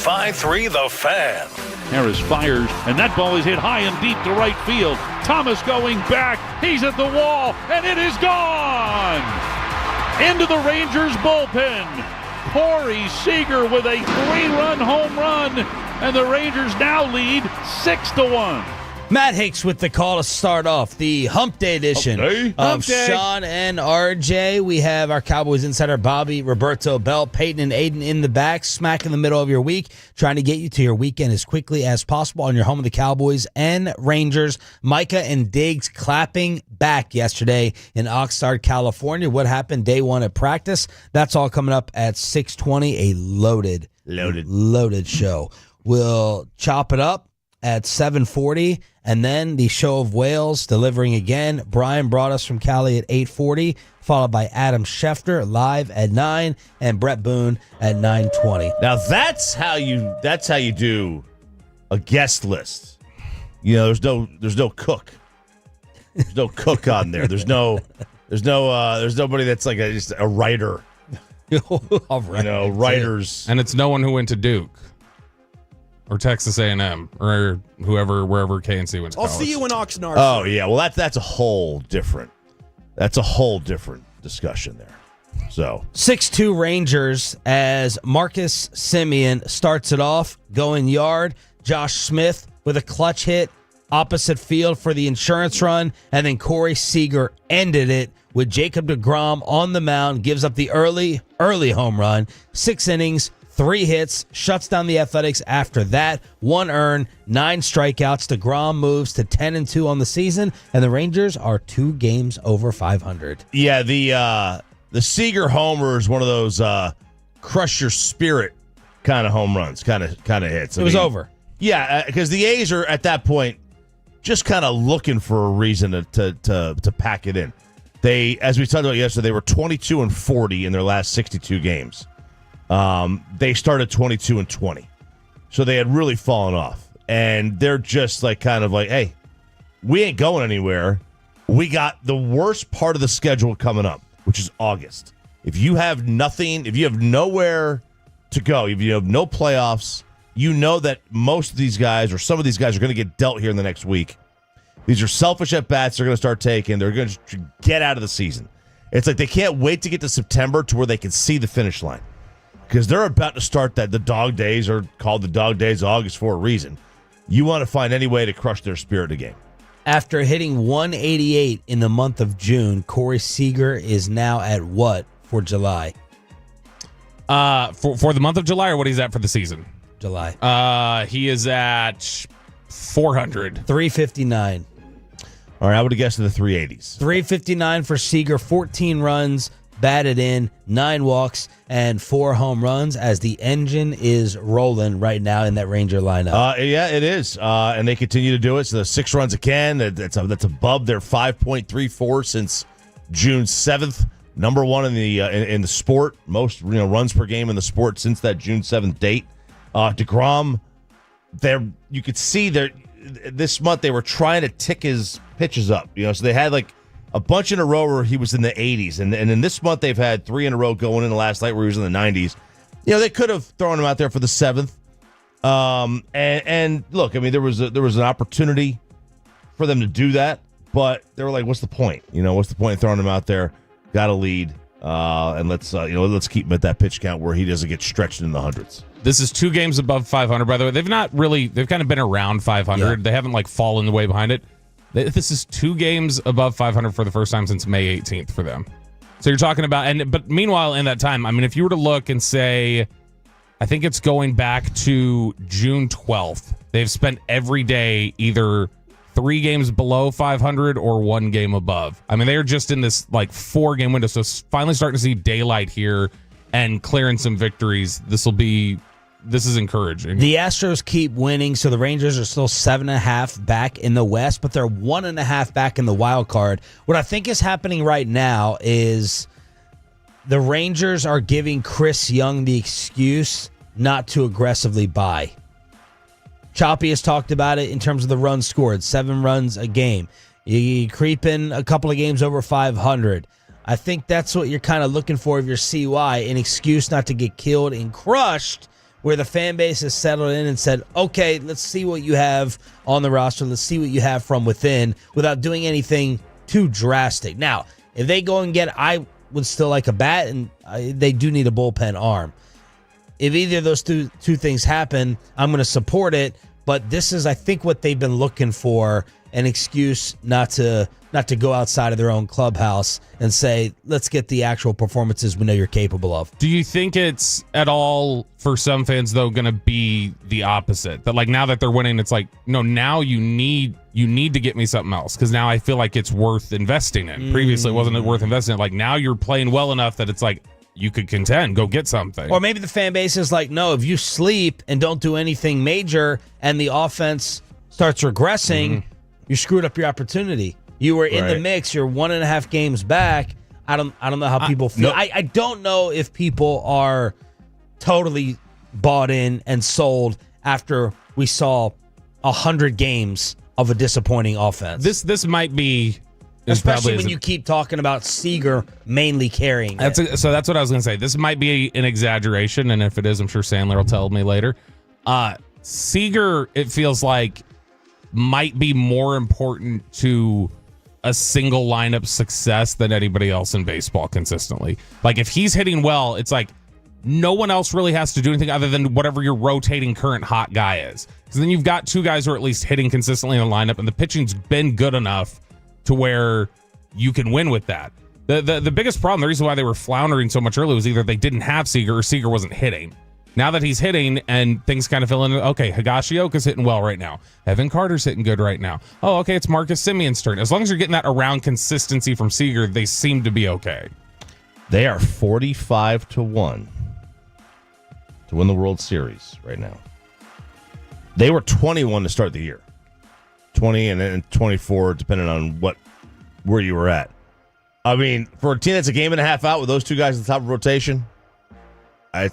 105.3 The Fan. Harris fires, and that ball is hit high and deep to right field. Thomas going back. He's at the wall, and it is gone. Into the Rangers bullpen. Corey Seager with a 3-run home run, and the Rangers now lead 6-1. Matt Hicks with the call to start off the Hump Day edition of Sean and RJ. We have our Cowboys insider Bobby, Roberto, Bell, Peyton, and Aiden in the back, smack in the middle of your week, trying to get you to your weekend as quickly as possible on your home of the Cowboys and Rangers. Micah and Diggs clapping back yesterday in Oxnard, California. What happened day one at practice? That's all coming up at 6:20, a loaded show. We'll chop it up at 7:40, and then the Show of Wales delivering again. Brian brought us from Cali at 8:40, followed by Adam Schefter live at 9, and Brett Boone at 9:20. Now that's how you do a guest list. You know, there's no cook. There's no cook on there. There's nobody that's like just a writer. All right. You know, writers. And it's no one who went to Duke or Texas A&M or wherever K&C went to college. I'll see you in Oxnard. Oh yeah, well that's a whole different discussion there. So 6-2 Rangers as Marcus Semien starts it off, going yard. Josh Smith with a clutch hit opposite field for the insurance run, and then Corey Seager ended it with Jacob deGrom on the mound, gives up the early home run. 6 innings, 3 hits, shuts down the Athletics after that. 1 earned, 9 strikeouts. deGrom moves to 10-2 on the season, and the Rangers are 2 games over 500. yeah, the Seager homer is one of those crush your spirit kind of home runs, kind of hits. It was over. Yeah, because the A's are at that point just kind of looking for a reason to pack it in. They, as we talked about yesterday, they were 22-40 in their last 62 games. They started 22-20, so they had really fallen off, and they're just like kind of like, hey, we ain't going anywhere. We got the worst part of the schedule coming up, which is August. If you have nothing, if you have nowhere to go, if you have no playoffs, you know that most of these guys or some of these guys are going to get dealt here in the next week. These are selfish at-bats they're going to start taking. They're going to get out of the season. It's like they can't wait to get to September to where they can see the finish line, because they're about to start that. The dog days are called the dog days of August for a reason. You want to find any way to crush their spirit again. After hitting 188 in the month of June, Corey Seager is now at what for July? For the month of July, or what he's at for the season? July. He is at 400. 359. All right, I would have guessed in the 380s. 359 for Seager, 14 runs, batted in, 9 walks, and 4 home runs as the engine is rolling right now in that Ranger lineup. Yeah, it is. And they continue to do it. So the 6 runs again, that's above their 5.34 since June 7th. Number 1 in the sport, most runs per game in the sport since that June 7th date. deGrom, you could see this month they were trying to tick his pitches up. So they had like a bunch in a row where he was in the 80s, and in this month they've had 3 in a row going into last night where he was in the 90s. They could have thrown him out there for the 7th. And look, I mean, there was an opportunity for them to do that, but they were like, "What's the point? What's the point of throwing him out there? Got to lead, and let's keep him at that pitch count where he doesn't get stretched in the hundreds." This is 2 games above 500, by the way. They've kind of been around 500. Yeah. They haven't fallen way behind it. This is 2 games above 500 for the first time since May 18th for them. So you're talking about, but meanwhile, in that time, I mean, if you were to look and say, I think it's going back to June 12th, they've spent every day either 3 games below 500 or 1 game above. I mean, they're just in this 4-game window. So finally starting to see daylight here and clearing some victories. This is encouraging. The Astros keep winning, so the Rangers are still 7.5 back in the West, but they're 1.5 back in the wild card. What I think is happening right now is the Rangers are giving Chris Young the excuse not to aggressively buy. Choppy has talked about it in terms of the runs scored, 7 runs a game. You creep in a couple of games over 500. I think that's what you're kind of looking for if you're CY, an excuse not to get killed and crushed where the fan base has settled in and said, okay, let's see what you have on the roster. Let's see what you have from within without doing anything too drastic. Now, if they go and I would still like a bat, and they do need a bullpen arm. If either of those two things happen, I'm going to support it. But this is, I think, what they've been looking for, an excuse not to go outside of their own clubhouse and say, let's get the actual performances we know you're capable of. Do you think it's at all, for some fans, though, going to be the opposite? That, like, now that they're winning, it's like, no, now you need to get me something else, because now I feel like it's worth investing in. Previously, it wasn't worth investing in. Like, now you're playing well enough that it's like, you could contend, go get something. Or maybe the fan base is like, no, if you sleep and don't do anything major and the offense starts regressing, you screwed up your opportunity. You were in the mix. You're 1.5 games back. I don't know how people feel. Nope. I don't know if people are totally bought in and sold after we saw 100 games of a disappointing offense. This might be, especially when you keep talking about Seager mainly carrying it. So that's what I was going to say. This might be an exaggeration, and if it is, I'm sure Sandler will tell me later. Seager, it feels like, might be more important to a single lineup success than anybody else in baseball consistently. Like, if he's hitting well, it's like no one else really has to do anything other than whatever your rotating current hot guy is. Because then you've got two guys who are at least hitting consistently in the lineup, and the pitching's been good enough to where you can win with that. The biggest problem, the reason why they were floundering so much early, was either they didn't have Seager or Seager wasn't hitting. Now that he's hitting and things kind of fill in, okay, Higashioka's hitting well right now. Evan Carter's hitting good right now. Oh, okay, it's Marcus Semien's turn. As long as you're getting that around consistency from Seager, they seem to be okay. They are 45-1 to win the World Series right now. They were 21 to start the year. 20 and then 24, depending on where you were at. I mean, for a team that's a game and a half out with those two guys at the top of rotation, you're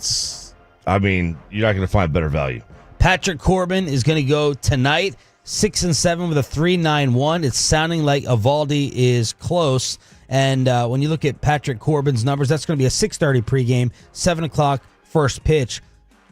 not going to find better value. Patrick Corbin is going to go tonight, 6-7 with a 3.91. It's sounding like Eovaldi is close. And when you look at Patrick Corbin's numbers, that's going to be a 6:30 pregame, 7 o'clock first pitch.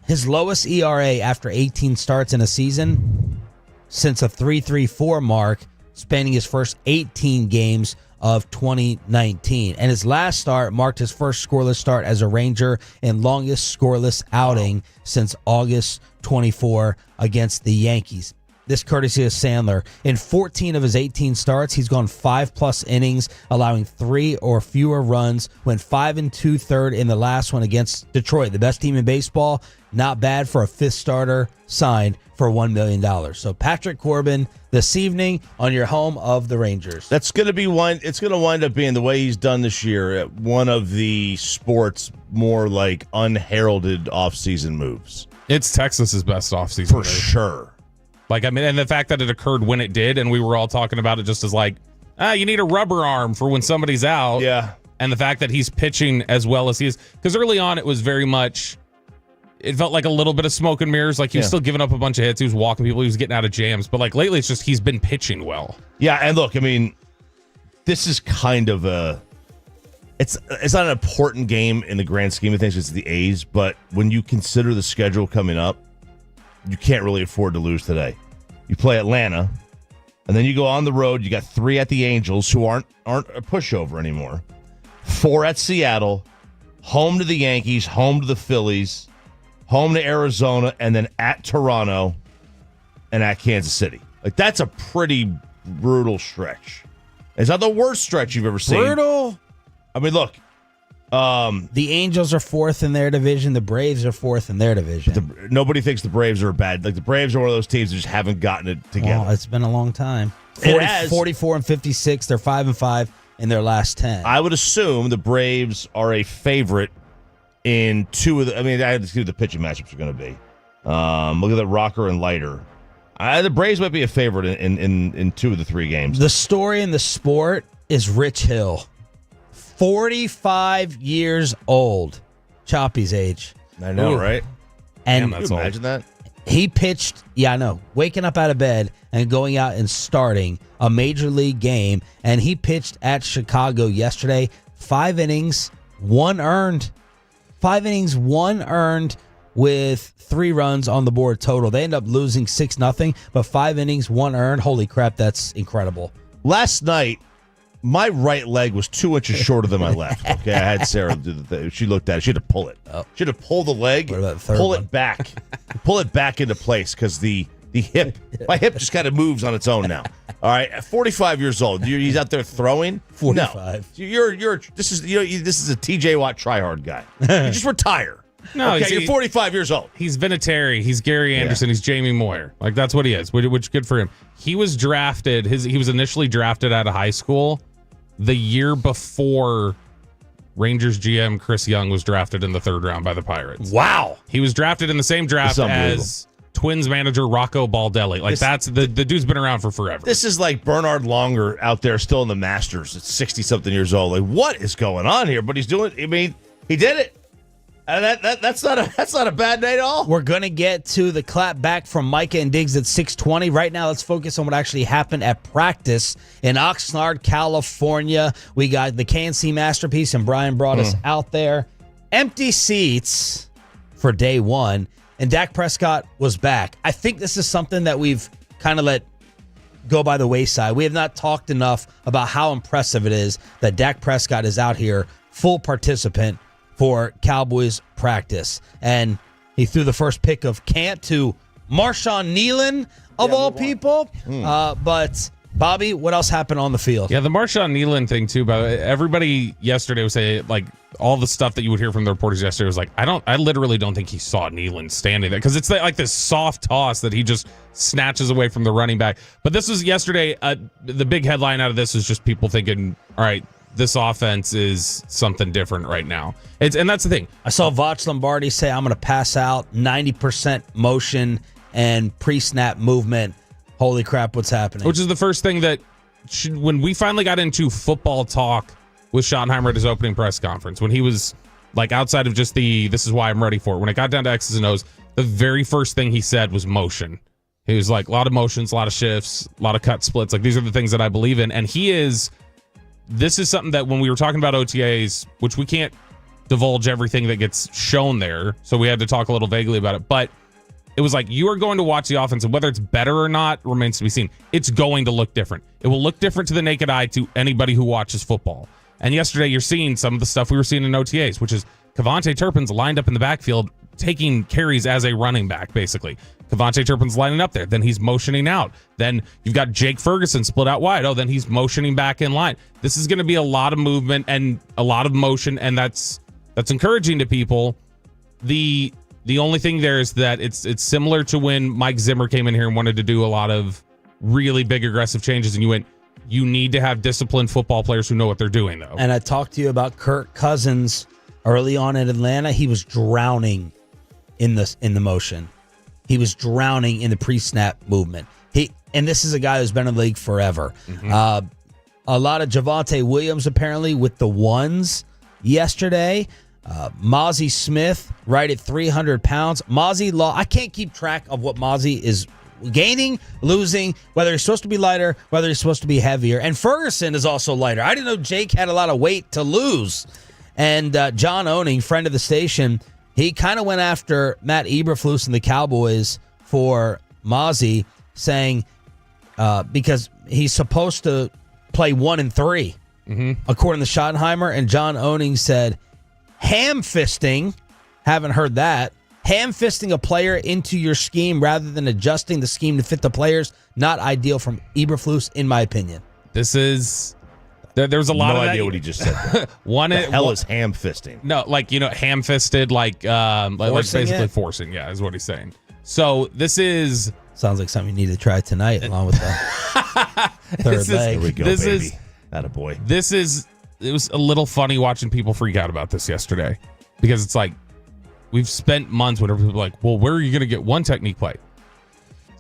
His lowest ERA after 18 starts in a season since a 3.34 mark, spanning his first 18 games of 2019. And his last start marked his first scoreless start as a Ranger and longest scoreless outing since August 24 against the Yankees. This courtesy of Sandler. In 14 of his 18 starts, he's gone 5+ innings, allowing 3 or fewer runs. Went 5 2/3 in the last one against Detroit, the best team in baseball. Not bad for a fifth starter signed for $1 million. So Patrick Corbin this evening on your home of the Rangers. That's going to be one. It's going to wind up being the way he's done this year, one of the sport's more like unheralded offseason moves. It's Texas's best offseason for sure. Like, I mean, and the fact that it occurred when it did, and we were all talking about it just as like, you need a rubber arm for when somebody's out. Yeah. And the fact that he's pitching as well as he is. Because early on, it was very much, it felt like a little bit of smoke and mirrors. Like, he was still giving up a bunch of hits. He was walking people. He was getting out of jams. But, like, lately, it's just he's been pitching well. Yeah, and look, I mean, this is kind of it's not an important game in the grand scheme of things. It's the A's. But when you consider the schedule coming up, you can't really afford to lose today. You play Atlanta, and then you go on the road. You got 3 at the Angels, who aren't a pushover anymore. 4 at Seattle, home to the Yankees, home to the Phillies, home to Arizona, and then at Toronto and at Kansas City. Like, that's a pretty brutal stretch. It's not the worst stretch you've ever seen. Brutal? I mean, look. The Angels are 4th in their division. The Braves are 4th in their division. Nobody thinks the Braves are bad. Like, the Braves are one of those teams that just haven't gotten it together. Well, it's been a long time. 44 and 56. They're 5-5 in their last 10. I would assume the Braves are a favorite in 2 of the. I mean, I had to see what the pitching matchups are going to be. Look at that rocker and lighter. The Braves might be a favorite in 2 of the 3 games. The story in the sport is Rich Hill. 45 years old. Choppy's age. I know, right? And Can you imagine that? He pitched, I know, waking up out of bed and going out and starting a major league game. And he pitched at Chicago yesterday. 5 innings, 1 earned. 5 innings, 1 earned, with 3 runs on the board total. They end up losing 6-0, but 5 innings, 1 earned. Holy crap, that's incredible. Last night, my right leg was 2 inches shorter than my left. Okay, I had Sarah do the thing. She looked at it. She had to pull it. She had to pull the leg, What about the third pull one? it back, pull it back into place because the hip, my hip just kind of moves on its own now. All right, at 45 years old, he's out there throwing. 45. No, you're. This is this is a TJ Watt tryhard guy. You just retire. No, okay, you're 45 years old. He's Vinatieri. He's Gary Anderson. He's Jamie Moyer. Like, that's what he is, which good for him. He was drafted. He was initially drafted out of high school the year before Rangers GM Chris Young was drafted in the 3rd round by the Pirates. Wow. He was drafted in the same draft as Twins manager Rocco Baldelli. Like, that's the dude's been around for forever. This is like Bernard Longer out there still in the Masters at 60-something years old. Like, what is going on here? But he's doing. I mean, he did it. And that's not a bad day at all. We're going to get to the clap back from Micah and Diggs at 6:20. Right now, let's focus on what actually happened at practice in Oxnard, California. We got the K&C Masterpiece, and Brian brought us out there. Empty seats for day 1, and Dak Prescott was back. I think this is something that we've kind of let go by the wayside. We have not talked enough about how impressive it is that Dak Prescott is out here, full participant for Cowboys practice. And he threw the first pick of camp to Marshawn Nealon, of all people. But, Bobby, what else happened on the field? Yeah, the Marshawn Nealon thing, too. But everybody yesterday would say, like, all the stuff that you would hear from the reporters yesterday was like, I literally don't think he saw Nealon standing there. Because it's like this soft toss that he just snatches away from the running back. But this was yesterday. The big headline out of this was just people thinking, all right, this offense is something different right now. And that's the thing. I saw Voch Lombardi say, I'm going to pass out 90% motion and pre-snap movement. Holy crap, what's happening? Which is the first thing that, when we finally got into football talk with Schottenheimer at his opening press conference, when he was like outside of just this is why I'm ready for it. When it got down to X's and O's, the very first thing he said was motion. He was like, a lot of motions, a lot of shifts, a lot of cut splits. Like, these are the things that I believe in. And this is something that when we were talking about OTAs, which we can't divulge everything that gets shown there, so we had to talk a little vaguely about it, but it was like, you are going to watch the offense, and whether it's better or not remains to be seen. It's going to look different. It will look different to the naked eye to anybody who watches football. And yesterday, you're seeing some of the stuff we were seeing in OTAs, which is Kevontae Turpin's lined up in the backfield, taking carries as a running back, basically. Kevontae Turpin's lining up there. Then he's motioning out. Then you've got Jake Ferguson split out wide. Oh, then he's motioning back in line. This is going to be a lot of movement and a lot of motion, and that's encouraging to people. The only thing there is that it's similar to when Mike Zimmer came in here and wanted to do a lot of really big aggressive changes, and you need to have disciplined football players who know what they're doing, though. And I talked to you about Kirk Cousins early on in Atlanta. He was drowning in the motion. He was drowning in the pre-snap movement. And this is a guy who's been in the league forever. Mm-hmm. A lot of Javonte Williams apparently with the ones yesterday. Mozzie Smith right at 300 pounds. I can't keep track of what Mozzie is gaining, losing, whether he's supposed to be lighter, whether he's supposed to be heavier. And Ferguson is also lighter. I didn't know Jake had a lot of weight to lose. And John Owning, friend of the station, he kind of went after Matt Eberflus and the Cowboys for Mozzie, saying because he's supposed to play 1 and 3, according to Schottenheimer. And John Owning said, ham-fisting, haven't heard that, ham-fisting a player into your scheme rather than adjusting the scheme to fit the players, not ideal from Eberflus, in my opinion. This is... There's a lot of that. No idea what he just said. The hell is ham-fisting? No, like, ham-fisted, like basically forcing, is what he's saying. So this is... Sounds like something you need to try tonight, along with the third leg. Here we go, baby. Attaboy. It was a little funny watching people freak out about this yesterday, because it's like, we've spent months whenever people are like, well, where are you going to get one technique play?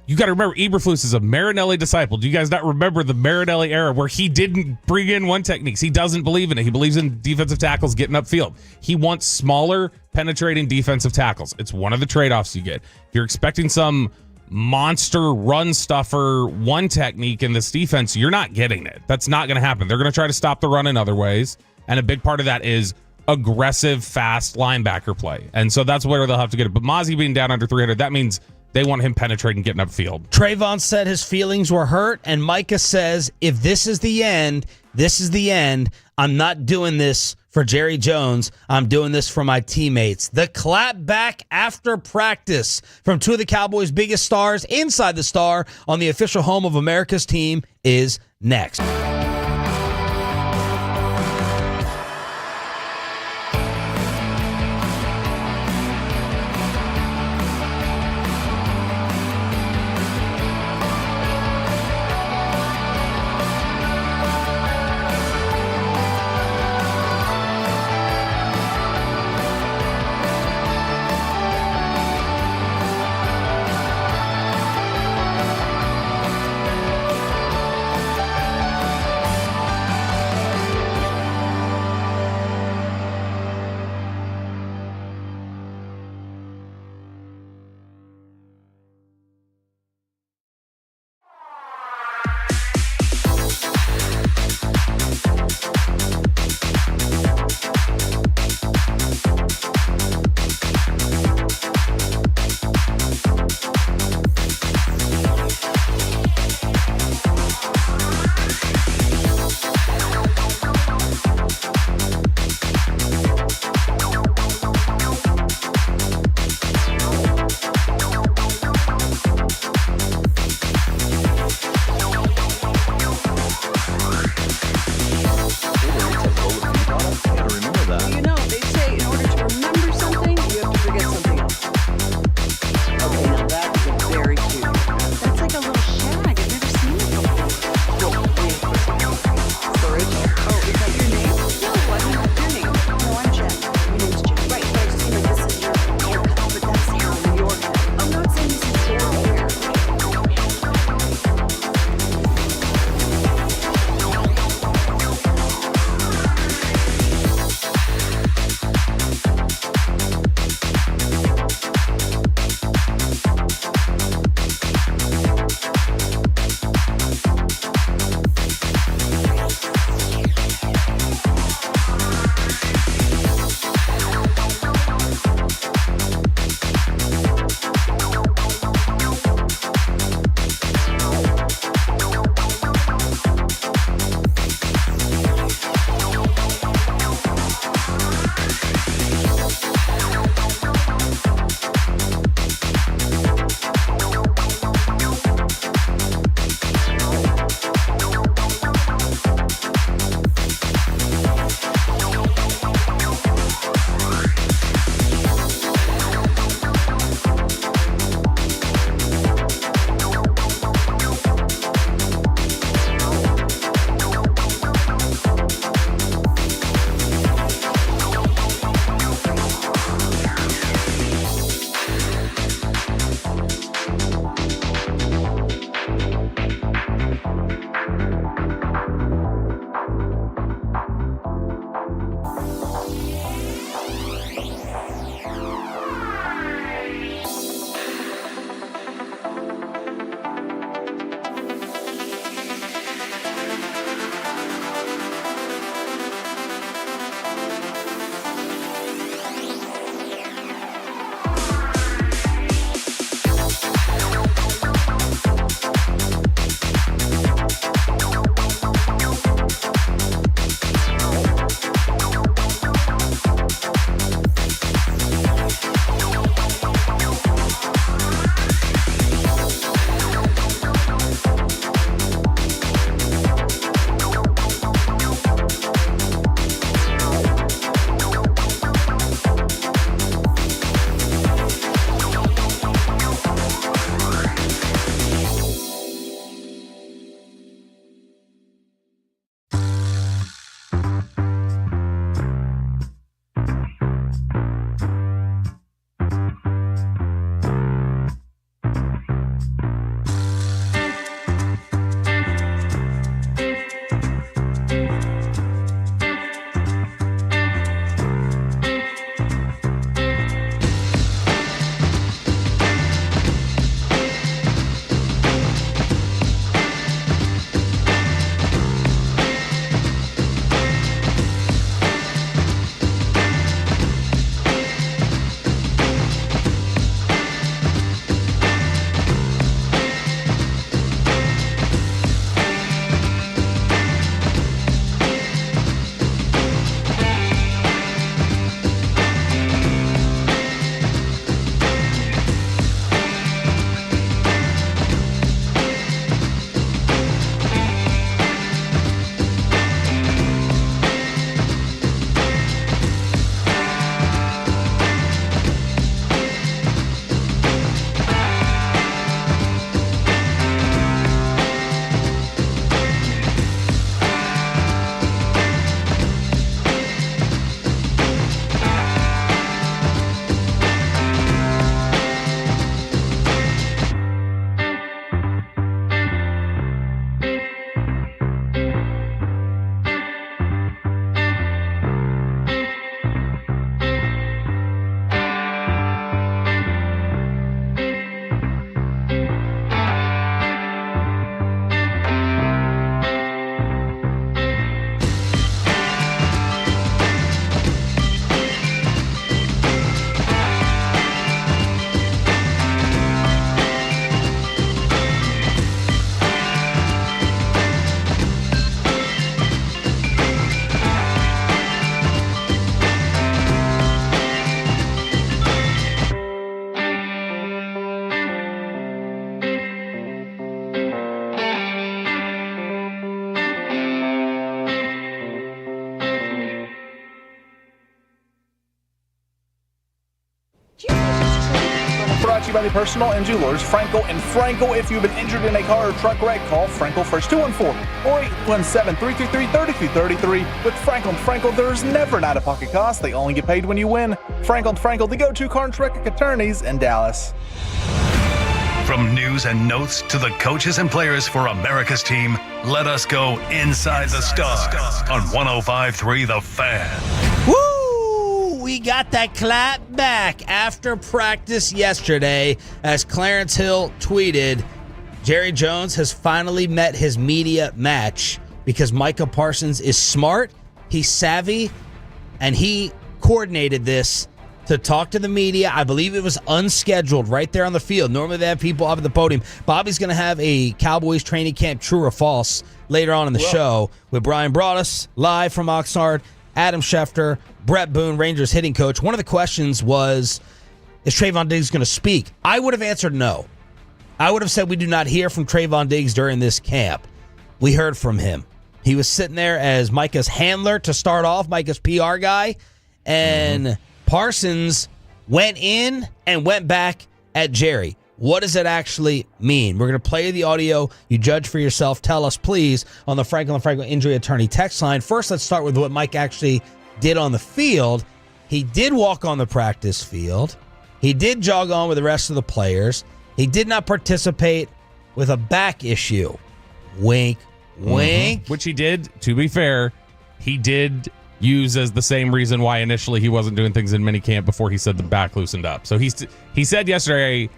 You got to remember, Eberflus is a Marinelli disciple. Do you guys not remember the Marinelli era where he didn't bring in one techniques? He doesn't believe in it. He believes in defensive tackles getting upfield. He wants smaller, penetrating defensive tackles. It's one of the trade-offs you get. If you're expecting some monster run stuffer one technique in this defense, you're not getting it. That's not going to happen. They're going to try to stop the run in other ways. And a big part of that is aggressive, fast linebacker play. And so that's where they'll have to get it. But Mozzie being down under 300, that means they want him penetrating, getting upfield. Trayvon said his feelings were hurt, and Micah says, if this is the end, this is the end. I'm not doing this for Jerry Jones. I'm doing this for my teammates. The clap back after practice from two of the Cowboys' biggest stars inside the Star on the official home of America's team is next. to you by the personal injury lawyers, Frankel and Frankel. If you've been injured in a car or truck wreck, call Frankel first, 214-4817-3333. With Frankel and Frankel, there's never an out-of-pocket cost. They only get paid when you win. Frankel and Frankel, the go-to car and truck attorneys in Dallas. From news and notes to the coaches and players for America's team, let us go inside the stars on 105.3 The Fan. Woo! We got that clap back after practice yesterday as Clarence Hill tweeted, Jerry Jones has finally met his media match because Micah Parsons is smart, he's savvy, and he coordinated this to talk to the media. I believe it was unscheduled right there on the field. Normally they have people up at the podium. Bobby's going to have a Cowboys training camp, true or false, later on in the show with Brian Broaddus, live from Oxnard, Adam Schefter, Brett Boone, Rangers hitting coach. One of the questions was, is Trayvon Diggs going to speak? I would have answered no. I would have said we do not hear from Trayvon Diggs during this camp. We heard from him. He was sitting there as Micah's handler to start off, Micah's PR guy, and Parsons went in and went back at Jerry. What does it actually mean? We're going to play the audio. You judge for yourself. Tell us, please, on the Franklin Injury Attorney text line. First, let's start with what Mike actually did on the field. He did walk on the practice field. He did jog on with the rest of the players. He did not participate with a back issue. Wink, wink. Which he did, to be fair, he did use as the same reason why initially he wasn't doing things in minicamp before he said the back loosened up. So he said yesterday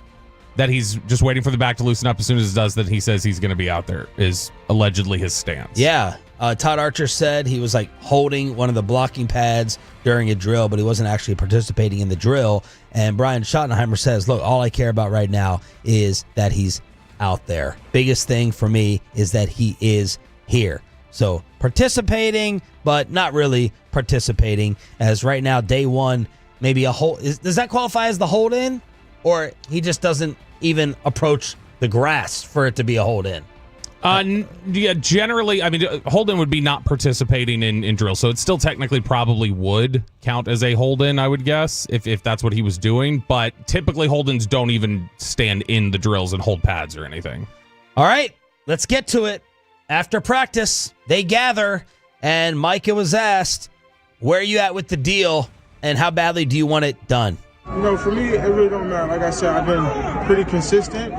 that he's just waiting for the back to loosen up. As soon as it does, that he says he's going to be out there, is allegedly his stance. Yeah. Todd Archer said he was like holding one of the blocking pads during a drill, but he wasn't actually participating in the drill. And Brian Schottenheimer says, look, all I care about right now is that he's out there. Biggest thing for me is that he is here. So participating, but not really participating, as right now, day one, maybe a hold. Does that qualify as the hold in? Or he just doesn't even approach the grass for it to be a hold in? Yeah, generally, I mean, hold in would be not participating in drills. So it still technically probably would count as a hold in, I would guess, if that's what he was doing. But typically hold-ins don't even stand in the drills and hold pads or anything. All right, let's get to it. After practice, they gather, and Micah was asked, where are you at with the deal, and how badly do you want it done? You know, for me, it really don't matter. Like I said, I've been pretty consistent.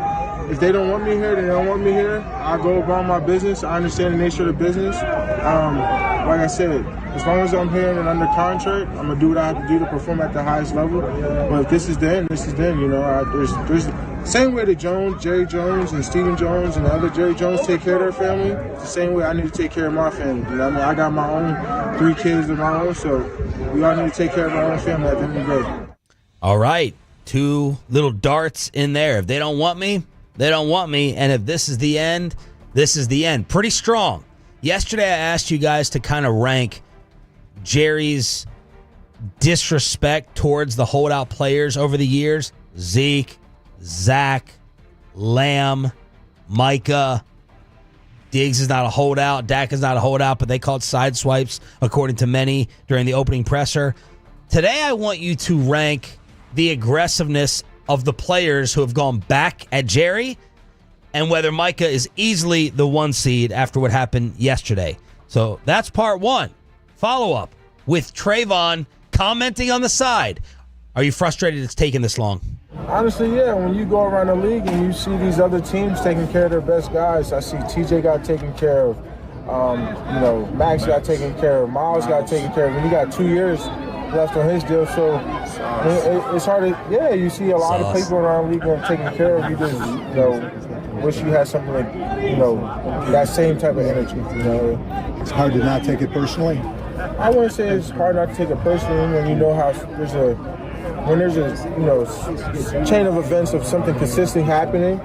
If they don't want me here, they don't want me here. I go about my business. I understand the nature of the business. Like I said, as long as I'm here and under contract, I'm going to do what I have to do to perform at the highest level. But if this is then, this is then. You know, there's same way that Jerry Jones and Stephen Jones and the other Jerry Jones take care of their family, it's the same way I need to take care of my family. You know what I mean? I got my own 3 kids of my own, so we all need to take care of our own family at the end of the day. All right, 2 little darts in there. If they don't want me, they don't want me. And if this is the end, this is the end. Pretty strong. Yesterday, I asked you guys to kind of rank Jerry's disrespect towards the holdout players over the years. Zeke, Zach, Lamb, Micah. Diggs is not a holdout. Dak is not a holdout, but they called side swipes, according to many, during the opening presser. Today, I want you to rank the aggressiveness of the players who have gone back at Jerry and whether Micah is easily the 1 seed after what happened yesterday. So that's part 1. Follow-up with Trayvon commenting on the side. Are you frustrated it's taking this long? Honestly, yeah. When you go around the league and you see these other teams taking care of their best guys, I see TJ got taken care of. Max got taken care of. Miles got taken care of. And he got 2 years left on his deal, so it's hard to, you see a lot of people around the league getting taken care of. You just, wish you had something like, that same type of energy, It's hard to not take it personally. I wouldn't say it's hard not to take it personally when you know how there's a chain of events of something consistently happening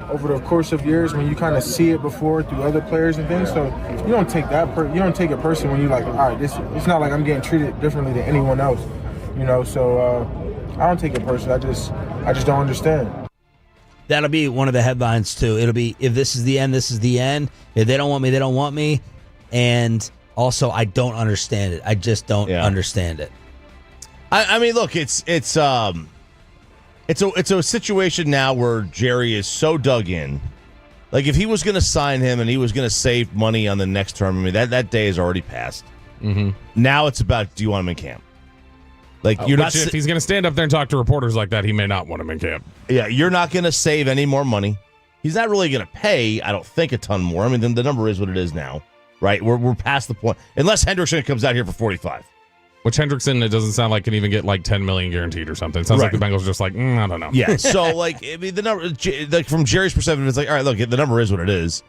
over the course of years, when you kind of see it before through other players and things. So you don't take you don't take it personally when you're like, all right, it's not like I'm getting treated differently than anyone else, So I don't take it personally. I just don't understand. That'll be one of the headlines too. It'll be, if this is the end, this is the end. If they don't want me, they don't want me. And also, I don't understand it. I just don't understand it. I mean, look, it's It's a situation now where Jerry is so dug in. Like, if he was going to sign him and he was going to save money on the next term, I mean, that day has already passed. Mm-hmm. Now it's about, do you want him in camp? Like, you're not. If he's going to stand up there and talk to reporters like that, he may not want him in camp. Yeah, you're not going to save any more money. He's not really going to pay, I don't think, a ton more. I mean, the number is what it is now, right? We're past the point. Unless Hendrickson comes out here for 45. Which Hendrickson, it doesn't sound like can even get like $10 million guaranteed or something. It sounds like the Bengals are just like, I don't know. Yeah, so like, I mean, the number, like from Jerry's perspective, it's like, all right, look, the number is what it is.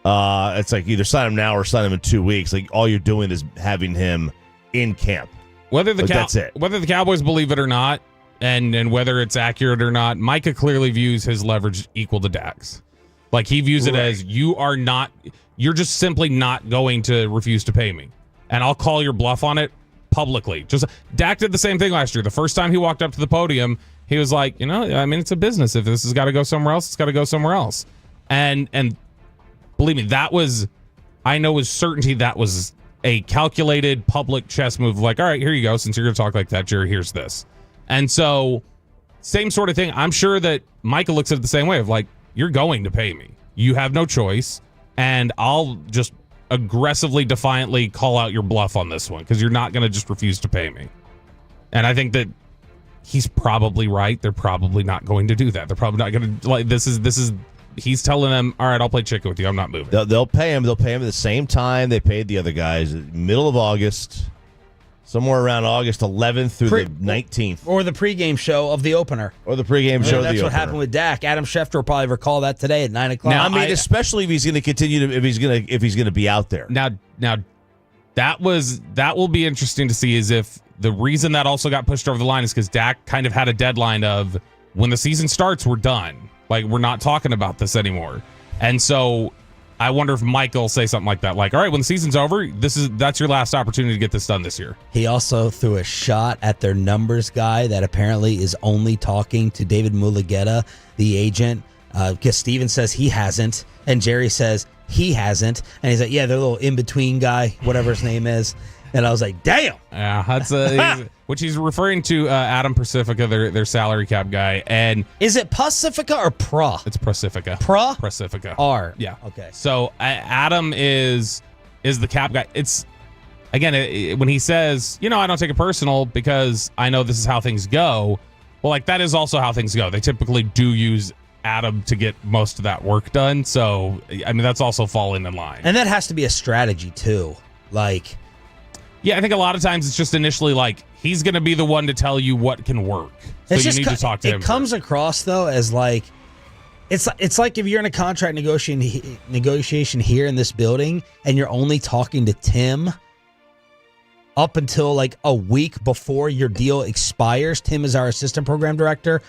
It's like either sign him now or sign him in 2 weeks. Like, all you're doing is having him in camp. That's it. Whether the Cowboys believe it or not, and whether it's accurate or not, Micah clearly views his leverage equal to Dak's. Like, he views it as you're just simply not going to refuse to pay me, and I'll call your bluff on it publicly. Just Dak did the same thing last year. The first time he walked up to the podium, he was like, I mean, it's a business. If this has got to go somewhere else, it's got to go somewhere else. And believe me, I know with certainty that was a calculated public chess move. Like, all right, here you go. Since you're going to talk like that, Jerry, here's this. And so, same sort of thing. I'm sure that Micah looks at it the same way of like, you're going to pay me. You have no choice. And I'll just aggressively, defiantly call out your bluff on this one because you're not going to just refuse to pay me. And I think that he's probably right. They're probably not going to do that. They're probably not going to, like, this is he's telling them, all right, I'll play chicken with you. I'm not moving. They'll pay him. They'll pay him at the same time they paid the other guys, middle of August, somewhere around August 11th through the 19th. Or the pregame show of the opener. Or the pregame show of the opener. That's what happened with Dak. Adam Schefter will probably recall that today at 9 o'clock. Now, I mean, especially if he's going to continue to, if he's going to be out there. Now that will be interesting to see is if the reason that also got pushed over the line is because Dak kind of had a deadline of when the season starts, we're done. Like, we're not talking about this anymore. And so I wonder if Mike will say something like that. Like, all right, when the season's over, that's your last opportunity to get this done this year. He also threw a shot at their numbers guy that apparently is only talking to David Mulugeta, the agent, because Steven says he hasn't, and Jerry says he hasn't. And he's like, yeah, they're a little in-between guy, whatever his name is. And I was like, damn. Yeah, that's which he's referring to Adam Pacifica, their salary cap guy. And is it Pacifica or Pra? It's Pacifica. Pra? Pacifica. R. Yeah. Okay. So Adam is the cap guy. It's, again, when he says, I don't take it personal because I know this is how things go. Well, like, that is also how things go. They typically do use Adam to get most of that work done. So, I mean, that's also falling in line. And that has to be a strategy, too. Like, yeah, I think a lot of times it's just initially like he's going to be the one to tell you what can work. So you need to talk to him. It comes across though as like it's like if you're in a contract negotiation here in this building and you're only talking to Tim up until like a week before your deal expires. Tim is our assistant program director,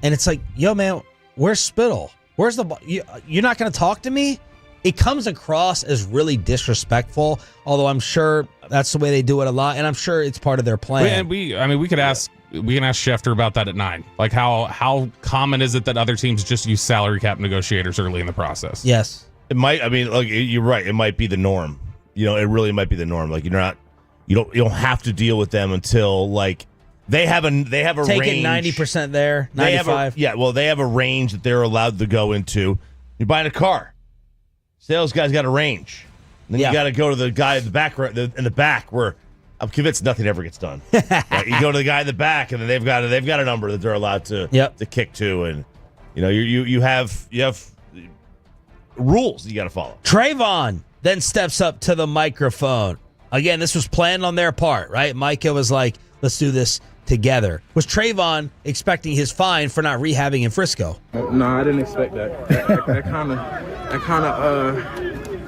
and it's like, yo man, where's Spittle? Where's you're not going to talk to me? It comes across as really disrespectful, although I'm sure that's the way they do it a lot, and I'm sure it's part of their plan. And we can ask Schefter about that at 9. Like, how common is it that other teams just use salary cap negotiators early in the process? Yes, it might. I mean, like, you're right. It might be the norm. It really might be the norm. Like, you don't have to deal with them until like they have a taking range. 90% there, 95. They have a range that they're allowed to go into. You're buying a car. Sales guy's got a range. And then you got to go to the guy in the back where I'm convinced nothing ever gets done. Right? You go to the guy in the back, and then they've got a number that they're allowed to kick to, and you have rules you got to follow. Trayvon then steps up to the microphone. Again, this was planned on their part, right? Micah was like, "Let's do this together." Was Trayvon expecting his fine for not rehabbing in Frisco? No, I didn't expect that.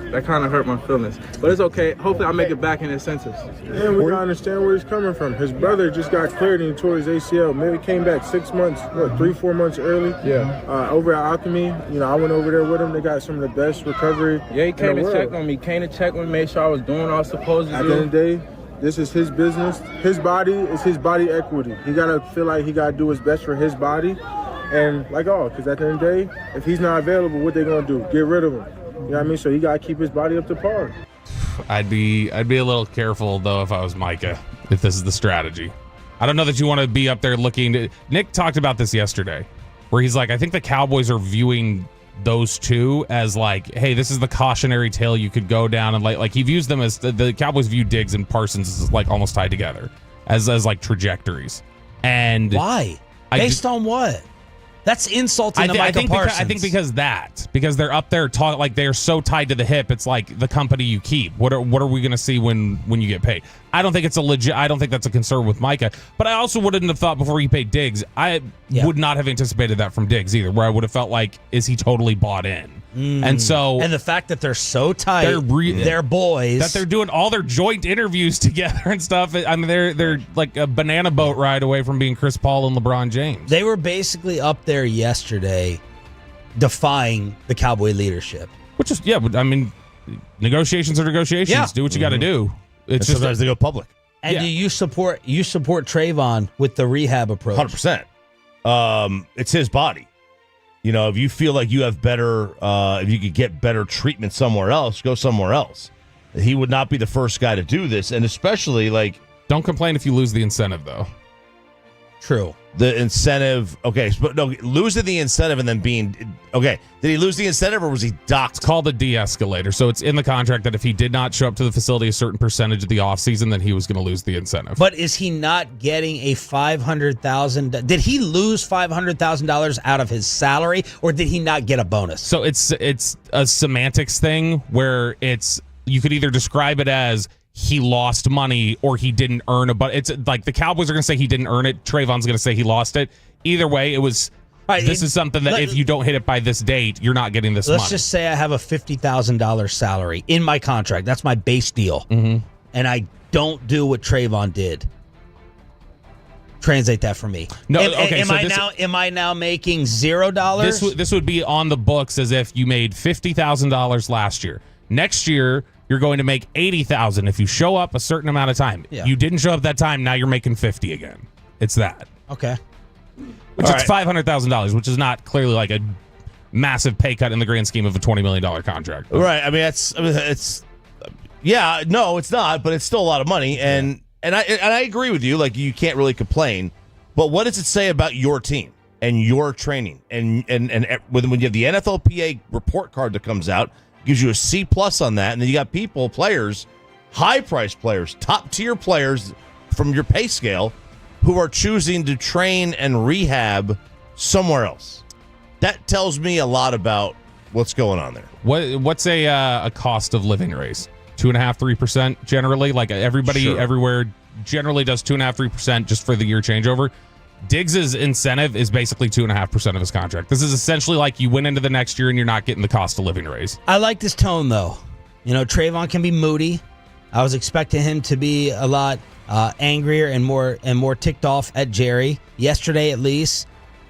That kind of hurt my feelings. But it's okay. Hopefully I'll make it back in his senses. And we gotta understand where he's coming from. His brother just got cleared and he tore his ACL. Maybe came back 6 months, 3-4 months early. Yeah. Over at Alchemy, I went over there with him. They got some of the best recovery. Yeah, he came to check on me. Made sure I was doing what I was supposed to do. At the end of the day, this is his business. His body is his body equity. He gotta feel like he gotta do his best for his body. And because at the end of the day, if he's not available, what they gonna do? Get rid of him. You know what I mean? So he gotta keep his body up to par. I'd be a little careful though if I was Micah, if this is the strategy. I don't know that you want to be up there looking to. Nick talked about this yesterday, where he's like, I think the Cowboys are viewing those two as like, hey, this is the cautionary tale you could go down, and like he views them as the Cowboys view Diggs and Parsons as like almost tied together as like trajectories. And why? Based on what? That's insulting to Micah Parsons. I think because they're up there like they're so tied to the hip. It's like the company you keep. What are we going to see when you get paid? I don't think it's I don't think that's a concern with Micah. But I also wouldn't have thought before you paid Diggs. I would not have anticipated that from Diggs either. Where I would have felt like, is he totally bought in? And the fact that they're so tight, they're boys, that they're doing all their joint interviews together and stuff. I mean, they're like a banana boat ride away from being Chris Paul and LeBron James. They were basically up there yesterday, defying the Cowboy leadership. Which is I mean, negotiations are negotiations. Yeah. Do what you got to do. It's just sometimes they go public. And do you support Trayvon with the rehab approach? 100%. It's his body. You know, if you feel like you have better, if you could get better treatment somewhere else, go somewhere else. He would not be the first guy to do this, and especially like, don't complain if you lose the incentive, though. True. The incentive, okay, but no, losing the incentive and then being okay. Did he lose the incentive or was he docked? It's called a de-escalator. So it's in the contract that if he did not show up to the facility a certain percentage of the offseason, then he was going to lose the incentive. But is he not getting a $500,000? Did he lose $500,000 out of his salary, or did he not get a bonus? So it's a semantics thing where you could either describe it as he lost money or he didn't earn but it's like the Cowboys are going to say he didn't earn it. Trayvon's going to say he lost it. Either way, it was. This is something that if you don't hit it by this date, you're not getting this money. Let's just say I have a $50,000 salary in my contract. That's my base deal. Mm-hmm. And I don't do what Trayvon did. Translate that for me. No, am I now making $0? This would be on the books as if you made $50,000 last year. Next year, you're going to make $80,000 if you show up a certain amount of time. Yeah. You didn't show up that time. Now you're making $50 again. It's that. Okay. Which is $500,000, which is not clearly like a massive pay cut in the grand scheme of a $20 million contract. But. Right. I mean, it's not, but it's still a lot of money. And I agree with you. Like, you can't really complain. But what does it say about your team and your training? And when you have the NFLPA report card that comes out, gives you a C+ on that, and then you got players, high-priced players, top-tier players from your pay scale who are choosing to train and rehab somewhere else. That tells me a lot about what's going on there. What's a cost of living raise? 2.5%-3% generally? Like everybody everywhere generally does 2.5%-3% just for the year changeover. Diggs' incentive is basically 2.5% of his contract. This is essentially like you went into the next year and you're not getting the cost of living raise. I like this tone, though. You know, Trayvon can be moody. I was expecting him to be a lot angrier and more ticked off at Jerry. Yesterday, at least,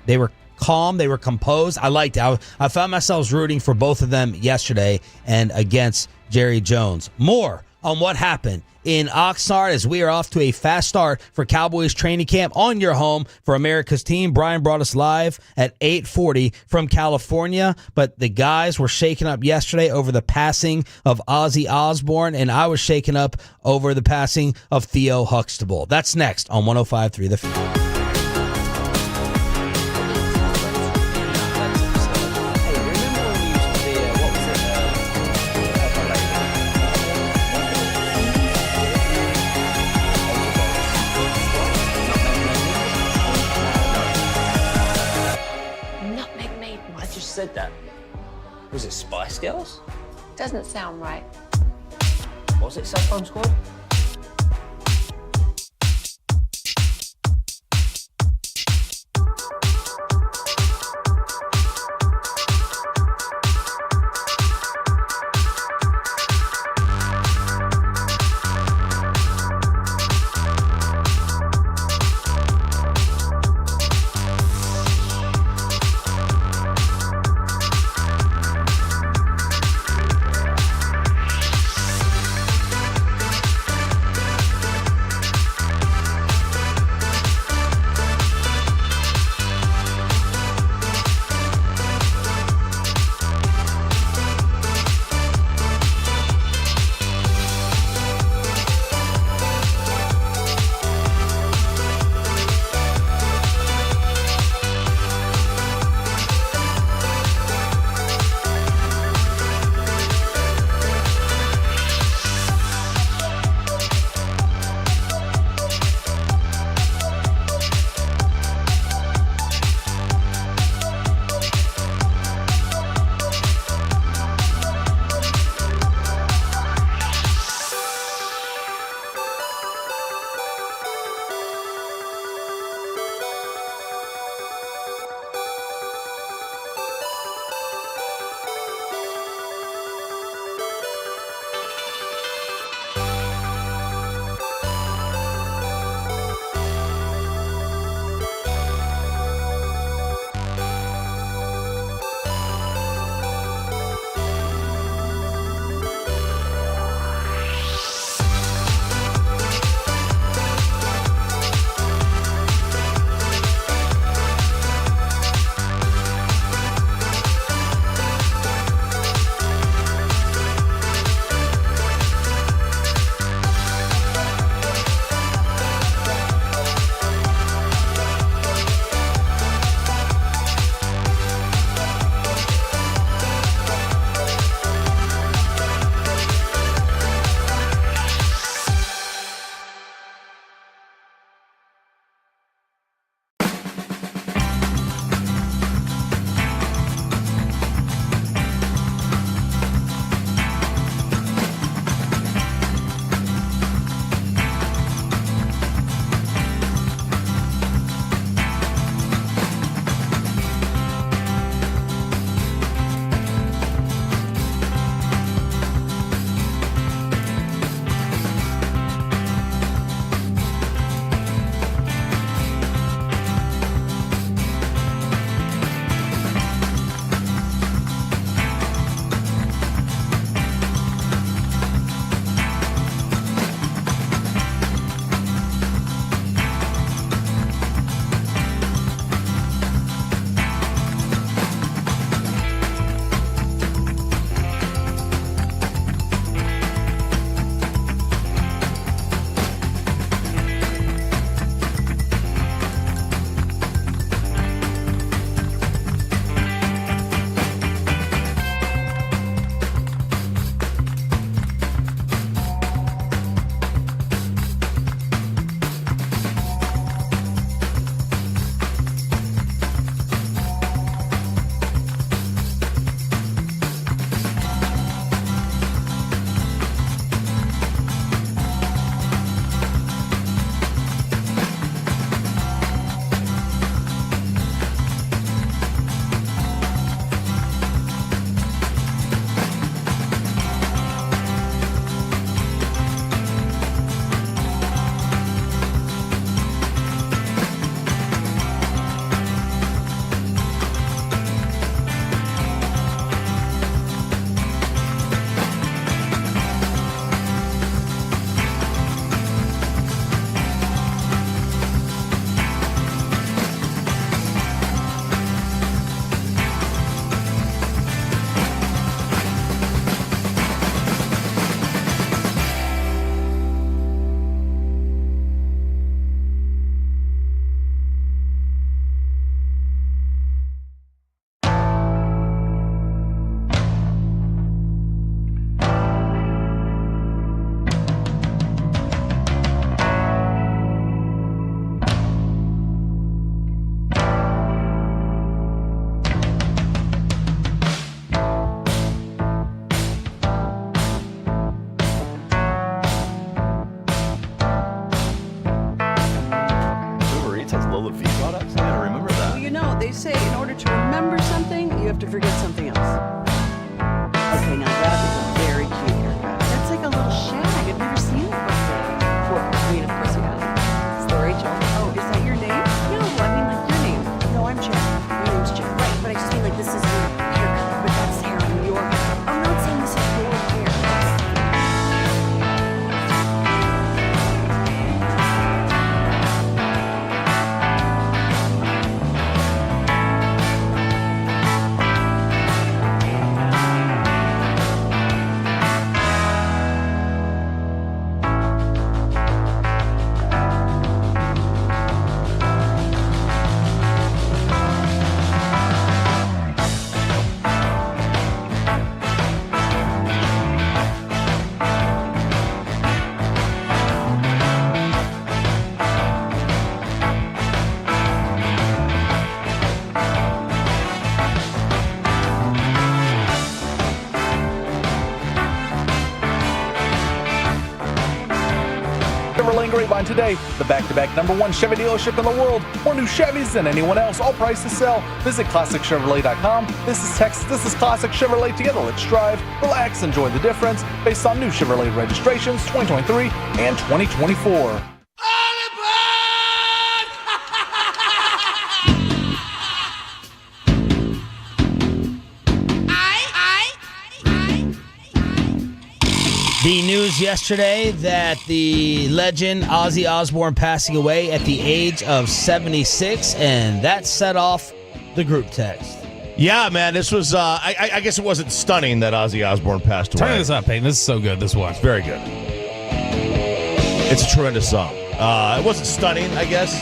they were calm. They were composed. I liked it. I found myself rooting for both of them yesterday and against Jerry Jones. More on what happened in Oxnard as we are off to a fast start for Cowboys training camp on your home for America's team. Brian brought us live at 8:40 from California, but the guys were shaken up yesterday over the passing of Ozzy Osbourne, and I was shaken up over the passing of Theo Huxtable. That's next on 105.3 The Fan. Said that. Was it Spice Girls? Doesn't sound right. Was it Saffron Squad? have to forget something else. Okay, now that is a very cute haircut. That's like a little shag. I've never seen it before. Well, I mean, of course you have. It's the Rachel. Oh, is that your name? No, I mean like your name. No, I'm Jen. My name's Jen. Right, but I just mean like this is your haircut, but that's hair on your hair. I'm not saying this is your hair. Grapevine today, the back-to-back #1 Chevy dealership in the world. More new Chevys than anyone else, all priced to sell. Visit ClassicChevrolet.com. This is Texas, this is Classic Chevrolet. Together, let's drive, relax, enjoy the difference based on new Chevrolet registrations 2023 and 2024. The news yesterday that the legend Ozzy Osbourne passing away at the age of 76, and that set off the group text. Yeah, man, this was, I guess it wasn't stunning that Ozzy Osbourne passed away. Turn this up, Peyton. This is so good, this one. It's very good. It's a tremendous song. It wasn't stunning, I guess,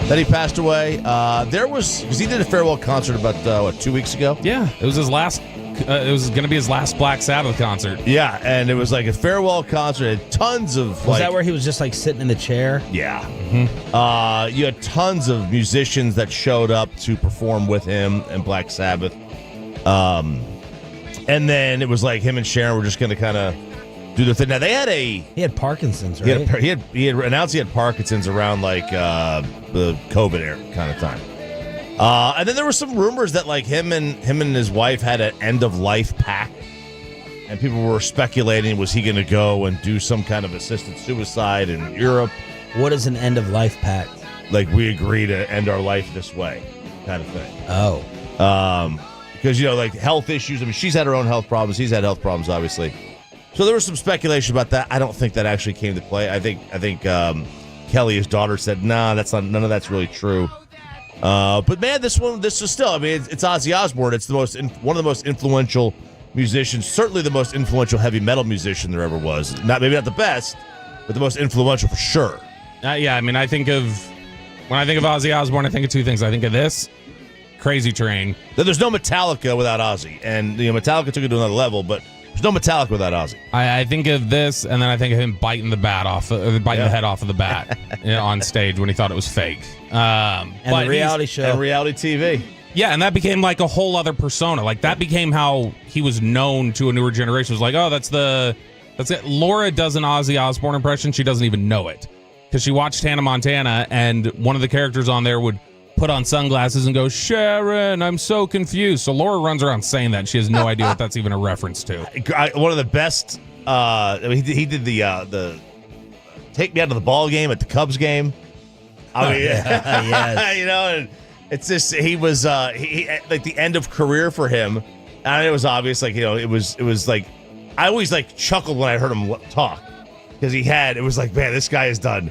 that he passed away. Because he did a farewell concert about, 2 weeks ago? Yeah, it was his last. It was going to be his last Black Sabbath concert. Yeah, and it was like a farewell concert. It had tons of Was that where he was just like sitting in the chair? Yeah. Mm-hmm. You had tons of musicians that showed up to perform with him and Black Sabbath. And then it was like him and Sharon were just going to kind of do the thing. Now they had He had Parkinson's, right? He had announced he had Parkinson's around like the COVID era kind of time. And then there were some rumors that like him and his wife had an end of life pact, and people were speculating, was he going to go and do some kind of assisted suicide in Europe? What is an end of life pact? Like we agree to end our life this way, kind of thing. Oh, because like health issues. I mean, she's had her own health problems. He's had health problems, obviously. So there was some speculation about that. I don't think that actually came to play. I think Kelly, his daughter, said, "Nah, none of that's really true." But man, this is still. I mean, it's Ozzy Osbourne. It's one of the most influential musicians, certainly the most influential heavy metal musician there ever was. Maybe not the best, but the most influential for sure. Yeah, I mean, when I think of Ozzy Osbourne, I think of two things. I think of this, Crazy Train. There's no Metallica without Ozzy, and Metallica took it to another level, but there's no Metallica without Ozzy. I think of this, and then I think of him biting the head off of the bat on stage when he thought it was fake. And the reality show. And reality TV. Yeah, and that became like a whole other persona. Like that became how he was known to a newer generation. It was like, oh, that's it. Laura does an Ozzy Osbourne impression. She doesn't even know it because she watched Hannah Montana, and one of the characters on there would put on sunglasses and go, Sharon, I'm so confused. So Laura runs around saying that. And she has no idea what that's even a reference to. One of the best. He did the take me out of the ball game at the Cubs game. I mean, yes. And it's just he was he like the end of career for him, and it was obvious. Like it was like I always like chuckled when I heard him talk because it was like, man, this guy has done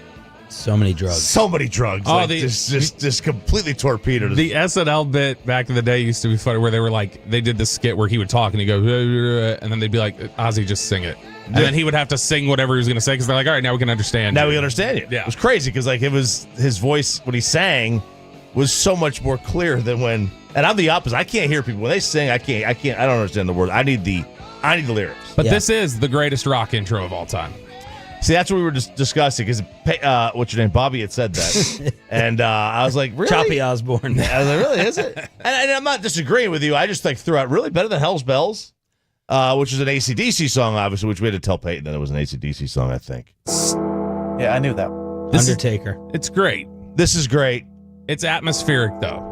so many drugs. Oh, like, just completely torpedoed. The SNL bit back in the day used to be funny, where they were like, they did this skit where he would talk and he'd go, and then they'd be like, Ozzy, just sing it. And then he would have to sing whatever he was going to say because they're like, all right, now we can understand you. We understand you. Yeah. It was crazy because like it was his voice when he sang was so much more clear than when. And I'm the opposite. I can't hear people when they sing. I can't. I don't understand the words. I need the lyrics. But this is the greatest rock intro of all time. See, that's what we were just discussing because what's your name? Bobby had said that, and I was like, really? Choppy Osbourne. I was like, really? Is it? And I'm not disagreeing with you. I just like threw out really better than Hell's Bells, which is an AC/DC song, obviously, which we had to tell Peyton that it was an AC/DC song. I think. Yeah, I knew that. Undertaker. It's great. This is great. It's atmospheric though.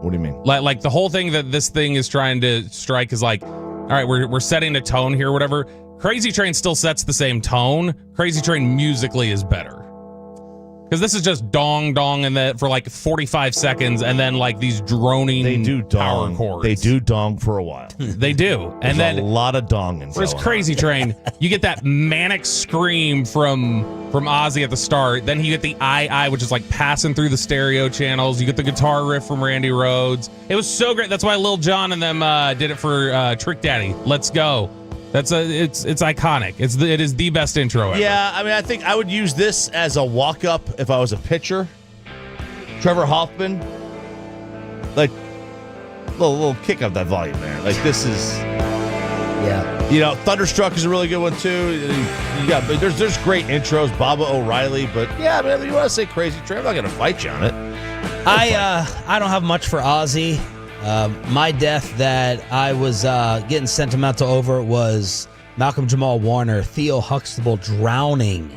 What do you mean? Like the whole thing that this thing is trying to strike is like, all right, we're setting a tone here, whatever. Crazy Train still sets the same tone. Crazy Train musically is better. Because this is just dong and for like 45 seconds, and then like these droning power chords. They do dong for a while. They do. And then a lot of donging. Whereas Crazy Train, you get that manic scream from Ozzy at the start. Then you get the I, which is like passing through the stereo channels. You get the guitar riff from Randy Rhoads. It was so great. That's why Lil Jon and them did it for Trick Daddy. Let's Go. It's iconic. It is the best intro ever. Yeah, I mean, I think I would use this as a walk-up if I was a pitcher. Trevor Hoffman, like, little kick up that volume there. Like, this is, yeah. Thunderstruck is a really good one too. But there's great intros. Baba O'Reilly, but yeah, I mean, if you want to say Crazy Train, I'm not going to fight you on it. I don't have much for Ozzy. My death that I was getting sentimental over was Malcolm Jamal Warner, Theo Huxtable drowning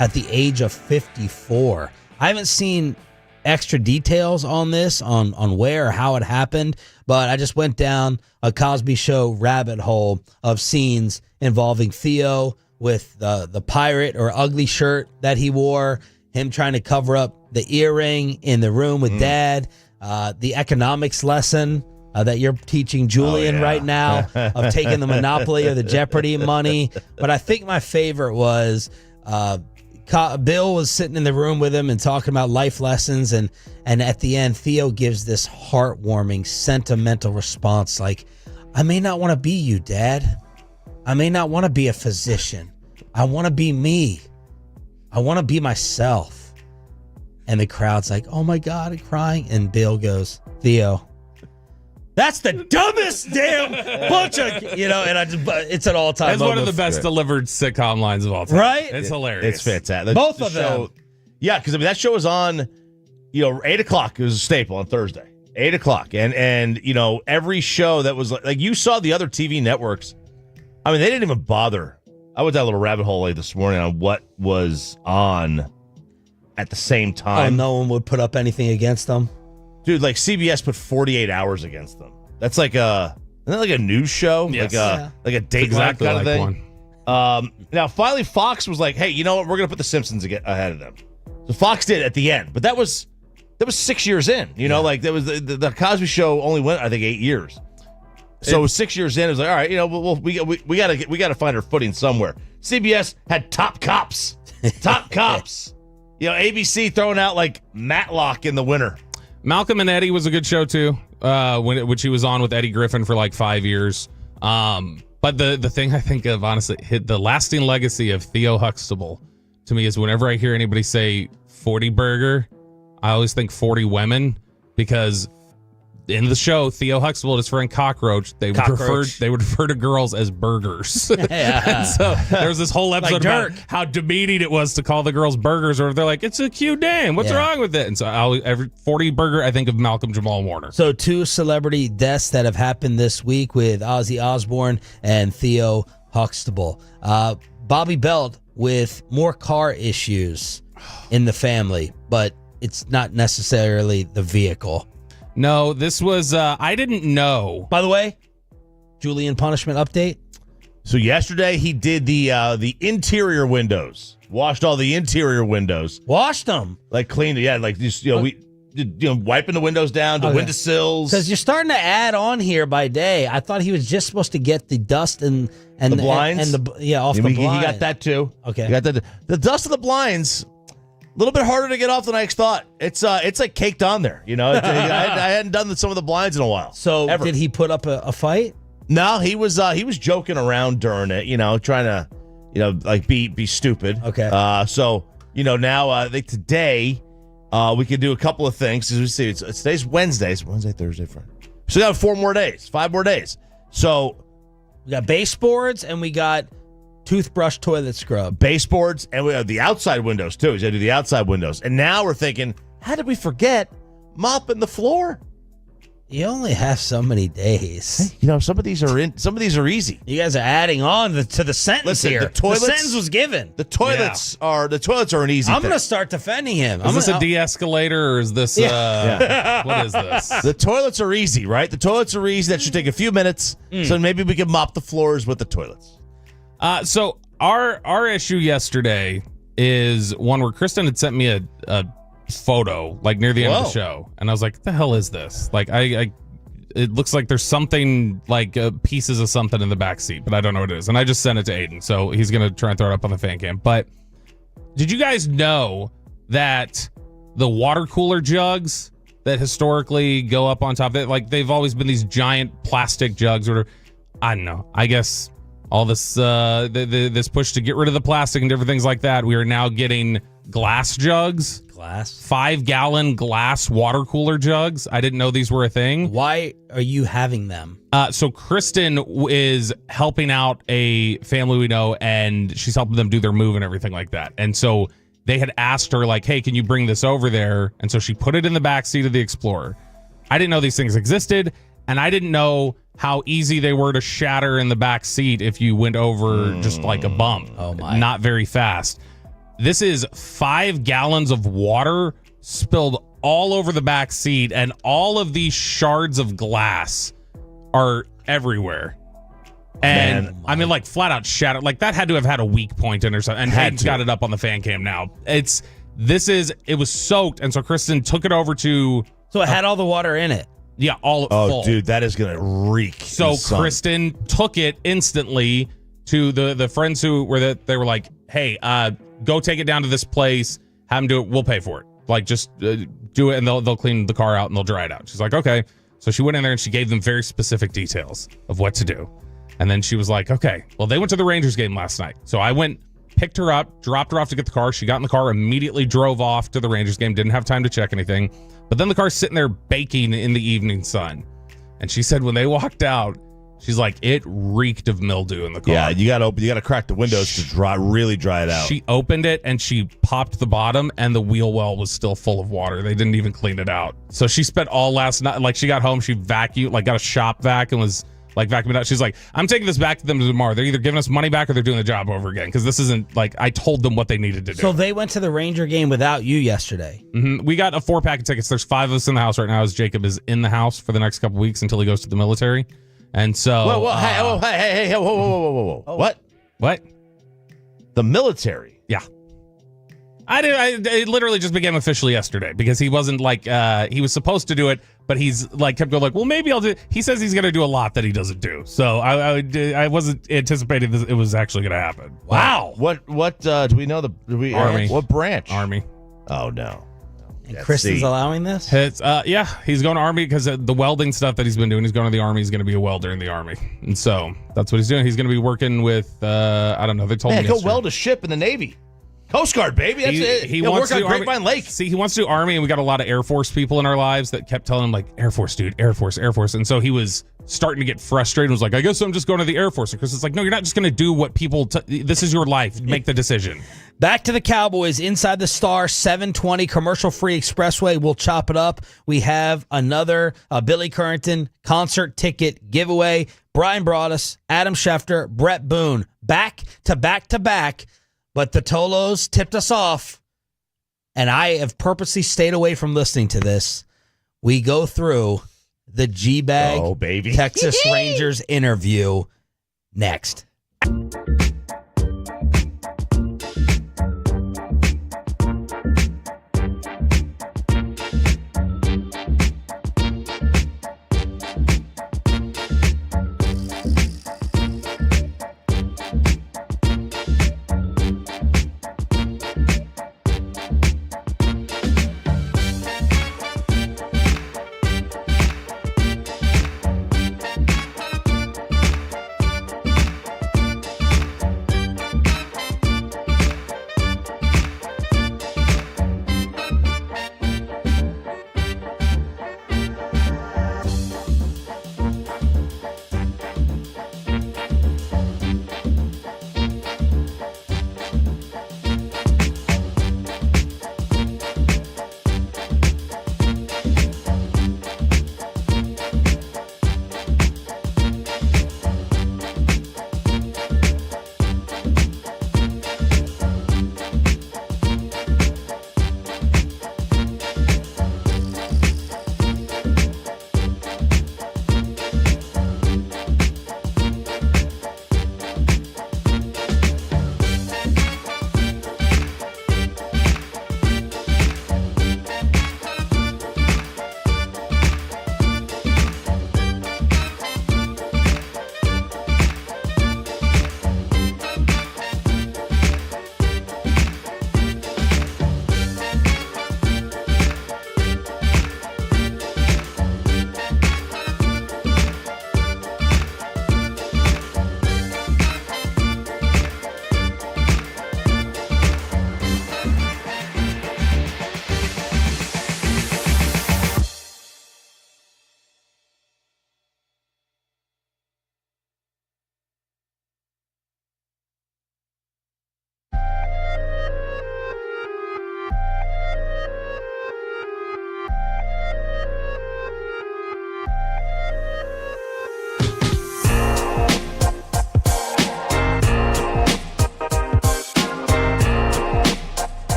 at the age of 54. I haven't seen extra details on this, on where or how it happened, but I just went down a Cosby Show rabbit hole of scenes involving Theo with the pirate or ugly shirt that he wore, him trying to cover up the earring in the room with Dad. The economics lesson that you're teaching Julian right now of taking the Monopoly or the Jeopardy money. But I think my favorite was Bill was sitting in the room with him and talking about life lessons. And at the end, Theo gives this heartwarming, sentimental response like, I may not want to be you, Dad. I may not want to be a physician. I want to be me. I want to be myself. And the crowd's like, oh my God, and crying. And Bill goes, Theo, that's the dumbest damn bunch of, and it's an all-time It's one of the best delivered sitcom lines of all time. Right? It's hilarious. It's fantastic. Both of them. Yeah, because I mean, that show was on, 8 o'clock. It was a staple on Thursday. 8 o'clock. And every show that was like, you saw the other TV networks. I mean, they didn't even bother. I went down a little rabbit hole this morning on what was on at the same time. Oh, no one would put up anything against them? Dude, like CBS put 48 hours against them. That's like isn't that like a news show? Yes. Like a Dateline exactly kind of like thing? one. Now, finally, Fox was like, hey, you know what? We're going to put The Simpsons ahead of them. So Fox did at the end. But that was 6 years in. Like that was the Cosby Show only went, I think, 8 years. So 6 years in, it was like, all right, we got to find our footing somewhere. CBS had Top Cops. Top Cops. ABC throwing out like Matlock in the winter. Malcolm and Eddie was a good show too, which he was on with Eddie Griffin for like 5 years. But the thing I think of, honestly, the lasting legacy of Theo Huxtable to me is whenever I hear anybody say 40 burger, I always think 40 women, because in the show, Theo Huxtable and his friend Cockroach, they would refer to girls as burgers. And so there was this whole episode about how demeaning it was to call the girls burgers, or they're like, it's a cute name. What's wrong with it? And so every 40 burger, I think of Malcolm Jamal Warner. So 2 celebrity deaths that have happened this week with Ozzy Osbourne and Theo Huxtable. Bobby Belt with more car issues in the family, but it's not necessarily the vehicle. No, this was, I didn't know. By the way, Julian punishment update. So yesterday he did the interior windows, washed all the interior windows. Washed them? Like cleaned it, yeah, like just, wiping the windows down, the windowsills. Because you're starting to add on here by day. I thought he was just supposed to get the dust and the blinds. Off the blinds. He got that too. Okay. He got that. The dust of the blinds, a little bit harder to get off than I thought. It's like caked on there. I hadn't done some of the blinds in a while. So did he put up a fight? No, he was joking around during it. Trying to like be stupid. Okay. So now I think today we could do a couple of things. As we see, today's Wednesday. It's Wednesday, Thursday, Friday. So we got 5 more days. So we got baseboards and we got toothbrush toilet scrub. Baseboards, and we have the outside windows, too. He's going to do the outside windows. And now we're thinking, how did we forget mopping the floor? You only have so many days. You know, some of these are easy. You guys are adding on to the sentence. Listen, here. the sentence was given. The toilets are an easy I'm thing. going to start defending him. Is this a de-escalator or is this what is this? The toilets are easy, right? The toilets are easy. That should take a few minutes. So maybe we can mop the floors with the toilets. So our issue yesterday is one where Kristen had sent me a photo like near the end of the show, and I was like, "What the hell is this?" Like, it looks like there's something like pieces of something in the back seat, but I don't know what it is. And I just sent it to Aiden, so he's gonna try and throw it up on the fan cam. But did you guys know that the water cooler jugs that historically go up on top of it, like they've always been these giant plastic jugs, or I don't know. I guess all this this push to get rid of the plastic and different things like that, we are now getting glass jugs. 5-gallon glass water cooler jugs. I didn't know these were a thing. Why are you having them? So Kristen is helping out a family we know, and she's helping them do their move and everything like that. And so they had asked her, like, hey, can you bring this over there? And so she put it in the back seat of the Explorer. I didn't know these things existed, and I didn't know how easy they were to shatter in the back seat if you went over just like a bump. Oh my. Not very fast. This is 5 gallons of water spilled all over the back seat, and all of these shards of glass are everywhere. And I mean, like, flat out shattered. Like, that had to have had a weak point in or something. And Hayden's got it up on the fan cam now. It was soaked, and so Kristen took it over to. So it had all the water in it. Yeah, all full. Dude, that is gonna reek. So Kristen took it instantly to the friends who were they were like, hey, go take it down to this place, have them do it, we'll pay for it. Like, just do it, and they'll clean the car out and they'll dry it out. She's like, okay. So she went in there and she gave them very specific details of what to do. And then she was like, okay, well, they went to the Rangers game last night. So I went, picked her up, dropped her off to get the car. She got in the car, immediately drove off to the Rangers game, didn't have time to check anything. But then the car's sitting there baking in the evening sun. And she said when they walked out, she's like, it reeked of mildew in the car. Yeah, you gotta crack the windows to really dry it out. She opened it and she popped the bottom, and the wheel well was still full of water. They didn't even clean it out. So she spent all last night, like, she got home, she vacuumed, like, got a shop vac and was like vacuuming out. She's like, I'm taking this back to them tomorrow. They're either giving us money back or they're doing the job over again, because this isn't, like, I told them what they needed to do. So they went to the Ranger game without you yesterday. Mm-hmm. We got a 4-pack of tickets. There's 5 of us in the house right now, as Jacob is in the house for the next couple weeks until he goes to the military. And so, whoa. What? The military? Yeah. It literally just became official yesterday, because he wasn't like, he was supposed to do it, but he's like, kept going like, well, maybe I'll do it. He says he's going to do a lot that he doesn't do. So I wasn't anticipating this, it was actually going to happen. Wow. What do we know? Army. What branch? Army. Oh, no. And Kristen's allowing this? Yeah, he's going to Army because the welding stuff that he's been doing. He's going to the Army. He's going to be a welder in the Army. And so that's what he's doing. He's going to be working with, I don't know. They told me go weld a ship in the Navy. Coast Guard, baby. That's it. He wants work to on Grapevine Lake. See, he wants to do Army, and we got a lot of Air Force people in our lives that kept telling him, like, Air Force, dude, Air Force, Air Force. And so he was starting to get frustrated and was like, I guess I'm just going to the Air Force. And Chris is like, no, you're not just going to do what people, this is your life. Make the decision. Back to the Cowboys inside the Star 720 commercial-free expressway. We'll chop it up. We have another Billy Currington concert ticket giveaway. Brian Broaddus, Adam Schefter, Brett Boone, back to back to back. But the Tolos tipped us off, and I have purposely stayed away from listening to this. We go through the G-Bag Texas Rangers interview next.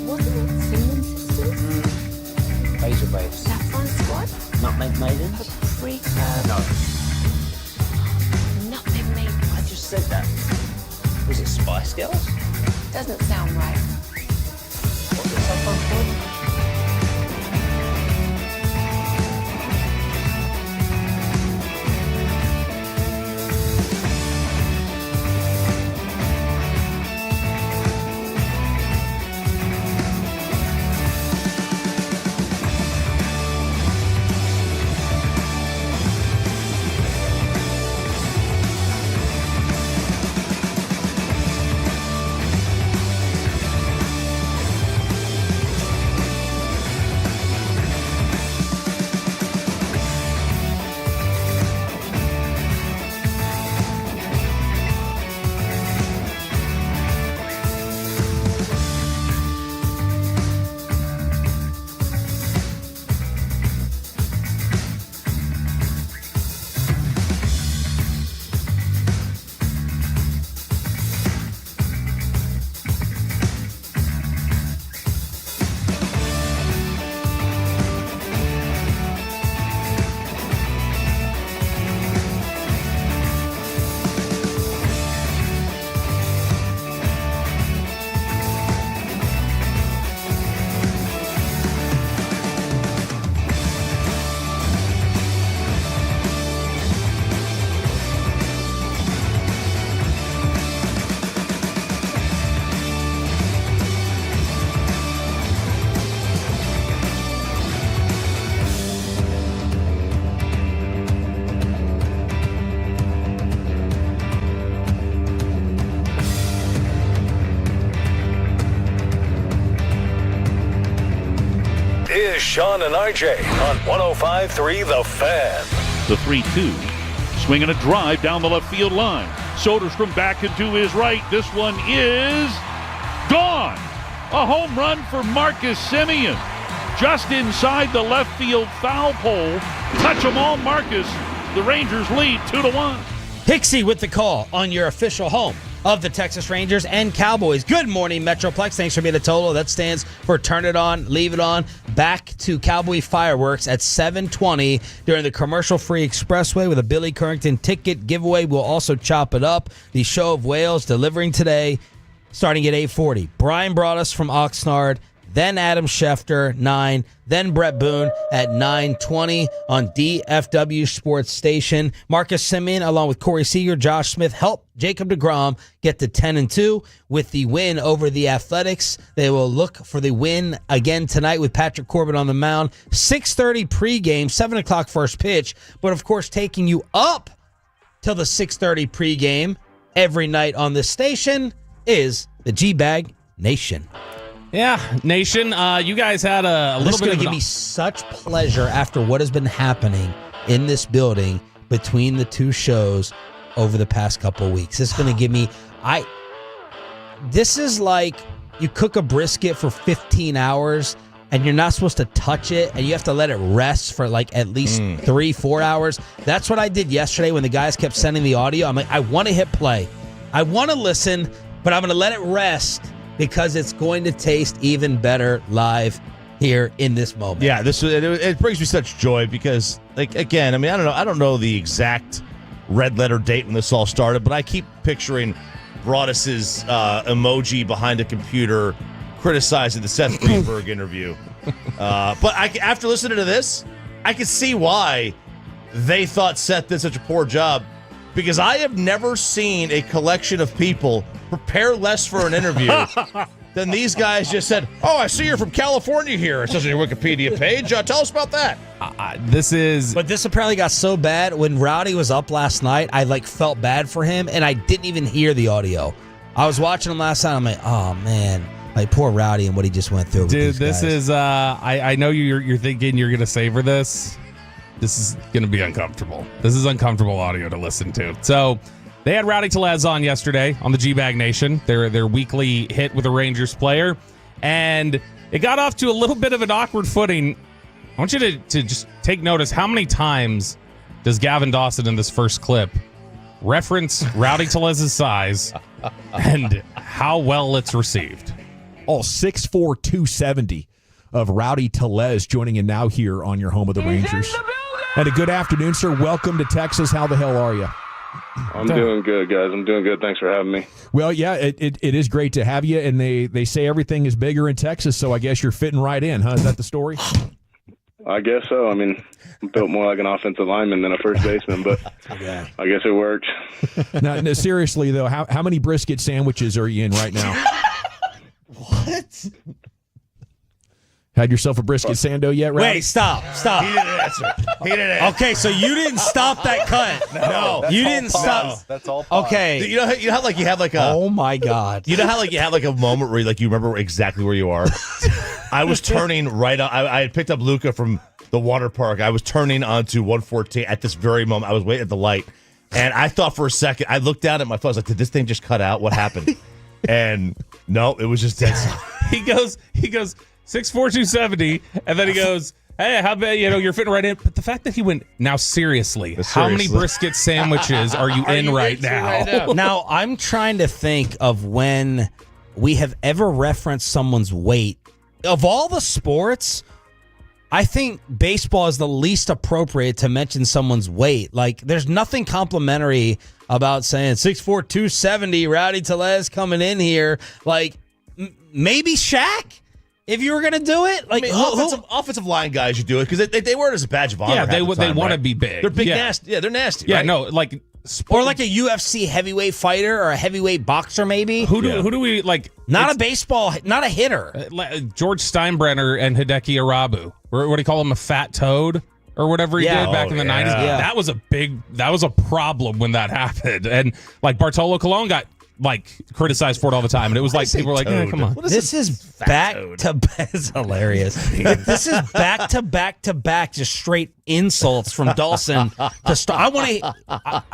Wasn't it Semien sisters? Basil babes. Saffron squad? Nutmeg maidens. Paprika? No. Nutmeg maiden. I just said that. Was it Spice Girls? Doesn't sound right. What's it, Saffron squad? Here's Sean and RJ on 105.3 The Fan. The 3-2. Swinging a drive down the left field line. Soderstrom back into his right. This one is gone. A home run for Marcus Semien. Just inside the left field foul pole. Touch 'em all, Marcus. The Rangers lead 2-1. Pixie with the call on your official home of the Texas Rangers and Cowboys. Good morning, Metroplex. Thanks for being a total. That stands for Turn It On, Leave It On. Back to Cowboy fireworks at 7:20 during the commercial-free expressway with a Billy Currington ticket giveaway. We'll also chop it up. The Show of Wales delivering today starting at 8:40. Brian brought us from Oxnard. Then Adam Schefter, 9. Then Brett Boone at 9:20 on DFW Sports Station. Marcus Semien, along with Corey Seager, Josh Smith, helped Jacob deGrom get to 10-2 with the win over the Athletics. They will look for the win again tonight with Patrick Corbin on the mound. 6:30 pregame, 7 o'clock first pitch. But, of course, taking you up till the 6:30 pregame every night on this station is the G-Bag Nation. Yeah, Nation, you guys had a little bit of... This is going to give me such pleasure after what has been happening in this building between the two shows over the past couple of weeks. This is going to give me... This is like you cook a brisket for 15 hours and you're not supposed to touch it and you have to let it rest for like at least 3-4 hours. That's what I did yesterday when the guys kept sending the audio. I'm like, I want to hit play. I want to listen, but I'm going to let it rest because it's going to taste even better live here in this moment. Yeah, it brings me such joy because, like, again, I mean, I don't know the exact red letter date when this all started, but I keep picturing Broadus's emoji behind a computer criticizing the Seth Greenberg interview. But after listening to this, I can see why they thought Seth did such a poor job, because I have never seen a collection of people prepare less for an interview than these guys just said, "Oh, I see you're from California here. It says on your Wikipedia page. Tell us about that." But this apparently got so bad when Rowdy was up last night. I felt bad for him, and I didn't even hear the audio. I was watching him last night. I'm like, oh man, poor Rowdy and what he just went through. Dude, this is. I know you're thinking you're gonna savor this. This is gonna be uncomfortable. This is uncomfortable audio to listen to. So. They had Rowdy Tellez on yesterday on the G-Bag Nation, their weekly hit with a Rangers player, and it got off to a little bit of an awkward footing. I want you to just take notice, how many times does Gavin Dawson in this first clip reference Rowdy Tellez's size and how well it's received? All 6'4", 270 of Rowdy Tellez joining in now here on your home of the Rangers. And a good afternoon, sir. Welcome to Texas. How the hell are you? I'm doing good, guys. I'm doing good. Thanks for having me. Well, yeah, it is great to have you. And they say everything is bigger in Texas, so I guess you're fitting right in, huh? Is that the story? I guess so. I mean, I'm built more like an offensive lineman than a first baseman, but I guess it worked. No, seriously, though, how many brisket sandwiches are you in right now? What? Had yourself a brisket sando yet, Rowdy? Wait, stop. He didn't answer. Okay, so you didn't stop that cut. No. You didn't stop. That's all. Pause. Okay. You know how like you have like a Oh my God. you know how like you have like a moment where like you remember exactly where you are. I was turning right on. I had picked up Luca from the water park. I was turning onto 114 at this very moment. I was waiting at the light, and I thought for a second. I looked down at my phone. I was like, "Did this thing just cut out? What happened?" And no, it was just dead. He goes 6'4", 270, and then he goes, hey, how about, you're fitting right in. But the fact that he went, now seriously, how many brisket sandwiches are you in right now? Now, I'm trying to think of when we have ever referenced someone's weight. Of all the sports, I think baseball is the least appropriate to mention someone's weight. Like, there's nothing complimentary about saying 6'4", 270, Rowdy Tellez coming in here. Like, maybe Shaq? If you were going to do it? Like, offensive line guys, you do it because they wear it as a badge of honor. Yeah, they want to be big. They're big, nasty. Yeah, they're nasty. Yeah, right? no, like... Or like a UFC heavyweight fighter or a heavyweight boxer, maybe. Who do we like? Not a baseball, not a hitter. George Steinbrenner and Hideki Arabu. What do you call him? A fat toad or whatever he did back in the 90s. Yeah. That was a problem when that happened. And like Bartolo Colon got like criticized for it all the time, and it was like people were like, "Come on." This is back to back. It's hilarious. This is back to back to back, just straight insults from Dawson to start. I want to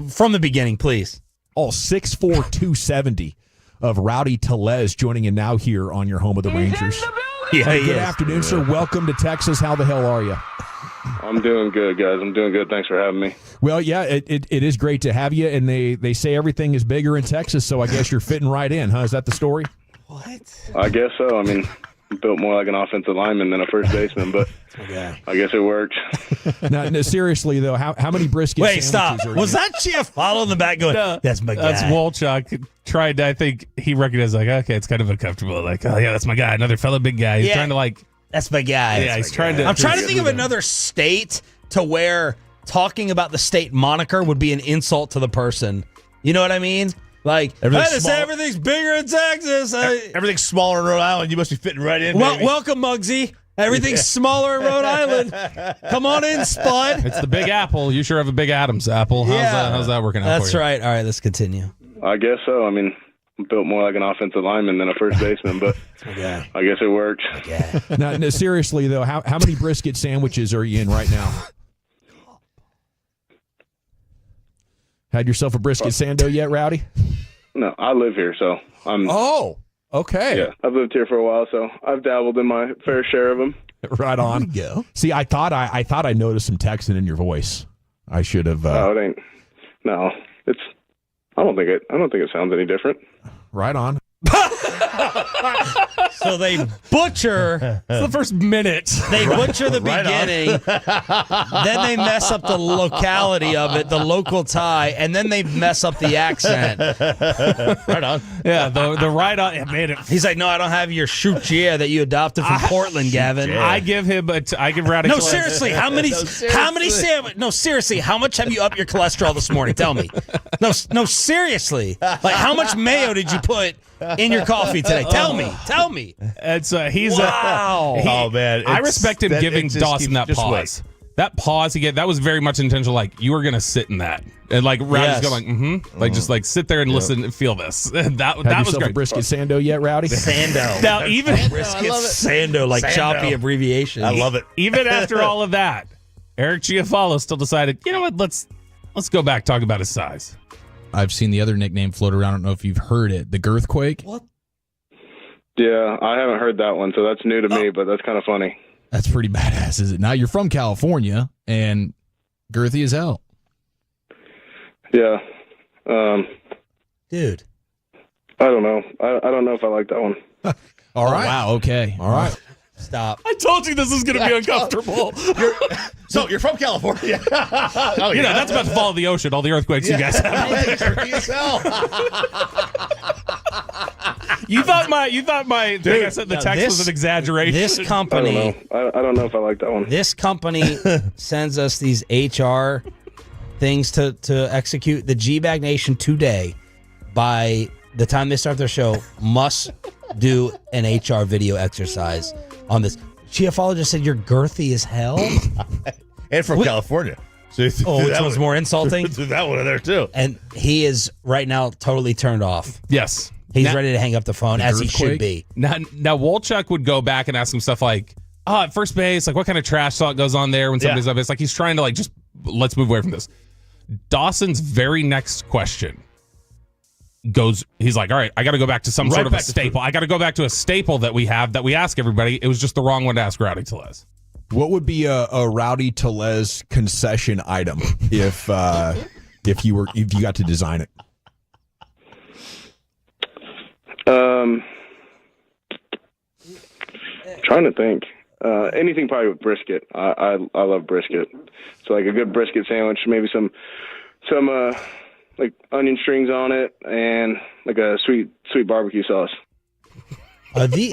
from the beginning, please. All 6'4", 270 of Rowdy Tellez joining in now here on your home of the Rangers. Hey, good afternoon, sir. Welcome to Texas. How the hell are you? I'm doing good, guys. I'm doing good. Thanks for having me. Well, yeah, it is great to have you, and they say everything is bigger in Texas, so I guess you're fitting right in, huh? Is that the story? What? I guess so. I mean, I'm built more like an offensive lineman than a first baseman, but I guess it worked. No, seriously, though, how many brisket Wait, sandwiches stop. are Was you? that Chiafalo in the back going, that's my guy? That's Wolchuk. Tried, I think he recognized, like, okay, it's kind of uncomfortable. Like, oh, yeah, that's my guy. Another fellow big guy. He's trying to, like... That's my guy. Yeah, he's trying to... I'm trying to think of another state to where talking about the state moniker would be an insult to the person. You know what I mean? Like, everything's bigger in Texas. Everything's smaller in Rhode Island. You must be fitting right in. Well, welcome, Muggsy. Everything's smaller in Rhode Island. Come on in, Spud. It's the Big Apple. You sure have a Big Adams apple. How's that working out for you? That's right. All right, let's continue. I guess so. I mean, I'm built more like an offensive lineman than a first baseman, but I guess it worked. No, seriously, though, how many brisket sandwiches are you in right now? Had yourself a brisket sando yet, Rowdy? No, I live here, so I'm... Oh, okay. Yeah, I've lived here for a while, so I've dabbled in my fair share of them. Right on. There you go. See, I thought I noticed some Texan in your voice. I should have... No, it ain't. No, it's... I don't think it sounds any different. Right on. So they butcher the first minute. They butcher the beginning. Then they mess up the locality of it, the local tie, and then they mess up the accent. Right on. Yeah, the right on. It made it. He's like, no, I don't have your Chuchia that you adopted from Portland, Gavin. I give Rowdy. No, seriously, how many sandwiches? No, seriously, how much have you upped your cholesterol this morning? Tell me. No, seriously. Like, how much mayo did you put in your coffee today? Tell me. It's wow. Oh man, I respect him giving Dawson that pause. That pause he gave, that was very much intentional. Like, you were gonna sit in that, and like Rowdy's going like just like sit there and listen and feel this. that was great. A brisket sando yet, Rowdy? Sando. Now even brisket sando, like Sando. Choppy abbreviation. I love it. Even after all of that, Eric Chiafalo still decided, you know what? Let's go back, talk about his size. I've seen the other nickname float around. I don't know if you've heard it. The Girthquake. What? Yeah, I haven't heard that one, so that's new to me, but that's kind of funny. That's pretty badass, is it? Now, you're from California, and girthy as hell. Yeah. Dude. I don't know. I don't know if I like that one. All right. Wow. Okay. All right. Stop. I told you this is going to be uncomfortable. You're from California. Oh, you know, that's about to fall in the ocean, all the earthquakes you guys have. You thought my thing I said in the text was an exaggeration. This company, I don't know if I like that one. This company sends us these HR things to execute. The G-Bag Nation today, by the time they start their show, must do an HR video exercise on this. Chiafalo just said you're girthy as hell. And from California. So which one's more insulting? That one in there, too. And he is right now totally turned off. Yes. He's ready to hang up the phone, as he should be. Now Wolchuk would go back and ask him stuff like, at first base, like what kind of trash talk goes on there when somebody's up base? Like he's trying to just let's move away from this. Dawson's very next question he's like, all right, I got to go back to some sort of a staple. I got to go back to a staple that we ask everybody. It was just the wrong one to ask Rowdy Tellez. What would be a Rowdy Tellez concession item if you got to design it? Trying to think. Anything probably with brisket. I love brisket. So like a good brisket sandwich, maybe some like onion strings on it, and like a sweet barbecue sauce.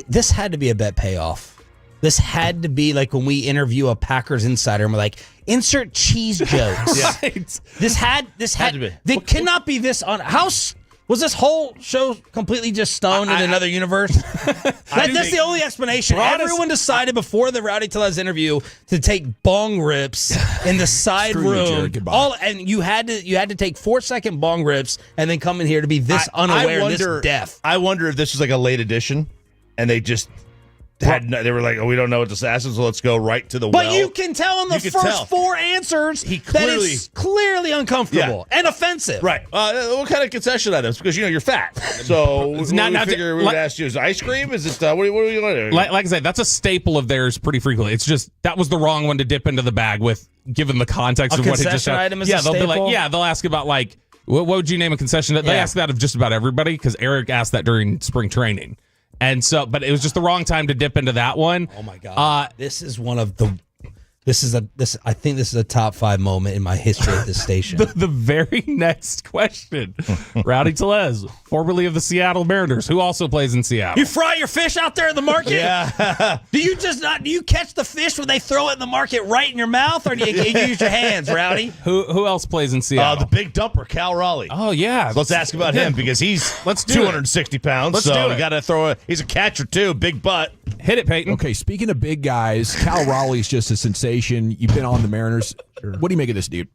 This had to be a bet payoff. This had to be like when we interview a Packers insider and we're like, insert cheese jokes. Right. This had to be. They cannot be this on house. Was this whole show completely just stoned in another universe? That's the only explanation. Everyone decided before the Rowdy Tellez interview to take bong rips in the side room. And you had to take 4-second bong rips and then come in here to be this unaware and this deaf. I wonder if this was like a late edition, and they just they were like, we don't know what this is, so let's go right to the well. But you can tell in the first 4 answers that it's clearly uncomfortable and offensive. Right. What kind of concession items? Because, you're fat. So we figure we would ask you, is it ice cream? Is it, what are you going to do? Like I said, that's a staple of theirs pretty frequently. It's just, that was the wrong one to dip into the bag with, given the context of what it just concession item is a they'll staple? be like, they'll ask about like, what would you name a concession? They ask that of just about everybody, because Eric asked that during spring training. And so, but it was just the wrong time to dip into that one. Oh my God! This is one of the. I think this is a top 5 moment in my history of this station. The very next question, Rowdy Tellez, formerly of the Seattle Mariners, who also plays in Seattle. You fry your fish out there in the market? Yeah. Do you catch the fish when they throw it in the market right in your mouth, or do you use your hands, Rowdy? Who else plays in Seattle? The big dumper, Cal Raleigh. Oh yeah. Let's ask about him, because he's 260 pounds. So you got to throw he's a catcher too, big butt. Hit it, Peyton. Okay, speaking of big guys, Cal Raleigh's just a sensation. You've been on the Mariners. What do you make of this dude?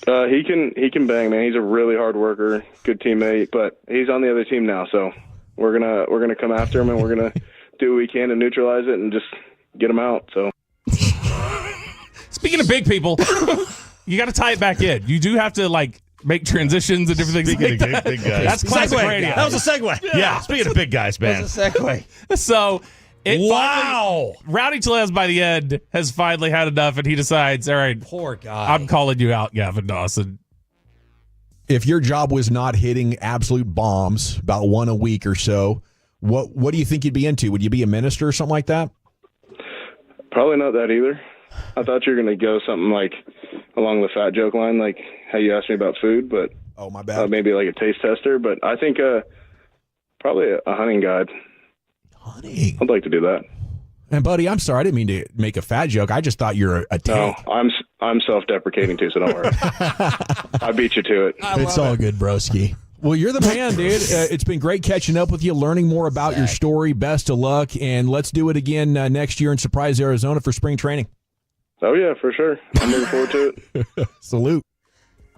He can bang, man. He's a really hard worker, good teammate, but he's on the other team now, so we're gonna come after him, and we're gonna do what we can to neutralize it and just get him out. So, speaking of big people, you got to tie it back in. You do have to make transitions and different things like that. Big guys. That's classic radio. That was a segue. Yeah. Speaking of big guys, man. That was a segue. So, Rowdy Tellez by the end has finally had enough, and he decides, all right, poor guy, I'm calling you out, Gavin Dawson. If your job was not hitting absolute bombs, about one a week or so, what do you think you'd be into? Would you be a minister or something like that? Probably not that either. I thought you were going to go something like along the fat joke line, like how you asked me about food, but my bad. Maybe like a taste tester. But I think probably a hunting guide. Hunting? I'd like to do that. And buddy, I'm sorry, I didn't mean to make a fat joke. I just thought you're a tank. No, I'm self-deprecating too, so don't worry. I beat you to it. It's all good, broski. Well, you're the man, dude. It's been great catching up with you, learning more about your story. Best of luck, and let's do it again next year in Surprise, Arizona for spring training. Oh, yeah, for sure. I'm looking forward to it. Salute.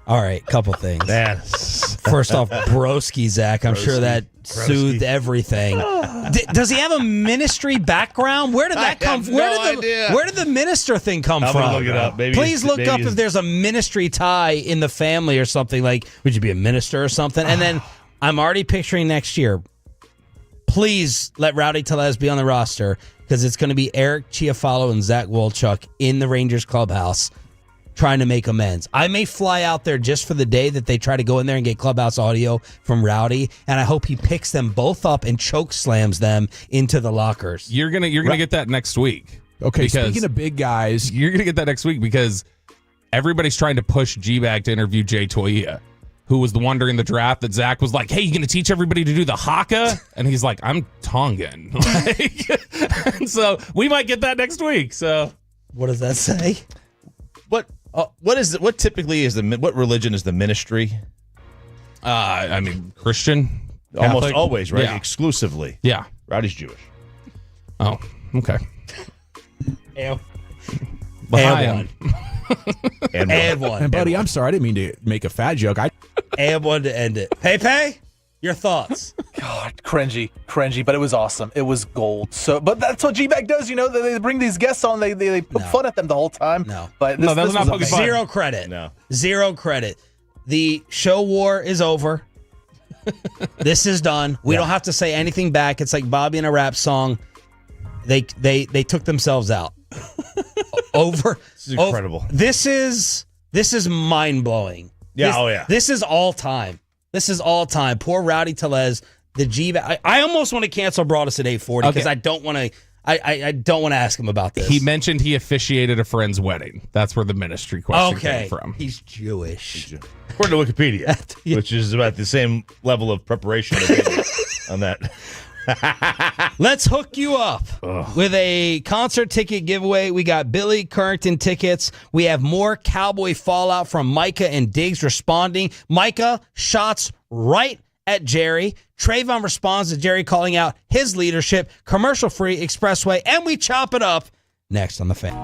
All right, couple things. Man. First off, broski, Zach. I'm sure that soothed everything. Does he have a ministry background? Where did that come from? Where did the minister thing come from? I'm going to look it up. Please look up if there's a ministry tie in the family or something. Like, would you be a minister or something? And then I'm already picturing next year. Please let Rowdy Tellez be on the roster, because it's going to be Eric Chiafalo and Zach Wolchuk in the Rangers clubhouse. trying to make amends. I may fly out there just for the day that they try to go in there and get clubhouse audio from Rowdy, and I hope he picks them both up and choke slams them into the lockers. You're gonna get that next week. Okay, speaking of big guys, you're gonna get that next week because everybody's trying to push G-Bag to interview Jay Toia, who was the one during the draft that Zach was like, hey, you going to teach everybody to do the haka? And he's like, I'm Tongan. And so we might get that next week. So what does that say? What typically is what religion is the ministry? I mean, Christian. Almost Catholic? always, right? Yeah. Exclusively. Yeah. Rowdy's Jewish. Oh, okay. And Behind. And one. And buddy, I'm sorry, I didn't mean to make a fat joke. And one to end it. Pepe, your thoughts? God, cringy, but it was awesome. It was gold. So, but that's what G-Bag does. You know, they bring these guests on. They poke fun at them the whole time. No, but this that's not poking fun. Zero credit. No. Zero credit. The show war is over. This is done. We don't have to say anything back. It's like Bobby in a rap song. They took themselves out. Over. This is incredible. This is mind blowing. Yeah. This is all time. Poor Rowdy Tellez. The G-Bag. I almost want to cancel Broadus at 8:40 because I don't want to. I don't want to ask him about this. He mentioned he officiated a friend's wedding. That's where the ministry question came from. He's Jewish. According to Wikipedia, which is about the same level of preparation on that. Let's hook you up with a concert ticket giveaway. We got Billy Currington tickets. We have more Cowboy fallout from Micah and Diggs responding. Micah shots right at Jerry. Trayvon responds to Jerry calling out his leadership. Commercial-free expressway. And we chop it up next on The Fan.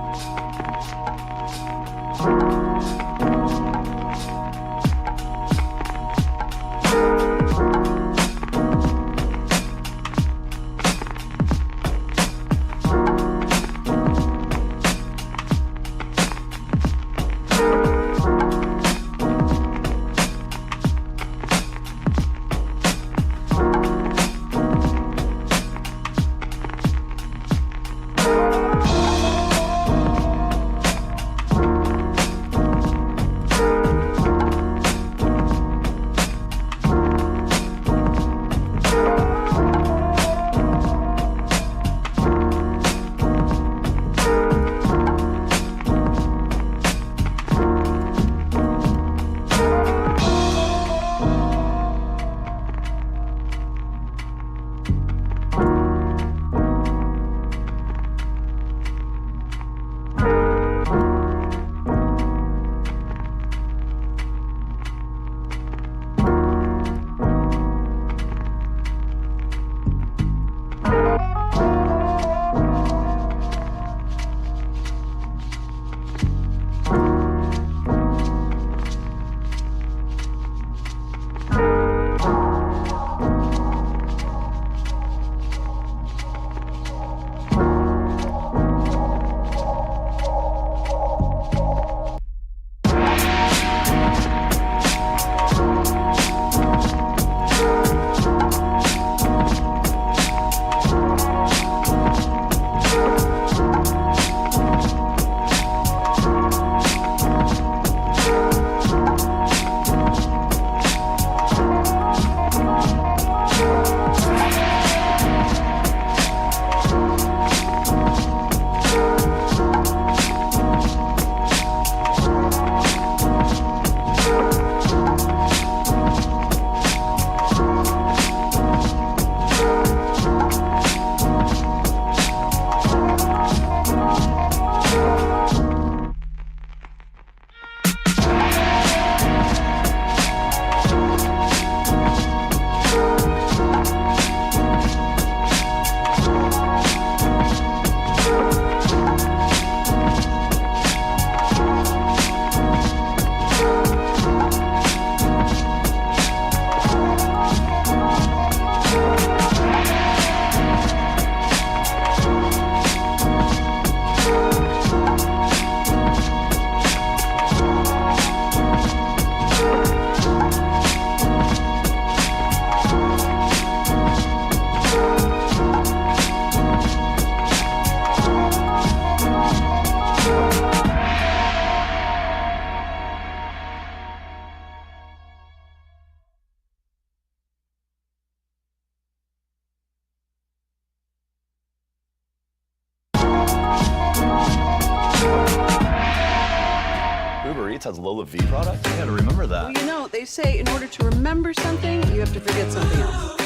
Loriot's Lola V product? I gotta remember that. Well, you know, they say in order to remember something, you have to forget something else.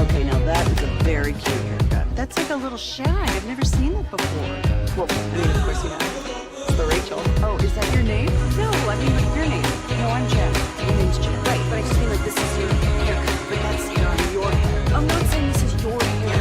Okay, now that is a very cute haircut. That's like a little shag. I've never seen that before. Well, I mean, of course you have. It's the Rachel. Oh, is that your name? No, I mean, like, your name. No, I'm Jen. Your name's Jen. Right, but I just mean like this is your haircut, but that's not your hair. I'm not saying this is your hair.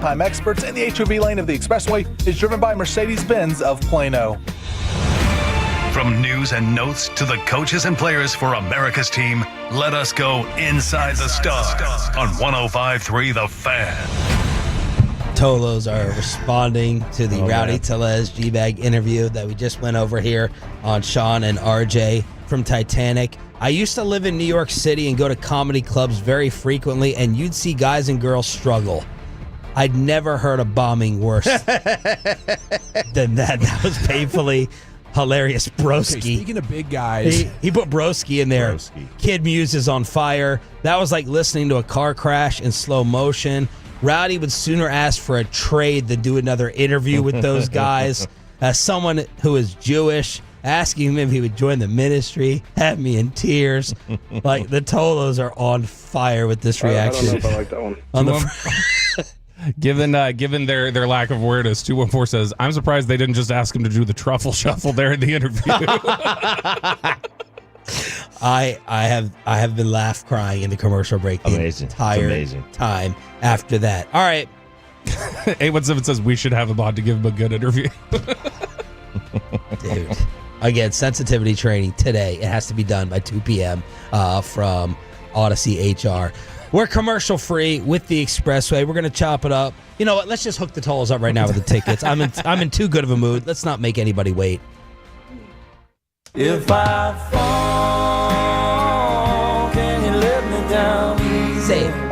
Time experts in the HOV lane of the expressway is driven by Mercedes-Benz of Plano. From news and notes to the coaches and players for America's team, let us go inside the stars on 105.3 The Fan. Tolos are responding to the Rowdy Tellez G-Bag interview that we just went over here on Sean and RJ from Titanic. I used to live in New York City and go to comedy clubs very frequently, and you'd see guys and girls struggle. I'd never heard a bombing worse than that. That was painfully hilarious. Broski. Okay, speaking of big guys. He put Broski in there. Broski. Kid Muse is on fire. That was like listening to a car crash in slow motion. Rowdy would sooner ask for a trade than do another interview with those guys. As someone who is Jewish, asking him if he would join the ministry had me in tears. Like, the Tolos are on fire with this reaction. I don't know if I like that one. Given their lack of awareness, 214 says, I'm surprised they didn't just ask him to do the truffle shuffle there in the interview. I have been laugh crying in the commercial break the entire time after that. All right. 817 says we should have him on to give him a good interview. Dude. Again, sensitivity training today. It has to be done by 2 p.m. From Odyssey HR. We're commercial free with the Expressway. We're going to chop it up. You know what? Let's just hook the tolls up right now with the tickets. I'm in too good of a mood. Let's not make anybody wait. If I fall, can you let me down? Say it.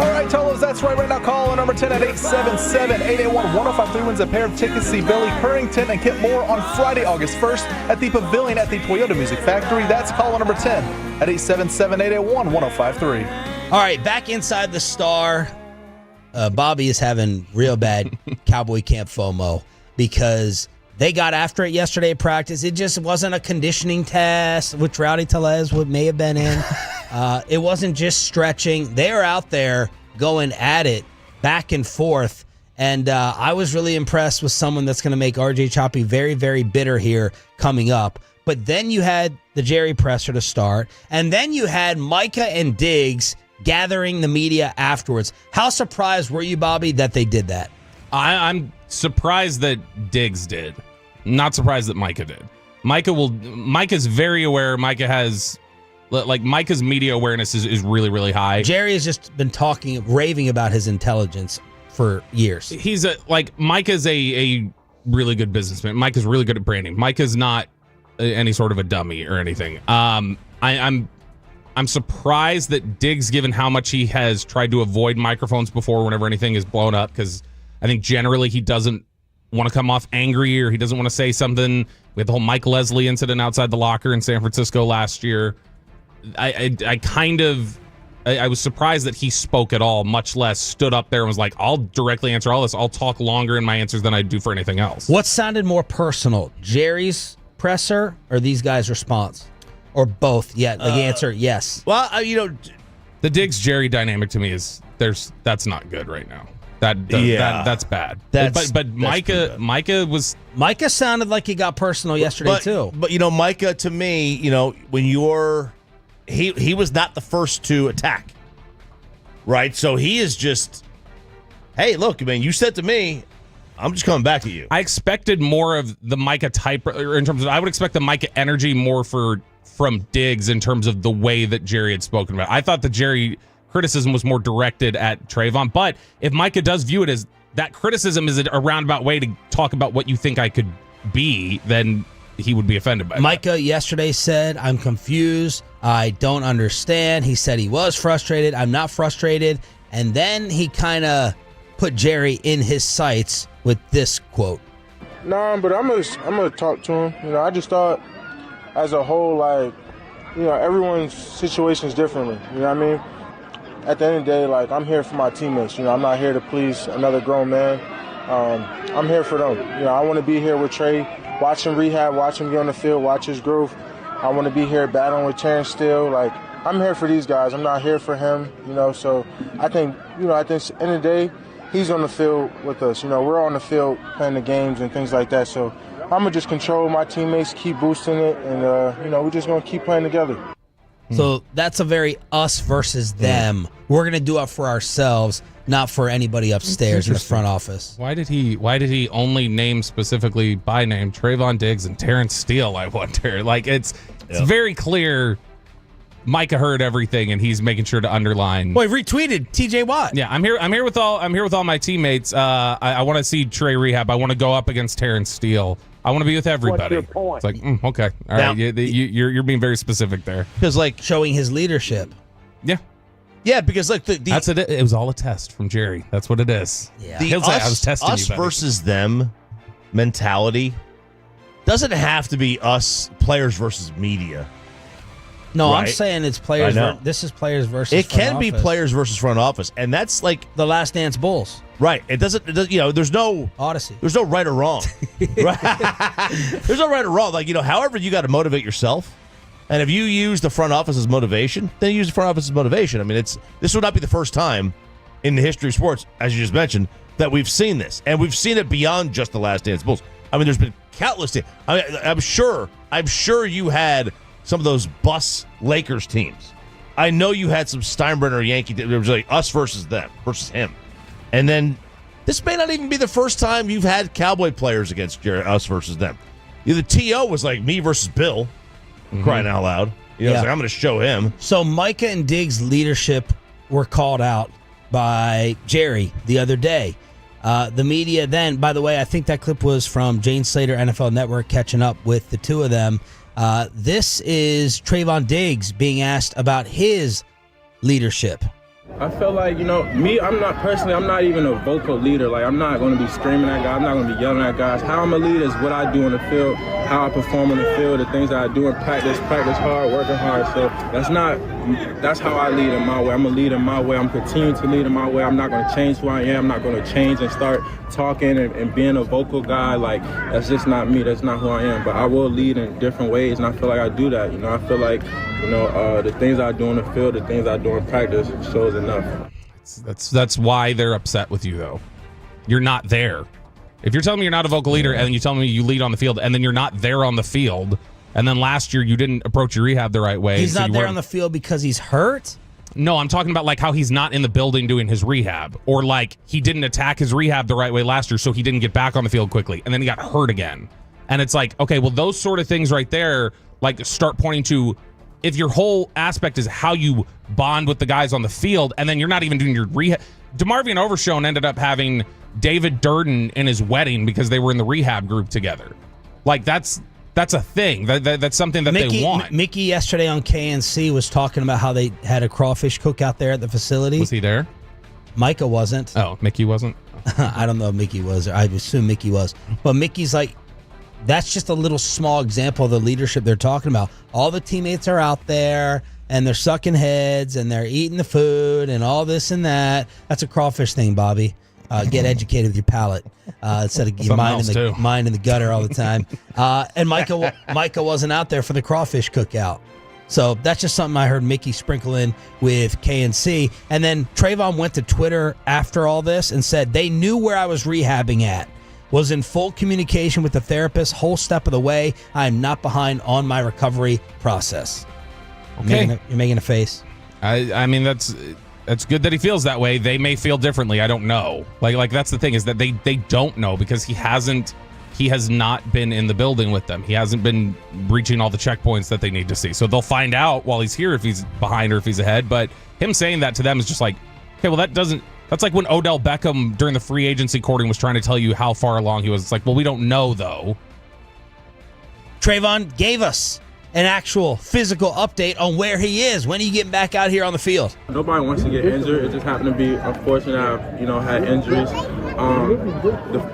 number 10 at 877-881-1053 wins a pair of tickets to see Billy Currington and Kip Moore on Friday, August 1st at the Pavilion at the Toyota Music Factory. That's caller number 10 at 877-881-1053. All right, back inside the Star. Bobby is having real bad Cowboy camp FOMO because they got after it yesterday at practice. It just wasn't a conditioning test, which Rowdy Tellez may have been in. It wasn't just stretching. They are out there going at it back and forth. And I was really impressed with someone that's going to make RJ Choppy very, very bitter here coming up. But then you had the Jerry presser to start. And then you had Micah and Diggs gathering the media afterwards. How surprised were you, Bobby, that they did that? I'm surprised that Diggs did. Not surprised that Micah did. Micah's very aware. Micah's media awareness is really, really high. Jerry has just been raving about his intelligence for years. Micah's a really good businessman. Micah's really good at branding. Micah's not any sort of a dummy or anything. I'm surprised that Diggs, given how much he has tried to avoid microphones before whenever anything is blown up, because I think generally he doesn't want to come off angry or he doesn't want to say something. We had the whole Mike Leslie incident outside the locker in San Francisco last year. I was surprised that he spoke at all, much less stood up there and was like, I'll directly answer all this. I'll talk longer in my answers than I do for anything else. What sounded more personal, Jerry's presser or these guys' response? Or both? Yeah, the answer, yes. Well, the Diggs-Jerry dynamic to me is that's not good right now. That's bad. But Micah sounded like he got personal yesterday too. But Micah, to me, when he was not the first to attack, right? So he is just, hey, look, man, you said to me, I'm just coming back at you. I expected more of the Micah type, or in terms of, I would expect the Micah energy more from Diggs in terms of the way that Jerry had spoken about it. I thought the Jerry criticism was more directed at Trayvon, but if Micah does view it as that criticism is a roundabout way to talk about what you think I could be, then he would be offended by it. Micah yesterday said, I'm confused. I don't understand. He said he was frustrated. I'm not frustrated. And then he kind of put Jerry in his sights with this quote. Nah, but I'm gonna talk to him. I just thought as a whole, everyone's situation is differently. You know what I mean? At the end of the day, I'm here for my teammates. I'm not here to please another grown man. I'm here for them. I want to be here with Trey, watch him rehab, watch him get on the field, watch his growth. I want to be here battling with Terrence Steele. I'm here for these guys. I'm not here for him. So I think, at the end of the day, he's on the field with us. We're on the field playing the games and things like that. So I'm going to just control my teammates, keep boosting it, and, we're just going to keep playing together. So that's a very us versus them. We're going to do it for ourselves, not for anybody upstairs in the front office. Why did he only name specifically by name Trayvon Diggs and Terrence Steele, I wonder? It's very clear Micah heard everything and he's making sure to underline. Well, he retweeted TJ Watt. Yeah, I'm here with all my teammates. I want to see Trey Rehab. I want to go up against Terrence Steele. I want to be with everybody. What's your point? It's okay. All right. You're being very specific there. Because showing his leadership. Yeah, because that's it. It was all a test from Jerry. That's what it is. Yeah. The I was testing us you, buddy. versus them mentality doesn't have to be us players versus media. No, right? I'm saying it's players. This is players versus. It front can be office. players versus front office, and that's the Last Dance Bulls. Right. It doesn't. There's no Odyssey. There's no right or wrong. Right? There's no right or wrong. However you got to motivate yourself, and if you use the front office as motivation, then you use the front office as motivation. I mean, this would not be the first time in the history of sports, as you just mentioned, that we've seen this, and we've seen it beyond just the Last Dance Bulls. I mean, there's been countless teams. I'm sure you had some of those bus Lakers teams. I know you had some Steinbrenner Yankee. It was us versus them versus him. And then this may not even be the first time you've had Cowboy players against us versus them. The TO was me versus Bill, crying out loud. It's I'm going to show him. So Micah and Diggs' leadership were called out by Jerry the other day. The media then, by the way, I think that clip was from Jane Slater, NFL Network, catching up with the two of them. This is Trayvon Diggs being asked about his leadership. I feel like, me, I'm not even a vocal leader. Like, I'm not going to be screaming at guys. I'm not going to be yelling at guys. How I'm a leader is what I do on the field, how I perform on the field, the things that I do in practice hard, working hard. So that's how I lead in my way. I'm a leader in my way. I'm continuing to lead in my way. I'm not going to change who I am. I'm not going to change and start talking and being a vocal guy. Like, that's just not me. That's not who I am. But I will lead in different ways, and I feel like I do that. I feel like, the things I do on the field, the things I do in practice shows enough. That's why they're upset with you, though. You're not there. If you're telling me you're not a vocal leader, and then you tell me you lead on the field, and then you're not there on the field, and then last year you didn't approach your rehab the right way. He's not there on the field because he's hurt? No, I'm talking about like how he's not in the building doing his rehab, or like he didn't attack his rehab the right way last year, so he didn't get back on the field quickly, and then he got hurt again. And it's like, okay, well, those sort of things right there, like, start pointing to, if your whole aspect is how you bond with the guys on the field, and then you're not even doing your rehab. DeMarvion Overshone ended up having David Durden in his wedding because they were in the rehab group together. Like, that's a thing. That's something that they want. Mickey yesterday on K&C was talking about how they had a crawfish cookout there at the facility. Was he there? Micah wasn't. Oh, Mickey wasn't? I don't know if Mickey was. I assume Mickey was. But Mickey's like, that's just a little small example of the leadership they're talking about. All the teammates are out there, and they're sucking heads, and they're eating the food, and all this and that. That's a crawfish thing, Bobby. Get educated with your palate instead of your mind in the gutter all the time. And Micah wasn't out there for the crawfish cookout. So that's just something I heard Mickey sprinkle in with K&C. And then Trayvon went to Twitter after all this and said they knew where I was rehabbing at. Was in full communication with the therapist whole step of the way. I am not behind on my recovery process. Okay. You're making a face. I mean, that's good that he feels that way. They may feel differently. I don't know. Like that's the thing, is that they don't know, because he has not been in the building with them. He hasn't been reaching all the checkpoints that they need to see. So they'll find out while he's here if he's behind or if he's ahead. But him saying that to them is just like, okay, well, that's like when Odell Beckham during the free agency courting was trying to tell you how far along he was. It's like, well, we don't know, though. Trayvon gave us an actual physical update on where he is. When are you getting back out here on the field? Nobody wants to get injured. It just happened to be unfortunate. I've, had injuries.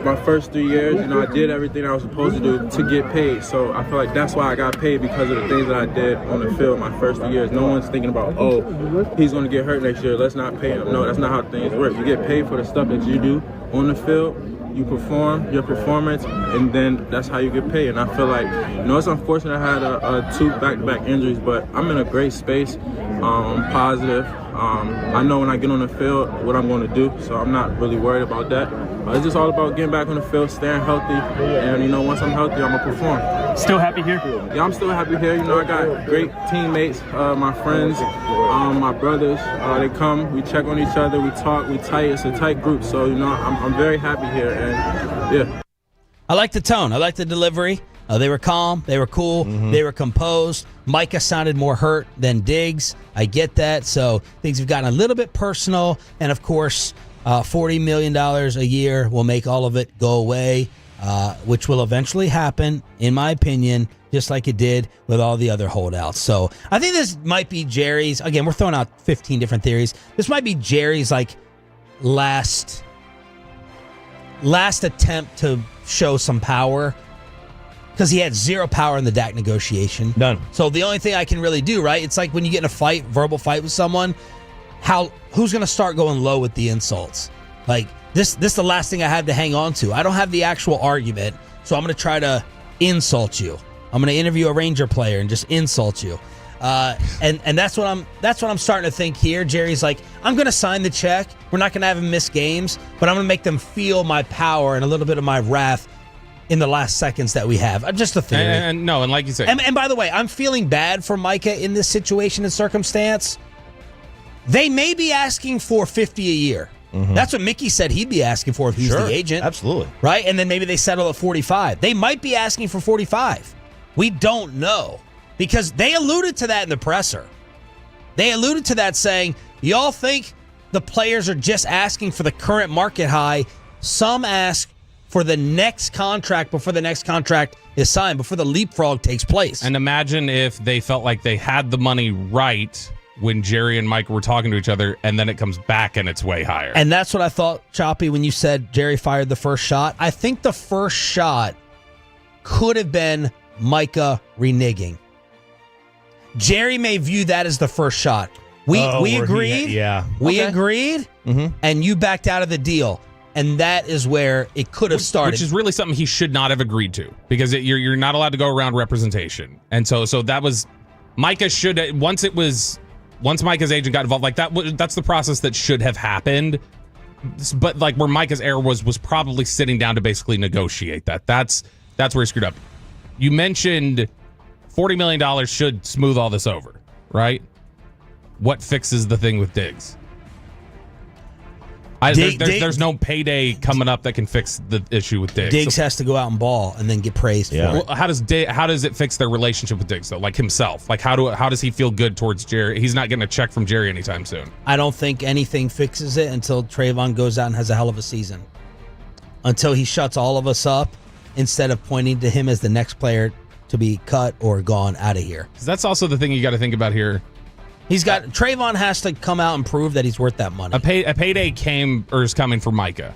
My first 3 years, I did everything I was supposed to do to get paid. So I feel like that's why I got paid, because of the things that I did on the field my first 3 years. No one's thinking about, he's going to get hurt next year, let's not pay him. No, that's not how things work. You get paid for the stuff that you do on the field. You perform your performance, and then that's how you get paid. And I feel like, it's unfortunate I had 2 back-to-back injuries, but I'm in a great space. I'm positive. I know when I get on the field what I'm going to do, so I'm not really worried about that. It's just all about getting back on the field, staying healthy, and once I'm healthy, I'm going to perform. Still happy here? Yeah, I'm still happy here. I got great teammates, my friends, my brothers. They come, we check on each other, we talk, we tight. It's a tight group, so I'm very happy here, and yeah. I like the tone. I like the delivery. They were calm. They were cool. Mm-hmm. They were composed. Micah sounded more hurt than Diggs. I get that. So things have gotten a little bit personal. And, of course, $40 million a year will make all of it go away, which will eventually happen, in my opinion, just like it did with all the other holdouts. So I think this might be Jerry's. Again, we're throwing out 15 different theories. This might be Jerry's, last attempt to show some power, because he had zero power in the Dak negotiation. None. So the only thing I can really do, right? It's like when you get in a verbal fight with someone, who's going to start going low with the insults? Like, this is the last thing I have to hang on to. I don't have the actual argument, so I'm going to try to insult you. I'm going to interview a Ranger player and just insult you. And that's what I'm starting to think here. Jerry's like, I'm going to sign the check. We're not going to have him miss games, but I'm going to make them feel my power and a little bit of my wrath in the last seconds that we have. Just a theory. And like you say. And by the way, I'm feeling bad for Micah in this situation and circumstance. They may be asking for $50 a year. Mm-hmm. That's what Mickey said he'd be asking for if he's the agent. Absolutely. Right? And then maybe they settle at 45. They might be asking for 45. We don't know. Because they alluded to that in the presser. They alluded to that saying, y'all think the players are just asking for the current market high. Some ask for the next contract before the next contract is signed, before the leapfrog takes place. And imagine if they felt like they had the money right when Jerry and Mike were talking to each other, and then it comes back and it's way higher. And that's what I thought, Choppy, when you said Jerry fired the first shot. I think the first shot could have been Micah reneging. Jerry may view that as the first shot. We agreed. We agreed, and you backed out of the deal. And that is where it could have started. Which is really something he should not have agreed to, because you're not allowed to go around representation. And so that was, Micah should, once Micah's agent got involved, like that's the process that should have happened. But like where Micah's error was probably sitting down to basically negotiate that. That's where he screwed up. You mentioned $40 million should smooth all this over, right? What fixes the thing with Diggs? There's no payday coming up that can fix the issue with Diggs. Diggs has to go out and ball and then get praised for it. Well, how does it fix their relationship with Diggs though? Like himself, like how does he feel good towards Jerry? He's not getting a check from Jerry anytime soon. I don't think anything fixes it until Trayvon goes out and has a hell of a season. Until he shuts all of us up, instead of pointing to him as the next player to be cut or gone out of here. That's also the thing you got to think about here. Trayvon has to come out and prove that he's worth that money. A payday is coming for Micah,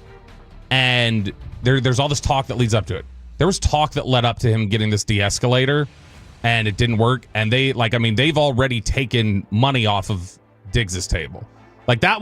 and there's all this talk that leads up to it. There was talk that led up to him getting this de-escalator, and it didn't work. And they've already taken money off of Diggs's table. Like that,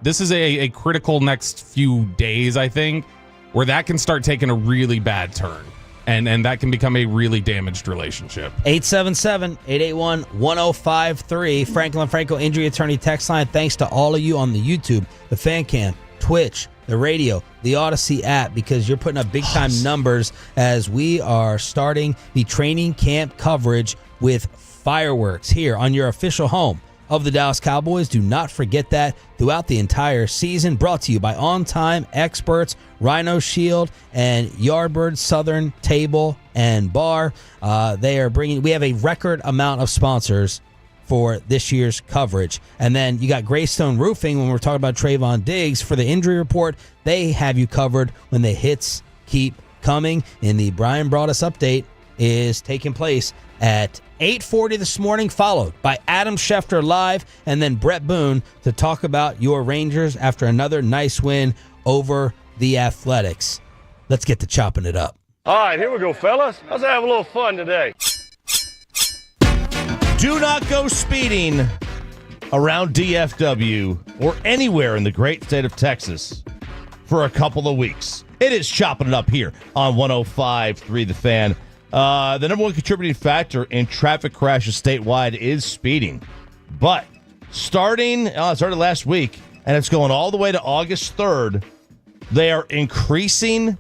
this is a critical next few days, I think, where that can start taking a really bad turn. And that can become a really damaged relationship. 877-881-1053. Franklin Franco Injury Attorney text line. Thanks to all of you on the YouTube, the fan cam, Twitch, the radio, the Odyssey app, because you're putting up big-time numbers as we are starting the training camp coverage with fireworks here on your official home of the Dallas Cowboys. Do not forget that throughout the entire season. Brought to you by On-Time Experts, Rhino Shield, and Yardbird Southern Table and Bar. We have a record amount of sponsors for this year's coverage. And then you got Greystone Roofing when we're talking about Trayvon Diggs. For the injury report, they have you covered when the hits keep coming. And the Brian Broaddus update is taking place at 8:40 this morning, followed by Adam Schefter live, and then Brett Boone to talk about your Rangers after another nice win over the Athletics. Let's get to chopping it up. All right, here we go, fellas. Let's have a little fun today. Do not go speeding around DFW or anywhere in the great state of Texas for a couple of weeks. It is chopping it up here on 105.3 The Fan. The number one contributing factor in traffic crashes statewide is speeding. But it started last week, and it's going all the way to August 3rd. They are increasing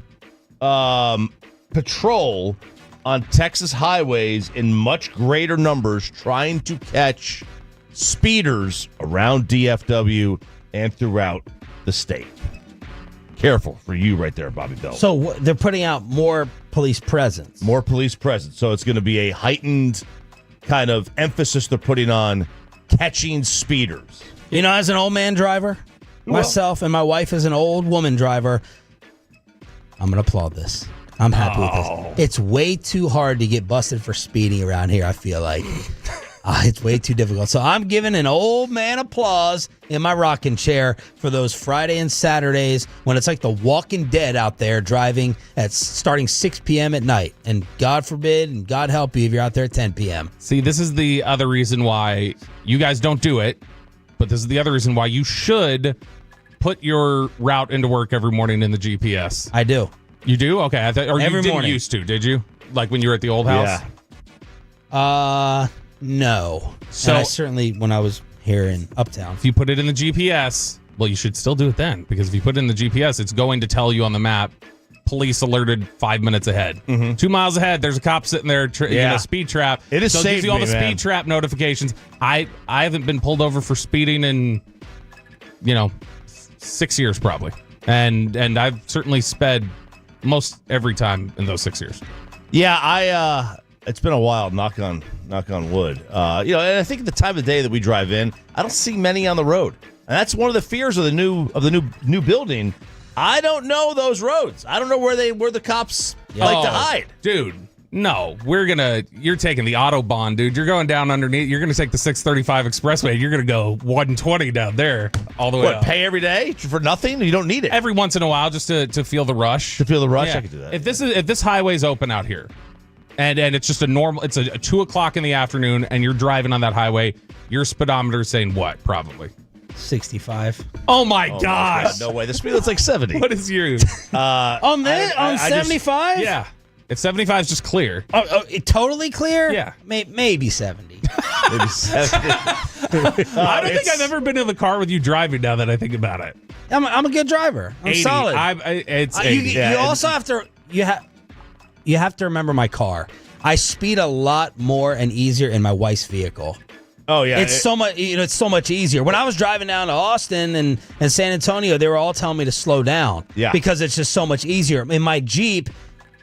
patrol on Texas highways in much greater numbers, trying to catch speeders around DFW and throughout the state. Careful for you right there, Bobby Bell. So they're putting out more police presence. More police presence. So it's going to be a heightened kind of emphasis they're putting on catching speeders. You know, as an old man driver, myself and my wife as an old woman driver, I'm going to applaud this. I'm happy with this. It's way too hard to get busted for speeding around here, I feel like. It's way too difficult. So I'm giving an old man applause in my rocking chair for those Friday and Saturdays when it's like the Walking Dead out there driving at starting 6 p.m. at night. And God forbid and God help you if you're out there at 10 p.m. See, this is the other reason why you guys don't do it, but this is the other reason why you should put your route into work every morning in the GPS. I do. You do? Okay. Every you didn't morning. Used to, did you? Like when you were at the old house? Yeah. No. So and I certainly, when I was here in Uptown. If you put it in the GPS, well, you should still do it then, because if you put it in the GPS, it's going to tell you on the map, police alerted 5 minutes ahead. 2 miles ahead, there's a cop sitting there in a speed trap. It is so saved it gives you all me, the man. speed trap notifications. I haven't been pulled over for speeding in, 6 years probably. And I've certainly sped most every time in those 6 years. Yeah, it's been a while, knock on wood. And I think at the time of the day that we drive in, I don't see many on the road. And that's one of the fears of the new building. I don't know those roads. I don't know where the cops like to hide. Dude, No, you're taking the Autobahn, dude. You're going down underneath. You're going to take the 635 expressway. You're going to go 120 down there all the way up. Pay every day for nothing? You don't need it. Every once in a while just to feel the rush. To feel the rush? Yeah. I could do that. If this highway's open out here and it's just it's a 2 o'clock in the afternoon and you're driving on that highway, your speedometer is saying what, probably? 65. Oh my gosh. No way. The speed limit's like 70. What is yours? On 75? Yeah. If 75 is just clear. Totally clear? Yeah. Maybe 70. Maybe 70. I don't think I've ever been in the car with you driving now that I think about it. I'm a good driver. I'm 80. solid. It's 80. You also have to you have to remember my car. I speed a lot more and easier in my wife's vehicle. Oh yeah, it's so much. It's so much easier. When I was driving down to Austin and San Antonio, they were all telling me to slow down. Yeah. Because it's just so much easier. In my Jeep,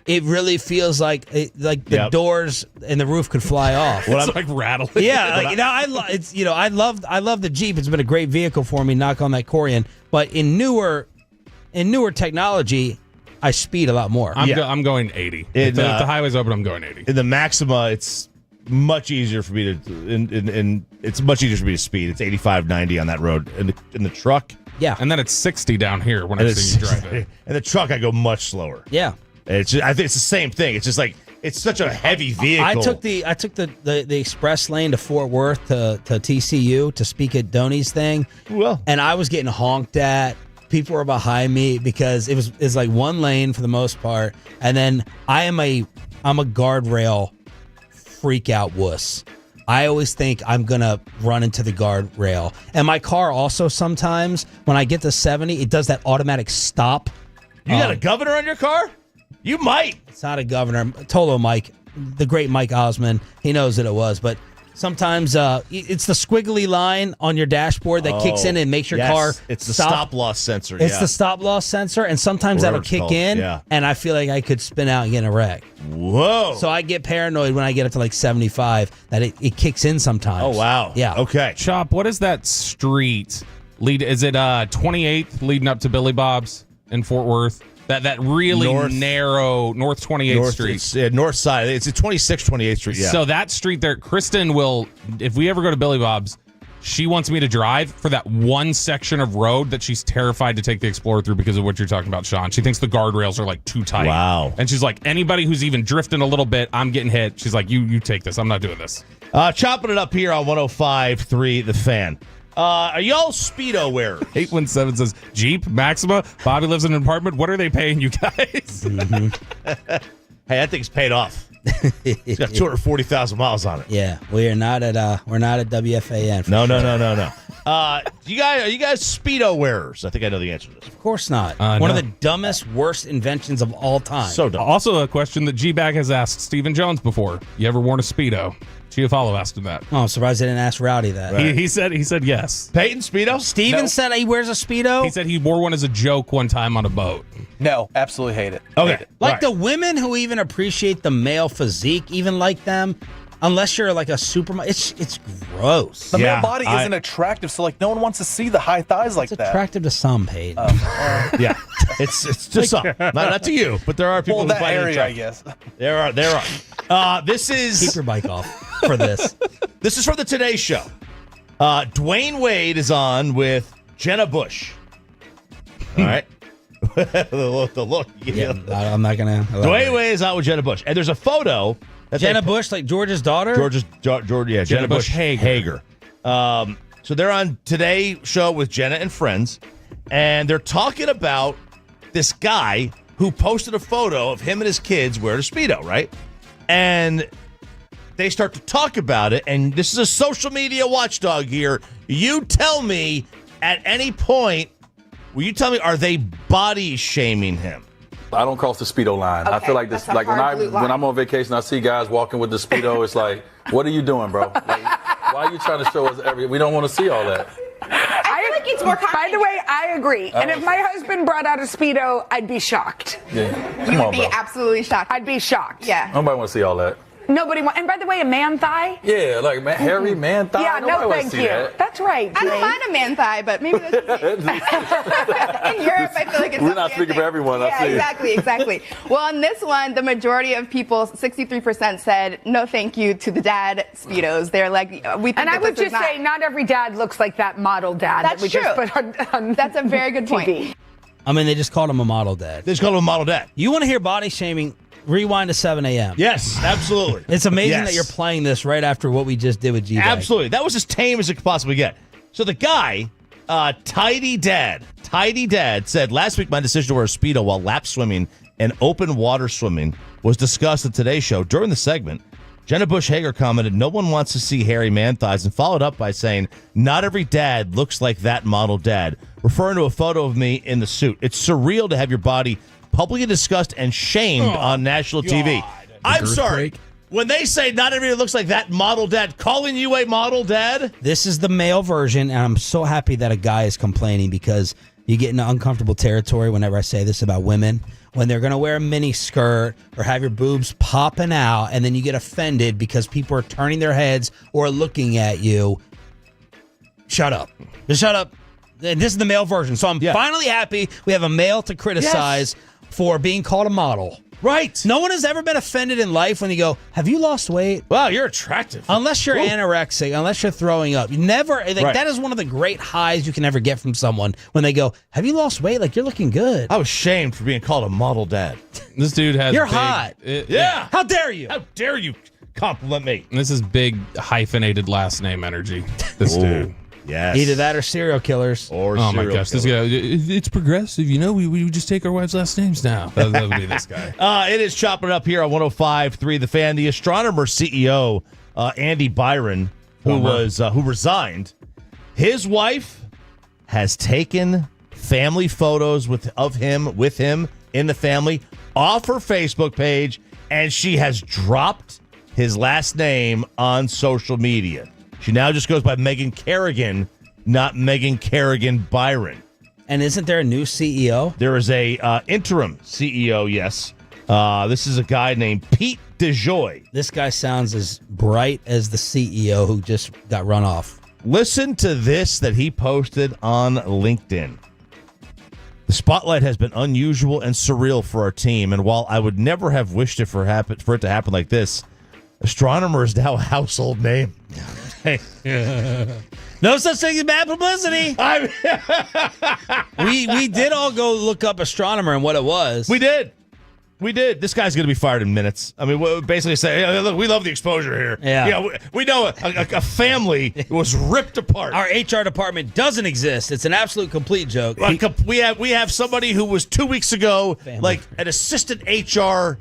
it really feels like the doors and the roof could fly off. It's like rattling. Yeah, I love the Jeep. It's been a great vehicle for me. Knock on that Corian. But in newer technology, I speed a lot more. I'm going 80. If the highway's open, I'm going 80. In the Maxima, it's much easier for me to it's much easier for me to speed. It's 85, 90 on that road. In the truck, yeah, and then it's 60 down here when I see you drive it. In the truck, I go much slower. Yeah, I think it's the same thing. It's just like it's such a heavy vehicle. I took the express lane to Fort Worth to TCU to speak at Donnie's thing. Well, and I was getting honked at. People were behind me because it's like one lane for the most part, and then I'm a guardrail freak out wuss. I always think I'm gonna run into the guardrail, and my car also sometimes when I get to 70, it does that automatic stop. You got a governor on your car? You might. It's not a governor. Tolo Mike, the great Mike Osmond, he knows that it was, but sometimes it's the squiggly line on your dashboard that kicks in and makes your car It's the stop. stop loss sensor. It's the stop loss sensor, and sometimes that'll kick in, yeah. and I feel like I could spin out and get in a wreck. Whoa. So I get paranoid when I get up to like 75 that it kicks in sometimes. Oh, wow. Yeah. Okay. Chop, what is that street? Is it 28th leading up to Billy Bob's in Fort Worth? That really narrow North 28th Street. It's, north side. It's a 28th Street, yeah. So that street there, Kristen will, if we ever go to Billy Bob's, she wants me to drive for that one section of road that she's terrified to take the Explorer through because of what you're talking about, Sean. She thinks the guardrails are like too tight. Wow. And she's like, anybody who's even drifting a little bit, I'm getting hit. She's like, you take this. I'm not doing this. Chopping it up here on 105.3 The Fan. Are y'all Speedo wearers? 817 says, Jeep, Maxima, Bobby lives in an apartment. What are they paying you guys? Hey, that thing's paid off. It's got 240,000 miles on it. Yeah, we're not at WFAN. No. Are you guys Speedo wearers? I think I know the answer to this. Of course not. One of the dumbest, worst inventions of all time. So dumb. Also, a question that G-Bag has asked Stephen Jones before. You ever worn a Speedo? Chiafalo asked him that. Oh, I'm surprised I didn't ask Rowdy that. Right. He said yes. Peyton, Speedo? Steven said he wears a Speedo? He said he wore one as a joke one time on a boat. No, absolutely hate it. Okay. Hate it. Like the women who even appreciate the male physique, even like them, unless you're like a supermodel, it's gross. The male body isn't attractive, so like no one wants to see the high thighs like it's that. attractive to some, Peyton. Yeah, it's to some, not to you, but there are people Well, who that find it area, I attractive. guess. There are. This is Keep your bike off for this. This is from the Today Show. Dwayne Wade is on with Jenna Bush. All right. the look. Yeah, I'm not gonna. Dwayne Wade is out with Jenna Bush, and there's a photo. Jenna Bush, like George's daughter. Jenna Bush Hager. So they're on Today Show with Jenna and friends, and they're talking about this guy who posted a photo of him and his kids wearing a Speedo, right? And they start to talk about it, and this is a social media watchdog here. You tell me at any point, are they body shaming him? I don't cross the Speedo line. Okay, I feel like this, like when I'm on vacation, I see guys walking with the Speedo. It's like, what are you doing, bro? Like, why are you trying to show us we don't want to see all that. I feel like it's more common. By the way, I agree. And if my husband brought out a Speedo, I'd be shocked. Yeah. You would be absolutely shocked. I'd be shocked. Yeah. Nobody want to see all that. Nobody wants. And by the way, a man thigh? Yeah, like hairy man thigh. Yeah, Nobody no, wants to thank see you. that. That's right. I don't mind a man thigh, but maybe that's in Europe, I feel like it's We're not speaking for everyone. Yeah, I see. exactly. Well, on this one, the majority of people, 63%, said no, thank you to the dad Speedos. They're like, we think And I that would this is just say, not every dad looks like that model dad That's that we true. just put on That's a very good point. TV. I mean, they just called him a model dad. They just called him a model dad. You want to hear body shaming? Rewind to 7 a.m. Yes, absolutely. It's amazing Yes. that you're playing this right after what we just did with G-Bag. Absolutely. That was as tame as it could possibly get. So the guy, Tidy Dad said, last week my decision to wear a Speedo while lap swimming and open water swimming was discussed at today's show. During the segment, Jenna Bush Hager commented, no one wants to see hairy man thighs, and followed up by saying, not every dad looks like that model dad, referring to a photo of me in the suit. It's surreal to have your body publicly discussed and shamed on national TV. I'm sorry. When they say not everybody looks like that model dad, calling you a model dad? This is the male version, and I'm so happy that a guy is complaining because you get into uncomfortable territory whenever I say this about women. When they're going to wear a mini skirt or have your boobs popping out, and then you get offended because people are turning their heads or looking at you. Shut up. Just shut up. And this is the male version. So I'm finally happy we have a male to criticize for being called a model. Right. No one has ever been offended in life when you go, have you lost weight? Wow, you're attractive. Unless you're anorexic, unless you're throwing up. You never, that is one of the great highs you can ever get from someone when they go, have you lost weight? Like, you're looking good. I was shamed for being called a model dad. This dude has You're big- hot. Yeah. How dare you? How dare you compliment me? And this is big hyphenated last name energy. This dude. Yes. Either that or serial killers. Or Oh my serial gosh, this guy, it's progressive. You know, we just take our wives' last names now. That would be this guy. It is chopping up here on 105.3 The Fan. The Astronomer CEO, Andy Byron, who resigned, his wife has taken family photos with him in the family off her Facebook page, and she has dropped his last name on social media. She now just goes by Megan Kerrigan, not Megan Kerrigan Byron. And isn't there a new CEO? There is a interim CEO, yes. This is a guy named Pete DeJoy. This guy sounds as bright as the CEO who just got run off. Listen to this that he posted on LinkedIn. The spotlight has been unusual and surreal for our team, and while I would never have wished it for it to happen like this, Astronomer is now a household name. No such thing as bad publicity. We did all go look up Astronomer and what it was. We did. This guy's going to be fired in minutes. I mean, we'll basically say, hey, look, we love the exposure here. Yeah. We know a family was ripped apart. Our HR department doesn't exist. It's an absolute complete joke. We have somebody who was 2 weeks ago like an assistant HR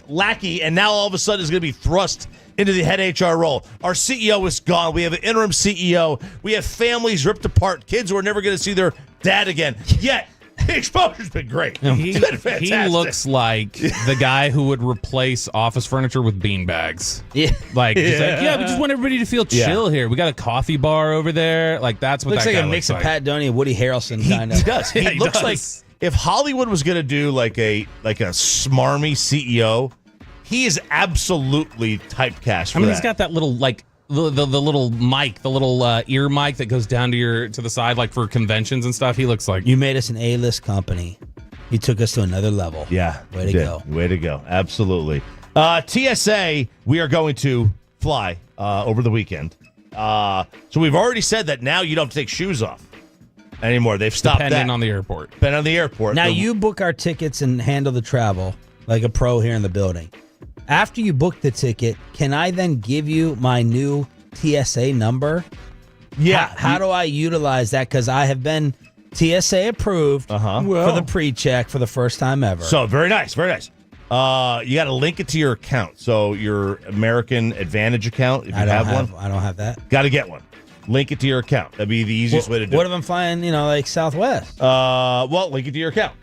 lackey, and now all of a sudden is going to be thrust into the head HR role. Our CEO is gone. We have an interim CEO. We have families ripped apart, kids who are never going to see their dad again. Yet, the exposure's been great. It's been fantastic. He looks like the guy who would replace office furniture with bean bags. Yeah. We just want everybody to feel chill here. We got a coffee bar over there. Like, that's what looks that like guy a mix looks of Pat Doney and Woody Harrelson, kind of. He does. He looks like if Hollywood was going to do like a smarmy CEO, he is absolutely typecast for I mean, that. he's got that little, the little mic, the little ear mic that goes down to the side, for conventions and stuff. He looks like... You made us an A-list company. You took us to another level. Yeah. Way to go. Way to go. Absolutely. TSA, we are going to fly over the weekend. So we've already said that now you don't have to take shoes off anymore. They've stopped Depending that. on the airport. Depending on the airport. Now, you book our tickets and handle the travel like a pro here in the building. After you book the ticket, can I then give you my new TSA number? Yeah. How do I utilize that? Because I have been TSA approved for the pre-check for the first time ever. So, very nice. Very nice. You got to link it to your account. So, your American Advantage account, if you have one. I don't have that. Got to get one. Link it to your account. That'd be the easiest way to do it. What if I'm flying, Southwest? Well, link it to your account.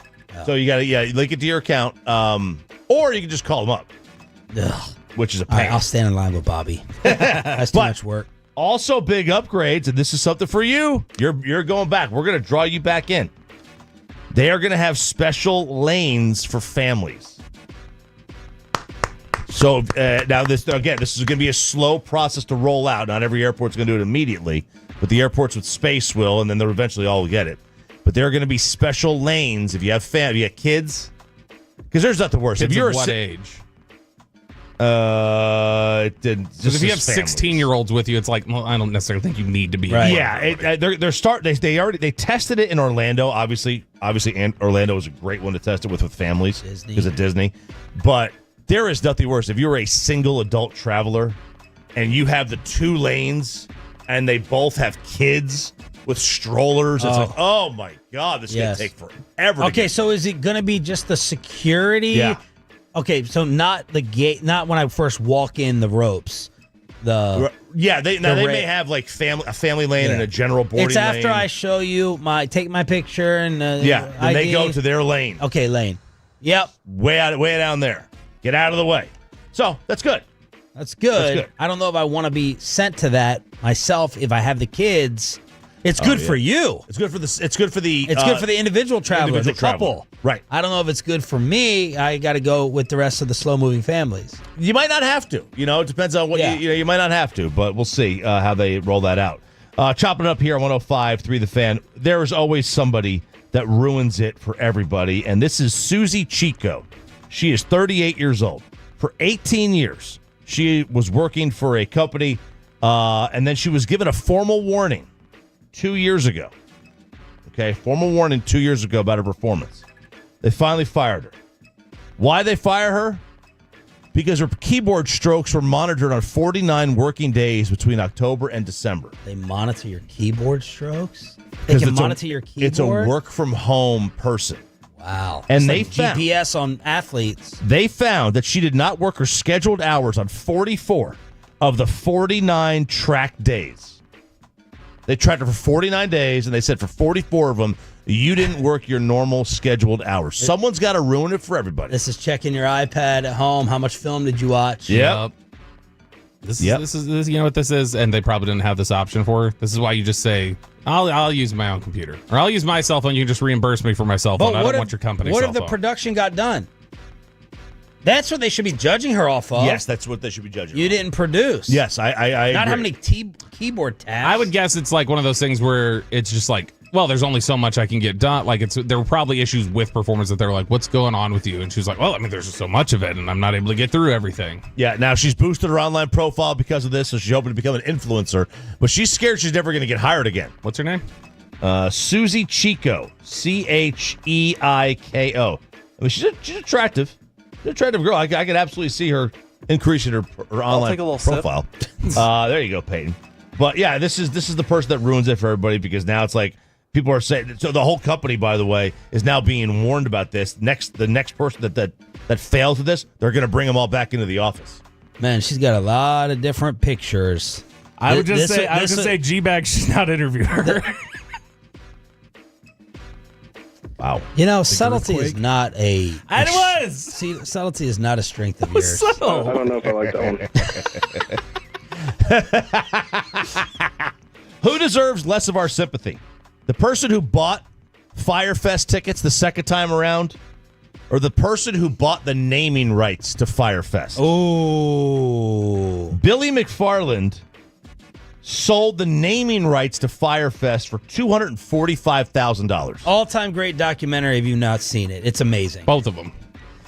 So, you got to, link it to your account. Or you can just call them up. Ugh. Which is a All pain. right, I'll stand in line with Bobby. That's too much work. Also, big upgrades, and this is something for you. You're going back. We're going to draw you back in. They are going to have special lanes for families. So now this is going to be a slow process to roll out. Not every airport's going to do it immediately, but the airports with space will, and then they'll eventually all get it. But there are going to be special lanes if you have kids, because there's nothing worse. Kids if you're of what age? Just if you have 16-year-olds with you, it's like, well, I don't necessarily think you need to be. Right. Yeah, they tested it in Orlando. Obviously, and Orlando is a great one to test it with families because of Disney. But there is nothing worse if you're a single adult traveler and you have the 2 lanes and they both have kids with strollers. It's like, oh my God, this is going to take forever. Okay, so is it going to be just the security? Yeah. Okay, so not the gate, not when I first walk in the ropes. They may have like a family lane and a general boarding lane. It's after I show you take my picture and then they go to their lane. Okay, lane. Yep. Way down there. Get out of the way. So that's good. That's good. I don't know if I want to be sent to that myself if I have the kids. It's good for you. It's good for the. It's good for the. It's good for the individual traveler, the couple. Right. I don't know if it's good for me. I got to go with the rest of the slow-moving families. You might not have to. It depends on what you might not have to, but we'll see how they roll that out. Chopping it up here on 105.3 The Fan. There is always somebody that ruins it for everybody, and this is Susie Chico. She is 38 years old. For 18 years, she was working for a company, and then she was given a formal warning 2 years ago. Okay, formal warning 2 years ago about her performance. They finally fired her. Why they fire her? Because her keyboard strokes were monitored on 49 working days between October and December. They monitor your keyboard strokes? They can monitor your keyboard? It's a work-from-home person. Wow. And it's they like found GPS on athletes. They found that she did not work her scheduled hours on 44 of the 49 track days. They tracked her for 49 days, and they said for 44 of them, you didn't work your normal scheduled hours. Someone's got to ruin it for everybody. This is checking your iPad at home. How much film did you watch? Yep. This is you know what this is, and they probably didn't have this option for. This is why you just say, I'll use my own computer, or I'll use my cell phone. You can just reimburse me for my cell phone. I don't want your company. What cell if the phone. production got done? That's what they should be judging her off of. Yes, that's what they should be judging. You didn't produce. Yes, I not agree. how many keyboard tabs. I would guess it's like one of those things where it's just like, well, there's only so much I can get done. Like there were probably issues with performance that they were like, what's going on with you? And she was like, well, I mean, there's just so much of it, and I'm not able to get through everything. Yeah, now she's boosted her online profile because of this, so she's hoping to become an influencer. But she's scared she's never going to get hired again. What's her name? Susie Chico, Cheiko. I mean, she's attractive. She's an attractive girl. I could absolutely see her increasing her online profile. There you go, Peyton. But yeah, this is the person that ruins it for everybody, because now it's like people are saying. So the whole company, by the way, is now being warned about this. The next person that fails with this, they're going to bring them all back into the office. Man, she's got a lot of different pictures. I would just say G-Bag should not interview her. Wow. Subtlety is not a... It was! See, subtlety is not a strength of yours. I don't know if I like that one. Who deserves less of our sympathy? The person who bought Fyre Fest tickets the second time around, or the person who bought the naming rights to Fyre Fest? Oh. Billy McFarland sold the naming rights to Fyre Fest for $245,000. All-time great documentary. Have you not seen it? It's amazing. Both of them.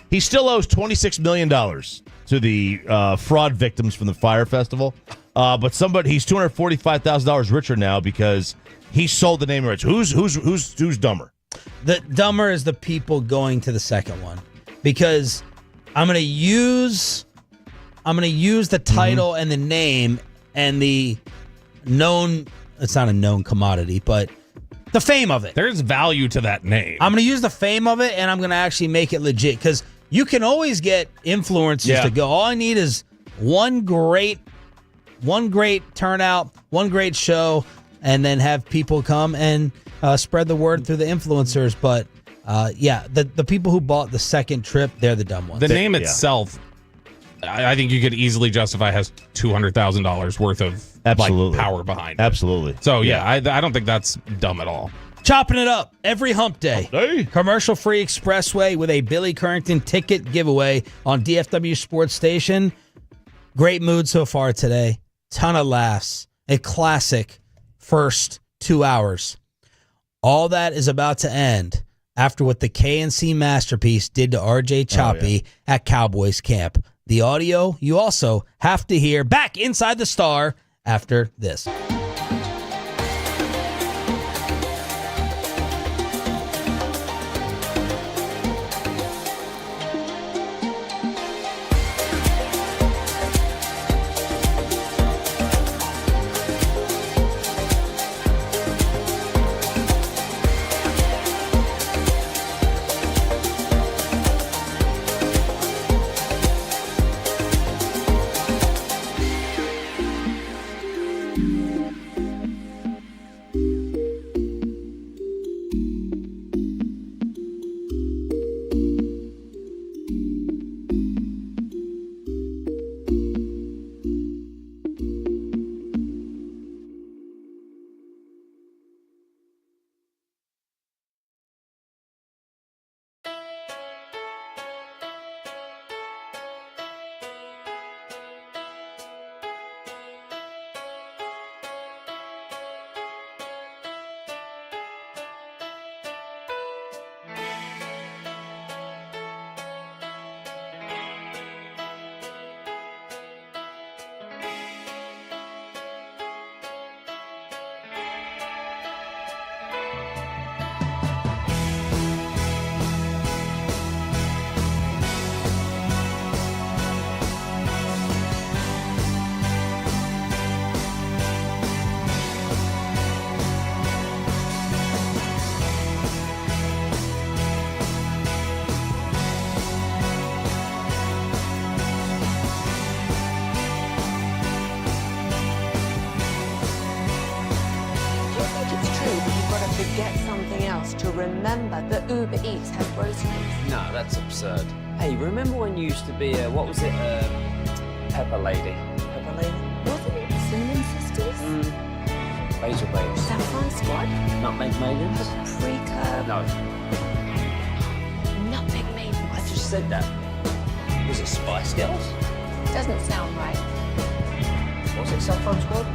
He still owes $26 million to the fraud victims from the Fyre Festival. But he's $245,000 richer now because he sold the naming rights. Who's dumber? The dumber is the people going to the second one, because I'm going to use the title and the name and the known. It's not a known commodity, but the fame of it. There's value to that name. I'm going to use the fame of it, and I'm going to actually make it legit, because you can always get influencers to go. All I need is one great turnout, one great show, and then have people come and spread the word through the influencers. But the people who bought the second trip, they're the dumb ones. The name itself, I think you could easily justify, has $200,000 worth of power behind it. Absolutely. So I don't think that's dumb at all. Chopping it up every hump day. Commercial-free expressway with a Billy Currington ticket giveaway on DFW Sports Station. Great mood so far today. Ton of laughs. A classic first 2 hours. All that is about to end after what the K&C Masterpiece did to RJ Choppy at Cowboys camp. The audio you also have to hear back inside the Star after this. To remember that Uber Eats has groceries. No, that's absurd. Hey, remember when you used to be what was it? Pepper Lady. Pepper Lady? Wasn't it Cinnamon Sisters? Basil Babes. Saffron Squad? Nutmeg Maidens? Pre-curb? No. Nutmeg Maidens. I just said that. Was it Spice Girls? Doesn't sound right. Was it Saffron Squad?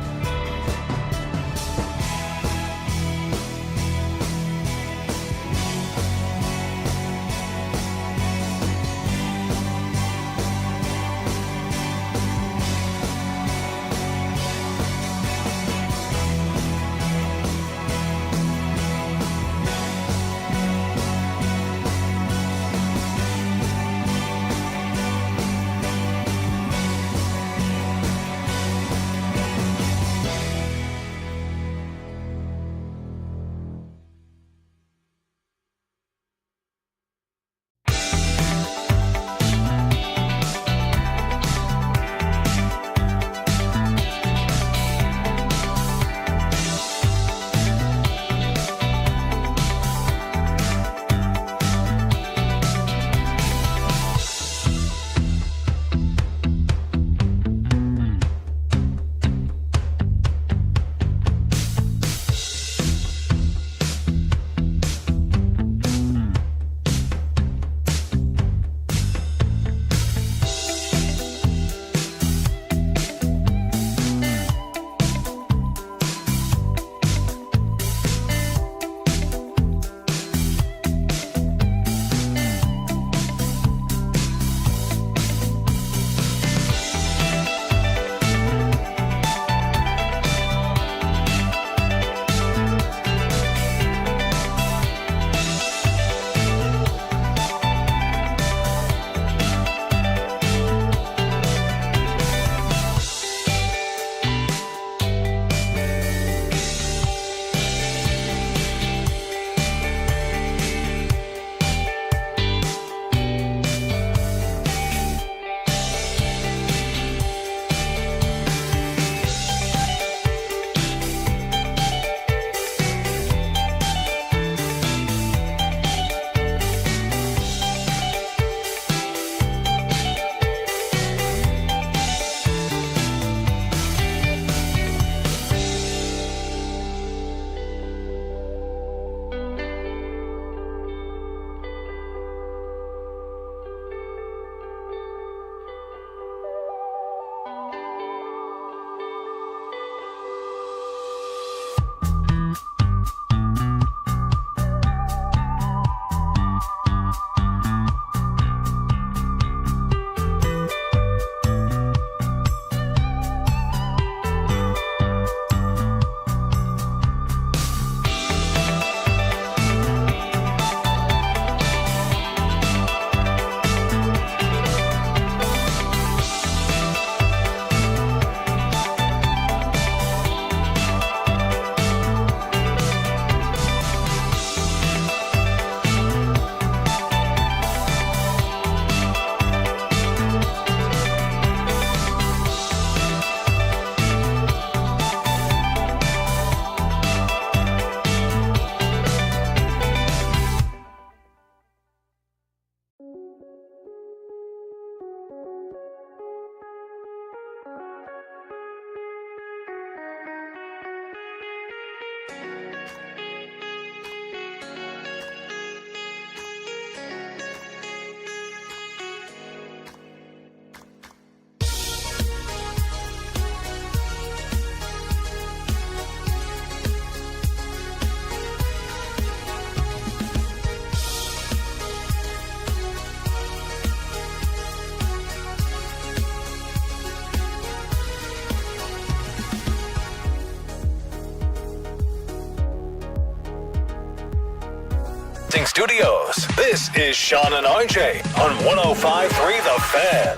Broadcasting Studios, this is Sean and RJ on 105.3 The Fan.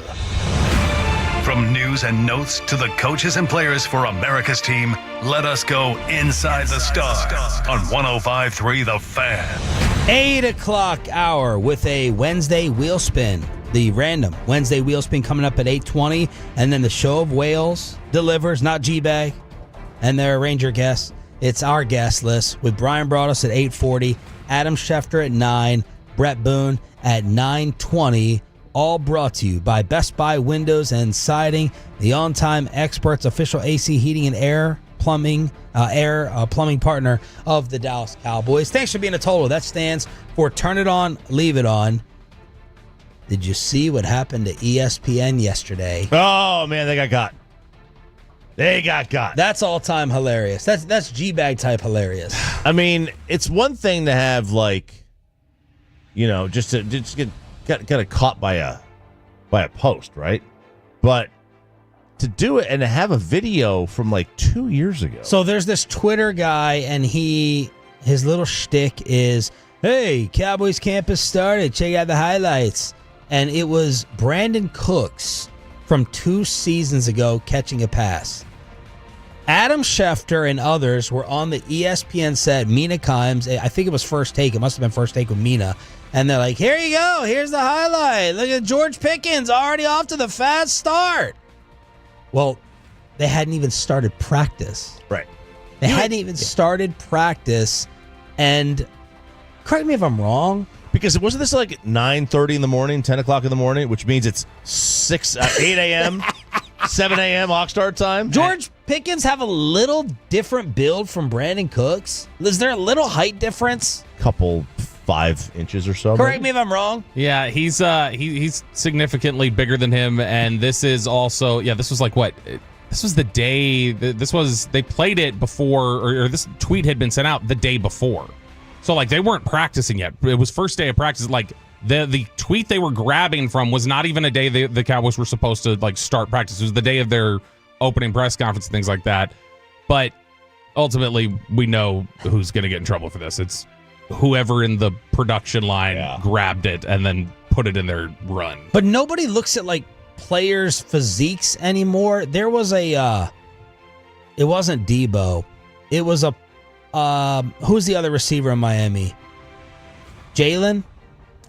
From news and notes to the coaches and players for America's team, let us go inside the stars on 105.3 The Fan. 8 o'clock hour with a Wednesday wheel spin. The random Wednesday wheel spin coming up at 8:20, and then the show of whales delivers, not G-Bag, and their Ranger guests. It's our guest list with Brian Broaddus at 8:40, Adam Schefter at 9, Brett Boone at 9:20. All brought to you by Best Buy Windows and Siding, the on-time experts, official AC heating and air plumbing partner of the Dallas Cowboys. Thanks for being a total. That stands for Turn It On, Leave It On. Did you see what happened to ESPN yesterday? Oh, man, they got got. They got got. That's all-time hilarious. That's G-Bag type hilarious. I mean, it's one thing to have, just get got caught by a post, right? But to do it and to have a video from 2 years ago. So there's this Twitter guy, and his little shtick is, hey, Cowboys camp has started. Check out the highlights. And it was Brandon Cooks from 2 seasons ago catching a pass. Adam Schefter and others were on the ESPN set. Mina Kimes, I think it was First Take. It must have been First Take with Mina. And they're like, here you go. Here's the highlight. Look at George Pickens already off to the fast start. Well, they hadn't even started practice. Right. They hadn't even started practice. And correct me if I'm wrong. Because wasn't this 9:30 in the morning, 10 o'clock in the morning, which means it's 8 a.m., 7 a.m. Oxnard time? George Pickens have a little different build from Brandon Cooks. Is there a little height difference? Couple 5 inches or so. Correct me if I'm wrong. Yeah, he's significantly bigger than him, and this is also this was what? This was the day. They played it before, or this tweet had been sent out the day before. So they weren't practicing yet. It was first day of practice. The tweet they were grabbing from was not even a day the Cowboys were supposed to start practice. It was the day of their opening press conference and things like that. But ultimately, we know who's going to get in trouble for this. It's whoever in the production line grabbed it and then put it in their run. But nobody looks at players' physiques anymore. There was it wasn't Debo. It was who's the other receiver in Miami? Jalen?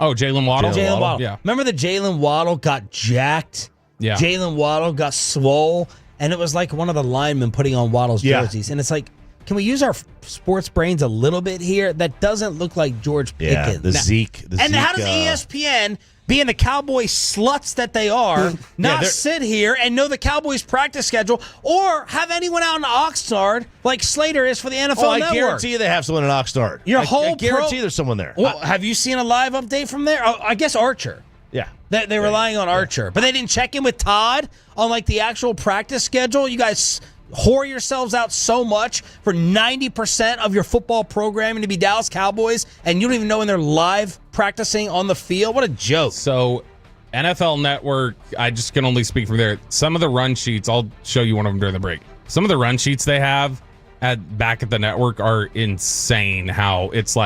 Oh, Jalen Waddle? Jalen Waddle. Yeah. Remember that Jalen Waddle got jacked? Yeah. Jalen Waddle got swole, and it was one of the linemen putting on Waddle's jerseys. And it's can we use our sports brains a little bit here? That doesn't look like George Pickens. Yeah, the Zeke. And how does ESPN, being the Cowboy sluts that they are, not sit here and know the Cowboys practice schedule or have anyone out in Oxnard like Slater is for the NFL Network? I guarantee you they have someone in Oxnard. I guarantee there's someone there. Well, have you seen a live update from there? Oh, I guess Archer. Yeah. They're relying on Archer. But they didn't check in with Todd on the actual practice schedule? You guys whore yourselves out so much for 90% of your football programming to be Dallas Cowboys, and you don't even know when they're live practicing on the field? What a joke. So NFL Network, I just can only speak from there. Some of the run sheets, I'll show you one of them during the break. Some of the run sheets they have back at the network are insane. How it's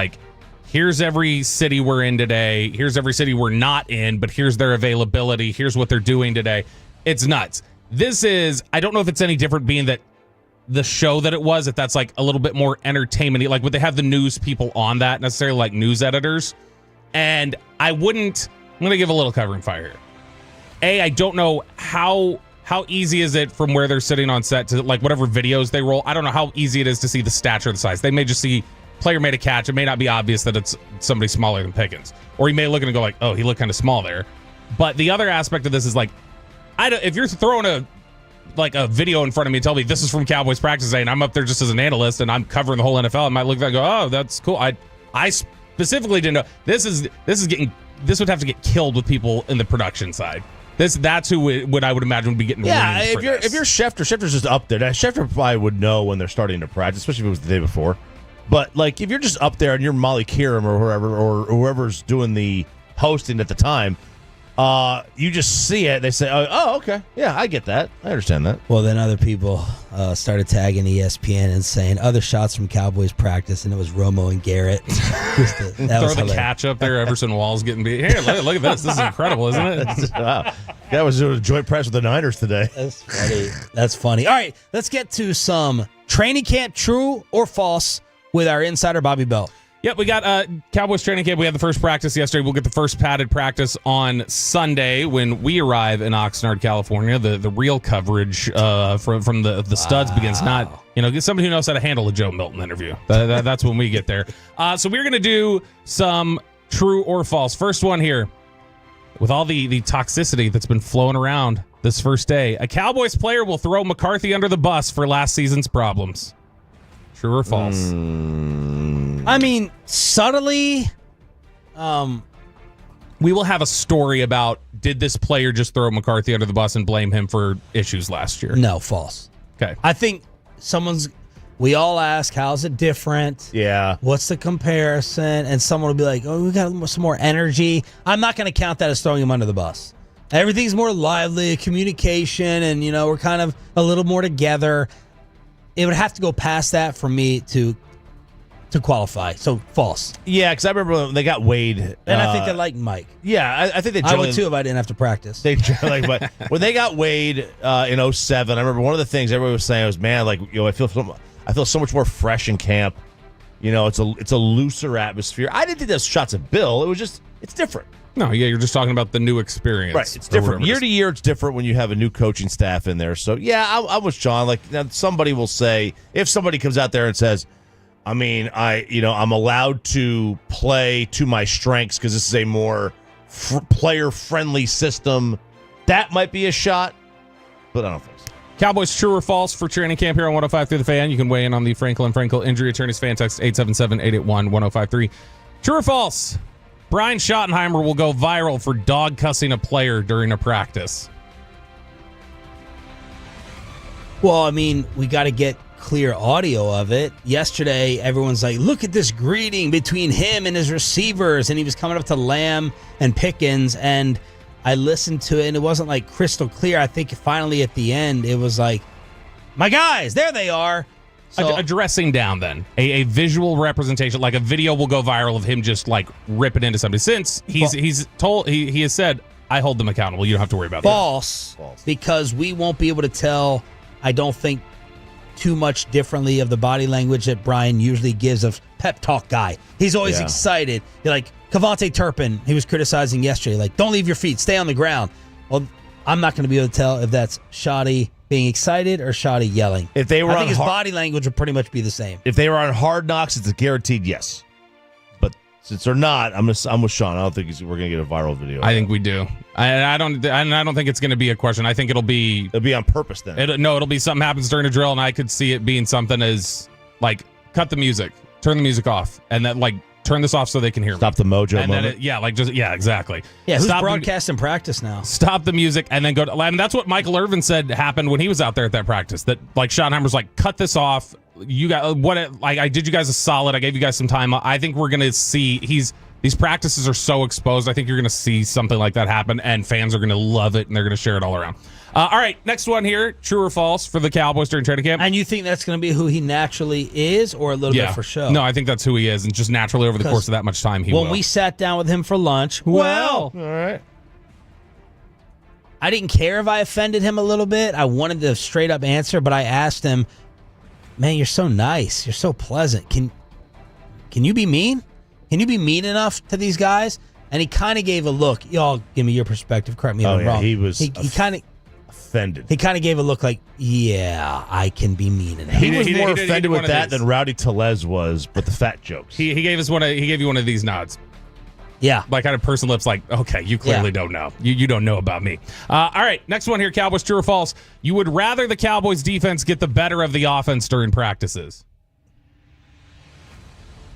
here's every city we're in today, here's every city we're not in, but here's their availability, here's what they're doing today. It's nuts. This is, I don't know if it's any different being that the show that it was, if that's a little bit more entertainment-y. Would they have the news people on that necessarily, news editors? And I'm going to give a little covering fire here. I don't know how easy is it from where they're sitting on set to whatever videos they roll. I don't know how easy it is to see the stature of the size. They may just see player made a catch. It may not be obvious that it's somebody smaller than Pickens. Or he may look and go oh, he looked kind of small there. But the other aspect of this is if you're throwing a video in front of me and tell me this is from Cowboys practice day and I'm up there just as an analyst and I'm covering the whole NFL, I might look at that and go, oh, that's cool. I specifically didn't know this would have to get killed with people in the production side. That's who would I would imagine would be getting. Yeah, if you're Schefter's just up there. Now, Schefter probably would know when they're starting to practice, especially if it was the day before. But if you're just up there and you're Molly Kieram or whoever's doing the hosting at the time, You just see it. They say, oh, okay. Yeah, I get that. I understand that. Well, then other people started tagging ESPN and saying other shots from Cowboys practice, and it was Romo and Garrett. Throw the catch up there. Everson Wall's getting beat. Here, look at this. This is incredible, isn't it? Wow. Guy was doing a joint press with the Niners today. That's funny. That's funny. All right, let's get to some training camp true or false with our insider, Bobby Bell. Yep, we got Cowboys training camp. We had the first practice yesterday. We'll get the first padded practice on Sunday when we arrive in Oxnard, California. The real coverage from the studs begins. Not, get somebody who knows how to handle a Joe Milton interview. That's when we get there. So we're going to do some true or false. First one here. With all the toxicity that's been flowing around this first day, a Cowboys player will throw McCarthy under the bus for last season's problems. True or false? I mean, subtly, we will have a story about did this player just throw McCarthy under the bus and blame him for issues last year? No, false. Okay. I think we all ask, how's it different? Yeah. What's the comparison? And someone will be like, oh, we got some more energy. I'm not going to count that as throwing him under the bus. Everything's more lively, communication, and, we're kind of a little more together. It would have to go past that for me to qualify. So false. Yeah, because I remember when they got Wade, and I think they like Mike. Yeah, I think they. I would too if I didn't have to practice. But when they got Wade in 2007, I remember one of the things everybody was saying was, "Man, I feel so much more fresh in camp. It's a looser atmosphere." I didn't think those shots at Bill. It was just it's different. No, yeah, you're just talking about the new experience. Right, it's different. Year to year, it's different when you have a new coaching staff in there. So, yeah, I was John. Now somebody will say, if somebody comes out there and says, I'm allowed to play to my strengths because this is a more player-friendly system, that might be a shot, but I don't think so. Cowboys, true or false for training camp here on 105 through the Fan. You can weigh in on the Frankel & Frankel Injury Attorneys Fan Text 877-881-1053. True or false? Brian Schottenheimer will go viral for dog cussing a player during a practice. Well, I mean, we got to get clear audio of it. Yesterday, everyone's like, look at this greeting between him and his receivers. And he was coming up to Lamb and Pickens. And I listened to it, and it wasn't like crystal clear. I think finally at the end, it was like, my guys, there they are. So, a dressing down, then a visual representation, like a video will go viral of him just like ripping into somebody. Since he has said, I hold them accountable. You don't have to worry about that. False, because we won't be able to tell. I don't think too much differently of the body language that Brian usually gives of pep talk guy. He's always excited. You're like Kavontae Turpin. He was criticizing yesterday, like don't leave your feet, stay on the ground. Well, I'm not going to be able to tell if that's Shoddy being excited or Shoddy yelling. If they were, I think his body language would pretty much be the same. If they were on Hard Knocks, it's a guaranteed yes. But since they're not, I'm with Sean. I don't think we're going to get a viral video. I think we do. I don't think it's going to be a question. I think it'll be on purpose then. It'll be something happens during a drill, and I could see it being something as like cut the music, turn the music off, and then like turn this off so they can hear me. Stop the mojo and moment. Then exactly. Yeah, who's broadcasting practice now? Stop the music and then go to. And that's what Michael Irvin said happened when he was out there at that practice. That like Schottenheimer's like, cut this off. You got I did you guys a solid. I gave you guys some time. I think we're gonna see these practices are so exposed. I think you're gonna see something like that happen, and fans are gonna love it, and they're gonna share it all around. All right, next one here. True or false for the Cowboys during training camp? And you think that's going to be who he naturally is, or a little bit for show? No, I think that's who he is, and just naturally over the course of that much time, he will. When we sat down with him for lunch, all right. I didn't care if I offended him a little bit. I wanted the straight up answer, but I asked him, "Man, you're so nice. You're so pleasant. Can you be mean? Can you be mean enough to these guys?" And he kind of gave a look. Y'all, give me your perspective. Correct me if I'm wrong. He was. He kind of. Offended. He kind of gave a look like, yeah, I can be mean enough. He was more offended with that than Rowdy Tellez was, but the fat jokes. He gave you one of these nods. Yeah. Like kind of person lips like, okay, you clearly don't know. You don't know about me. All right, next one here, Cowboys, true or false? You would rather the Cowboys defense get the better of the offense during practices?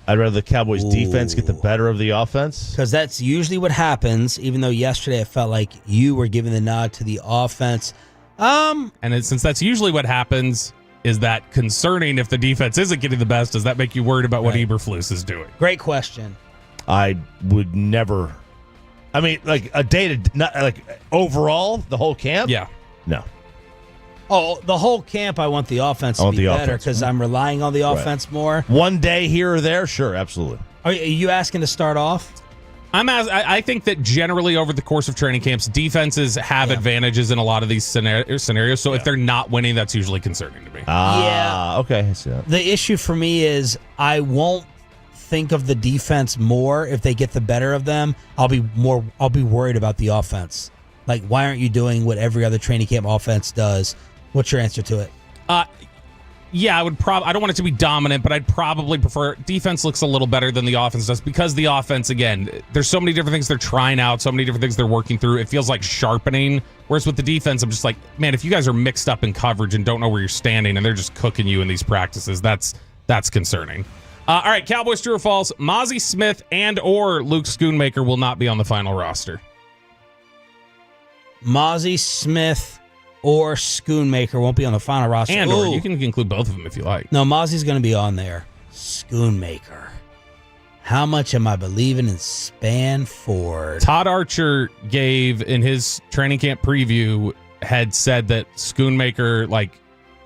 I'd rather the Cowboys defense get the better of the offense. Because that's usually what happens, even though yesterday I felt like you were giving the nod to the offense. Since that's usually what happens, is that concerning if the defense isn't getting the best? Does that make you worried about what Eberflus is doing? Great question. I would never I mean, like a day to not like overall the whole camp. Yeah. No. Oh, the whole camp. I want the offense to be better because I'm relying on the offense more. One day here or there, sure, absolutely. Are you asking to start off? I think that generally over the course of training camps, defenses have advantages in a lot of these scenarios. So if they're not winning, that's usually concerning to me. Okay. I see that. The issue for me is I won't think of the defense more if they get the better of them. I'll be worried about the offense. Like, why aren't you doing what every other training camp offense does? What's your answer to it? Yeah, I don't want it to be dominant, but I'd probably prefer defense looks a little better than the offense does because the offense, again, there's so many different things they're trying out, so many different things they're working through. It feels like sharpening. Whereas with the defense, I'm just like, man, if you guys are mixed up in coverage and don't know where you're standing and they're just cooking you in these practices, that's concerning. All right, Cowboys, true or false? Mozzie Smith and or Luke Schoonmaker will not be on the final roster. Mozzie Smith or Schoonmaker won't be on the final roster. And or you can include both of them if you like. No, Mozzie's going to be on there. Schoonmaker. How much am I believing in Spanford? Todd Archer gave in his training camp preview had said that Schoonmaker, like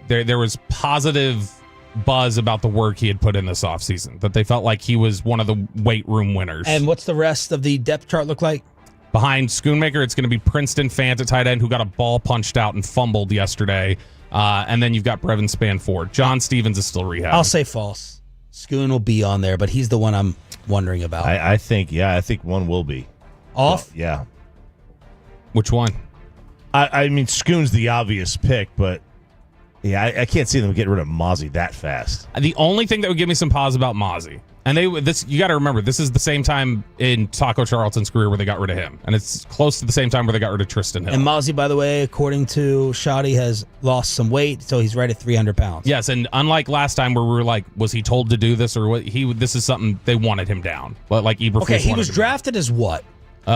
there was positive buzz about the work he had put in this offseason, that they felt like he was one of the weight room winners. And what's the rest of the depth chart look like? Behind Schoonmaker, it's going to be Princeton Fant at tight end, who got a ball punched out and fumbled yesterday. And then you've got Brevin Spanford. John Stevens is still rehabbing. I'll say false. Schoon will be on there, but he's the one I'm wondering about. I think one will be. Off? Well, yeah. Which one? I mean, Schoon's the obvious pick, but yeah, I can't see them getting rid of Mozzie that fast. The only thing that would give me some pause about Mozzie, and you got to remember, this is the same time in Taco Charlton's career where they got rid of him, and it's close to the same time where they got rid of Tristan Hill. And Mozzie, by the way, according to Shoddy, has lost some weight, so he's right at 300 pounds. Yes, and unlike last time where we were like, was he told to do this or what? This is something they wanted him down. Like Eberflus. Okay, he was drafted as what?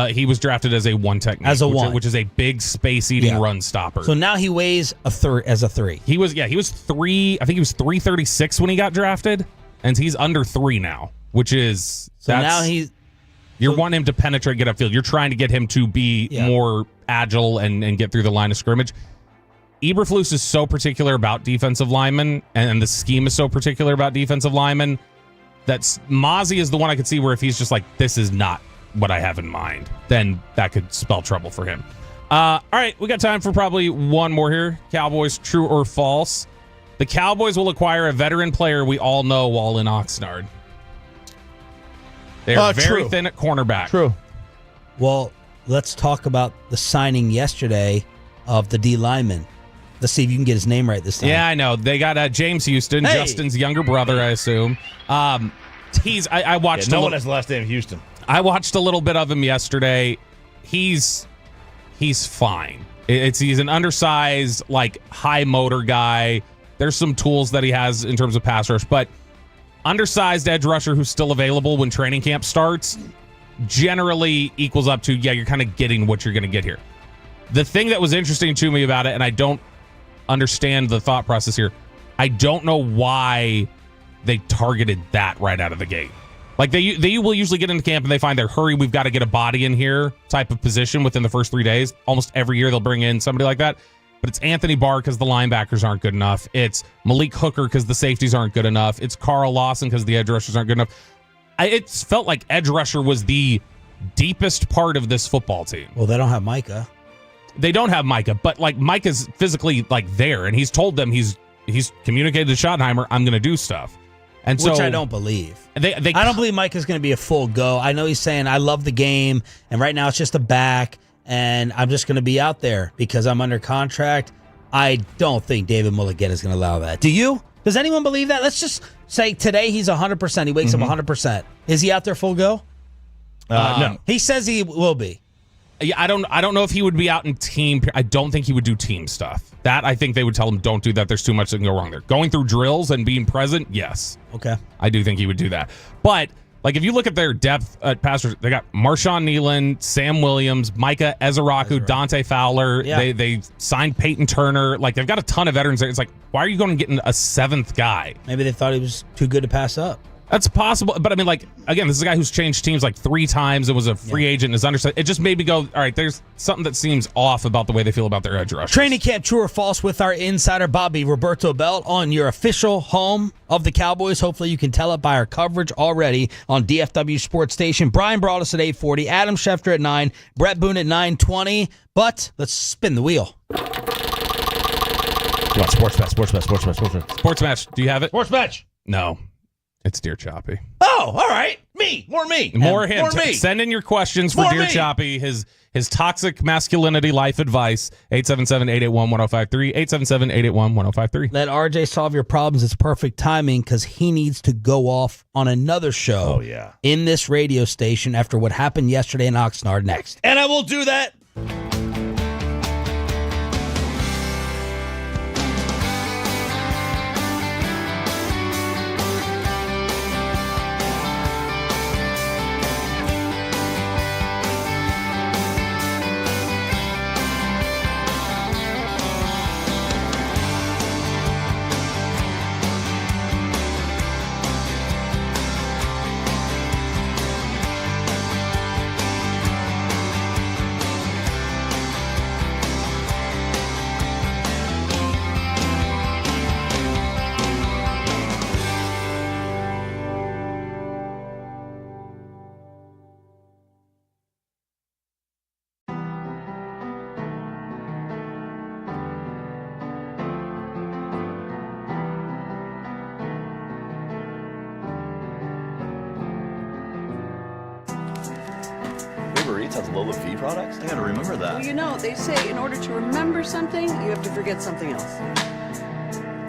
He was drafted as a one technique, which is a big space-eating run stopper. So now he weighs as a 3. He was 3. I think he was 336 when he got drafted, and he's under 3 now, which is you're wanting him to penetrate, get upfield. You're trying to get him to be more agile and get through the line of scrimmage. Eberflus is so particular about defensive linemen, and the scheme is so particular about defensive linemen that Mozzie is the one I could see where if he's just like, this is not what I have in mind, then that could spell trouble for him. All right, we got time for probably one more here. Cowboys, true or false? The Cowboys will acquire a veteran player we all know while in Oxnard. They are very thin at cornerback. True. Well, let's talk about the signing yesterday of the D lineman. Let's see if you can get his name right this time. Yeah, I know. They got James Houston, Justin's younger brother, I assume. I watched. No one has the last name Houston. I watched a little bit of him yesterday. He's fine. He's an undersized, like high motor guy. There's some tools that he has in terms of pass rush, but undersized edge rusher who's still available when training camp starts generally equals up to, you're kind of getting what you're going to get here. The thing that was interesting to me about it, and I don't understand the thought process here, I don't know why they targeted that right out of the gate. Like they will usually get into camp and they find their hurry, we've got to get a body in here type of position within the first 3 days. Almost every year they'll bring in somebody like that. But it's Anthony Barr because the linebackers aren't good enough. It's Malik Hooker because the safeties aren't good enough. It's Carl Lawson because the edge rushers aren't good enough. It felt like edge rusher was the deepest part of this football team. Well, they don't have Micah. They don't have Micah, but like Micah's physically like there, and he's told them he's communicated to Schottenheimer, I'm going to do stuff. And Which I don't believe. I don't believe Micah's going to be a full go. I know he's saying, I love the game, and right now it's just a back, and I'm just going to be out there because I'm under contract. I don't think David Mulligan is going to allow that. Do you? Does anyone believe that? Let's just say today he's 100%. He wakes up 100%. Is he out there full go? No. He says he will be. Yeah, I don't know if he would be out in team. I don't think he would do team stuff. That I think they would tell him, don't do that. There's too much that can go wrong there. Going through drills and being present, yes. Okay. I do think he would do that. But like if you look at their depth at passers, they got Marshawn Nealon, Sam Williams, Micah Ezeraku, Dante Fowler. Yeah. They signed Peyton Turner. Like they've got a ton of veterans there. It's like, why are you going to get a seventh guy? Maybe they thought he was too good to pass up. That's possible, but I mean, like, again, this is a guy who's changed teams like 3 times and was a free agent and is undersized. It just made me go, all right, there's something that seems off about the way they feel about their edge rushers. Training camp, true or false, with our insider Bobby Roberto Belt on your official home of the Cowboys. Hopefully you can tell it by our coverage already on DFW Sports Station. Brian brought us at 8:40, Adam Schefter at 9, Brett Boone at 9:20, but let's spin the wheel. Come on, sports match. Do you have it? Sports match. No. It's Dear Choppy. Oh, all right. More me. More him. More me. Send in your questions for Dear Choppy. His toxic masculinity life advice. 877-881-1053. 877-881-1053. Let RJ solve your problems. It's perfect timing because he needs to go off on another show in this radio station after what happened yesterday in Oxnard next. And I will do that. Has Lola V products? I gotta remember that. Well, you know, they say in order to remember something, you have to forget something else.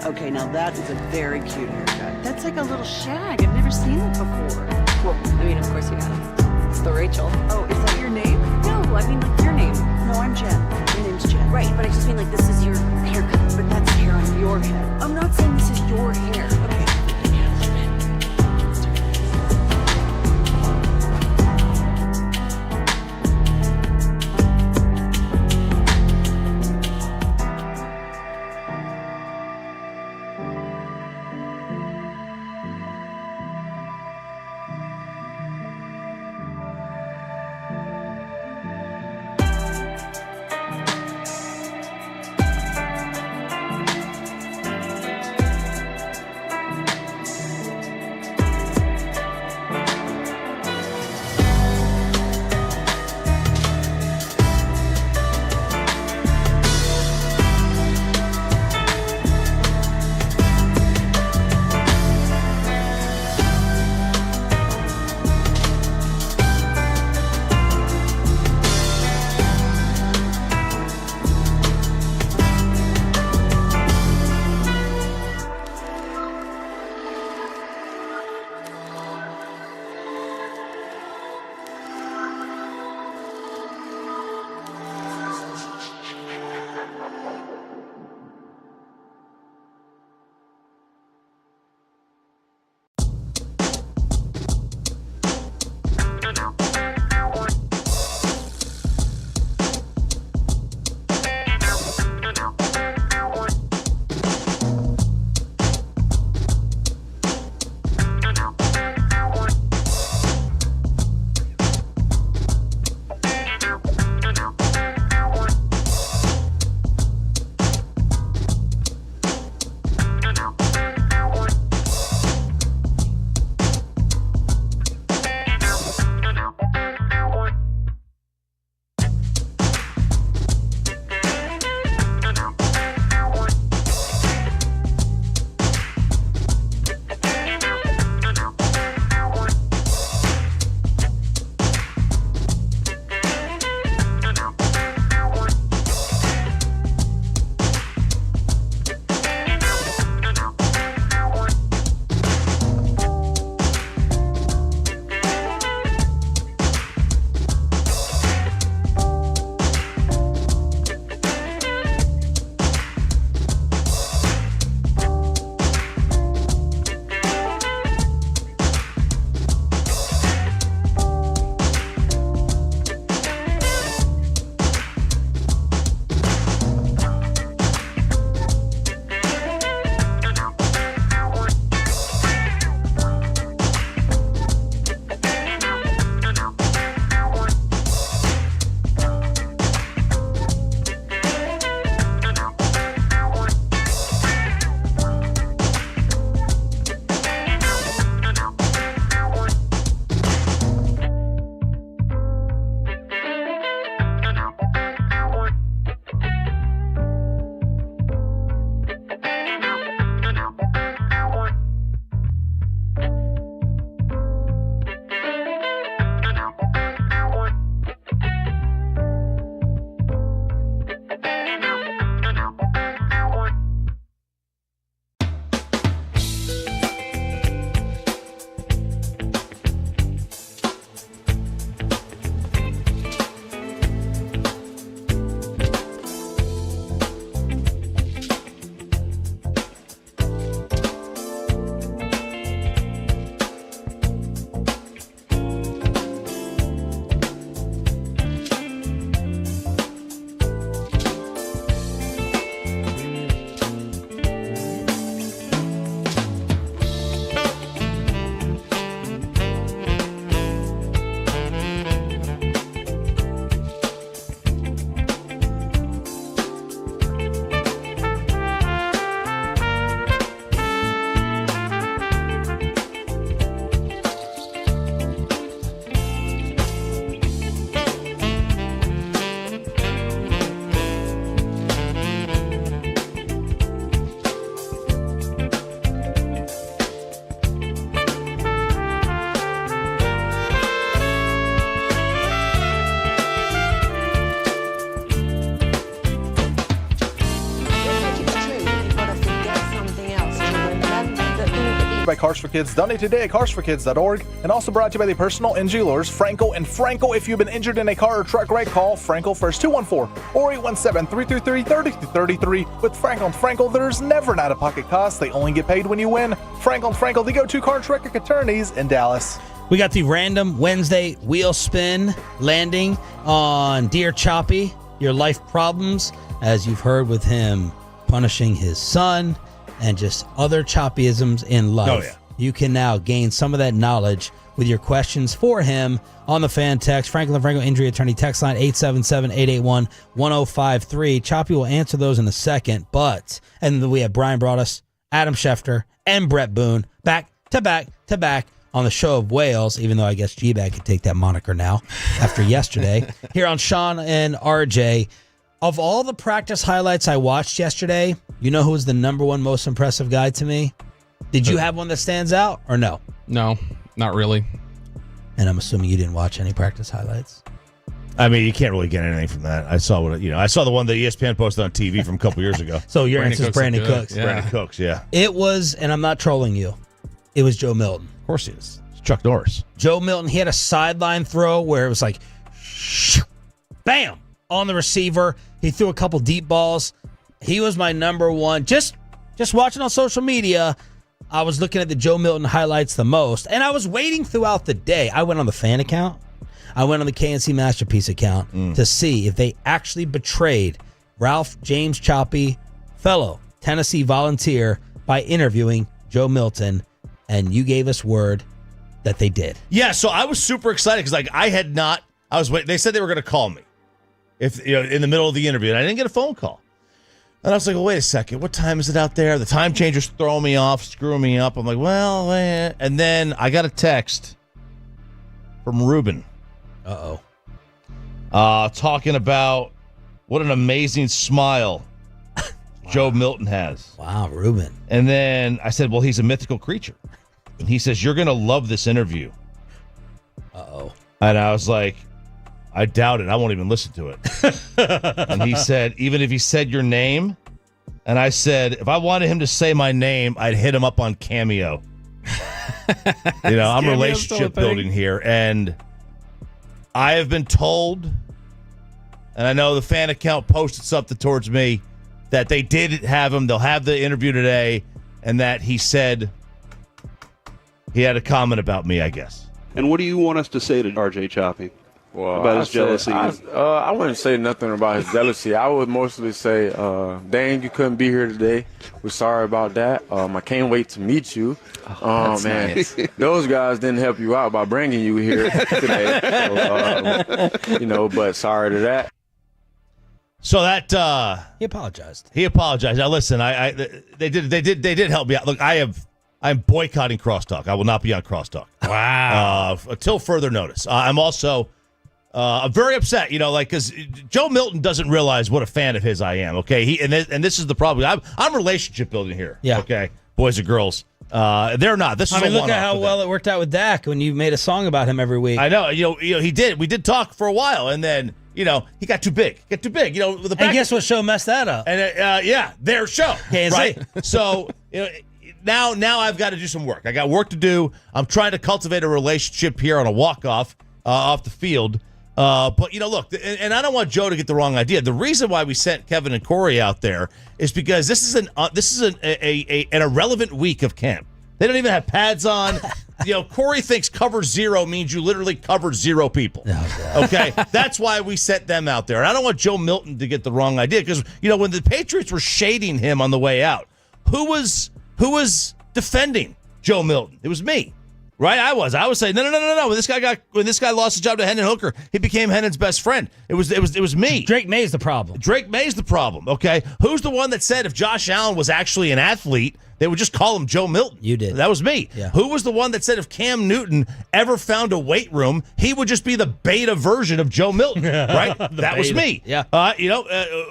Okay, now that is a very cute haircut. That's like a little shag. I've never seen it before. Well, I mean, of course you got it. It's the Rachel. Oh, is that your name? No, I mean like your name. No, I'm Jen. My name's Jen. Right, but I just mean like this is your haircut. But that's hair on your head. I'm not saying this is your hair. Okay. by Cars for Kids. Donate today at carsforkids.org. And also brought to you by the personal injury lawyers, Franco and Franco. If you've been injured in a car or truck wreck, call Franco first, 214 or 817-333-3333. With Franco and Franco, there's never an out-of-pocket cost. They only get paid when you win. Franco and Franco, the go-to car truck attorneys in Dallas. We got the random Wednesday wheel spin landing on Dear Choppy, your life problems, as you've heard with him punishing his son and just other choppyisms in life. Oh, yeah. You can now gain some of that knowledge with your questions for him on the fan text. Franklin Franco Injury Attorney text line 877-881-1053. Choppy will answer those in a second, and then we have Brian Broaddus, Adam Schefter, and Brett Boone back to back to back on the Show of Wales, even though I guess G-Bag could take that moniker now after yesterday. Here on Sean and RJ. Of all the practice highlights I watched yesterday, you know who was the number one most impressive guy to me? Did you have one that stands out or no? No, not really. And I'm assuming you didn't watch any practice highlights. I mean, you can't really get anything from that. I saw I saw the one that ESPN posted on TV from a couple years ago. So your answer is Brandon Cooks. Yeah. Brandon Cooks, yeah. It was, and I'm not trolling you, it was Joe Milton. Of course he is. It's Chuck Norris. Joe Milton, he had a sideline throw where it was like, bam, on the receiver. He threw a couple deep balls. He was my number one. Just watching on social media, I was looking at the Joe Milton highlights the most, and I was waiting throughout the day. I went on the fan account. I went on the K&C Masterpiece account to see if they actually betrayed Ralph James Choppy, fellow Tennessee Volunteer, by interviewing Joe Milton, and you gave us word that they did. Yeah, so I was super excited because they said they were going to call me in the middle of the interview, and I didn't get a phone call. And I was like, well, wait a second. What time is it out there? The time changer's throwing me off, screwing me up. I'm like, well, and then I got a text from Ruben. Talking about what an amazing smile Joe Milton has. Wow, Ruben. And then I said, well, he's a mythical creature. And he says, you're going to love this interview. And I was like, I doubt it. I won't even listen to it. And he said, even if he said your name, and I said, if I wanted him to say my name, I'd hit him up on Cameo. I'm relationship building here. And I have been told, and I know the fan account posted something towards me, that they did have him. They'll have the interview today, and that he said he had a comment about me, I guess. And what do you want us to say to RJ Choppy about his jealousy? I wouldn't say nothing about his jealousy. I would mostly say, dang, you couldn't be here today. We're sorry about that. I can't wait to meet you. That's man, nice. Those guys didn't help you out by bringing you here today. But sorry to that. So that he apologized. Now listen, they did help me out. Look, I'm boycotting Crosstalk. I will not be on Crosstalk. Wow. Until further notice. I'm also I'm very upset, because Joe Milton doesn't realize what a fan of his I am. Okay, and this is the problem. I'm relationship building here. Yeah. Okay, boys and girls. They're not. This is look at how well it worked out with Dak when you made a song about him every week. I know. He did. We did talk for a while, and then. He got too big. With the back. And guess what show messed that up? And their show. K&C. Right? So now I've got to do some work. I got work to do. I'm trying to cultivate a relationship here on a walk-off off the field. But look, and I don't want Joe to get the wrong idea. The reason why we sent Kevin and Corey out there is because this is an irrelevant week of camp. They don't even have pads on. Corey thinks cover zero means you literally covered zero people. Okay? That's why we sent them out there. And I don't want Joe Milton to get the wrong idea because, when the Patriots were shading him on the way out, who was defending Joe Milton? It was me. Right? I was saying, no. When this guy lost his job to Hendon Hooker, he became Hendon's best friend. It was me. Drake May's the problem. Okay? Who's the one that said if Josh Allen was actually an athlete, they would just call him Joe Milton? You did. That was me. Yeah. Who was the one that said if Cam Newton ever found a weight room, he would just be the beta version of Joe Milton? Right? That was me. Yeah.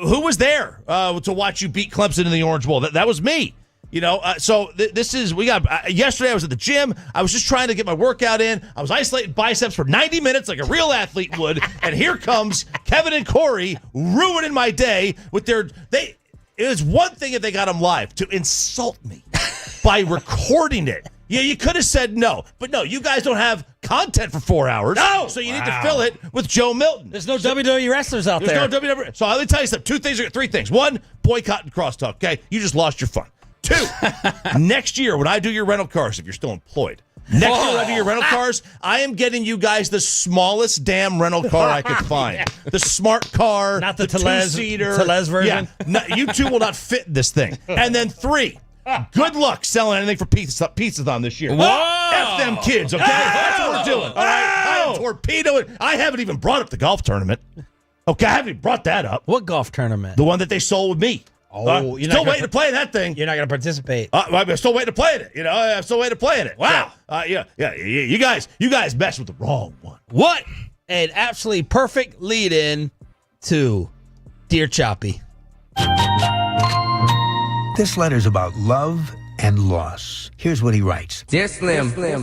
Who was there to watch you beat Clemson in the Orange Bowl? That was me. Yesterday I was at the gym. I was just trying to get my workout in. I was isolating biceps for 90 minutes like a real athlete would. And here comes Kevin and Corey ruining my day with it was one thing if they got them live to insult me by recording it. Yeah, you could have said no. But no, you guys don't have content for 4 hours. No! So you need to fill it with Joe Milton. There's no WWE wrestlers out there. There's no WWE. So let me tell you something. 3 things. 1, boycott and crosstalk. Okay? You just lost your fun. 2, next year when I do your rental cars, if you're still employed, next year when I do your rental cars, I am getting you guys the smallest damn rental car I could find. The smart car, not the Tellez version. Yeah, no, you two will not fit in this thing. And then 3, good luck selling anything for Pizzathon this year. Whoa! F them kids, okay? That's what we're doing. All right? I am torpedoing. I haven't even brought up the golf tournament. Okay, I haven't even brought that up. What golf tournament? The one that they sold with me. Oh, you're still waiting to play that thing. You're not going to participate. I'm still waiting to play it. I'm still waiting to play it. Wow. So, you guys messed with the wrong one. What an absolutely perfect lead-in to Dear Choppy. This letter's about love and loss. Here's what he writes. Dear Slim. All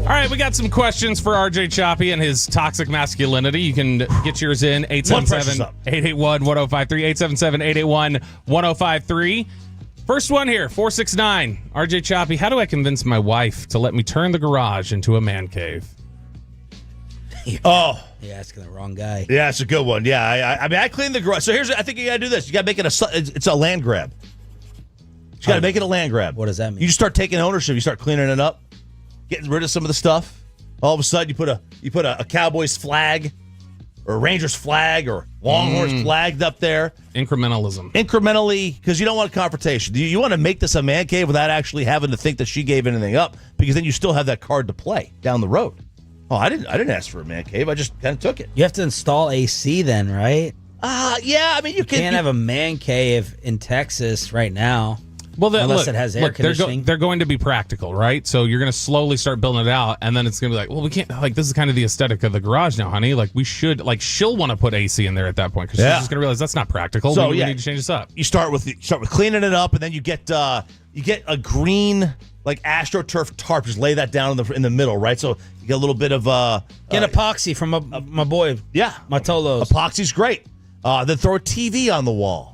right, we got some questions for RJ Choppy and his toxic masculinity. You can get yours in 877-881-1053, 877-881-1053. First one here, 469. RJ Choppy, how do I convince my wife to let me turn the garage into a man cave? Oh. You're asking the wrong guy. Yeah, it's a good one. Yeah, I mean, I cleaned the garage. So I think you got to do this. You got to make it it's a land grab. You got to make it a land grab. What does that mean? You just start taking ownership. You start cleaning it up, getting rid of some of the stuff. All of a sudden, you put a Cowboys flag, or a Rangers flag, or Longhorns flagged up there. Incrementally, because you don't want confrontation. You want to make this a man cave without actually having to think that she gave anything up, because then you still have that card to play down the road. Oh, I didn't ask for a man cave. I just kind of took it. You have to install AC then, right? Yeah. I mean, you can't have a man cave in Texas right now. Well, unless it has air conditioning. They're going to be practical, right? So you're going to slowly start building it out, and then it's going to be like, well, we can't, like, this is kind of the aesthetic of the garage now, honey. Like, we should, like, she'll want to put AC in there at that point, because she's just going to realize that's not practical. So we need to change this up. You start with cleaning it up, and then you get a green, like, AstroTurf tarp. Just lay that down in the middle, right? So you get a little bit of get epoxy from my boy. Yeah, my Tolos. Epoxy's great. Then throw a TV on the wall.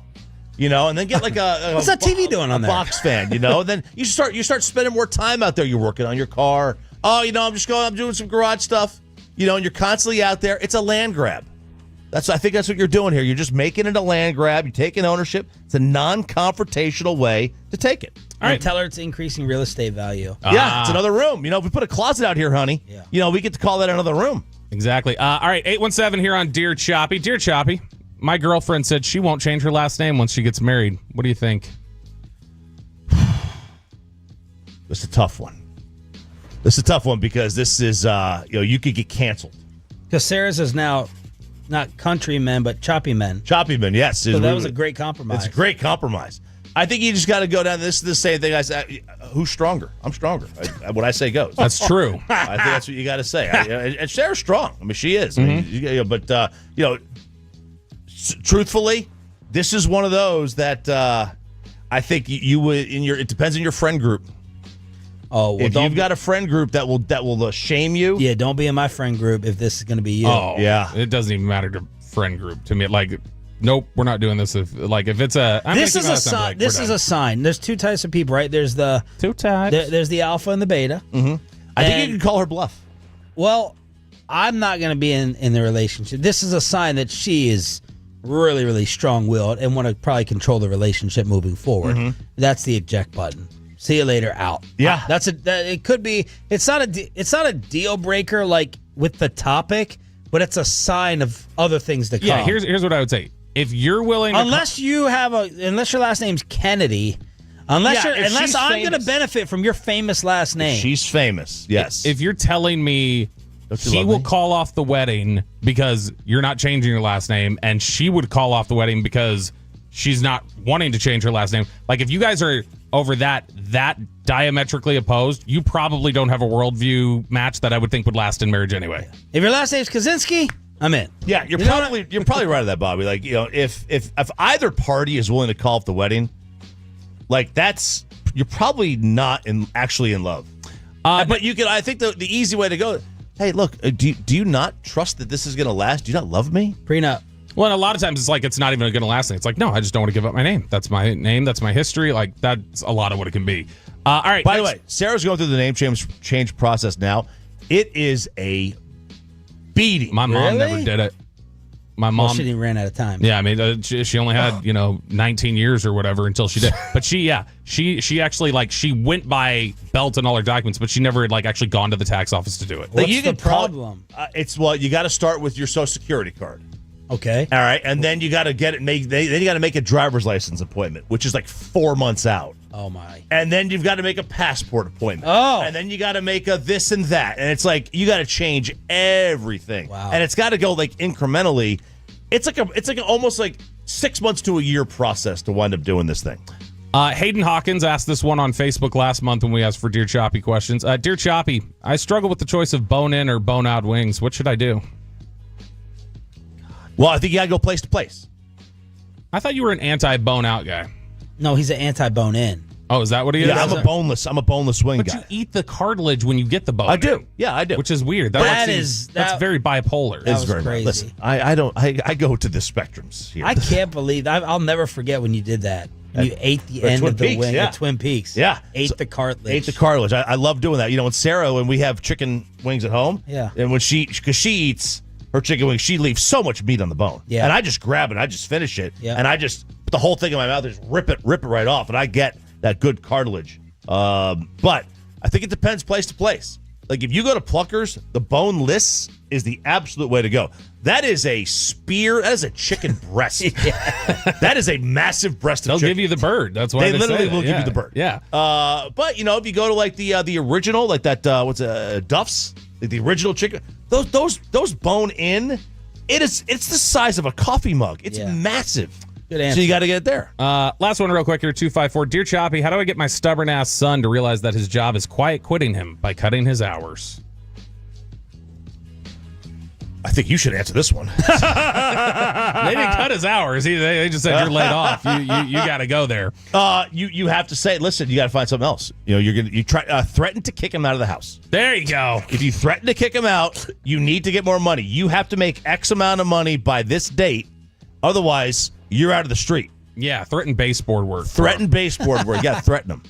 And then get like a what's that TV doing on there? Box fan, Then you start spending more time out there. You're working on your car. Oh, I'm doing some garage stuff. And you're constantly out there. It's a land grab. I think that's what you're doing here. You're just making it a land grab. You're taking ownership. It's a non-confrontational way to take it. All right, tell her it's increasing real estate value. Yeah, it's another room. If we put a closet out here, honey, we get to call that another room. Exactly. All right, 817 here on Dear Choppy. Dear Choppy, my girlfriend said she won't change her last name once she gets married. What do you think? It's a tough one. This is a tough one because this is, you could get canceled. Because Sarah's is now not countrymen, but choppy men. Choppy men, yes. So that was a great compromise. It's a great compromise. I think you just got to go down. This is the same thing I said. Who's stronger? I'm stronger. What I say goes. That's true. I think that's what you got to say. And Sarah's strong. I mean, she is. Mm-hmm. But truthfully, this is one of those that I think you would. It depends on your friend group. Oh, well, if you've got a friend group that will shame you, yeah, don't be in my friend group if this is going to be you. Oh, yeah, it doesn't even matter to friend group to me. Like, nope, we're not doing this. If it's a, this is a sign. Like, this is a sign. There's two types of people, right? There's the two types. There's the alpha and the beta. Mm-hmm. I think you can call her bluff. Well, I'm not going to be in the relationship. This is a sign that she is really, really strong-willed and want to probably control the relationship moving forward. Mm-hmm. That's the eject button. See you later. Out. Yeah, it could be. It's not a deal breaker like with the topic, but it's a sign of other things to come. Yeah, here's what I would say. If you're willing, unless your last name's Kennedy, unless I'm going to benefit from your famous last name. She's famous. Yes. If you're telling me he will call off the wedding because you're not changing your last name, and she would call off the wedding because she's not wanting to change her last name. Like, if you guys are over that diametrically opposed, you probably don't have a worldview match that I would think would last in marriage anyway. If your last name's Kaczynski, I'm in. Yeah, you're probably right on that, Bobby. Like, if either party is willing to call off the wedding, like, you're probably not actually in love. But you can. I think the easy way to go. Hey, look, do you not trust that this is going to last? Do you not love me? Prenup. Well, and a lot of times it's like it's not even going to last thing. It's like, no, I just don't want to give up my name. That's my name. That's my history. Like, that's a lot of what it can be. All right. By the way, Sarah's going through the name change process now. It is a beating. My mom never did it. My mom, she ran out of time. Yeah, I mean, she only had 19 years or whatever until she did. But she actually she went by belt and all her documents, but she never had actually gone to the tax office to do it. What's the problem? You got to start with your Social Security card. Okay. All right, and then you got to get it made. Then you got to make a driver's license appointment, which is 4 months out. Oh my! And then you've got to make a passport appointment. Oh. And then you got to make a this and that, and it's you got to change everything. Wow. And it's got to go incrementally. It's almost 6 months to a year process to wind up doing this thing. Hayden Hawkins asked this one on Facebook last month when we asked for Dear Choppy questions. Dear Choppy, I struggle with the choice of bone in or bone out wings. What should I do? Well, I think you got to go place to place. I thought you were an anti-bone out guy. No, he's an anti-bone in. Oh, is that what he is? Yeah, I'm a boneless wing but guy. But you eat the cartilage when you get the bone. I do. Yeah, I do. Which is weird. That's very bipolar. That was very crazy. Listen, I go to the spectrums here. I can't believe I'll never forget when you did that. You ate the end of the wing at Twin Peaks. Yeah. Ate the cartilage. I love doing that. When Sarah, when we have chicken wings at home, yeah, and because she eats her chicken wings, she leaves so much meat on the bone. Yeah. And I just grab it, I just finish it, yeah, and I just put the whole thing in my mouth, just rip it right off, and I get that good cartilage. But I think it depends place to place. If you go to Pluckers, the boneless is the absolute way to go. That is a spear. That is a chicken breast. That is a massive breast of They'll chicken. give you the bird. That's why they literally will give you the bird. Yeah. But if you go to the original, that Duff's, the original chicken, those bone in, it's the size of a coffee mug. It's massive. Good answer. So you got to get it there. Last one real quick here, 254. Dear Choppy, how do I get my stubborn-ass son to realize that his job is quiet quitting him by cutting his hours? I think you should answer this one. They didn't cut his hours. They just said you're laid off. You got to go there. You have to say, listen, you got to find something else. You try threaten to kick him out of the house. There you go. If you threaten to kick him out, you need to get more money. You have to make X amount of money by this date. Otherwise, you're out of the street. Yeah, threaten baseboard work. Threaten baseboard work. Yeah, threaten them.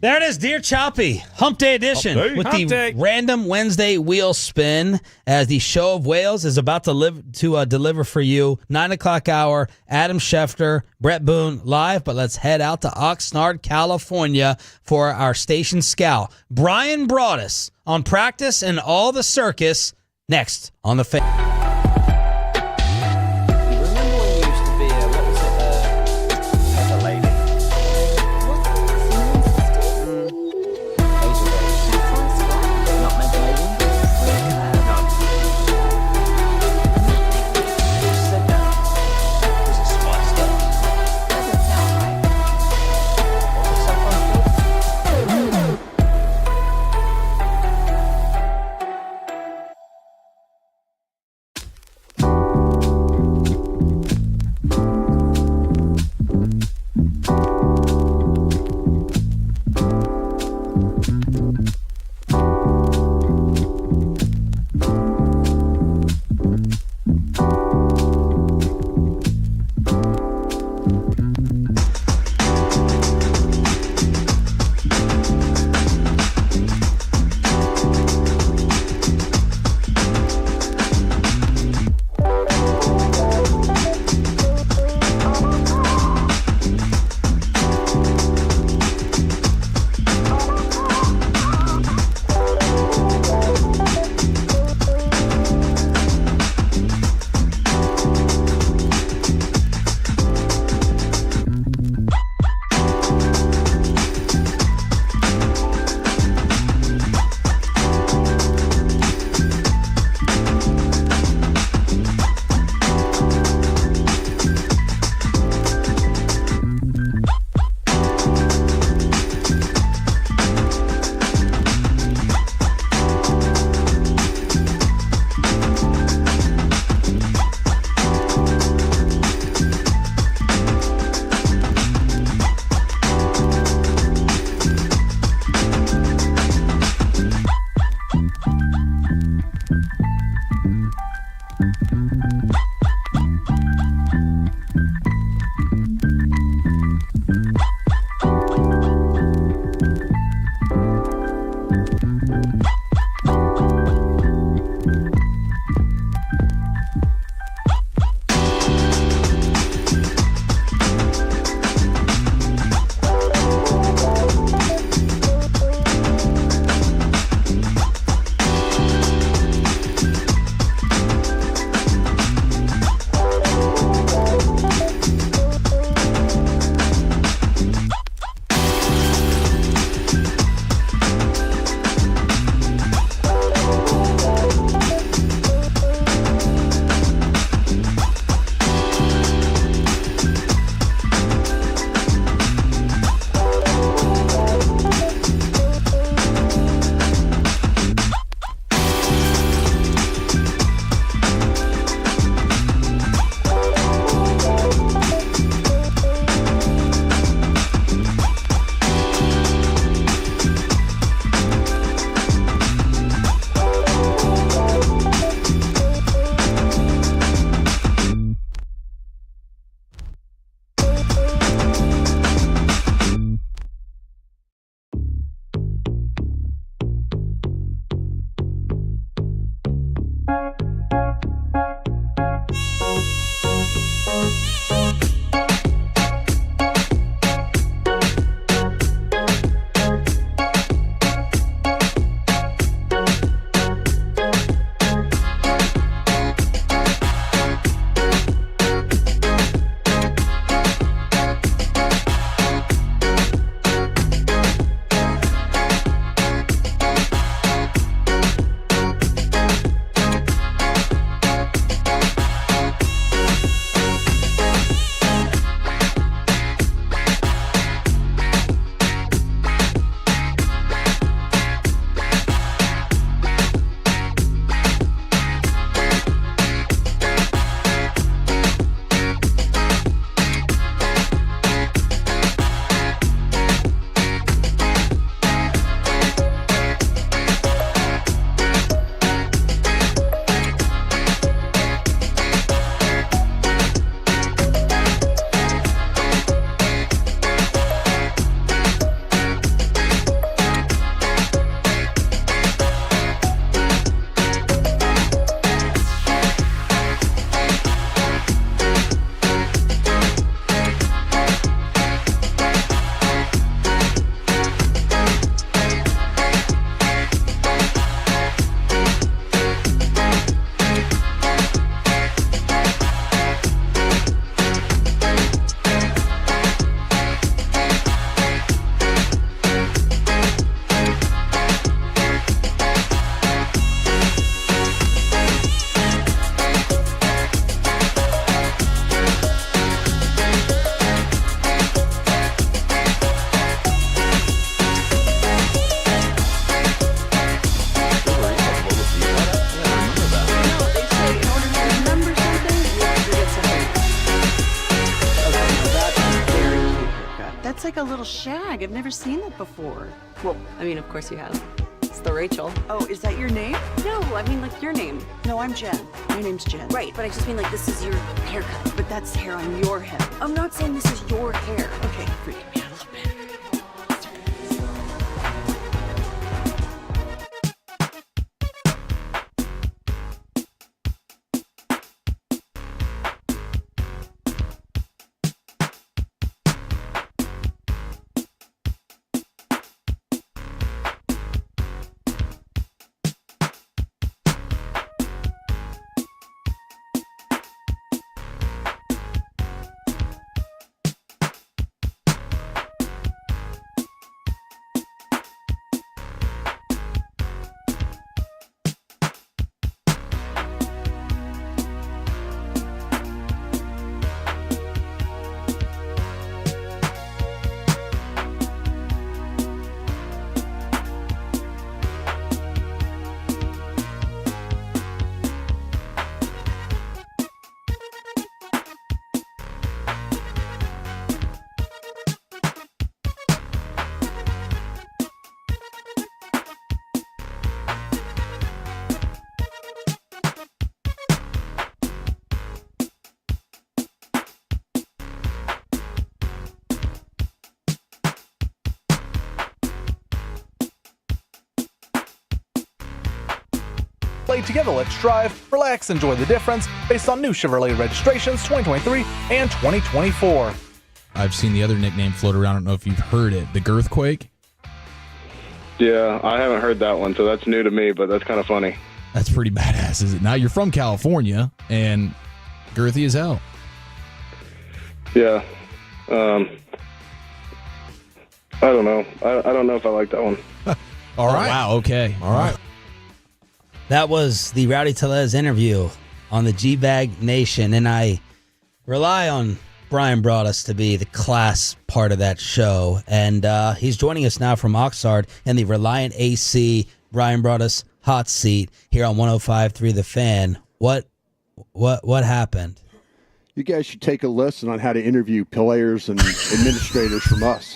There it is, Dear Choppy, Hump Day edition with the random Wednesday wheel spin as the Show of Wales is about to deliver for you 9 o'clock hour. Adam Schefter, Brett Boone live, but let's head out to Oxnard, California for our station scout Brian Broaddus on practice and all the circus next on the Fan. a little shag. I've never seen that before. Well, I mean, of course you have. It's the Rachel. Oh, is that your name? No, I mean, like, your name. No, I'm Jen. My name's Jen. Right, but I just mean, like, this is your haircut. But that's hair on your head. I'm not saying this is your hair. Okay, freaking me out a little bit. Play together, let's drive, relax, enjoy the difference based on new Chevrolet registrations 2023 and 2024. I've seen the other nickname float around. I don't know if you've heard it. The Girthquake. Yeah, I haven't heard that one, so that's new to me, but that's kind of funny. That's pretty badass, is it? Now you're from California and girthy as hell. Yeah. I don't know. I don't know if I like that one. All right. Wow. Okay. All right. That was the Rowdy Tellez interview on the G-Bag Nation, and I rely on Brian Broaddus to be the class part of that show, and he's joining us now from Oxnard in the Reliant AC Brian Broaddus hot seat here on 105.3 The Fan. What happened? You guys should take a lesson on how to interview players and administrators from us.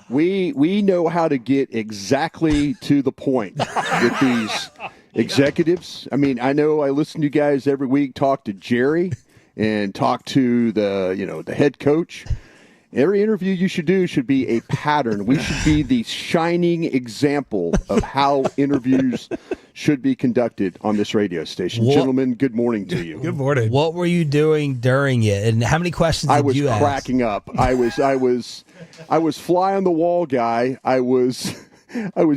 We know how to get exactly to the point with these executives. I mean, I know I listen to you guys every week, talk to Jerry and talk to the head coach. Every interview you should do should be a pattern. We should be the shining example of how interviews should be conducted on this radio station. Gentlemen, good morning to you. Good morning. What were you doing during it, and how many questions did you ask? I was cracking up. I was fly on the wall guy. I was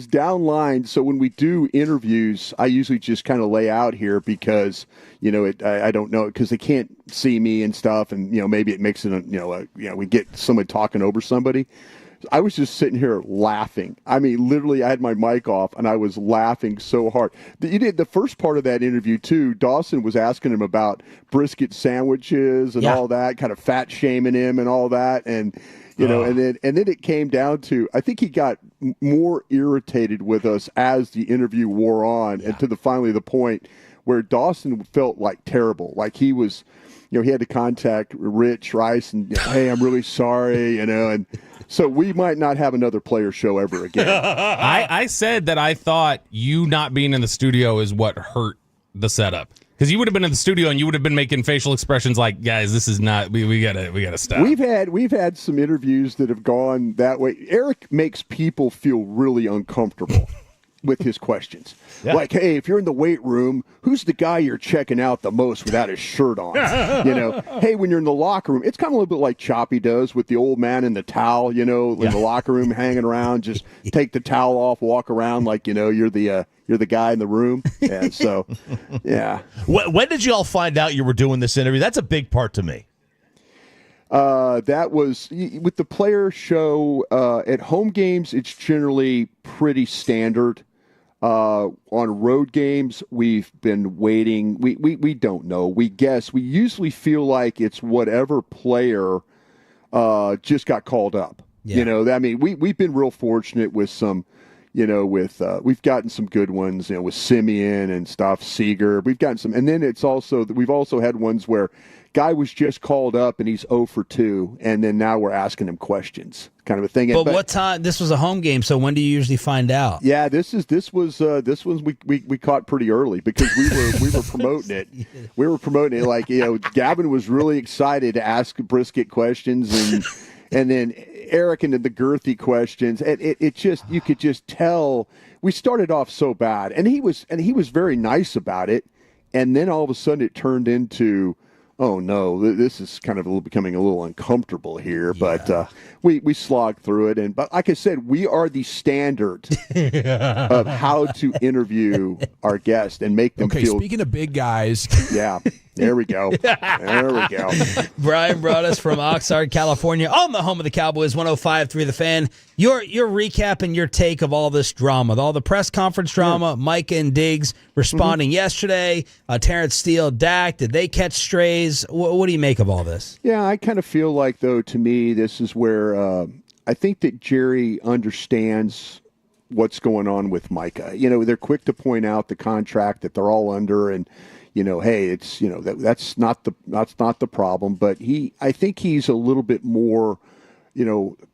down line. So when we do interviews, I usually just kind of lay out here because I don't know, because they can't see me and stuff, and maybe it makes it we get somebody talking over somebody. I was just sitting here laughing. I mean, literally, I had my mic off, and I was laughing so hard. You did the first part of that interview, too. Dawson was asking him about brisket sandwiches and all that, kind of fat shaming him and all that. And, and then it came down to, I think he got more irritated with us as the interview wore on, and to finally the point where Dawson felt like terrible. Like he was, he had to contact Rich Rice and, hey, I'm really sorry, and so we might not have another player show ever again. I said that I thought you not being in the studio is what hurt the setup. Because you would have been in the studio and you would have been making facial expressions like, guys, this is not, we gotta stop. We've had some interviews that have gone that way. Eric makes people feel really uncomfortable with his questions. Yeah. Like, hey, if you're in the weight room, who's the guy you're checking out the most without his shirt on? Hey, when you're in the locker room, it's kind of a little bit like Choppy does with the old man in the towel, in the locker room hanging around, just take the towel off, walk around like, you're the guy in the room. And so, yeah. When did you all find out you were doing this interview? That's a big part to me. That was with the player show at home games. It's generally pretty standard. On road games, we've been waiting. We don't know. We guess. We usually feel like it's whatever player just got called up. Yeah. I mean, we've been real fortunate with some. We've gotten some good ones. With Semien and stuff, Seager. We've gotten some, and then we've also had ones where guy was just called up and he's 0 for 2, and then now we're asking him questions, kind of a thing. But what time? This was a home game, so when do you usually find out? Yeah, this was we caught pretty early because we were promoting it. We were promoting it like, Gavin was really excited to ask Brisket questions, and then Eric into the girthy questions. It just, you could just tell we started off so bad, and he was very nice about it, and then all of a sudden it turned into, oh no, this is kind of becoming a little uncomfortable here. Yeah. But we slogged through it, but like I said, we are the standard of how to interview our guest and make them feel. Speaking of big guys, yeah. There we go. There we go. Brian brought us from Oxnard, California, on the home of the Cowboys, 105.3 The Fan. Your recap and your take of all this drama, all the press conference drama, Micah and Diggs responding yesterday, Terrence Steele, Dak, did they catch strays? What do you make of all this? Yeah, I kind of feel like, though, to me, this is where I think that Jerry understands what's going on with Micah. They're quick to point out the contract that they're all under, and hey, it's that's not the problem. But I think he's a little bit more,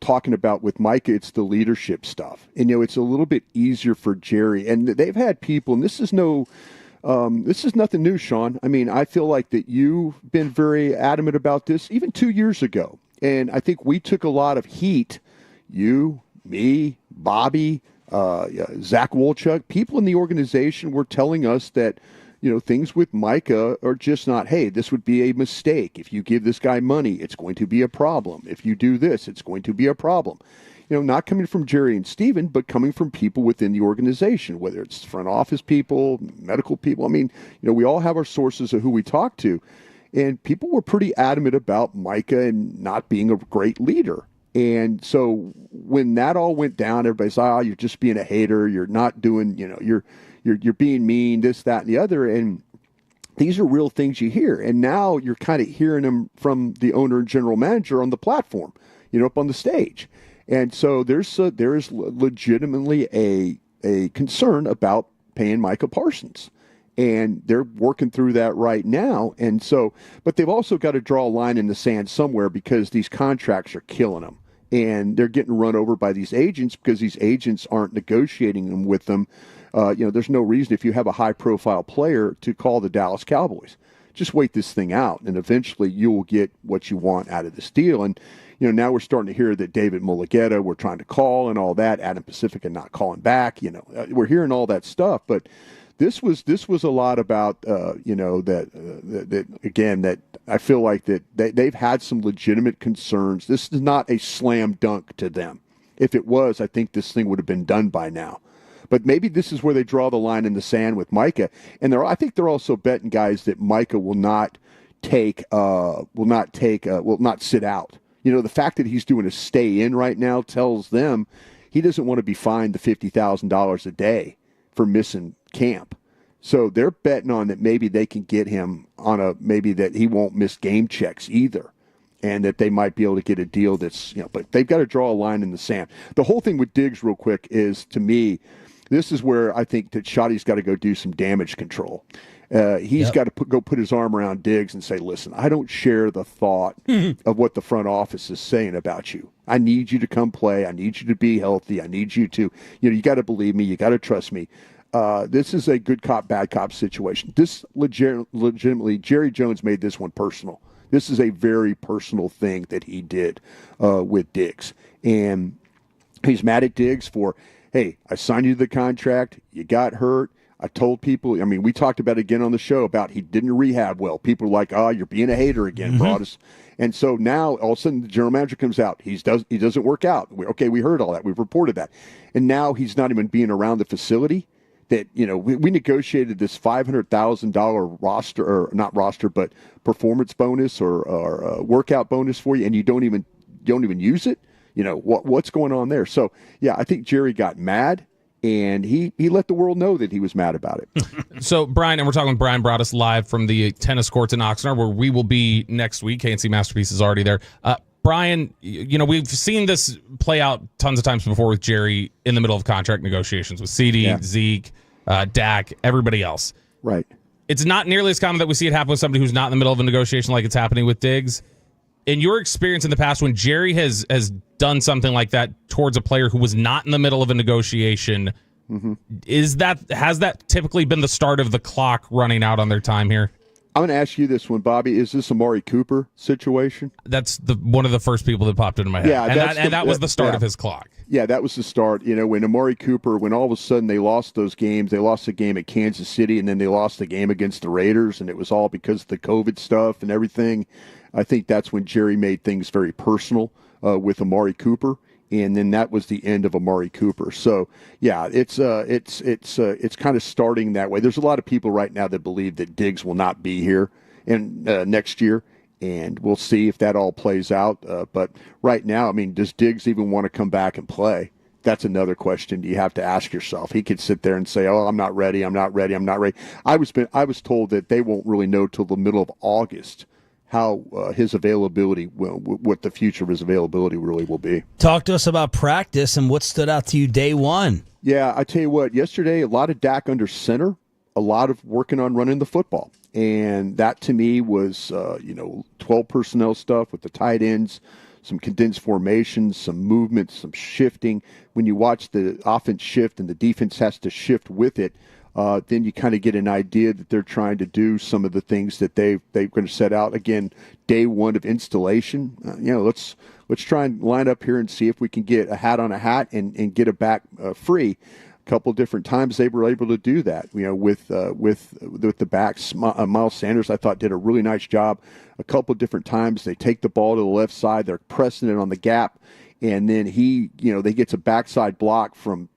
talking about with Micah, it's the leadership stuff, and it's a little bit easier for Jerry. And they've had people, and this is nothing new, Sean. I mean, I feel like that you've been very adamant about this even 2 years ago, and I think we took a lot of heat. You, me, Bobby, Zach Wolchuk, people in the organization were telling us that, things with Micah are just not, hey, this would be a mistake. If you give this guy money, it's going to be a problem. If you do this, it's going to be a problem. Not coming from Jerry and Steven, but coming from people within the organization, whether it's front office people, medical people. I mean, we all have our sources of who we talk to. And people were pretty adamant about Micah and not being a great leader. And so when that all went down, everybody's like, you're just being a hater. You're not doing, you're being mean, this, that, and the other. And these are real things you hear. And now you're kind of hearing them from the owner and general manager on the platform, up on the stage. And so there is legitimately a concern about paying Micah Parsons. And they're working through that right now. And so, but they've also got to draw a line in the sand somewhere because these contracts are killing them. And they're getting run over by these agents because these agents aren't negotiating them with them. There's no reason if you have a high-profile player to call the Dallas Cowboys. Just wait this thing out, and eventually you will get what you want out of this deal. And now we're starting to hear that David Mulugeta, we're trying to call and all that. Adam Pacifica not calling back. We're hearing all that stuff, but this was a lot about that again, that I feel like that they've had some legitimate concerns. This is not a slam dunk to them. If it was, I think this thing would have been done by now. But maybe this is where they draw the line in the sand with Micah. And I think they're also betting, guys, that Micah will not sit out. The fact that he's doing a stay in right now tells them he doesn't want to be fined the $50,000 a day for missing camp. So they're betting on that maybe they can get him on maybe that he won't miss game checks either. And that they might be able to get a deal that's, but they've got to draw a line in the sand. The whole thing with Diggs, real quick, is, to me, this is where I think that Shotty's got to go do some damage control. He's got to go put his arm around Diggs and say, listen, I don't share the thought of what the front office is saying about you. I need you to come play. I need you to be healthy. I need you to, you got to believe me. You got to trust me. This is a good cop, bad cop situation. This legitimately, Jerry Jones made this one personal. This is a very personal thing that he did with Diggs. And he's mad at Diggs for, hey, I signed you to the contract. You got hurt. I told people, we talked about it again on the show about he didn't rehab well. People are like, you're being a hater again, Broadus. And so now all of a sudden the general manager comes out. He doesn't work out. We heard all that. We've reported that. And now he's not even being around the facility. That, we negotiated this $500,000 roster, or not roster, but performance bonus or workout bonus for you, and you don't even use it. What's going on there? So yeah, I think Jerry got mad, and he let the world know that he was mad about it. So Brian, and we're talking with Brian, brought us live from the tennis courts in Oxnard, where we will be next week. K&C Masterpiece is already there. Brian, we've seen this play out tons of times before with Jerry in the middle of contract negotiations with CD, Zeke, Dak, everybody else. Right. it's not nearly as common that we see it happen with somebody who's not in the middle of a negotiation like it's happening with Diggs. In your experience in the past, when Jerry has done something like that towards a player who was not in the middle of a negotiation, has that typically been the start of the clock running out on their time here? I'm going to ask you this one, Bobby. Is this a Amari Cooper situation? That's one of the first people that popped into my head. Yeah, and that was the start of his clock. Yeah, that was the start. You know, when Amari Cooper, when all of a sudden they lost those games, they lost the game at Kansas City, and then they lost the game against the Raiders, and it was all because of the COVID stuff and everything. I think that's when Jerry made things very personal with Amari Cooper, and then that was the end of Amari Cooper. So yeah, it's kind of starting that way. There's a lot of people right now that believe that Diggs will not be here in next year, and we'll see if that all plays out. But right now, I mean, does Diggs even want to come back and play? That's another question you have to ask yourself. He could sit there and say, "Oh, I'm not ready. I'm not ready. I'm not ready." I was told that they won't really know till the middle of August how his availability, what the future of his availability really will be. Talk to us about practice and what stood out to you day one. Yeah, I tell you what, yesterday, a lot of Dak under center, a lot of working on running the football. And that to me was, 12 personnel stuff with the tight ends, some condensed formations, some movement, some shifting. When you watch the offense shift and the defense has to shift with it, then you kind of get an idea that they're trying to do some of the things that they're going to set out. Again, day one of installation. Let's try and line up here and see if we can get a hat on a hat and get a back free. A couple of different times they were able to do that. With the backs. Miles Sanders, I thought, did a really nice job. A couple of different times they take the ball to the left side. They're pressing it on the gap, and then they gets a backside block from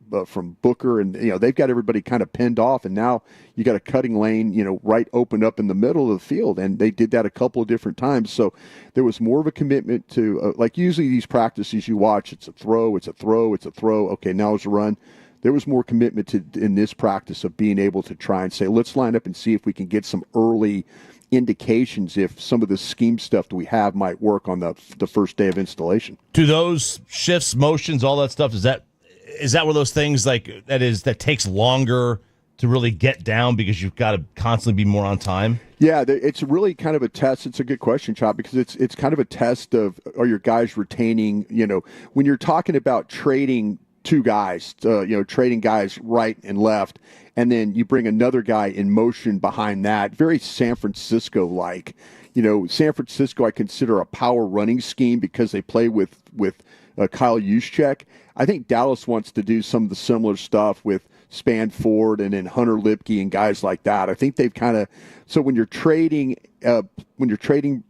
Booker, and they've got everybody kind of pinned off, and now you got a cutting lane, right open up in the middle of the field, and they did that a couple of different times. So there was more of a commitment to, like usually these practices you watch, it's a throw. Okay, now it's a run. There was more commitment in this practice of being able to try and say, let's line up and see if we can get some early indications if some of the scheme stuff that we have might work on the first day of installation. Do those shifts, motions, all that stuff, is that one of those things that takes longer to really get down because you've got to constantly be more on time? Yeah, it's really kind of a test. It's a good question, Chop, because it's kind of a test of, are your guys retaining, when you're talking about trading two guys, trading guys right and left, and then you bring another guy in motion behind that, very San Francisco-like. San Francisco I consider a power running scheme because they play with Kyle Juszczyk. I think Dallas wants to do some of the similar stuff with Spanford and then Hunter Lipke and guys like that. I think they've kind of when you're trading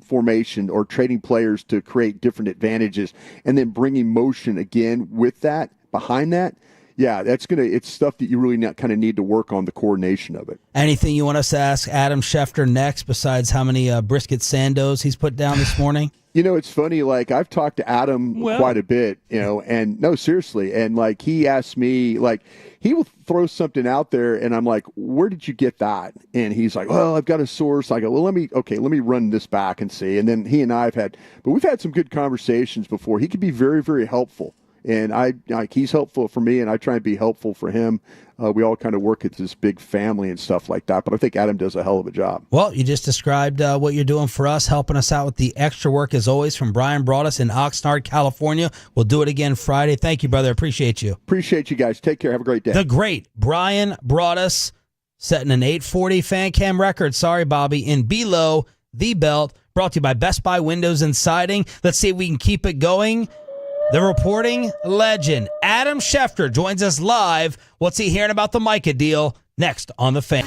formation or trading players to create different advantages and then bringing motion again with that behind that. Yeah, it's stuff that you really kind of need to work on the coordination of it. Anything you want us to ask Adam Schefter next besides how many brisket sandos he's put down this morning? It's funny, like I've talked to Adam quite a bit, and no, seriously. And like he asked me, like he will throw something out there and I'm like, where did you get that? And he's like, well, I've got a source. I go, well, let me run this back and see. And then he and I we've had some good conversations before. He could be very, very helpful. And he's helpful for me, and I try and be helpful for him. We all kind of work at this big family and stuff like that. But I think Adam does a hell of a job. Well, you just described what you're doing for us, helping us out with the extra work as always from Brian Broaddus in Oxnard, California. We'll do it again Friday. Thank you, brother. Appreciate you. Appreciate you guys. Take care. Have a great day. The great Brian Broaddus setting an 840 fan cam record. Sorry, Bobby. In Below the Belt, brought to you by Best Buy Windows and Siding. Let's see if we can keep it going. The reporting legend, Adam Schefter, joins us live. What's he hearing about the Micah deal? Next on The Fan.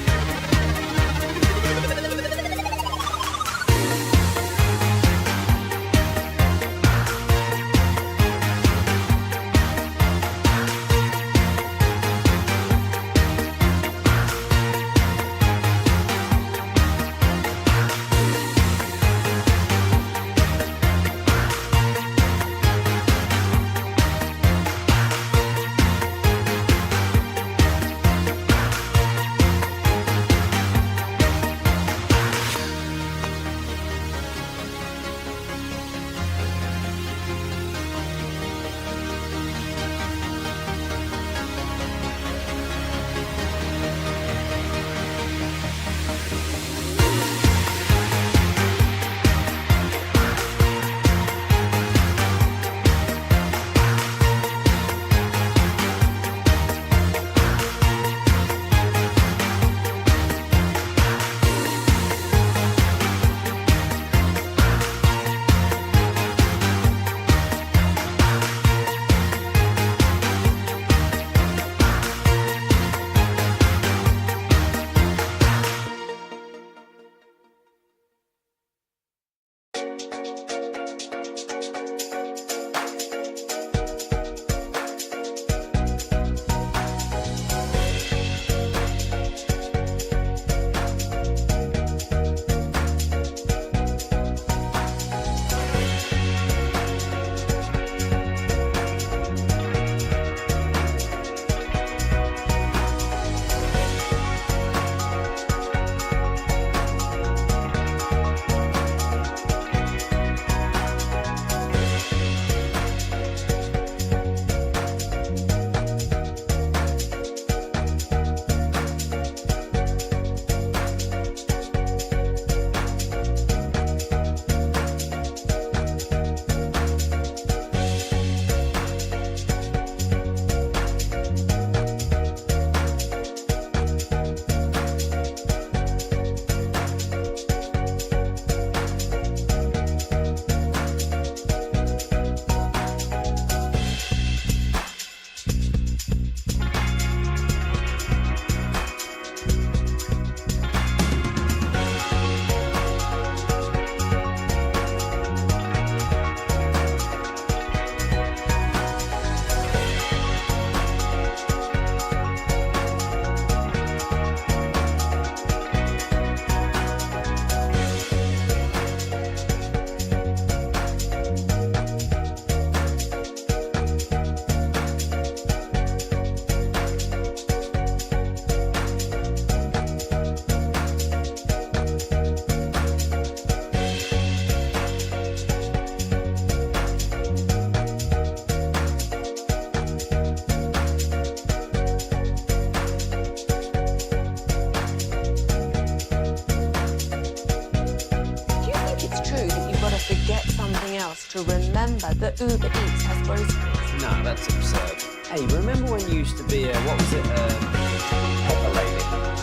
that Uber Eats has groceries? No, that's absurd. Hey, remember when you used to be what was it, Pepper Lady?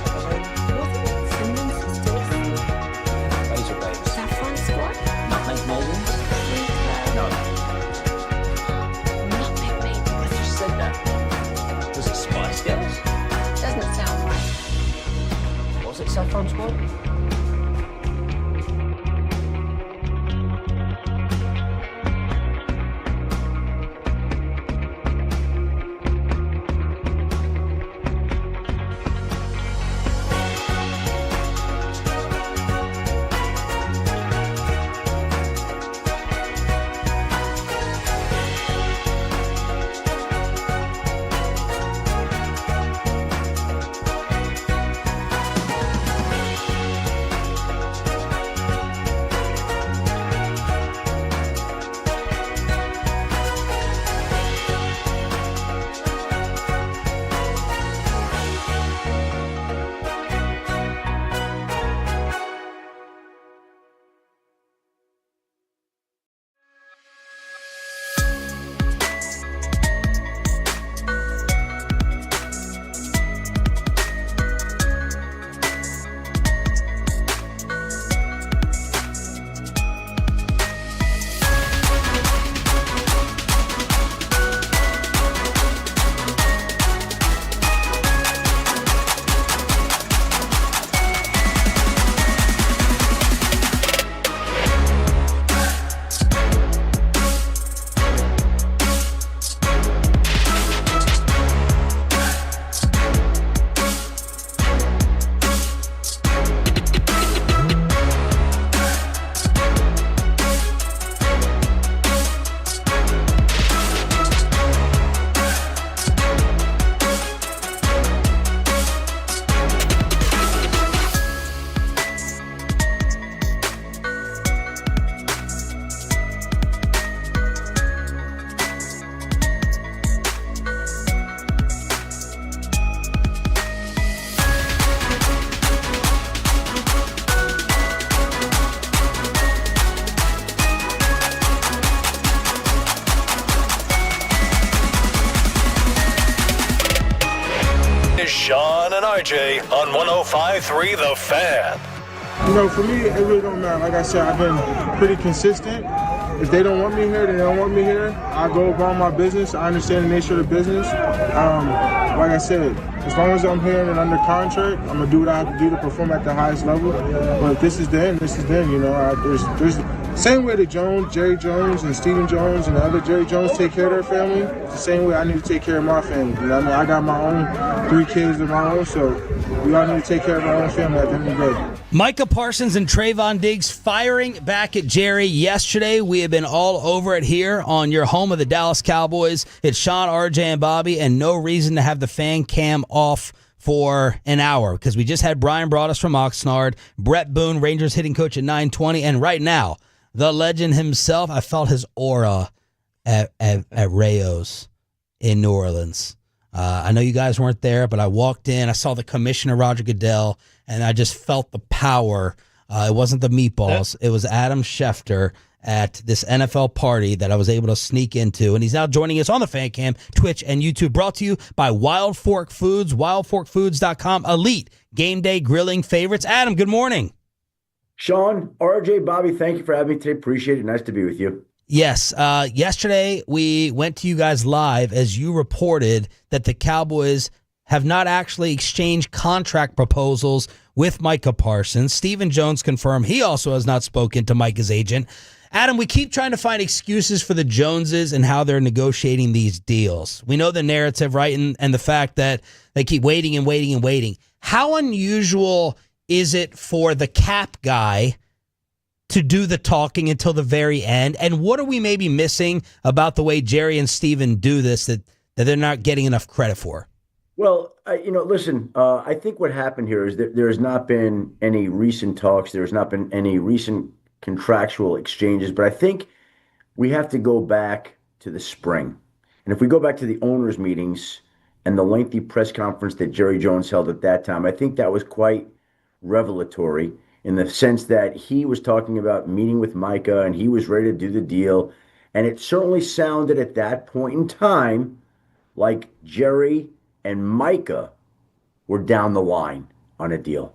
Wasn't it Semien sisters? Razor Babes. Saffron Squad? Nutmeg Maidens? No. Nutmeg Maidens. I just said that. Was it Spice Girls? Doesn't sound right. Was it Saffron Squad? Sean and RJ on 105.3 The Fan. You know, for me, it really don't matter. Like I said, I've been pretty consistent. If they don't want me here, they don't want me here. I go about my business. I understand the nature of the business. Like I said, as long as I'm here and under contract, I'm gonna do what I have to do to perform at the highest level. But if this is the end, this is the end. You know, there's same way that Jerry Jones and Stephen Jones and the other Jerry Jones take care of their family, it's the same way I need to take care of my family. You know what I mean? I got my own 3 kids of my own, so we all need to take care of our own family at the end of the day. Micah Parsons and Trayvon Diggs firing back at Jerry yesterday. We have been all over it here on your home of the Dallas Cowboys. It's Sean, RJ, and Bobby, and no reason to have the fan cam off for an hour because we just had Brian brought us from Oxnard, Brett Boone, Rangers hitting coach at 920, and right now, the legend himself, I felt his aura at Rayo's in New Orleans. I know you guys weren't there, but I walked in, I saw the commissioner, Roger Goodell, and I just felt the power. It wasn't the meatballs. It was Adam Schefter at this NFL party that I was able to sneak into. And he's now joining us on the Fan Cam, Twitch, and YouTube. Brought to you by Wild Fork Foods, wildforkfoods.com. Elite game day grilling favorites. Adam, good morning. Sean, RJ, Bobby, thank you for having me today. Appreciate it. Nice to be with you. Yes. Yesterday, we went to you guys live as you reported that the Cowboys have not actually exchanged contract proposals with Micah Parsons. Stephen Jones confirmed he also has not spoken to Micah's agent. Adam, we keep trying to find excuses for the Joneses and how they're negotiating these deals. We know the narrative, right, and the fact that they keep waiting and waiting and waiting. How unusual is it for the cap guy to do the talking until the very end? And what are we maybe missing about the way Jerry and Steven do this that they're not getting enough credit for? Well, listen, I think what happened here is that there has not been any recent talks. There has not been any recent contractual exchanges. But I think we have to go back to the spring. And if we go back to the owners' meetings and the lengthy press conference that Jerry Jones held at that time, I think that was quite revelatory in the sense that he was talking about meeting with Micah and he was ready to do the deal. And it certainly sounded at that point in time like Jerry and Micah were down the line on a deal.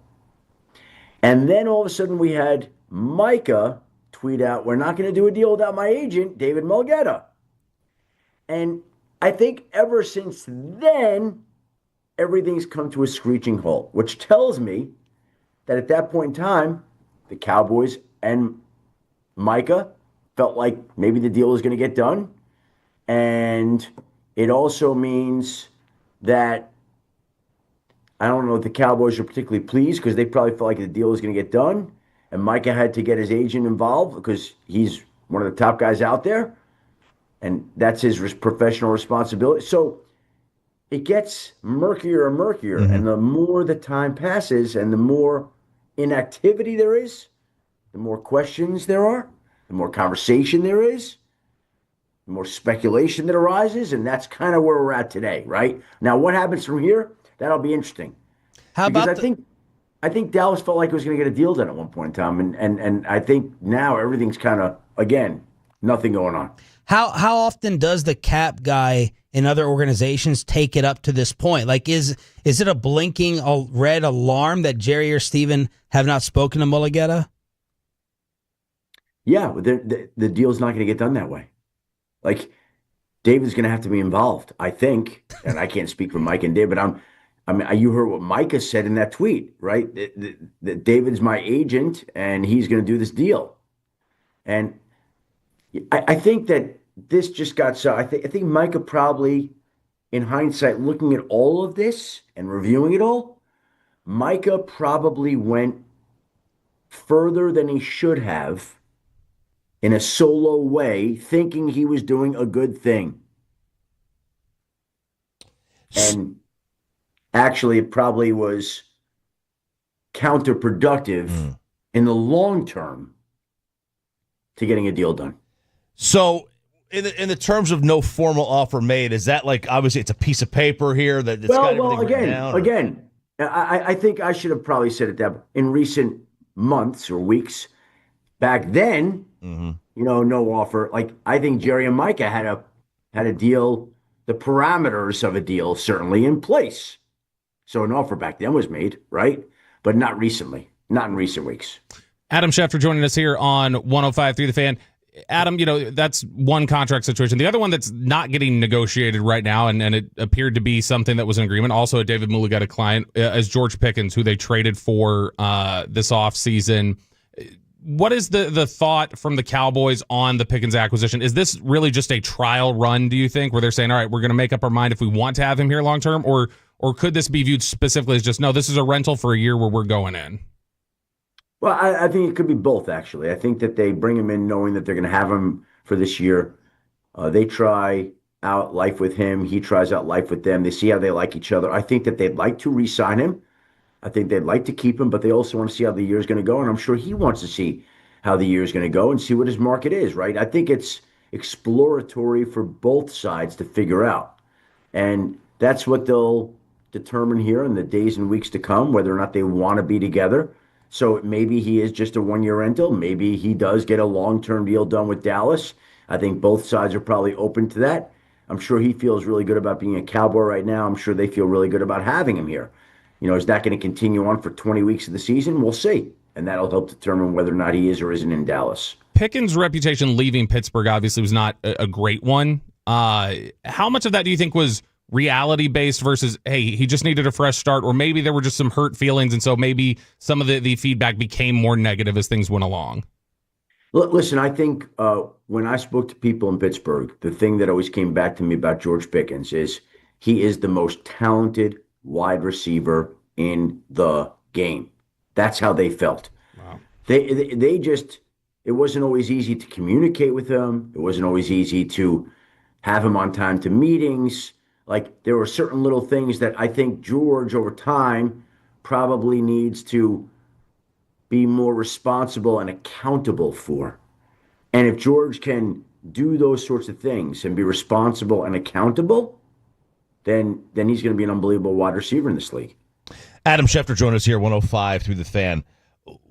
And then all of a sudden we had Micah tweet out, we're not going to do a deal without my agent, David Mulgeta. And I think ever since then, everything's come to a screeching halt, which tells me that at that point in time, the Cowboys and Micah felt like maybe the deal was going to get done. And it also means that I don't know if the Cowboys are particularly pleased because they probably felt like the deal was going to get done. And Micah had to get his agent involved because he's one of the top guys out there. And that's his professional responsibility. So it gets murkier and murkier. Mm-hmm. And the more the time passes and the more inactivity there is, the more questions there are, the more conversation there is, the more speculation that arises. And that's kind of where we're at today, right? Now, what happens from here? That'll be interesting. I think Dallas felt like it was going to get a deal done at one point in time, and I think now everything's kind of, again, nothing going on. How often does the cap guy in other organizations take it up to this point? Like, is it a blinking red alarm that Jerry or Steven have not spoken to Mulgeta? Yeah, the deal's not going to get done that way. Like, David's going to have to be involved, I think, and I can't speak for Mike and Dave, but you heard what Micah said in that tweet, right? That David's my agent, and he's going to do this deal. And I think that this just got so. I think Micah probably, in hindsight, looking at all of this and reviewing it all, Micah probably went further than he should have in a solo way, thinking he was doing a good thing. And actually, it probably was counterproductive in the long term to getting a deal done. So, in the terms of no formal offer made, is that like, obviously it's a piece of paper here that it's got everything written down? Again, I think I should have probably said it that in recent months or weeks. Back then, no offer. Like, I think Jerry and Micah had a deal, the parameters of a deal certainly in place. So an offer back then was made, right? But not recently, not in recent weeks. Adam Schefter joining us here on 105.3 The Fan. Adam, that's one contract situation. The other one that's not getting negotiated right now, and it appeared to be something that was in agreement, also a David Mulgeta client, is George Pickens, who they traded for this offseason. What is the thought from the Cowboys on the Pickens acquisition? Is this really just a trial run, do you think, where they're saying, all right, we're going to make up our mind if we want to have him here long term, or could this be viewed specifically as just, no, this is a rental for a year where we're going in? Well, I think it could be both, actually. I think that they bring him in knowing that they're going to have him for this year. They try out life with him. He tries out life with them. They see how they like each other. I think that they'd like to re-sign him. I think they'd like to keep him, but they also want to see how the year is going to go, and I'm sure he wants to see how the year is going to go and see what his market is, right? I think it's exploratory for both sides to figure out, and that's what they'll determine here in the days and weeks to come, whether or not they want to be together. So maybe he is just a one-year rental. Maybe he does get a long-term deal done with Dallas. I think both sides are probably open to that. I'm sure he feels really good about being a Cowboy right now. I'm sure they feel really good about having him here. Is that going to continue on for 20 weeks of the season? We'll see. And that'll help determine whether or not he is or isn't in Dallas. Pickens' reputation leaving Pittsburgh obviously was not a great one. How much of that do you think was reality-based versus, hey, he just needed a fresh start, or maybe there were just some hurt feelings, and so maybe some of the feedback became more negative as things went along? Listen, I think when I spoke to people in Pittsburgh, the thing that always came back to me about George Pickens is he is the most talented wide receiver in the game. That's how they felt. Wow. They just, it wasn't always easy to communicate with him. It wasn't always easy to have him on time to meetings. Like, there were certain little things that I think George over time probably needs to be more responsible and accountable for. And if George can do those sorts of things and be responsible and accountable, then he's going to be an unbelievable wide receiver in this league. Adam Schefter joined us here, 105 through the Fan.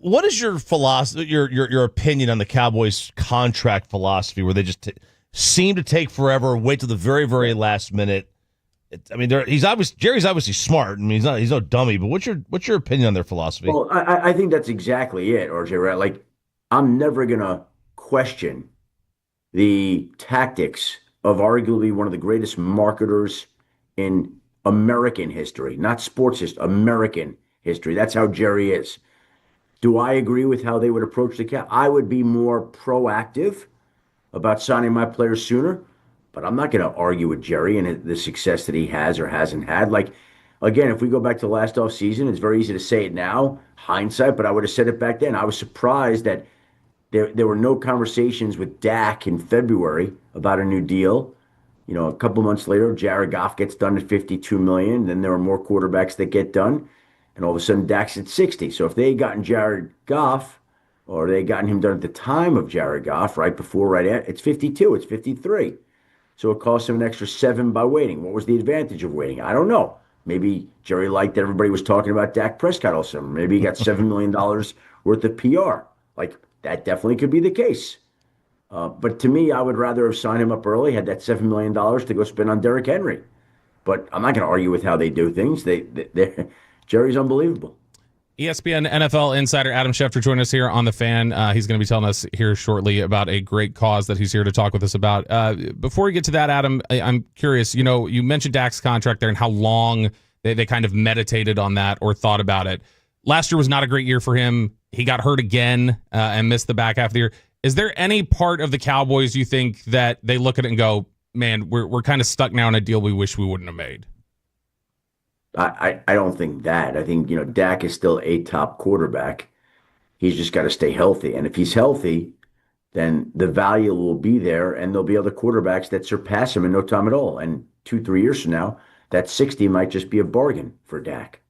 What is your philosophy, your opinion on the Cowboys' contract philosophy, where they just seem to take forever, wait till the very, very last minute. Jerry's obviously smart. I mean, he's no dummy. But what's your opinion on their philosophy? Well, I think that's exactly it, RJ. Right? Like, I'm never gonna question the tactics of arguably one of the greatest marketers in American history, not sports history, American history. That's how Jerry is. Do I agree with how they would approach the cap? I would be more proactive about signing my players sooner, but I'm not going to argue with Jerry and the success that he has or hasn't had. Like, again, if we go back to last offseason, it's very easy to say it now, hindsight, but I would have said it back then. I was surprised that there were no conversations with Dak in February about a new deal. You know, a couple months later, Jared Goff gets done at $52 million. Then there are more quarterbacks that get done. And all of a sudden, Dak's at 60. So if they had gotten Jared Goff, or they had gotten him done at the time of Jared Goff, right before, right at, it's 52, it's 53. So it cost him an extra 7 by waiting. What was the advantage of waiting? I don't know. Maybe Jerry liked that everybody was talking about Dak Prescott all summer. Maybe he got $7 million worth of PR. Like, that definitely could be the case. But to me, I would rather have signed him up early, had that $7 million to go spend on Derrick Henry. But I'm not going to argue with how they do things. Jerry's unbelievable. ESPN NFL insider Adam Schefter joining us here on The Fan. He's going to be telling us here shortly about a great cause that he's here to talk with us about. Before we get to that, Adam, I'm curious. You know, you mentioned Dak's contract there and how long they kind of meditated on that or thought about it. Last year was not a great year for him. He got hurt again and missed the back half of the year. Is there any part of the Cowboys you think that they look at it and go, man, we're kind of stuck now in a deal we wish we wouldn't have made? I don't think that. I think, Dak is still a top quarterback. He's just got to stay healthy. And if he's healthy, then the value will be there, and there'll be other quarterbacks that surpass him in no time at all. And 2-3 years from now, that 60 might just be a bargain for Dak.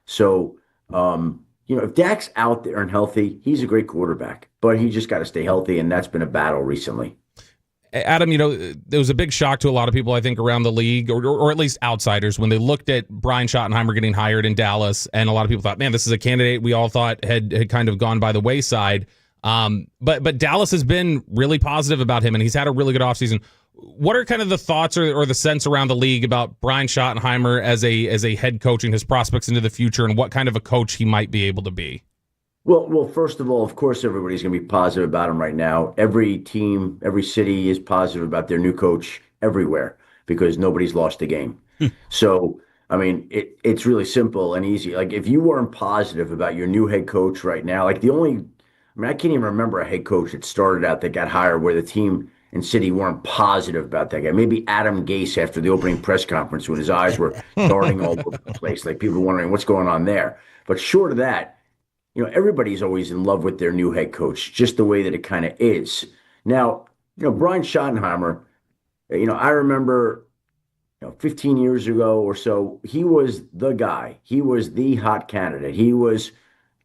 So, if Dak's out there and healthy, he's a great quarterback. But he just got to stay healthy, and that's been a battle recently. Adam, there was a big shock to a lot of people, I think, around the league, or at least outsiders, when they looked at Brian Schottenheimer getting hired in Dallas, and a lot of people thought, man, this is a candidate we all thought had kind of gone by the wayside. But Dallas has been really positive about him, and he's had a really good offseason. What are kind of the thoughts or the sense around the league about Brian Schottenheimer as a head coach and his prospects into the future, and what kind of a coach he might be able to be? Well, first of all, of course, everybody's going to be positive about him right now. Every team, every city is positive about their new coach everywhere because nobody's lost a game. So, I mean, it's really simple and easy. Like, if you weren't positive about your new head coach right now, I can't even remember a head coach that started out that got hired where the team and city weren't positive about that guy. Maybe Adam Gase after the opening press conference when his eyes were darting all over the place, like people wondering what's going on there. But short of that, everybody's always in love with their new head coach, just the way that it kind of is. Now, Brian Schottenheimer, I remember, 15 years ago or so, he was the guy. He was the hot candidate. He was,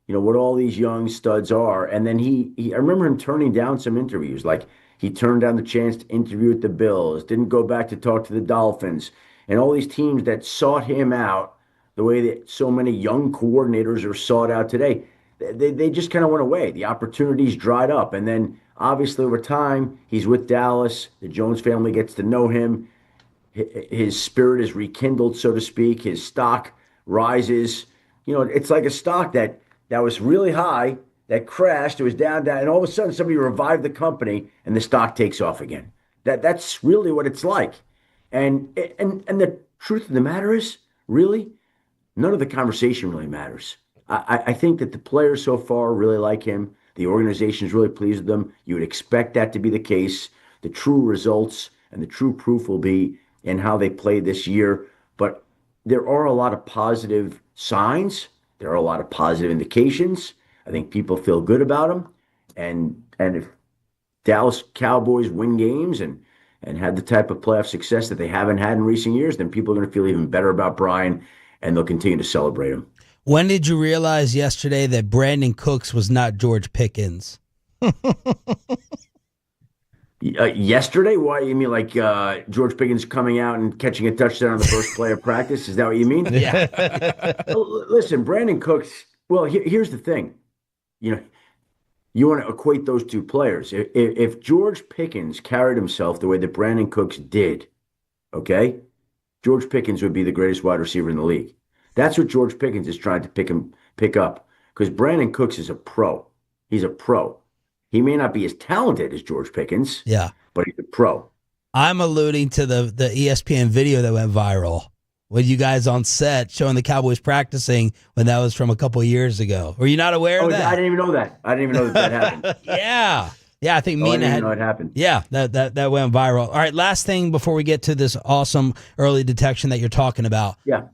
what all these young studs are. And then I remember him turning down some interviews. Like, he turned down the chance to interview with the Bills, didn't go back to talk to the Dolphins, and all these teams that sought him out the way that so many young coordinators are sought out today. They just kind of went away. The opportunities dried up. And then, obviously, over time, he's with Dallas. The Jones family gets to know him. His spirit is rekindled, so to speak. His stock rises. It's like a stock that was really high, that crashed. It was down, and all of a sudden, somebody revived the company, and the stock takes off again. That's really what it's like. And the truth of the matter is, really, none of the conversation really matters. I think that the players so far really like him. The organization is really pleased with them. You would expect that to be the case. The true results and the true proof will be in how they play this year. But there are a lot of positive signs. There are a lot of positive indications. I think people feel good about him. And if Dallas Cowboys win games and have the type of playoff success that they haven't had in recent years, then people are going to feel even better about Brian, and they'll continue to celebrate him. When did you realize yesterday that Brandon Cooks was not George Pickens? Yesterday? Why? You mean like George Pickens coming out and catching a touchdown on the first play of practice? Is that what you mean? Yeah. Listen, Brandon Cooks, well, here's the thing. You want to equate those two players. If George Pickens carried himself the way that Brandon Cooks did, okay, George Pickens would be the greatest wide receiver in the league. That's what George Pickens is trying to pick up, because Brandon Cooks is a pro. He's a pro. He may not be as talented as George Pickens, but he's a pro. I'm alluding to the ESPN video that went viral with you guys on set showing the Cowboys practicing when that was from a couple of years ago. Were you not aware of that? I didn't even know that. I didn't even know that happened. Yeah, I think Mina I didn't had. know it happened. Yeah, that went viral. All right, last thing before we get to this awesome early detection that you're talking about. Yeah.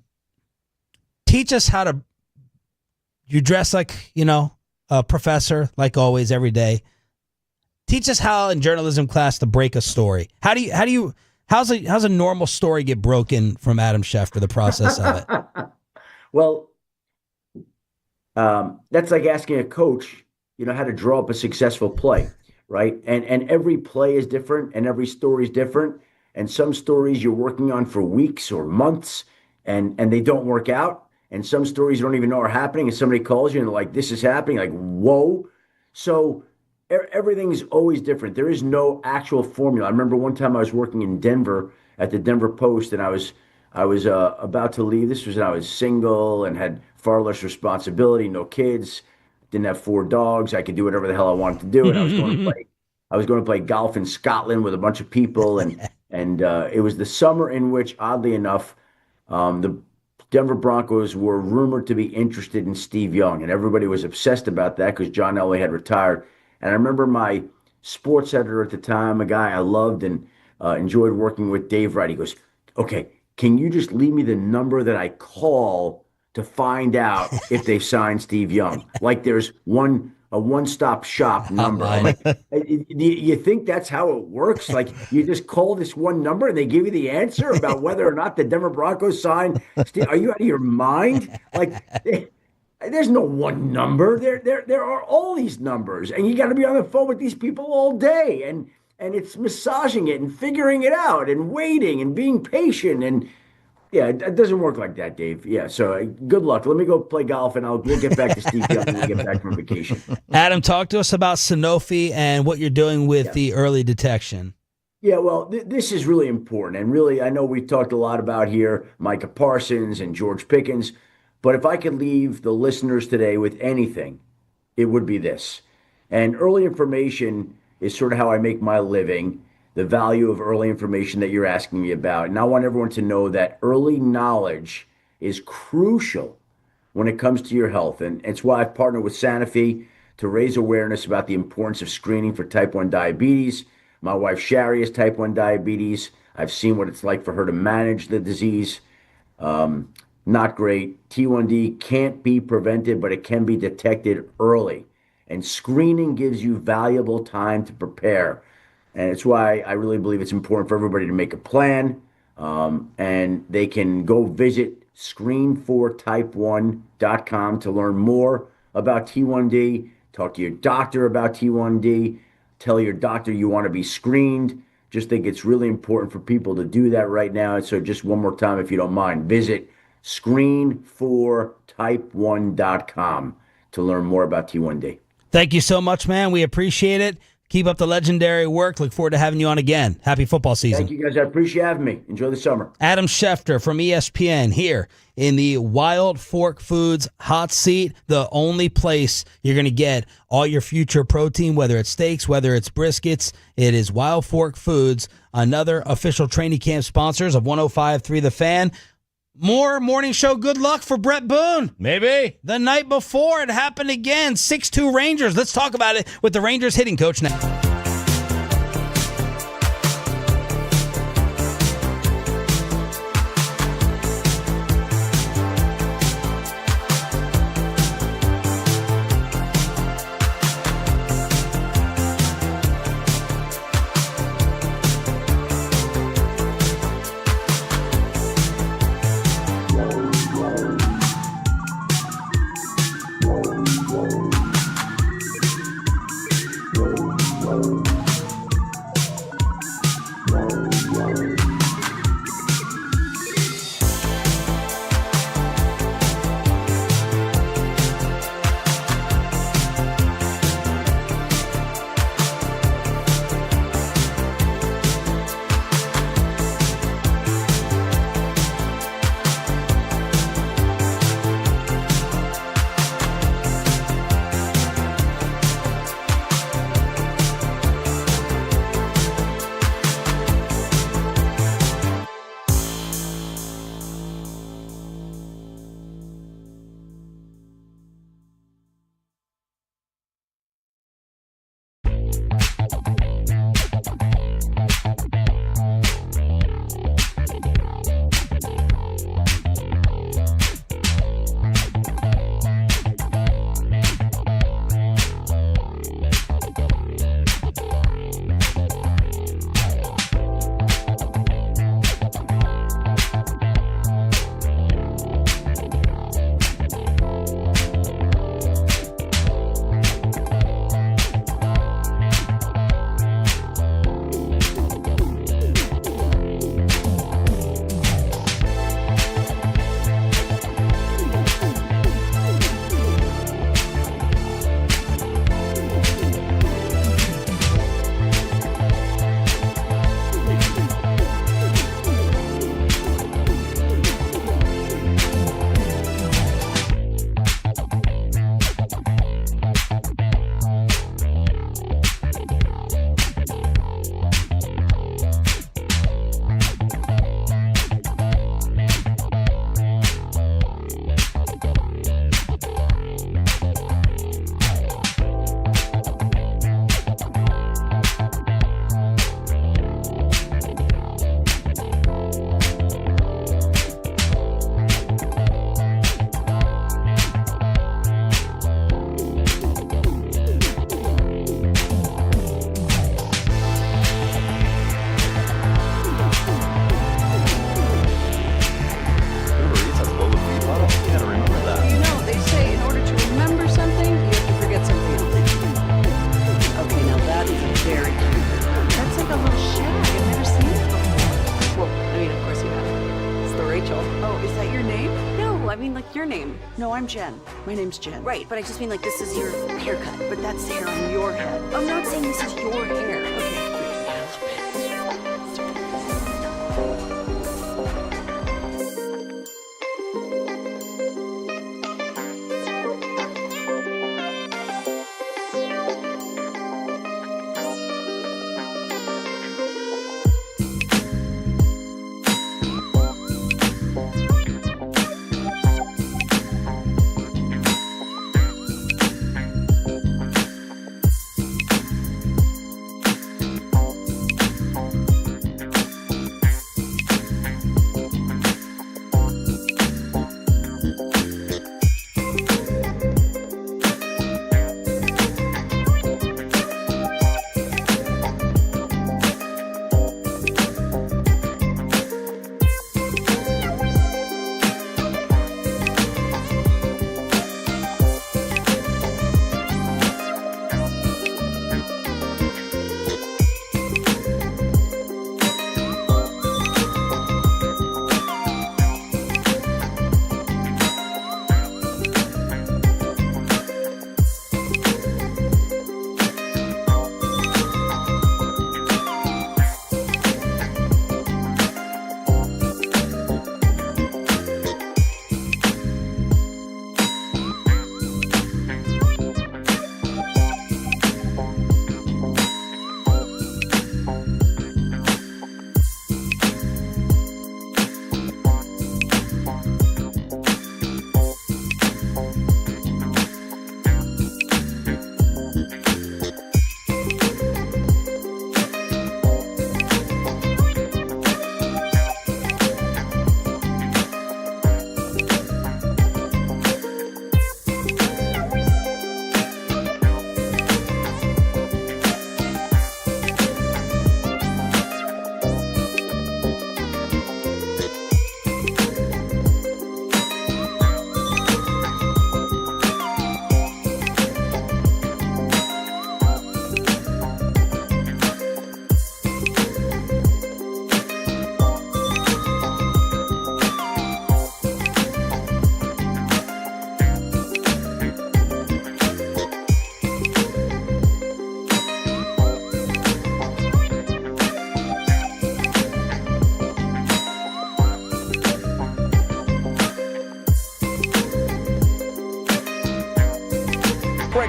Teach us how to. You dress like a professor, like always, every day. Teach us how in journalism class to break a story. How's a normal story get broken from Adam Schefter, the process of it? Well, that's like asking a coach, how to draw up a successful play, right? And every play is different and every story is different. And some stories you're working on for weeks or months and they don't work out. And some stories you don't even know are happening. And somebody calls you and they're like, this is happening. Like, whoa. So everything's always different. There is no actual formula. I remember one time I was working in Denver at the Denver Post, and I was about to leave. This was when I was single and had far less responsibility, no kids, didn't have 4 dogs. I could do whatever the hell I wanted to do, and I was going to play golf in Scotland with a bunch of people, and it was the summer in which, oddly enough, the Denver Broncos were rumored to be interested in Steve Young, and everybody was obsessed about that because John Elway had retired. And I remember my sports editor at the time, a guy I loved and enjoyed working with, Dave Wright. He goes, okay, can you just leave me the number that I call to find out if they signed Steve Young? Like there's a one-stop shop number. I'm like, you think that's how it works? Like you just call this one number and they give you the answer about whether or not the Denver Broncos signed Steve? Are you out of your mind? Like there's no one number. There are all these numbers, and you got to be on the phone with these people all day, and it's massaging it and figuring it out and waiting and being patient. And yeah, it doesn't work like that, Dave. Yeah, so good luck. Let me go play golf, and we'll get back to Steve Young when we get back from vacation. Adam, talk to us about Sanofi and what you're doing with the early detection. Yeah, well, this is really important, and really, I know we talked a lot about here Micah Parsons and George Pickens. But if I could leave the listeners today with anything, it would be this. And early information is sort of how I make my living, the value of early information that you're asking me about. And I want everyone to know that early knowledge is crucial when it comes to your health. And it's why I've partnered with Sanofi to raise awareness about the importance of screening for type 1 diabetes. My wife, Shari, has type 1 diabetes. I've seen what it's like for her to manage the disease. Not great. T1D can't be prevented, but it can be detected early. And screening gives you valuable time to prepare. And it's why I really believe it's important for everybody to make a plan. And they can go visit screen4type1.com to learn more about T1D. Talk to your doctor about T1D. Tell your doctor you want to be screened. Just think it's really important for people to do that right now. And so just one more time, if you don't mind, visit screen4type1.com to learn more about T1D. Thank you so much, man. We appreciate it. Keep up the legendary work. Look forward to having you on again. Happy football season. Thank you, guys. I appreciate having me. Enjoy the summer. Adam Schefter from ESPN here in the Wild Fork Foods hot seat, the only place you're going to get all your future protein, whether it's steaks, whether it's briskets. It is Wild Fork Foods, another official training camp sponsors of 105.3 The Fan. More morning show good luck for Brett Boone. Maybe. The night before, it happened again. 6-2 Rangers. Let's talk about it with the Rangers hitting coach now. Rachel. Oh, is that your name? No, I mean like your name. No, I'm Jen. My name's Jen. Right, but I just mean like this is your haircut. But that's the hair on your head. I'm not saying this is your hair. Okay.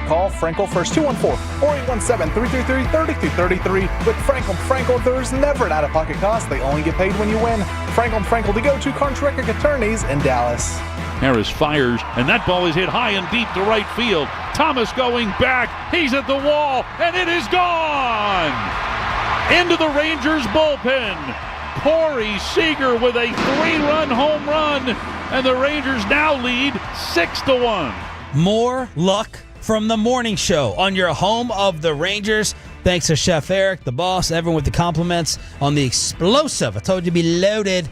Call Frankel first, 214-4817-333-3233. With Frankel, there's never an out-of-pocket cost. They only get paid when you win. Frankel, the go-to contract attorneys in Dallas. Harris fires, and that ball is hit high and deep to right field. Thomas going back. He's at the wall, and it is gone! Into the Rangers bullpen. Corey Seager with a 3-run home run, and the Rangers now lead 6-1. More luck from the morning show on your home of the Rangers. Thanks to Chef Eric, the boss, everyone with the compliments on the explosive, I told you to be loaded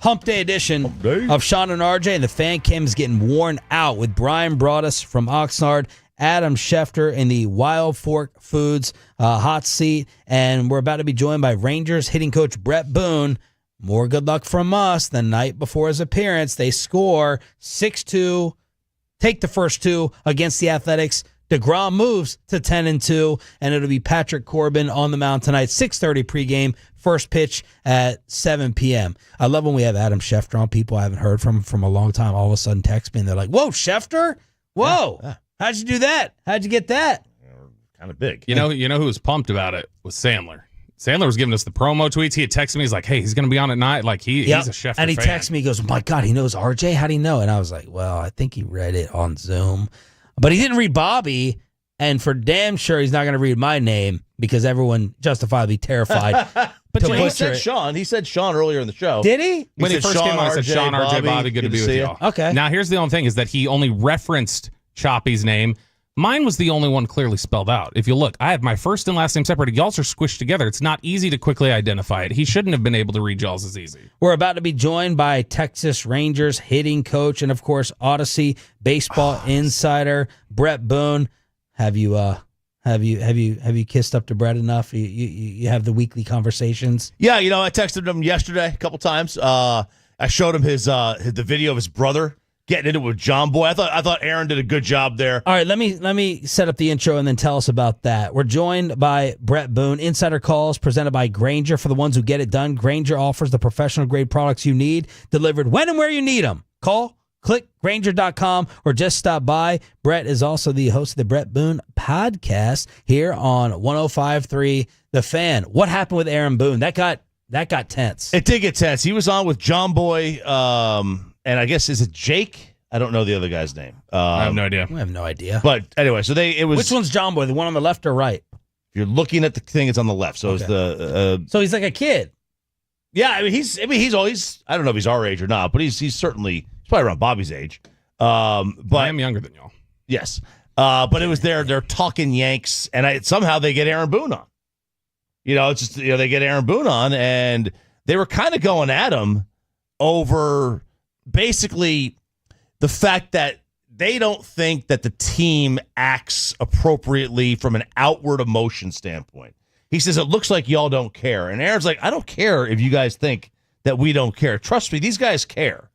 Hump Day edition of Sean and RJ. And the fan cam is getting worn out with Brian Broaddus from Oxnard, Adam Schefter in the Wild Fork Foods hot seat. And we're about to be joined by Rangers hitting coach Brett Boone. More good luck from us the night before his appearance. They score 6-2. Take the first two against the Athletics. deGrom moves to 10-2, and it'll be Patrick Corbin on the mound tonight. 6:30 pregame, first pitch at 7 p.m. I love when we have Adam Schefter on. People I haven't heard from a long time all of a sudden text me, and they're like, "Whoa, Schefter! Whoa, how'd you do that? How'd you get that?" Kind of big. You know who was pumped about it was Sandler. Sandler was giving us the promo tweets. He had texted me. He's like, "Hey, he's going to be on at night." Like he's a Schefter and he fan. texted me. He goes, "Oh my God, he knows RJ. How do he know?" And I was like, "Well, I think he read it on Zoom, but he didn't read Bobby. And for damn sure, he's not going to read my name because everyone justifiably terrified." But he said Sean. He said Sean earlier in the show. Did he? When he first came on, I said, "Sean, RJ, Bobby, good to be with y'all." Okay. Now here's the only thing: is that he only referenced Choppy's name. Mine was the only one clearly spelled out. If you look, I have my first and last name separated. Y'all's are squished together. It's not easy to quickly identify it. He shouldn't have been able to read y'all's as easy. We're about to be joined by Texas Rangers hitting coach and, of course, Odyssey baseball insider Brett Boone. Have you kissed up to Brett enough? You have the weekly conversations? Yeah, I texted him yesterday a couple times. I showed him the video of his brother getting into it with John Boy. I thought Aaron did a good job there. All right, let me set up the intro and then tell us about that. We're joined by Brett Boone. Insider Calls presented by Grainger. For the ones who get it done, Grainger offers the professional-grade products you need, delivered when and where you need them. Call, click Grainger.com, or just stop by. Brett is also the host of the Brett Boone podcast here on 105.3 The Fan. What happened with Aaron Boone? That got tense. It did get tense. He was on with John Boy, and I guess, is it Jake? I don't know the other guy's name. I have no idea. We have no idea. But anyway, so it was. Which one's John Boy? The one on the left or right? If you're looking at the thing, it's on the left. So Okay. it's the. So he's like a kid. Yeah, I mean he's always. I don't know if he's our age or not, but he's probably around Bobby's age. But I am younger than y'all. Yes, but it was they're talking Yanks, and somehow they get Aaron Boone on. It's just they get Aaron Boone on, and they were kind of going at him over basically the fact that they don't think that the team acts appropriately from an outward emotion standpoint. He says, it looks like y'all don't care. And Aaron's like, I don't care if you guys think that we don't care. Trust me, these guys care.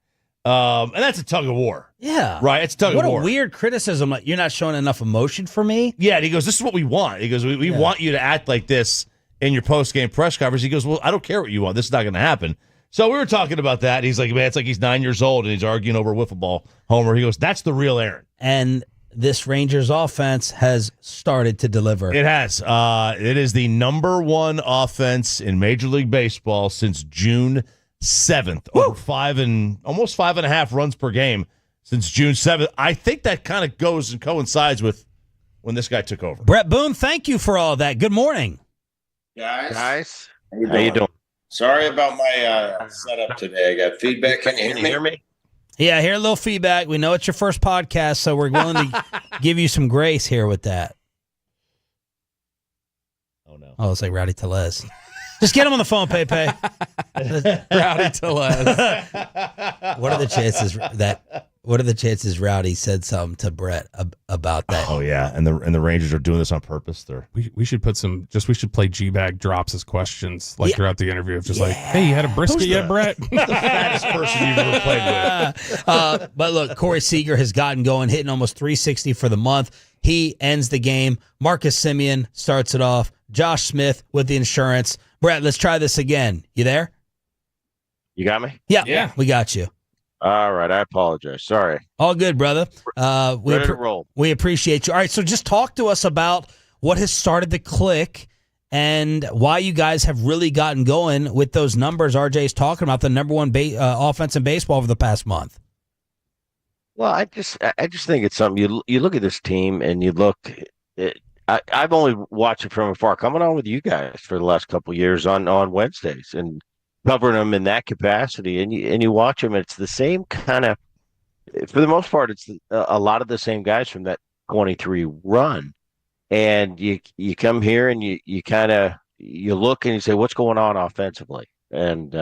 And that's a tug of war. Yeah. Right? It's a tug of war. What a weird criticism. Like, you're not showing enough emotion for me? Yeah, and he goes, this is what we want. He goes, we want you to act like this in your post-game press conference. He goes, well, I don't care what you want. This is not going to happen. So we were talking about that. He's like, man, it's like he's 9 years old and he's arguing over a wiffle ball homer. He goes, that's the real Aaron. And this Rangers offense has started to deliver. It has. It is the number one offense in Major League Baseball since June 7th. Over almost 5.5 runs per game since June 7th. I think that kind of goes and coincides with when this guy took over. Brett Boone, thank you for all that. Good morning. Guys, how you doing? Sorry about my setup today. I got feedback. Can you hear me? Yeah, I hear a little feedback. We know it's your first podcast, so we're willing to give you some grace here with that. Oh, no. Oh, it's like Rowdy Tellez. Just get him on the phone, Pepe. Rowdy Tellez. What are the chances Rowdy said something to Brett about that? Oh yeah, and the Rangers are doing this on purpose. We should put we should play G-Bag drops as questions throughout the interview of just like, hey, you had a brisket yet, Brett? The fattest person you've ever played with. But look, Corey Seager has gotten going, hitting almost 360 for the month. He ends the game. Marcus Semien starts it off. Josh Smith with the insurance. Brett, let's try this again. You there? You got me? Yeah, we got you. All right, I apologize. Sorry. All good, brother. Ready to roll. We appreciate you. All right, so just talk to us about what has started to click and why you guys have really gotten going with those numbers RJ's talking about, the number one offense in baseball over the past month. Well, I just think it's something. You look at this team and you look. I've only watched it from afar, coming on with you guys for the last couple of years on Wednesdays and covering them in that capacity, and you watch them. It's the same kind of, for the most part, it's a lot of the same guys from that 23 run, and you come here and you kind of look and you say, what's going on offensively? And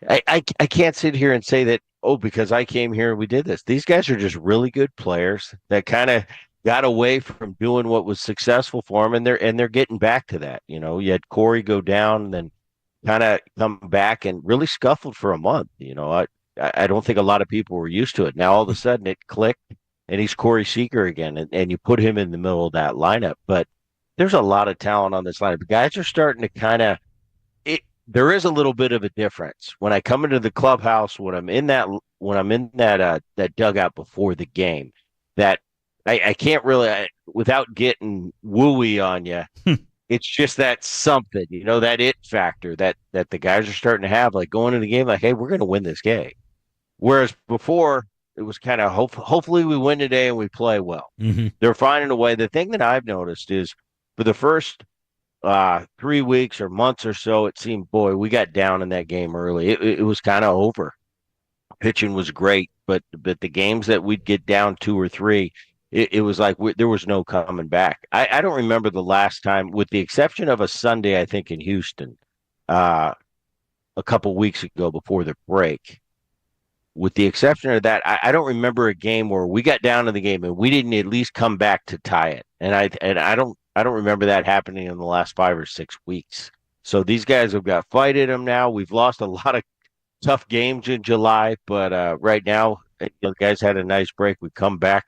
I can't sit here and say that, because I came here and we did this. These guys are just really good players that kind of got away from doing what was successful for them, and they're getting back to that. You had Corey go down and then kind of come back and really scuffled for a month. I don't think a lot of people were used to it. Now all of a sudden it clicked, and he's Corey Seager again, and you put him in the middle of that lineup. But there's a lot of talent on this lineup. The guys are starting to kind of. There is a little bit of a difference when I come into the clubhouse, when I'm in that that dugout before the game, that I can't really, without getting wooey on you. It's just that something, that it factor that the guys are starting to have, like going into the game, like, hey, we're going to win this game. Whereas before, it was kind of hopefully we win today and we play well. Mm-hmm. They're finding a way. The thing that I've noticed is for the first 3 weeks or months or so, it seemed, boy, we got down in that game early. It was kind of over. Pitching was great, but the games that we'd get down 2 or 3, it was like there was no coming back. I don't remember the last time, with the exception of a Sunday, I think, in Houston, a couple weeks ago before the break. With the exception of that, I don't remember a game where we got down in the game and we didn't at least come back to tie it. And I don't remember that happening in the last 5 or 6 weeks. So these guys have got fight in them now. We've lost a lot of tough games in July, but right now, the guys had a nice break. We come back.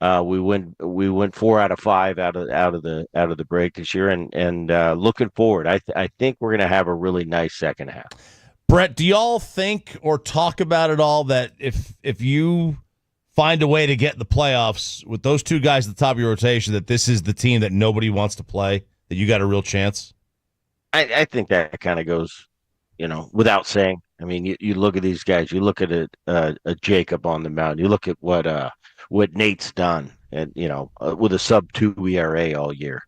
We went 4 out of 5 out of the break this year, and looking forward, I think we're going to have a really nice second half. Brett, do y'all think or talk about it all that if you find a way to get in the playoffs with those two guys at the top of your rotation, that this is the team that nobody wants to play, that you got a real chance? I think that kind of goes, without saying. I mean, you look at these guys. You look at a Jacob on the mound. You look at what Nate's done, and with a sub-2 ERA all year.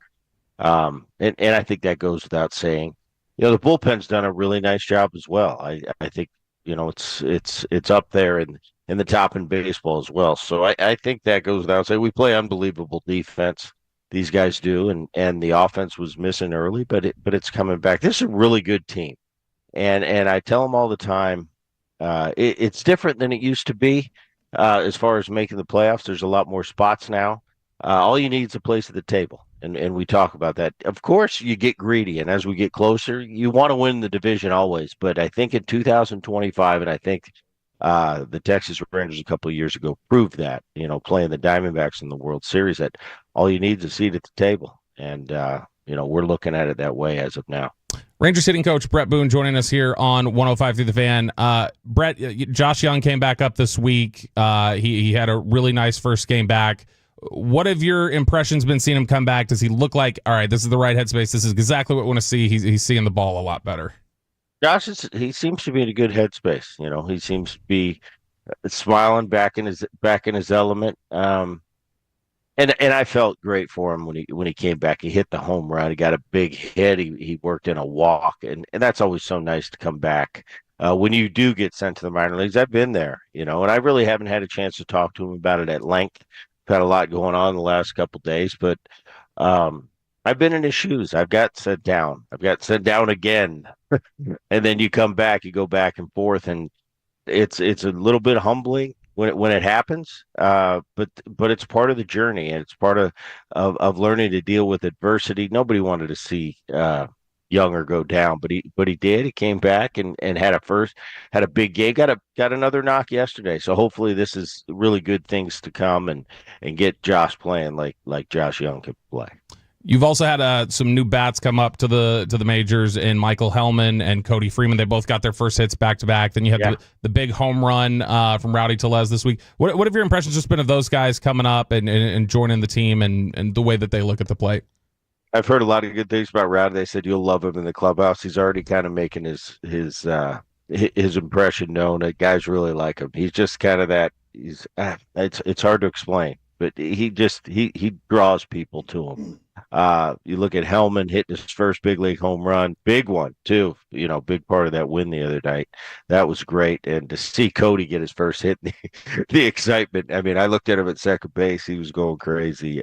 And I think that goes without saying. The bullpen's done a really nice job as well. I think it's up there in the top in baseball as well. So I think that goes without saying. We play unbelievable defense. These guys do, and the offense was missing early, but it's coming back. This is a really good team, and I tell them all the time, it's different than it used to be as far as making the playoffs. There's a lot more spots now. All you need is a place at the table, and we talk about that. Of course, you get greedy, and as we get closer, you want to win the division always. But I think in 2025, and I think the Texas Rangers a couple of years ago proved that, playing the Diamondbacks in the World Series, that all you need is a seat at the table. And, we're looking at it that way as of now. Rangers hitting coach Brett Boone joining us here on 105 through the Fan. Brett, Josh Young came back up this week. He had a really nice first game back. What have your impressions been seeing him come back? Does he look like, all right, this is the right headspace? This is exactly what we want to see. He's seeing the ball a lot better. Josh, he seems to be in a good headspace. He seems to be smiling, back in his element. And I felt great for him when he came back. He hit the home run. He got a big hit. He worked in a walk, and that's always so nice to come back. When you do get sent to the minor leagues, I've been there, and I really haven't had a chance to talk to him about it at length. I've had a lot going on the last couple of days, but I've been in his shoes. I've got sent down. I've got sent down again. And then you come back, you go back and forth, and it's a little bit humbling when it happens. But it's part of the journey, and it's part of learning to deal with adversity. Nobody wanted to see Younger go down, but he did. He came back and had a big game. Got another knock yesterday. So hopefully this is really good things to come and get Josh playing like Josh Young could play. You've also had some new bats come up to the majors in Michael Hellman and Cody Freeman. They both got their first hits back to back. Then you have the big home run from Rowdy Tellez this week. What have your impressions just been of those guys coming up and joining the team and the way that they look at the plate? I've heard a lot of good things about Rowdy. They said you'll love him in the clubhouse. He's already kind of making his impression known. That guys really like him. He's just kind of that. It's hard to explain, but he draws people to him. You look at Hellman hitting his first big league home run, big one too. Big part of that win the other night. That was great, and to see Cody get his first hit, the excitement. I mean, I looked at him at second base. He was going crazy.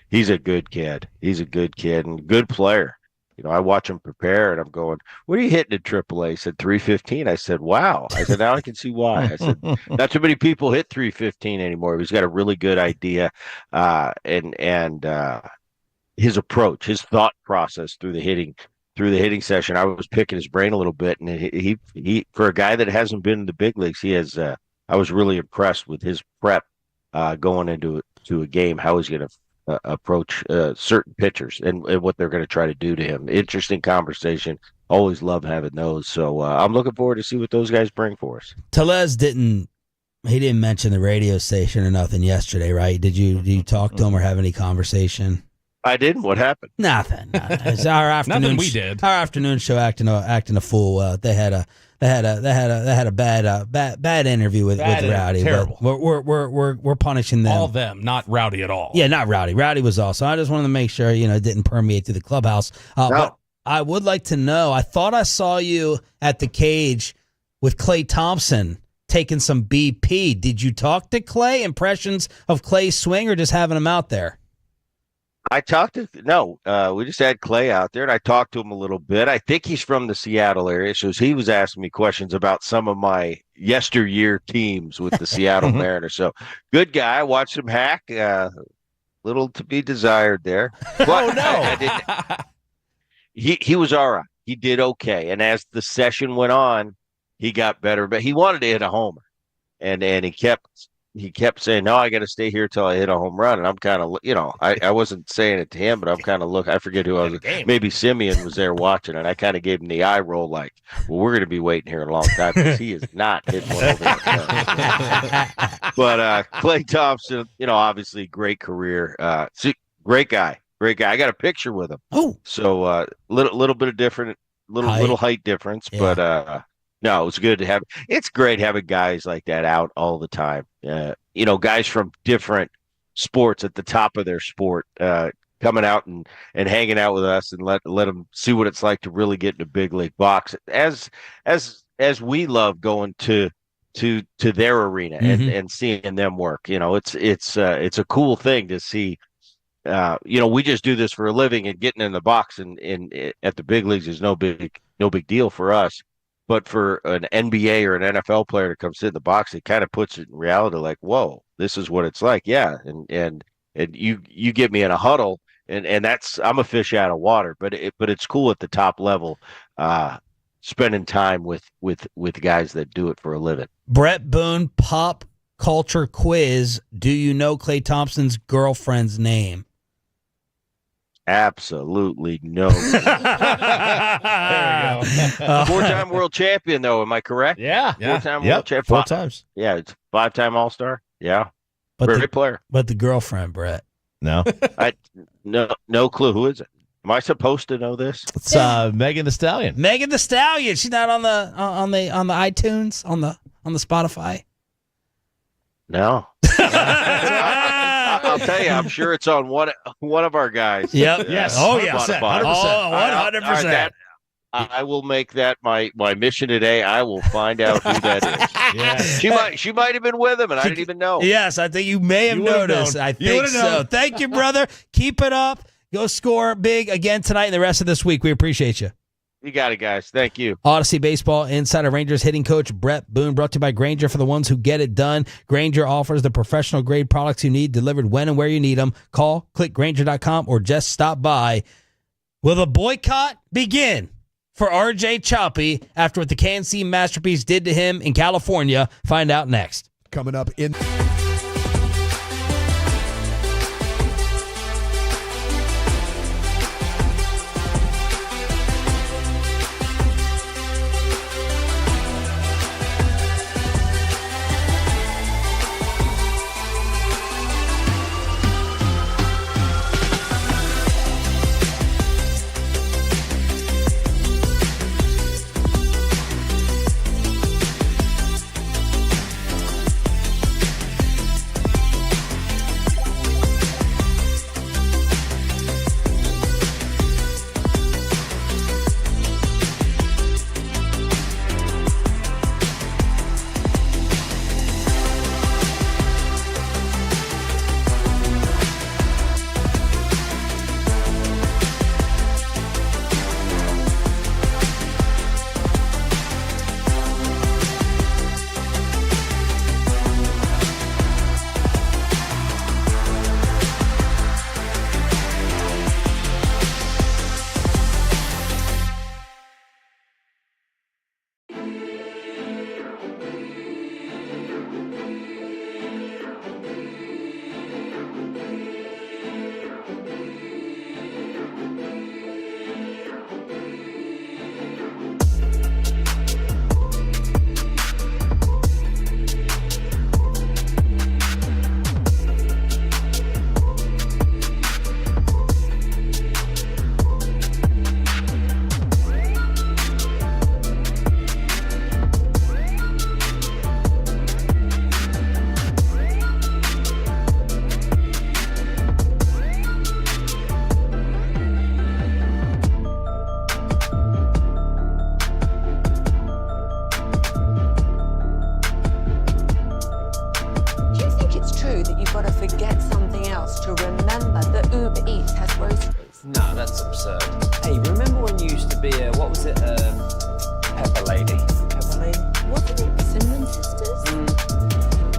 He's a good kid. He's a good kid and good player. I watch him prepare, and I'm going, what are you hitting at AAA? He said 315. I said, wow. I said, now I can see why. I said, not too many people hit 315 anymore. He's got a really good idea, and his approach, his thought process through the hitting session. I was picking his brain a little bit, and he for a guy that hasn't been in the big leagues, he has. I was really impressed with his prep going into a game, how he's going to approach certain pitchers and what they're going to try to do to him. Interesting conversation. Always love having those. So I'm looking forward to see what those guys bring for us. Tellez didn't mention the radio station or nothing yesterday, right? Did you talk to him or have any conversation? I didn't. What happened? Nothing. It's our afternoon. Nothing we did. Our afternoon show acting a fool. They had a bad interview with Rowdy. Terrible. But we're punishing them. All of them, not Rowdy at all. Yeah, not Rowdy. Rowdy was also. I just wanted to make sure it didn't permeate through the clubhouse. No. But I would like to know. I thought I saw you at the cage with Clay Thompson taking some BP. Did you talk to Clay? Impressions of Clay's swing, or just having him out there? We just had Clay out there, and I talked to him a little bit. I think he's from the Seattle area, so he was asking me questions about some of my yesteryear teams with the Seattle Mariners. So good guy. I watched him hack. Little to be desired there. But I didn't. He was all right. He did okay. And as the session went on, he got better, but he wanted to hit a homer, and he kept saying, no, I got to stay here till I hit a home run. And I'm kind of, I wasn't saying it to him, but I'm kind of I forget who I was. Maybe Semien was there watching, and I kind of gave him the eye roll like, well, we're going to be waiting here a long time because he is not hitting one over the But Klay Thompson, obviously great career. Great guy. I got a picture with him. Oh. So little bit of different, little height difference, yeah. But no, it's good to have. It's great having guys like that out all the time. Guys from different sports at the top of their sport coming out and hanging out with us and let them see what it's like to really get in a big league box. As we love going to their arena and seeing them work. It's a cool thing to see. We just do this for a living, and getting in the box and at the big leagues is no big deal for us. But for an NBA or an NFL player to come sit in the box, it kind of puts it in reality like, whoa, this is what it's like. Yeah. And you get me in a huddle and that's, I'm a fish out of water, but it's cool at the top level, spending time with guys that do it for a living. Brett Boone, pop culture quiz. Do you know Klay Thompson's girlfriend's name? Absolutely no. There we go. Four-time world champion, though. Am I correct? Yeah. Four-time world champion. 4 times. Yeah, it's 5-time All-Star. Yeah. Great player. But the girlfriend, Brett. No. No clue. Who is it? Am I supposed to know this? It's Megan Thee Stallion. Megan Thee Stallion. She's not on the iTunes, on the Spotify. No. I'll tell you, I'm sure it's on one of our guys. Yep. Yes. Oh, yeah. 100%. 100%. I will make that my mission today. I will find out who that is. Yeah. She might have been with him, and I didn't even know. Yes, I think you may have noticed. I think so. Thank you, brother. Keep it up. Go score big again tonight and the rest of this week. We appreciate you. You got it, guys. Thank you. Odyssey Baseball Insider Rangers hitting coach Brett Boone, brought to you by Grainger for the ones who get it done. Grainger offers the professional grade products you need delivered when and where you need them. Call, click Grainger.com, or just stop by. Will the boycott begin for RJ Choppy after what the K&C Masterpiece did to him in California? Find out next. Coming up in... No, that's absurd. Hey, remember when you used to be a, what was it, Pepper Lady? Pepper Lady? Wasn't it Cinnamon Sisters?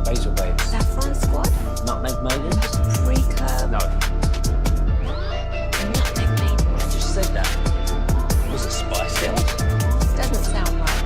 Basil Babes. Saffron Squad? Nutmeg Maidens? Freaker? No. Nutmeg Maidens? I just said that. Was it Spice Girls? Doesn't sound right.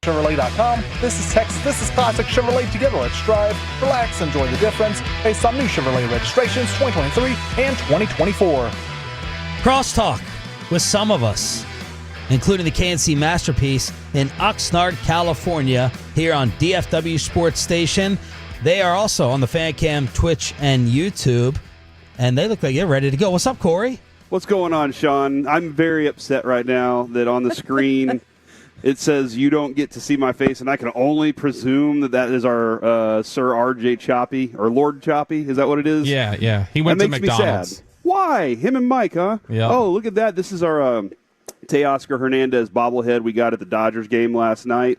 Chevrolet.com. This is Texas. This is Classic Chevrolet. Together, let's drive, relax, enjoy the difference based on new Chevrolet registrations 2023 and 2024. Crosstalk with some of us, including the K&C Masterpiece in Oxnard, California, here on DFW Sports Station. They are also on the FanCam, Twitch, and YouTube, and they look like they're ready to go. What's up, Corey? What's going on, Sean? I'm very upset right now that on the screen it says you don't get to see my face, and I can only presume that is our Sir RJ Choppy, or Lord Choppy. Is that what it is? Yeah. He went to McDonald's. Me sad. Why? Him and Mike, huh? Yeah. Oh, look at that. This is our Teoscar Hernandez bobblehead we got at the Dodgers game last night.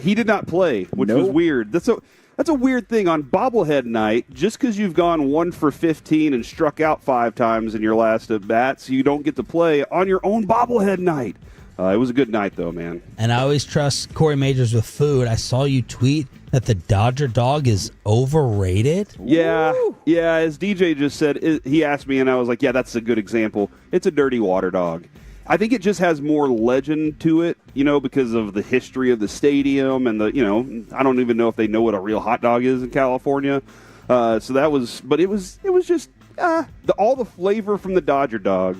He did not play, which was weird. That's a weird thing on bobblehead night. Just because you've gone 1 for 15 and struck out 5 times in your last at bats, you don't get to play on your own bobblehead night. It was a good night, though, man. And I always trust Corey Majors with food. I saw you tweet that the Dodger dog is overrated. Yeah. As DJ just said, he asked me, and I was like, yeah, that's a good example. It's a dirty water dog. I think it just has more legend to it, because of the history of the stadium and I don't even know if they know what a real hot dog is in California. But it was just all the flavor from the Dodger dog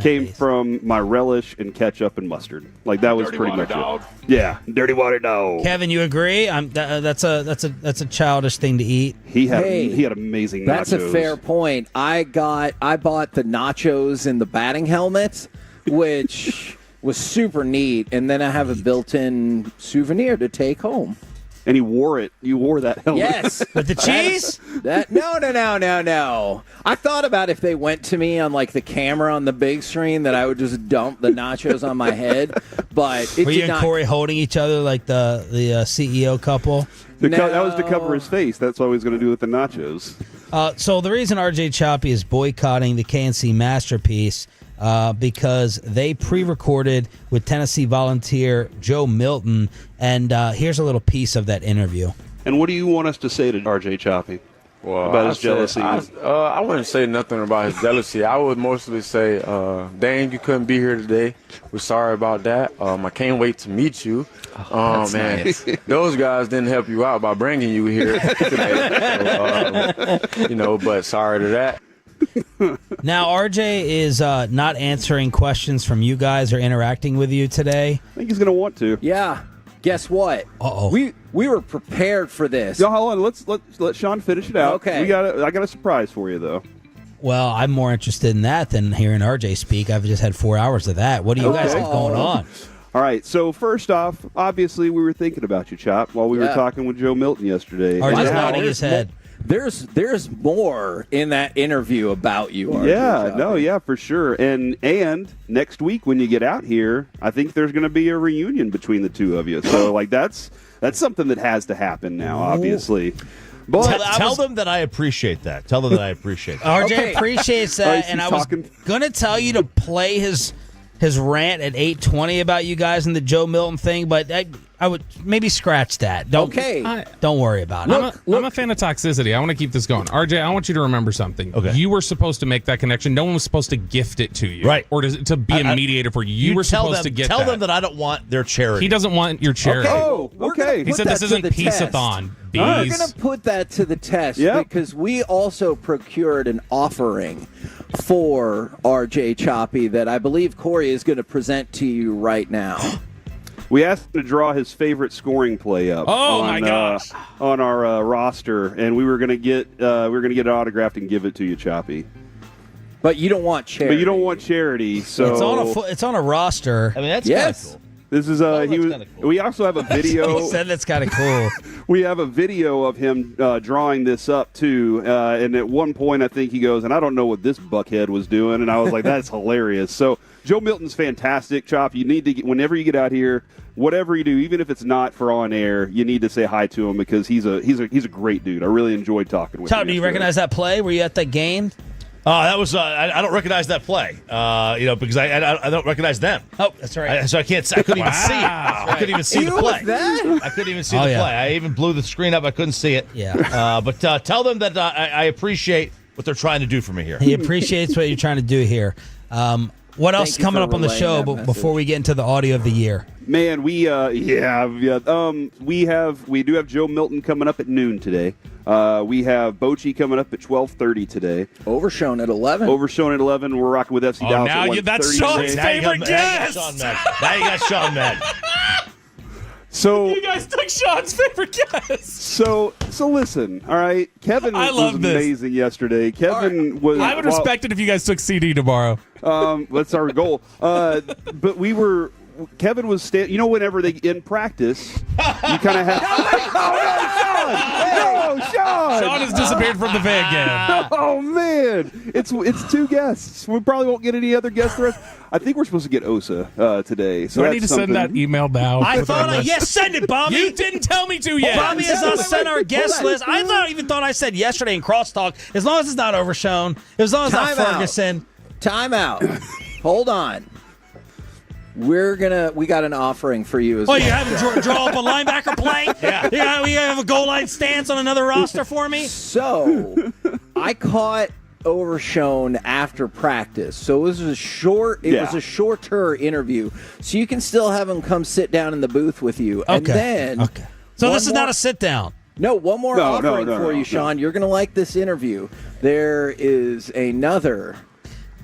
came from my relish and ketchup and mustard. Like that was pretty much it. Yeah, dirty water dog. Kevin, you agree? That's a childish thing to eat. He had amazing nachos. That's a fair point. I bought the nachos in the batting helmet, which was super neat, and then I have a built-in souvenir to take home. And he wore it. You wore that helmet. Yes. With the cheese? No. I thought about if they went to me on like the camera on the big screen that I would just dump the nachos on my head. But it Were did you and not. Corey holding each other like the CEO couple? That was to cover his face. That's what he was going to do with the nachos. So the reason RJ Choppy is boycotting the K&C Masterpiece because they pre-recorded with Tennessee volunteer Joe Milton, and here's a little piece of that interview. And what do you want us to say to RJ Choppy about his jealousy? I wouldn't say nothing about his jealousy. I would mostly say, dang, you couldn't be here today. We're sorry about that. I can't wait to meet you. Oh, man. Nice. Those guys didn't help you out by bringing you here today. So, but sorry to that. Now, RJ is not answering questions from you guys or interacting with you today. I think he's going to want to. Yeah. Guess what? Uh-oh. We were prepared for this. Yo, hold on. Let's let Sean finish it out. Okay. I got a surprise for you, though. Well, I'm more interested in that than hearing RJ speak. I've just had 4 hours of that. What do you guys have going on? All right. So first off, obviously we were thinking about you, Chop, while we were talking with Joe Milton yesterday. RJ's nodding his head. There's more in that interview about you, RJ. Yeah, for sure. And next week when you get out here, I think there's going to be a reunion between the two of you. So like that's something that has to happen now, obviously. But tell them that I appreciate that. Tell them that I appreciate that. RJ appreciates that, and I was going to tell you to play his rant at 8:20 about you guys and the Joe Milton thing, but I would maybe scratch that. Don't worry about it. I'm a fan of toxicity. I want to keep this going. RJ, I want you to remember something. Okay. You were supposed to make that connection. No one was supposed to gift it to you. Right. Or to be a mediator for you. You were supposed to get that. Tell them that I don't want their charity. He doesn't want your charity. Okay. He said this isn't peace-a-thon. We're going to put that to the test because we also procured an offering for RJ Choppy that I believe Corey is going to present to you right now. We asked him to draw his favorite scoring play up my gosh. On our roster, and we were going to get it autographed and give it to you, Choppy. But you don't want charity. So it's on a roster. I mean, that's kind of cool. This is cool. We also have a video. He said that's kind of cool. We have a video of him drawing this up too, and at one point I think he goes, and I don't know what this buckhead was doing, and I was like, that's hilarious. So Joe Milton's fantastic, Chop. You need to whenever you get out here, whatever you do, even if it's not for on air, you need to say hi to him because he's a great dude. I really enjoyed talking with him. Chop, do you recognize that play? Were you at that game? That was I don't recognize that play, because I don't recognize them. Oh, that's right. So I couldn't even see it. I couldn't even see the play. I couldn't even see the play. I even blew the screen up. I couldn't see it. Yeah. But tell them that I appreciate what they're trying to do for me here. He appreciates what you're trying to do here. What else is coming up on the show before we get into the audio of the year? Man, we do have Joe Milton coming up at noon today. We have Bochy coming up at 12:30 today. Overshown at 11. We're rocking with FC Dallas. Now at that's Sean's favorite guest. Now you got Sean mad. So you guys took Sean's favorite guest. So listen, all right. Kevin was amazing yesterday. Kevin was. I would respect it if you guys took CD tomorrow. That's our goal. But Kevin was whenever they in practice, you kind of have. No, Sean! Sean has disappeared from the van game. Oh man, it's two guests. We probably won't get any other guests. The rest. I think we're supposed to get Osa today. So I need to send that email now. Yes, send it, Bobby. You didn't tell me to yet. Bobby has not sent our guest list. I thought I said yesterday in crosstalk. As long as it's not Overshown, as long as it's not Ferguson. Time out. Hold on. We got an offering for you as well. You have him draw up a linebacker play? Yeah. We have a goal line stance on another roster for me? So, I caught Overshown after practice. So it was a shorter interview. So you can still have him come sit down in the booth with you. And then So this is not a sit down. No, one more offering for you, Sean. You're going to like this interview. There is another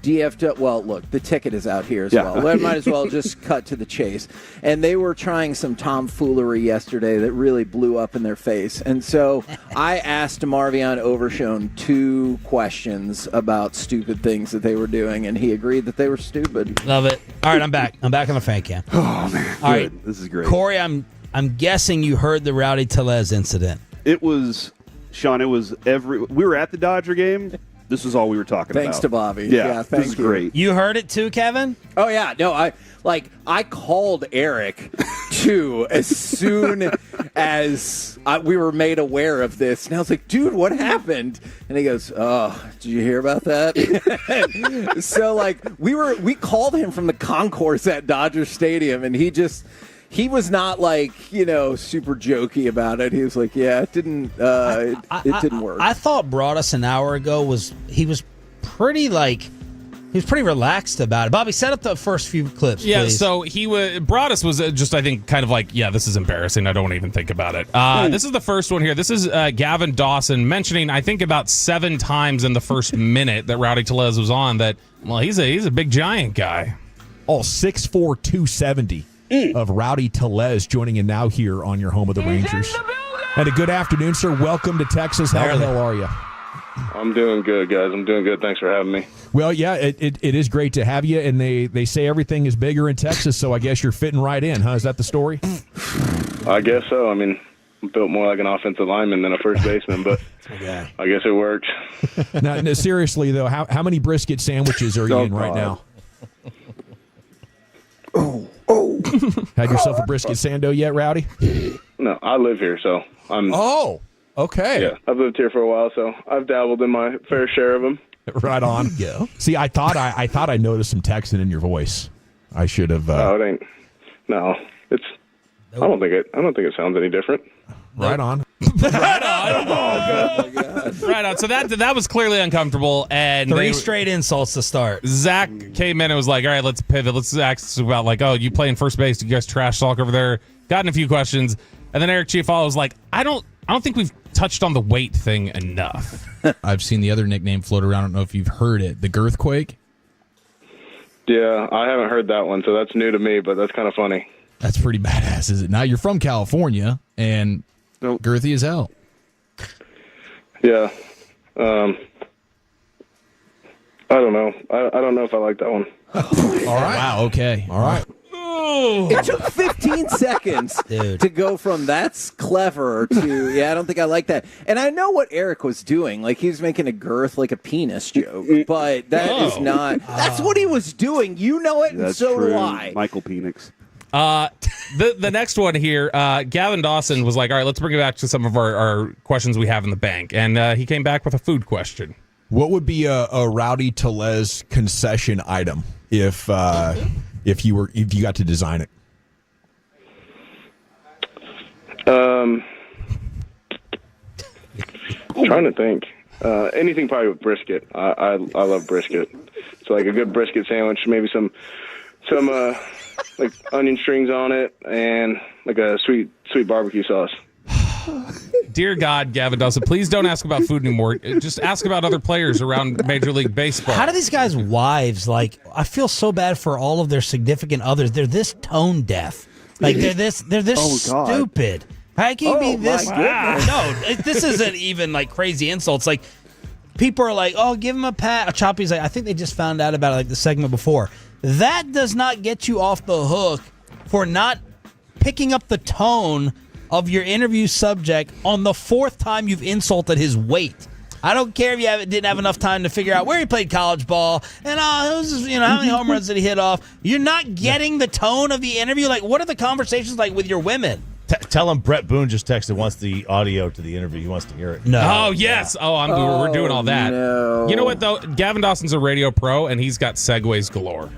DFW. Well, look, the ticket is out here as well. I might as well just cut to the chase. And they were trying some tomfoolery yesterday that really blew up in their face. And so I asked Marvion Overshown 2 questions about stupid things that they were doing, and he agreed that they were stupid. Love it. All right, I'm back. I'm back on the fan cam. Oh, man. All right. This is great. Corey, I'm guessing you heard the Rowdy Tellez incident. It was, Sean, we were at the Dodger game. This is all we were talking about. Thanks to Bobby. Yeah, thank this is you. great. You heard it too, Kevin? Oh, yeah. No, I called Eric, too, as soon as we were made aware of this. And I was like, dude, what happened? And he goes, oh, did you hear about that? So, we called him from the concourse at Dodger Stadium, and he was not super jokey about it. He was like, yeah, it didn't work. I thought brought us an hour ago was pretty relaxed about it. Bobby, set up the first few clips, please. So Broadus was just, I think, kind of like, yeah, this is embarrassing. I don't want to even think about it. This is the first one here. This is Gavin Dawson mentioning, I think, about 7 times in the first minute that Rowdy Tellez was on that, well, he's a big giant guy. Oh, 6'4", 270 of Rowdy Tellez joining in now here on your home of the Rangers. And a good afternoon, sir. Welcome to Texas. How the hell are you? I'm doing good, guys. I'm doing good. Thanks for having me. Well, yeah, it is great to have you, and they say everything is bigger in Texas, so I guess you're fitting right in, huh? Is that the story? I guess so. I mean, I'm built more like an offensive lineman than a first baseman, but I guess it worked. Now, seriously, though, how many brisket sandwiches are you in right now? Oh. Had yourself a brisket sando yet, Rowdy? No, I live here, so I'm... Oh, okay. Yeah, I've lived here for a while, so I've dabbled in my fair share of them. Right on. Yeah. See, I thought I noticed some Texan in your voice. I should have... No, it ain't. No, it's... Nope. I don't think it sounds any different. Right on. Right on. Oh, God. Right on. So that was clearly uncomfortable. And 3 straight insults to start. Zach came in and was like, all right, let's pivot. Let's ask about, oh, you playing first base. Do you guys trash talk over there? Gotten a few questions. And then Eric Chiafalo was like, I don't think we've touched on the weight thing enough. I've seen the other nickname float around. I don't know if you've heard it. The Girthquake? Yeah, I haven't heard that one, so that's new to me, but that's kind of funny. That's pretty badass, is it? Now, you're from California, and girthy as hell. Yeah. I don't know. I don't know if I like that one. All right. Wow, okay. All right. It took 15 seconds to go from that's clever to, I don't think I like that. And I know what Eric was doing. He was making a girth like a penis joke. But that is not, that's what he was doing. You know it, and so do I. Michael Penix. The next one here, Gavin Dawson was like, all right, let's bring it back to some of our questions we have in the bank. And he came back with a food question. What would be a Rowdy Tellez concession item if you got to design it? I'm trying to think. Anything probably with brisket. I love brisket. So like a good brisket sandwich, maybe some like onion strings on it, and like a sweet barbecue sauce. Dear God, Gavin Dawson, please don't ask about food anymore. Just ask about other players around Major League Baseball. How do these guys' wives, like, I feel so bad for all of their significant others. They're this tone deaf. Like, they're this stupid. How can you be this? No, this isn't even like crazy insults. Like, people are like, oh, give him a pat. Choppy's like, I think they just found out about it, like the segment before. That does not get you off the hook for not picking up the tone of your interview subject on the fourth time you've insulted his weight. I don't care if you didn't have enough time to figure out where he played college ball and how many home runs did he hit off. You're not getting the tone of the interview. Like, what are the conversations like with your women? Tell him Brett Boone just texted, wants the audio to the interview. He wants to hear it. No. Oh, yes. We're doing all that. No. You know what, though? Gavin Dawson's a radio pro, and he's got segues galore.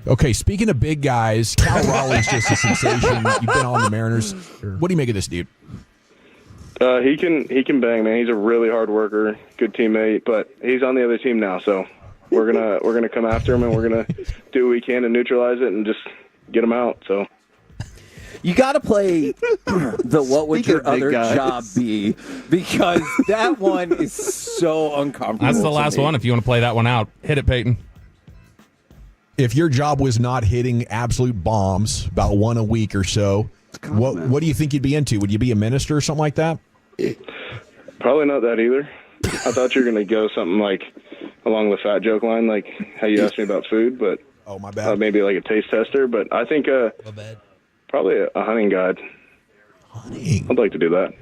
Okay, speaking of big guys, Cal Raleigh's just a sensation. You've been on the Mariners. What do you make of this dude? He can bang, man. He's a really hard worker, good teammate, but he's on the other team now, so we're gonna come after him, and we're gonna do what we can to neutralize it and just get him out. So you got to play the what would your other job be, because that one is so uncomfortable. That's the last one. If you want to play that one out, hit it, Peyton. If your job was not hitting absolute bombs, about one a week or so, what do you think you'd be into? Would you be a minister or something like that? Probably not that either. I thought you were going to go something like along the fat joke line, like how you asked me about food, but my bad. Maybe like a taste tester. But I think probably a hunting guide. Hunting? I'd like to do that.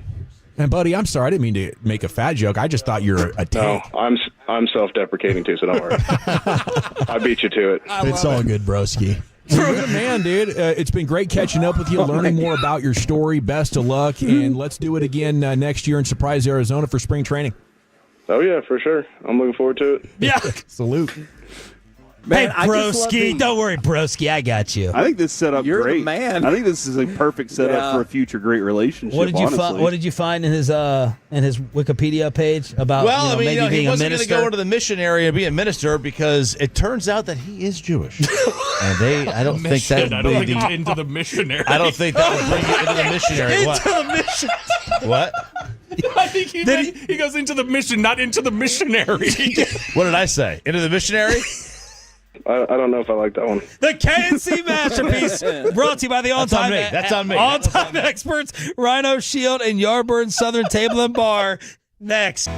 And buddy, I'm sorry, I didn't mean to make a fat joke. I just thought you're a tank. No, I'm self-deprecating too, so don't worry. I beat you to it. It's all good, broski. You're a good man, dude. It's been great catching up with you, learning more about your story. Best of luck, and let's do it again next year in Surprise, Arizona for spring training. Oh, yeah, for sure. I'm looking forward to it. Yeah. Salute. Man, hey, broski, don't worry, broski, I got you. I think this set up You're great. the man. I think this is a perfect setup for a future great relationship. What did you find in his Wikipedia page about? He being wasn't a minister? going to go into the mission area and be a minister because it turns out that he is Jewish, and I don't think that would bring you into the missionary. I don't think that would bring you into the missionary. Into the mission. What? I think he goes into the mission, not into the missionary. What did I say? Into the missionary? I don't know if I like that one. The K&C Masterpiece, brought to you by the on-time That's on me. On-time experts, Rhino Shield and Yarburn Southern Table and Bar. Next.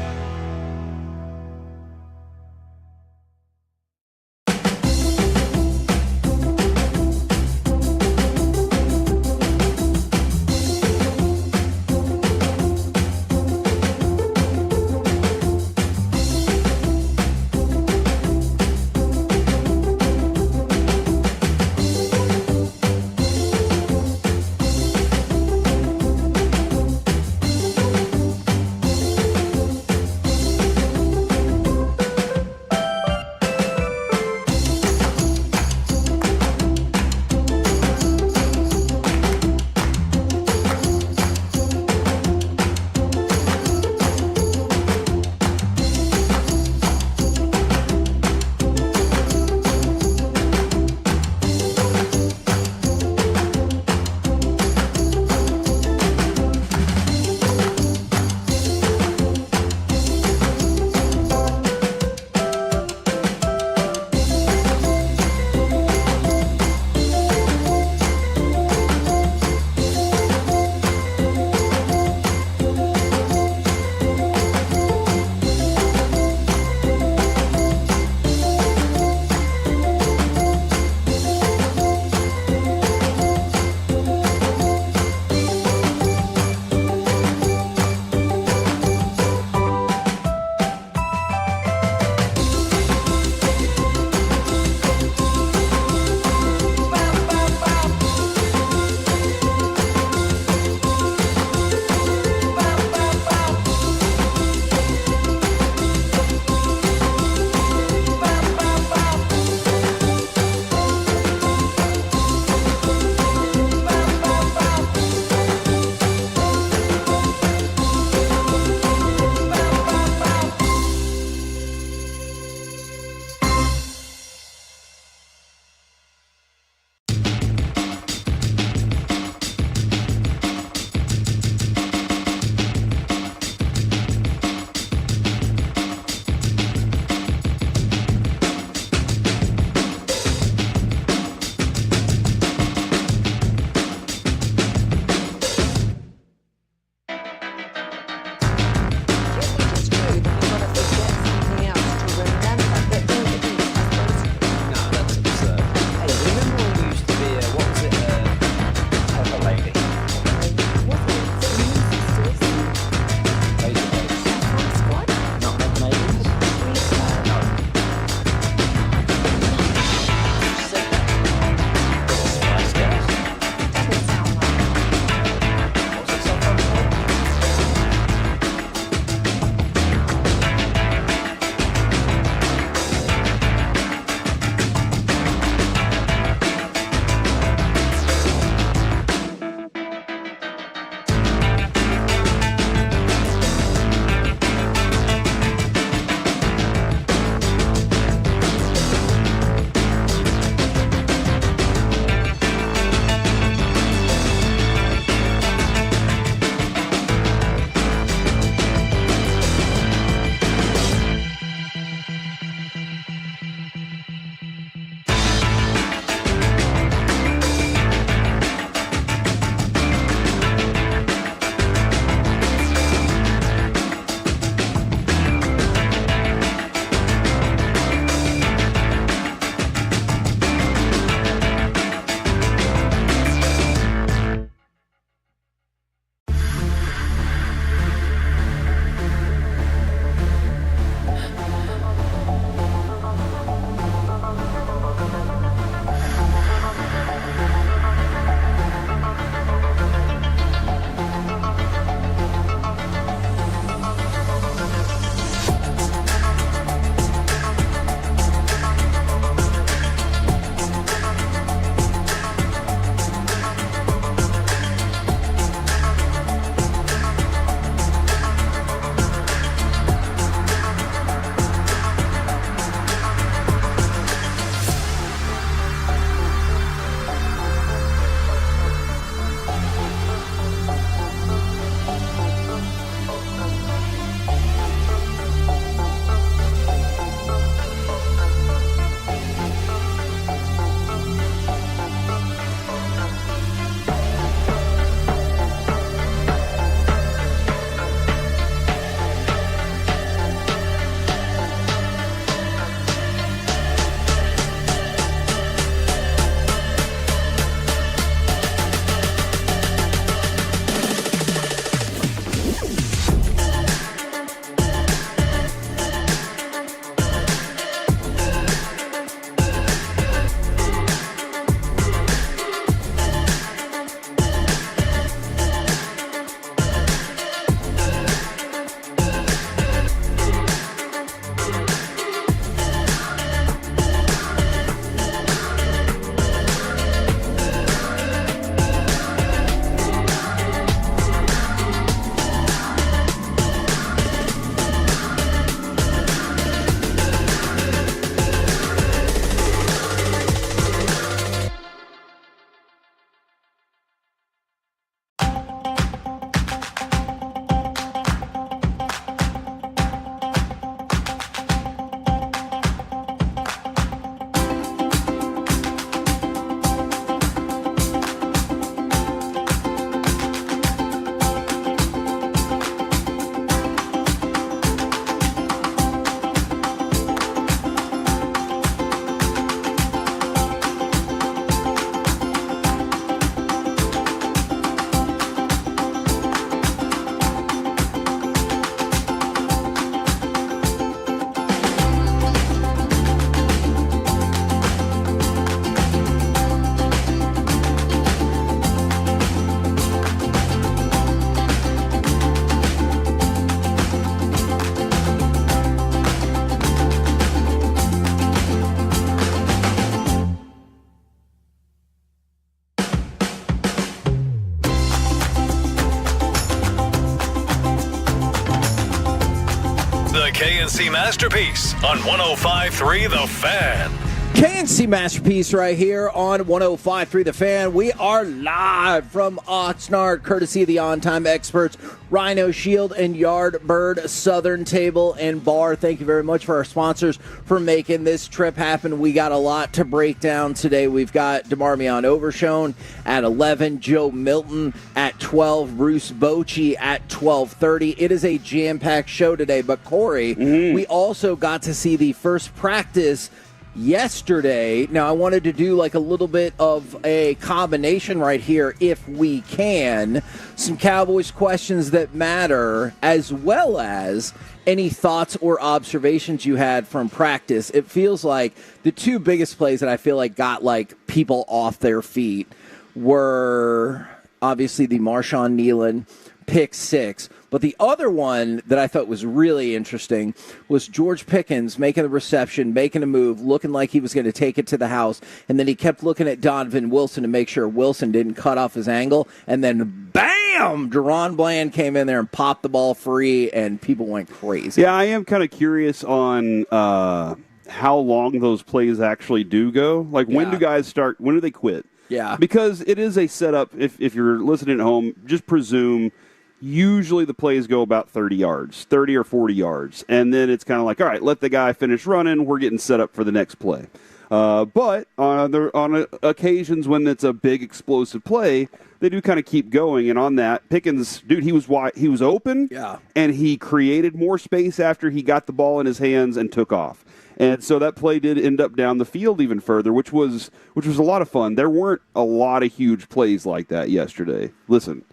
K&C Masterpiece on 105.3 The Fan. K&C Masterpiece right here on 105.3 The Fan. We are live from Oxnard, courtesy of the on-time experts, Rhino Shield and Yardbird Southern Table and Bar. Thank you very much for our sponsors for making this trip happen. We got a lot to break down today. We've got DeMarmion Overshone at 11, Joe Milton at 12, Bruce Bochy at 12:30. It is a jam-packed show today, but Corey, we also got to see the first practice yesterday. Now, I wanted to do like a little bit of a combination right here, if we can. Some Cowboys questions that matter, as well as any thoughts or observations you had from practice. It feels like the two biggest plays that I feel like got like people off their feet were obviously the Marshawn Nealon pick 6. But the other one that I thought was really interesting was George Pickens making the reception, making a move, looking like he was going to take it to the house, and then he kept looking at Donovan Wilson to make sure Wilson didn't cut off his angle, and then bam! Deron Bland came in there and popped the ball free, and people went crazy. Yeah, I am kind of curious on how long those plays actually do go. Like, when do guys start, when do they quit? Yeah. Because it is a setup, if you're listening at home, just presume usually the plays go about 30 yards, 30 or 40 yards. And then it's kind of like, all right, let the guy finish running. We're getting set up for the next play. But on occasions when it's a big explosive play, they do kind of keep going. And on that, Pickens, dude, he was open, and he created more space after he got the ball in his hands and took off. And so that play did end up down the field even further, which was a lot of fun. There weren't a lot of huge plays like that yesterday. Listen,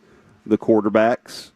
the quarterbacks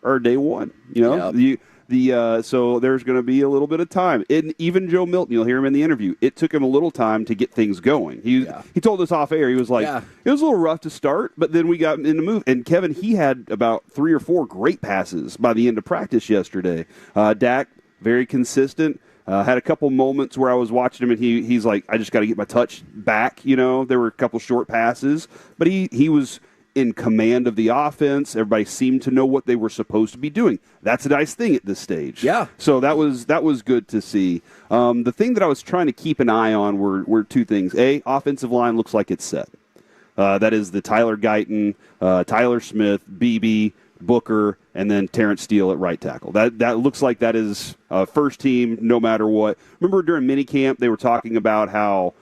are day one. You know, so there's going to be a little bit of time. And even Joe Milton, you'll hear him in the interview. It took him a little time to get things going. He told us off air. He was like, it was a little rough to start, but then we got in the move. And Kevin, he had about 3 or 4 great passes by the end of practice yesterday. Dak, very consistent. Had a couple moments where I was watching him, and he's like, I just got to get my touch back. You know, there were a couple short passes, but he was in command of the offense. Everybody seemed to know what they were supposed to be doing. That's a nice thing at this stage. Yeah. So that was good to see. The thing that I was trying to keep an eye on were 2 things. A, offensive line looks like it's set. That is the Tyler Guyton, Tyler Smith, BB, Booker, and then Terrence Steele at right tackle. That looks like that is first team no matter what. Remember during minicamp they were talking about how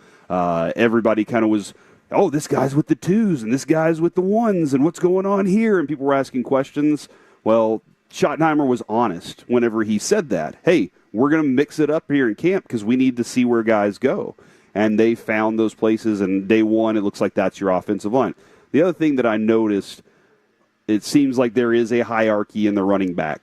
everybody kind of was, oh, this guy's with the 2s and this guy's with the 1s and what's going on here? And people were asking questions. Well, Schottenheimer was honest whenever he said that. Hey, we're going to mix it up here in camp because we need to see where guys go. And they found those places, and day one, it looks like that's your offensive line. The other thing that I noticed, it seems like there is a hierarchy in the running back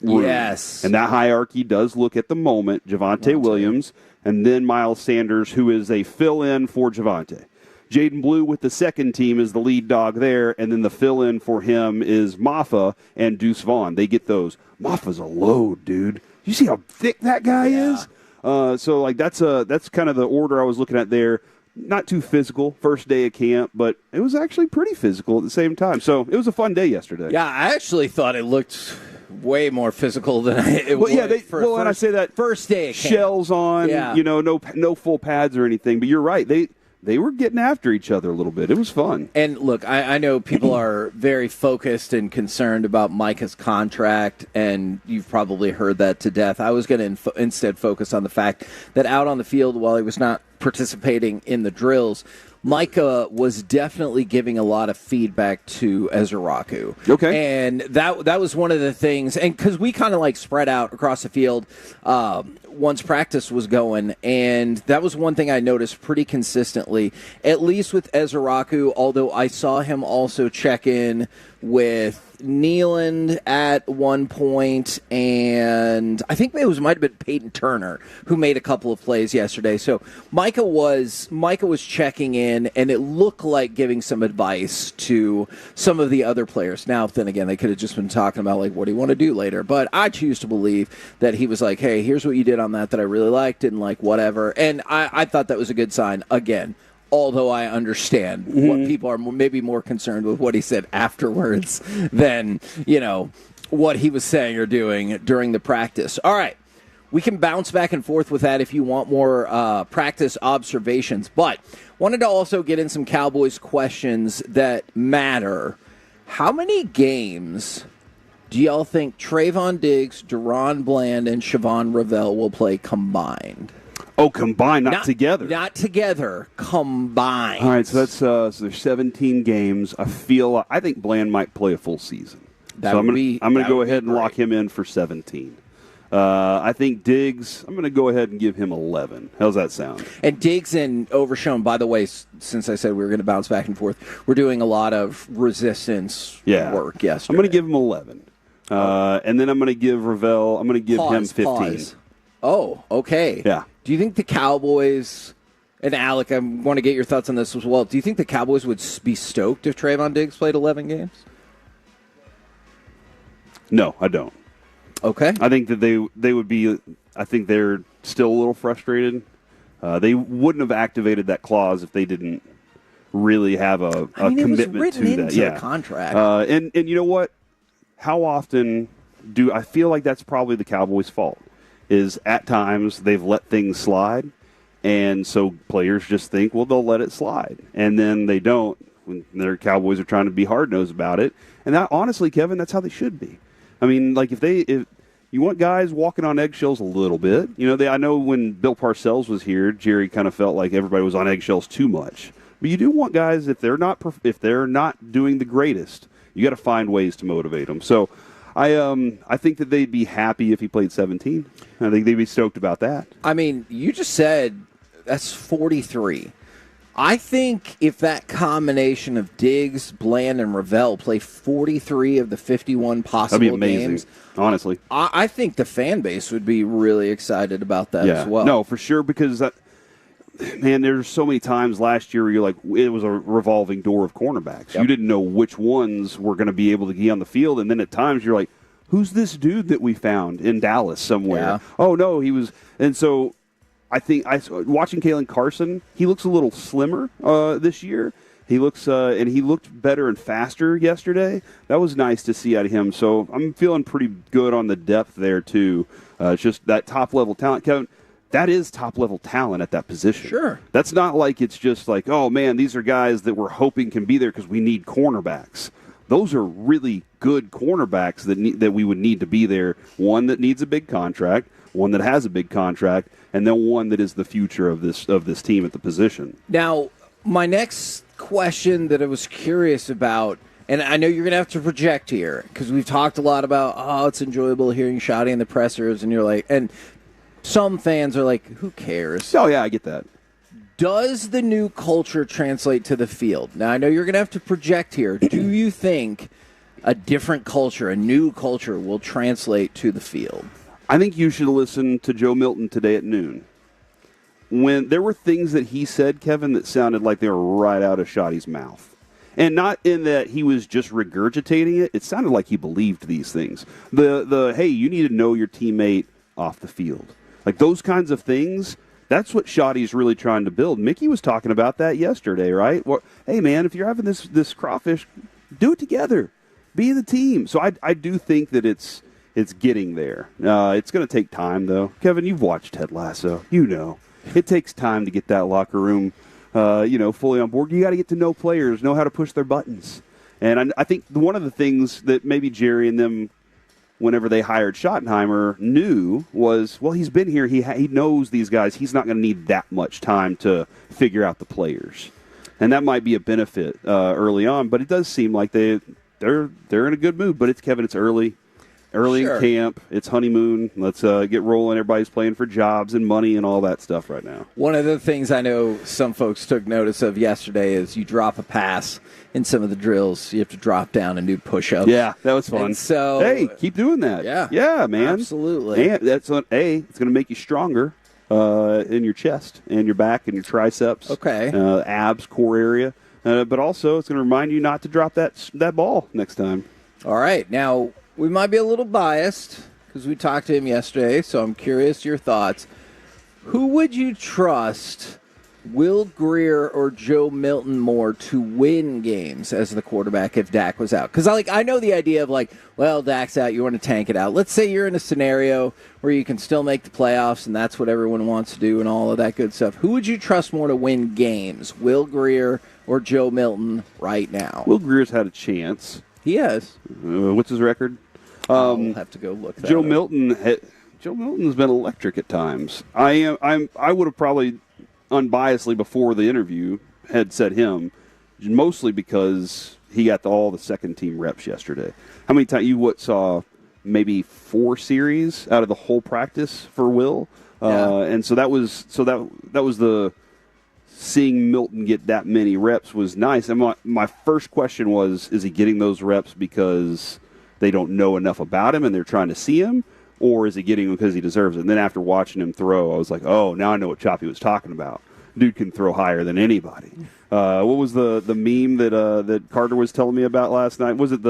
room. Yes. And that hierarchy does look at the moment Javonte Williams and then Miles Sanders, who is a fill-in for Javonte. Jaden Blue with the second team is the lead dog there, and then the fill-in for him is Maffa and Deuce Vaughn. They get those. Maffa's a load, dude. You see how thick that guy is? So like that's kind of the order I was looking at there. Not too physical, first day of camp, but it was actually pretty physical at the same time. So it was a fun day yesterday. Yeah, I actually thought it looked way more physical than it would. Yeah, and I say that first day of camp. Shells on, no full pads or anything. But you're right, they were getting after each other a little bit. It was fun. And look, I know people are very focused and concerned about Micah's contract, and you've probably heard that to death. I was going to instead focus on the fact that out on the field, while he was not participating in the drills, Micah was definitely giving a lot of feedback to Ezraku. Okay. And that was one of the things, and because we kind of like spread out across the field once practice was going, and that was one thing I noticed pretty consistently, at least with Ezraku, although I saw him also check in with Nealand at one point, and I think it might have been Peyton Turner who made a couple of plays yesterday. So Micah was checking in, and it looked like giving some advice to some of the other players. Now, then again, they could have just been talking about like, what do you want to do later? But I choose to believe that he was like, hey, here's what you did on that I really liked, didn't like, whatever. And I thought that was a good sign. Again, although I understand what people are maybe more concerned with what he said afterwards than, what he was saying or doing during the practice. All right. we can bounce back and forth with that if you want more practice observations. But wanted to also get in some Cowboys questions that matter. How many games do y'all think Trayvon Diggs, Deron Bland, and Siobhan Revelle will play combined? Oh, combined, not together. Not together, combined. All right, so that's so there's 17 games. I think Bland might play a full season. I'm going to go ahead and lock him in for 17. I think Diggs, I'm going to go ahead and give him 11. How's that sound? And Diggs and Overshown, by the way, since I said we were going to bounce back and forth, we're doing a lot of resistance work yesterday. I'm going to give him 11. And then I'm going to give Revelle, I'm going to give him 15. Pause. Oh, okay. Yeah. Do you think the Cowboys, and Alec, I want to get your thoughts on this as well, do you think the Cowboys would be stoked if Trayvon Diggs played 11 games? No, I don't. Okay. I think that they would be. I think they're still a little frustrated. They wouldn't have activated that clause if they didn't really have a commitment it was written to that. Into the contract. And you know what? How often do I feel like that's probably the Cowboys' fault? Is at times they've let things slide, and so players just think, well, they'll let it slide, and then they don't when their Cowboys are trying to be hard-nosed about it. And that, honestly, Kevin, that's how they should be. I mean, like if you want guys walking on eggshells a little bit, I know when Bill Parcells was here, Jerry kind of felt like everybody was on eggshells too much. But you do want guys, if they're not doing the greatest, you got to find ways to motivate them. So I think that they'd be happy if he played 17. I think they'd be stoked about that. I mean, you just said that's 43. I think if that combination of Diggs, Bland, and Revelle play 43 of the 51 possible That'd be amazing, games, honestly. I think the fan base would be really excited about that as well. No, for sure, because there's so many times last year where you're like, it was a revolving door of cornerbacks. Yep. You didn't know which ones were going to be able to get on the field, and then at times you're like, who's this dude that we found in Dallas somewhere? Yeah. Oh, no, he was. And so I think watching Kalen Carson, he looks a little slimmer this year. He looks and he looked better and faster yesterday. That was nice to see out of him. So I'm feeling pretty good on the depth there too. It's just that top level talent, Kevin. That is top level talent at that position. Sure. That's not like it's just like, oh man, these are guys that we're hoping can be there because we need cornerbacks. Those are really good cornerbacks that we would need to be there. One that needs a big contract, one that has a big contract, and then one that is the future of this team at the position. Now, my next question that I was curious about, and I know you're going to have to project here because we've talked a lot about, it's enjoyable hearing shouting in the pressers, and you're like, and some fans are like, who cares? Oh, yeah, I get that. Does the new culture translate to the field? Now, I know you're going to have to project here. Do you think a different culture, a new culture, will translate to the field? I think you should listen to Joe Milton today at noon. When there were things that he said, Kevin, that sounded like they were right out of Shoddy's mouth. And not in that he was just regurgitating it. It sounded like he believed these things. The hey, you need to know your teammate off the field. Like those kinds of things, that's what Shoddy's really trying to build. Mickey was talking about that yesterday, right? Well, hey, man, if you're having this crawfish, do it together. Be the team. So I do think that it's getting there. It's going to take time, though. Kevin, you've watched Ted Lasso. You know. It takes time to get that locker room, fully on board. You got to get to know players, know how to push their buttons. And I think one of the things that maybe Jerry and them, whenever they hired Schottenheimer, knew was, well, he's been here. He knows these guys. He's not going to need that much time to figure out the players. And that might be a benefit early on. But it does seem like they're in a good mood. But it's early. Early Sure. in camp, it's honeymoon. Let's get rolling. Everybody's playing for jobs and money and all that stuff right now. One of the things I know some folks took notice of yesterday is you drop a pass in some of the drills. You have to drop down and do push-ups. Yeah, that was fun. And so, hey, keep doing that. Yeah, man. Absolutely. And it's going to make you stronger in your chest and your back and your triceps. Okay. Abs, core area. But also, it's going to remind you not to drop that ball next time. All right. Now, we might be a little biased because we talked to him yesterday, so I'm curious your thoughts. Who would you trust Will Greer or Joe Milton more to win games as the quarterback if Dak was out? Because I know the idea of well, Dak's out, you want to tank it out. Let's say you're in a scenario where you can still make the playoffs, and that's what everyone wants to do and all of that good stuff. Who would you trust more to win games, Will Greer or Joe Milton right now? Will Greer's had a chance. He has. What's his record? I'll have to go look that Joe up. Joe Milton's been electric at times. I would have probably unbiasedly before the interview had said him, mostly because he got all the second team reps yesterday. How many times you saw maybe 4 series out of the whole practice for Will? And so that was the seeing Milton get that many reps was nice. And my first question was, is he getting those reps because they don't know enough about him and they're trying to see him? Or is he getting them because he deserves it? And then after watching him throw, I was like, oh, now I know what Choppy was talking about. Dude can throw higher than anybody. What was the meme that Carter was telling me about last night? Was it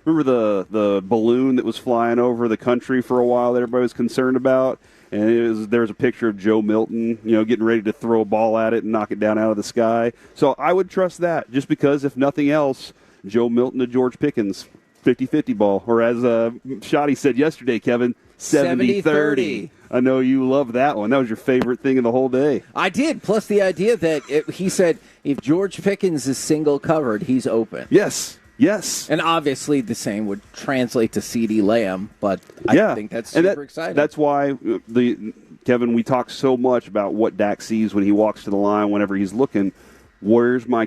remember the balloon that was flying over the country for a while that everybody was concerned about? And there was a picture of Joe Milton, getting ready to throw a ball at it and knock it down out of the sky. So I would trust that just because, if nothing else, Joe Milton to George Pickens, 50-50 ball. Or as Shotty said yesterday, Kevin, 70-30. I know you love that one. That was your favorite thing of the whole day. I did, plus the idea that he said if George Pickens is single covered, he's open. Yes. And obviously the same would translate to CeeDee Lamb, but I think that's super exciting. That's why, Kevin, we talk so much about what Dak sees when he walks to the line, whenever he's looking, where's my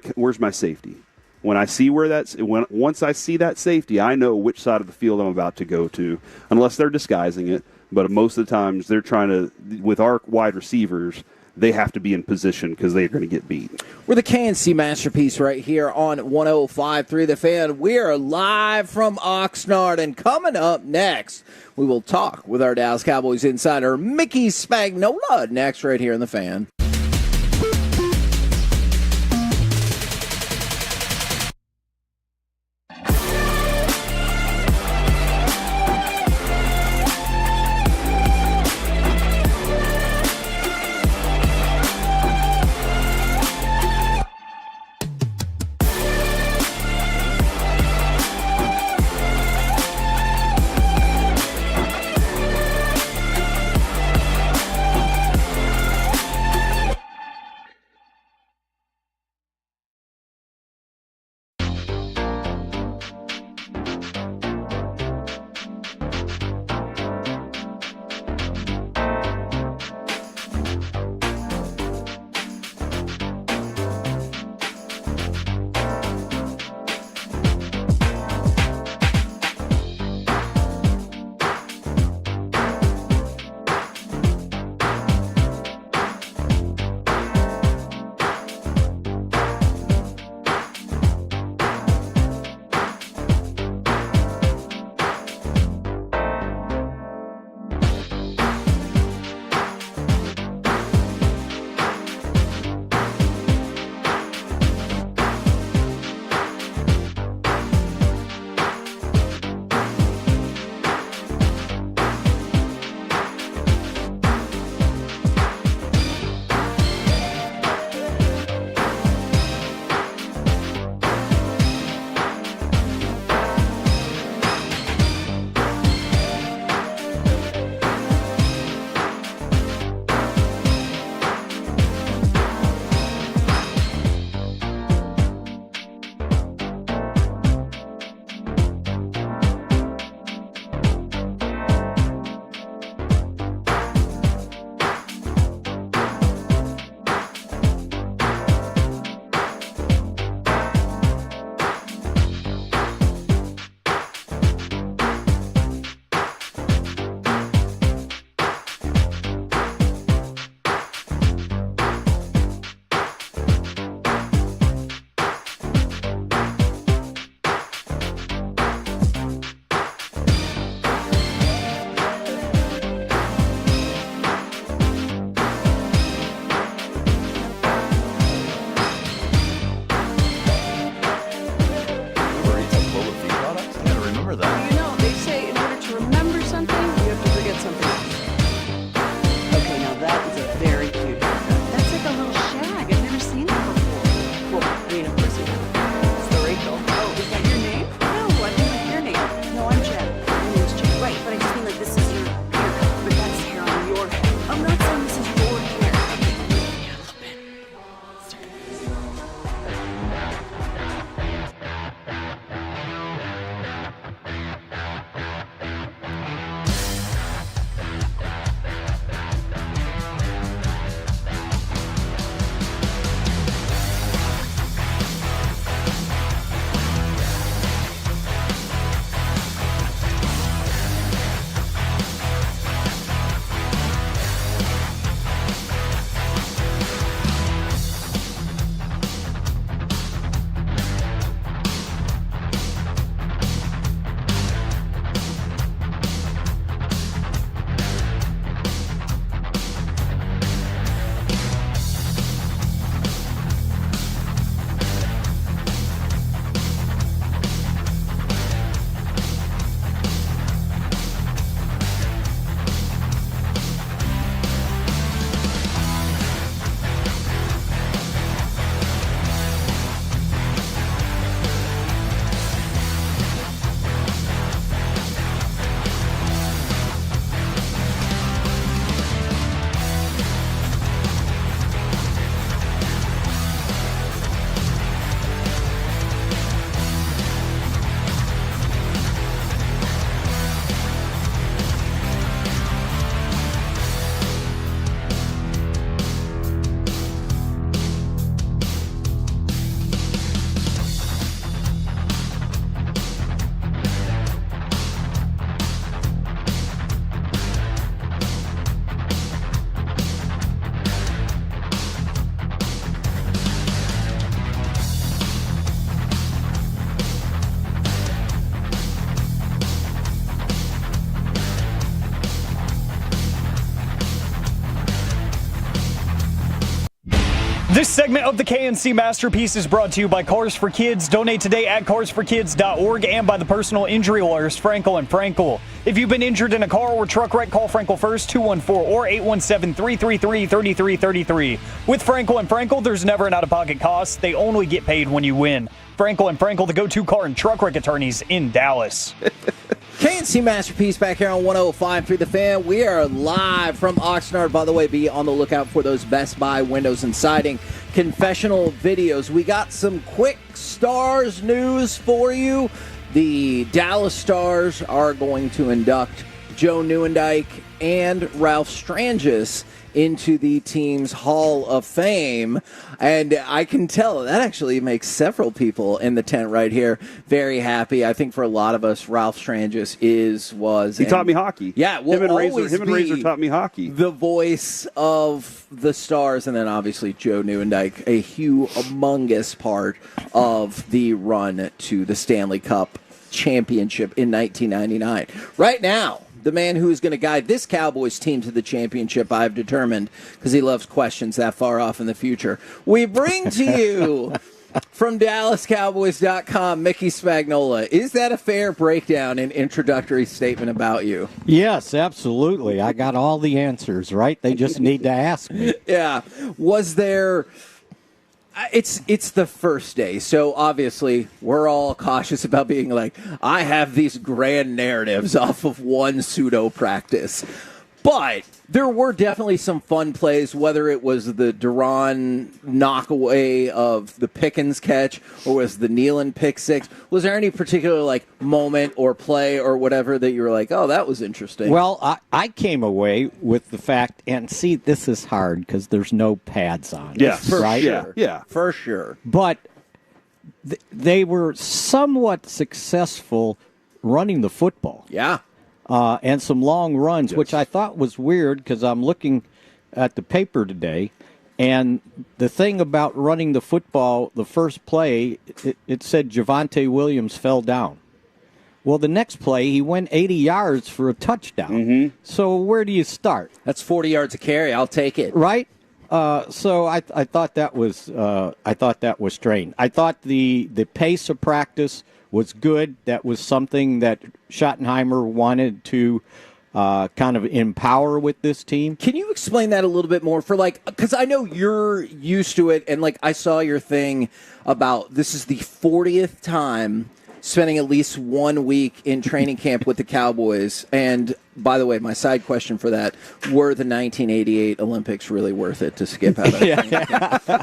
safety? When I see once I see that safety, I know which side of the field I'm about to go to, unless they're disguising it. But most of the times they're trying to, with our wide receivers, they have to be in position because they're going to get beat. We're the K&C Masterpiece right here on 105.3 The Fan. We're live from Oxnard, and coming up next, we will talk with our Dallas Cowboys insider, Mickey Spagnola, next right here in The Fan. This segment of the K&C Masterpiece is brought to you by Cars for Kids. Donate today at carsforkids.org and by the personal injury lawyers, Frankel and Frankel. If you've been injured in a car or truck wreck, call Frankel first, 214 or 817-333-3333. With Frankel and Frankel, there's never an out-of-pocket cost. They only get paid when you win. Frankel and Frankel, the go-to car and truck wreck attorneys in Dallas. K&C Masterpiece back here on 105.3 The Fan. We are live from Oxnard. By the way, be on the lookout for those Best Buy windows and siding confessional videos. We got some quick Stars news for you. The Dallas Stars are going to induct Joe Nieuwendyk and Ralph Strangis into the team's Hall of Fame. And I can tell that actually makes several people in the tent right here very happy. I think for a lot of us, Ralph Strangis He taught me hockey. Yeah, him and Razor taught me hockey. The voice of the Stars, and then obviously Joe Nieuwendyk, a humongous part of the run to the Stanley Cup championship in 1999. Right now, the man who is going to guide this Cowboys team to the championship, I've determined, because he loves questions that far off in the future, we bring to you from DallasCowboys.com, Mickey Spagnola. Is that a fair breakdown and introductory statement about you? Yes, absolutely. I got all the answers, right? They just need to ask me. Yeah. Was there... It's the first day, so obviously we're all cautious about being like, I have these grand narratives off of one pseudo practice. But there were definitely some fun plays, whether it was the Duran knockaway of the Pickens catch or was the Nealon pick six. Was there any particular moment or play or whatever that you were like, oh, that was interesting? Well, I came away with the fact, and see, this is hard because there's no pads on. Yes, right? Sure. Yeah. For sure. But they were somewhat successful running the football. Yeah. And some long runs, which I thought was weird because I'm looking at the paper today, and the thing about running the football, the first play, it said Javonte Williams fell down. Well, the next play, he went 80 yards for a touchdown. Mm-hmm. So where do you start? That's 40 yards a carry. I'll take it. Right? So I thought that was strange. I thought the pace of practice was good. That was something that Schottenheimer wanted to kind of empower with this team. Can you explain that a little bit more because I know you're used to it, and I saw your thing about this is the 40th time spending at least 1 week in training camp with the Cowboys. And by the way, my side question for that, were the 1988 Olympics really worth it to skip out of training camp? But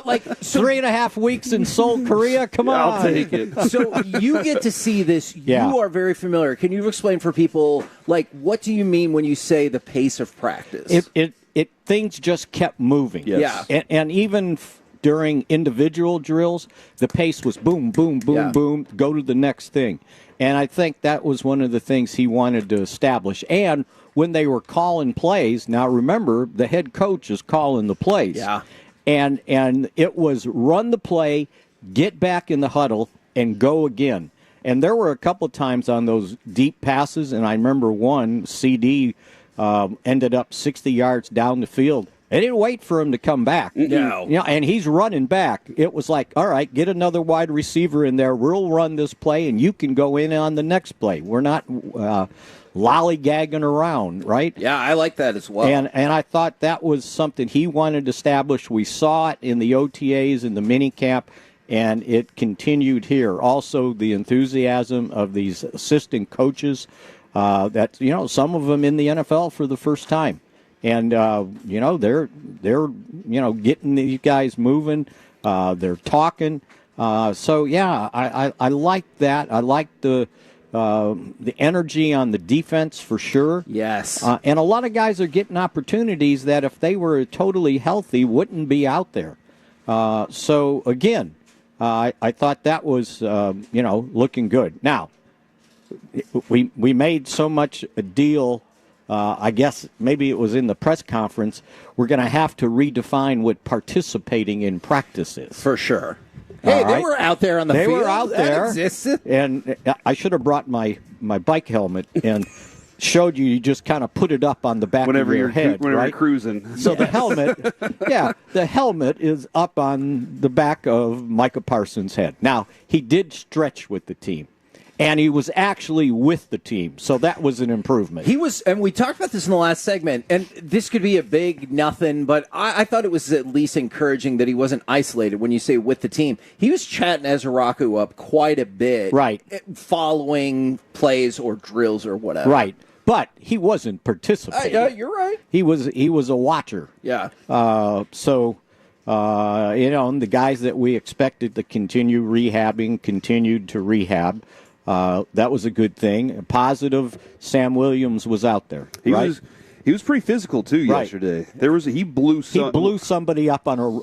3.5 weeks in Seoul, Korea? Come on. I'll take it. So you get to see this. Yeah. You are very familiar. Can you explain for people, what do you mean when you say the pace of practice? It things just kept moving. Yes. Yeah. And even during individual drills, the pace was boom, boom, boom, boom, go to the next thing. And I think that was one of the things he wanted to establish. And when they were calling plays, now remember, the head coach is calling the plays. Yeah. And it was run the play, get back in the huddle, and go again. And there were a couple of times on those deep passes, and I remember one, CD ended up 60 yards down the field. They didn't wait for him to come back. No. And he's running back. It was like, all right, get another wide receiver in there. We'll run this play, and you can go in on the next play. We're not lollygagging around, right? Yeah, I like that as well. And I thought that was something he wanted to establish. We saw it in the OTAs, in the minicamp, and it continued here. Also, the enthusiasm of these assistant coaches, that some of them in the NFL for the first time. And they're getting these guys moving. They're talking. So yeah, I like that. I like the energy on the defense for sure. Yes. And a lot of guys are getting opportunities that if they were totally healthy wouldn't be out there. So again, I thought that was looking good. Now we made so much a deal. I guess maybe it was in the press conference, we're going to have to redefine what participating in practice is. For sure. Hey, they were out there on the field. They were out there. That existed. And I should have brought my bike helmet. And showed you just kind of put it up on the back of your head, whenever right? you're cruising. So the helmet is up on the back of Micah Parsons' head. Now, he did stretch with the team. And he was actually with the team, so that was an improvement. He was, and we talked about this in the last segment, and this could be a big nothing, but I thought it was at least encouraging that he wasn't isolated when you say with the team. He was chatting Ezraku up quite a bit. Right. Following plays or drills or whatever. Right. But he wasn't participating. You're right. He was a watcher. Yeah. And the guys that we expected to continue rehabbing continued to rehab. That was a good thing. Positive, Sam Williams was out there. He was pretty physical too yesterday. He blew somebody up on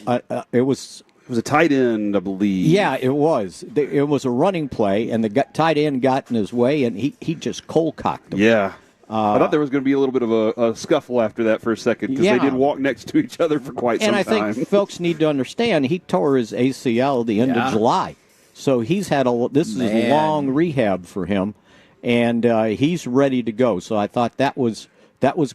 it was a tight end, I believe. Yeah, it was. It was a running play, and the tight end got in his way, and he just cold cocked him. Yeah. I thought there was going to be a little bit of a scuffle after that for a second because they did walk next to each other for quite some time. And I think folks need to understand he tore his ACL at the end of July. So he's had this is long rehab for him, and he's ready to go. So I thought that was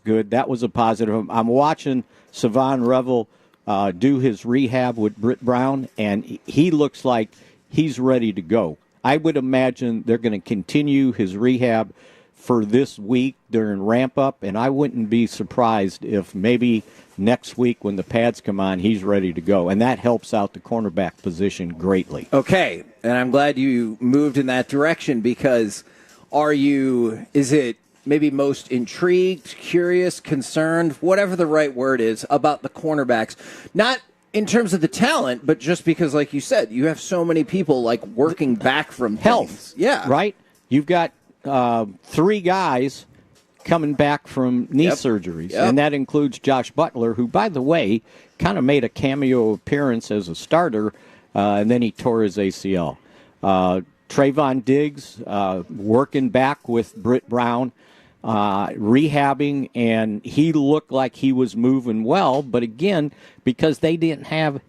good. That was a positive. I'm watching Savon Revel do his rehab with Britt Brown, and he looks like he's ready to go. I would imagine they're going to continue his rehab for this week during ramp up, and I wouldn't be surprised if maybe next week when the pads come on, he's ready to go, and that helps out the cornerback position greatly. Okay, and I'm glad you moved in that direction because is it maybe most intrigued, curious, concerned, whatever the right word is, about the cornerbacks? Not in terms of the talent, but just because, like you said, you have so many people like working back from health. Things. Yeah. Right? You've got 3 guys coming back from knee surgeries, and that includes Josh Butler, who, by the way, kind of made a cameo appearance as a starter, and then he tore his ACL. Trayvon Diggs working back with Britt Brown, rehabbing, and he looked like he was moving well, but again, because they didn't have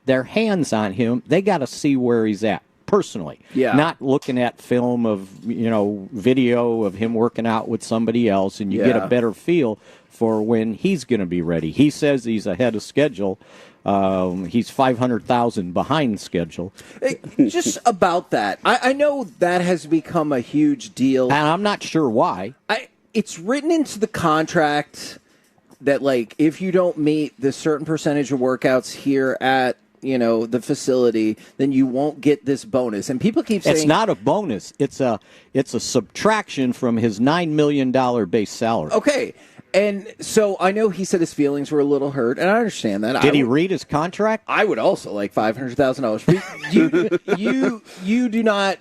their hands on him, they got to see where he's at. Personally, not looking at film of video of him working out with somebody else, and you get a better feel for when he's going to be ready. He says he's ahead of schedule. He's 500,000 behind schedule. Just about that, I know that has become a huge deal, and I'm not sure why. It's written into the contract that if you don't meet the certain percentage of workouts here at the facility, then you won't get this bonus. And people keep saying it's not a bonus. It's a subtraction from his $9 million base salary. Okay. And so I know he said his feelings were a little hurt, and I understand that. Did he read his contract? I would also like $500,000. You do not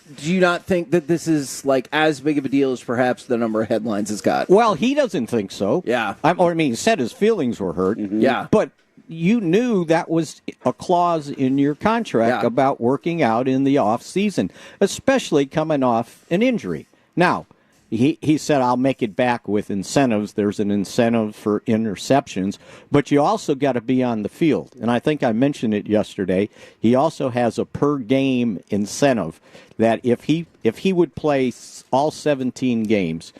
think that this is as big of a deal as perhaps the number of headlines has got? Well, he doesn't think so. Yeah. He said his feelings were hurt. Mm-hmm. Yeah. But you knew that was a clause in your contract about working out in the off season, especially coming off an injury. Now, he said, I'll make it back with incentives. There's an incentive for interceptions, but you also got to be on the field. And I think I mentioned it yesterday. He also has a per game incentive that if he would play all 17 games,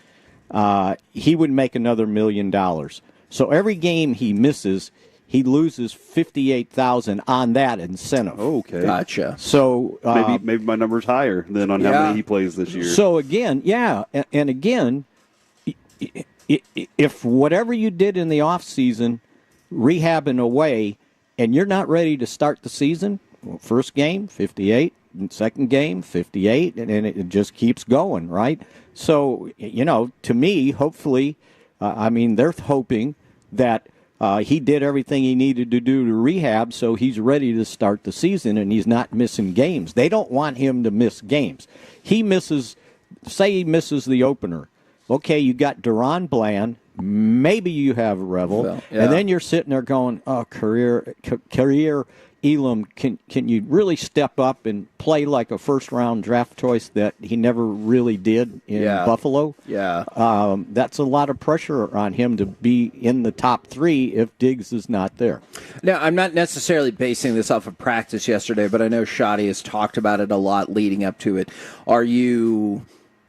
he would make another $1 million. So every game he misses, he loses $58,000 on that incentive. Okay, gotcha. So maybe my number's higher than on how many he plays this year. So again, and again, if whatever you did in the off season, rehabbing away, and you're not ready to start the season, first game 58, second game 58, and it just keeps going, right? So to me, hopefully, they're hoping that. He did everything he needed to do to rehab, so he's ready to start the season, and he's not missing games. They don't want him to miss games. He misses the opener. Okay, you got Deron Bland. Maybe you have Revel. Well, and then you're sitting there going, career Elam, can you really step up and play like a first-round draft choice that he never really did in Buffalo? Yeah. That's a lot of pressure on him to be in the top 3 if Diggs is not there. Now, I'm not necessarily basing this off of practice yesterday, but I know Shoddy has talked about it a lot leading up to it. Are you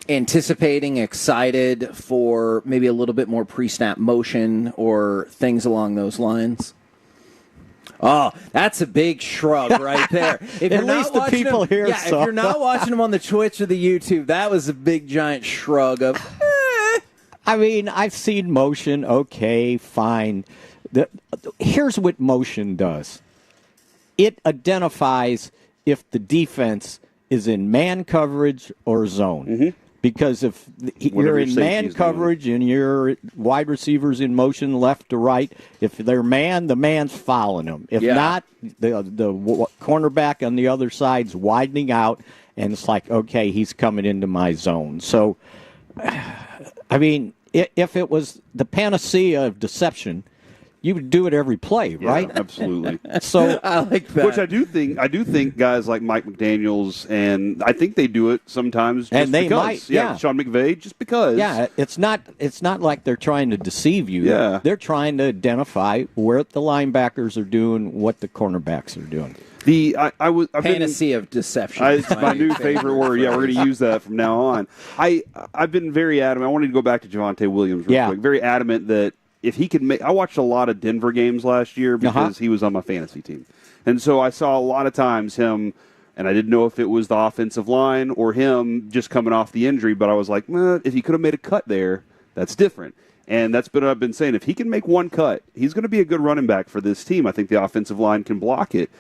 anticipating, excited for maybe a little bit more pre-snap motion or things along those lines? Oh, that's a big shrug right there. If At least the people here if saw. you're not watching them on the Twitch or the YouTube, that was a big giant shrug of. I mean, I've seen motion. Okay, fine. Here's what motion does. It identifies if the defense is in man coverage or zone. Mm-hmm. Because if you're in man coverage and your wide receivers in motion left to right, if they're man, the man's following them. If not, the cornerback on the other side's widening out, and it's like, okay, he's coming into my zone. So, I mean, if it was the panacea of deception, you would do it every play, right? Yeah, absolutely. So I like that. Which I do think guys like Mike McDaniels, and I think they do it sometimes just and they because. might, yeah. Sean McVay, just because. Yeah, it's not like they're trying to deceive you. Yeah. They're trying to identify where the linebackers are doing, what the cornerbacks are doing. Fantasy of deception. It's my new favorite word. Yeah, we're going to use that from now on. I've been very adamant. I wanted to go back to Javonte Williams real quick. Very adamant that if he could make, I watched a lot of Denver games last year because he was on my fantasy team. And so I saw a lot of times him, and I didn't know if it was the offensive line or him just coming off the injury, but I was like, if he could have made a cut there, that's different. And that's what I've been saying. If he can make one cut, he's going to be a good running back for this team. I think the offensive line can block it.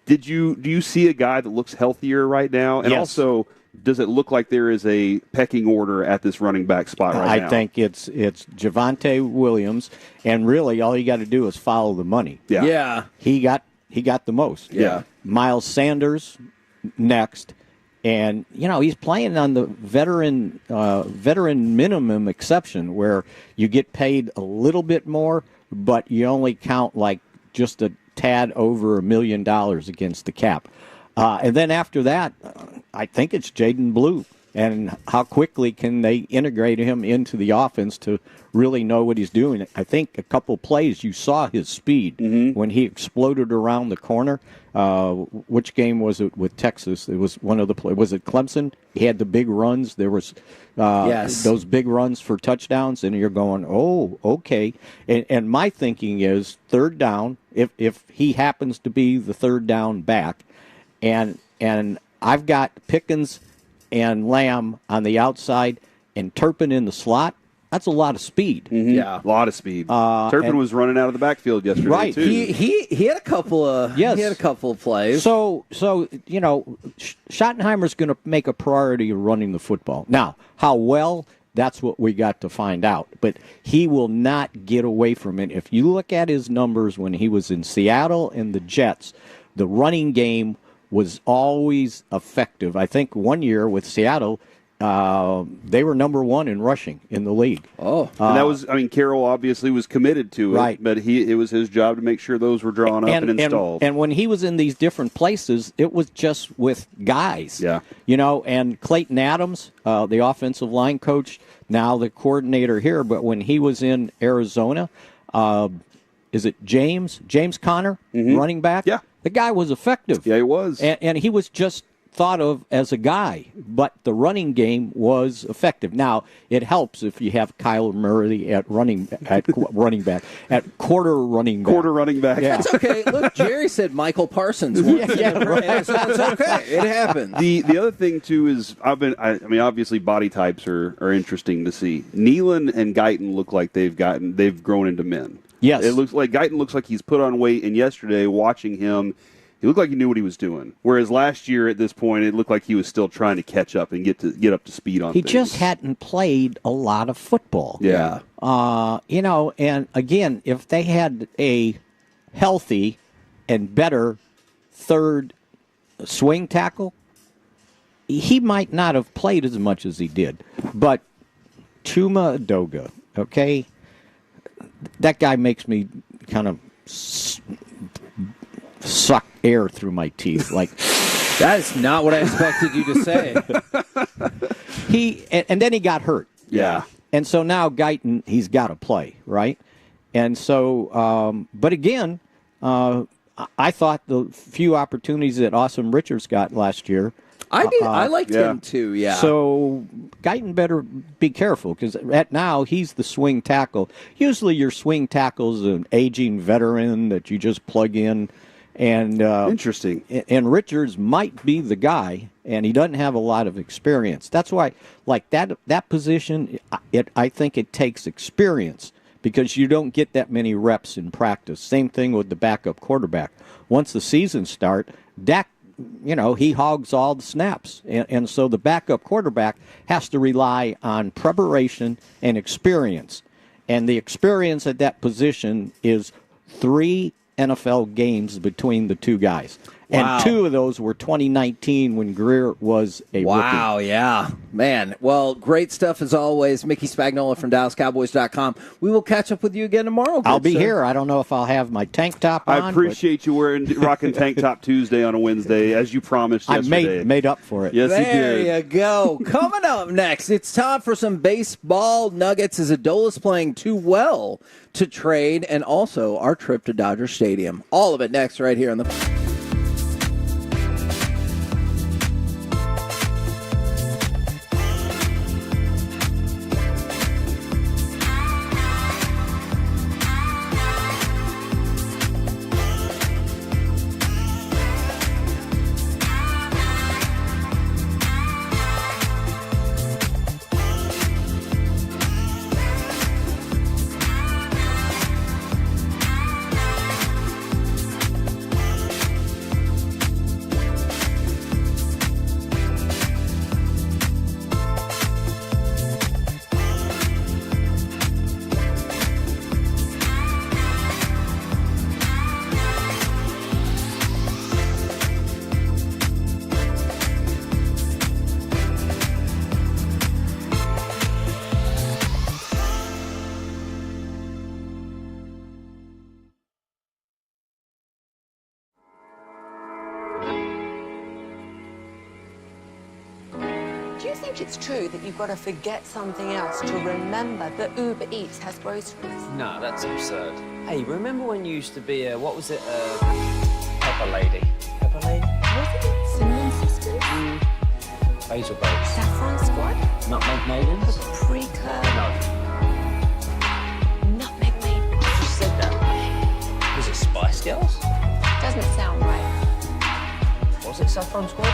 Do you see a guy that looks healthier right now? And also, does it look like there is a pecking order at this running back spot right now? I think it's Javonte Williams, and really all you got to do is follow the money. Yeah. He got the most. Yeah. Miles Sanders next, and he's playing on the veteran minimum exception where you get paid a little bit more, but you only count like just a tad over $1 million against the cap. And then after that, I think it's Jaden Blue. And how quickly can they integrate him into the offense to really know what he's doing? I think a couple plays, you saw his speed when he exploded around the corner. Which game was it with Texas? It was one of the plays. Was it Clemson? He had the big runs. There was those big runs for touchdowns, and you're going, oh, okay. And my thinking is third down, if he happens to be the third down back, and I've got Pickens and Lamb on the outside and Turpin in the slot, that's a lot of speed. Mm-hmm. Yeah, a lot of speed. Turpin was running out of the backfield yesterday, right. too. He had a couple of he had a couple of plays. So Schottenheimer's going to make a priority of running the football. Now, how well? That's what we got to find out. But he will not get away from it. If you look at his numbers when he was in Seattle and the Jets, the running game was always effective. I think one year with Seattle, they were number one in rushing in the league. Oh, and that was, Carroll obviously was committed to it, right. But it was his job to make sure those were drawn up and installed. And when he was in these different places, it was just with guys. Yeah. And Clayton Adams, the offensive line coach, now the coordinator here, but when he was in Arizona, is it James Conner, running back? Yeah. The guy was effective. Yeah, he was. And he was just thought of as a guy, but the running game was effective. Now, it helps if you have Kyler Murray at running back, at quarter running back. Quarter running back. Yeah. That's okay. Look, Jerry said Michael Parsons. Right. So it's okay. It happens. The other thing too is obviously body types are interesting to see. Nealon and Guyton look like they've grown into men. Yes. It looks like Guyton looks like he's put on weight, and yesterday watching him, he looked like he knew what he was doing. Whereas last year at this point, it looked like he was still trying to catch up and get up to speed on things. He just hadn't played a lot of football. Yeah. And again, if they had a healthy and better third swing tackle, he might not have played as much as he did. But Chuma Edoga, okay, that guy makes me kind of suck air through my teeth. Like, that is not what I expected you to say. And then he got hurt. Yeah. And so now Guyton, he's got to play, right? And so, but again, I thought the few opportunities that Awesome Richards got last year, I liked him too. Yeah. So Guyton better be careful because now he's the swing tackle. Usually your swing tackle's an aging veteran that you just plug in. And interesting. And Richards might be the guy, and he doesn't have a lot of experience. That's why, like that position, I think it takes experience because you don't get that many reps in practice. Same thing with the backup quarterback. Once the season starts, Dak, he hogs all the snaps, and so the backup quarterback has to rely on preparation and experience. And the experience at that position is 3 NFL games between the two guys. Wow. And 2 of those were 2019 when Greer was a Wow, rookie. yeah. Man, well, great stuff as always. Mickey Spagnola from DallasCowboys.com. We will catch up with you again tomorrow. I'll be sir. here. I don't know if I'll have my tank top on. I appreciate you rocking Tank Top Tuesday on a Wednesday, as you promised yesterday. I made up for it. Yes, you There did. you go. Coming up next, it's time for some baseball nuggets as Adola's playing too well to trade, and also our trip to Dodger Stadium. All of it next right here on the... Do you think it's true that you've got to forget something else to remember that Uber Eats has groceries? No, that's absurd. Hey, remember when you used to be a, what was it, Pepper Lady? Pepper Lady? Was it Semien Sisters? Basil Babes. Saffron Squad? Nutmeg Maidens? Paprika? No. Nutmeg Maidens? You just said that. Was it Spice Girls? Doesn't sound right. Was it Saffron Squad?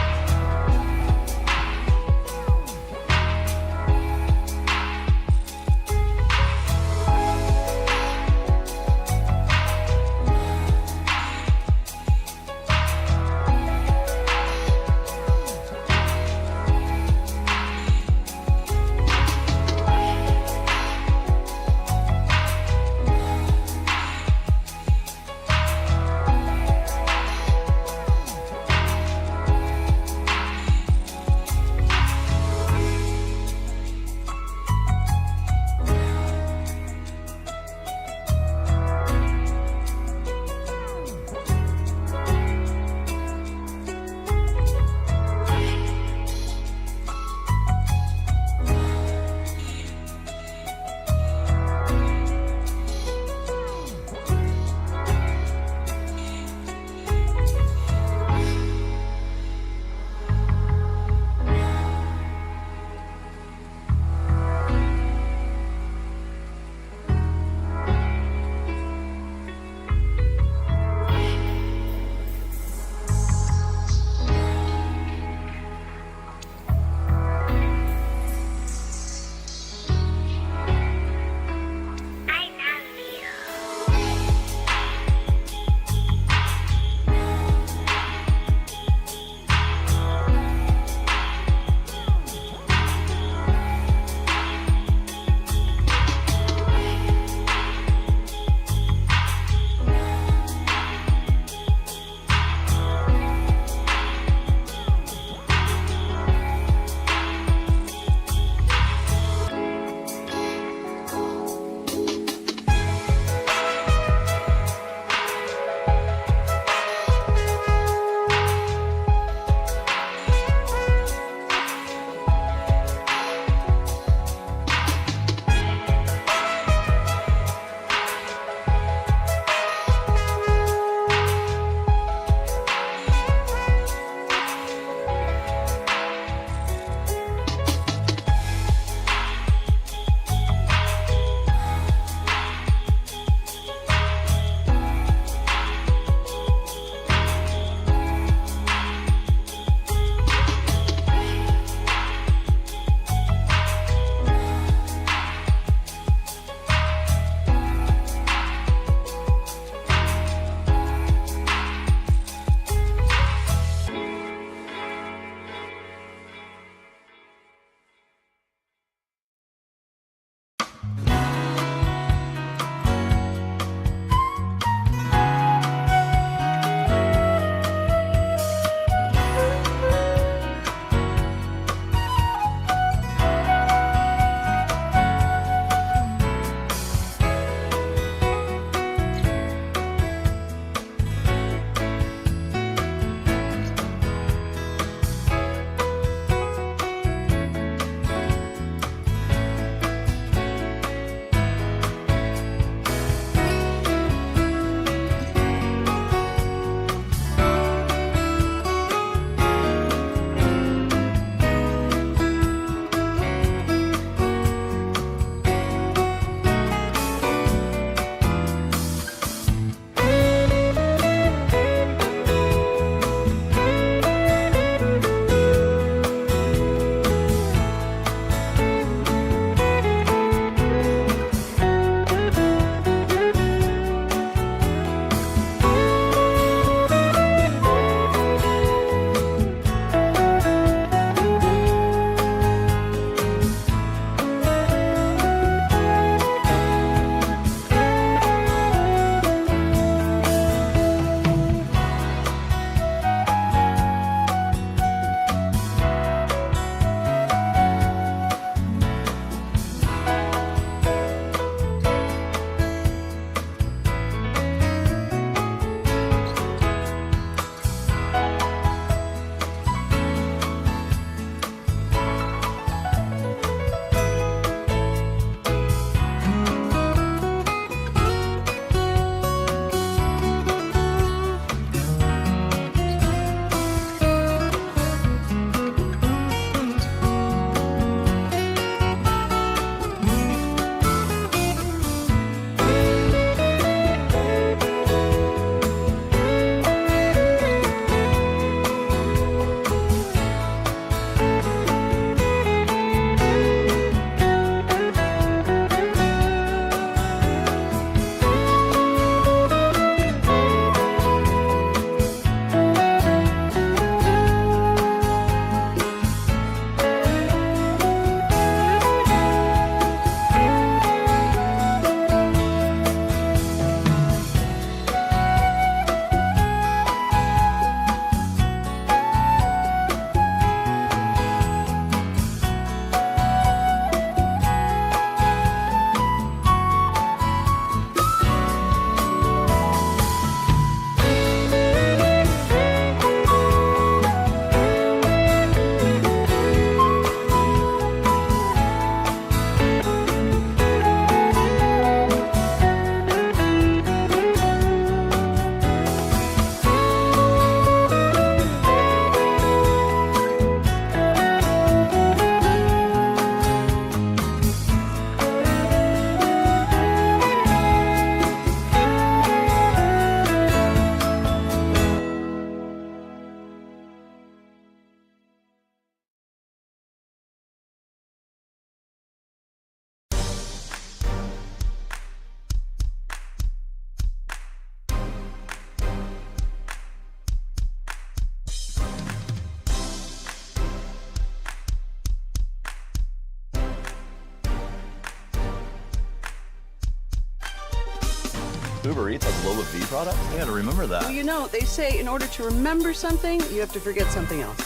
Uber Eats has low fee products? I gotta remember that. Well, you know, they say in order to remember something, you have to forget something else.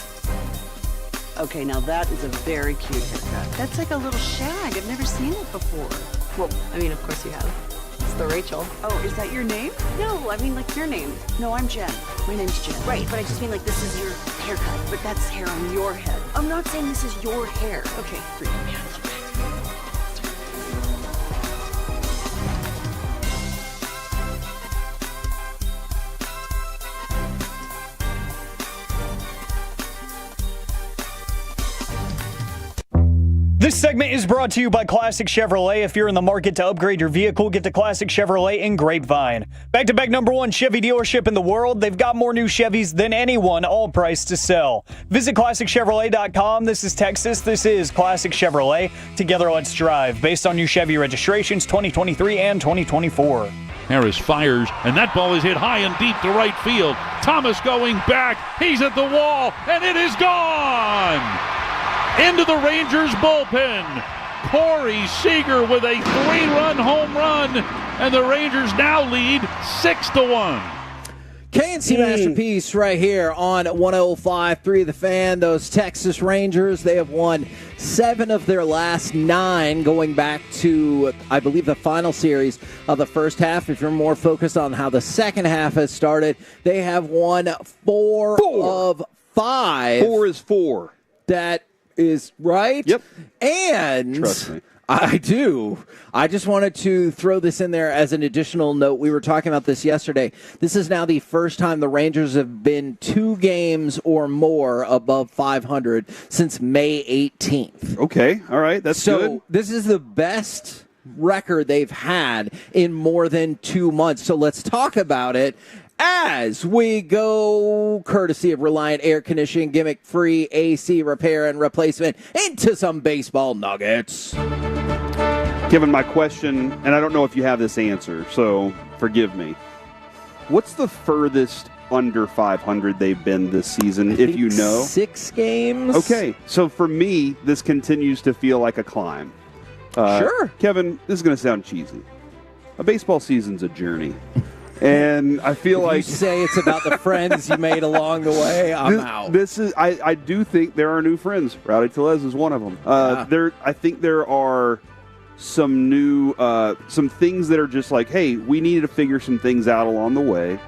Okay, now that is a very cute haircut. That's like a little shag. I've never seen it before. Well, I mean, of course you have. It's the Rachel. Oh, is that your name? No, I mean like your name. No, I'm Jen. My name's Jen. Right, but I just mean like this is your haircut. But that's hair on your head. I'm not saying this is your hair. Okay, freak me out. This segment is brought to you by Classic Chevrolet. If you're in the market to upgrade your vehicle, get to Classic Chevrolet in Grapevine. Back-to-back #1 Chevy dealership in the world. They've got more new Chevys than anyone, all priced to sell. Visit ClassicChevrolet.com. This is Texas. This is Classic Chevrolet. Together, let's drive. Based on new Chevy registrations 2023 and 2024. Harris fires, and that ball is hit high and deep to right field. Thomas going back. He's at the wall, and it is gone! Into the Rangers bullpen. Corey Seager with a 3-run home run, and the Rangers now lead 6-1. K&C Masterpiece right here on 105.3 The Fan. Those Texas Rangers, they have won 7 of their last 9 going back to, I believe, the final series of the first half. If you're more focused on how the second half has started, they have won 4 of 5. 4 is 4. That is right. Yep. And trust me. I do. I just wanted to throw this in there as an additional note. We were talking about this yesterday. This is now the first time the Rangers have been 2 games or more above 500 since May 18th. Okay. All right. That's good. So this is the best record they've had in more than 2 months. So let's talk about it as we go, courtesy of Reliant Air Conditioning, gimmick-free AC repair and replacement, into some baseball nuggets. Kevin, my question, and I don't know if you have this answer, so forgive me. What's the furthest under 500 they've been this season, if you know? 6 games. Okay, so for me, this continues to feel like a climb. Sure. Kevin, this is going to sound cheesy. A baseball season's a journey. And I feel if like you say it's about the friends you made along the way, I'm out. This is. I do think there are new friends. Rowdy Tellez is one of them. I think there are some new some things that are just like, hey, we needed to figure some things out along the way.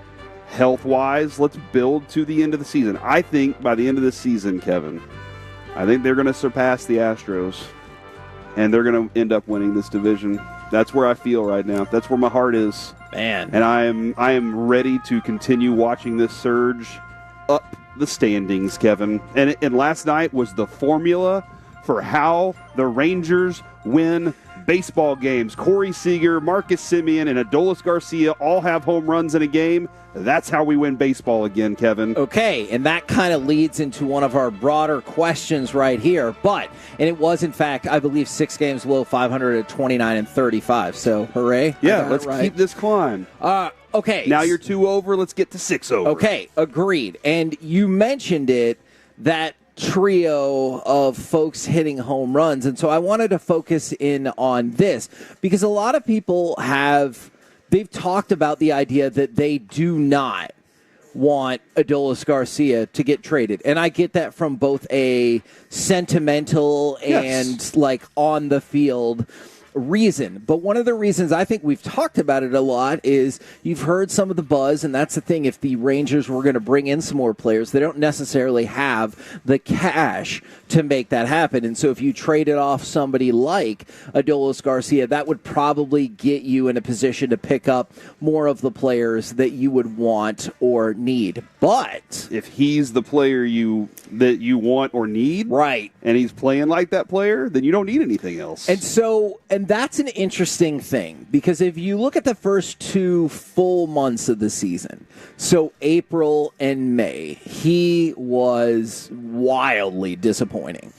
Health-wise, let's build to the end of the season. I think by the end of the season, Kevin, I think they're going to surpass the Astros, and they're going to end up winning this division. That's where I feel right now. That's where my heart is. Man. And I am ready to continue watching this surge up the standings, Kevin. And last night was the formula for how the Rangers win baseball games. Corey Seager, Marcus Semien, and Adolis García all have home runs in a game. That's how we win baseball again, Kevin. Okay, and that kind of leads into one of our broader questions right here. And it was, in fact, I believe 6 games below 500 at 29-35. So, hooray. Yeah, let's keep this climb. Okay. Now you're 2 over. Let's get to 6 over. Okay, agreed. And you mentioned it, that trio of folks hitting home runs. And so I wanted to focus in on this because a lot of people they've talked about the idea that they do not want Adolis García to get traded. And I get that from both a sentimental and like on the field reason. But one of the reasons I think we've talked about it a lot is you've heard some of the buzz, and that's the thing. If the Rangers were going to bring in some more players, they don't necessarily have the cash to make that happen. And so if you traded off somebody like Adolis García, that would probably get you in a position to pick up more of the players that you would want or need. But if he's the player that you want or need, right, and he's playing like that player, then you don't need anything else. And that's an interesting thing, because if you look at the first 2 full months of the season, so April and May, he was wildly disappointing.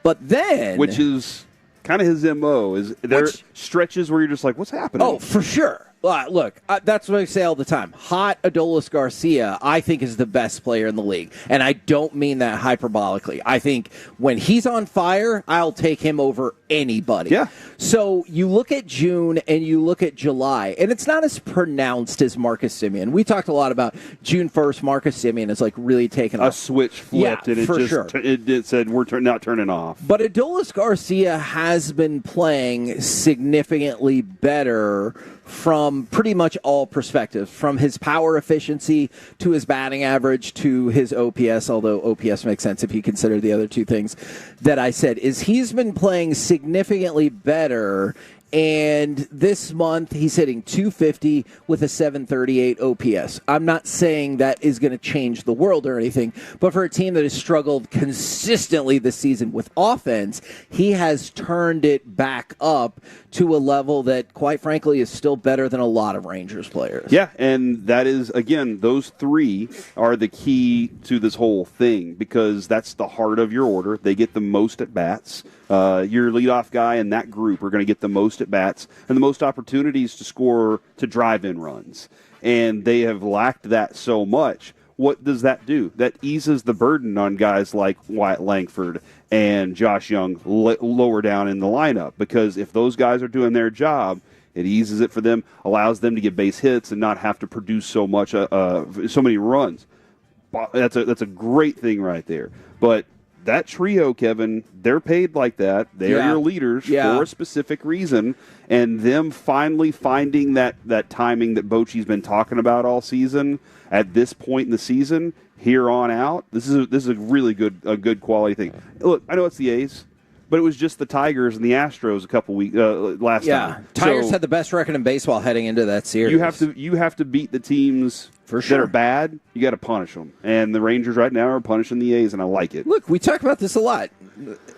But then, which is kind of his MO, is there stretches where you're just like, what's happening? Oh, for sure. Look, that's what I say all the time. Hot Adolis Garcia, I think, is the best player in the league. And I don't mean that hyperbolically. I think when he's on fire, I'll take him over anybody. Yeah. So you look at June and you look at July, and it's not as pronounced as Marcus Semien. We talked a lot about June 1st, Marcus Semien is like really taking a off. switch flipped, and it for just sure. it said we're not turning off. But Adolis Garcia has been playing significantly better from pretty much all perspectives, from his power efficiency to his batting average to his OPS, although OPS makes sense if you consider the other two things that I said, is he's been playing significantly better. And this month, he's hitting .250 with a .738 OPS. I'm not saying that is going to change the world or anything, but for a team that has struggled consistently this season with offense, he has turned it back up to a level that, quite frankly, is still better than a lot of Rangers players. Yeah, and that is, again, those three are the key to this whole thing because that's the heart of your order. They get the most at-bats. Your leadoff guy and that group are going to get the most at-bats and the most opportunities to score, to drive in runs. And they have lacked that so much. What does that do? That eases the burden on guys like Wyatt Langford and Josh Young lower down in the lineup, because if those guys are doing their job, it eases it for them, allows them to get base hits and not have to produce so many runs. That's a great thing right there. But that trio, Kevin, they're paid like that. They are your leaders for a specific reason, and them finally finding that timing that Bochy's been talking about all season at this point in the season, here on out, this is a really good quality thing. Look, I know it's the A's, but it was just the Tigers and the Astros a couple weeks last time. Yeah, Tigers had the best record in baseball heading into that series. You have to beat the teams that are bad. You got to punish them, and the Rangers right now are punishing the A's, and I like it. Look, we talk about this a lot.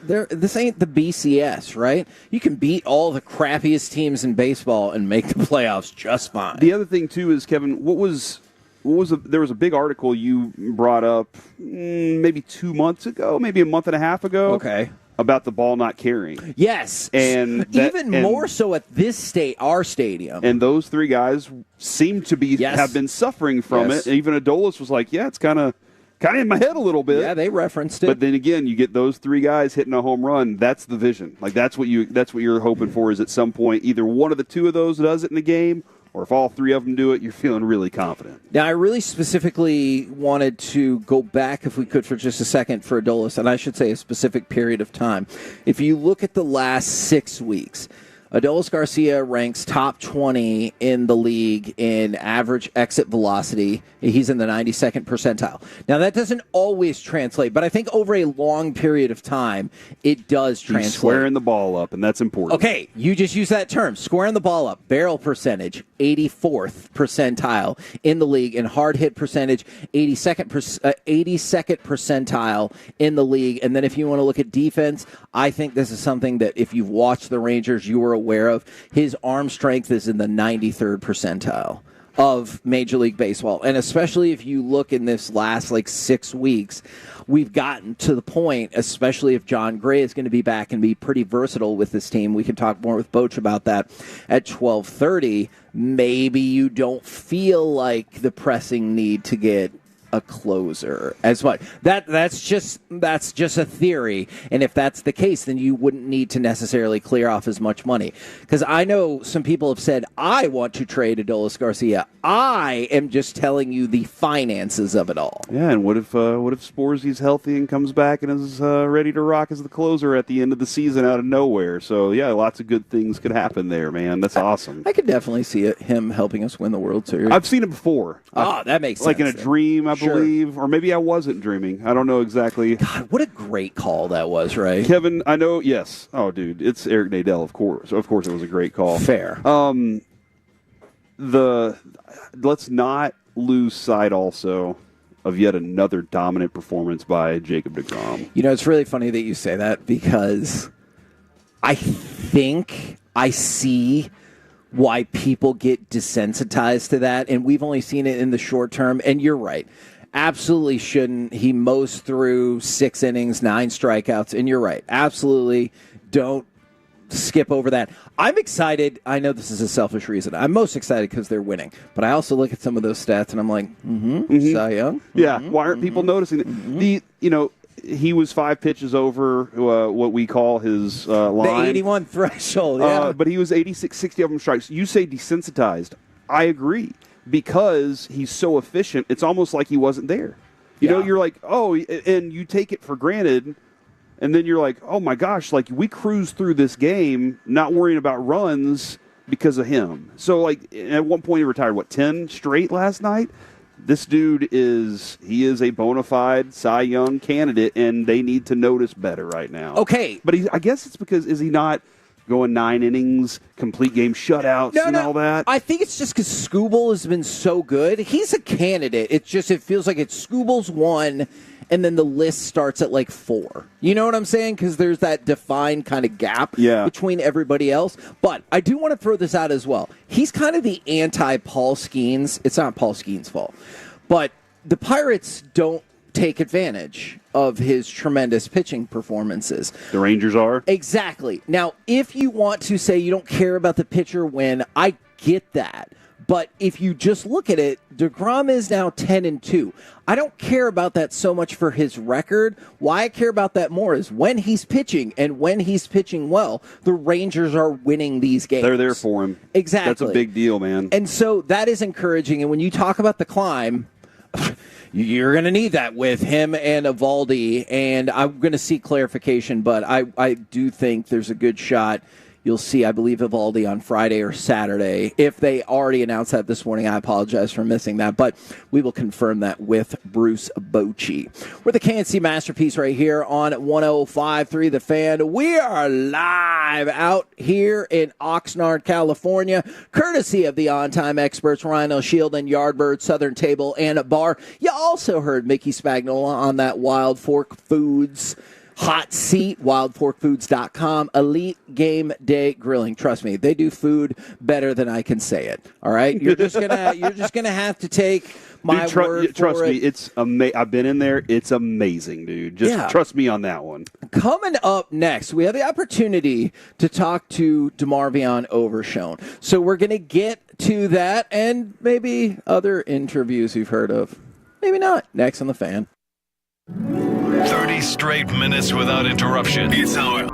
This ain't the BCS, right? You can beat all the crappiest teams in baseball and make the playoffs just fine. The other thing too is, Kevin, there was a big article you brought up maybe 2 months ago, maybe a month and a half ago. Okay. About the ball not carrying. Yes. And more so at this our stadium. And those three guys seem to have been suffering from it. Even Adolis was like, yeah, it's kind of in my head a little bit. Yeah, they referenced it. But then again, you get those three guys hitting a home run. That's the vision. Like that's what you're hoping for, is at some point either one of the two of those does it in the game, or if all three of them do it, you're feeling really confident. Now, I really specifically wanted to go back, if we could, for just a second for Adolis, and I should say a specific period of time. If you look at the last 6 weeks, Adolis Garcia ranks top 20 in the league in average exit velocity. He's in the 92nd percentile. Now, that doesn't always translate, but I think over a long period of time, it does translate. He's squaring the ball up, and that's important. Okay, you just use that term, squaring the ball up. Barrel percentage, 84th percentile in the league, and hard hit percentage, 82nd percentile in the league. And then if you want to look at defense, I think this is something that if you've watched the Rangers, you were aware of. His arm strength is in the 93rd percentile of Major League Baseball. And especially if you look in this last 6 weeks, we've gotten to the point, especially if John Gray is going to be back and be pretty versatile with this team. We can talk more with Boch about that at 12:30. Maybe you don't feel like the pressing need to get a closer as much. That's just a theory, and if that's the case, then you wouldn't need to necessarily clear off as much money. Because I know some people have said, I want to trade Adolis Garcia. I am just telling you the finances of it all. Yeah, and what if Sporesy's healthy and comes back and is ready to rock as the closer at the end of the season out of nowhere? So yeah, lots of good things could happen there, man. That's awesome. I could definitely see him helping us win the World Series. I've seen it before. That makes sense. Like in a dream, I believe, or maybe I wasn't dreaming. I don't know exactly. God, what a great call that was, right? Kevin, I know, yes. Oh, dude, it's Eric Nadel, of course. Of course it was a great call. Fair. Let's not lose sight also of yet another dominant performance by Jacob deGrom. You know, it's really funny that you say that, because I think I see why people get desensitized to that, and we've only seen it in the short term, and you're right. Absolutely shouldn't. He mows through 6 innings, 9 strikeouts, and you're right. Absolutely don't skip over that. I'm excited. I know this is a selfish reason. I'm most excited because they're winning. But I also look at some of those stats, and I'm like, Cy Young? Yeah, why aren't people noticing it? He was 5 pitches over what we call his line. The 81 threshold, yeah. But he was 86, 60 of them strikes. You say desensitized. I agree. Because he's so efficient, it's almost like he wasn't there. You know, you're like, oh, and you take it for granted, and then you're like, oh my gosh, like we cruised through this game not worrying about runs because of him. So, like, at one point he retired, 10 straight last night? This dude is a bona fide Cy Young candidate, and they need to notice better right now. Okay. But I guess it's because, is he not going 9 innings, complete game shutouts all that? I think it's just because Skubal has been so good. He's a candidate. It feels like it's Skubal's 1, and then the list starts at like 4. You know what I'm saying? Because there's that defined kind of gap between everybody else. But I do want to throw this out as well. He's kind of the anti-Paul Skeens. It's not Paul Skeens' fault. But the Pirates don't take advantage of his tremendous pitching performances. The Rangers are? Exactly. Now, if you want to say you don't care about the pitcher win, I get that. But if you just look at it, deGrom is now 10-2. I don't care about that so much for his record. Why I care about that more is when he's pitching, and when he's pitching well, the Rangers are winning these games. They're there for him. Exactly. That's a big deal, man. And so that is encouraging. And when you talk about the climb, you're going to need that with him and Eovaldi, and I'm going to see clarification, but I do think there's a good shot. You'll see, I believe, Eovaldi on Friday or Saturday. If they already announced that this morning, I apologize for missing that, but we will confirm that with Bruce Bochy. We're the K&C Masterpiece right here on 105.3 The Fan. We are live out here in Oxnard, California, courtesy of the on-time experts, Rhino Shield and Yardbird, Southern Table and Bar. You also heard Mickey Spagnola on that Wild Fork Foods hot seat, wildforkfoods.com, elite game day grilling. Trust me, they do food better than I can say it. All right, you're just gonna have to take my word for trust it. me, it's I've been in there. It's amazing, dude. Just trust me on that one. Coming up next, we have the opportunity to talk to DeMarvion Overshone. So we're gonna get to that and maybe other interviews you've heard of. Maybe not. Next on The Fan. 30 straight minutes without interruption. It's our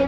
Do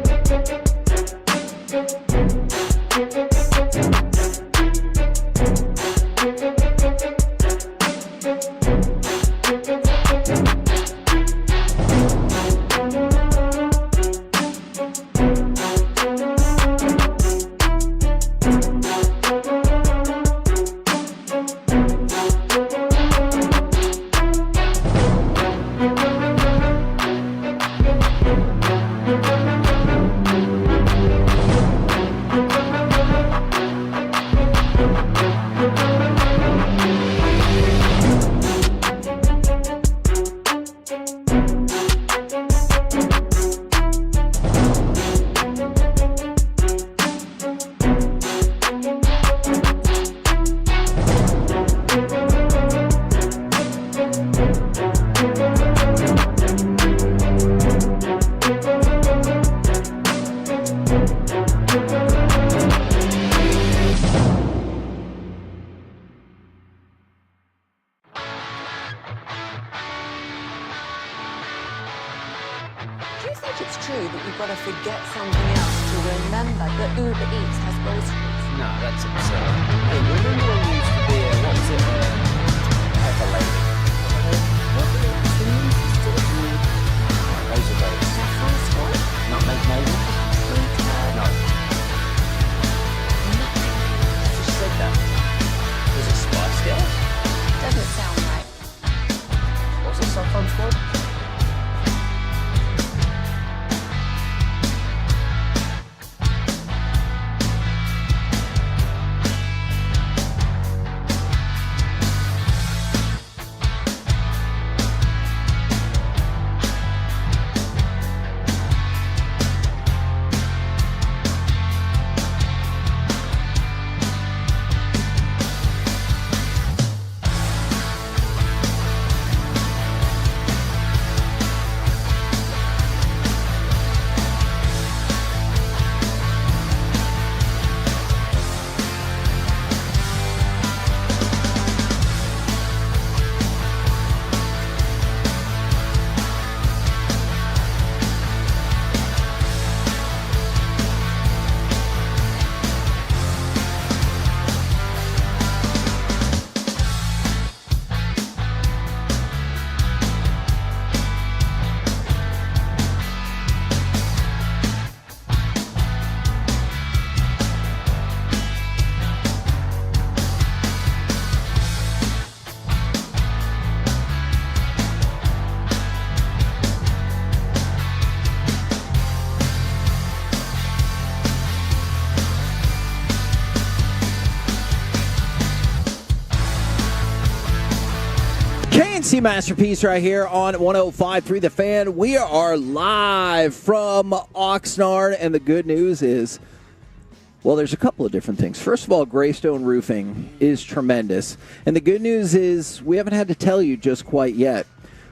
you think it's true that you've got to forget something else to remember that Uber Eats has groceries? No, that's absurd. Hey, remember when you used to be what was it, pepper lady? Those are those. Nutmeg maybe? No. Just said that. Was it Spice Girls? Doesn't sound right. What's it sometimes called? K&C Masterpiece right here on 105.3 The Fan. We are live from Oxnard, and the good news is, well, there's a couple of different things. First of all, Greystone Roofing is tremendous. And the good news is we haven't had to tell you just quite yet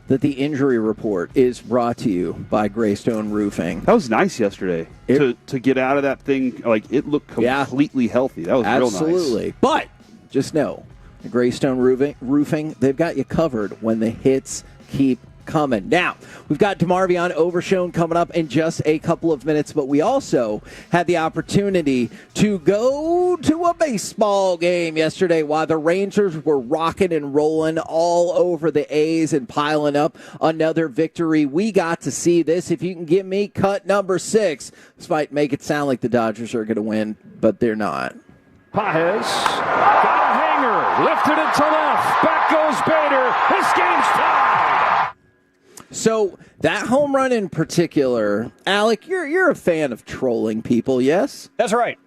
that the injury report is brought to you by Greystone Roofing. That was nice yesterday to get out of that thing. Like, it looked completely healthy. That was real nice. Absolutely. But just know, the Greystone Roofing, they've got you covered when the hits keep coming. Now, we've got DeMarvion Overshone coming up in just a couple of minutes, but we also had the opportunity to go to a baseball game yesterday while the Rangers were rocking and rolling all over the A's and piling up another victory. We got to see this. If you can give me cut number 6, this might make it sound like the Dodgers are going to win, but they're not. Paez got a hanger, lifted it to left, back goes Bader, this game's tied. So that home run in particular, Alec, you're a fan of trolling people, yes? That's right.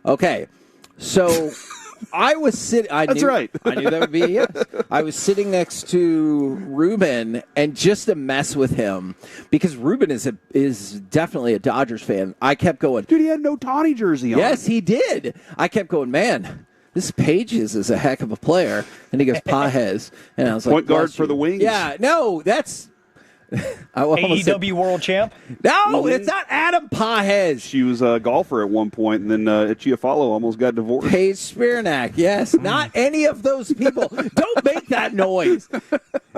Okay, so I was sitting. That's right. I knew that would be a yes. I was sitting next to Ruben, and just to mess with him, because Ruben is definitely a Dodgers fan. I kept going, dude. He had no Tawny jersey on. Yes, he did. I kept going, man. This Pages is a heck of a player, and he goes Paez, and I was like, point guard for the Wings. Yeah, no, that's AEW world champ? No, it's not Adam Pages. She was a golfer at one point, and then Chiafalo almost got divorced. Paige Spiranac, yes. Not any of those people. Don't make that noise.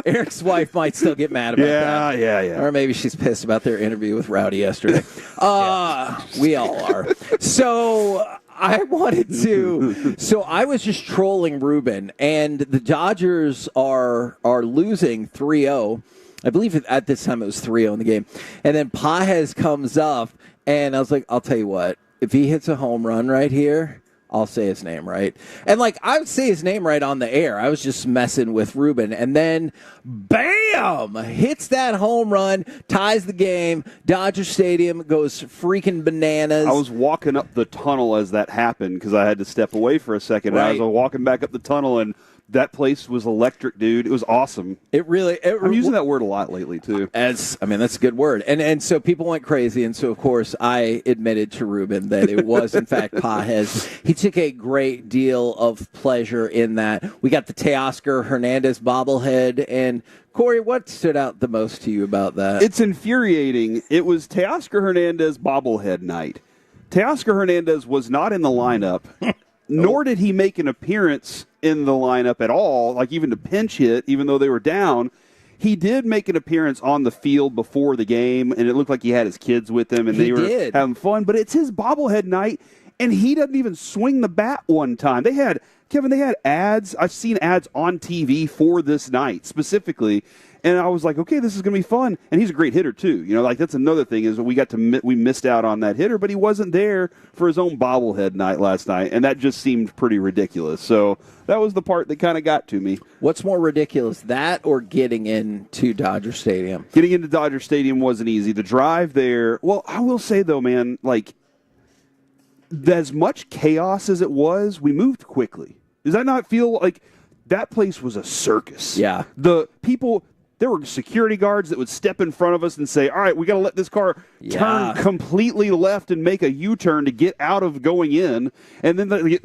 Eric's wife might still get mad about that. Yeah. Or maybe she's pissed about their interview with Rowdy yesterday. We all are. So I wanted to. So I was just trolling Ruben, and the Dodgers are losing 3-0. I believe at this time it was 3-0 in the game. And then Pages comes up, and I was like, I'll tell you what, if he hits a home run right here, I'll say his name right. And, I would say his name right on the air. I was just messing with Ruben. And then, bam, hits that home run, ties the game. Dodger Stadium goes freaking bananas. I was walking up the tunnel as that happened because I had to step away for a second. Right. And I was walking back up the tunnel, and that place was electric, dude. It was awesome. I'm using that word a lot lately, too. That's a good word. And so people went crazy. And so, of course, I admitted to Ruben that it was, in fact, Pages. He took a great deal of pleasure in that. We got the Teoscar Hernandez bobblehead. And, Corey, what stood out the most to you about that? It's infuriating. It was Teoscar Hernandez bobblehead night. Teoscar Hernandez was not in the lineup, nor did he make an appearance in the lineup at all, even to pinch hit, even though they were down. He did make an appearance on the field before the game, and it looked like he had his kids with him, and they were having fun. But it's his bobblehead night, and he doesn't even swing the bat one time. They had ads. I've seen ads on TV for this night specifically, and I was like, okay, this is going to be fun. And he's a great hitter too. That's another thing is we missed out on that hitter, but he wasn't there for his own bobblehead night last night, and that just seemed pretty ridiculous. So that was the part that kind of got to me. What's more ridiculous, that or getting into Dodger Stadium? Getting into Dodger Stadium wasn't easy. The drive there, well, I will say though, man, as much chaos as it was, we moved quickly. Does that not feel like that place was a circus? Yeah. There were security guards that would step in front of us and say, all right, we got to let this car turn completely left and make a U-turn to get out of going in. And then,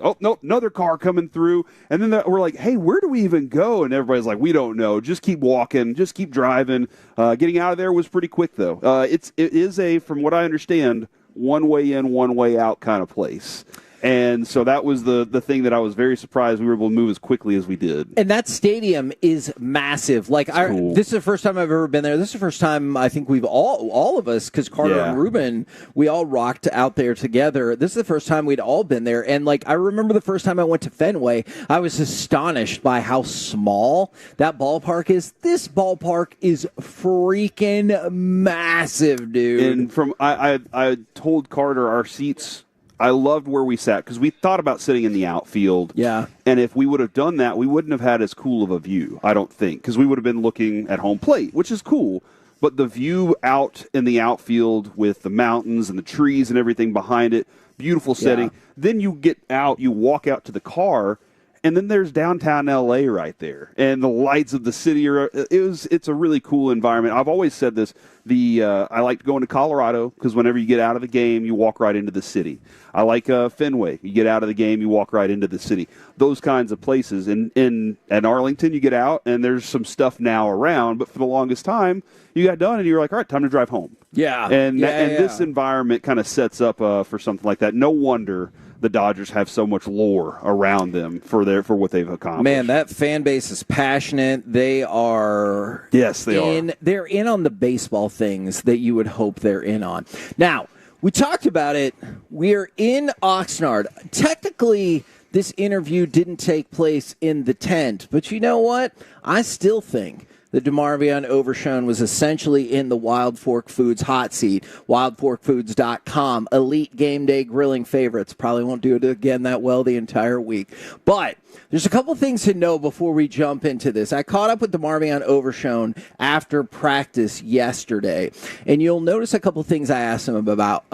another car coming through. And then we're like, hey, where do we even go? And everybody's like, we don't know. Just keep walking. Just keep driving. Getting out of there was pretty quick, though. It is from what I understand, one way in, one way out kind of place. And so that was the thing that I was very surprised we were able to move as quickly as we did. And that stadium is massive. Cool. This is the first time I've ever been there. This is the first time I think we've all of us, because Carter and Ruben, we all rocked out there together. This is the first time we'd all been there. And I remember the first time I went to Fenway, I was astonished by how small that ballpark is. This ballpark is freaking massive, dude. And I told Carter our seats, I loved where we sat because we thought about sitting in the outfield. Yeah. And if we would have done that, we wouldn't have had as cool of a view, I don't think, because we would have been looking at home plate, which is cool. But the view out in the outfield with the mountains and the trees and everything behind it, beautiful setting. Yeah. Then you get out, you walk out to the car, and then there's downtown L.A. right there. And the lights of the city it's a really cool environment. I've always said this. I like going to Colorado because whenever you get out of the game, you walk right into the city. I like Fenway. You get out of the game, you walk right into the city. Those kinds of places. In Arlington, you get out, and there's some stuff now around. But for the longest time, you got done, and you were like, all right, time to drive home. Yeah. And this environment kind of sets up for something like that. No wonder the Dodgers have so much lore around them for what they've accomplished. Man, that fan base is passionate. They are. Yes, they are. They're in on the baseball things that you would hope they're in on. Now, we talked about it. We're in Oxnard. Technically, this interview didn't take place in the tent, but you know what? I still think that DeMarvion Overshone was essentially in the Wild Fork Foods hot seat. WildForkFoods.com. Elite game day grilling favorites. Probably won't do it again that well the entire week. But there's a couple things to know before we jump into this. I caught up with DeMarvion Overshone after practice yesterday, and you'll notice a couple things I asked him about.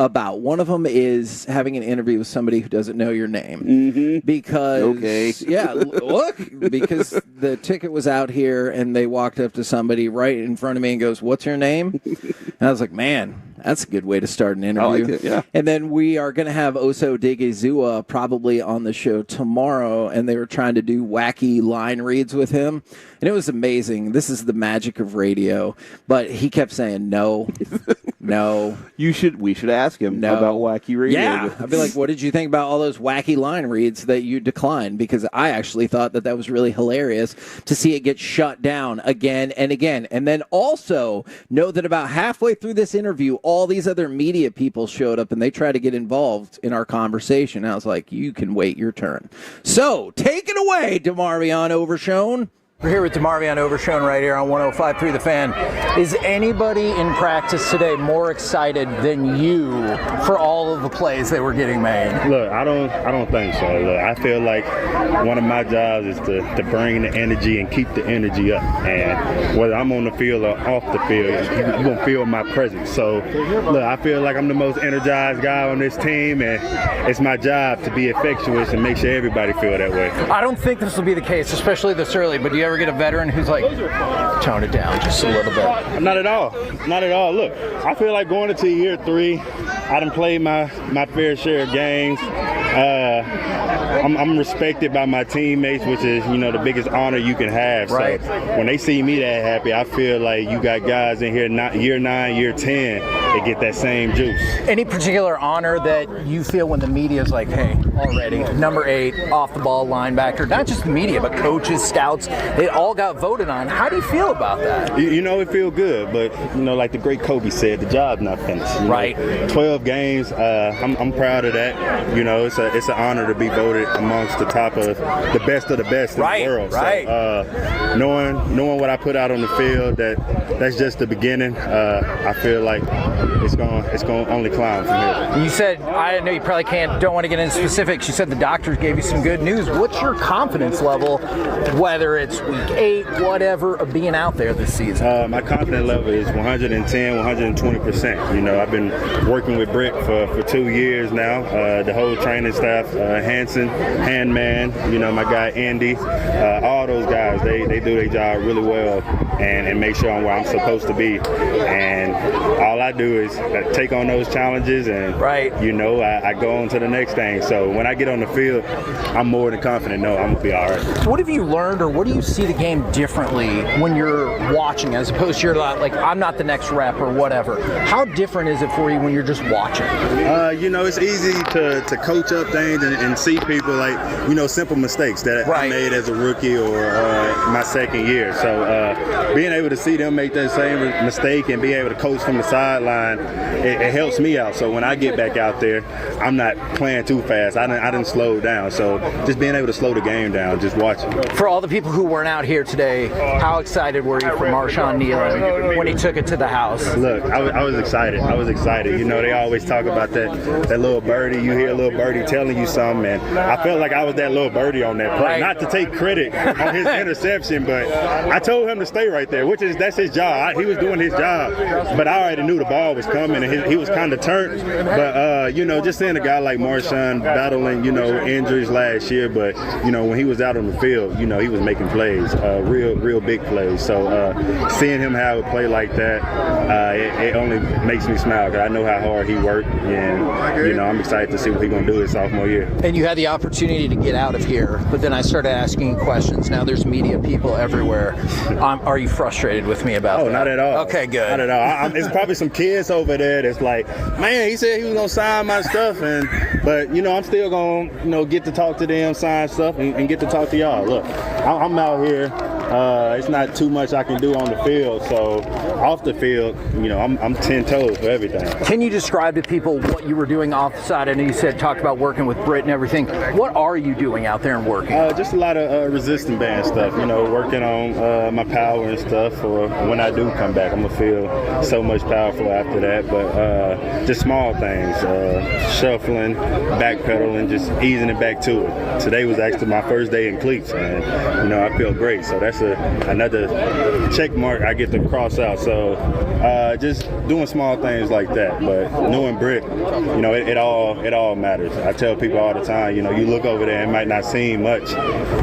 One of them is having an interview with somebody who doesn't know your name. Mm-hmm. Because, because the ticket was out here, and they walked up to somebody right in front of me and goes, "What's your name?" And I was like, man, That's a good way to start an interview. I like it, yeah. And then we are going to have Oso Digizua probably on the show tomorrow, and they were trying to do wacky line reads with him, and it was amazing. This is the magic of radio. But he kept saying no, no. We should ask him about wacky reads. Yeah, I'd be like, what did you think about all those wacky line reads that you declined? Because I actually thought that was really hilarious to see it get shut down again and again. And then also know that about halfway through this interview, all these other media people showed up and they tried to get involved in our conversation. And I was like, you can wait your turn. So take it away, DeMarvion Overshone. We're here with DeMarvion Overshone right here on 105.3 The Fan. Is anybody in practice today more excited than you for all of the plays that were getting made? Look, I don't think so. Look, I feel like one of my jobs is to bring the energy and keep the energy up. And whether I'm on the field or off the field, you're going to feel my presence. So, look, I feel like I'm the most energized guy on this team, and it's my job to be infectious and make sure everybody feel that way. I don't think this will be the case, especially this early, but do you ever get a veteran who's like, tone it down just a little bit? Not at all. Not at all. Look, I feel like going into year 3, I done played my fair share of games. I'm respected by my teammates, which is, the biggest honor you can have. Right. So when they see me that happy, I feel like you got guys in here year 9, year 10 that get that same juice. Any particular honor that you feel when the media is like, hey, already, number 8, off the ball linebacker, not just the media, but coaches, scouts, they all got voted on. How do you feel about that? It feels good, but, like the great Kobe said, the job's not finished. Right. 12 games, I'm proud of that. It's an honor to be voted amongst the top of the best in the world. Right. So, knowing what I put out on the field, that's just the beginning. I feel like it's going to only climb from here. You said, I know you probably don't want to get into specifics. You said the doctors gave you some good news. What's your confidence level, whether it's week 8, whatever, of being out there this season? My confidence level is 110, 120%. I've been working with Britt for 2 years now. The whole training staff, Hanson, Handman, my guy Andy, all those guys, they do their job really well and make sure I'm where I'm supposed to be. And all I do is take on those challenges and, I go on to the next thing. So when I get on the field, I'm more than confident. No, I'm going to be all right. What have you learned, or what do you see the game differently when you're watching, as opposed to you're like, I'm not the next rep or whatever? How different is it for you when you're just watching? It's easy to coach up things and see people like, simple mistakes that I made as a rookie or my second year. So being able to see them make that same mistake and be able to coach from the sideline, it helps me out. So when I get back out there, I'm not playing too fast. I didn't slow down. So just being able to slow the game down, just watching. For all the people who weren't out here today, how excited were you for Marshawn Nealon when he took it to the house? Look, I was excited. They always talk about that little birdie. You hear a little birdie telling you something, and I felt like I was that little birdie on that play. Not to take credit on his interception, but I told him to stay right there, that's his job. He was doing his job, but I already knew the ball was coming, and he was kind of turned. But just seeing a guy like Marshawn battling, injuries last year, but when he was out on the field, he was making plays, real big plays. So seeing him have a play like that, it only makes me smile because I know how hard he worked, and I'm excited to see what he's going to do his sophomore year. And you had the opportunity to get out of here, but then I started asking questions. Now there's media people everywhere. Are you frustrated with me about that? Oh, not at all. Okay, good. Not at all. It's probably some kids over there that's like, man, he said he was going to sign my stuff, but I'm still going to get to talk to them, sign stuff, and get to talk to y'all. Look, I'm out here. It's not too much I can do on the field, so off the field, I'm 10 toes for everything. Can you describe to people what you were doing off the side? I know you talked about working with Britt and everything. What are you doing out there and working? Just a lot of resistant band stuff, working on my power and stuff for when I do come back. I'm going to feel so much powerful after that, but just small things, shuffling, backpedaling, just easing it back to it. Today was actually my first day in cleats, and I feel great, so that's another check mark I get to cross out. So So just doing small things like that. But knowing Britt, you know, it all matters. I tell people all the time, you know, you look over there, it might not seem much,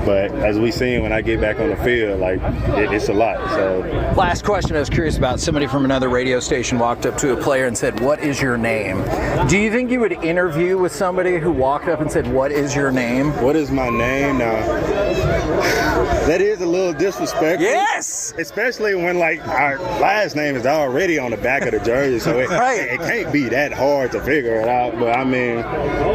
but as we seen when I get back on the field, like it's a lot. So last question I was curious about, somebody from another radio station walked up to a player and said, "What is your name?" Do you think you would interview with somebody who walked up and said, "What is your name?" What is my name? Now, that is a little disrespectful. Yes! Especially when, like, our last name is already on the back of the jersey, so it can't be that hard to figure it out. But, I mean,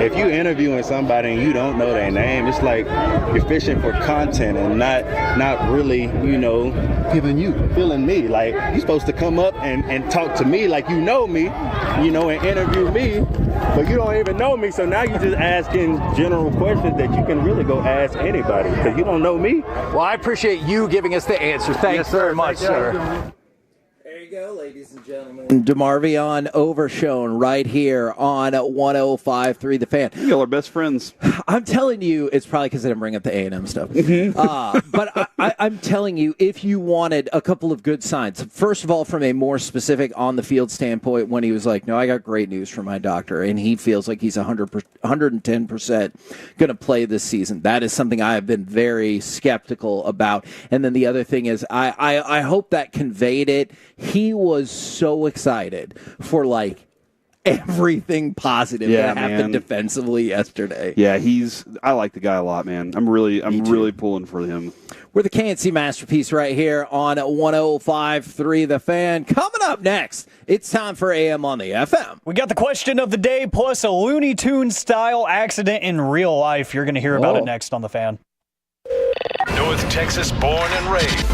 if you interviewing somebody and you don't know their name, it's like you're fishing for content and not really, you know, feeling me. Like, you're supposed to come up and talk to me like you know me, you know, and interview me, but you don't even know me, so now you're just asking general questions that you can really go ask anybody because you don't know me. Well, I appreciate you giving us the answer. Thanks very much, sir. There you go, ladies and gentlemen. DeMarvion Overshone right here on 105.3 The Fan. Y'all are best friends. I'm telling you, it's probably because I didn't bring up the A&M stuff. But I'm telling you, if you wanted a couple of good signs, first of all, from a more specific on-the-field standpoint, when he was like, no, I got great news from my doctor, and he feels like he's 110% going to play this season. That is something I have been very skeptical about. And then the other thing is, I hope that conveyed it. He was so excited for, like, everything positive that happened defensively yesterday. Yeah, I like the guy a lot, man. I'm really pulling for him. We're the K&C Masterpiece right here on 105.3 The Fan. Coming up next, it's time for AM on the FM. We got the question of the day plus a Looney Tunes style accident in real life. You're going to hear about it next on The Fan. North Texas born and raised.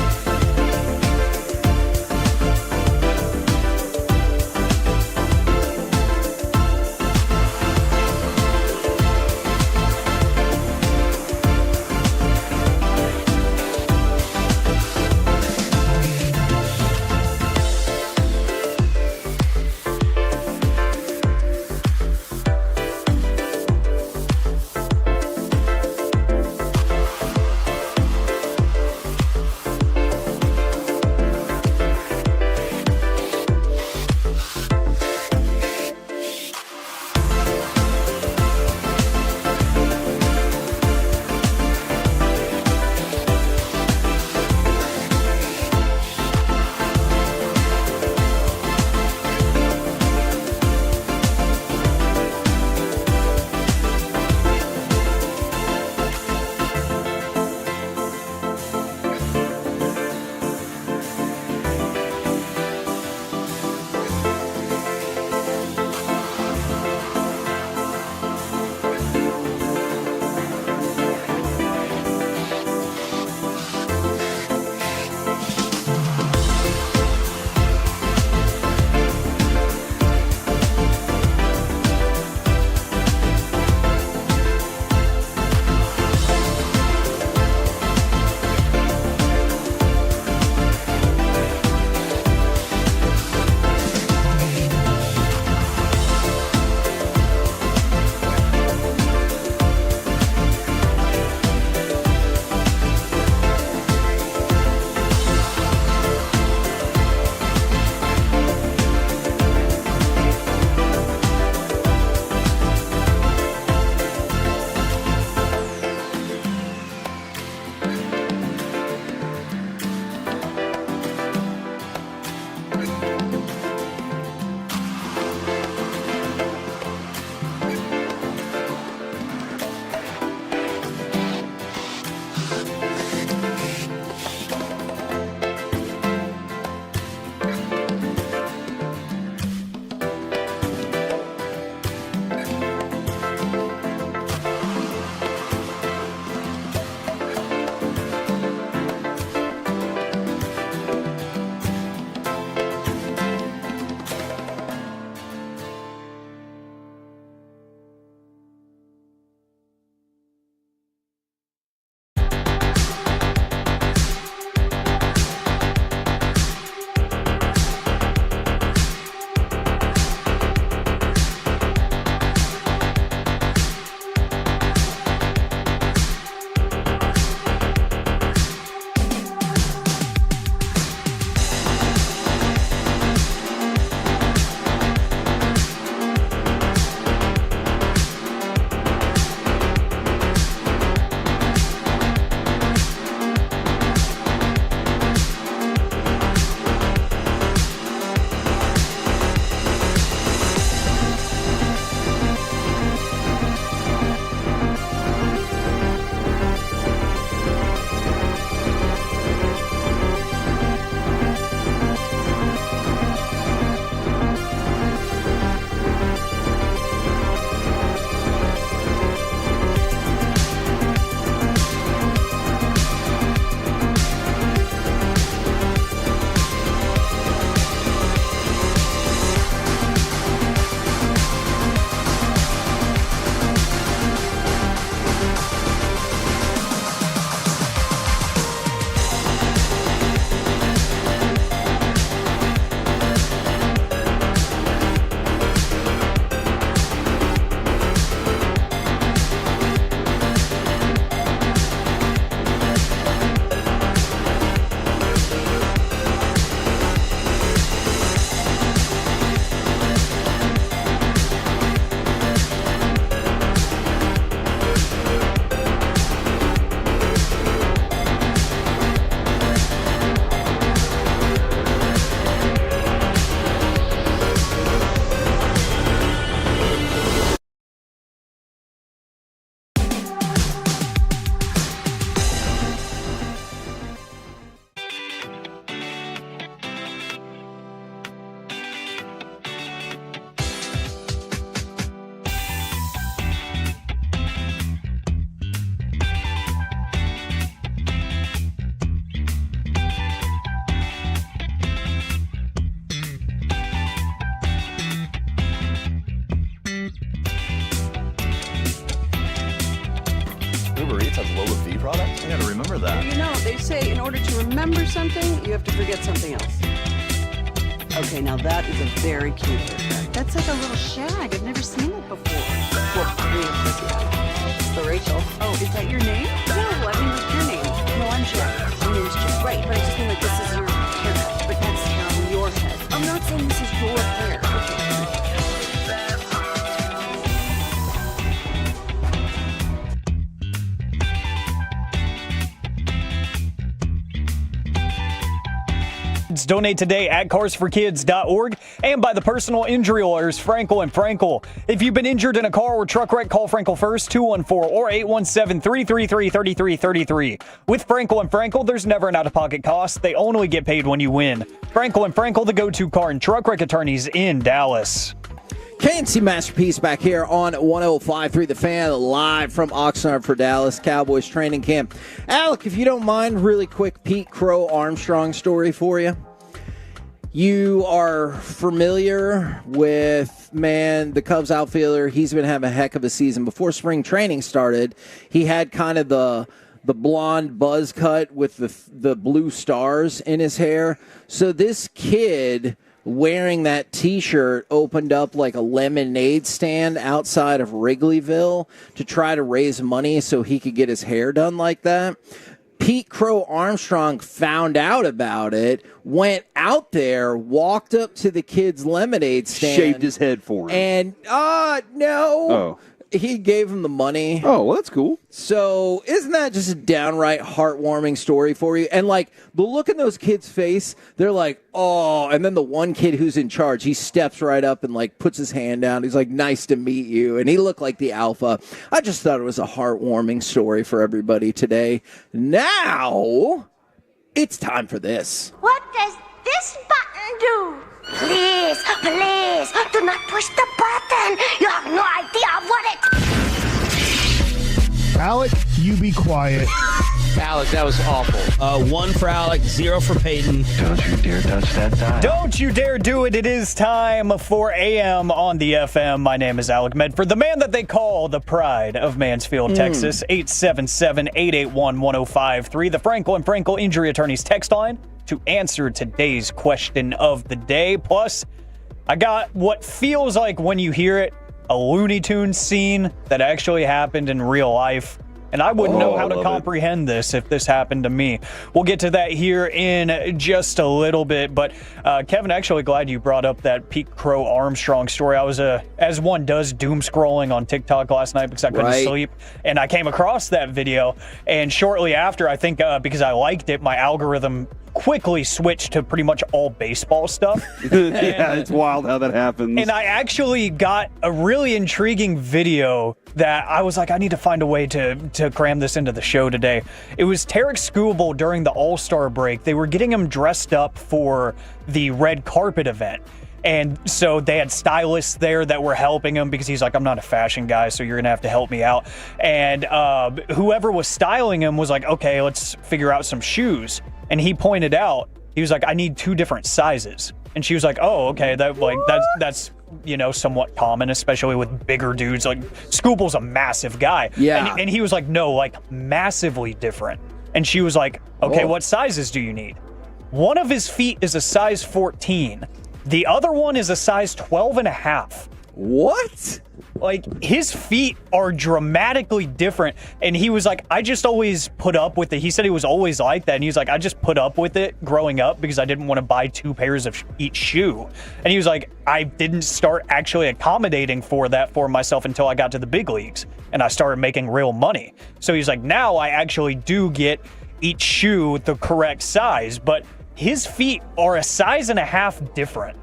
Uber Eats has lower fee products? I gotta remember that. You know, they say in order to remember something, you have to forget something else. Okay, now that is a very cute haircut. That's like a little shag. I've never seen it before. Well, I mean, of course you have. It's the Rachel. Oh, is that your name? No, I mean, like your name. No, I'm Jen. My name's Jen. Right, but I just mean like this is your haircut. But that's hair on your head. I'm not saying this is your hair. Okay. Donate today at carsforkids.org and by the personal injury lawyers Frankel and Frankel. If you've been injured in a car or truck wreck, call Frankel first, 214 or 817-333-3333. With Frankel and Frankel, there's never an out-of-pocket cost. They only get paid when you win. Frankel and Frankel, the go-to car and truck wreck attorneys in Dallas. K&C Masterpiece back here on 105.3 The Fan, live from Oxnard for Dallas Cowboys training camp. Alec, if you don't mind, really quick Pete Crow Armstrong story for you. You are familiar with, the Cubs outfielder. He's been having a heck of a season. Before spring training started, he had kind of the blonde buzz cut with the blue stars in his hair. So this kid wearing that T-shirt opened up like a lemonade stand outside of Wrigleyville to try to raise money so he could get his hair done like that. Pete Crow Armstrong found out about it, went out there, walked up to the kid's lemonade stand. Shaved his head for him. And, no. Oh. He gave him the money. Oh, well, that's cool. So isn't that just a downright heartwarming story for you? And, like, the look in those kids' face, they're like, oh. And then the one kid who's in charge, he steps right up and, like, puts his hand down. He's like, nice to meet you. And he looked like the alpha. I just thought it was a heartwarming story for everybody today. Now, it's time for this. What does this button do? Please, please, do not push the button. You have no idea what it... Alec, you be quiet. Alec, that was awful. 1 for Alec, 0 for Peyton. Don't you dare touch that dial. Don't you dare do it. It is time for AM on the FM. My name is Alec Medford, the man that they call the pride of Mansfield, Texas. 877-881-1053. The Frankel and Frankel Injury Attorneys text line to answer today's question of the day. Plus, I got what feels like, when you hear it, a Looney Tunes scene that actually happened in real life. And I wouldn't know how to comprehend this if this happened to me. We'll get to that here in just a little bit. But, Kevin, actually glad you brought up that Pete Crow Armstrong story. I was, as one does, doom scrolling on TikTok last night because I couldn't sleep. And I came across that video. And shortly after, I think because I liked it, my algorithm quickly switched to pretty much all baseball stuff. Yeah, it's wild how that happens. And I actually got a really intriguing video that I was like, I need to find a way to cram this into the show today. It was Tarek Skubal during the All-Star break. They were getting him dressed up for the red carpet event. And so they had stylists there that were helping him because he's like, I'm not a fashion guy, so you're going to have to help me out. And whoever was styling him was like, okay, let's figure out some shoes. And he pointed out, he was like, I need 2 different sizes. And she was like, oh, okay, that's somewhat common, especially with bigger dudes. Like, Skubal's a massive guy. Yeah. And he was like, no, like, massively different. And she was like, okay, what sizes do you need? One of his feet is a size 14. The other one is a size 12.5. What? Like, his feet are dramatically different. And he was like, I just always put up with it. He said he was always like that. And he was like, I just put up with it growing up because I didn't want to buy 2 pairs of each shoe. And he was like, I didn't start actually accommodating for that for myself until I got to the big leagues and I started making real money. So he's like, now I actually do get each shoe the correct size, but his feet are a size and a half different.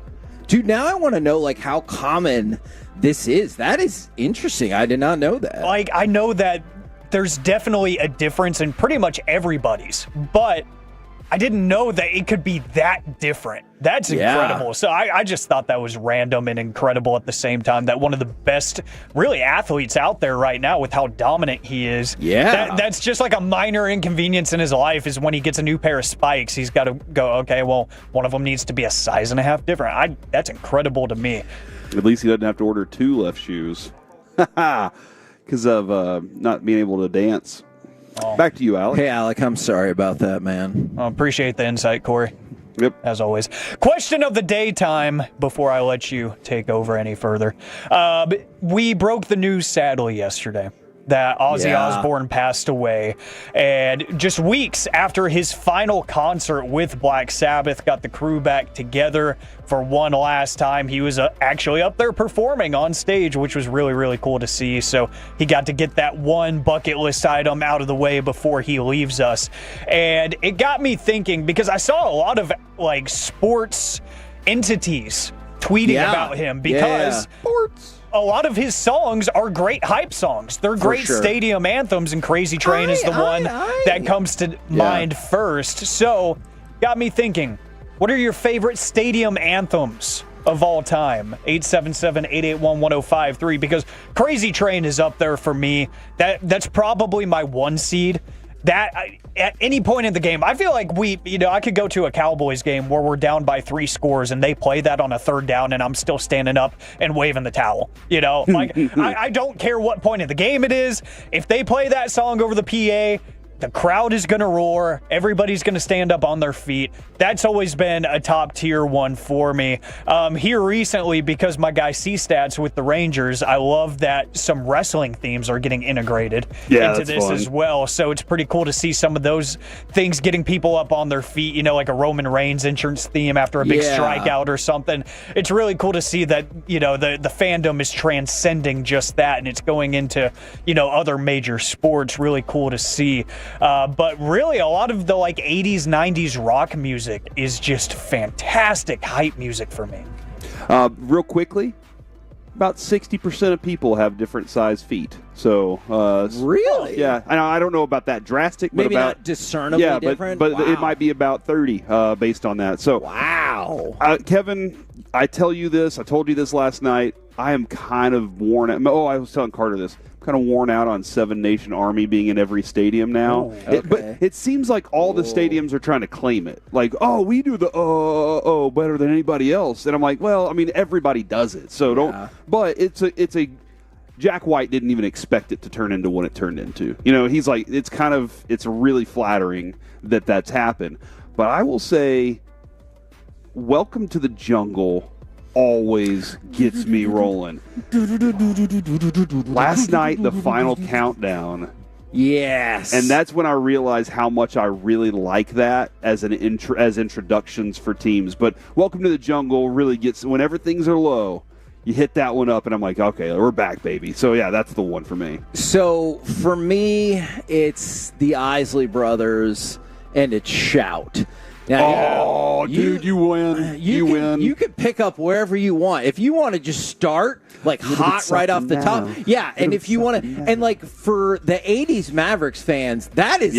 Dude, now I want to know, like, how common this is. That is interesting. I did not know that. Like, I know that there's definitely a difference in pretty much everybody's, but I didn't know that it could be that different. That's incredible. So I just thought that was random and incredible at the same time, that one of the best, really, athletes out there right now with how dominant he is. Yeah. That's just like a minor inconvenience in his life is when he gets a new pair of spikes, he's got to go, okay, well, one of them needs to be a size and a half different. That's incredible to me. At least he doesn't have to order 2 left shoes because of not being able to dance. Back to you, Alec. Hey, Alec, I'm sorry about that, man. I appreciate the insight, Corey. Yep. As always. Question of the day time before I let you take over any further. We broke the news, sadly, yesterday that Ozzy Osbourne passed away. And just weeks after his final concert with Black Sabbath, got the crew back together for one last time. He was actually up there performing on stage, which was really, really cool to see. So he got to get that one bucket list item out of the way before he leaves us. And it got me thinking, because I saw a lot of like sports entities tweeting about him, because a lot of his songs are great hype songs. They're great stadium anthems, and Crazy Train is the one that comes to mind first. So, got me thinking, what are your favorite stadium anthems of all time? 877-881-1053, because Crazy Train is up there for me. That's probably my one seed. That at any point in the game, I feel like I could go to a Cowboys game where we're down by 3 scores and they play that on a 3rd down and I'm still standing up and waving the towel. Like I don't care what point of the game it is. If they play that song over the PA, the crowd is going to roar. Everybody's going to stand up on their feet. That's always been a top tier one for me. Here recently, because my guy C-Stats with the Rangers, I love that some wrestling themes are getting integrated into this as well. So it's pretty cool to see some of those things getting people up on their feet, like a Roman Reigns entrance theme after a big strikeout or something. It's really cool to see that, the fandom is transcending just that, and it's going into, other major sports. Really cool to see. But really, a lot of the 80s, 90s rock music is just fantastic hype music for me. Real quickly, about 60% of people have different size feet. So really, yeah, I don't know about that drastic, but maybe not discernibly different. But it might be about 30 based on that. So wow, Kevin, I told you this last night. I am kind of worn out. Oh, I was telling Carter this. Kind of worn out on Seven Nation Army being in every stadium now. But it seems like all the stadiums are trying to claim it. Like, we do the better than anybody else. And I'm like, well, I mean, everybody does it. So don't. But it's a Jack White didn't even expect it to turn into what it turned into. He's like, it's really flattering that that's happened. But I will say, Welcome to the Jungle always gets me rolling. Last night, the final countdown. Yes. And that's when I realized how much I really like that as as introductions for teams. But Welcome to the Jungle really gets, whenever things are low, you hit that one up and I'm like, okay, we're back, baby. So yeah, that's the one for me. So for me, it's the Isley Brothers and it's Shout. Now, dude, you win. You win. You can pick up wherever you want. If you want to just start hot right off the top. Yeah, and if you want to, and for the 80s Mavericks fans, that is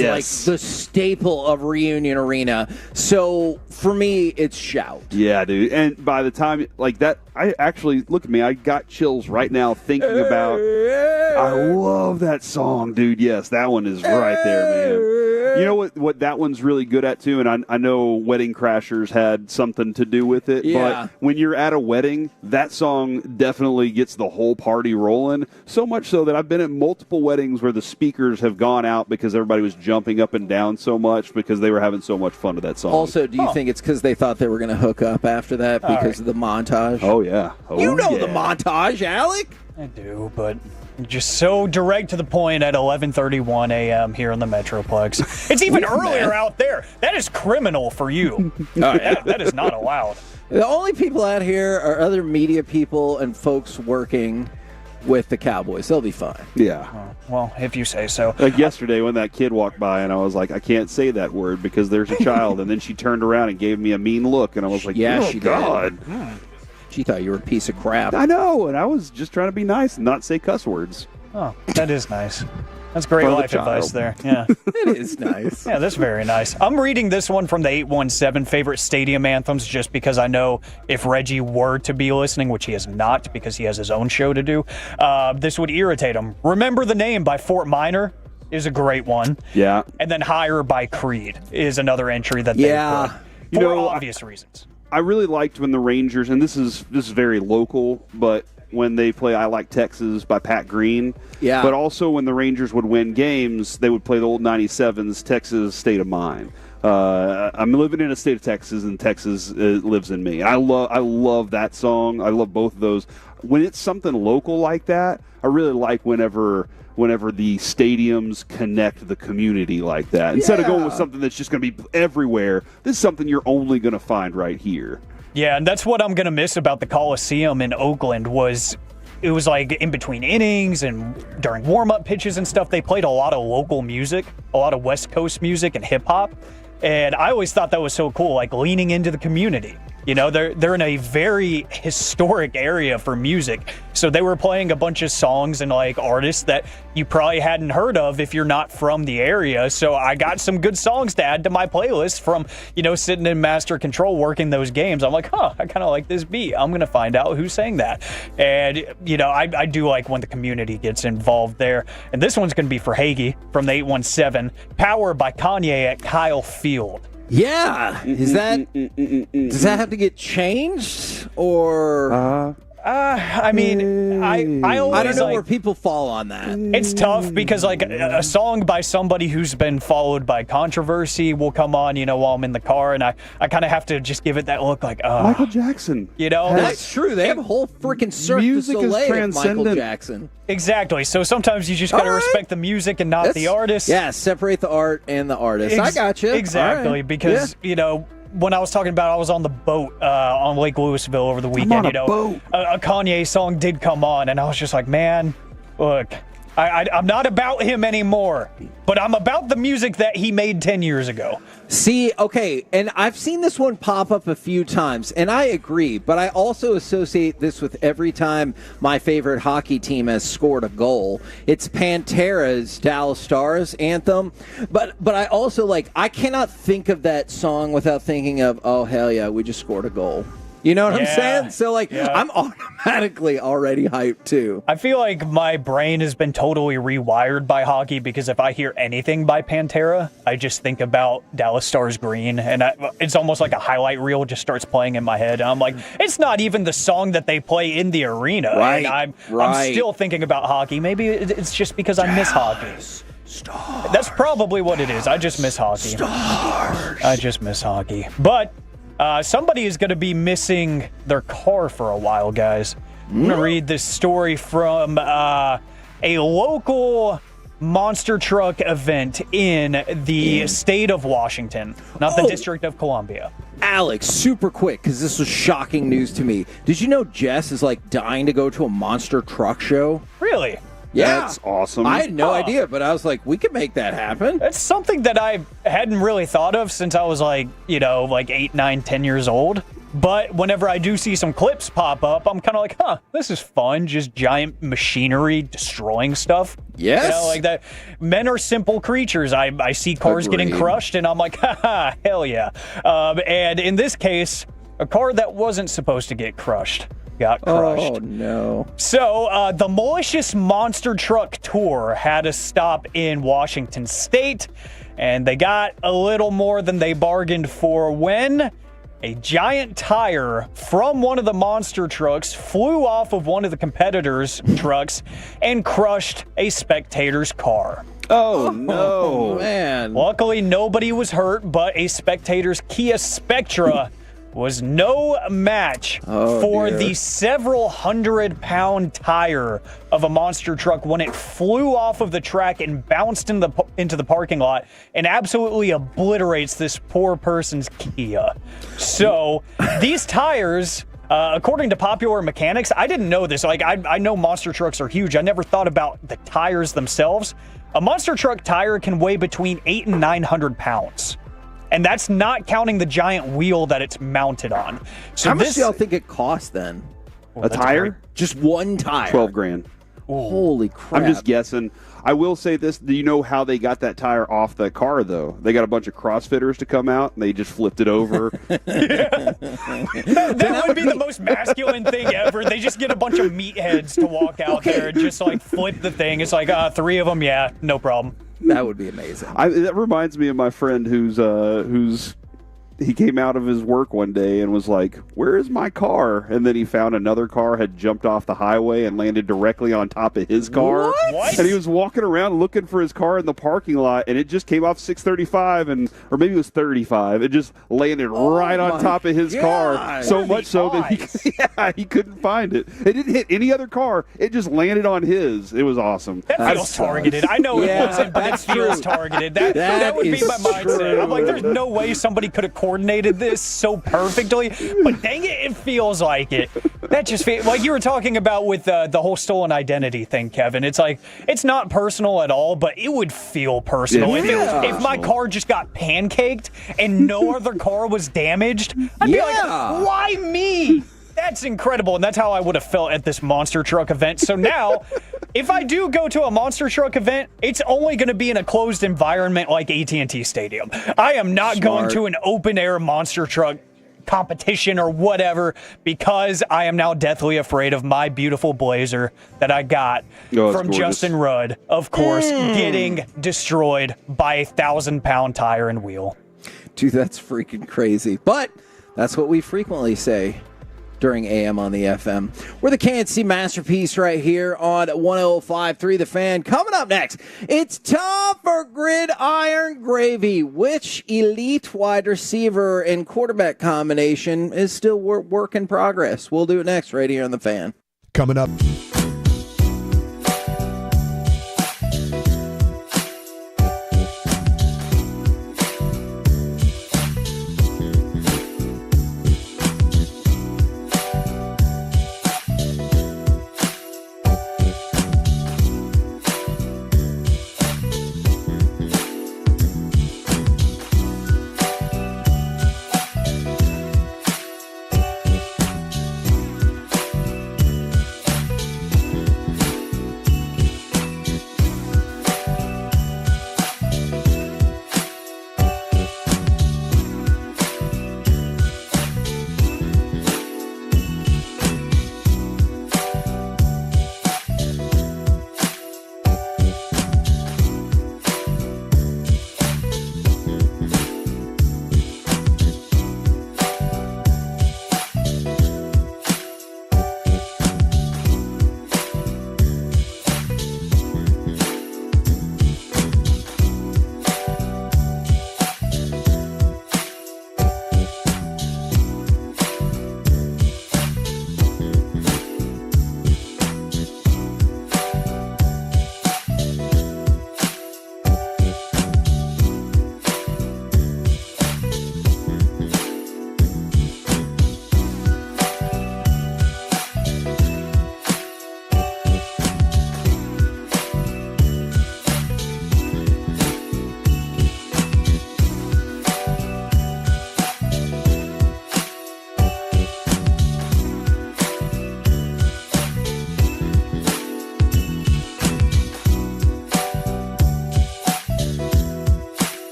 the staple of Reunion Arena. So for me, it's Shout. Yeah, dude. And by the time that, I actually, look at me, I got chills right now thinking about, I love that song, dude. Yes, that one is right there, man. You know what that one's really good at, too? And I know Wedding Crashers had something to do with it. Yeah. But when you're at a wedding, that song definitely gets the whole party rolling. So much so that I've been at multiple weddings where the speakers have gone out because everybody was jumping up and down so much because they were having so much fun to that song. Also, do you think it's because they thought they were going to hook up after that because of the montage? Oh, yeah. You know the montage, Alec. I do, but just so direct to the point at 11:31 a.m. here in the Metroplex. It's even earlier out there. That is criminal for you. That is not allowed. The only people out here are other media people and folks working with the Cowboys. They'll be fine. Yeah. Well, if you say so. Like yesterday when that kid walked by and I was like, I can't say that word because there's a child. And then she turned around and gave me a mean look. And I was like, she God. Did. She thought you were a piece of crap. I know, and I was just trying to be nice and not say cuss words. Oh, that is nice. That's great life advice there. Yeah. It is nice. Yeah, that's very nice. I'm reading this one from the 817 favorite stadium anthems just because I know if Reggie were to be listening, which he is not because he has his own show to do, this would irritate him. Remember the Name by Fort Minor is a great one. Yeah. And then Higher by Creed is another entry that they put for obvious reasons. I really liked when the Rangers, and this is very local, but when they play I Like Texas by Pat Green. Yeah. But also when the Rangers would win games, they would play the old 97's Texas State of Mind. I'm living in a state of Texas, and Texas lives in me. And I love that song. I love both of those. When it's something local like that, I really like whenever the stadiums connect the community like that. Instead of going with something that's just going to be everywhere, this is something you're only going to find right here. Yeah, and that's what I'm going to miss about the Coliseum in Oakland was it was like in between innings and during warm-up pitches and stuff, they played a lot of local music, a lot of West Coast music and hip-hop. And I always thought that was so cool, like leaning into the community. You know, they're in a very historic area for music. So they were playing a bunch of songs and like artists that you probably hadn't heard of if you're not from the area. So I got some good songs to add to my playlist from, you know, sitting in master control working those games. I'm like, I kind of like this beat. I'm going to find out who sang that. And, you know, I do like when the community gets involved there. And this one's going to be for Hagee from the 817, Power by Kanye at Kyle Field. Yeah. Is that does that have to get changed or I mean, I always, I don't know like, where people fall on that. It's tough because like a song by somebody who's been followed by controversy will come on, you know, while I'm in the car, and I kind of have to just give it that look like, Michael Jackson. You know, that's true. They have a whole freaking Cirque du Soleil of Michael Jackson. Exactly. So sometimes you just got to respect the music and not the artist. Yeah, separate the art and the artist. I got you. Exactly, because you know. When I was talking about I was on the boat on Lake Louisville over the weekend, you know, a Kanye song did come on, and I was just like, man, look, I'm not about him anymore, but I'm about the music that he made 10 years ago. See, okay, and I've seen this one pop up a few times, and I agree, but I also associate this with every time my favorite hockey team has scored a goal. It's Pantera's Dallas Stars anthem, but I also, like, I cannot think of that song without thinking of, oh, hell yeah, we just scored a goal. You know what I'm saying? So, like, I'm automatically already hyped, too. I feel like my brain has been totally rewired by hockey because if I hear anything by Pantera, I just think about Dallas Stars Green, and it's almost like a highlight reel just starts playing in my head. And I'm like, it's not even the song that they play in the arena. Right, and I'm still thinking about hockey. Maybe it's just because I miss hockey. Stars. That's probably what it is. I just miss hockey. Stars. I just miss hockey. But somebody is going to be missing their car for a while, guys. I'm going to read this story from a local monster truck event in the state of Washington, not the District of Columbia. Alex, super quick, because this was shocking news to me. Did you know Jess is like dying to go to a monster truck show? Really? Yeah. That's awesome. I had no idea, but I was like, we could make that happen. It's something that I hadn't really thought of since I was like, you know, like 8, 9, 10 years old. But whenever I do see some clips pop up, I'm kind of like, this is fun. Just giant machinery destroying stuff. Yes. You know, like that. Men are simple creatures. I see cars getting crushed, and I'm like, hell yeah. And in this case, a car that wasn't supposed to get crushed got crushed. Oh, no. So, the Malicious Monster Truck Tour had a stop in Washington State, and they got a little more than they bargained for when a giant tire from one of the monster trucks flew off of one of the competitors' trucks and crushed a spectator's car. Oh, no. Man. Luckily, nobody was hurt, but a spectator's Kia Spectra was no match for the several 100-pound tire of a monster truck when it flew off of the track and bounced into the parking lot and absolutely obliterates this poor person's Kia. So these tires, according to Popular Mechanics, I didn't know this. Like, I know monster trucks are huge. I never thought about the tires themselves. A monster truck tire can weigh between 800 and 900 pounds. And that's not counting the giant wheel that it's mounted on. So how much do y'all think it costs then? A tire? Just one tire. $12,000. Holy crap. I'm just guessing. I will say this. Do you know how they got that tire off the car, though? They got a bunch of CrossFitters to come out, and they just flipped it over. That would be the most masculine thing ever. They just get a bunch of meatheads to walk out there and just, like, flip the thing. It's like, 3 of them, yeah, no problem. That would be amazing. That reminds me of my friend who's he came out of his work one day and was like, "Where is my car?" And then he found another car had jumped off the highway and landed directly on top of his car. What? And he was walking around looking for his car in the parking lot, and it just came off 635, or maybe it was 35. It just landed right on top of his car, so much so that he couldn't find it. It didn't hit any other car. It just landed on his. It was awesome. That feels targeted. I know it wasn't, but it feels targeted. That would be my mindset. I'm like, there's no way somebody could have coordinated this so perfectly, but dang it, it feels like it. That just feels like you were talking about with the whole stolen identity thing, Kevin. It's like, it's not personal at all, but it would feel personal. If my car just got pancaked and no other car was damaged, I'd be like, why me? That's incredible, and that's how I would have felt at this monster truck event. So now, if I do go to a monster truck event, it's only going to be in a closed environment like AT&T Stadium. I am not going to an open-air monster truck competition or whatever, because I am now deathly afraid of my beautiful Blazer that I got from Justin Rudd, of course, getting destroyed by a 1,000-pound tire and wheel. Dude, that's freaking crazy. But that's what we frequently say during AM on the FM. We're the K&C Masterpiece right here on 105.3 The Fan. Coming up next, it's time for Gridiron Gravy. Which elite wide receiver and quarterback combination is still work in progress? We'll do it next right here on The Fan. Coming up.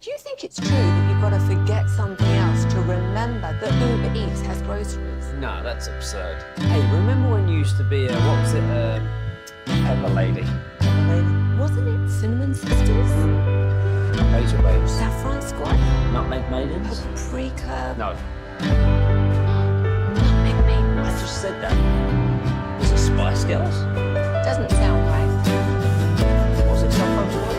Do you think it's true that you've got to forget something else to remember that Uber Eats has groceries? No, that's absurd. Hey, remember when you used to be what was it, Pepper Lady? Pepper Lady? Wasn't it Cinnamon Sisters? Razor Babes. Saffron Squad? Nutmeg Maidens? Paprika? No. Nutmeg Maidens? I just said that. Was it Spice Girls? Doesn't sound right. Was it Saffron Squad?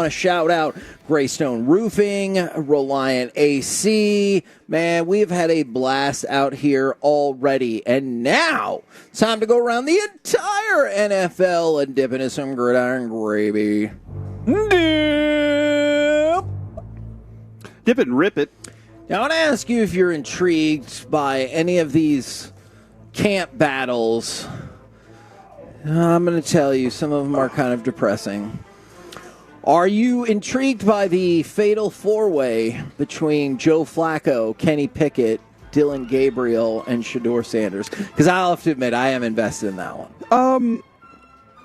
to shout out Greystone Roofing, Reliant AC. Man, we've had a blast out here already. And now, it's time to go around the entire NFL and dip into some gridiron gravy. Dip it and rip it. Now, I want to ask you if you're intrigued by any of these camp battles. I'm going to tell you, some of them are kind of depressing. Are you intrigued by the fatal four-way between Joe Flacco, Kenny Pickett, Dylan Gabriel, and Shedeur Sanders? Because I'll have to admit, I am invested in that one.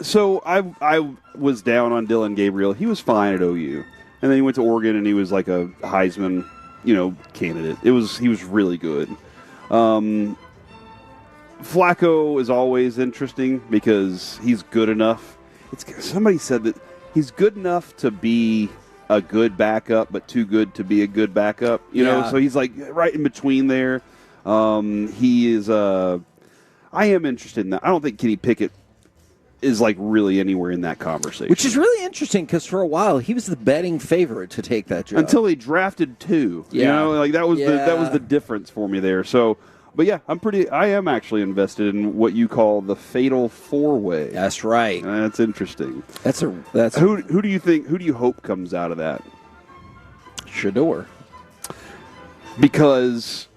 So I was down on Dylan Gabriel. He was fine at OU. And then he went to Oregon, and he was like a Heisman, candidate. He was really good. Flacco is always interesting because he's good enough. Somebody said that he's good enough to be a good backup, but too good to be a good backup. You know, so he's like right in between there. He is. I am interested in that. I don't think Kenny Pickett is like really anywhere in that conversation, which is really interesting because for a while he was the betting favorite to take that job until they drafted two. Yeah, that was the difference for me there. So. But yeah, I am actually invested in what you call the fatal four-way. That's right. That's interesting. That's who do you hope comes out of that? Shedeur. Because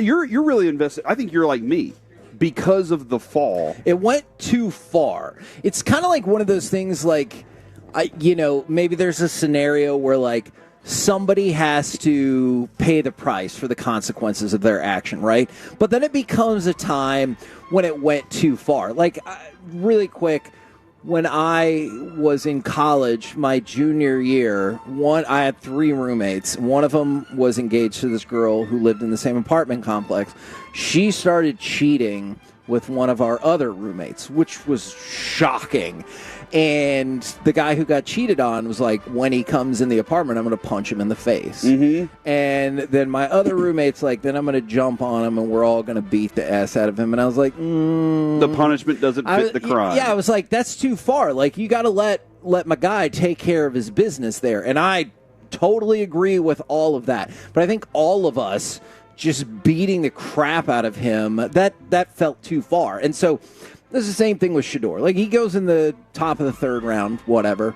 you're really invested. I think you're like me. Because of the fall. It went too far. It's kind of like one of those things like maybe there's a scenario where like somebody has to pay the price for the consequences of their action, right? But then it becomes a time when it went too far. Like, really quick, when I was in college, my junior year, I had 3 roommates. One of them was engaged to this girl who lived in the same apartment complex. She started cheating with one of our other roommates, which was shocking. And the guy who got cheated on was like, when he comes in the apartment, I'm going to punch him in the face. Mm-hmm. And then my other roommate's like, then I'm going to jump on him and we're all going to beat the ass out of him. And I was like, the punishment doesn't fit the crime. Yeah, I was like, that's too far. Like, you got to let my guy take care of his business there. And I totally agree with all of that. But I think all of us just beating the crap out of him, that felt too far. And so this is the same thing with Shedeur. Like, he goes in the top of the 3rd round, whatever.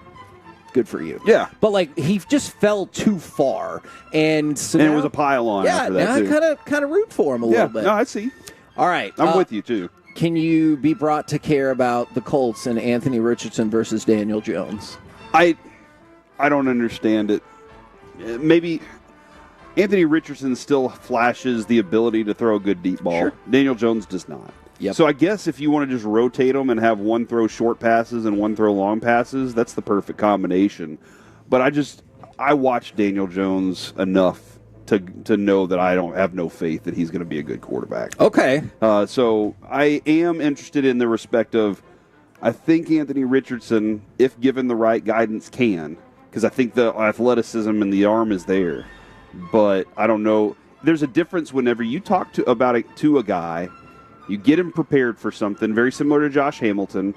Good for you. Yeah. But, like, he just fell too far. And so it was a pile on after that, too. I kind of root for him a little bit. No, I see. All right. I'm with you, too. Can you be brought to care about the Colts and Anthony Richardson versus Daniel Jones? I don't understand it. Maybe Anthony Richardson still flashes the ability to throw a good deep ball. Sure. Daniel Jones does not. Yep. So I guess if you want to just rotate them and have one throw short passes and one throw long passes, that's the perfect combination. But I watched Daniel Jones enough to know that I don't have no faith that he's going to be a good quarterback. Okay. So I am interested in the respect of, I think Anthony Richardson, if given the right guidance, can, because I think the athleticism and the arm is there. But I don't know. There's a difference whenever you talk to a guy. You get him prepared for something very similar to Josh Hamilton.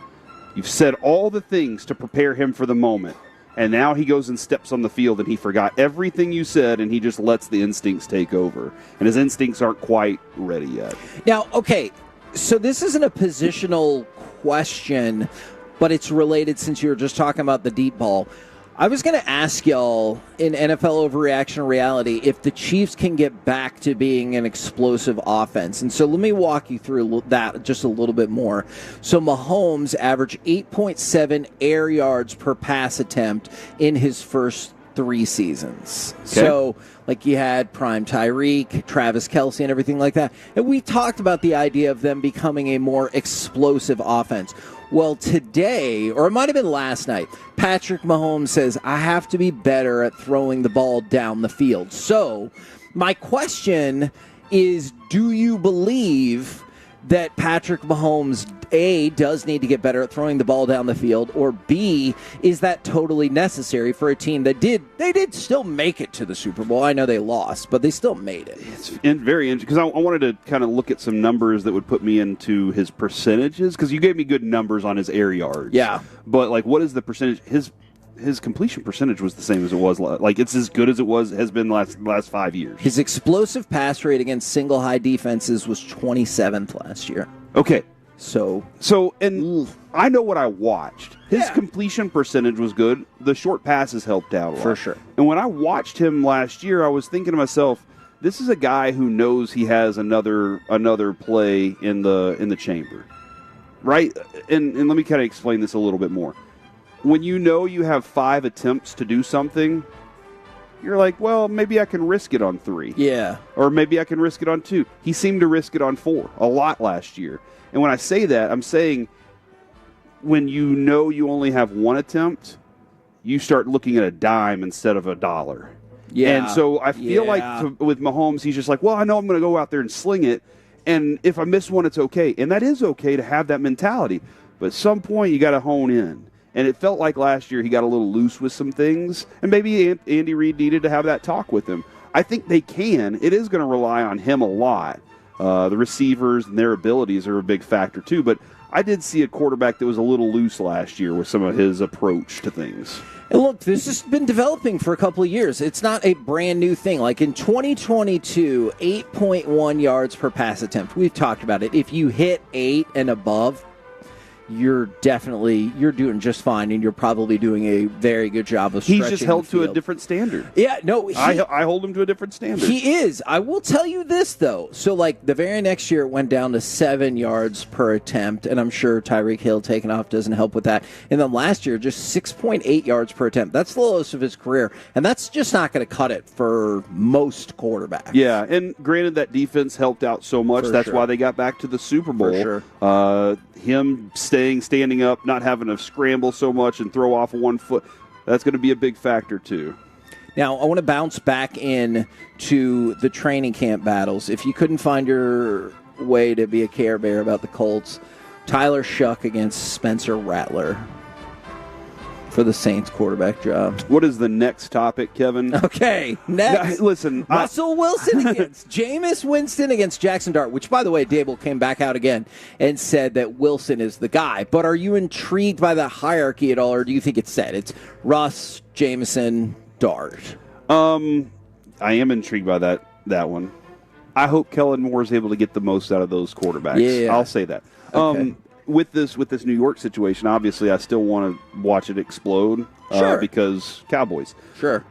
You've said all the things to prepare him for the moment. And now he goes and steps on the field and he forgot everything you said and he just lets the instincts take over. And his instincts aren't quite ready yet. Now, okay, so this isn't a positional question, but it's related since you were just talking about the deep ball. I was going to ask y'all in NFL Overreaction Reality if the Chiefs can get back to being an explosive offense. And so let me walk you through that just a little bit more. So Mahomes averaged 8.7 air yards per pass attempt in his first 3 seasons. Okay. So, like, you had Prime Tyreek, Travis Kelce, and everything like that. And we talked about the idea of them becoming a more explosive offense. Well, today, or it might have been last night, Patrick Mahomes says, I have to be better at throwing the ball down the field. So, my question is, do you believe that Patrick Mahomes, A, does need to get better at throwing the ball down the field, or B, is that totally necessary for a team that did still make it to the Super Bowl? I know they lost, but they still made it. It's very interesting, because I wanted to kind of look at some numbers that would put me into his percentages, because you gave me good numbers on his air yards. Yeah. But, like, what is the percentage? his completion percentage was the same as it was. Like, it's as good as it has been last 5 years. His explosive pass rate against single high defenses was 27th last year. Okay. So I know what I watched. His completion percentage was good. The short passes helped out a lot. For sure. And when I watched him last year, I was thinking to myself, this is a guy who knows he has another play in the chamber. Right? And let me kind of explain this a little bit more. When you know you have 5 attempts to do something, you're like, well, maybe I can risk it on 3. Yeah. Or maybe I can risk it on 2. He seemed to risk it on 4 a lot last year. And when I say that, I'm saying when you know you only have 1 attempt, you start looking at a dime instead of $1. Yeah. And so I feel like with Mahomes, he's just like, well, I know I'm going to go out there and sling it. And if I miss one, it's okay. And that is okay to have that mentality. But at some point, you got to hone in. And it felt like last year he got a little loose with some things. And maybe Andy Reid needed to have that talk with him. I think they can. It is going to rely on him a lot. The receivers and their abilities are a big factor, too. But I did see a quarterback that was a little loose last year with some of his approach to things. And look, this has been developing for a couple of years. It's not a brand new thing. Like in 2022, 8.1 yards per pass attempt. We've talked about it. If you hit 8 and above, you're doing just fine, and you're probably doing a very good job of stretching. He's just held the to field. a different standard. Yeah, no, I hold him to a different standard. He is. I will tell you this, though. So, like, the very next year it went down to 7 yards per attempt, and I'm sure Tyreek Hill taking off doesn't help with that. And then last year, just 6.8 yards per attempt. That's the lowest of his career, and that's just not going to cut it for most quarterbacks. Yeah, and granted that defense helped out so much. That's sure. why they got back to the Super Bowl. For sure. Him standing up, not having to scramble so much and throw off 1 foot, that's going to be a big factor too. Now, I want to bounce back in to the training camp battles. If you couldn't find your way to be a Care Bear about the Colts, Tyler Shuck against Spencer Rattler for the Saints quarterback job. What is the next topic, Kevin? Okay, next. Now, listen, Russell Wilson against Jameis Winston against Jackson Dart, which, by the way, Dable came back out again and said that Wilson is the guy. But are you intrigued by the hierarchy at all, or do you think it's set? It's Russ, Jameson, Dart. I am intrigued by that one. I hope Kellen Moore is able to get the most out of those quarterbacks. Yeah. I'll say that. Okay. With this New York situation, obviously, I still want to watch it explode. Sure. Because Cowboys. Sure.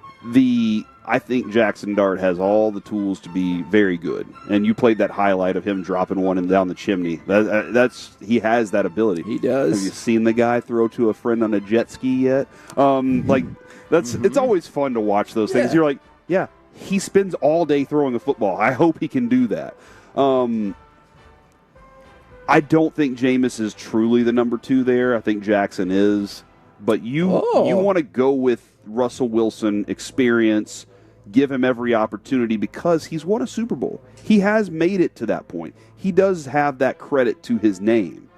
I think Jackson Dart has all the tools to be very good. And you played that highlight of him dropping one and down the chimney. He has that ability. He does. Have you seen the guy throw to a friend on a jet ski yet? It's always fun to watch those things. Yeah. You're like, yeah, he spends all day throwing a football. I hope he can do that. I don't think Jameis is truly the number 2 there. I think Jackson is. But you want to go with Russell Wilson experience, give him every opportunity because he's won a Super Bowl. He has made it to that point. He does have that credit to his name.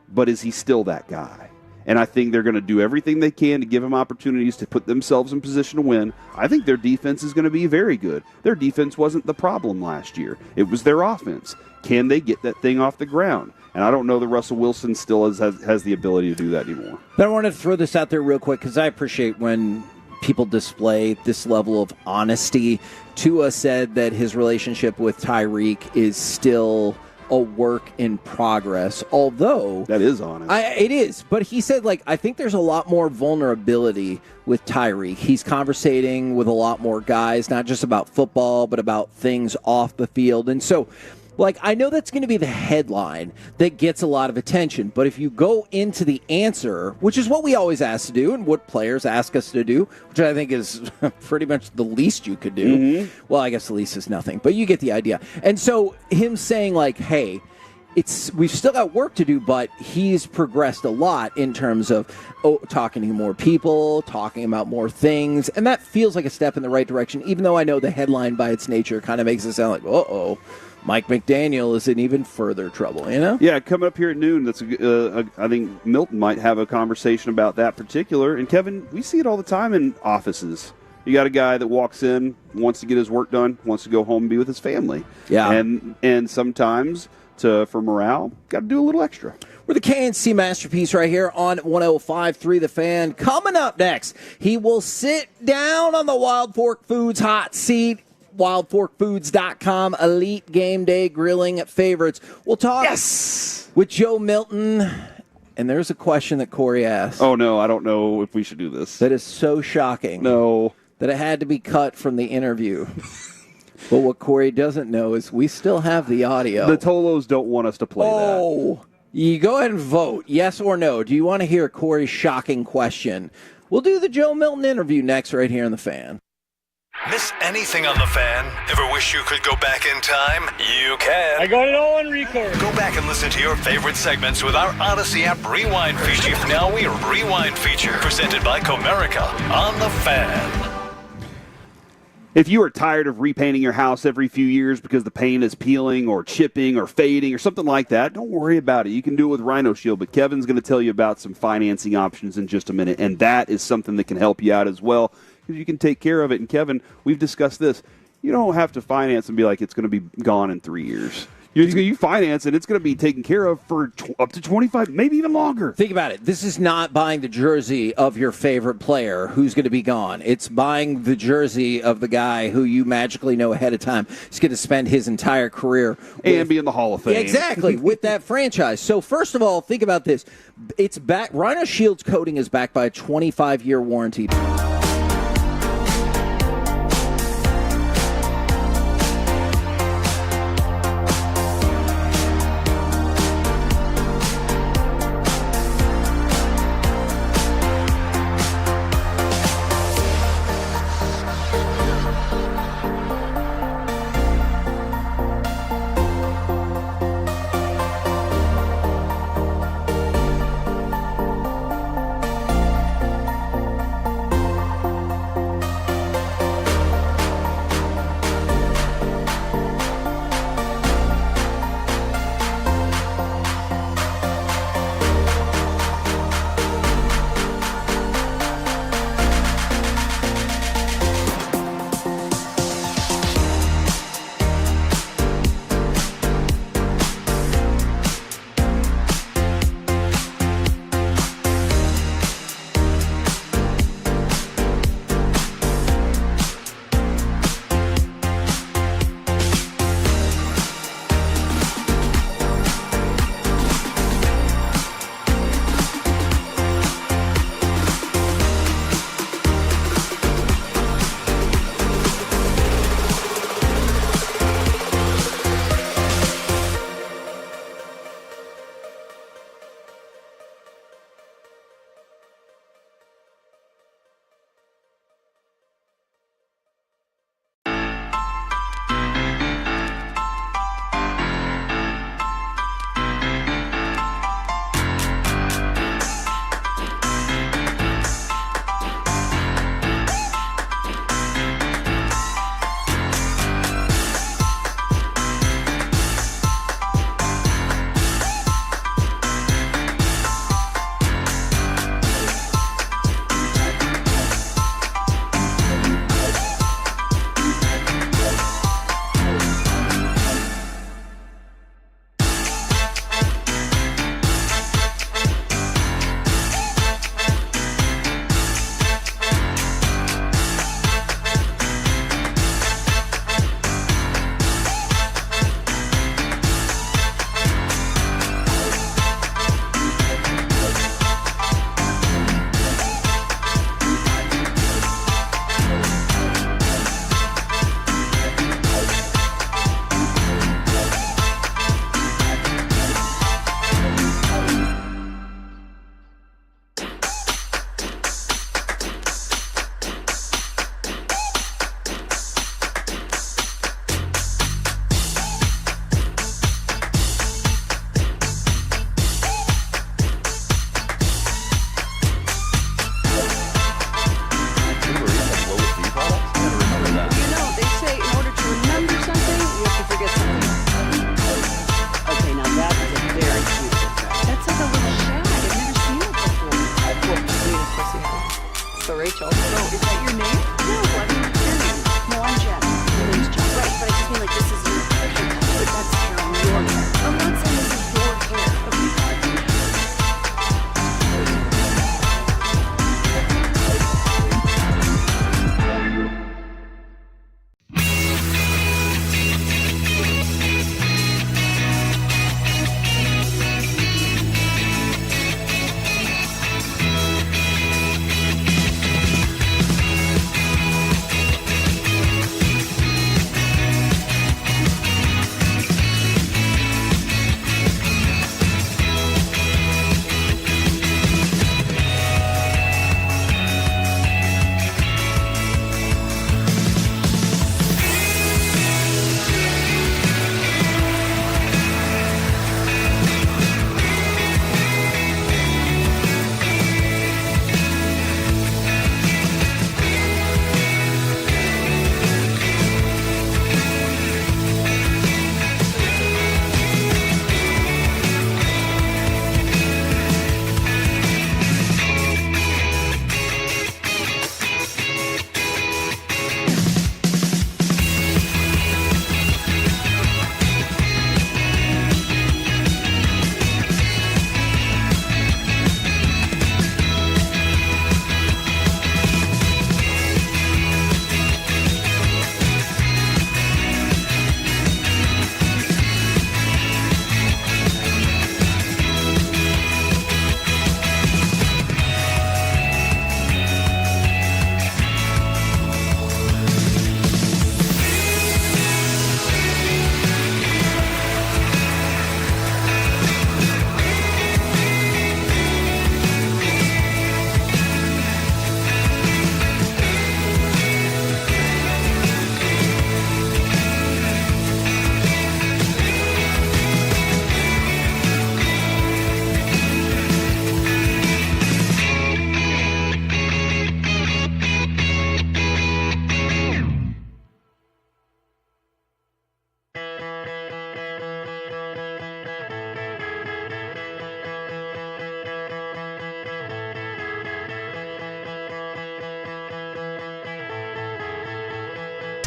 But is he still that guy? And I think they're going to do everything they can to give him opportunities to put themselves in position to win. I think their defense is going to be very good. Their defense wasn't the problem last year. It was their offense. Can they get that thing off the ground? And I don't know that Russell Wilson still has the ability to do that anymore. But I wanted to throw this out there real quick because I appreciate when people display this level of honesty. Tua said that his relationship with Tyreek is still a work in progress, although that is honest. It is, but he said, I think there's a lot more vulnerability with Tyreek. He's conversating with a lot more guys, not just about football, but about things off the field. And so, I know that's going to be the headline that gets a lot of attention, but if you go into the answer, which is what we always ask to do and what players ask us to do, which I think is pretty much the least you could do. Mm-hmm. Well, I guess the least is nothing, but you get the idea. And so him saying, hey, we've still got work to do, but he's progressed a lot in terms of talking to more people, talking about more things, and that feels like a step in the right direction, even though I know the headline by its nature kind of makes it sound like, uh-oh, Mike McDaniel is in even further trouble, you know? Yeah, coming up here at noon, I think Milton might have a conversation about that particular. And, Kevin, we see it all the time in offices. You got a guy that walks in, wants to get his work done, wants to go home and be with his family. Yeah. And sometimes for morale, got to do a little extra. We're the K&C Masterpiece right here on 105.3 The Fan. Coming up next, he will sit down on the Wild Fork Foods hot seat. WildForkFoods.com, elite game day grilling favorites. We'll talk with Joe Milton. And there's a question that Corey asked. Oh, no, I don't know if we should do this. That is so shocking. No. That it had to be cut from the interview. But what Corey doesn't know is we still have the audio. The Tolos don't want us to play that. You go ahead and vote, yes or no. Do you want to hear Corey's shocking question? We'll do the Joe Milton interview next right here on The Fan. Miss anything on The Fan? Ever wish you could go back in time? You can. I got it all on record. Go back and listen to your favorite segments with our Odyssey app Rewind feature. Now we Rewind feature, presented by Comerica on The Fan. If you are tired of repainting your house every few years because the paint is peeling or chipping or fading or something like that, don't worry about it. You can do it with Rhino Shield, but Kevin's going to tell you about some financing options in just a minute, and that is something that can help you out as well because you can take care of it. And Kevin, we've discussed this. You don't have to finance and be like it's going to be gone in 3 years. You finance it, it's going to be taken care of for up to 25, maybe even longer. Think about it. This is not buying the jersey of your favorite player who's going to be gone. It's buying the jersey of the guy who you magically know ahead of time is going to spend his entire career and be in the Hall of Fame. Exactly, with that franchise. So first of all, think about this. It's back. Rhino Shield's coating is backed by a 25-year warranty.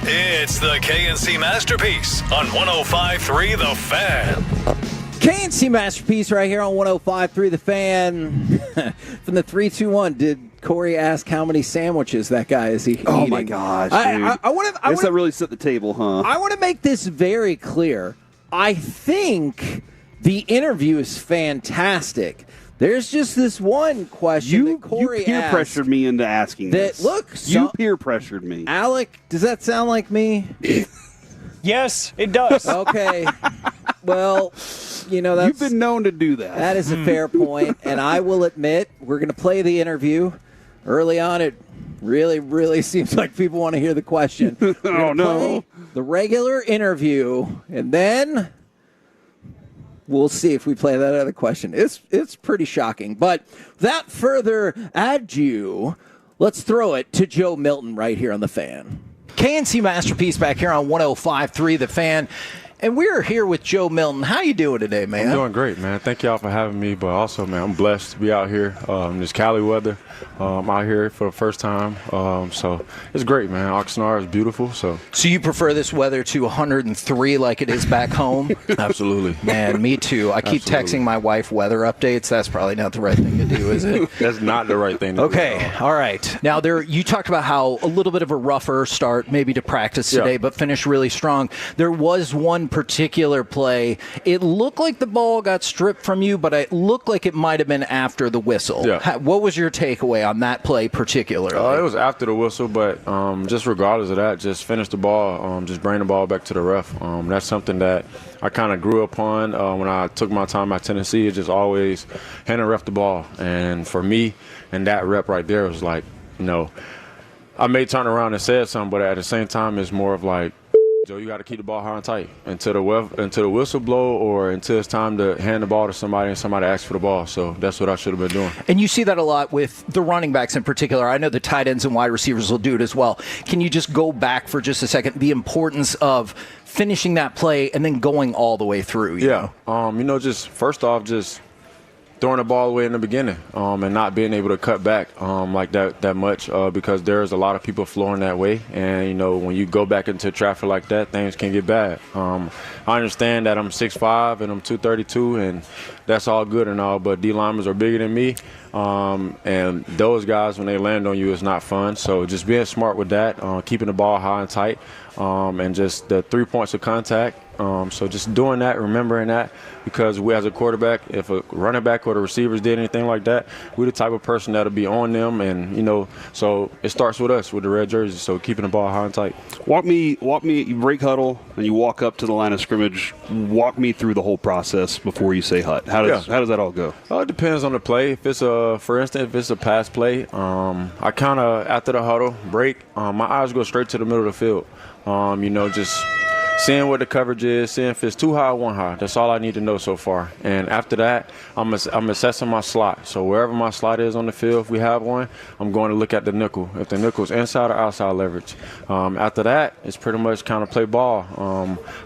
It's the K&C Masterpiece on 105.3 The Fan. K&C Masterpiece right here on 105.3 The Fan. From the 3-2-1, did Corey ask how many sandwiches that guy is eating? Oh, my gosh, dude. I guess that really set the table, huh? I want to make this very clear. I think the interview is fantastic. There's just this one question that Corey you peer asked pressured me into asking that, this. look, You peer pressured me. Alec, does that sound like me? Yes, it does. Okay. Well, that's... You've been known to do that. That is a fair point, and I will admit, we're going to play the interview. Early on, it really, really seems like people want to hear the question. Oh, no. The regular interview, and then we'll see if we play that other question. It's pretty shocking. But without further ado, let's throw it to Joe Milton right here on The Fan. K&C Masterpiece back here on 105.3 The Fan. And we're here with Joe Milton. How you doing today, man? I'm doing great, man. Thank y'all for having me. But also, man, I'm blessed to be out here. This Cali weather. I'm out here for the first time. So it's great, man. Oxnard is beautiful. So you prefer this weather to 103 like it is back home? Absolutely. Man, me too. I keep texting my wife weather updates. That's probably not the right thing to do, is it? That's not the right thing to do. Okay, all right. Now, you talked about how a little bit of a rougher start maybe to practice today, but finish really strong. There was one particular play. It looked like the ball got stripped from you, but it looked like it might have been after the whistle. Yeah. What was your takeaway on that play particularly? It was after the whistle, but just regardless of that, just finish the ball, just bring the ball back to the ref. That's something that I kind of grew upon when I took my time at Tennessee. It just always hand the ref the ball. And for me, and that rep right there was like, I may turn around and say something, but at the same time, it's more of like, Joe, you got to keep the ball high and tight until the whistle blow or until it's time to hand the ball to somebody and somebody asks for the ball. So that's what I should have been doing. And you see that a lot with the running backs in particular. I know the tight ends and wide receivers will do it as well. Can you just go back for just a second, the importance of finishing that play and then going all the way through? Yeah. Just first off, just throwing the ball away in the beginning and not being able to cut back like that much because there's a lot of people flowing that way. And, when you go back into traffic like that, things can get bad. I understand that I'm 6'5", and I'm 232, and that's all good and all, but D-linemen are bigger than me. And those guys, when they land on you, it's not fun. So just being smart with that, keeping the ball high and tight, and just the 3 points of contact. So just doing that, remembering that, because we as a quarterback, if a running back or the receivers did anything like that, we're the type of person that'll be on them. And, so it starts with us, with the red jerseys. So keeping the ball high and tight. Walk me, you break huddle and you walk up to the line of scrimmage. Walk me through the whole process before you say hut. How does that all go? It depends on the play. If it's for instance, if it's a pass play, I kind of, after the huddle break, my eyes go straight to the middle of the field. Just seeing what the coverage is, seeing if it's too high or one high. That's all I need to know so far. And after that, I'm assessing my slot. So wherever my slot is on the field, if we have one, I'm going to look at the nickel. If the nickel's inside or outside leverage. After that, it's pretty much kind of play ball.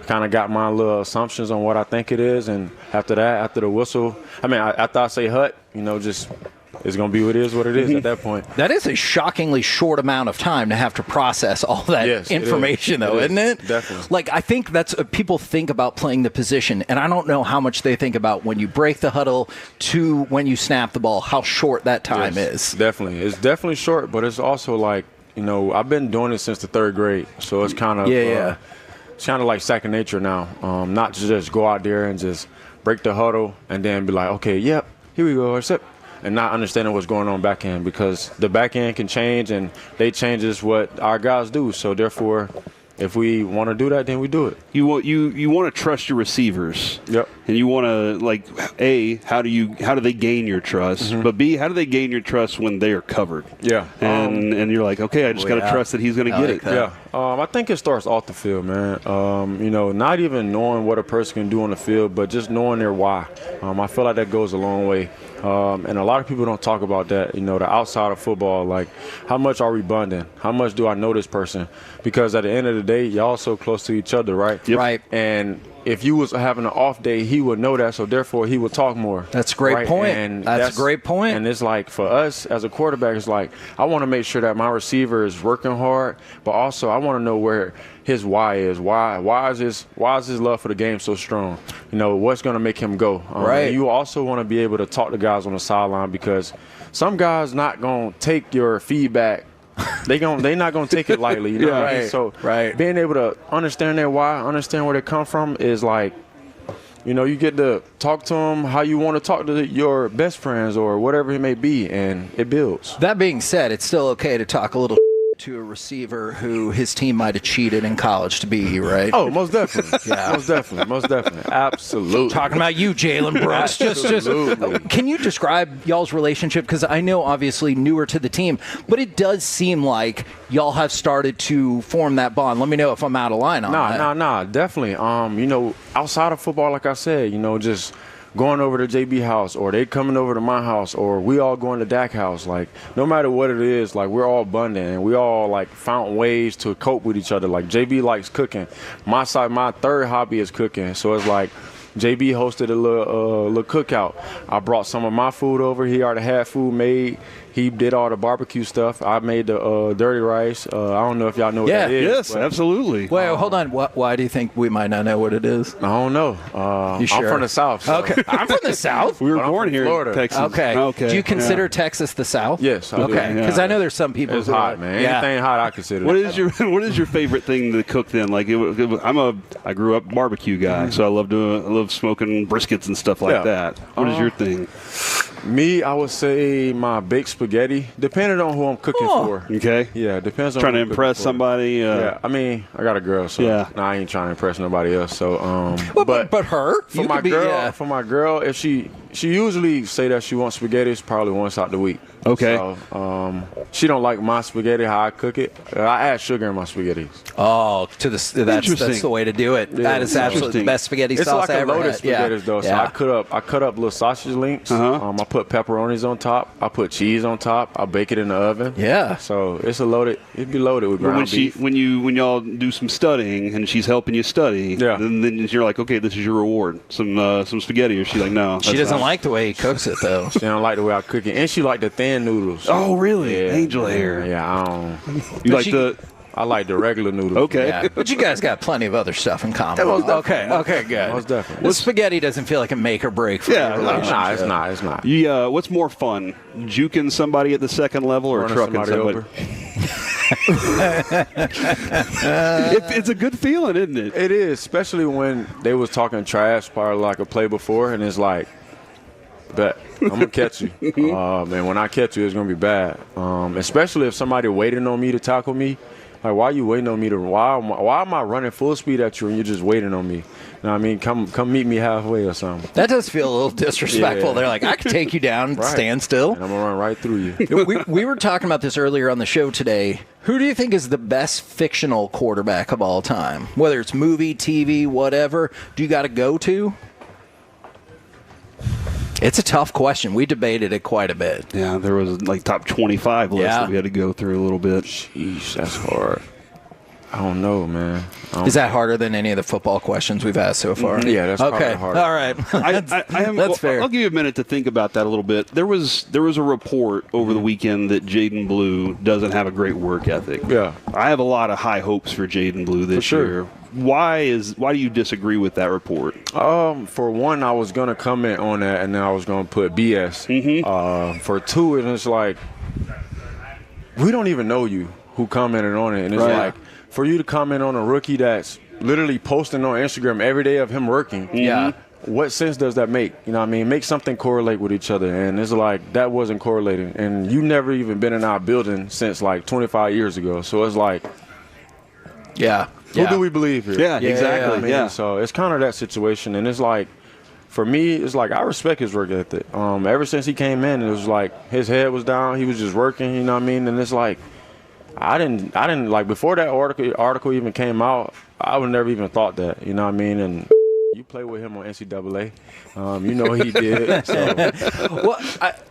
Kind of got my little assumptions on what I think it is. And after that, after the whistle, after I say hut, just it's going to be what it is at that point. That is a shockingly short amount of time to have to process all that information, though, isn't it? Definitely. I think that's people think about playing the position, and I don't know how much they think about when you break the huddle to when you snap the ball, how short that time is. Definitely. It's definitely short, but it's also I've been doing it since the third grade, so it's kind of it's kind of like second nature now. Not to just go out there and just break the huddle and then be like, okay, yep, here we go, except. And not understanding what's going on back end, because the back end can change and they changes what our guys do. So therefore, if we want to do that, then we do it. You want to trust your receivers. Yep. And you want to A, how do they gain your trust? Mm-hmm. But B, how do they gain your trust when they are covered? Yeah. And you're like, okay, I just got to trust that he's going to get it. Yeah. I think it starts off the field, man. Not even knowing what a person can do on the field, but just knowing their why. I feel like that goes a long way. And a lot of people don't talk about that, the outside of football, like how much are we bonding? How much do I know this person? Because at the end of the day, y'all so close to each other, right? Yep. Right. And if you was having an off day, he would know that, so therefore he would talk more. That's a great point. And that's a great point. And it's like, for us as a quarterback, it's like, I want to make sure that my receiver is working hard, but also I want to know where his why is. Why is his love for the game so strong? You know, what's going to make him go? Right. And you also want to be able to talk to guys on the sideline, because some guys not going to take your feedback. They not going to take it lightly. You know what I mean? So being able to understand their why, understand where they come from is like, you know, you get to talk to them how you want to talk to your best friends or whatever it may be, and it builds. That being said, it's still okay to talk a little to a receiver who his team might have cheated in college to be, right? Oh, most definitely. Yeah, most definitely. Absolutely. Talking about you, Jalen Brooks. just can you describe y'all's relationship? Because I know, obviously, newer to the team, but it does seem like y'all have started to form that bond. Let me know if I'm out of line on that. Nah, definitely. You know, outside of football, like I said, you know, just going over to JB house, or they coming over to my house, or we all going to Dak house. Like, no matter what it is, like, we're all bonding, and we all like found ways to cope with each other. Like, JB likes cooking. My third hobby is cooking. So it's like, JB hosted a little cookout. I brought some of my food over. He already had food made. He did all the barbecue stuff. I made the dirty rice. I don't know if y'all know what that is. Yes, absolutely. Wait, hold on. Why do you think we might not know what it is? I don't know. You sure? I'm from the South. So. Okay. I'm from the South? We were born here Florida. in Texas. Okay. Do you consider Texas the South? Yes. Okay. Because I know there's some people it's hot, man. Anything hot, I consider. What is your favorite thing to cook then? Like, I grew up barbecue guy, so I love smoking briskets and stuff like that. What is your thing? Me, I would say my baked spaghetti, depending on who I'm cooking for. Okay. Yeah, depends on trying who to I'm impress cooking for. somebody. Yeah, I mean, I got a girl, so I ain't trying to impress nobody else. So, but her for my girl, if she usually say that she wants spaghetti, it's probably once out the week. Okay. So, she don't like my spaghetti how I cook it. I add sugar in my spaghettis. Oh, that's the way to do it. Yeah, that is absolutely the best spaghetti sauce I ever had. It's like a loaded spaghettis, though. So I cut up little sausage links. I put pepperonis on top. I put cheese on top. I bake it in the oven. Yeah. So it'd be loaded with ground beef. When y'all do some studying and she's helping you study, then you're like, okay, this is your reward. Some spaghetti. Or she's like, no. She doesn't like the way he cooks it, though. She don't like the way I cook it, and she like the thin noodles. Oh, really? Yeah. Angel hair. Yeah, I don't. I like the regular noodles. Okay. Yeah, but you guys got plenty of other stuff in common. Okay, good. Most definitely. Well, spaghetti doesn't feel like a make or break for your relationship. Nah, it's not. What's more fun, juking somebody at the second level or trucking somebody? It's a good feeling, isn't it? It is, especially when they was talking trash, probably like a play before, and it's like, bet I'm gonna catch you. And when I catch you, it's gonna be bad. Especially if somebody waiting on me to tackle me. Like, why are you waiting on me why am I running full speed at you and you're just waiting on me? You know what I mean? Come meet me halfway or something. That does feel a little disrespectful. Yeah. They're like, I can take you down, stand still. And I'm going to run right through you. we were talking about this earlier on the show today. Who do you think is the best fictional quarterback of all time? Whether it's movie, TV, whatever, do you got to go to? It's a tough question. We debated it quite a bit. Yeah, there was like top 25 list that we had to go through a little bit. Sheesh, that's hard. I don't know, man. Is that harder than any of the football questions we've asked so far? Yeah, that's okay. Harder. All right. That's fair. I'll give you a minute to think about that a little bit. There was a report over the weekend that Jaden Blue doesn't have a great work ethic. Yeah. I have a lot of high hopes for Jaden Blue this year. Why do you disagree with that report? For one, I was gonna comment on that, and then I was gonna put BS. For two, it's like we don't even know you who commented on it, and it's like for you to comment on a rookie that's literally posting on Instagram every day of him working. Yeah. What sense does that make? You know what I mean? Make something correlate with each other. And it's like that wasn't correlating. And you never even been in our building since like 25 years ago. So it's like, who do we believe here? Yeah, exactly. I mean, so it's kind of that situation. And it's like, for me, it's like I respect his work ethic. Ever since he came in, it was like his head was down. He was just working, you know what I mean? And it's like, I didn't like before that article even came out, I would never even thought that, you know what I mean? And you play with him on NCAA. You know he did. So. Well,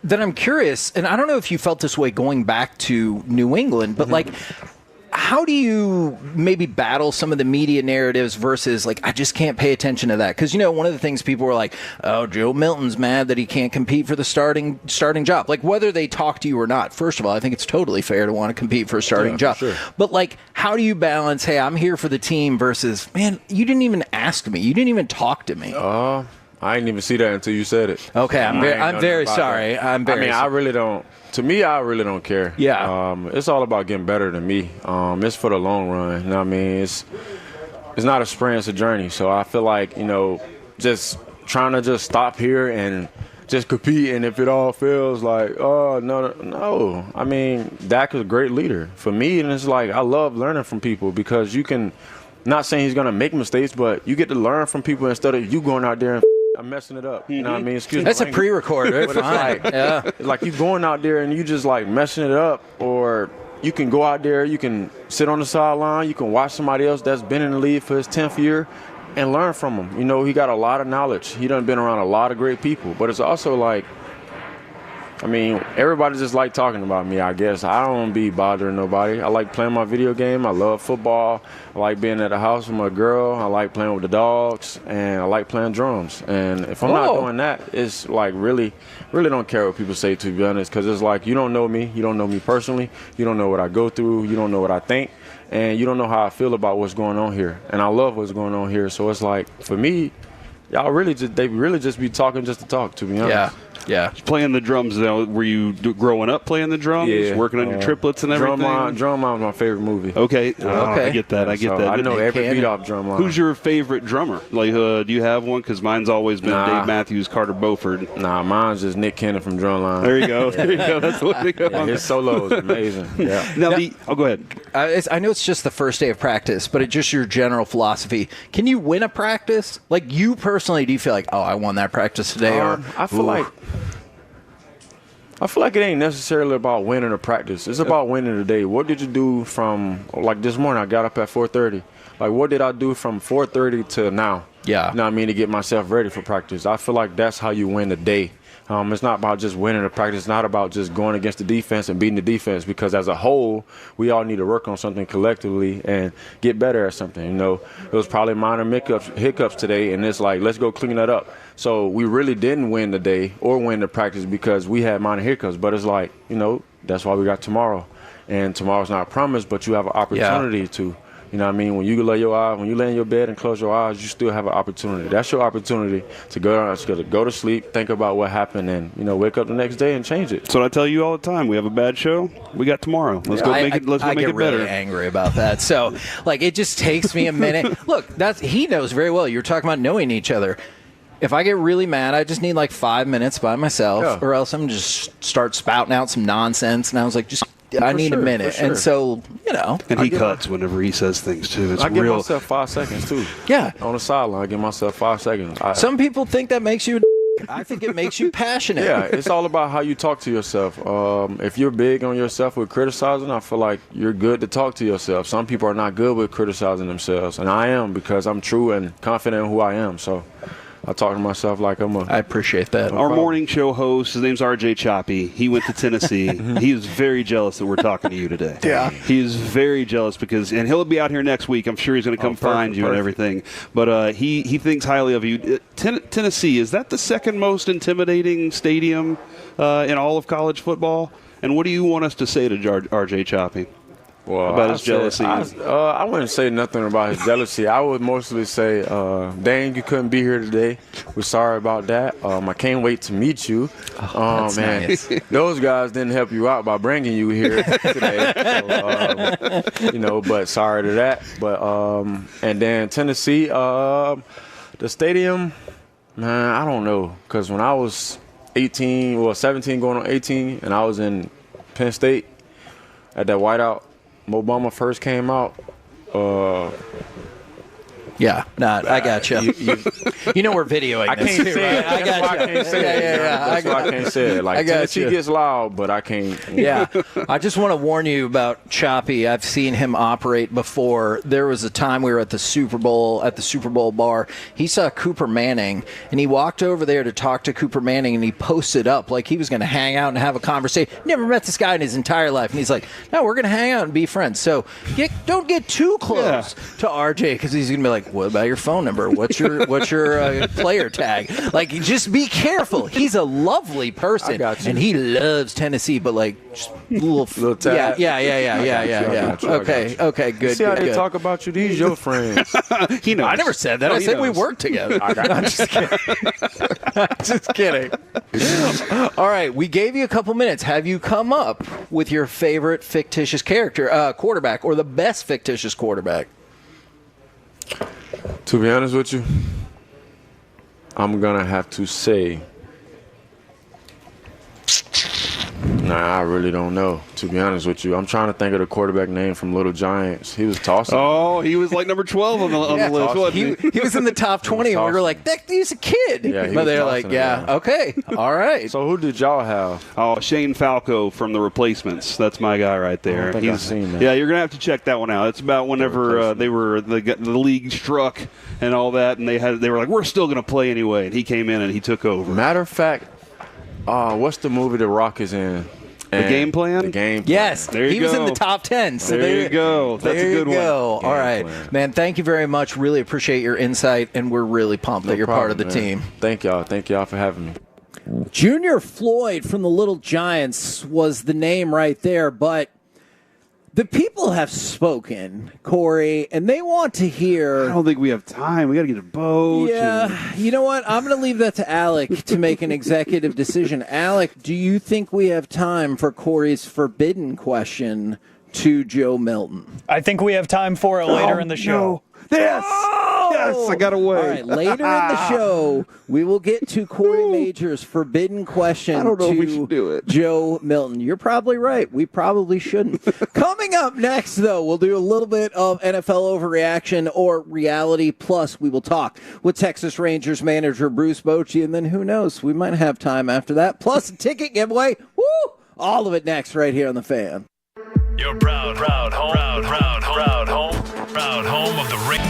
then I'm curious, and I don't know if you felt this way going back to New England, but like, how do you maybe battle some of the media narratives versus like, I just can't pay attention to that? Because, one of the things people were like, oh, Joe Milton's mad that he can't compete for the starting job. Like, whether they talk to you or not, first of all, I think it's totally fair to want to compete for a starting job. Sure. But, like, how do you balance, hey, I'm here for the team versus, man, you didn't even ask me. You didn't even talk to me. I didn't even see that until you said it. Okay, I'm very sorry. That. I really don't. To me, I really don't care. Yeah. It's all about getting better than me. It's for the long run. You know what I mean? It's not a sprint, it's a journey. So I feel like, just trying to just stop here and just compete, and if it all feels like, oh, no. I mean, Dak is a great leader. For me, and it's like I love learning from people because you can, not saying he's going to make mistakes, but you get to learn from people instead of you going out there and I'm messing it up. You know what I mean? Excuse me. That's a pre-record. It's fine. It's like you going out there and you just like messing it up, or you can go out there, you can sit on the sideline, you can watch somebody else that's been in the league for his 10th year and learn from him. He got a lot of knowledge. He done been around a lot of great people. But it's also like, everybody just like talking about me, I guess. I don't be bothering nobody. I like playing my video game. I love football. I like being at the house with my girl. I like playing with the dogs. And I like playing drums. And if I'm not doing that, it's like really don't care what people say, to be honest. Because it's like, you don't know me. You don't know me personally. You don't know what I go through. You don't know what I think. And you don't know how I feel about what's going on here. And I love what's going on here. So it's like, for me, they really just be talking just to talk, to be honest. Yeah. Playing the drums, though, were you growing up playing the drums? Yeah. Working on your triplets and everything? Drumline was my favorite movie. Okay. I get that. I know every beat off Drumline. Who's your favorite drummer? Like, do you have one? Because mine's always been Dave Matthews, Carter Beauford. Nah, mine's just Nick Cannon from Drumline. There you go. That's the way to go. His solo is amazing. Yeah. Now, go ahead. I know it's just the first day of practice, but it's just your general philosophy. Can you win a practice? Like, you personally, do you feel like, oh, I won that practice today? I feel like it ain't necessarily about winning a practice. It's about winning the day. What did you do from, like this morning, I got up at 4:30. Like, what did I do from 4:30 to now? Yeah. You know what I mean, to get myself ready for practice. I feel like that's how you win the day. It's not about just winning a practice. It's not about just going against the defense and beating the defense, because as a whole, we all need to work on something collectively and get better at something. It was probably minor hiccups today, and it's like, let's go clean that up. So we really didn't win the day or win the practice because we had minor hiccups. But it's like, that's why we got tomorrow. And tomorrow's not promised, but you have an opportunity to. You know what I mean? When you lay in your bed and close your eyes, you still have an opportunity. That's your opportunity to go to sleep, think about what happened, and wake up the next day and change it. So I tell you all the time, we have a bad show, we got tomorrow. Let's go make it better. I get really angry about that. So, like, it just takes me a minute. Look, he knows very well. You're talking about knowing each other. If I get really mad, I just need like 5 minutes by myself, or else I'm just start spouting out some nonsense. And I was like, I need a minute. Sure. And so, And he cuts whenever he says things, too. I give myself 5 seconds, too. Yeah. On the sideline, I give myself 5 seconds. Some people think that makes you I think it makes you passionate. Yeah, it's all about how you talk to yourself. If you're big on yourself with criticizing, I feel like you're good to talk to yourself. Some people are not good with criticizing themselves, and I am, because I'm true and confident in who I am. So I talk to myself like I appreciate that. Our morning show host, his name's RJ Choppy. He went to Tennessee. He is very jealous that we're talking to you today. Yeah. He is very jealous and he'll be out here next week. I'm sure he's going to come find you and everything. But he thinks highly of you. Tennessee, is that the second most intimidating stadium in all of college football? And what do you want us to say to RJ Choppy? Well, about his jealousy? I wouldn't say nothing about his jealousy. I would mostly say, dang, you couldn't be here today. We're sorry about that. I can't wait to meet you. That's man, nice. Those guys didn't help you out by bringing you here today. So, but sorry to that. But and then Tennessee, the stadium, man, I don't know. Because when I was 17 going on 18, and I was in Penn State at that whiteout, Obama first came out, Yeah, I got you. You know we're videoing I this. can't say it. I got That's why I can't say it. That's why I can't say it. Like, Tennessee gets loud, but I can't. Yeah. I just want to warn you about Choppy. I've seen him operate before. There was a time we were at the Super Bowl bar. He saw Cooper Manning, and he walked over there to talk to Cooper Manning, and he posted up like he was going to hang out and have a conversation. Never met this guy in his entire life. And he's like, no, we're going to hang out and be friends. So don't get too close to RJ, because he's going to be like, what about your phone number? What's your player tag? Like, just be careful. He's a lovely person, and he loves Tennessee, but like just little tag. Yeah. Okay, good. See how good. they talk about you? These your friends. He knows. I never said that. I said we work together. I'm just kidding. Just kidding. All right, we gave you a couple minutes. Have you come up with your favorite fictitious quarterback, or the best fictitious quarterback? To be honest with you, I'm going to have to say, I really don't know, to be honest with you. I'm trying to think of the quarterback name from Little Giants. He was tossing. Oh, he was like number 12 on the list, wasn't he was in the top 20, and we were like, he's a kid. Yeah, but they're like, okay, all right. So who did y'all have? Oh, Shane Falco from The Replacements. That's my guy right there. I don't think I've seen that. Yeah, you're going to have to check that one out. It's about whenever the league struck and all that, and they were like, we're still going to play anyway, and he came in and he took over. Matter of fact, what's the movie The Rock is in? The Game Plan? The Game Plan. Yes, there you he go. was in the top 10. So there you go. That's a good one. All right, man. Thank you very much. Really appreciate your insight, and we're really pumped that you're part of the team. Thank y'all. Thank y'all for having me. Junior Floyd from the Little Giants was the name right there, but the people have spoken, Corey, and they want to hear. I don't think we have time. We got to get a boat. Yeah, you know what? I'm going to leave that to Alec to make an executive decision. Alec, do you think we have time for Corey's forbidden question to Joe Milton? I think we have time for it later in the show. No. Yes! Yes, I got away. All right, later in the show, we will get to Corey Major's forbidden question I don't know to if we should do it. Joe Milton. You're probably right. We probably shouldn't. Coming up next, though, we'll do a little bit of NFL overreaction or reality, plus we will talk with Texas Rangers manager Bruce Bochy, and then who knows, we might have time after that, plus a ticket giveaway. Woo! All of it next right here on The Fan. Your proud home of the ring.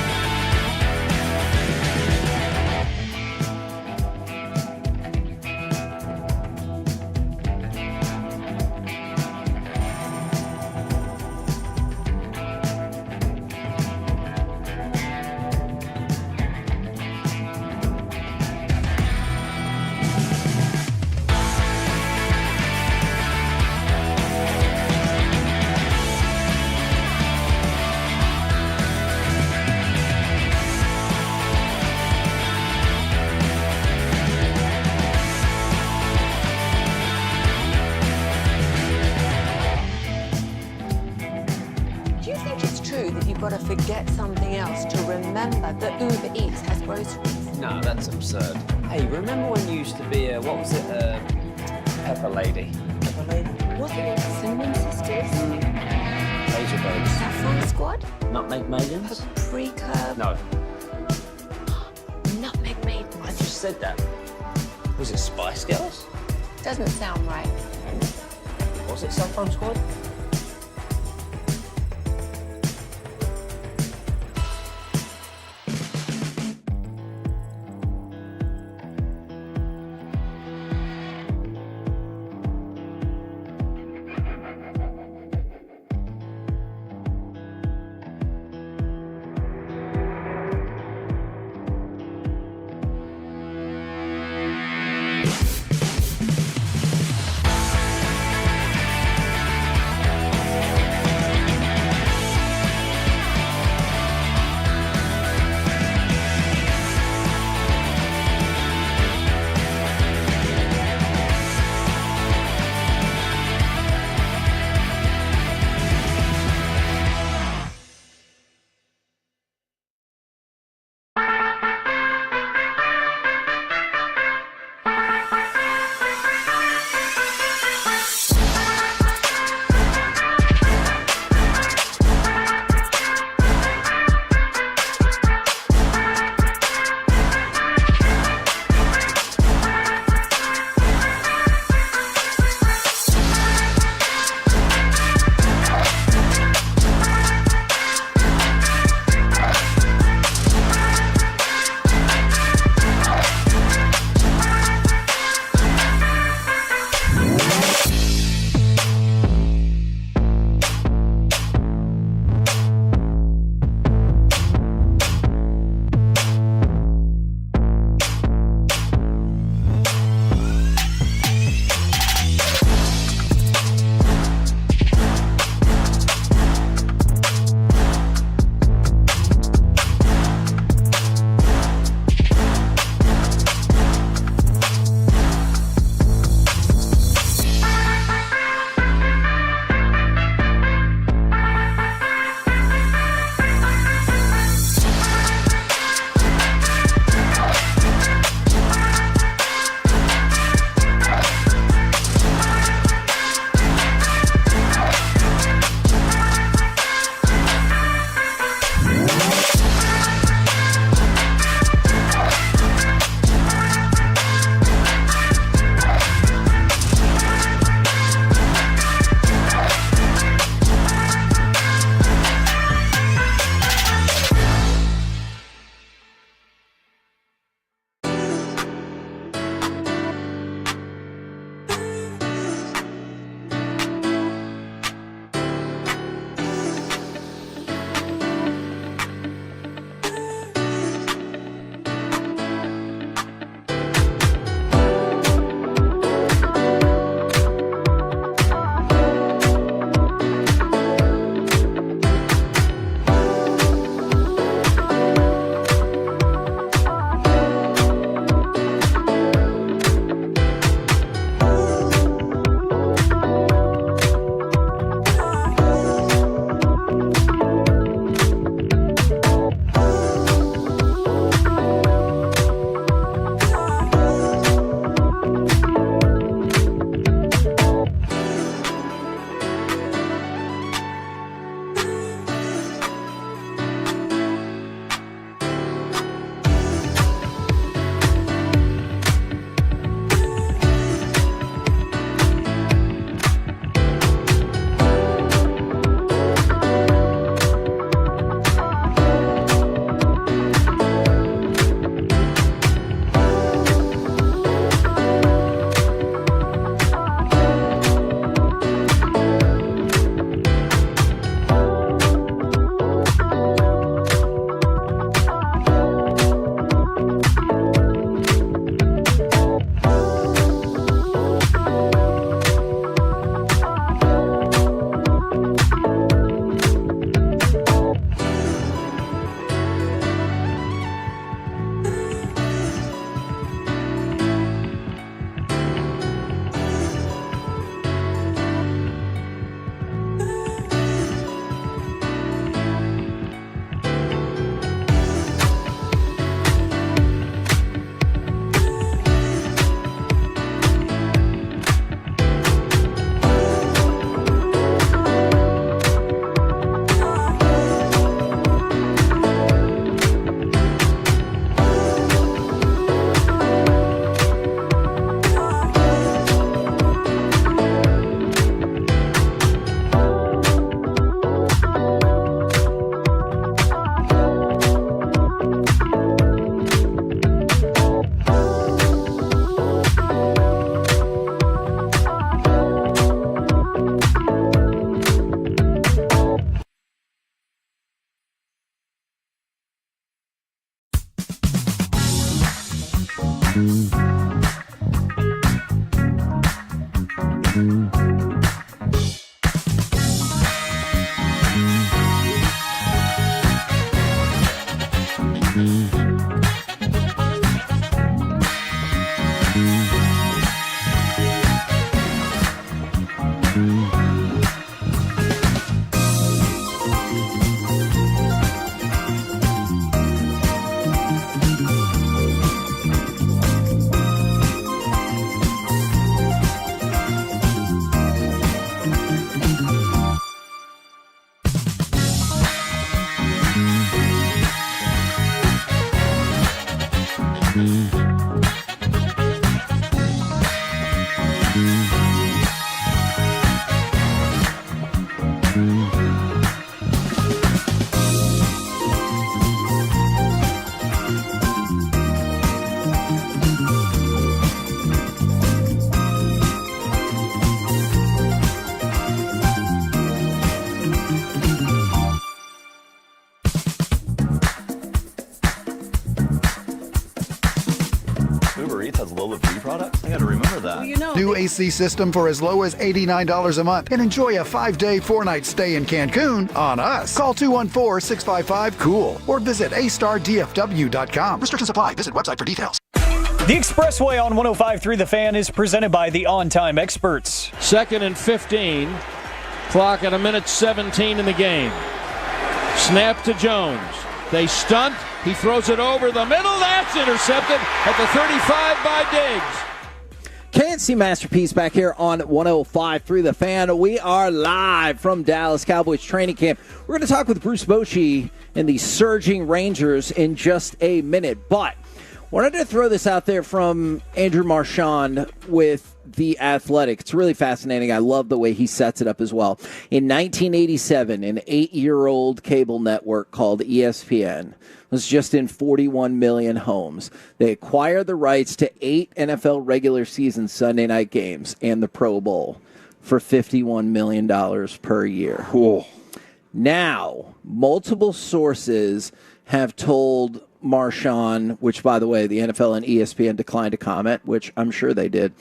Got to forget something else to remember that Uber Eats has groceries. No, that's absurd. Hey, remember when you used to be a, what was it, Pepper Lady? Pepper Lady? Was it Semien sisters? Laser Babes. Saffron Squad? Nutmeg Maidens? Paprika? No. Nutmeg Maidens. I just said that. Was it Spice Girls? Doesn't sound right. Was it Saffron Squad? Uber Eats has Lola Free products? I gotta remember that. Well, you know. New AC system for as low as $89 a month and enjoy a 5-day, 4-night stay in Cancun on us. Call 214-655-COOL or visit astardfw.com. Restrictions apply. Visit website for details. The Expressway on 105.3 The Fan is presented by the On-Time Experts. 2nd and 15. Clock at 1:17 in the game. Snap to Jones. They stunt. He throws it over the middle. That's intercepted at the 35 by Diggs. K&C Masterpiece back here on 105.3 The Fan. We are live from Dallas Cowboys training camp. We're going to talk with Bruce Bochy and the surging Rangers in just a minute. But wanted to throw this out there from Andrew Marchand with The Athletic. It's really fascinating. I love the way he sets it up as well. In 1987, an 8-year-old cable network called ESPN was just in 41 million homes. They acquired the rights to 8 NFL regular season Sunday night games and the Pro Bowl for $51 million per year. Cool. Now, multiple sources have told Marchand, which, by the way, the NFL and ESPN declined to comment, which I'm sure they did,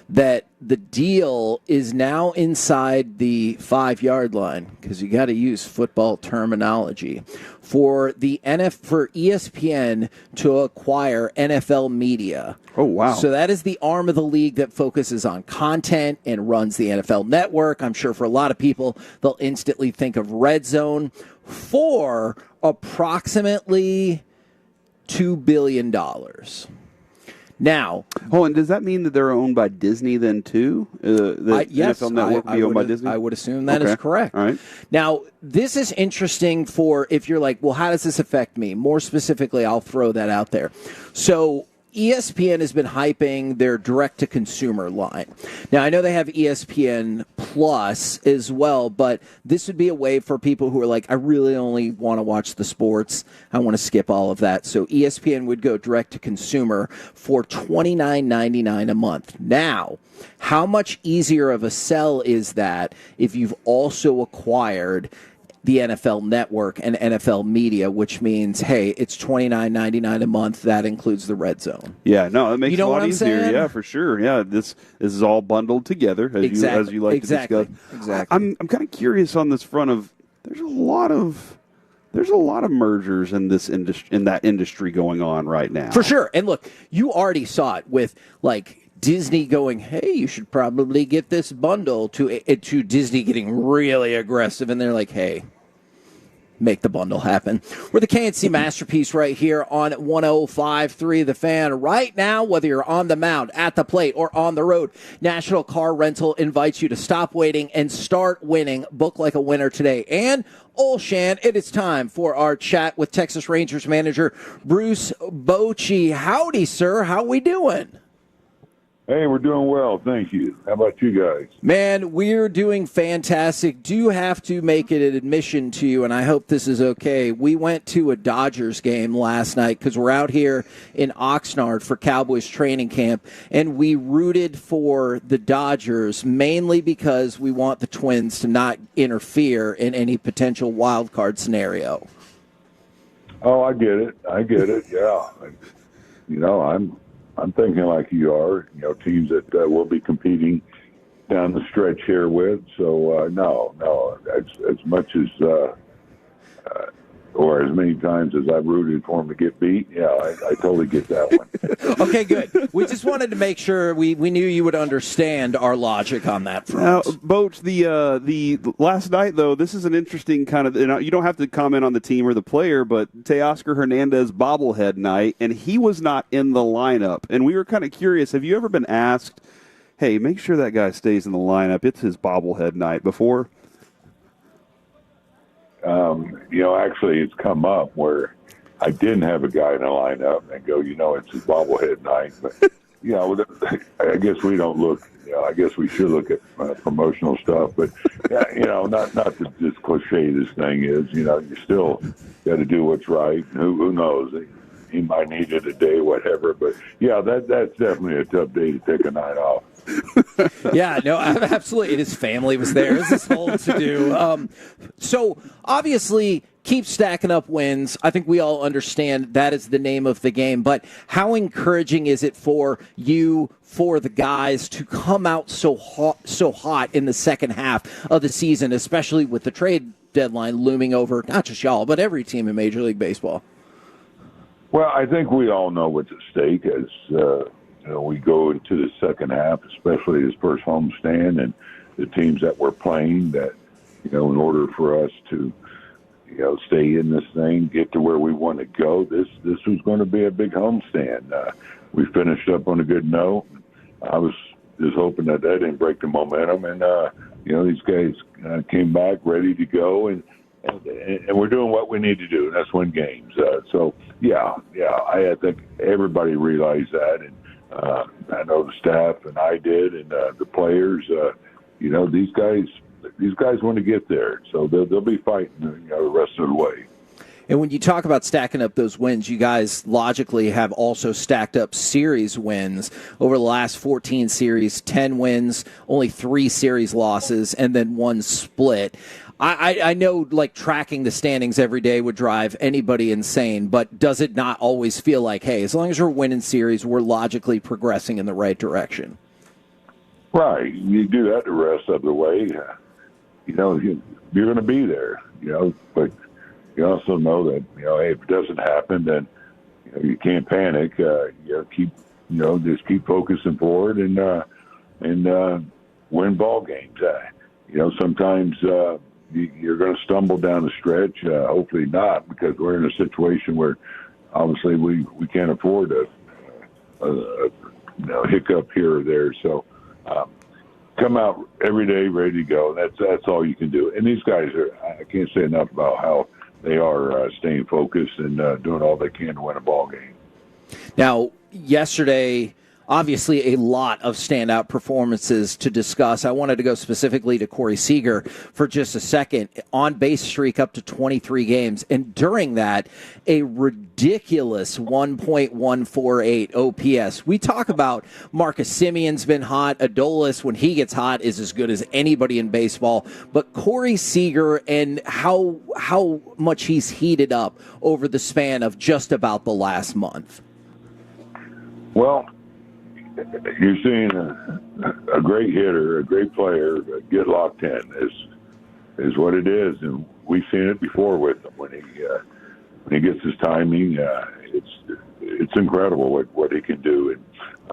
that the deal is now inside the 5-yard line, because you got to use football terminology, for ESPN to acquire NFL Media. Oh, wow. So that is the arm of the league that focuses on content and runs the NFL Network. I'm sure for a lot of people, they'll instantly think of Red Zone for approximately $2 billion. Now, and does that mean that they're owned by Disney then too? Yes, NFL Network will be owned by Disney? I would assume that is correct. All right. Now, this is interesting for if you're like, well, how does this affect me? More specifically, I'll throw that out there. So ESPN has been hyping their direct-to-consumer line. Now, I know they have ESPN Plus as well, but this would be a way for people who are like, I really only want to watch the sports. I want to skip all of that. So ESPN would go direct-to-consumer for $29.99 a month. Now, how much easier of a sell is that if you've also acquired the NFL Network and NFL Media, which means, hey, it's $29.99 a month. That includes the Red Zone. Yeah, no, it makes it a lot easier. Saying? Yeah, for sure. Yeah, this is all bundled together as you like to discuss. Exactly. I'm kind of curious on this front of there's a lot of mergers in this in that industry going on right now. For sure. And look, you already saw it with like Disney going, hey, you should probably get this bundle, to Disney getting really aggressive, and they're like, hey, make the bundle happen. We're the K&C Masterpiece right here on 105.3 The Fan. Right now, whether you're on the mound, at the plate, or on the road, National Car Rental invites you to stop waiting and start winning. Book like a winner today. And Olshan, it is time for our chat with Texas Rangers manager Bruce Bochy. Howdy, sir. How we doing? Hey, we're doing well. Thank you. How about you guys? Man, we're doing fantastic. Do have to make it an admission to you, and I hope this is okay. We went to a Dodgers game last night because we're out here in Oxnard for Cowboys training camp, and we rooted for the Dodgers mainly because we want the Twins to not interfere in any potential wild card scenario. Oh, I get it. Yeah. I'm thinking like you are. Teams that we'll be competing down the stretch here with. So no, as much as or as many times as I've rooted for him to get beat, I totally get that one. Okay, good. We just wanted to make sure we knew you would understand our logic on that front. Now, Boach, the last night, though, this is an interesting kind of, you don't have to comment on the team or the player, but Teoscar Hernandez bobblehead night, and he was not in the lineup. And we were kind of curious, have you ever been asked, hey, make sure that guy stays in the lineup, it's his bobblehead night, before? Actually, it's come up where I didn't have a guy in the lineup and go, it's his bobblehead night. But, I guess we don't look, I guess we should look at promotional stuff. But, not to just cliche this thing is, you still got to do what's right. Who knows? He might need it a day, whatever. But, that's definitely a tough day to take a night off. Yeah, no, absolutely. His family was there. It was this whole to-do. So, obviously, keep stacking up wins. I think we all understand that is the name of the game. But how encouraging is it for you, for the guys, to come out so hot in the second half of the season, especially with the trade deadline looming over, not just y'all, but every team in Major League Baseball? Well, I think we all know what's at stake as we go into the second half, especially his first homestand and the teams that we're playing, that, in order for us to, stay in this thing, get to where we want to go, this was going to be a big homestand. We finished up on a good note. I was just hoping that didn't break the momentum. And, these guys came back ready to go, and we're doing what we need to do, and that's win games. I think everybody realized that, and I know the staff and I did, and the players. These guys want to get there, so they'll be fighting the rest of the way. And when you talk about stacking up those wins, you guys logically have also stacked up series wins over the last 14 series, 10 wins, only 3 series losses, and then 1 split. I know, tracking the standings every day would drive anybody insane, but does it not always feel like, hey, as long as we're winning series, we're logically progressing in the right direction? Right. You do that the rest of the way. You're going to be there, but you also know that, hey, if it doesn't happen, then you can't panic. Just keep focusing forward and win ball games. Sometimes you're going to stumble down the stretch. Hopefully not, because we're in a situation where obviously we can't afford a hiccup here or there. So come out every day ready to go. That's all you can do. And these guys I can't say enough about how they are staying focused and doing all they can to win a ball game. Now, yesterday, obviously a lot of standout performances to discuss. I wanted to go specifically to Corey Seager for just a second. On-base streak up to 23 games, and during that, a ridiculous 1.148 OPS. We talk about Marcus Semien's been hot. Adolis, when he gets hot, is as good as anybody in baseball. But Corey Seager and how much he's heated up over the span of just about the last month. Well, you're seeing a great hitter, a great player get locked in is what it is, and we've seen it before with him when he gets his timing. It's incredible what he can do, and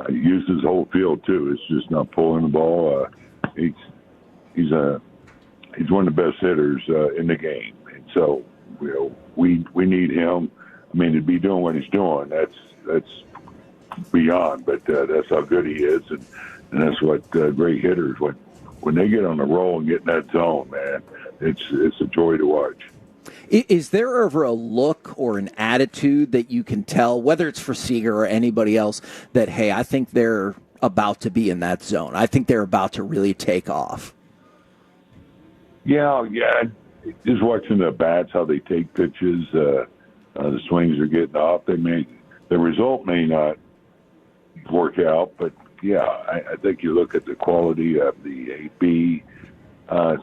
he uses his whole field too. It's just not pulling the ball. He's one of the best hitters in the game, and so we need him. I mean, to be doing what he's doing, that's beyond, but that's how good he is, and that's what great hitters, when they get on the roll and get in that zone, man, it's a joy to watch. Is there ever a look or an attitude that you can tell, whether it's for Seager or anybody else, that, hey, I think they're about to be in that zone, I think they're about to really take off? Yeah, just watching the bats, how they take pitches, the swings are getting off, the result may not work out, but I think you look at the quality of the AB.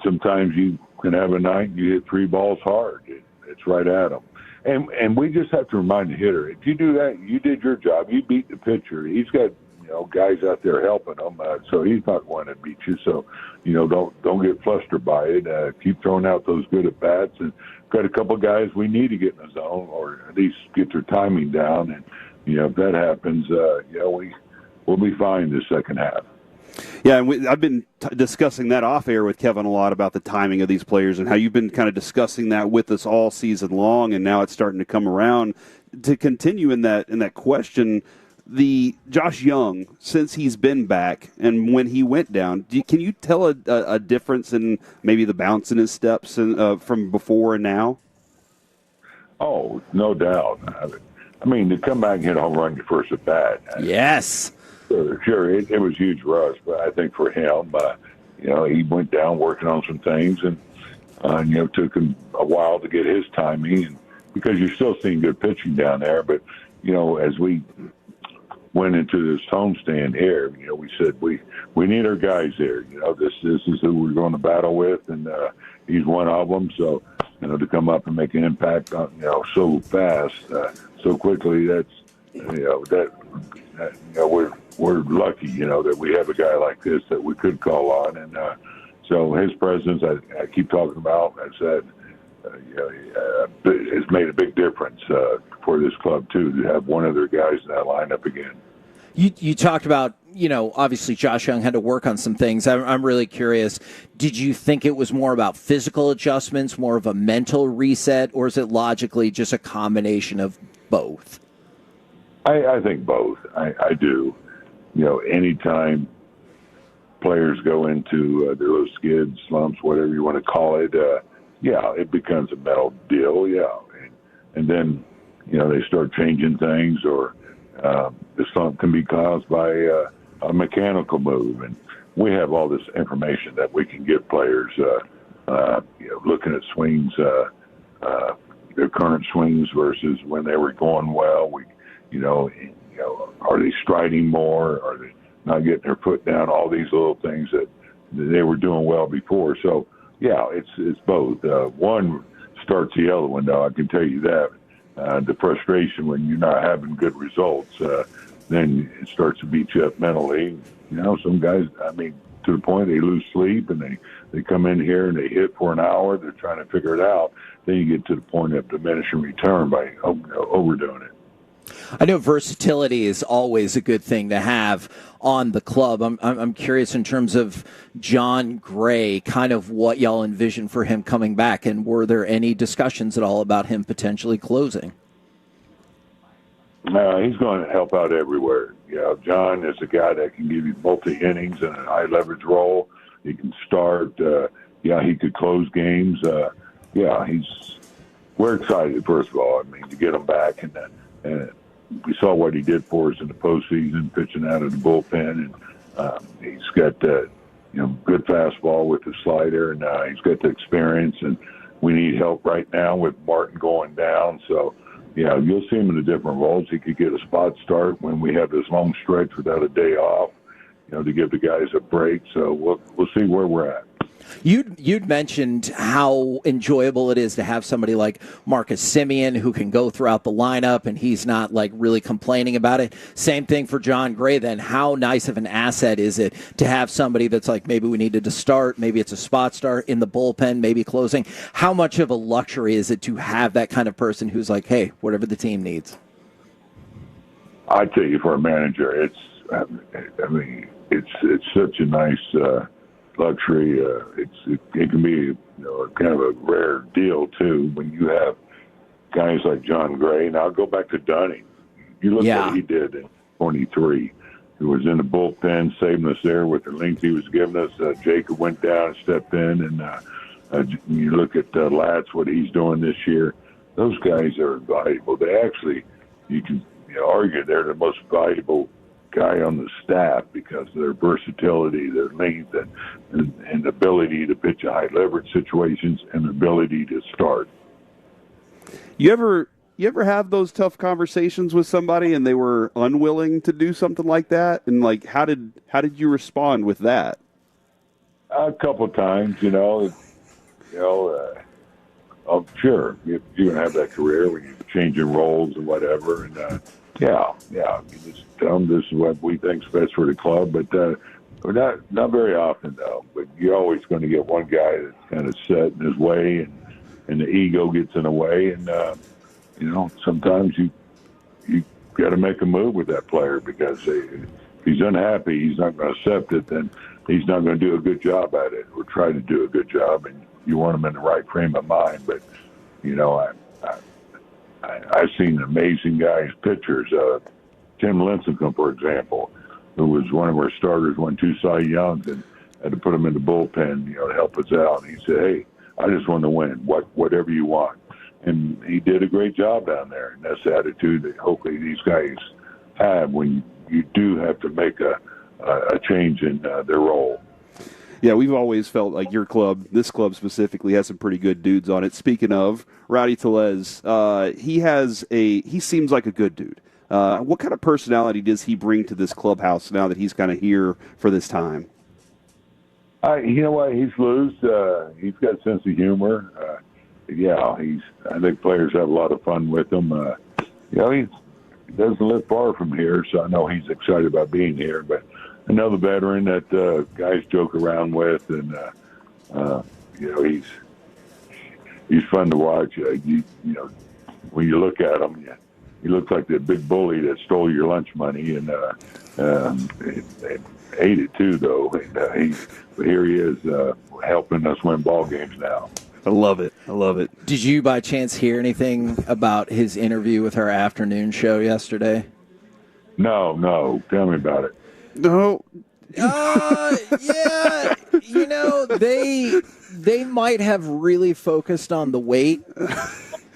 Sometimes you can have a night and you hit 3 balls hard. It's right at them. And we just have to remind the hitter, if you do that, you did your job. You beat the pitcher. He's got guys out there helping him, so he's not going to beat you. So don't get flustered by it. Keep throwing out those good at bats, and got a couple guys we need to get in the zone or at least get their timing down. And if that happens, we'll be fine this second half. Yeah, and I've been discussing that off air with Kevin a lot about the timing of these players and how you've been kind of discussing that with us all season long, and now it's starting to come around. To continue in that question, the Josh Young, since he's been back and when he went down, can you tell a difference in maybe the bounce in his steps from before and now? Oh, no doubt. I mean, to come back and hit a home run your first at bat. Yes. Sure, it was huge for us, but I think for him, he went down working on some things, and took him a while to get his timing, and because you're still seeing good pitching down there. But as we went into this homestand here, we said we need our guys there. This is who we're going to battle with, and he's one of them. So to come up and make an impact on so fast, so quickly, we're lucky, that we have a guy like this that we could call on. And so his presence, I keep talking about, I said, has made a big difference for this club, too, to have one of their guys in that lineup again. You talked about, obviously Josh Young had to work on some things. I'm really curious. Did you think it was more about physical adjustments, more of a mental reset, or is it logically just a combination of both? I think both. I do. Anytime players go into their little skids, slumps, whatever you want to call it, it becomes a mental deal, And then, they start changing things, or the slump can be caused by a mechanical move. And we have all this information that we can give players, looking at swings, their current swings versus when they were going well. Are they striding more? Are they not getting their foot down? All these little things that they were doing well before. So, it's both. One starts the other one, though, I can tell you that. The frustration when you're not having good results, then it starts to beat you up mentally. Some guys, to the point they lose sleep, and they come in here and they hit for an hour. They're trying to figure it out. Then you get to the point of diminishing return by overdoing it. I know versatility is always a good thing to have on the club. I'm curious in terms of John Gray, kind of what y'all envision for him coming back, and were there any discussions at all about him potentially closing? He's going to help out everywhere. John is a guy that can give you multi-innings in a high-leverage role. He can start. He could close games. We're excited, first of all, to get him back, and we saw what he did for us in the postseason, pitching out of the bullpen, and he's got good fastball with the slider, and he's got the experience, and we need help right now with Martin going down. So, you'll see him in the different roles. He could get a spot start when we have this long stretch without a day off, to give the guys a break. So we'll see where we're at. You'd mentioned how enjoyable it is to have somebody like Marcus Semien who can go throughout the lineup and he's not really complaining about it. Same thing for John Gray then. How nice of an asset is it to have somebody that's maybe we needed to start, maybe it's a spot start in the bullpen, maybe closing. How much of a luxury is it to have that kind of person who's hey, whatever the team needs? I tell you, for a manager, it's such a nice luxury. It can be kind of a rare deal too when you have guys like John Gray. Now I'll go back to Dunning. You look at what he did in 23. He was in the bullpen, saving us there with the length he was giving us. Jacob went down and stepped in, and you look at Latz, what he's doing this year. Those guys are valuable. They actually, you can argue they're the most valuable guy on the staff because of their versatility, their length, and ability to pitch high leverage situations and ability to start. You ever have those tough conversations with somebody and they were unwilling to do something like that? And how did you respond with that? A couple of times, sure, you're going to have that career when you're changing roles and whatever. And, you just tell them this is what we think's best for the club. But not very often, though. But you're always going to get one guy that's kind of set in his way, and the ego gets in the way. And, sometimes you got to make a move with that player because if he's unhappy, he's not going to accept it, then he's not going to do a good job at it or try to do a good job. And you want him in the right frame of mind. But, I've seen amazing guys, pitchers. Tim Lincecum, for example, who was one of our starters, won 2 Cy Youngs, and had to put him in the bullpen, to help us out. And he said, "Hey, I just want to win. Whatever you want." And he did a great job down there. And that's the attitude that hopefully these guys have when you do have to make a change in their role. Yeah, we've always felt like your club, this club specifically, has some pretty good dudes on it. Speaking of, Rowdy Tellez, he seems like a good dude. What kind of personality does he bring to this clubhouse now that he's kind of here for this time? You know what? He's loose. He's got a sense of humor. I think players have a lot of fun with him. He doesn't live far from here, so I know he's excited about being here. But another veteran that guys joke around with, and he's fun to watch. When you look at him, he looks like the big bully that stole your lunch money and ate it too, though. And here he is helping us win ball games now. I love it. Did you by chance hear anything about his interview with our afternoon show yesterday? No. Tell me about it. No. Yeah. They might have really focused on the weight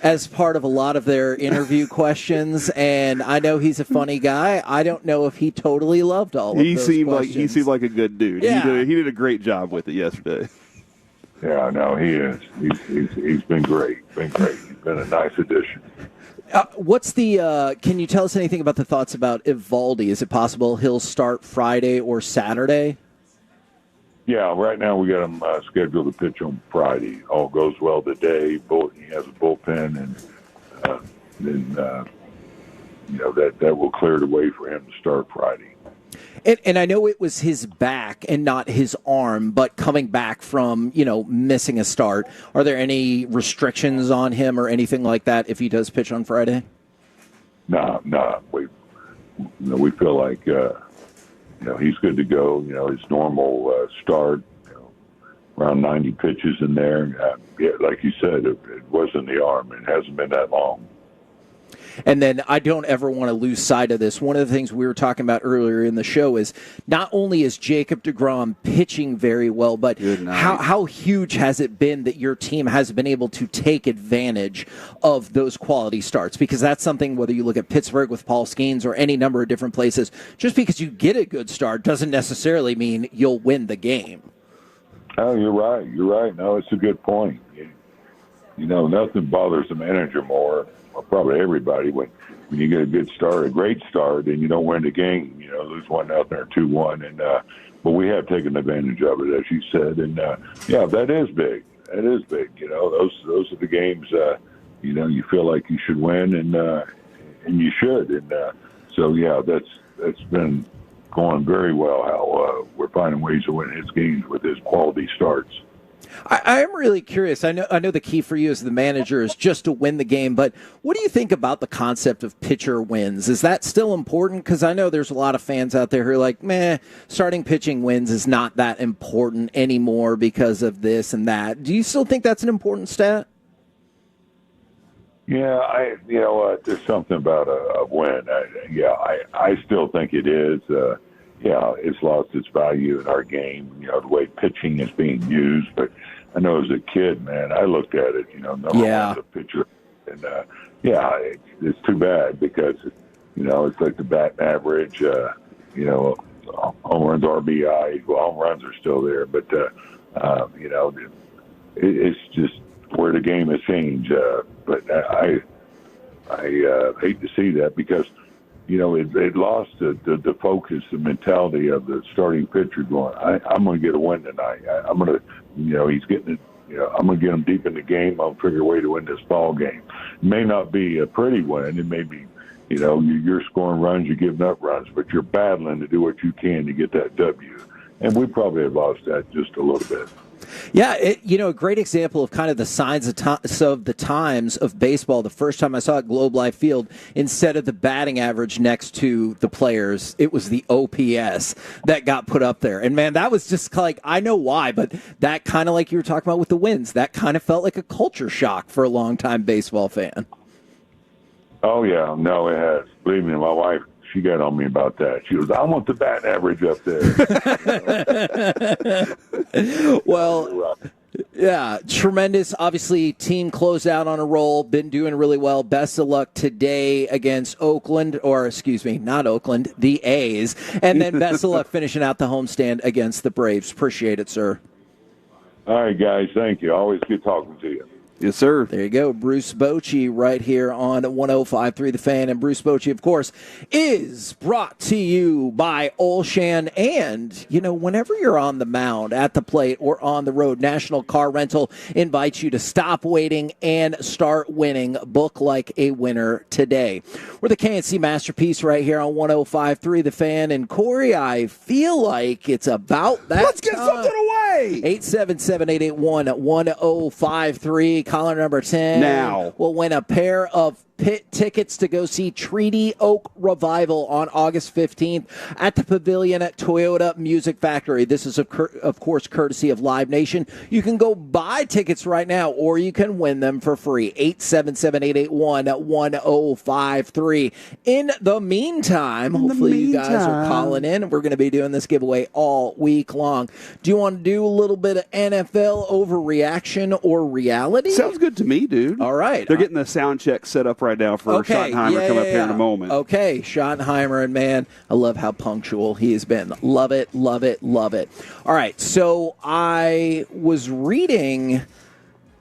as part of a lot of their interview questions, and I know he's a funny guy. I don't know if he totally loved all of those questions. He seemed like a good dude. Yeah. He did a great job with it yesterday. Yeah, no, he is. He's been great. He's been a nice addition. Can you tell us anything about the thoughts about Evaldi? Is it possible he'll start Friday or Saturday? Yeah, right now we got him scheduled to pitch on Friday. All goes well today. He has a bullpen, and then that will clear the way for him to start Friday. And I know it was his back and not his arm, but coming back from, missing a start, are there any restrictions on him or anything like that if he does pitch on Friday? No. We feel like, he's good to go. His normal start, around 90 pitches in there. Like you said, it wasn't the arm. It hasn't been that long. And then I don't ever want to lose sight of this. One of the things we were talking about earlier in the show is not only is Jacob deGrom pitching very well, but how huge has it been that your team has been able to take advantage of those quality starts? Because that's something, whether you look at Pittsburgh with Paul Skeens or any number of different places, just because you get a good start doesn't necessarily mean you'll win the game. Oh, you're right. No, it's a good point. Nothing bothers the manager more. Probably everybody when you get a good start, a great start, and you don't win the game, lose 1-0 or 2-1, and but we have taken advantage of it, as you said, and that is big. That is big. Those are the games you feel like you should win, and you should, and that's been going very well. How we're finding ways to win his games with his quality starts. I am really curious. I know the key for you as the manager is just to win the game, but what do you think about the concept of pitcher wins? Is that still important? Because I know there's a lot of fans out there who are like, starting pitching wins is not that important anymore because of this and that. Do you still think that's an important stat? Yeah, there's something about a win. I still think it is. It's lost its value in our game, the way pitching is being used. But I know as a kid, man, I looked at it, number one as a pitcher. And, it's too bad because, it's like the batting average, home runs, RBI. Well, home runs are still there. But, it's just where the game has changed. But I hate to see that because, it lost the focus, the mentality of the starting pitcher going, I'm going to get a win tonight. I'm going to, he's getting I'm going to get them deep in the game. I'll figure a way to win this ball game. It may not be a pretty win. It may be, you're scoring runs, you're giving up runs, but you're battling to do what you can to get that W. And we probably have lost that just a little bit. Yeah, a great example of kind of the signs of the times of baseball. The first time I saw it, Globe Life Field, instead of the batting average next to the players, it was the OPS that got put up there. And, man, that was just like, I know why, but that kind of like you were talking about with the wins, that kind of felt like a culture shock for a longtime baseball fan. Oh, yeah. No, it has. Believe me, my wife, she got on me about that. She was, I want the batting average up there. Well, yeah, tremendous. Obviously, team closed out on a roll, been doing really well. Best of luck today against Oakland, not Oakland, the A's. And then best of luck finishing out the homestand against the Braves. Appreciate it, sir. All right, guys. Thank you. Always good talking to you. Yes, sir. There you go. Bruce Bochy right here on 105.3 The Fan. And Bruce Bochy, of course, is brought to you by Olshan. And, whenever you're on the mound, at the plate, or on the road, National Car Rental invites you to stop waiting and start winning. Book like a winner today. We're the K&C Masterpiece right here on 105.3 The Fan. And, Corey, I feel like it's about that Let's get something away! 877-881-1053. Caller number 10 now will win a pair of pit tickets to go see Treaty Oak Revival on August 15th at the Pavilion at Toyota Music Factory. This is, of course, courtesy of Live Nation. You can go buy tickets right now, or you can win them for free. 877-881-1053. In the meantime, hopefully you guys are calling in. We're going to be doing this giveaway all week long. Do you want to do a little bit of NFL overreaction or reality? Sounds good to me, dude. All right. They're getting the sound check set up right now for Schottenheimer come up here in a moment. Okay, Schottenheimer, and man, I love how punctual he has been. Love it, love it, love it. All right, so I was reading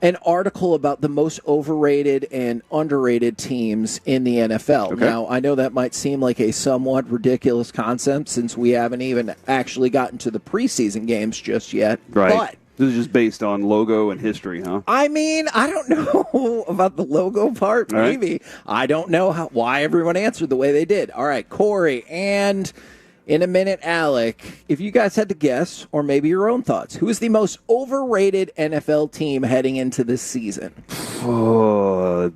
an article about the most overrated and underrated teams in the NFL. Okay. Now, I know that might seem like a somewhat ridiculous concept since we haven't even actually gotten to the preseason games just yet. Right. But this is just based on logo and history, huh? I mean, I don't know about the logo part, maybe. Right. I don't know why everyone answered the way they did. All right, Corey, and in a minute, Alec, if you guys had to guess, or maybe your own thoughts, who is the most overrated NFL team heading into this season? The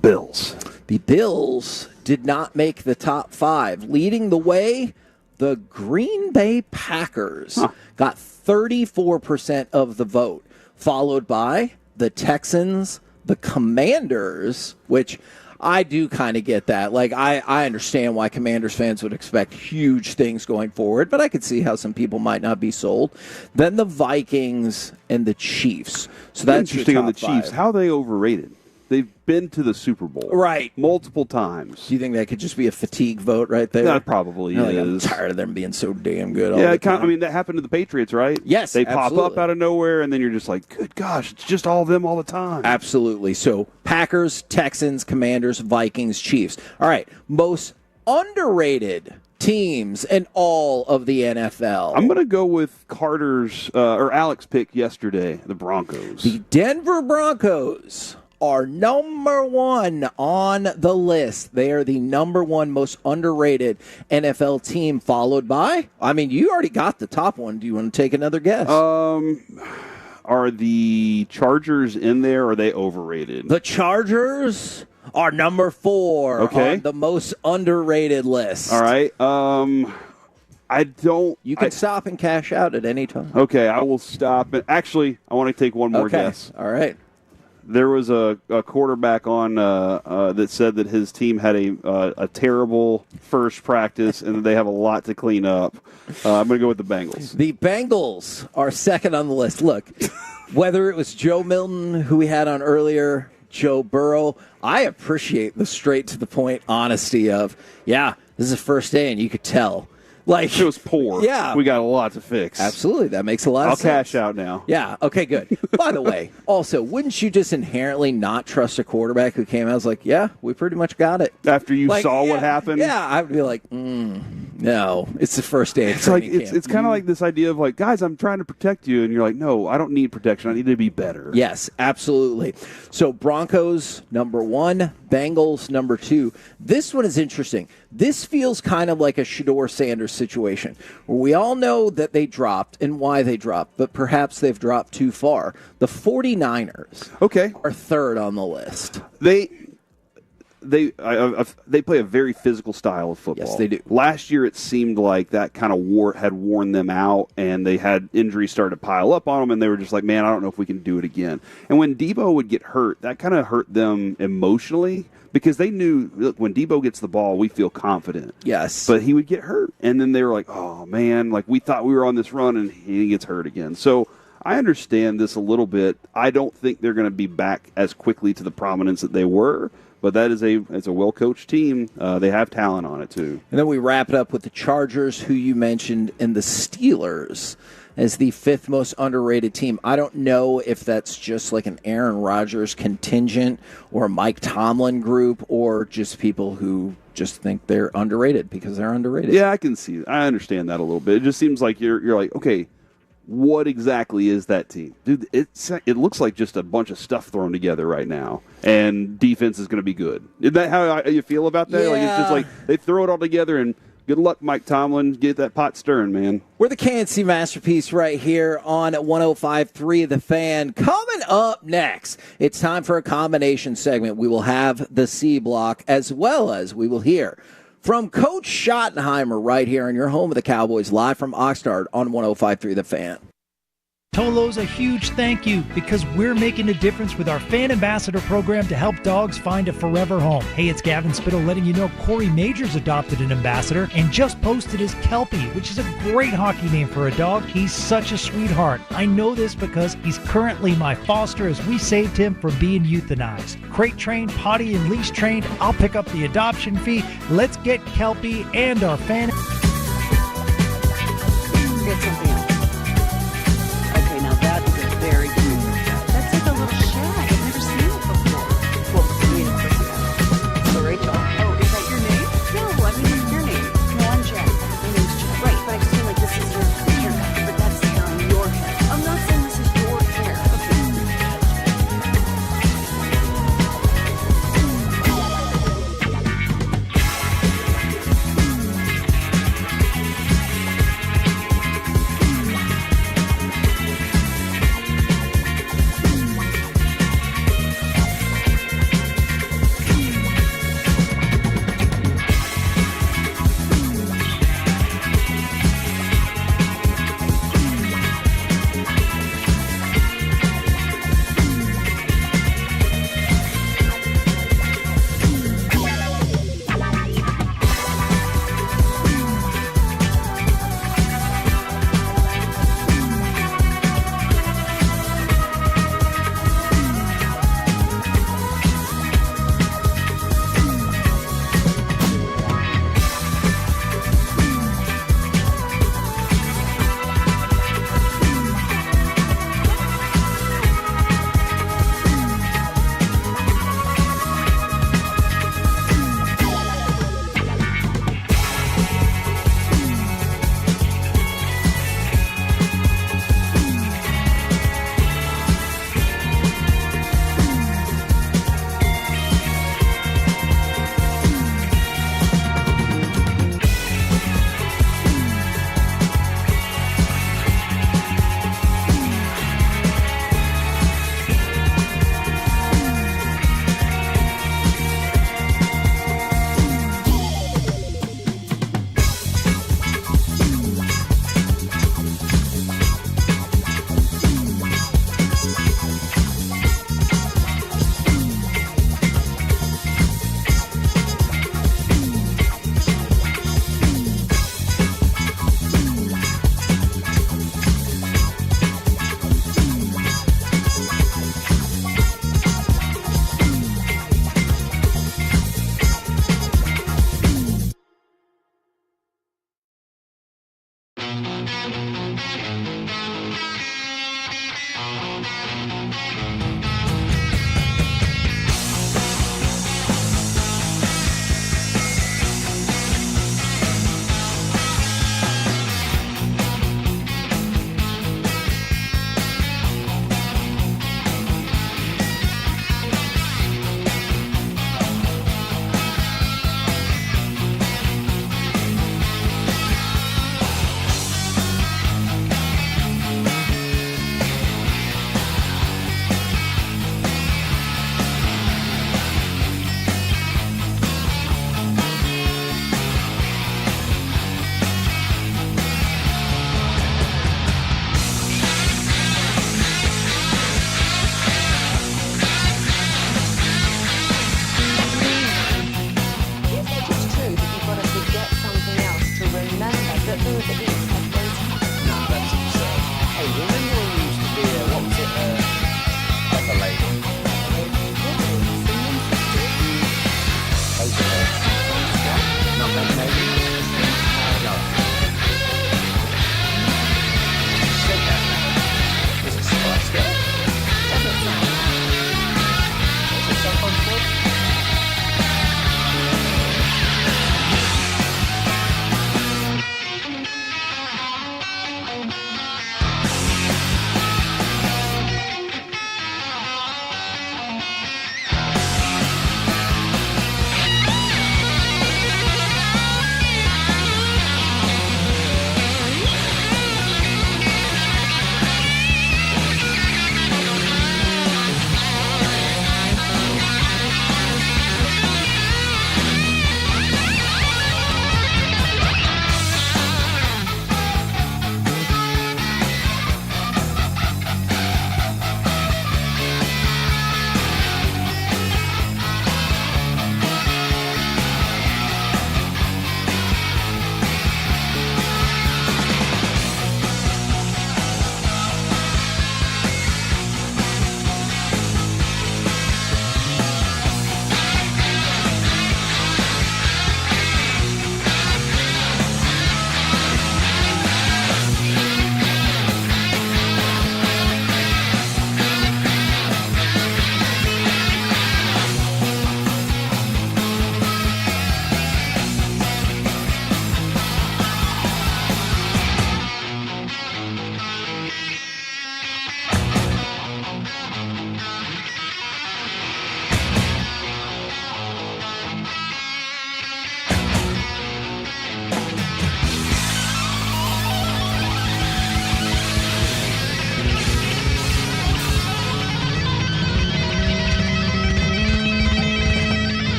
Bills. The Bills did not make the top 5. Leading the way, the Green Bay Packers got 34% of the vote, followed by the Texans, the Commanders, which I do kind of get that. Like, I understand why Commanders fans would expect huge things going forward, but I could see how some people might not be sold. Then the Vikings and the Chiefs. So that's interesting on the 5. Chiefs. How are they overrated? They've been to the Super Bowl. Right. Multiple times. Do you think that could just be a fatigue vote right there? That probably is. I'm tired of them being so damn good. Yeah, that happened to the Patriots, right? Yes, they pop absolutely. up out of nowhere, and then you're just like, good gosh, it's just all of them all the time. Absolutely. So Packers, Texans, Commanders, Vikings, Chiefs. All right, most underrated teams in all of the NFL. I'm going to go with Carter's or Alex's pick yesterday, the Broncos. The Denver Broncos are number 1 on the list. They are the number 1 most underrated NFL team, followed by, I mean, you already got the top one. Do you want to take another guess? Are the Chargers in there, or are they overrated? The Chargers are number 4 on the most underrated list. All right. I don't... You can stop and cash out at any time. Okay, I will stop. Actually, I want to take one more guess. All right. There was a quarterback on that said that his team had a terrible first practice and that they have a lot to clean up. I'm going to go with the Bengals. The Bengals are second on the list. Look, whether it was Joe Milton, who we had on earlier, Joe Burrow, I appreciate the straight-to-the-point honesty of, this is the first day, and you could tell. Like, it was poor. Yeah. We got a lot to fix. Absolutely. That makes a lot of sense. I'll cash out now. Yeah. Okay, good. By the way, also, wouldn't you just inherently not trust a quarterback who came out and was like, we pretty much got it? After you saw what happened? Yeah, I'd be like, No, it's the first day of training camp. It's kind of like this idea of like, guys, I'm trying to protect you, and you're like, no, I don't need protection. I need to be better. Yes, absolutely. So Broncos number 1, Bengals number 2. This one is interesting. This feels kind of like a Shedeur Sanders situation, where we all know that they dropped and why they dropped, but perhaps they've dropped too far. The 49ers are third on the list. They play a very physical style of football. Yes, they do. Last year, it seemed like that kind of had worn them out, and they had injuries start to pile up on them, and they were just like, man, I don't know if we can do it again. And when Debo would get hurt, that kind of hurt them emotionally because they knew, look, when Debo gets the ball, we feel confident. Yes. But he would get hurt, and then they were like, oh, man, like we thought we were on this run, and he gets hurt again. So I understand this a little bit. I don't think they're going to be back as quickly to the prominence that they were. But that is a well-coached team. They have talent on it, too. And then we wrap it up with the Chargers, who you mentioned, and the Steelers as the 5th most underrated team. I don't know if that's just like an Aaron Rodgers contingent or a Mike Tomlin group or just people who just think they're underrated because they're underrated. Yeah, I can see it. I understand that a little bit. It just seems like you're like, okay, what exactly is that team? Dude, it looks like just a bunch of stuff thrown together right now, and defense is going to be good. Is that how you feel about that? Yeah. Like it's just like they throw it all together, and good luck, Mike Tomlin. Get that pot stirring, man. We're the K&C Masterpiece right here on 105.3 The Fan. Coming up next, it's time for a combination segment. We will have the C block, as well as we will hear from Coach Schottenheimer right here in your home of the Cowboys, live from Oxnard on 105.3 The Fan. Tolo's a huge thank you because we're making a difference with our Fan Ambassador program to help dogs find a forever home. Hey, it's Gavin Spittle letting you know Corey Majors adopted an ambassador and just posted his Kelpie, which is a great hockey name for a dog. He's such a sweetheart. I know this because he's currently my foster as we saved him from being euthanized. Crate trained, potty and leash trained. I'll pick up the adoption fee. Let's get Kelpie and our fan. Get something else. Okay, now that is a very cute cat. That's like a little shag. I've never seen it before. Well, I mean, of course you have. So Rachel. Oh, is that your name? No, I mean, what's your name? No, I'm Jen. My name's Jen. Right, but I just mean like this is your haircut, but that's hair on your head. I'm not saying this is your hair.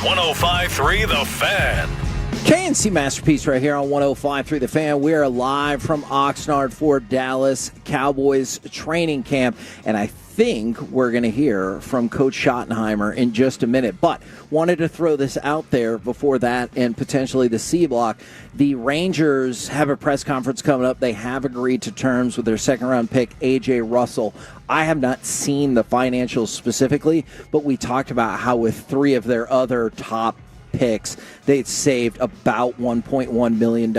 105.3 The Fan. K&C Masterpiece right here on 105.3 The Fan. We are live from Oxnard for Dallas Cowboys training camp, and I think we're going to hear from Coach Schottenheimer in just a minute. But wanted to throw this out there before that and potentially the C block. The Rangers have a press conference coming up. They have agreed to terms with their second-round pick, A.J. Russell. I have not seen the financials specifically, but we talked about how with three of their other top picks, they'd saved about $1.1 million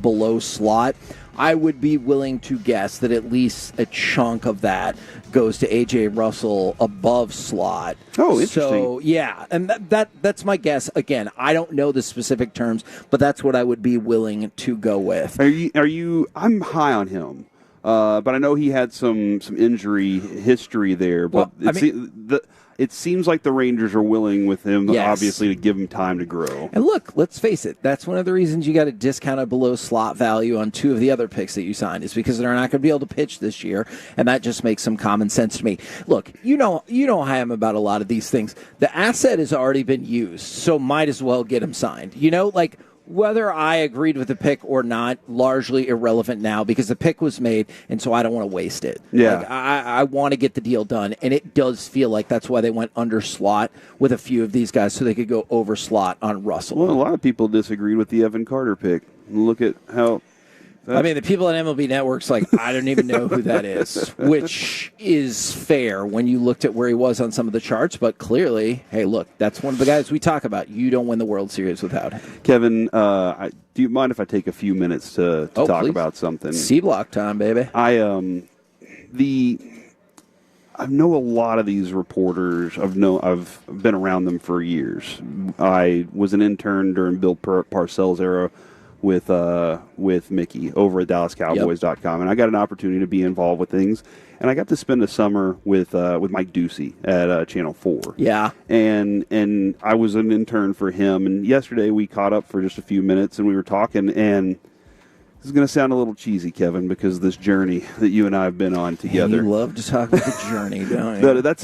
below slot. I would be willing to guess that at least a chunk of that goes to A.J. Russell above slot. Oh, interesting. So, yeah, and that's my guess. Again, I don't know the specific terms, but that's what I would be willing to go with. Are you? I'm high on him, but I know he had some injury history there. But it seems like the Rangers are willing with him, obviously, to give him time to grow. And look, let's face it, that's one of the reasons you got a discounted below slot value on two of the other picks that you signed, is because they're not going to be able to pitch this year, and that just makes some common sense to me. Look, you know how I am about a lot of these things. The asset has already been used, so might as well get him signed. Whether I agreed with the pick or not, largely irrelevant now because the pick was made, and so I don't want to waste it. Yeah. I want to get the deal done, and it does feel like that's why they went under slot with a few of these guys so they could go over slot on Russell. Well, a lot of people disagreed with the Evan Carter pick. Look at how... the people at MLB Network's like, I don't even know who that is, which is fair when you looked at where he was on some of the charts. But clearly, hey, look, that's one of the guys we talk about. You don't win the World Series without him. Kevin, do you mind if I take a few minutes to talk about something? C-block time, baby. I know a lot of these reporters. I've been around them for years. I was an intern during Bill Parcells' era with Mickey over at DallasCowboys.com, and I got an opportunity to be involved with things, and I got to spend a summer with Mike Ducey at Channel 4. Yeah, and I was an intern for him, and yesterday we caught up for just a few minutes, and we were talking, and this is going to sound a little cheesy, Kevin, because of this journey that you and I have been on together. You love to talk about the journey, don't you? That's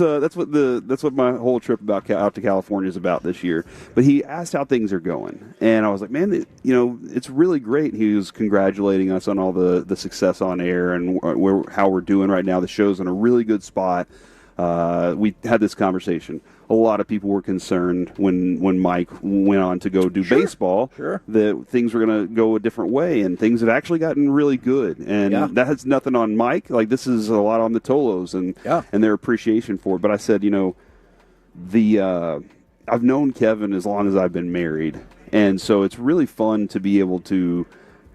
what my whole trip out to California is about this year. But he asked how things are going, and I was like, man, it's really great. He was congratulating us on all the success on air and how we're doing right now. The show's in a really good spot. We had this conversation. A lot of people were concerned when Mike went on to go do baseball that things were going to go a different way, and things have actually gotten really good. And that has nothing on Mike. Like, this is a lot on the Tolos and their appreciation for it. But I said, I've known Kevin as long as I've been married, and so it's really fun to be able to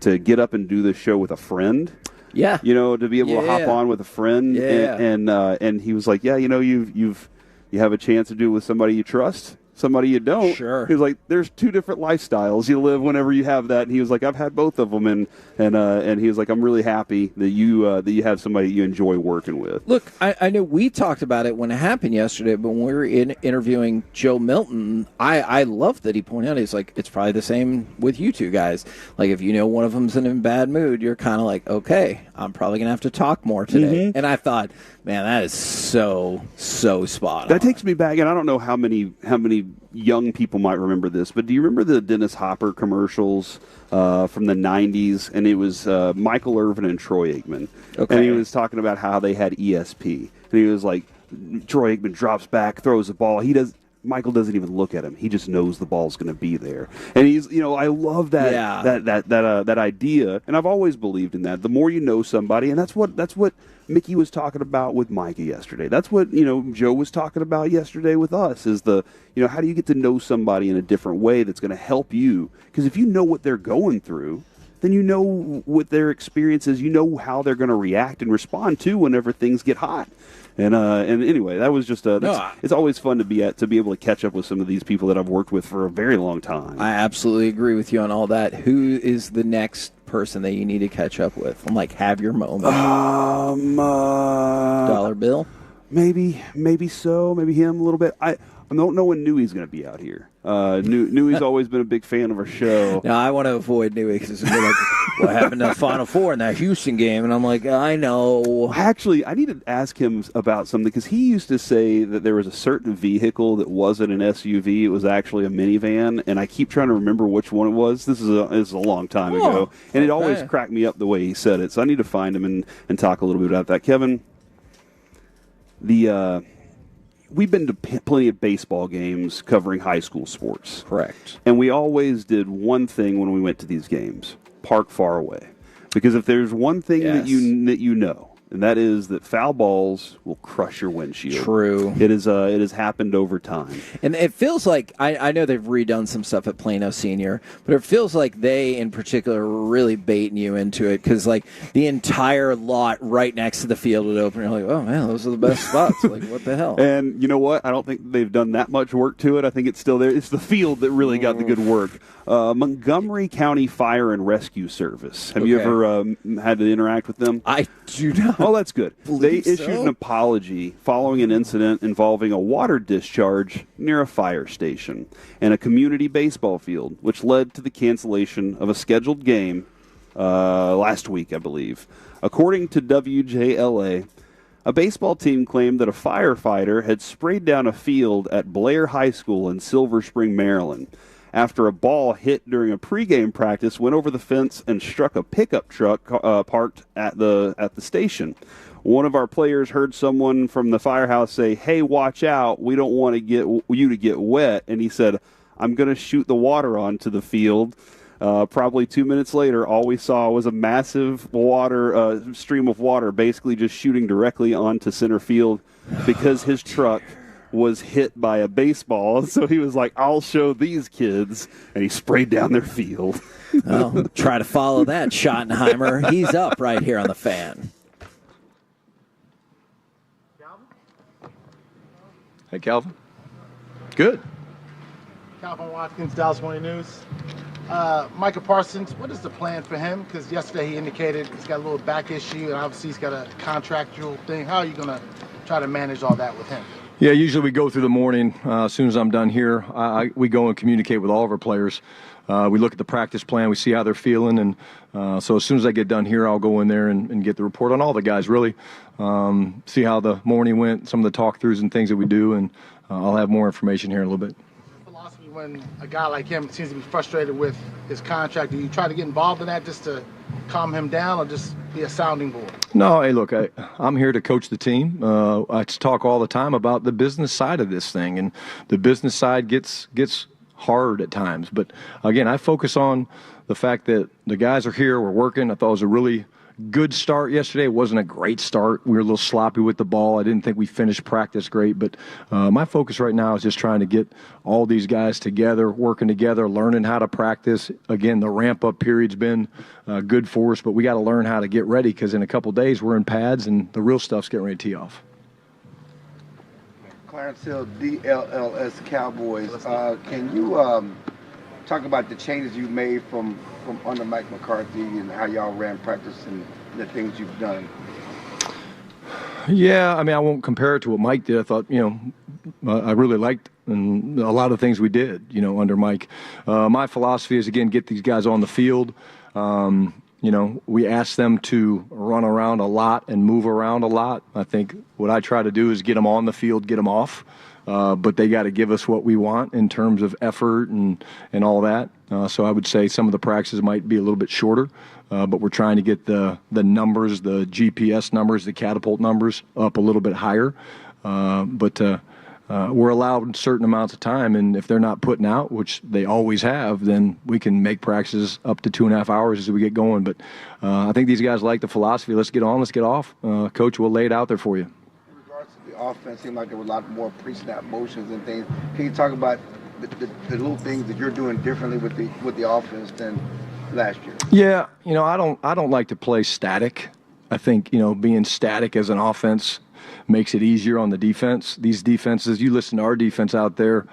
get up and do this show with a friend. Yeah, to be able to hop on with a friend. Yeah. And he was like, yeah, you have a chance to do it with somebody you trust, somebody you don't. Sure. He was like, there's two different lifestyles you live whenever you have that. And he was like, I've had both of them, and he was like, I'm really happy that you have somebody you enjoy working with. Look, I know we talked about it when it happened yesterday, but when we were interviewing Joe Milton, I loved that he pointed out, he's like, it's probably the same with you two guys. Like, if one of them's in a bad mood, you're kind of like, okay, I'm probably going to have to talk more today. Mm-hmm. And I thought, man, that is so spot on. That takes me back, and I don't know how many young people might remember this, but do you remember the Dennis Hopper commercials from the 90s? And it was Michael Irvin and Troy Aikman. Okay. And he was talking about how they had ESP. And he was like, Troy Aikman drops back, throws the ball. Michael doesn't even look at him. He just knows the ball's going to be there. And he's, I love that idea. And I've always believed in that. The more you know somebody, and that's what Mickey was talking about with Micah yesterday. That's what, Joe was talking about yesterday with us, is how do you get to know somebody in a different way that's going to help you? Because if you know what they're going through, then you know what their experience is. You know how they're going to react and respond to whenever things get hot. And anyway, that was just it's always fun to be able to catch up with some of these people that I've worked with for a very long time. I absolutely agree with you on all that. Who is the next person that you need to catch up with? I'm like, have your moment. Dollar Bill? Maybe so. Maybe him a little bit. I don't know when Newey's going to be out here. Newey's always been a big fan of our show. Now, I want to avoid Newey because it's like, what happened to the Final Four in that Houston game? And I'm like, I know. Actually, I need to ask him about something because he used to say that there was a certain vehicle that wasn't an SUV. It was actually a minivan, and I keep trying to remember which one it was. This is a long time ago, and it always cracked me up the way he said it. So I need to find him and talk a little bit about that. Kevin, we've been to plenty of baseball games covering high school sports. Correct. And we always did one thing when we went to these games: park far away. Because if there's one thing that you know, and that is that foul balls will crush your windshield. True. It has happened over time. And it feels like, I know they've redone some stuff at Plano Senior, but it feels like they, in particular, were really baiting you into it because, like, the entire lot right next to the field would open. And you're like, oh, man, those are the best spots. Like, what the hell? And you know what? I don't think they've done that much work to it. I think it's still there. It's the field that really got the good work. Montgomery County Fire and Rescue Service. Have you ever had to interact with them? I do not. Oh, that's good. They issued an apology following an incident involving a water discharge near a fire station and a community baseball field, which led to the cancellation of a scheduled game last week, I believe. According to WJLA, a baseball team claimed that a firefighter had sprayed down a field at Blair High School in Silver Spring, Maryland, after a ball hit during a pregame practice went over the fence and struck a pickup truck parked at the station. One of our players heard someone from the firehouse say, "Hey, watch out, we don't want to get you to get wet," and he said, "I'm going to shoot the water onto the field." Probably 2 minutes later, all we saw was a massive stream of water basically just shooting directly onto center field because his truck was hit by a baseball. So he was like, I'll show these kids. And he sprayed down their field. Well, try to follow that, Schottenheimer. He's up right here on the Fan. Hey, Calvin. Good. Calvin Watkins, Dallas Morning News. Micah Parsons, what is the plan for him? Because yesterday he indicated he's got a little back issue, and obviously he's got a contractual thing. How are you going to try to manage all that with him? Yeah, usually we go through the morning. As soon as I'm done here, we go and communicate with all of our players. We look at the practice plan. We see how they're feeling. And so as soon as I get done here, I'll go in there and get the report on all the guys, really. See how the morning went, some of the talk-throughs and things that we do, and I'll have more information here in a little bit. Philosophy when a guy like him seems to be frustrated with his contract, do you try to get involved in that just to calm him down or just be a sounding board? No, hey, look, I'm here to coach the team. I talk all the time about the business side of this thing, and the business side gets hard at times. But, again, I focus on the fact that the guys are here, we're working. I thought it was a really good start yesterday. It wasn't a great start. We were a little sloppy with the ball. I didn't think we finished practice great. But my focus right now is just trying to get all these guys together, working together, learning how to practice. Again, the ramp-up period's been good for us, but we got to learn how to get ready because in a couple days we're in pads and the real stuff's getting ready to tee off. Clarence Hill, DLLS Cowboys. Can you talk about the changes you made from under Mike McCarthy and how y'all ran practice and the things you've done? Yeah, I mean, I won't compare it to what Mike did. I thought, I really liked and a lot of things we did, under Mike. My philosophy is, again, get these guys on the field. We ask them to run around a lot and move around a lot. I think what I try to do is get them on the field, get them off. But they got to give us what we want in terms of effort and all that. So I would say some of the practices might be a little bit shorter, but we're trying to get the numbers, the GPS numbers, the catapult numbers up a little bit higher. But we're allowed certain amounts of time, and if they're not putting out, which they always have, then we can make practices up to 2.5 hours as we get going. But I think these guys like the philosophy. Let's get on, let's get off. Coach will lay it out there for you. Offense seemed like there were a lot more pre-snap motions and things. Can you talk about the little things that you're doing differently with the offense than last year? Yeah, I don't like to play static. I think being static as an offense makes it easier on the defense. These defenses, you listen to our defense out there.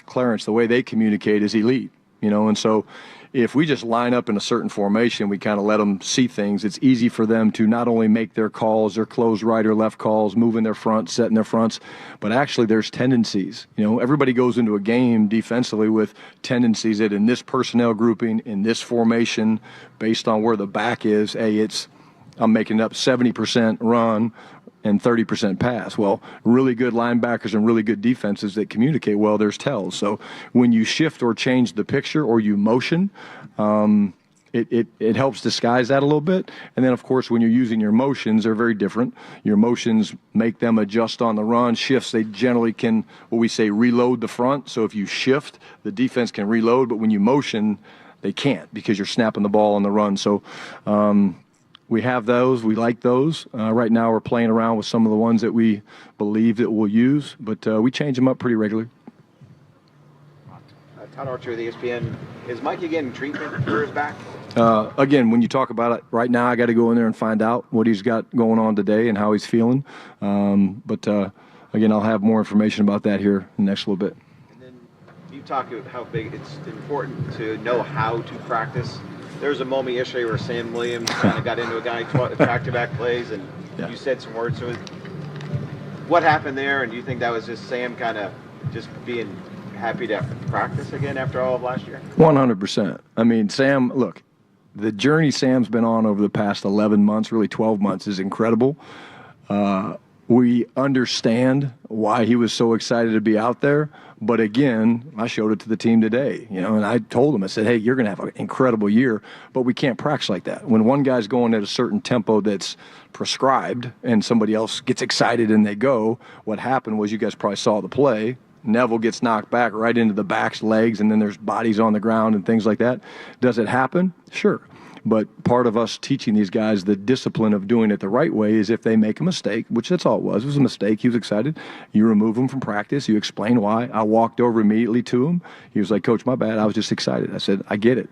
Clarence, the way they communicate is elite. And so if we just line up in a certain formation, we kind of let them see things. It's easy for them to not only make their calls, their closed right or left calls, moving their front, setting their fronts, but actually there's tendencies. Everybody goes into a game defensively with tendencies that in this personnel grouping, in this formation, based on where the back is, I'm making up 70% run and 30% pass. Well, really good linebackers and really good defenses that communicate well, there's tells. So when you shift or change the picture or you motion, it helps disguise that a little bit. And then, of course, when you're using your motions, they're very different. Your motions make them adjust on the run. Shifts, they generally can, what we say, reload the front. So if you shift, the defense can reload. But when you motion, they can't because you're snapping the ball on the run. So we have those. We like those. Right now we're playing around with some of the ones that we believe that we'll use, but we change them up pretty regularly. Todd Archer of the ESPN. Is Mikey getting treatment for his back? Again, when you talk about it right now, I got to go in there and find out what he's got going on today and how he's feeling. But again, I'll have more information about that here in the next little bit. And then you talk about how big it's important to know how to practice. There was a moment yesterday where Sam Williams kind of got into a guy back-to-back plays, and you said some words to it. What happened there, and do you think that was just Sam kind of just being happy to practice again after all of last year? 100%. I mean, Sam, look, the journey Sam's been on over the past 11 months, really 12 months, is incredible. We understand why he was so excited to be out there. But again, I showed it to the team today, and I told them, I said, hey, you're going to have an incredible year, but we can't practice like that. When one guy's going at a certain tempo that's prescribed and somebody else gets excited and they go, what happened was, you guys probably saw the play, Neville gets knocked back right into the back's legs, and then there's bodies on the ground and things like that. Does it happen? Sure. But part of us teaching these guys the discipline of doing it the right way is if they make a mistake, which that's all it was. It was a mistake. He was excited. You remove him from practice. You explain why. I walked over immediately to him. He was like, Coach, my bad. I was just excited. I said, I get it.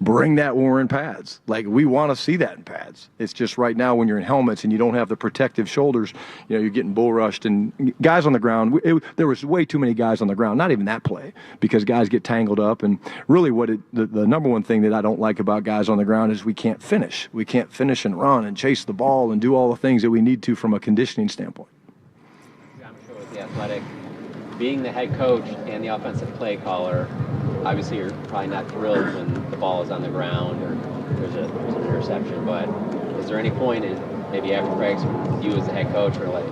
Bring that when we're in pads. Like, we want to see that in pads. It's just right now when you're in helmets and you don't have the protective shoulders, you're getting bull rushed. And guys on the ground, there was way too many guys on the ground. Not even that play, because guys get tangled up. And really the number one thing that I don't like about guys on the ground is we can't finish. We can't finish and run and chase the ball and do all the things that we need to from a conditioning standpoint. I'm sure with the Athletic, being the head coach and the offensive play caller, obviously you're probably not thrilled when the ball is on the ground or there's an interception, but is there any point in maybe after practice you as the head coach are like,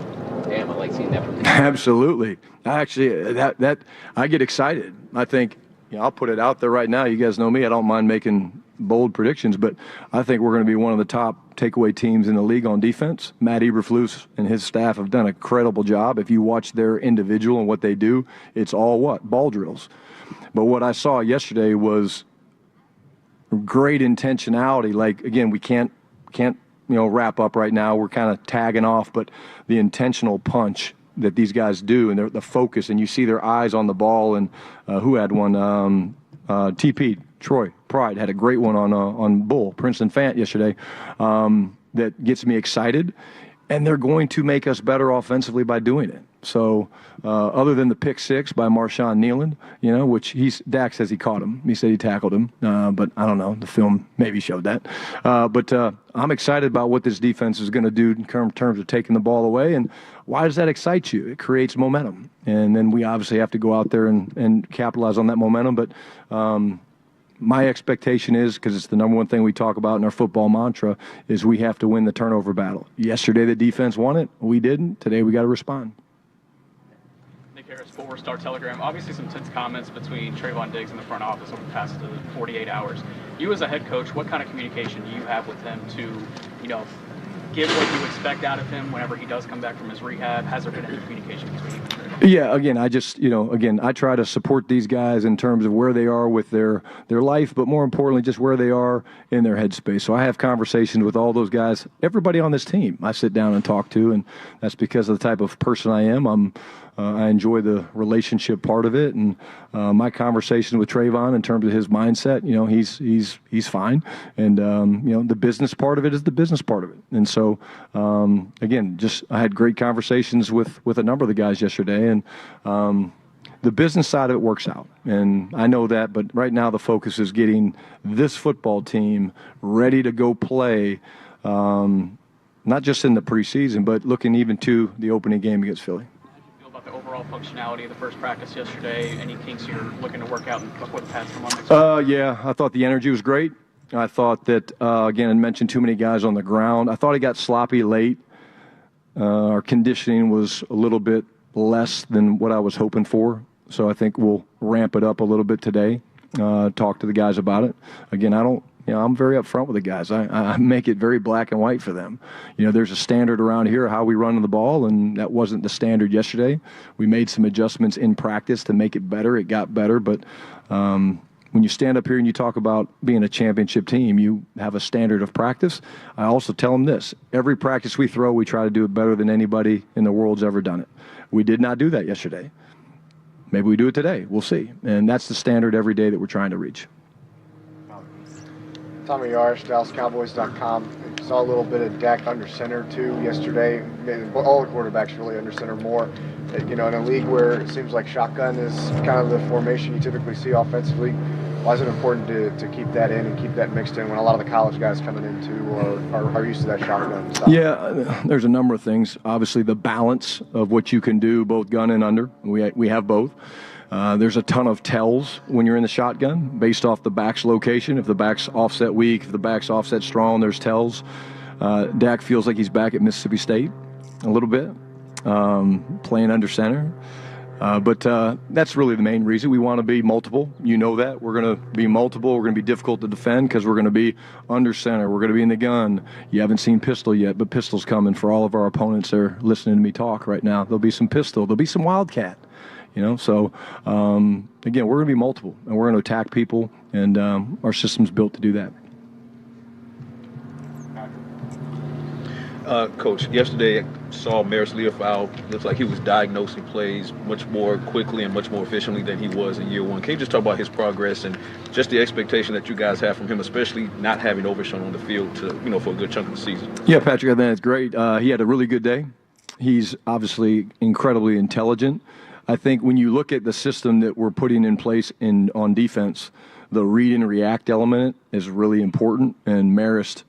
damn, I like seeing that from you? Absolutely. Actually, that I get excited. I think, I'll put it out there right now. You guys know me. I don't mind making bold predictions, but I think we're going to be one of the top takeaway teams in the league on defense. Matt Eberflus and his staff have done a credible job. If you watch their individual and what they do, it's all ball drills. But what I saw yesterday was great intentionality. Like, again, we can't wrap up right now. We're kind of tagging off, but the intentional punch that these guys do and the focus, and you see their eyes on the ball. And who had one? TP, Troy Pride had a great one on Bull, Princeton Fant yesterday, that gets me excited. And they're going to make us better offensively by doing it. So other than the pick six by Marshawn Nealand, which Dak says he caught him. He said he tackled him, but I don't know. The film maybe showed that. But I'm excited about what this defense is going to do in terms of taking the ball away. And why does that excite you? It creates momentum. And then we obviously have to go out there and capitalize on that momentum. But my expectation is, because it's the number one thing we talk about in our football mantra, is we have to win the turnover battle. Yesterday the defense won it. We didn't. Today we got to respond. Nick Harris, 4-Star Telegram. Obviously some tense comments between Trayvon Diggs and the front office over the past 48 hours. You as a head coach, what kind of communication do you have with him to, give what you expect out of him whenever he does come back from his rehab? Has there been any communication between you and Trayvon? Yeah, again, I try to support these guys in terms of where they are with their life, but more importantly, just where they are in their headspace. So I have conversations with all those guys, everybody on this team I sit down and talk to, and that's because of the type of person I am. I enjoy the relationship part of it, and my conversation with Trayvon in terms of his mindset, he's fine, and the business part of it is the business part of it. And so again, I had great conversations with a number of the guys yesterday, and the business side of it works out, and I know that, but right now the focus is getting this football team ready to go play, not just in the preseason, but looking even to the opening game against Philly. How did you feel about the overall functionality of the first practice yesterday? Any kinks you're looking to work out before the pads come on next week? Yeah, I thought the energy was great. I thought that, again, I mentioned too many guys on the ground. I thought he got sloppy late. Our conditioning was a little bit less than what I was hoping for. So I think we'll ramp it up a little bit today, talk to the guys about it. Again, I'm very upfront with the guys. I make it very black and white for them. There's a standard around here how we run the ball, and that wasn't the standard yesterday. We made some adjustments in practice to make it better. It got better, but when you stand up here and you talk about being a championship team, you have a standard of practice. I also tell them this. Every practice we throw, we try to do it better than anybody in the world's ever done it. We did not do that yesterday. Maybe we do it today. We'll see. And that's the standard every day that we're trying to reach. Tommy Yarsh, DallasCowboys.com. Saw a little bit of Dak under center, too, yesterday. All the quarterbacks really under center more. In a league where it seems like shotgun is kind of the formation you typically see offensively, why is it important to keep that in and keep that mixed in when a lot of the college guys coming into are used to that shotgun style? Yeah, there's a number of things. Obviously, the balance of what you can do, both gun and under. We have both. There's a ton of tells when you're in the shotgun based off the back's location. If the back's offset weak, if the back's offset strong, there's tells. Dak feels like he's back at Mississippi State a little bit, playing under center. But that's really the main reason. We want to be multiple. You know that. We're going to be multiple. We're going to be difficult to defend because we're going to be under center. We're going to be in the gun. You haven't seen pistol yet, but pistol's coming for all of our opponents that are listening to me talk right now. There'll be some pistol. There'll be some wildcat. So again, we're going to be multiple, and we're going to attack people, and our system's built to do that. Coach, yesterday I saw Maris Leofow. Looks like he was diagnosing plays much more quickly and much more efficiently than he was in year one. Can you just talk about his progress and just the expectation that you guys have from him, especially not having overshown on the field for a good chunk of the season? Yeah, Patrick, I think it's great. He had a really good day. He's obviously incredibly intelligent. I think when you look at the system that we're putting in place on defense, the read and react element is really important, and Marist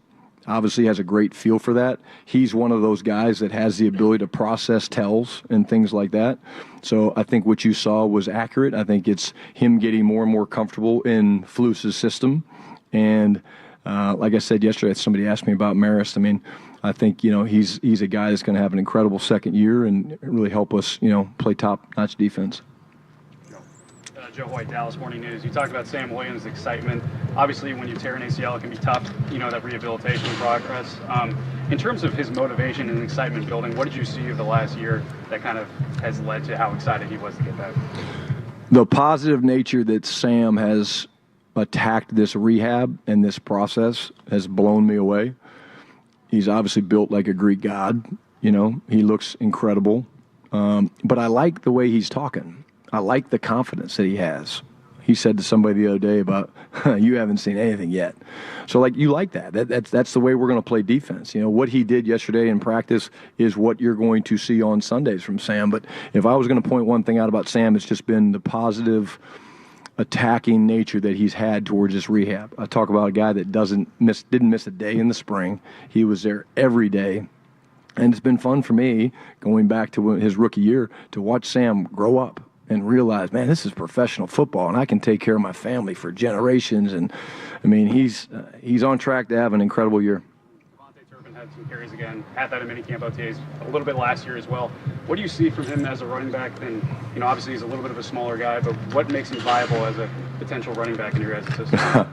obviously has a great feel for that. He's one of those guys that has the ability to process tells and things like that. So I think what you saw was accurate. I think it's him getting more and more comfortable in Flus's system. And like I said yesterday, somebody asked me about Marist. I think, he's a guy that's going to have an incredible second year and really help us, play top-notch defense. Joe White, Dallas Morning News. You talked about Sam Williams' excitement. Obviously, when you tear an ACL, it can be tough, that rehabilitation progress. In terms of his motivation and excitement building, what did you see of the last year that kind of has led to how excited he was to get back? The positive nature that Sam has attacked this rehab and this process has blown me away. He's obviously built like a Greek god. He looks incredible. But I like the way he's talking. I like the confidence that he has. He said to somebody the other day about, you haven't seen anything yet. So, you like that. That's the way we're going to play defense. What he did yesterday in practice is what you're going to see on Sundays from Sam. But if I was going to point one thing out about Sam, it's just been the positive attacking nature that he's had towards this rehab. I talk about a guy that didn't miss a day in the spring. He was there every day. And it's been fun for me, going back to his rookie year, to watch Sam grow up and realize, man, this is professional football, and I can take care of my family for generations. And, he's on track to have an incredible year. Had some carries again, had that in minicamp OTAs a little bit last year as well. What do you see from him as a running back? And, obviously he's a little bit of a smaller guy, but what makes him viable as a potential running back in your guys' system?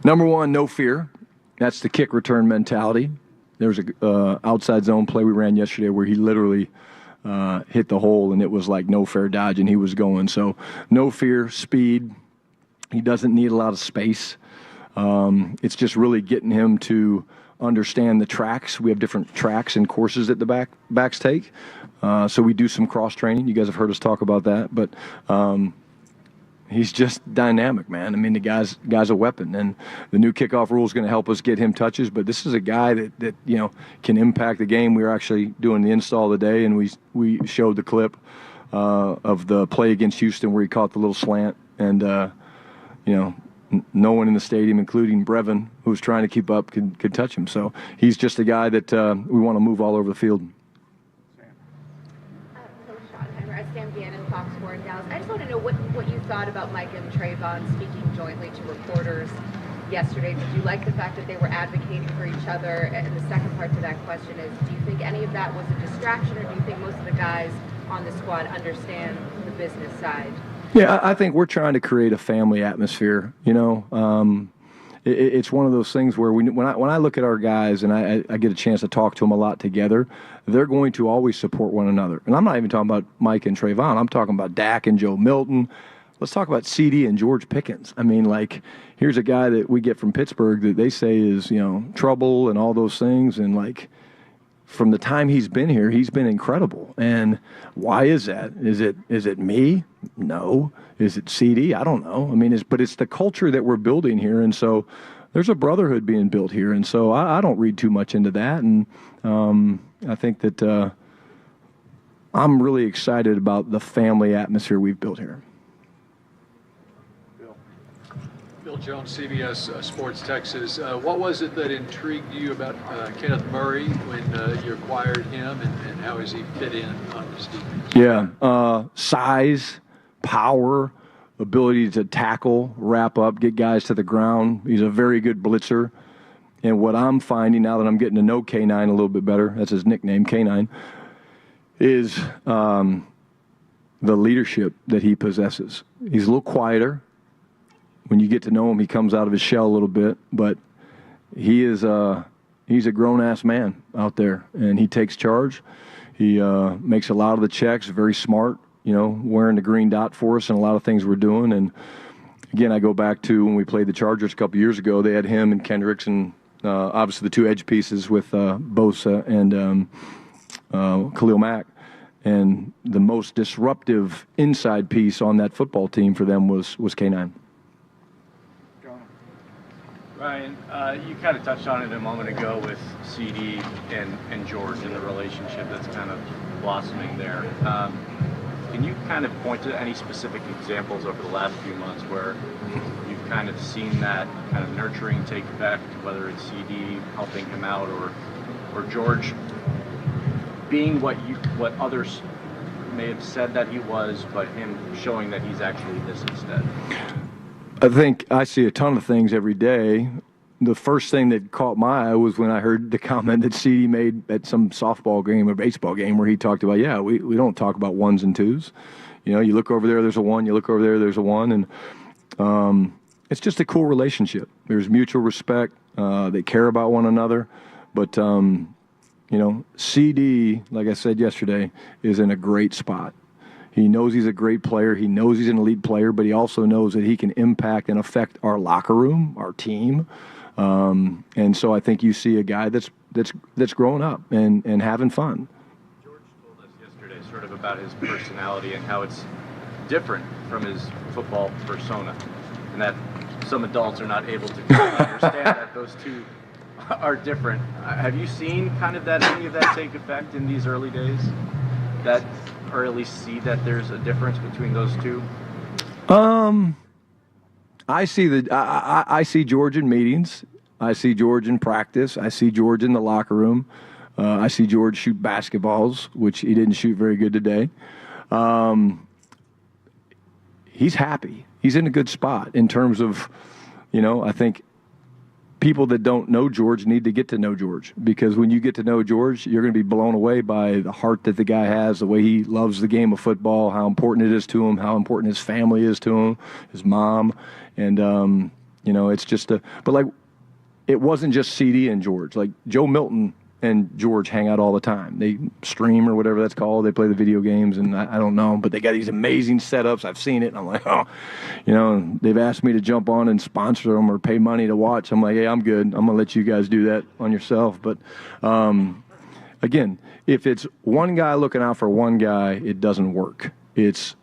Number one, no fear. That's the kick return mentality. There was a outside zone play we ran yesterday where he literally hit the hole, and it was like no fair dodge, and he was going. So no fear, speed. He doesn't need a lot of space. It's just really getting him to understand the tracks. We have different tracks and courses that the backs take. So we do some cross training. You guys have heard us talk about that, but he's just dynamic, man. The guy's a weapon, and the new kickoff rule is going to help us get him touches. But this is a guy that can impact the game. We were actually doing the install today, and we showed the clip of the play against Houston where he caught the little slant, and no one in the stadium, including Brevin, who was trying to keep up, could touch him. So he's just a guy that we want to move all over the field. I just want to know what you thought about Mike and Trayvon speaking jointly to reporters yesterday. Did you like the fact that they were advocating for each other? And the second part to that question is, do you think any of that was a distraction, or do you think most of the guys on the squad understand the business side? Yeah, I think we're trying to create a family atmosphere. It's one of those things where when I look at our guys and I get a chance to talk to them a lot together, they're going to always support one another. And I'm not even talking about Mike and Trayvon. I'm talking about Dak and Joe Milton. Let's talk about CD and George Pickens. I mean, like, here's a guy that we get from Pittsburgh that they say is, trouble and all those things. And, like, from the time he's been here, he's been incredible. And why is that? Is it me? No. Is it CD? I don't know. I mean, it's the culture that we're building here. And so there's a brotherhood being built here. And so I don't read too much into that. And I think that I'm really excited about the family atmosphere we've built here. Bill Jones, CBS Sports Texas. What was it that intrigued you about Kenneth Murray when you acquired him, and how has he fit in on this defense? Yeah, size, power, ability to tackle, wrap up, get guys to the ground. He's a very good blitzer. And what I'm finding now that I'm getting to know K9 a little bit better, that's his nickname, K9, is the leadership that he possesses. He's a little quieter. When you get to know him, he comes out of his shell a little bit, but he's a grown-ass man out there, and he takes charge. He makes a lot of the checks, very smart, wearing the green dot for us and a lot of things we're doing. And, again, I go back to when we played the Chargers a couple years ago. They had him and Kendricks and obviously the two edge pieces with Bosa and Khalil Mack. And the most disruptive inside piece on that football team for them was K9. Ryan, you kind of touched on it a moment ago with CD and George and the relationship that's kind of blossoming there. Can you kind of point to any specific examples over the last few months where you've kind of seen that kind of nurturing take effect, whether it's CD helping him out or George being what others may have said that he was, but him showing that he's actually this instead? I think I see a ton of things every day. The first thing that caught my eye was when I heard the comment that CD made at some softball game or baseball game where he talked about, we don't talk about ones and twos. You look over there, there's a one. You look over there, there's a one. And it's just a cool relationship. There's mutual respect. They care about one another. But, CD, like I said yesterday, is in a great spot. He knows he's a great player. He knows he's an elite player, but he also knows that he can impact and affect our locker room, our team. And so I think you see a guy that's growing up and having fun. George told us yesterday sort of about his personality and how it's different from his football persona, and that some adults are not able to understand that those two are different. Have you seen kind of any of that take effect in these early days? Or at least see that there's a difference between those two? I see George in meetings. I see George in practice. I see George in the locker room. I see George shoot basketballs, which he didn't shoot very good today. He's happy. He's in a good spot in terms of, I think people that don't know George need to get to know George, because when you get to know George, you're going to be blown away by the heart that the guy has, the way he loves the game of football, how important it is to him, how important his family is to him, his mom. And, it's just it wasn't just CD and George. Like Joe Milton and George hang out all the time. They stream or whatever that's called. They play the video games, and I don't know, but they got these amazing setups. I've seen it, and I'm like, and they've asked me to jump on and sponsor them or pay money to watch. I'm like, hey, I'm good. I'm going to let you guys do that on yourself. But, again, if it's one guy looking out for one guy, it doesn't work. It's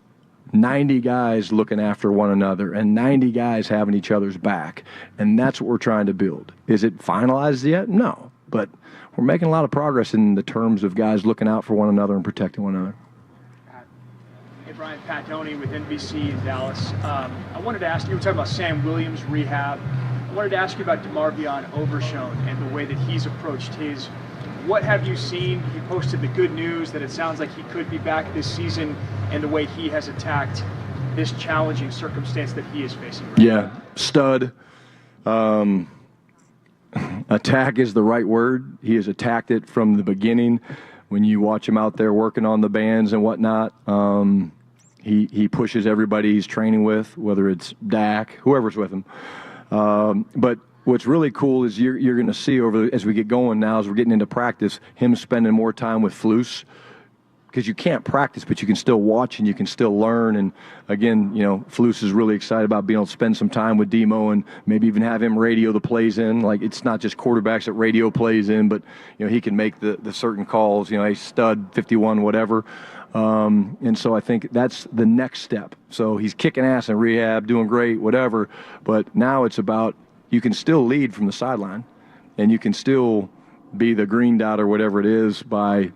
90 guys looking after one another and 90 guys having each other's back, and that's what we're trying to build. Is it finalized yet? No, but we're making a lot of progress in the terms of guys looking out for one another and protecting one another. Brian Patoni with NBC in Dallas. I wanted to ask you, we were talking about Sam Williams' rehab. I wanted to ask you about DeMarvion Overshown and the way that he's approached his. What have you seen? He posted the good news that it sounds like he could be back this season, and the way he has attacked this challenging circumstance that he is facing right now. Stud. Attack is the right word. He has attacked it from the beginning. When you watch him out there working on the bands and whatnot, he pushes everybody he's training with, whether it's Dak, whoever's with him. But what's really cool is you're going to see as we get going now, as we're getting into practice, him spending more time with Flus, because you can't practice, but you can still watch and you can still learn. And again, Flus is really excited about being able to spend some time with Demo and maybe even have him radio the plays in. Like, it's not just quarterbacks that radio plays in, but he can make the certain calls. Hey, stud 51, whatever. And so I think that's the next step. So he's kicking ass in rehab, doing great, whatever. But now it's about, you can still lead from the sideline, and you can still be the green dot or whatever it is by,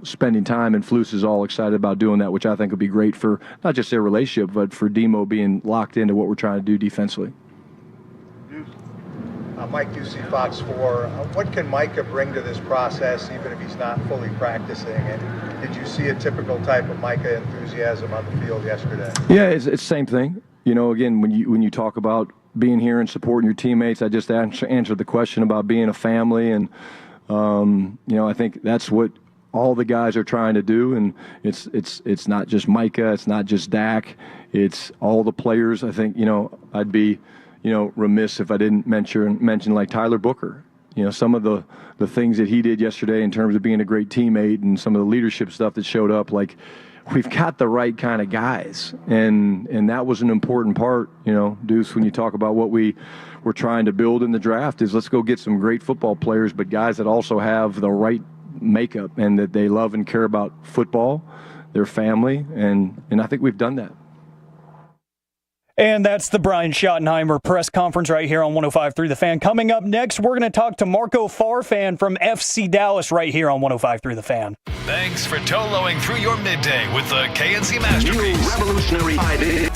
spending time. And Flus is all excited about doing that, which I think would be great for not just their relationship, but for Demo being locked into what we're trying to do defensively. Mike Ducey, Fox 4. What can Micah bring to this process, even if he's not fully practicing? And did you see a typical type of Micah enthusiasm on the field yesterday? Yeah, it's the same thing. Again, when you talk about being here and supporting your teammates, I just answered the question about being a family. And, I think that's what all the guys are trying to do. And it's not just Micah, it's not just Dak, it's all the players. I think, I'd be, remiss if I didn't mention like Tyler Booker. Some of the things that he did yesterday in terms of being a great teammate and some of the leadership stuff that showed up, like, we've got the right kind of guys. And that was an important part, Deuce, when you talk about what we're trying to build in the draft, is let's go get some great football players, but guys that also have the right makeup and that they love and care about football, their family. And I think we've done that. And that's the Brian Schottenheimer press conference right here on 105.3 The Fan. Coming up next, we're going to talk to Marco Farfan from FC Dallas right here on 105.3 The Fan. Thanks for Toloing through your midday with the K&C Masterpiece. New revolutionary idea.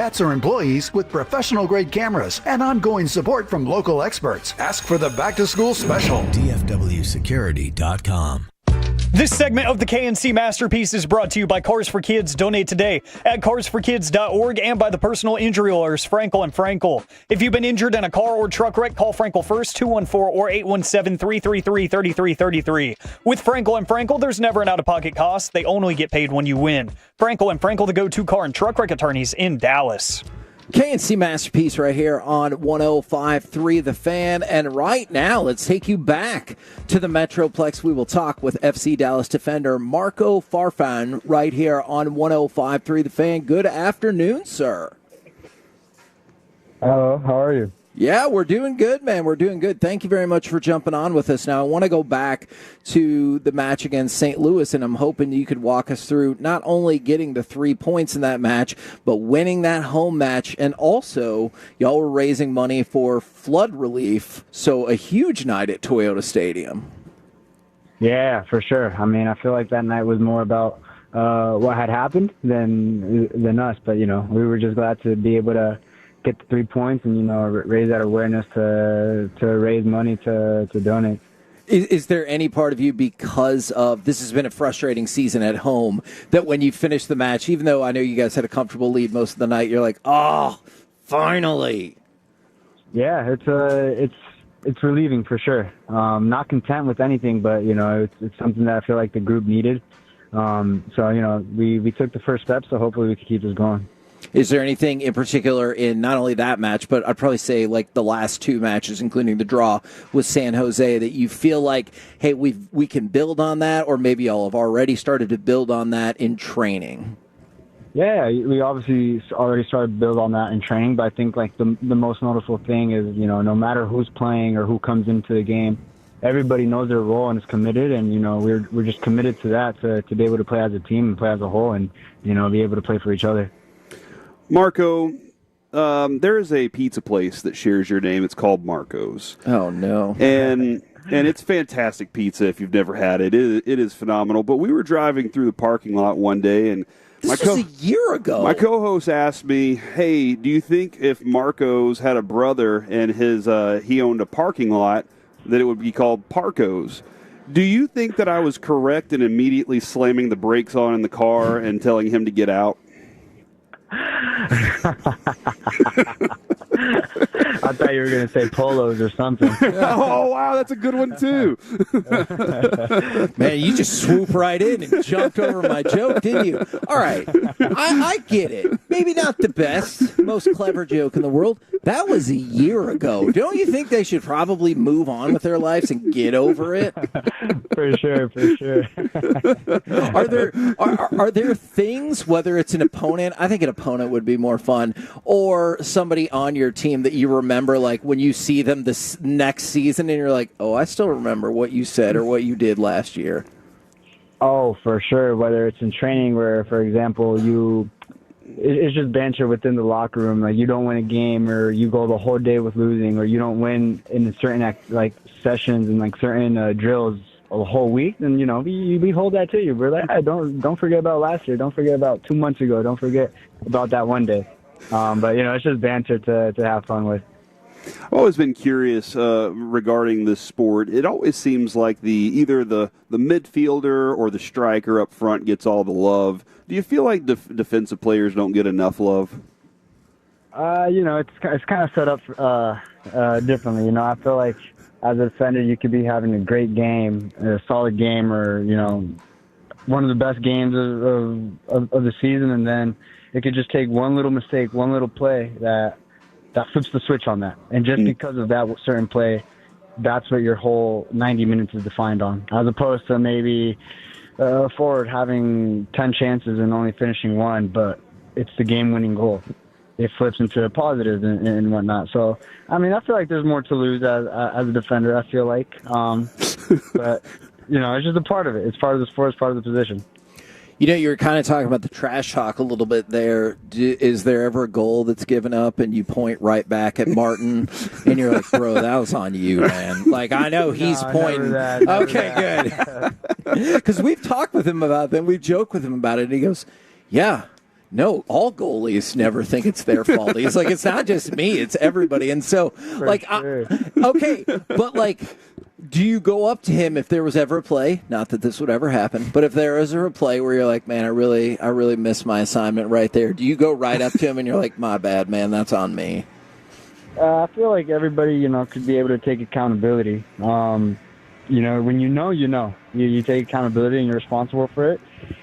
vets or employees with professional-grade cameras and ongoing support from local experts. Ask for the back-to-school special. DFWsecurity.com. This segment of the K&C Masterpiece is brought to you by Cars for Kids. Donate today at carsforkids.org and by the personal injury lawyers Frankel and Frankel. If you've been injured in a car or truck wreck, call Frankel first, 214 or 817-333-3333. With Frankel and Frankel, there's never an out-of-pocket cost. They only get paid when you win. Frankel and Frankel, the go-to car and truck wreck attorneys in Dallas. K&C Masterpiece right here on 105.3 The Fan. And right now, let's take you back to the Metroplex. We will talk with FC Dallas defender Marco Farfan right here on 105.3 The Fan. Good afternoon, sir. Hello, how are you? Yeah, we're doing good, man. We're doing good. Thank you very much for jumping on with us. Now, I want to go back to the match against St. Louis, and I'm hoping you could walk us through not only getting the 3 points in that match, but winning that home match. And also, y'all were raising money for flood relief, so a huge night at Toyota Stadium. Yeah, for sure. I mean, I feel like that night was more about what had happened than us. But, we were just glad to be able to get the 3 points and, raise that awareness to raise money to donate. Is there any part of you, because of this has been a frustrating season at home, that when you finish the match, even though I know you guys had a comfortable lead most of the night, you're like, oh, finally? Yeah, it's relieving for sure. Not content with anything, but, it's something that I feel like the group needed. So, we took the first step, so hopefully we can keep this going. Is there anything in particular in not only that match, but I'd probably say like the last two matches, including the draw with San Jose, that you feel like, hey, we can build on that, or maybe y'all have already started to build on that in training? Yeah, we obviously already started to build on that in training, but I think like the most noticeable thing is, no matter who's playing or who comes into the game, everybody knows their role and is committed, and we're just committed to that, to be able to play as a team and play as a whole, and be able to play for each other. Marco, there is a pizza place that shares your name. It's called Marco's. Oh, no. And it's fantastic pizza if you've never had it. It is phenomenal. But we were driving through the parking lot one day, and this was a year ago. My co-host asked me, hey, do you think if Marco's had a brother and he owned a parking lot, that it would be called Parco's? Do you think that I was correct in immediately slamming the brakes on in the car and telling him to get out? I thought you were going to say polos or something. Oh, wow, that's a good one, too. Man, you just swooped right in and jumped over my joke, didn't you? All right, I get it. Maybe not the best, most clever joke in the world. That was a year ago. Don't you think they should probably move on with their lives and get over it? For sure. Are there things, whether it's an opponent, I think an opponent would be more fun, or somebody on your team that you remember, like when you see them this next season and you're like, oh, I still remember what you said or what you did last year? Oh, for sure. Whether it's in training where, for example, it's just banter within the locker room. Like you don't win a game, or you go the whole day with losing, or you don't win in certain sessions and certain drills a whole week. Then we hold that to you. We're like, hey, don't forget about last year. Don't forget about 2 months ago. Don't forget about that one day. But it's just banter to have fun with. I've always been curious regarding this sport. It always seems like either the midfielder or the striker up front gets all the love. Do you feel like defensive players don't get enough love? It's kind of set up differently. I feel like as a defender, you could be having a great game, a solid game, or one of the best games of the season, and then it could just take one little mistake, one little play that flips the switch on that. And just because of that certain play, that's what your whole 90 minutes is defined on, as opposed to maybe a forward having 10 chances and only finishing one, but it's the game-winning goal. It flips into a positive and whatnot. So, I mean, I feel like there's more to lose as a defender, I feel like. But, it's just a part of it. It's part of the sport. It's part of the position. You were kind of talking about the trash talk a little bit there. Is there ever a goal that's given up and you point right back at Martin and you're like, bro, that was on you, man? Like, I know he's pointing. Good. Because we've talked with him about that. We've joked with him about it. And he goes, yeah, no, all goalies never think it's their fault. He's like, it's not just me, it's everybody. And so, okay, but like, do you go up to him if there was ever a play? Not that this would ever happen, but if there is a play where you're like, man, I really missed my assignment right there. Do you go right up to him and you're like, my bad, man, that's on me? I feel like everybody, could be able to take accountability. When you know. You take accountability and you're responsible for it.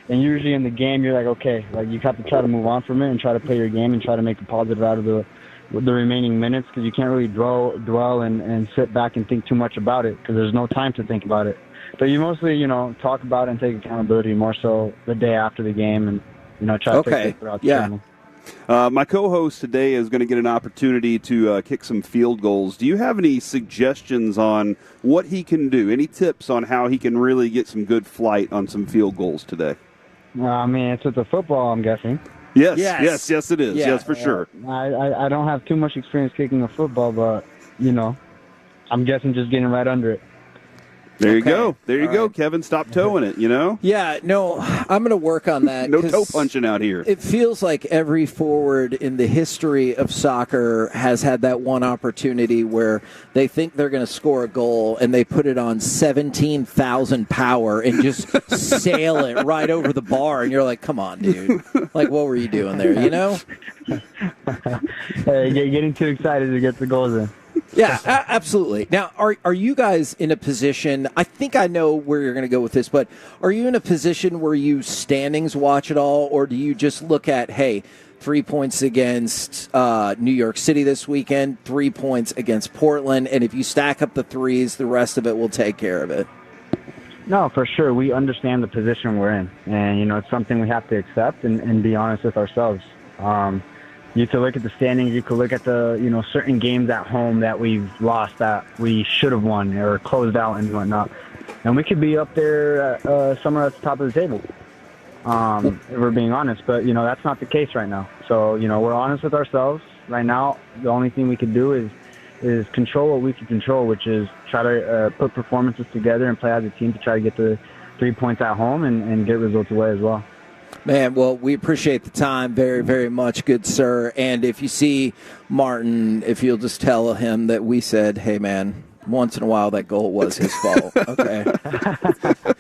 And usually in the game, you're like, okay, like you have to try to move on from it and try to play your game and try to make a positive out of the remaining minutes, because you can't really dwell and sit back and think too much about it, because there's no time to think about it. But you mostly, talk about it and take accountability more so the day after the game, and try to take it throughout the game. My co-host today is going to get an opportunity to kick some field goals. Do you have any suggestions on what he can do? Any tips on how he can really get some good flight on some field goals today? I mean, it's with the football, I'm guessing. Yes, it is. Yeah. Yes, for sure. I don't have too much experience kicking a football, but, I'm guessing just getting right under it. There you go. There you go, Kevin. Stop towing it, Yeah, no, I'm going to work on that. No toe punching out here. It feels like every forward in the history of soccer has had that one opportunity where they think they're going to score a goal and they put it on 17,000 power and just sail it right over the bar. And you're like, come on, dude. Like, what were you doing there, Hey, getting too excited to get the goals in. Yeah, absolutely. Now, are you guys in a position, I think I know where you're going to go with this, but are you in a position where you standings watch it all, or do you just look at, hey, 3 points against New York City this weekend, 3 points against Portland, and if you stack up the threes, the rest of it will take care of it? No, for sure. We understand the position we're in, and, it's something we have to accept and be honest with ourselves. You could look at the standings. You could look at the, certain games at home that we've lost that we should have won or closed out and whatnot. And we could be up there somewhere at the top of the table, if we're being honest. But, that's not the case right now. So, we're honest with ourselves. Right now, the only thing we can do is control what we can control, which is try to put performances together and play as a team to try to get the 3 points at home and get results away as well. Man, well, we appreciate the time very, very much, good sir. And if you see Martin, if you'll just tell him that we said, hey, man, once in a while that goal was his fault. Okay.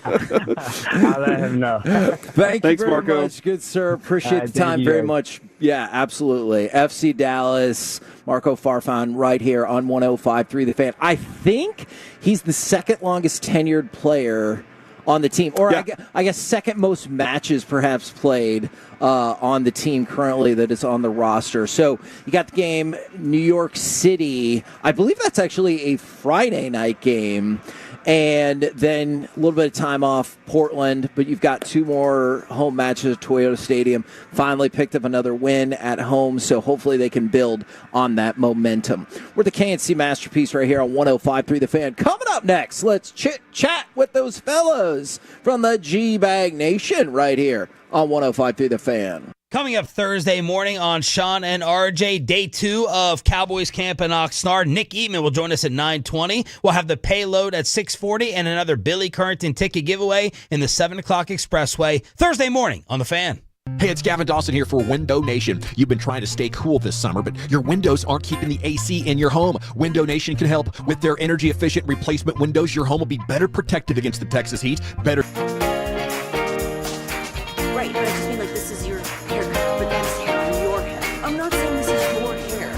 I'll let him know. Thanks, you very Marco. much, good sir. Appreciate the time very much. Yeah, absolutely. FC Dallas, Marco Farfan right here on 105.3 The Fan. I think he's the second longest tenured player on the team, or I guess second most matches perhaps played on the team currently that is on the roster. So you got the game, New York City. I believe that's actually a Friday night game. And then a little bit of time off, Portland, but you've got two more home matches at Toyota Stadium. Finally picked up another win at home, so hopefully they can build on that momentum. We're the K&C Masterpiece right here on 105.3 The Fan. Coming up next, let's chit-chat with those fellows from the G-Bag Nation right here on 105.3 The Fan. Coming up Thursday morning on Sean and RJ, day 2 of Cowboys camp in Oxnard. Nick Eatman will join us at 9:20. We'll have the payload at 6:40 and another Billy Currington ticket giveaway in the 7 o'clock expressway Thursday morning on The Fan. Hey, it's Gavin Dawson here for Window Nation. You've been trying to stay cool this summer, but your windows aren't keeping the AC in your home. Window Nation can help. With their energy-efficient replacement windows, your home will be better protected against the Texas heat. Better. Right, but I just mean like this is your haircut, but that's hair on your head. I'm not saying this is your hair.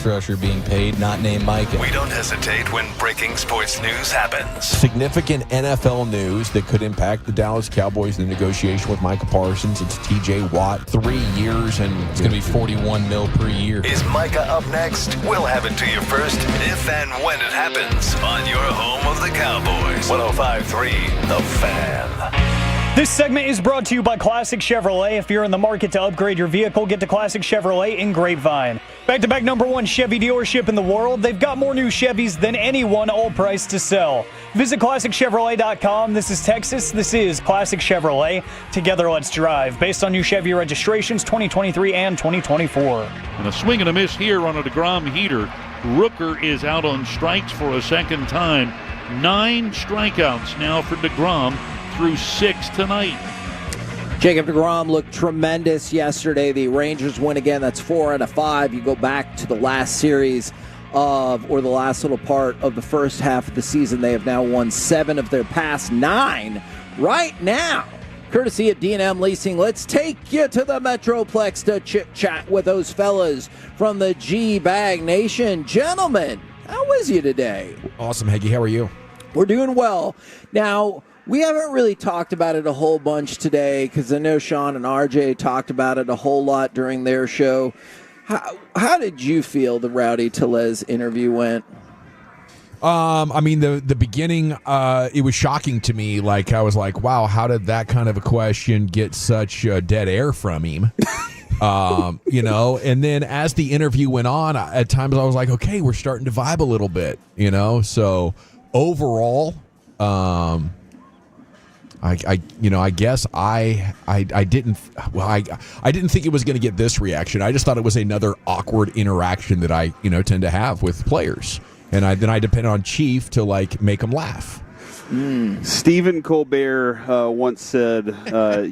pass rusher being paid, not named Micah. We don't hesitate when breaking sports news happens. Significant NFL news that could impact the Dallas Cowboys in the negotiation with Micah Parsons. It's T.J. Watt, 3 years, and It's going to be $41 million per year. Is Micah up next? We'll have it to you first, if and when it happens, on your home of the Cowboys. 105.3 The Fan. This segment is brought to you by Classic Chevrolet. If you're in the market to upgrade your vehicle, get to Classic Chevrolet in Grapevine. Back-to-back #1 Chevy dealership in the world. They've got more new Chevys than anyone, all priced to sell. Visit ClassicChevrolet.com. This is Texas. This is Classic Chevrolet. Together, let's drive. Based on new Chevy registrations 2023 and 2024. And a swing and a miss here on a deGrom heater. Rooker is out on strikes for a second time. 9 strikeouts now for deGrom through 6 tonight. Jacob deGrom looked tremendous yesterday. The Rangers win again. That's 4 out of 5. You go back to the last series or the last little part of the first half of the season. They have now won 7 of their past 9 right now. Courtesy of D&M Leasing, let's take you to the Metroplex to chit-chat with those fellas from the G-Bag Nation. Gentlemen, how was you today? Awesome, Heggie. How are you? We're doing well. Now, we haven't really talked about it a whole bunch today because I know Sean and RJ talked about it a whole lot during their show. How did you feel the Rowdy Tellez interview went? I mean, the beginning, it was shocking to me. Like, I was like, wow, how did that kind of a question get such dead air from him? You know, and then as the interview went on, at times I was like, okay, we're starting to vibe a little bit, you know? So overall, I guess I didn't think it was going to get this reaction. I just thought it was another awkward interaction that I, tend to have with players. And then I depend on Chief to make them laugh. Stephen Colbert once said,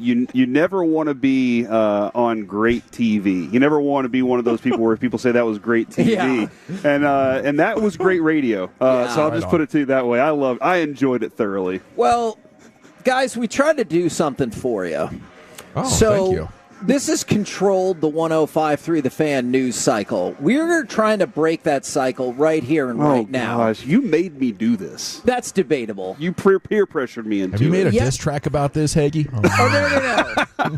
"You never want to be on great TV. You never want to be one of those people where people say that was great TV, and that was great radio. So I'll just put it to you that way. I enjoyed it thoroughly. Well, guys, we tried to do something for you. Oh, so thank you. This has controlled the 105.3 The Fan news cycle. We're trying to break that cycle right here and right now. Gosh, you made me do this. That's debatable. You peer pressured me into it. Have you made a diss track about this, Hagee?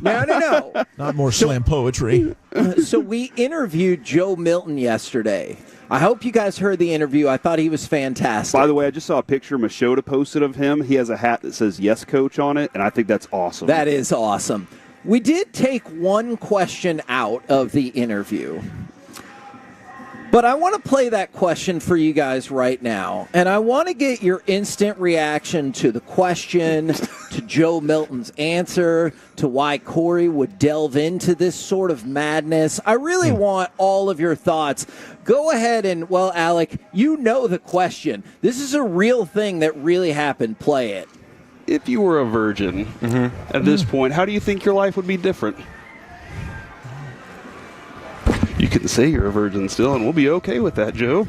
No. Not more slam poetry. So we interviewed Joe Milton yesterday. I hope you guys heard the interview. I thought he was fantastic. By the way, I just saw a picture Machota posted of him. He has a hat that says "Yes, Coach" on it, and I think that's awesome. That is awesome. We did take one question out of the interview, but I want to play that question for you guys right now, and I want to get your instant reaction to the question, to Joe Milton's answer, to why Corey would delve into this sort of madness. I really want all of your thoughts. Go ahead and, well, Alec, you know the question. This is a real thing that really happened. Play it. If you were a virgin at this point, how do you think your life would be different? You can say you're a virgin still, and we'll be okay with that, Joe.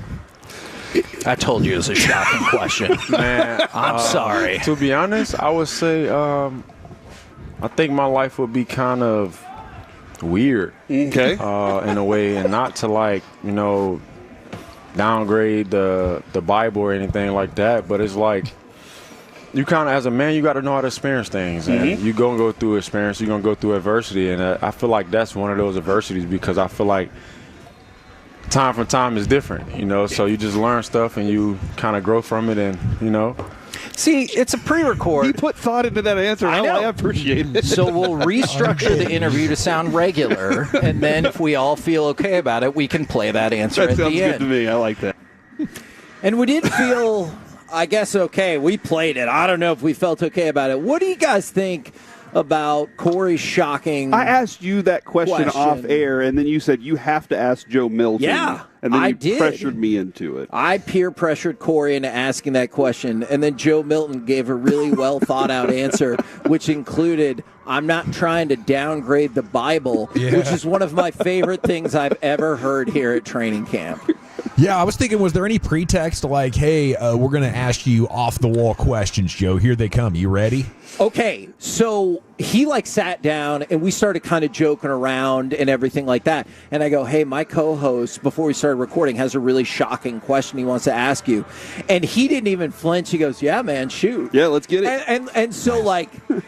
I told you it was a shocking question. Man, I'm sorry. To be honest, I would say I think my life would be kind of weird. Okay. In a way, and not to downgrade the Bible or anything like that, but it's like you kind of, as a man, you got to know how to experience things, and you're going to go through experience, you're going to go through adversity, and I feel like that's one of those adversities because I feel like time from time is different, so you just learn stuff and you kind of grow from it, and, See, it's a pre-record. You put thought into that answer. I know. I appreciate it. So we'll restructure the interview to sound regular, and then if we all feel okay about it, we can play that answer That at sounds the good end. to me. I like that. And we did feel, I guess, okay. We played it. I don't know if we felt okay about it. What do you guys think about Corey's shocking I asked you that question off air, and then you said you have to ask Joe Milton. Yeah, and then I you did. pressured me into it. I peer pressured Corey into asking that question, and then Joe Milton gave a really well thought out answer, which included, I'm not trying to downgrade the Bible, which is one of my favorite things I've ever heard here at training camp. Yeah, I was thinking, was there any pretext like, hey, we're going to ask you off-the-wall questions, Joe. Here they come. You ready? Okay, so he sat down and we started kind of joking around and everything like that. And I go, hey, my co-host, before we started recording, has a really shocking question he wants to ask you. And he didn't even flinch. He goes, yeah, man, shoot. Yeah, let's get it. And so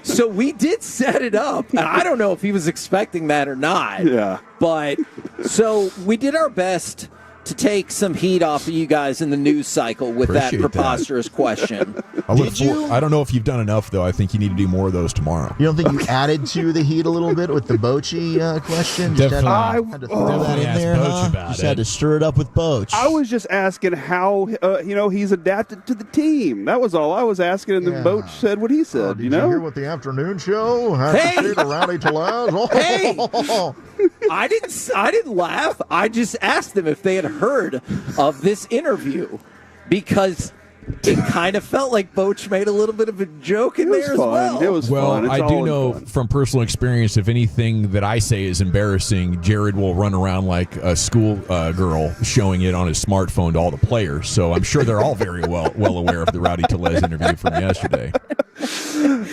so we did set it up. And I don't know if he was expecting that or not. Yeah. But so we did our best to take some heat off of you guys in the news cycle with Appreciate that preposterous question. I don't know if you've done enough, though. I think you need to do more of those tomorrow. You don't think you added to the heat a little bit with the Bochy question? Just Definitely. had to throw that in there, huh? Just had to stir it up with Boch. I was just asking how he's adapted to the team. That was all I was asking, and then Boch said what he said. Did you hear what the afternoon show had to say to Rowdy Tellez? Hey! I didn't laugh. I just asked them if they had heard of this interview because it kind of felt like Boch made a little bit of a joke in there as well. It was fun. I do know from personal experience, if anything that I say is embarrassing, Jared will run around like a school girl showing it on his smartphone to all the players. So I'm sure they're all very well aware of the Rowdy Tellez interview from yesterday.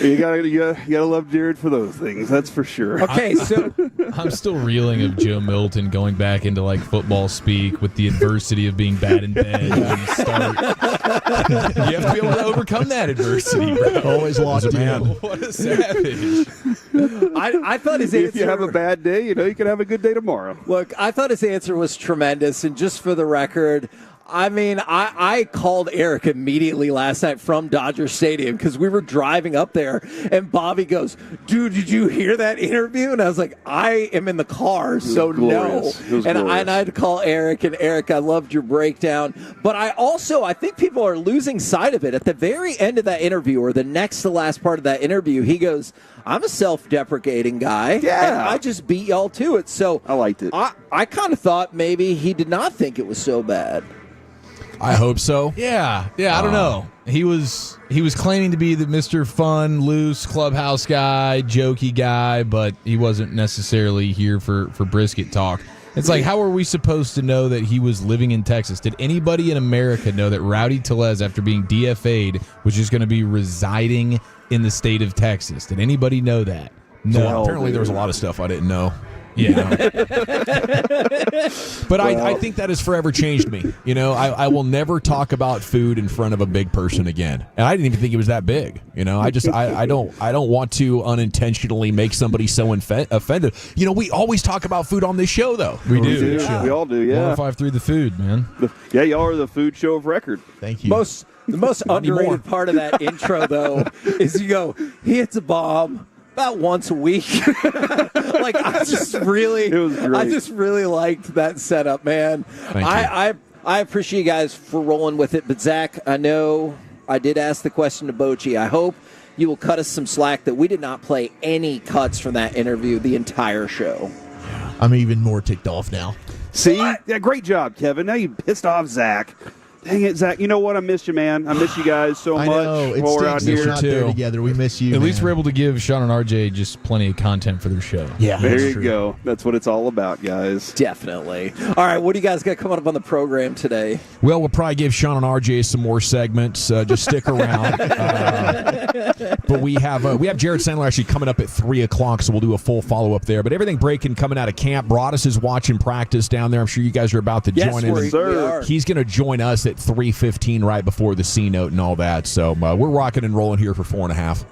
You gotta love Jared for those things. That's for sure. Okay, so I'm still reeling of Joe Milton going back into football speak with the adversity of being bad in bed when you start. You have to be able to overcome that adversity, bro. Always lost a man. What a savage. I thought his answer. If you have a bad day, you can have a good day tomorrow. Look, I thought his answer was tremendous, and just for the record, I mean, I called Eric immediately last night from Dodger Stadium because we were driving up there, and Bobby goes, dude, did you hear that interview? And I was like, I am in the car, so no. And I had to call Eric, and Eric, I loved your breakdown. But I think people are losing sight of it. At the very end of that interview, or the next to last part of that interview, he goes, I'm a self-deprecating guy, and I just beat y'all to it. So I liked it. I kind of thought maybe he did not think it was so bad. I hope so. Yeah, I don't know. He was claiming to be the Mr. Fun, loose clubhouse guy, jokey guy, but he wasn't necessarily here for brisket talk. It's like, how are we supposed to know that he was living in Texas? Did anybody in America know that Rowdy Tellez, after being DFA'd, was just going to be residing in the state of Texas? Did anybody know that? No. Apparently there was a lot of stuff I didn't know. Yeah. But I think that has forever changed me. I will never talk about food in front of a big person again. And I didn't even think it was that big. I don't want to unintentionally make somebody so offended. We always talk about food on this show, though. We do. Yeah. We all do, yeah. 105.3 The Food, man. Y'all are the food show of record. Thank you. The most underrated part of that intro, though, is you go, he hits a bomb about once a week. I just really liked that setup, man. I appreciate you guys for rolling with it. But Zach, I know I did ask the question to Bochy. I hope you will cut us some slack that we did not play any cuts from that interview the entire show. I'm even more ticked off now. See? Yeah, great job, Kevin. Now you pissed off Zach. Dang it, Zach. You know what? I missed you, man. I miss you guys so much. I know. It stinks we're not there together. We miss you, At least we're able to give Sean and RJ just plenty of content for their show. Yeah, there you go. That's what it's all about, guys. Definitely. All right, what do you guys got coming up on the program today? Well, we'll probably give Sean and RJ some more segments. Just stick around. But we have Jared Sandler actually coming up at 3 o'clock, so we'll do a full follow-up there. But everything breaking coming out of camp. Broadus is watching practice down there. I'm sure you guys are about to join in. Yes, we are. He's going to join us at 3:15 right before the C note and all that. So we're rocking and rolling here for 4.5.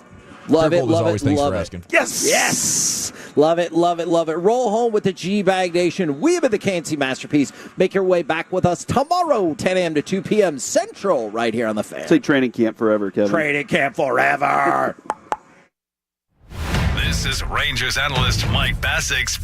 Love it, love always, it, thanks love for it. asking. Yes! Love it, love it, love it. Roll home with the G-Bag Nation. We've been the K&C Masterpiece. Make your way back with us tomorrow, 10 a.m. to 2 p.m. Central, right here on The Fan. Say training camp forever, Kevin. Training camp forever. This is Rangers analyst Mike Bassick's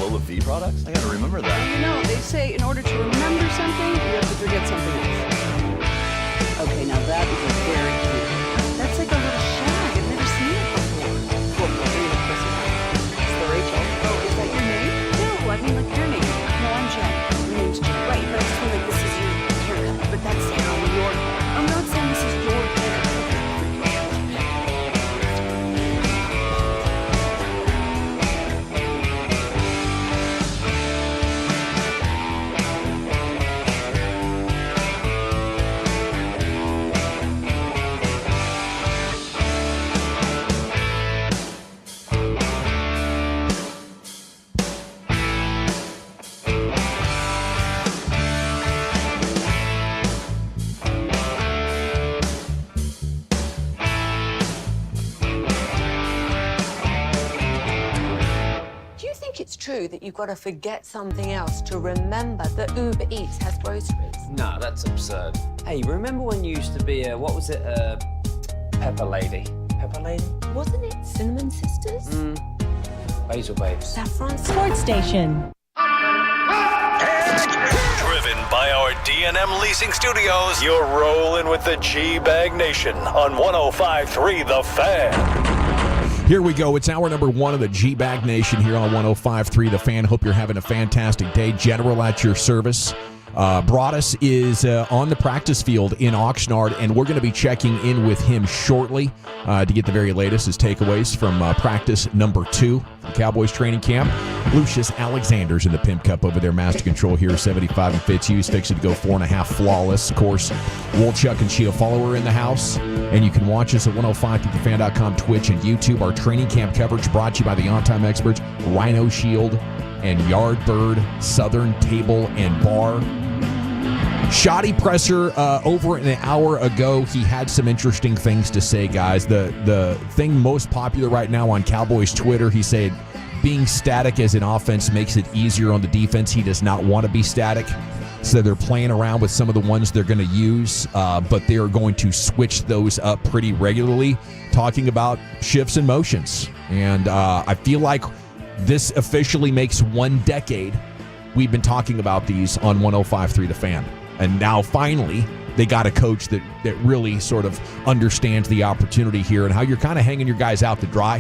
Lola V products? I gotta remember that. You know, they say in order to remember something, you have to forget something else. Okay, now that is a very cute. That's like a little shag. I've never seen it before. Well, maybe the person. It's the Rachel. Oh, is that your name? No, I mean like your name. No, I'm Jen. My name's Jen. Right, but I just feel like this is your haircut. But that's how your hair. I'm not saying this is your hair. It's true that you've got to forget something else to remember that Uber Eats has groceries. No, that's absurd. Hey, remember when you used to be a, what was it, Pepper Lady? Pepper Lady? Wasn't it Cinnamon Sisters? Basil Babes. Saffron Sports Station. Driven by our D&M Leasing Studios, you're rolling with the G-Bag Nation on 105.3 The Fan. Here we go. It's hour number 1 of the G-Bag Nation here on 105.3 The Fan. Hope you're having a fantastic day. General at your service. Broadus is on the practice field in Oxnard, and we're going to be checking in with him shortly to get the very latest, his takeaways from practice number 2 for the Cowboys training camp. Lucius Alexander's in the Pimp Cup over there, master control here, 75 and Fitzhughes, fixing to go 4.5 flawless. Of course, Wolchuk and Chia follower in the house, and you can watch us at 105thethefan.com, Twitch, and YouTube. Our training camp coverage brought to you by the on-time experts, Rhino Shield and Yardbird Southern Table and Bar. Shoddy presser over an hour ago. He had some interesting things to say, guys. The thing most popular right now on Cowboys Twitter, he said, being static as an offense makes it easier on the defense. He does not want to be static. So they're playing around with some of the ones they're going to use, but they're going to switch those up pretty regularly, talking about shifts and motions. And I feel like this officially makes 1 decade we've been talking about these on 105.3 The Fan. And now finally they got a coach that really sort of understands the opportunity here and how you're kind of hanging your guys out to dry.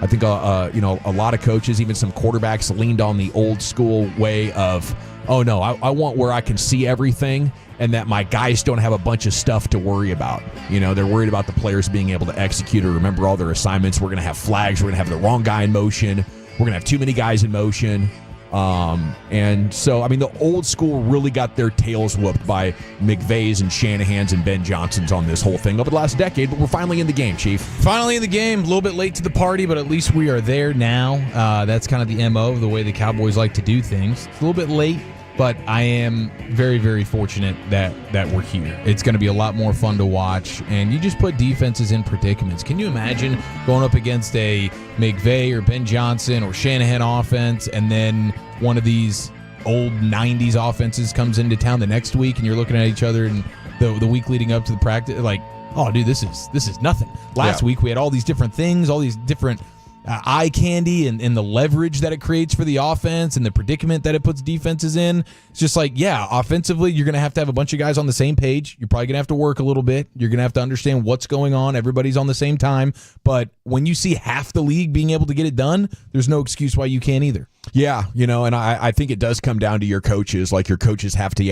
I think a lot of coaches, even some quarterbacks, leaned on the old school way of, oh no, I want where I can see everything and that my guys don't have a bunch of stuff to worry about. You know, they're worried about the players being able to execute or remember all their assignments. We're going to have flags. We're going to have the wrong guy in motion. We're going to have too many guys in motion. And so, I mean, the old school really got their tails whooped by McVay's and Shanahan's and Ben Johnson's on this whole thing over the last decade, but we're finally in the game, Chief. Finally in the game. A little bit late to the party, but at least we are there now. That's kind of the MO of the way the Cowboys like to do things. It's a little bit late, but I am very, very fortunate that we're here. It's going to be a lot more fun to watch, and you just put defenses in predicaments. Can you imagine going up against a McVay or Ben Johnson or Shanahan offense, and then one of these old 90s offenses comes into town the next week, and you're looking at each other and the week leading up to the practice, like, oh, dude, this is nothing. Last week we had all these different things, all these different eye candy and the leverage that it creates for the offense and the predicament that it puts defenses in. It's just like, yeah, offensively, you're going to have a bunch of guys on the same page. You're probably going to have to work a little bit. You're going to have to understand what's going on. Everybody's on the same time. But when you see half the league being able to get it done, there's no excuse why you can't either. Yeah, you know, and I think it does come down to your coaches. Like, your coaches have to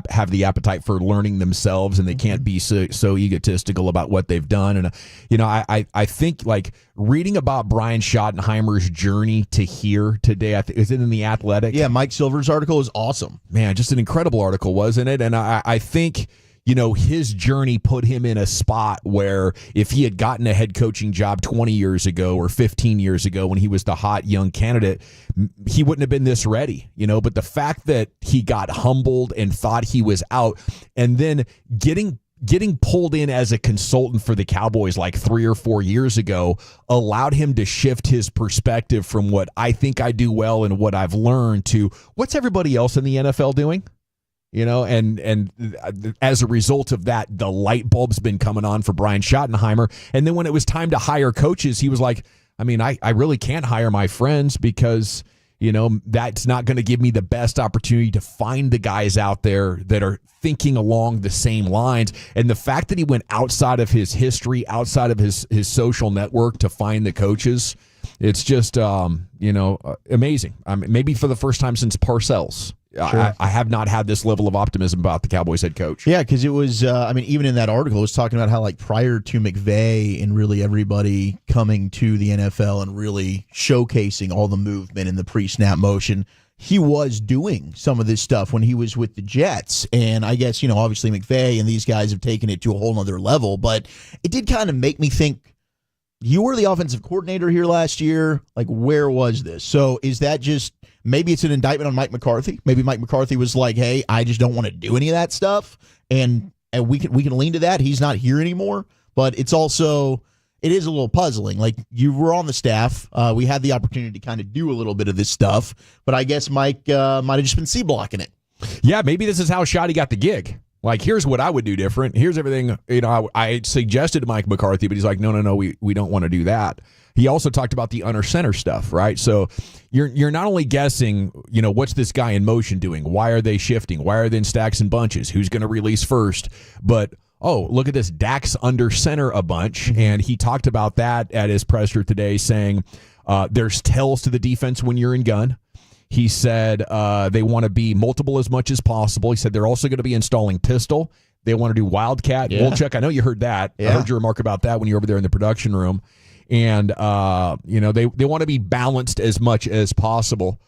have the appetite for learning themselves, and they can't be so egotistical about what they've done. And, you know, I think, like, reading about Brian Schottenheimer's journey to here today, I think, is it in The Athletic? Yeah, Mike Silver's article was awesome. Man, just an incredible article, wasn't it? And I think, you know, his journey put him in a spot where if he had gotten a head coaching job 20 years ago or 15 years ago when he was the hot young candidate, he wouldn't have been this ready, you know. But the fact that he got humbled and thought he was out, and then getting pulled in as a consultant for the Cowboys like 3 or 4 years ago allowed him to shift his perspective from what I think I do well and what I've learned to what's everybody else in the NFL doing? You know, and as a result of that, the light bulb's been coming on for Brian Schottenheimer. And then when it was time to hire coaches, he was like, I mean, I really can't hire my friends because, that's not going to give me the best opportunity to find the guys out there that are thinking along the same lines. And the fact that he went outside of his history, outside of his social network to find the coaches, it's just, amazing. Maybe for the first time since Parcells. Sure. I have not had this level of optimism about the Cowboys head coach. Yeah, because it was, even in that article, it was talking about how, prior to McVay and really everybody coming to the NFL and really showcasing all the movement and the pre-snap motion, he was doing some of this stuff when he was with the Jets. And I guess, obviously McVay and these guys have taken it to a whole nother level. But it did kind of make me think, you were the offensive coordinator here last year. Where was this? So is that just... Maybe it's an indictment on Mike McCarthy. Maybe Mike McCarthy was like, hey, I just don't want to do any of that stuff. And we can lean to that. He's not here anymore. But it's also, it is a little puzzling. You were on the staff. We had the opportunity to kind of do a little bit of this stuff. But I guess Mike might have just been C-blocking it. Yeah, maybe this is how Shoddy got the gig. Here's what I would do different. Here's everything, I suggested to Mike McCarthy, but he's like, no, we don't want to do that. He also talked about the under center stuff, right? So you're not only guessing, what's this guy in motion doing? Why are they shifting? Why are they in stacks and bunches? Who's going to release first? But, look at this. Dak's under center a bunch, and he talked about that at his presser today, saying there's tells to the defense when you're in gun. He said they want to be multiple as much as possible. He said they're also going to be installing pistol. They want to do wildcat. Yeah. Wolchuk, I know you heard that. Yeah. I heard your remark about that when you were over there in the production room. And, they want to be balanced as much as possible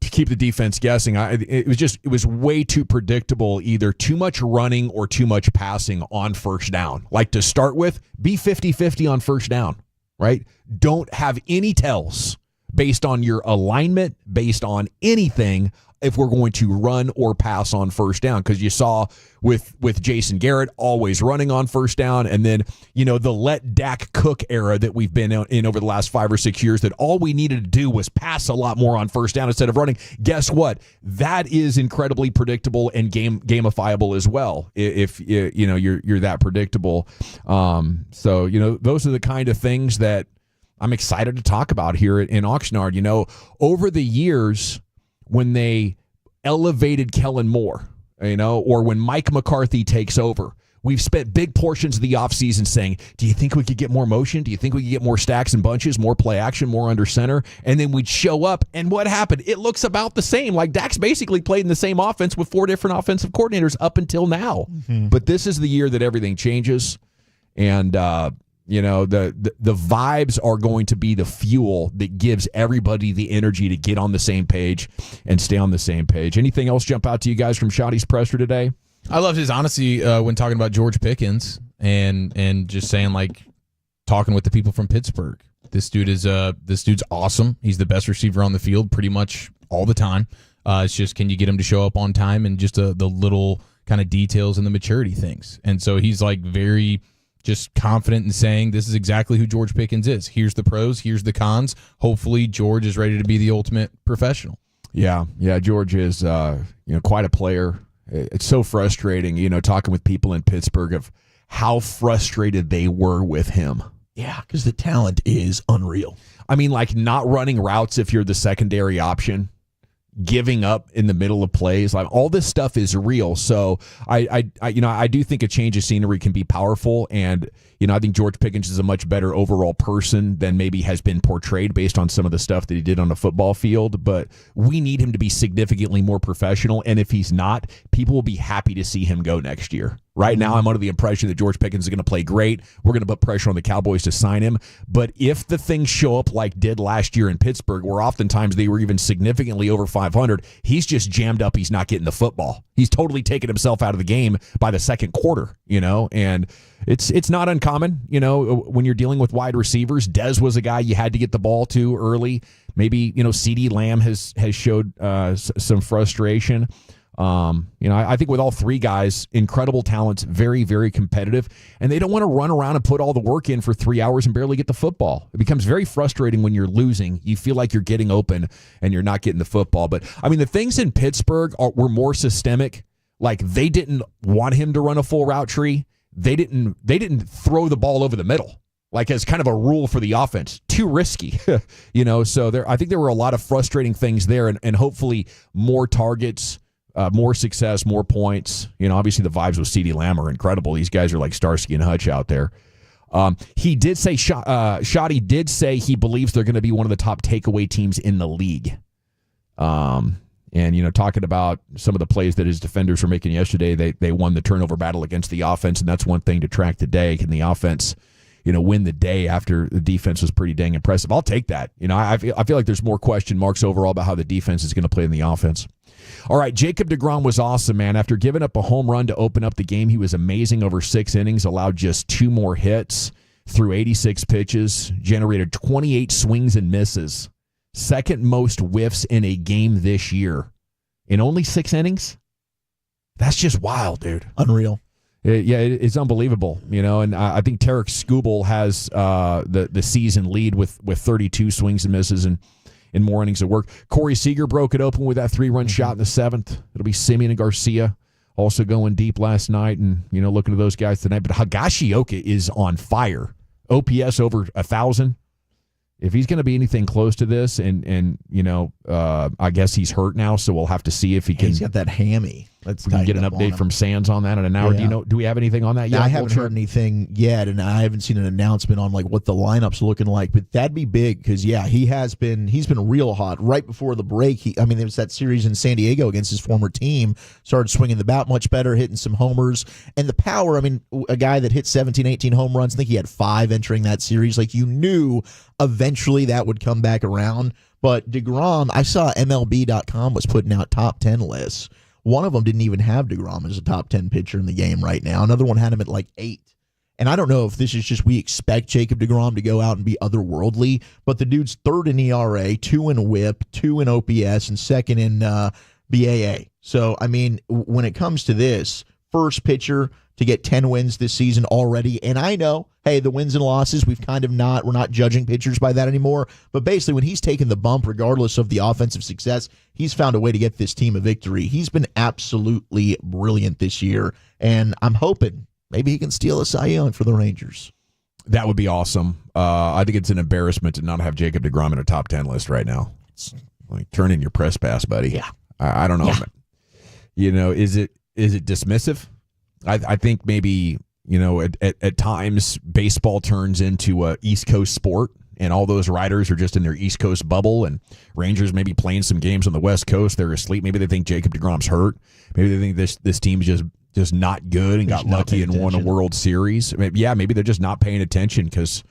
to keep the defense guessing. It was way too predictable, either too much running or too much passing on first down. To start with, be 50-50 on first down, right? Don't have any tells based on your alignment, based on anything, if we're going to run or pass on first down. Because you saw with Jason Garrett always running on first down, and then the let Dak cook era that we've been in over the last 5 or 6 years, that all we needed to do was pass a lot more on first down instead of running. Guess what? That is incredibly predictable and gamifiable as well, if you're that predictable. So those are the kind of things that I'm excited to talk about here in Oxnard. Over the years, when they elevated Kellen Moore, or when Mike McCarthy takes over, we've spent big portions of the offseason saying, do you think we could get more motion? Do you think we could get more stacks and bunches, more play action, more under center? And then we'd show up, and what happened? It looks about the same. Dak's basically played in the same offense with 4 different offensive coordinators up until now. Mm-hmm. But this is the year that everything changes, and the vibes are going to be the fuel that gives everybody the energy to get on the same page and stay on the same page. Anything else jump out to you guys from Shoddy's presser today? I loved his honesty when talking about George Pickens and just saying, talking with the people from Pittsburgh. This dude's awesome. He's the best receiver on the field pretty much all the time. It's just, can you get him to show up on time, and just the little kind of details and the maturity things. And so he's very just confident in saying, this is exactly who George Pickens is. Here's the pros, here's the cons. Hopefully George is ready to be the ultimate professional. Yeah, George is quite a player. It's so frustrating, talking with people in Pittsburgh of how frustrated they were with him. Yeah, because the talent is unreal. Not running routes if you're the secondary option, giving up in the middle of plays, all this stuff is real. So I do think a change of scenery can be powerful, and I think George Pickens is a much better overall person than maybe has been portrayed based on some of the stuff that he did on the football field. But we need him to be significantly more professional, and if he's not, people will be happy to see him go next year. Right now, I'm under the impression that George Pickens is going to play great. We're going to put pressure on the Cowboys to sign him. But if the things show up like did last year in Pittsburgh, where oftentimes they were even significantly over 500, he's just jammed up. He's not getting the football. He's totally taken himself out of the game by the second quarter, and it's not uncommon, when you're dealing with wide receivers. Dez was a guy you had to get the ball to early. Maybe, CeeDee Lamb has showed some frustration. I think with all 3 guys, incredible talents, very, very competitive, and they don't want to run around and put all the work in for 3 hours and barely get the football. It becomes very frustrating when you're losing. You feel like you're getting open and you're not getting the football. But the things in Pittsburgh were more systemic. They didn't want him to run a full route tree. They didn't throw the ball over the middle. like as kind of a rule for the offense. Too risky, so I think there were a lot of frustrating things there, and hopefully more targets, more success, more points. Obviously the vibes with CeeDee Lamb are incredible. These guys are like Starsky and Hutch out there. He did say, Shoddy did say he believes they're going to be one of the top takeaway teams in the league. And, talking about some of the plays that his defenders were making yesterday, they won the turnover battle against the offense, and that's one thing to track today. Can the offense, win the day after the defense was pretty dang impressive? I'll take that. I feel like there's more question marks overall about how the defense is going to play in the offense. All right, Jacob deGrom was awesome, man. After giving up a home run to open up the game, he was amazing over 6 innings, allowed just 2 more hits, threw 86 pitches, generated 28 swings and misses. Second most whiffs in a game this year in only 6 innings. That's just wild, dude. Unreal. It's unbelievable, and I think Tarek Skubal has the season lead with 32 swings and misses and more innings of work. Corey Seager broke it open with that 3-run shot in the 7th. It'll be Semien and García also going deep last night, and looking to those guys tonight. But Higashioka is on fire. OPS over 1,000. If he's going to be anything close to this, and I guess he's hurt now, so we'll have to see if he can. He's got that hammy. We can get an update from Sands on that in an hour. Yeah. Do we have anything on that yet? I haven't heard anything yet, and I haven't seen an announcement on like what the lineup's looking like. But that'd be big because he's been real hot right before the break. There was that series in San Diego against his former team. Started swinging the bat much better, hitting some homers, and the power. A guy that hit 17, 18 home runs. I think he had 5 entering that series. Like you knew eventually that would come back around. But deGrom, I saw MLB.com was putting out top 10 lists. One of them didn't even have deGrom as a top 10 pitcher in the game right now. Another one had him at like 8. And I don't know if this is just we expect Jacob deGrom to go out and be otherworldly, but the dude's 3rd in ERA, 2 in WHIP, 2 in OPS, and 2nd in BAA. So, when it comes to this, first pitcher to get 10 wins this season already. And I know, hey, the wins and losses, we're not judging pitchers by that anymore. But basically, when he's taken the bump, regardless of the offensive success, he's found a way to get this team a victory. He's been absolutely brilliant this year. And I'm hoping maybe he can steal a Cy Young for the Rangers. That would be awesome. I think it's an embarrassment to not have Jacob deGrom in a top 10 list right now. It's like, turn in your press pass, buddy. Yeah. I don't know. Yeah. Is it dismissive? I think maybe, at times baseball turns into a East Coast sport, and all those writers are just in their East Coast bubble, and Rangers maybe playing some games on the West Coast. They're asleep. Maybe they think Jacob deGrom's hurt. Maybe they think this team is just not good and got lucky and won a World Series. Maybe they're just not paying attention because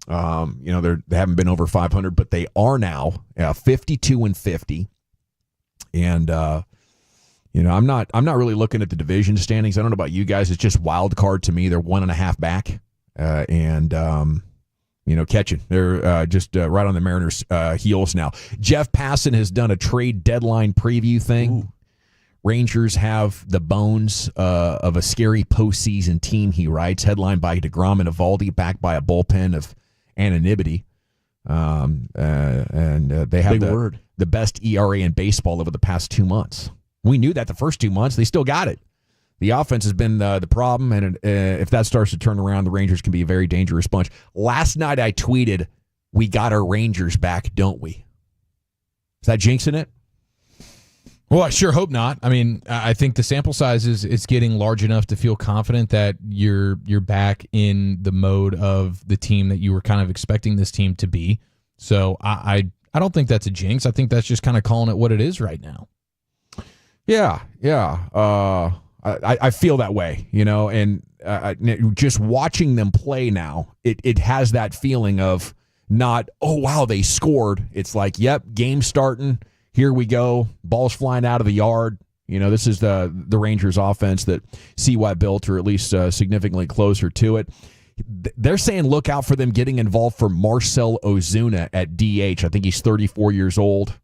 they haven't been over 500, but they are now 52-50, and I'm not really looking at the division standings. I don't know about you guys. It's just wild card to me. They're 1.5 back, catching. They're just right on the Mariners' heels now. Jeff Passan has done a trade deadline preview thing. Ooh. Rangers have the bones of a scary postseason team, he writes. Headlined by deGrom and Eovaldi, backed by a bullpen of anonymity. And they have the best ERA in baseball over the past 2 months. We knew that the first 2 months. They still got it. The offense has been the problem, and if that starts to turn around, the Rangers can be a very dangerous bunch. Last night I tweeted, "We got our Rangers back, don't we?" Is that jinxing it? Well, I sure hope not. I think the sample size is getting large enough to feel confident that you're back in the mode of the team that you were kind of expecting this team to be. So I don't think that's a jinx. I think that's just kind of calling it what it is right now. Yeah. I feel that way, and just watching them play now, it has that feeling of not, oh, wow, they scored. It's like, yep, game starting. Here we go. Ball's flying out of the yard. This is the Rangers offense that CY built, or at least significantly closer to it. They're saying look out for them getting involved for Marcell Ozuna at DH. I think he's 34 years old.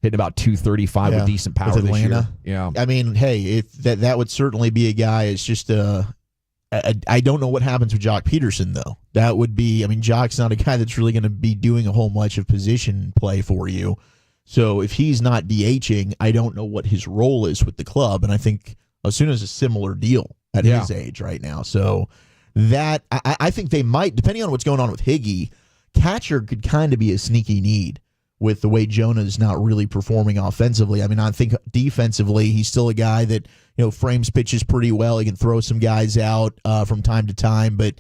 Hitting about 235 with decent power with Atlanta. this year. Yeah. Hey, that would certainly be a guy. It's just I don't know what happens with Jock Peterson, though. That would be, Jock's not a guy that's really going to be doing a whole bunch of position play for you. So if he's not DHing, I don't know what his role is with the club. And I think Ozuna's a similar deal at his age right now. So that I think they might, depending on what's going on with Higgy, catcher could kind of be a sneaky need with the way Jonah's not really performing offensively. I mean, I think defensively, he's still a guy that, frames pitches pretty well. He can throw some guys out from time to time. But,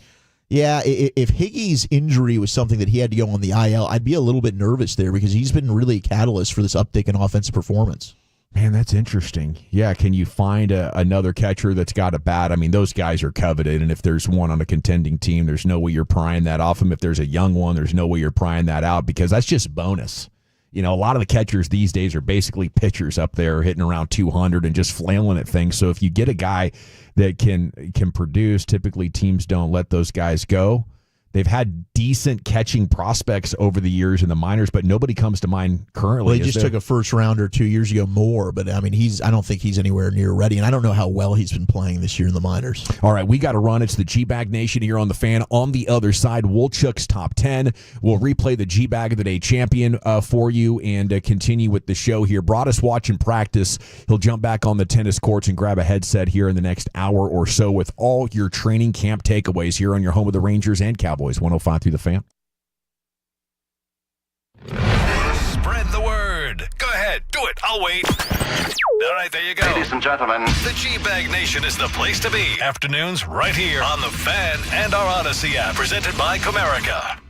yeah, if Higgy's injury was something that he had to go on the IL, I'd be a little bit nervous there because he's been really a catalyst for this uptick in offensive performance. Man, that's interesting. Yeah, can you find another catcher that's got a bat? I mean, those guys are coveted, and if there's one on a contending team, there's no way you're prying that off him. If there's a young one, there's no way you're prying that out because that's just bonus. A lot of the catchers these days are basically pitchers up there hitting around 200 and just flailing at things. So if you get a guy that can produce, typically teams don't let those guys go. They've had decent catching prospects over the years in the minors, but nobody comes to mind currently. Well, he just took a first rounder 2 years ago more, but I mean, I don't think he's anywhere near ready, and I don't know how well he's been playing this year in the minors. All right, we got to run. It's the G-Bag Nation here on the Fan. On the other side, Wolchuk's Top 10. We'll replay the G-Bag of the Day champion for you and continue with the show here. Broadus watching practice. He'll jump back on the tennis courts and grab a headset here in the next hour or so with all your training camp takeaways here on your home of the Rangers and Cowboys. 105 through the Fan. Spread the word. Go ahead. Do it. I'll wait. All right, there you go. Ladies and gentlemen, the G-Bag Nation is the place to be. Afternoons right here on the Fan and our Odyssey app. Presented by Comerica.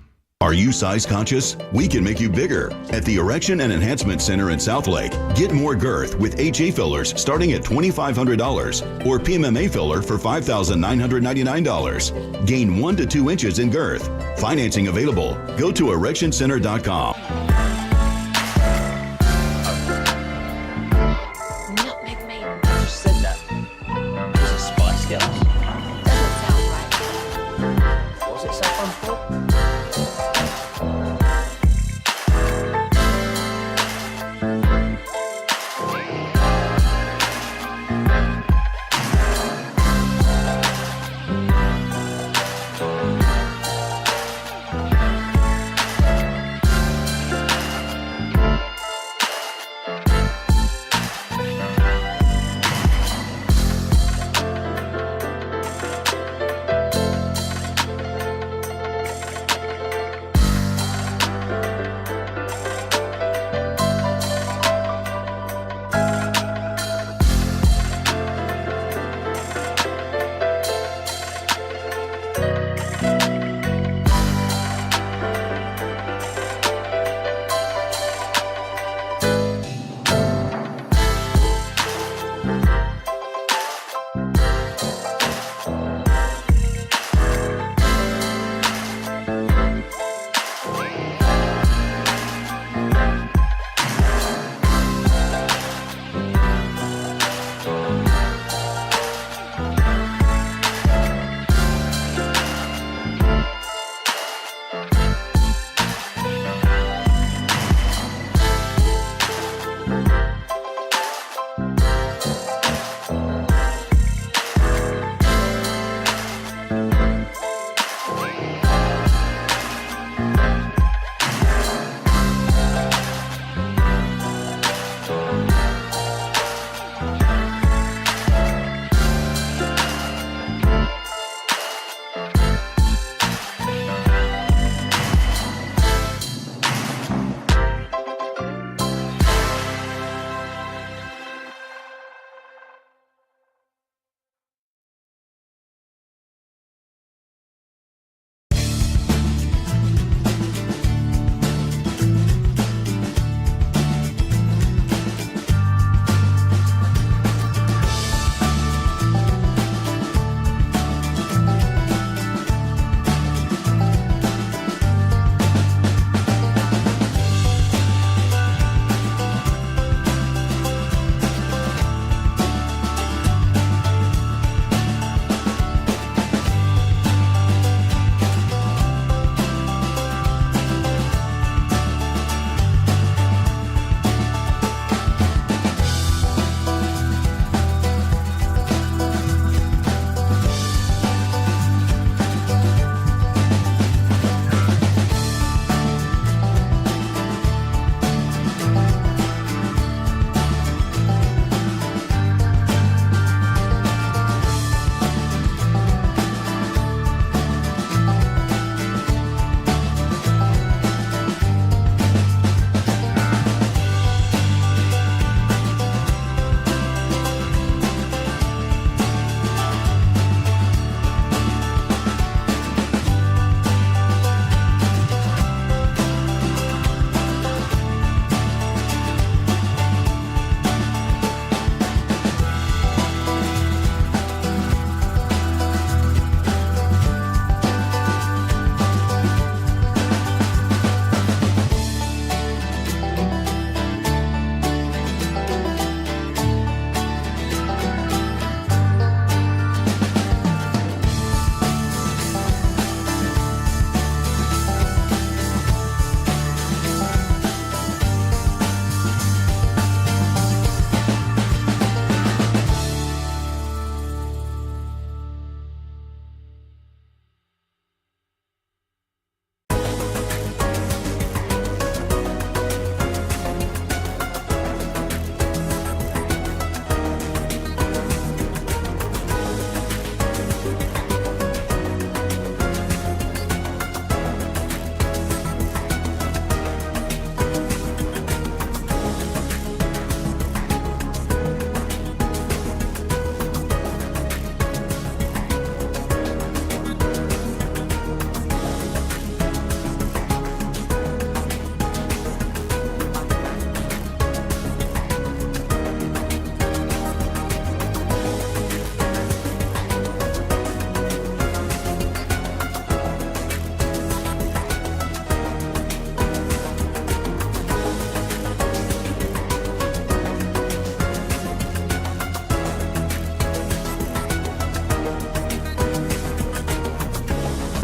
are you size conscious? We can make you bigger. At the Erection and Enhancement Center in Southlake, get more girth with HA fillers starting at $2,500 or PMMA filler for $5,999. Gain 1 to 2 inches in girth. Financing available. Go to erectioncenter.com. Who said that? Was it Spice Girls? Doesn't sound right. Was it someone for?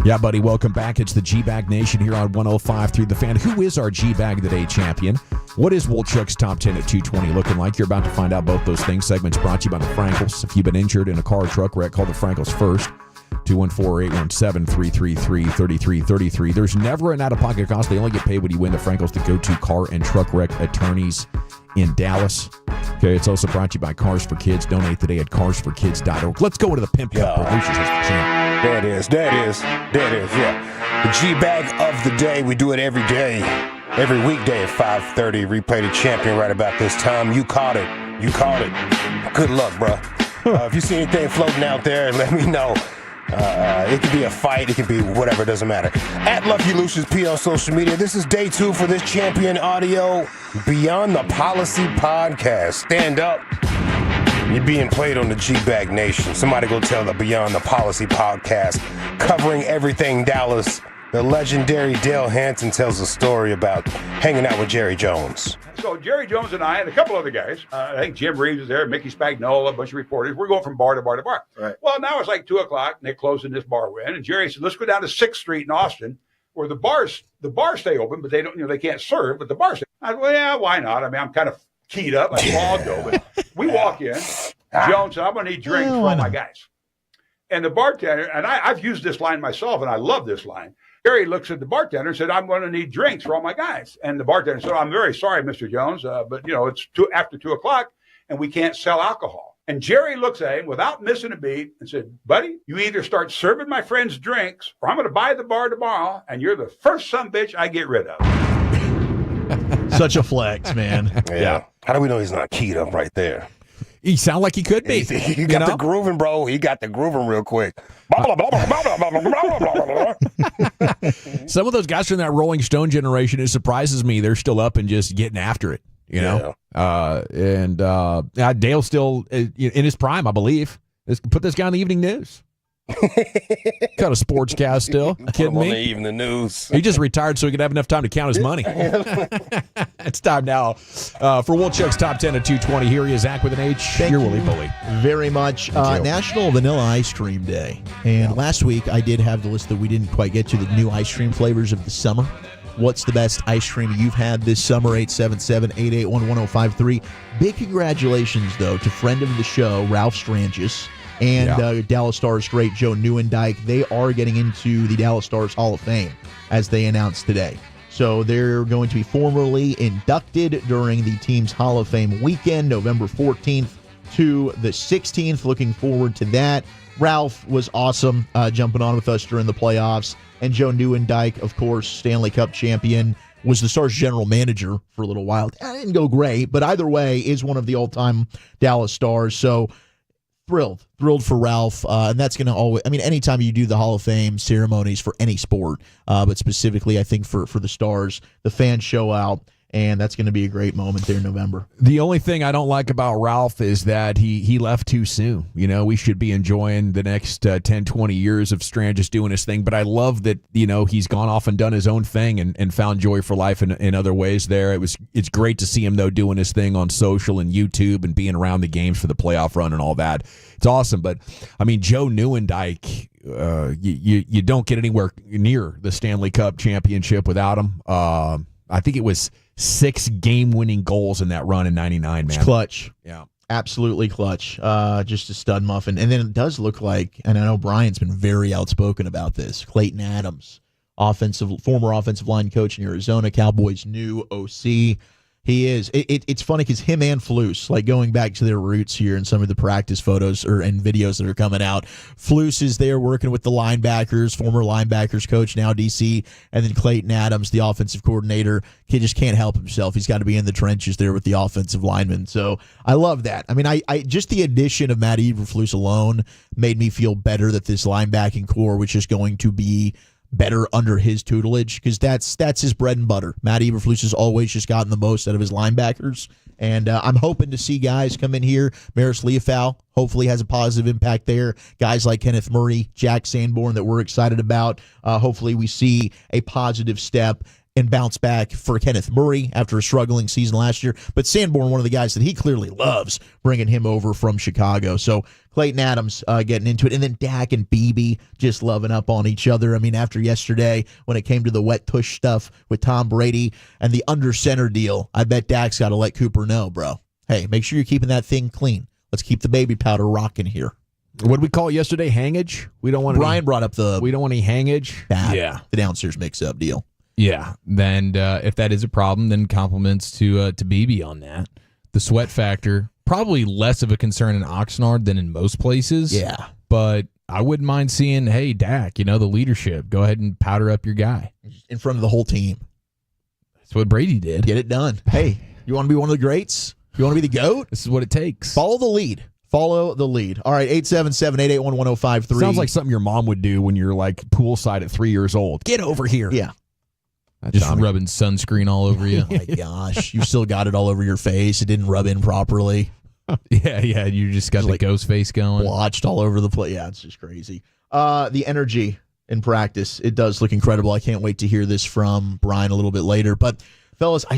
Yeah, buddy, welcome back. It's the G-Bag Nation here on 105 through the Fan. Who is our G-Bag of the Day champion? What is Wolchuk's top 10 at 220 looking like? You're about to find out both those things. Segments brought to you by the Frankels. If you've been injured in a car or truck wreck, call the Frankels first. 214-817-333-3333. There's never an out-of-pocket cost. They only get paid when you win. The Frankels, the go-to car and truck wreck attorneys in Dallas. Okay, it's also brought to you by Cars for Kids. Donate today at carsforkids.org. Let's go into the Pimp Cup. There it is, yeah. The G-Bag of the day. We do it every day, every weekday at 5:30. Replay the champion right about this time. You caught it. Good luck, bro. If you see anything floating out there, let me know. It could be a fight. It could be whatever. It doesn't matter. At Lucky Lucius P on social media. This is day 2 for this champion audio Beyond the Policy podcast. Stand up. You're being played on the G-Bag Nation. Somebody go tell the Beyond the Policy podcast covering everything Dallas. The legendary Dale Hansen tells a story about hanging out with Jerry Jones. So Jerry Jones and I and a couple other guys, I think Jim Reeves was there, Mickey Spagnola, a bunch of reporters. We're going from bar to bar to bar. Right. Well, now it's like 2 o'clock, and they're closing this bar we're in. And Jerry said, let's go down to 6th Street in Austin, where the bars stay open, but they don't, they can't serve, but the bars stay. I said, well, yeah, why not? I mean, I'm kind of keyed up. I'm fogged over. We walk in. Jones said, I'm going to need drinks for all my guys. And the bartender, and I've used this line myself, and I love this line. Jerry looks at the bartender and said, I'm going to need drinks for all my guys. And the bartender said, I'm very sorry, Mr. Jones, but, it's after 2 o'clock, and we can't sell alcohol. And Jerry looks at him without missing a beat and said, buddy, you either start serving my friends drinks, or I'm going to buy the bar tomorrow, and you're the first sumbitch I get rid of. Such a flex, man. Yeah. How do we know he's not keyed up right there? He sound like he could be. He got the grooving, bro. He got the grooving real quick. Some of those guys from that Rolling Stone generation, it surprises me they're still up and just getting after it, you know? Dale's still in his prime, I believe. Let's put this guy on the evening news. Kind of sportscast still. Kidding me? On the evening news. He just retired so he could have enough time to count his money. It's time now for Wolchuk's Top 10 at 220. Here he is, Zach with an H. You're Willie Bully. Very much. National Vanilla Ice Cream Day. And last week I did have the list that we didn't quite get to, the new ice cream flavors of the summer. What's the best ice cream you've had this summer? 877-881-1053. Big congratulations, though, to friend of the show, Ralph Strangis, and Dallas Stars great Joe Nieuwendyk. They are getting into the Dallas Stars Hall of Fame, as they announced today. So they're going to be formally inducted during the team's Hall of Fame weekend, November 14th to the 16th. Looking forward to that. Ralph was awesome jumping on with us during the playoffs. And Joe Nieuwendyk, of course, Stanley Cup champion, was the Stars general manager for a little while. That didn't go great, but either way, is one of the all-time Dallas Stars. So thrilled for Ralph. And that's going to always, anytime you do the Hall of Fame ceremonies for any sport, but specifically, I think for the Stars, the fans show out. And that's going to be a great moment there in November. The only thing I don't like about Ralph is that he left too soon. We should be enjoying the next 10, 20 years of Strand just doing his thing. But I love that, he's gone off and done his own thing and found joy for life in other ways there. It's great to see him, though, doing his thing on social and YouTube and being around the games for the playoff run and all that. It's awesome. But, Joe Nieuwendyk, you don't get anywhere near the Stanley Cup championship without him. I think it was 6 game-winning goals in that run in '99, man. It's clutch. Yeah. Absolutely clutch. Just a stud muffin. And then it does look like, and I know Brian's been very outspoken about this, Clayton Adams, former offensive line coach in Arizona, Cowboys' new OC. He is. It's funny because him and Flus, going back to their roots here in some of the practice photos and videos that are coming out, Flus is there working with the linebackers, former linebackers coach, now DC, and then Clayton Adams, the offensive coordinator. He just can't help himself. He's got to be in the trenches there with the offensive linemen. So I love that. I just the addition of Matt Eberflus alone made me feel better that this linebacking core was just going to be better under his tutelage, because that's his bread and butter. Matt Eberflus has always just gotten the most out of his linebackers, and I'm hoping to see guys come in here. Maris Leofau hopefully has a positive impact there. Guys like Kenneth Murray, Jack Sanborn that we're excited about. Hopefully we see a positive step. and bounce back for Kenneth Murray after a struggling season last year. But Sanborn, one of the guys that he clearly loves, bringing him over from Chicago. So Clayton Adams getting into it. And then Dak and Beebe just loving up on each other. I mean, after yesterday, when it came to the wet tush stuff with Tom Brady and the under center deal, I bet Dak's got to let Cooper know, bro. Hey, make sure you're keeping that thing clean. Let's keep the baby powder rocking here. What did we call it yesterday? Hangage? We don't want Brian brought up we don't want any hangage. Bad. Yeah. The downstairs mix-up deal. Yeah. Then if that is a problem, then compliments to BB on that. The sweat factor, probably less of a concern in Oxnard than in most places. Yeah. But I wouldn't mind seeing, hey, Dak, the leadership. Go ahead and powder up your guy. In front of the whole team. That's what Brady did. Get it done. Hey, you want to be one of the greats? You want to be the GOAT? This is what it takes. Follow the lead. Follow the lead. All right, 877-881-1053. Sounds like something your mom would do when you're like poolside at 3 years old. Get over here. Yeah. Just rubbing sunscreen all over you. Oh my gosh. You still got it all over your face. It didn't rub in properly. Yeah. You just got the ghost face going. Blotched all over the place. Yeah, it's just crazy. The energy in practice, it does look incredible. I can't wait to hear this from Brian a little bit later. But, fellas, we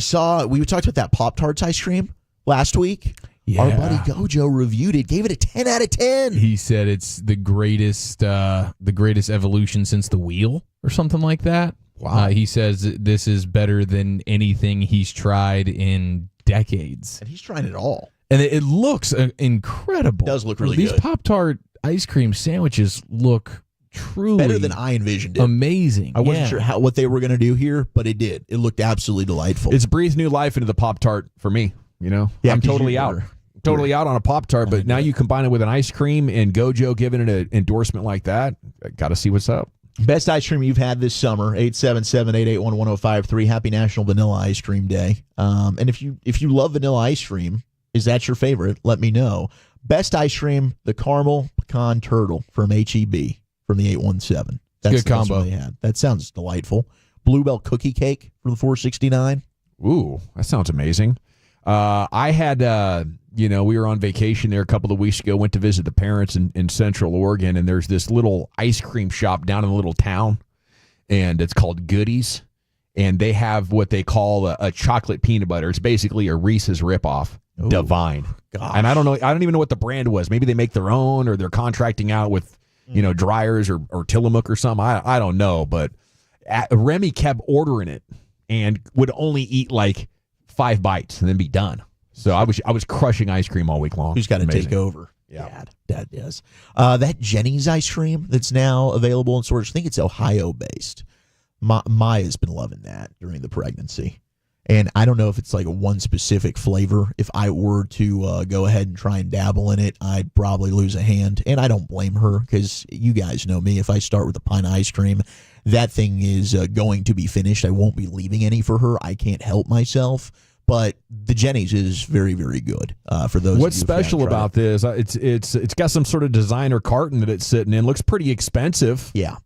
talked about that Pop-Tarts ice cream last week. Yeah. Our buddy Gojo reviewed it, gave it a 10 out of 10. He said it's the greatest evolution since the wheel or something like that. Wow. He says this is better than anything he's tried in decades. And he's trying it all. And it looks incredible. It does look really These good. Pop-Tart ice cream sandwiches look truly better than I envisioned it. Amazing. I wasn't sure what they were going to do here, but it did. It looked absolutely delightful. It's breathed new life into the Pop-Tart for me. Yeah, I'm totally out. Totally out on a Pop-Tart, but now you combine it with an ice cream and Gojo giving it an endorsement like that. Got to see what's up. Best ice cream you've had this summer, 877-881-1053. Happy National Vanilla Ice Cream Day. And if you love vanilla ice cream, is that your favorite? Let me know. Best ice cream, the caramel pecan turtle from HEB from the 817. That's good combo. That's what they had. That sounds delightful. Bluebell cookie cake from the 469. Ooh, that sounds amazing. I had, we were on vacation there a couple of weeks ago, went to visit the parents in Central Oregon, and there's this little ice cream shop down in a little town, and it's called Goodies, and they have what they call a chocolate peanut butter. It's basically a Reese's ripoff. Ooh, divine. Gosh. And I don't even know what the brand was. Maybe they make their own, or they're contracting out with, dryers or Tillamook or something. I don't know, but Remy kept ordering it and would only eat like 5 bites and then be done. So I was crushing ice cream all week long. Who's got to take over? Yeah, Dad does. That Jenny's ice cream that's now available in stores, I think it's Ohio based. Maya's been loving that during the pregnancy. And I don't know if it's like a one specific flavor. If I were to go ahead and try and dabble in it, I'd probably lose a hand. And I don't blame her, because you guys know me. If I start with a pint of ice cream, that thing is going to be finished. I won't be leaving any for her. I can't help myself. But the Jenny's is very, very good for those. What's special about this? It's got some sort of designer carton that it's sitting in. Looks pretty expensive. Yeah,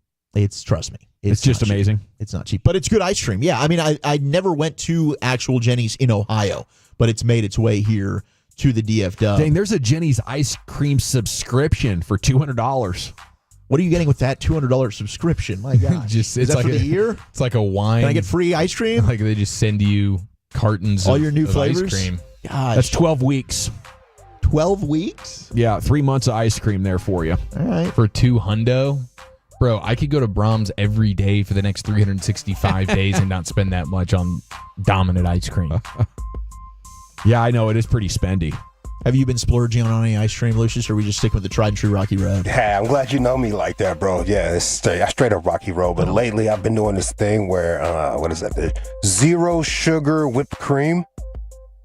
trust me. It's just amazing. It's not cheap, but it's good ice cream. Yeah, I mean, I never went to actual Jenny's in Ohio, but it's made its way here to the DFW. Dang, there's a Jenny's ice cream subscription for $200. What are you getting with that $200 subscription? My God, is that for the year? It's like a wine. Can I get free ice cream? Like they just send you cartons all of, your new of flavors. Ice cream. Gosh, that's 12 weeks. 12 weeks? Yeah, 3 months of ice cream there for you. All right, for $200. Bro, I could go to Brahms every day for the next 365 days and not spend that much on dominant ice cream. Yeah, I know. It is pretty spendy. Have you been splurging on any ice cream, Lucius, or are we just sticking with the tried and true Rocky Road? Yeah, I'm glad you know me like that, bro. Yeah, it's straight up Rocky Road. But lately, I've been doing this thing where, what is that? The 0 sugar whipped cream.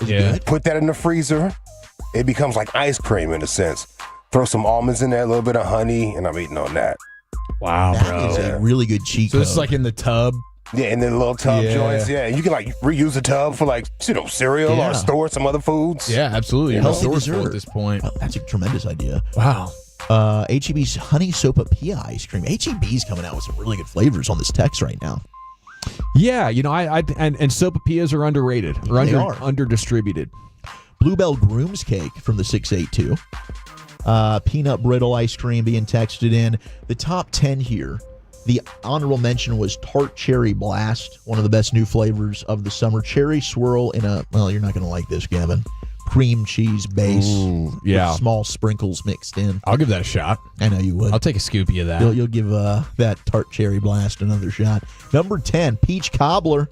Yeah. Put that in the freezer. It becomes like ice cream in a sense. Throw some almonds in there, a little bit of honey, and I'm eating on that. Wow, that bro. is a really good cheat So this is code. like in the tub? Yeah, in the little tub joints. Yeah, and you can like reuse the tub for like cereal or store some other foods. Yeah, absolutely. You're Healthy resourceful dessert. at this point. Oh, that's a tremendous idea. Wow. HEB's honey sopapilla ice cream. HEB's coming out with some really good flavors on this text right now. Yeah, and sopapillas are underrated. They are. Under distributed. Bluebell Groom's Cake from the 682. Peanut brittle ice cream being texted in. The top 10 here. The honorable mention was Tart Cherry Blast, one of the best new flavors of the summer. Cherry swirl in a, well, you're not going to like this, Gavin, cream cheese base. Ooh, yeah. With small sprinkles mixed in. I'll give that a shot. I know you would. I'll take a scoopy of that. You'll give that Tart Cherry Blast another shot. Number 10, Peach Cobbler.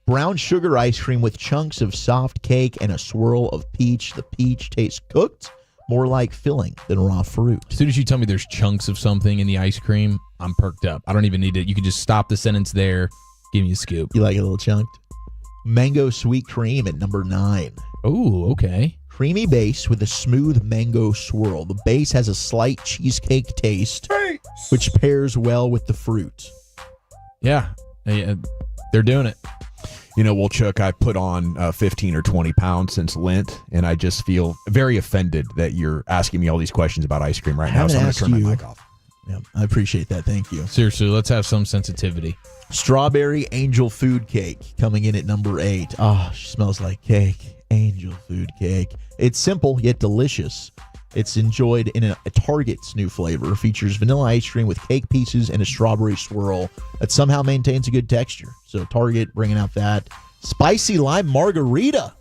Brown sugar ice cream with chunks of soft cake and a swirl of peach. The peach tastes cooked, more like filling than raw fruit. As soon as you tell me there's chunks of something in the ice cream, I'm perked up. I don't even need it. You can just stop the sentence there. Give me a scoop. You like it a little chunked? Mango sweet cream at number 9. Oh, okay. Creamy base with a smooth mango swirl. The base has a slight cheesecake taste, which pairs well with the fruit. Yeah, they're doing it. You know, well, Chuck, I put on 15 or 20 pounds since Lent, and I just feel very offended that you're asking me all these questions about ice cream right now, so I'm going to turn my mic off. Yeah, I appreciate that. Thank you. Seriously, let's have some sensitivity. Strawberry Angel Food Cake coming in at number 8. Oh, she smells like cake. Angel Food Cake. It's simple yet delicious. It's enjoyed in a Target's new flavor. Features vanilla ice cream with cake pieces and a strawberry swirl that somehow maintains a good texture. So Target bringing out that. Spicy Lime Margarita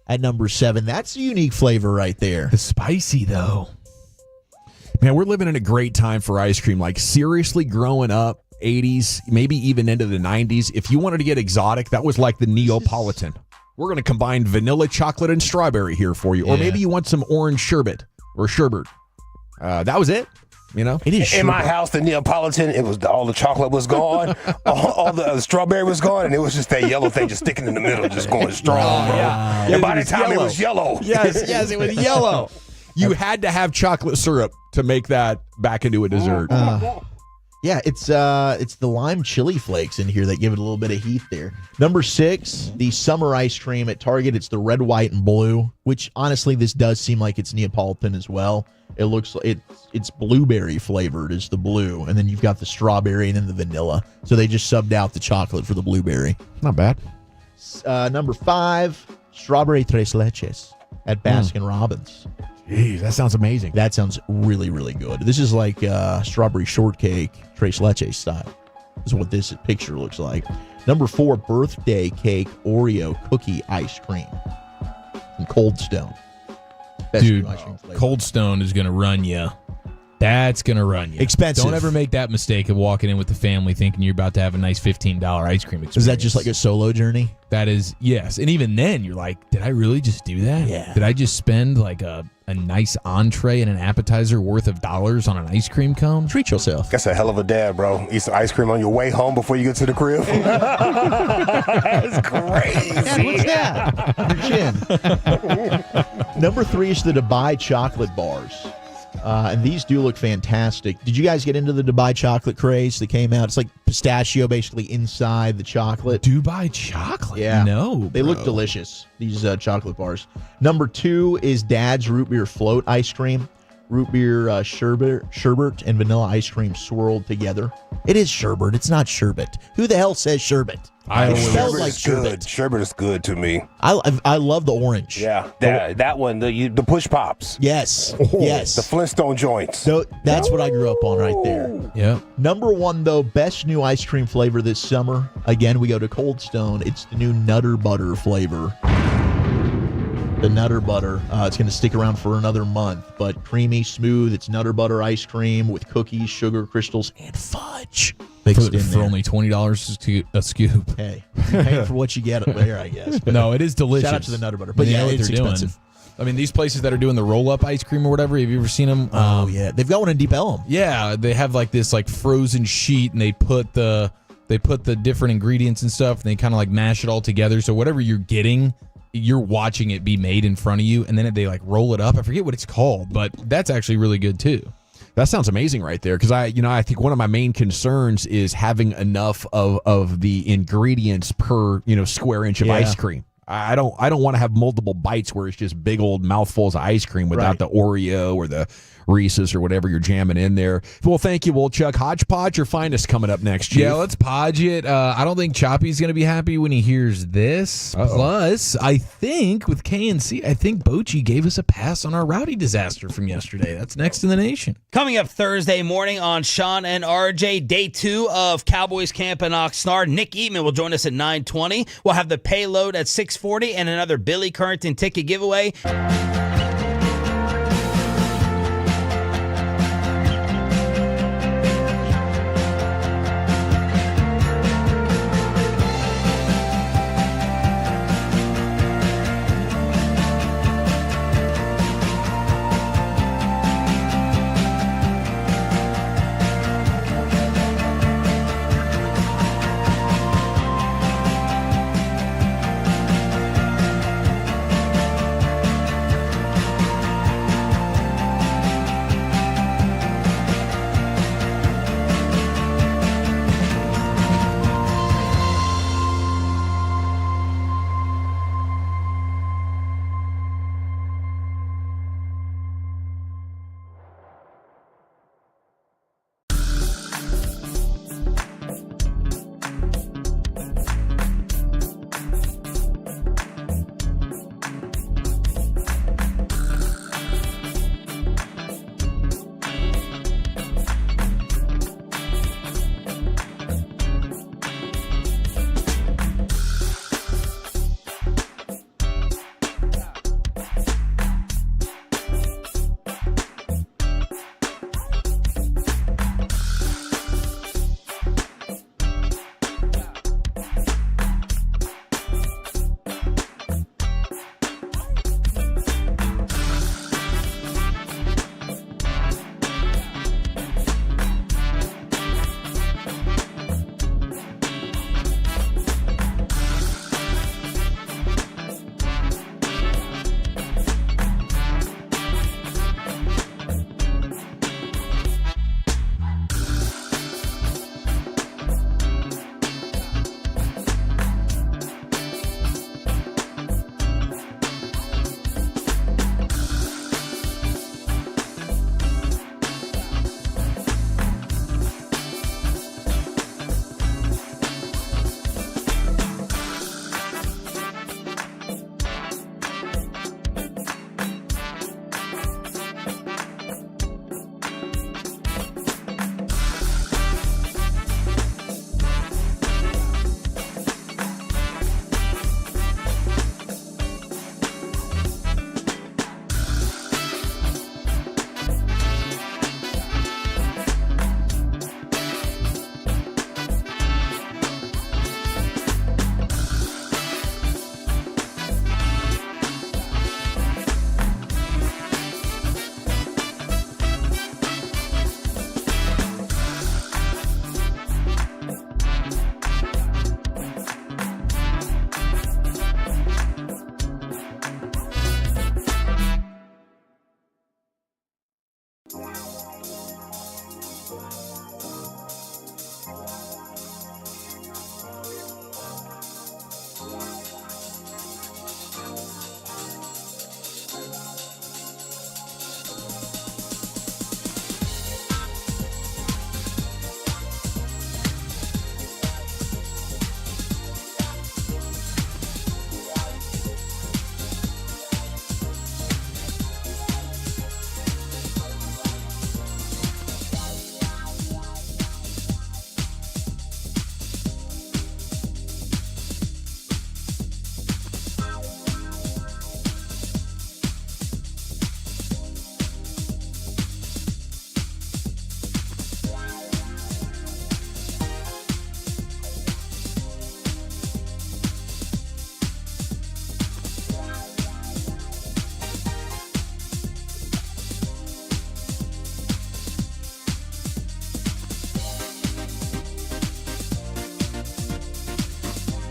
at number 7. That's a unique flavor right there. The spicy, though. Man, we're living in a great time for ice cream. Like, seriously, growing up, 80s, maybe even into the 90s, if you wanted to get exotic, that was like the Neapolitan. We're going to combine vanilla, chocolate, and strawberry here for you. Or maybe you want some orange sherbet or sherbet. That was it. You know, it is in my house, the Neapolitan, it was all the chocolate was gone, all the strawberry was gone, and it was just that yellow thing just sticking in the middle, just going strong, bro. Yeah. And by the time it was yellow. Yes, it was yellow. You had to have chocolate syrup to make that back into a dessert. Yeah, it's the lime chili flakes in here that give it a little bit of heat there. Number 6, the summer ice cream at Target. It's the red, white, and blue, which honestly, this does seem like it's Neapolitan as well. It looks like it's blueberry flavored is the blue, and then you've got the strawberry and then the vanilla. So they just subbed out the chocolate for the blueberry. Not bad. Number 5, strawberry tres leches at Baskin Robbins. Jeez, that sounds amazing. That sounds really, really good. This is like strawberry shortcake, tres leche style. This is what this picture looks like. Number 4, birthday cake Oreo cookie ice cream from Cold Stone. Best Dude, new ice cream flavor. Cold Stone is going to run you. That's going to run you. Expensive. Don't ever make that mistake of walking in with the family thinking you're about to have a nice $15 ice cream experience. Is that just like a solo journey? That is, yes. And even then, you're like, did I really just do that? Yeah. Did I just spend like a nice entree and an appetizer worth of dollars on an ice cream cone? Treat yourself. That's a hell of a dad, bro. Eat some ice cream on your way home before you get to the crib. That's crazy. Dad, what's that? Your chin. Number 3 is the Dubai chocolate bars. And these do look fantastic. Did you guys get into the Dubai chocolate craze that came out? It's like pistachio basically inside the chocolate. Dubai chocolate? Yeah. No, They look delicious, these chocolate bars. Number 2 is Dad's root beer float ice cream. Root beer sherbet and vanilla ice cream swirled together. It is sherbet. It's not sherbet. Who the hell says sherbet? It smells like sherbet. Sherbet is good to me. I love the orange. Yeah, that one, the push pops. Yes, yes. The Flintstone joints. So that's what I grew up on right there. Yeah. Number 1, though, best new ice cream flavor this summer. Again, we go to Cold Stone. It's the new Nutter Butter flavor. The Nutter Butter. It's going to stick around for another month, but creamy, smooth. It's Nutter Butter ice cream with cookies, sugar crystals, and fudge. For only $20 a scoop. Hey, you're paying for what you get there, I guess. But no, it is delicious. Shout out to the Nutter Butter. But But yeah, yeah, what it's they're expensive. doing. I mean, these places that are doing the roll-up ice cream or whatever, have you ever seen them? Oh, yeah. They've got one in Deep Ellum. Yeah, they have like this like frozen sheet, and they put the different ingredients and stuff, and they kind of like mash it all together. So whatever you're getting, you're watching it be made in front of you, and then they like roll it up. I forget what it's called, but that's actually really good too. That sounds amazing right there, because I think one of my main concerns is having enough of the ingredients per square inch of ice cream. I don't want to have multiple bites where it's just big old mouthfuls of ice cream without the Oreo or the Reese's or whatever you're jamming in there. Well, thank you, Wolchuk. Hodgepodge or Finest coming up next, Chief? Yeah, let's podge it. I don't think Choppy's going to be happy when he hears this. Plus, I think with K&C, I think Bochy gave us a pass on our Rowdy disaster from yesterday. That's next in the nation. Coming up Thursday morning on Sean and RJ, day 2 of Cowboys camp in Oxnard. Nick Eatman will join us at 9:20. We'll have the payload at 6:40 and another Billy Currington ticket giveaway.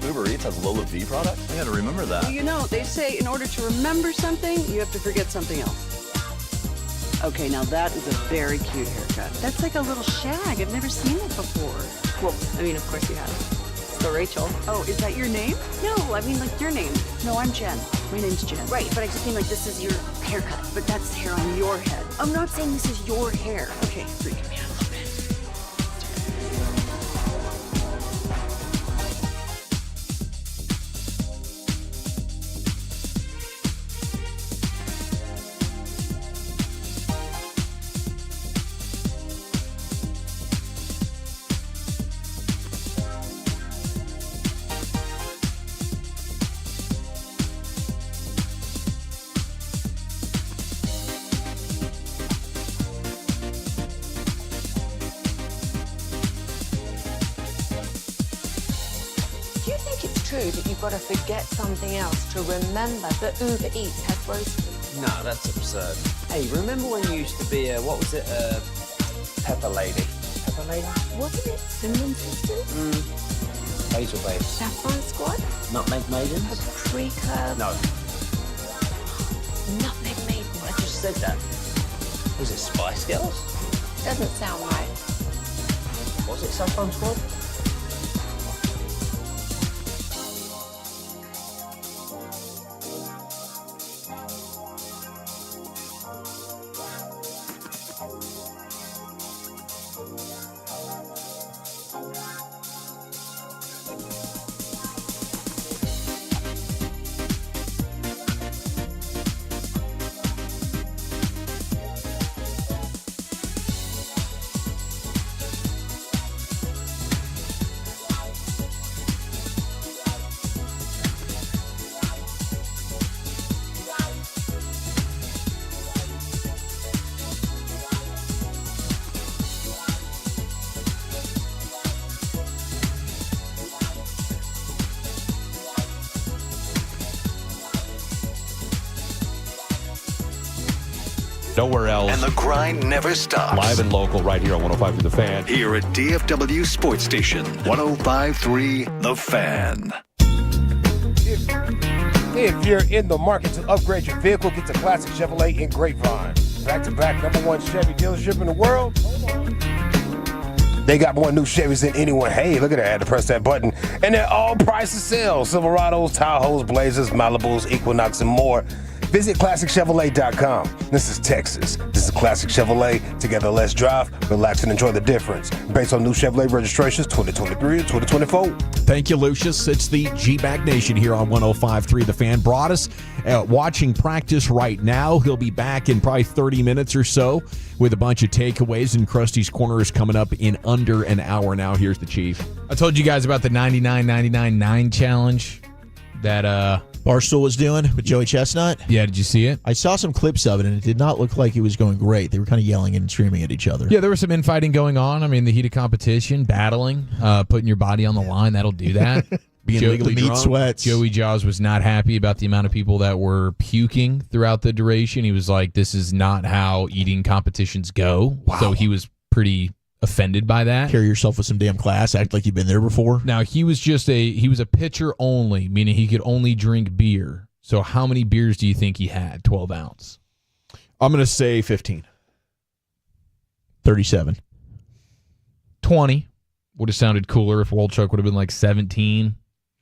Uber Eats has Lola V products? I gotta remember that. Well, you know, they say in order to remember something, you have to forget something else. Okay, now that is a very cute haircut. That's like a little shag. I've never seen it before. Well, I mean, of course you have. So Rachel. Oh, is that your name? No, I mean like your name. No, I'm Jen. My name's Jen. Right, but I just mean like this is your haircut. But that's hair on your head. I'm not saying this is your hair. Okay, freaking me out a little bit. True that you've got to forget something else to remember that Uber Eats has roasted. No, that's absurd. Hey, remember when you used to be what was it, Pepper Lady? Pepper Lady? Wasn't it Semien sisters? Hazel Babe. Saffron Squad? Nutmeg Maidens? Paprika? No. Nutmeg Maidens. I just said that. Was it Spice Girls? Doesn't sound right. Was it Saffron Squad? Nowhere else. And the grind never stops. Live and local right here on 105.3 The Fan. Here at DFW Sports Station, 105.3 The Fan. If you're in the market to upgrade your vehicle, get to Classic Chevrolet in Grapevine. Back-to-back #1 Chevy dealership in the world. They got more new Chevys than anyone. Hey, look at that. I had to press that button. And they're all price to sell. Silverados, Tahoes, Blazers, Malibus, Equinox, and more. Visit ClassicChevrolet.com. This is Texas. This is Classic Chevrolet. Together, let's drive, relax, and enjoy the difference. Based on new Chevrolet registrations 2023 and 2024. Thank you, Lucius. It's the G-Bag Nation here on 105.3 The Fan. Broadus watching practice right now. He'll be back in probably 30 minutes or so with a bunch of takeaways, and Krusty's Corner is coming up in under an hour now. Here's the Chief. I told you guys about the 99-99-9 challenge that Barstool was doing with Joey Chestnut. Yeah, did you see it? I saw some clips of it, and it did not look like it was going great. They were kind of yelling and screaming at each other. Yeah, there was some infighting going on. I mean, the heat of competition, battling, putting your body on the line, that'll do that. Being legally the meat drunk. sweats. Joey Jaws was not happy about the amount of people that were puking throughout the duration. He was like, this is not how eating competitions go. Wow. So he was pretty offended by that. Carry yourself with some damn class. Act like you've been there before. Now, he was a pitcher only, meaning he could only drink beer. So how many beers do you think he had? 12 ounce. I'm going to say 15. 37. 20. Would have sounded cooler if Wolchuk would have been like 17.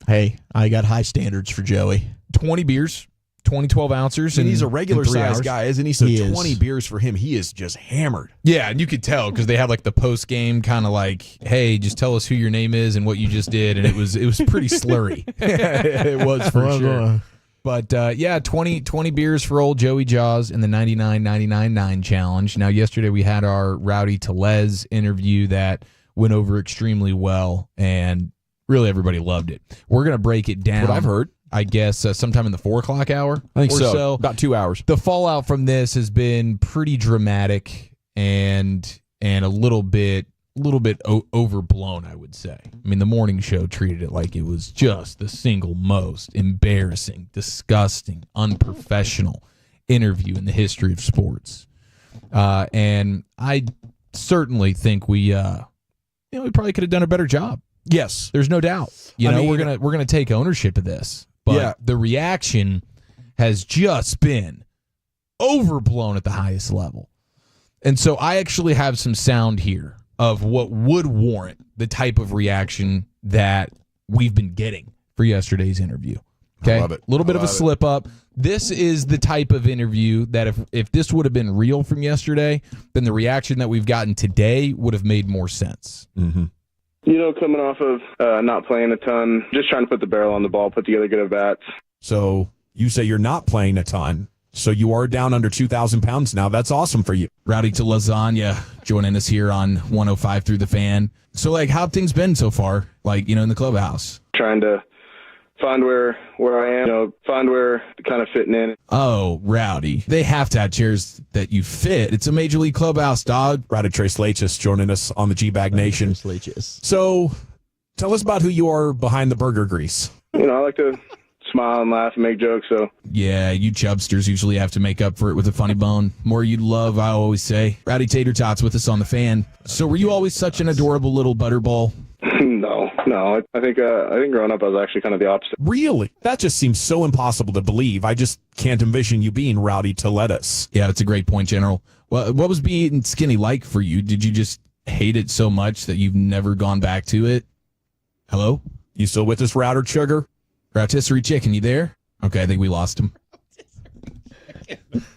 Hey, I got high standards for Joey. 20 beers, 20 12 ounces. And he's a regular size guy, isn't he? So He 20 is. beers for him, he is just hammered. Yeah, and you could tell because they had like the post game kind of like, hey, just tell us who your name is and what you just did, and it was pretty slurry. It was for sure. But yeah, 20 beers for old Joey Jaws in the 99-99-9 challenge. Now, yesterday we had our Rowdy Tellez interview that went over extremely well, and really everybody loved it. We're gonna break it down. What I've heard. I guess sometime in the 4 o'clock hour. I think or so. About 2 hours. The fallout from this has been pretty dramatic and a little bit overblown, I would say. I mean, the morning show treated it like it was just the single most embarrassing, disgusting, unprofessional interview in the history of sports. And I certainly think we probably could have done a better job. Yes, there's no doubt. We're gonna take ownership of this. But the reaction has just been overblown at the highest level. And so I actually have some sound here of what would warrant the type of reaction that we've been getting for yesterday's interview. Okay, I love it. A little bit of a slip up. This is the type of interview that if this would have been real from yesterday, then the reaction that we've gotten today would have made more sense. Mm-hmm. You know, coming off of not playing a ton, just trying to put the barrel on the ball, put together good at-bats. So you say you're not playing a ton, so you are down under 2,000 pounds now. That's awesome for you. Rowdy Tellez joining us here on 105 Through the Fan. So, how have things been so far, in the clubhouse? Trying to find where I am, find where kind of fitting in. Oh, Rowdy. They have to have chairs that you fit. It's a Major League Clubhouse, dog. Rowdy Tellez joining us on the G-Bag Nation. So, tell us about who you are behind the burger grease. I like to smile and laugh and make jokes, so. Yeah, you chubsters usually have to make up for it with a funny bone. More you'd love, I always say. Rowdy Tater Tots with us on the Fan. So were you always such an adorable little butterball? No. I think growing up I was actually kind of the opposite. Really? That just seems so impossible to believe. I just can't envision you being Rowdy Tellez. Yeah, that's a great point, General. Well, what was being skinny like for you? Did you just hate it so much that you've never gone back to it? Hello? You still with us, Router Sugar? Rotisserie Chicken, you there? Okay, I think we lost him.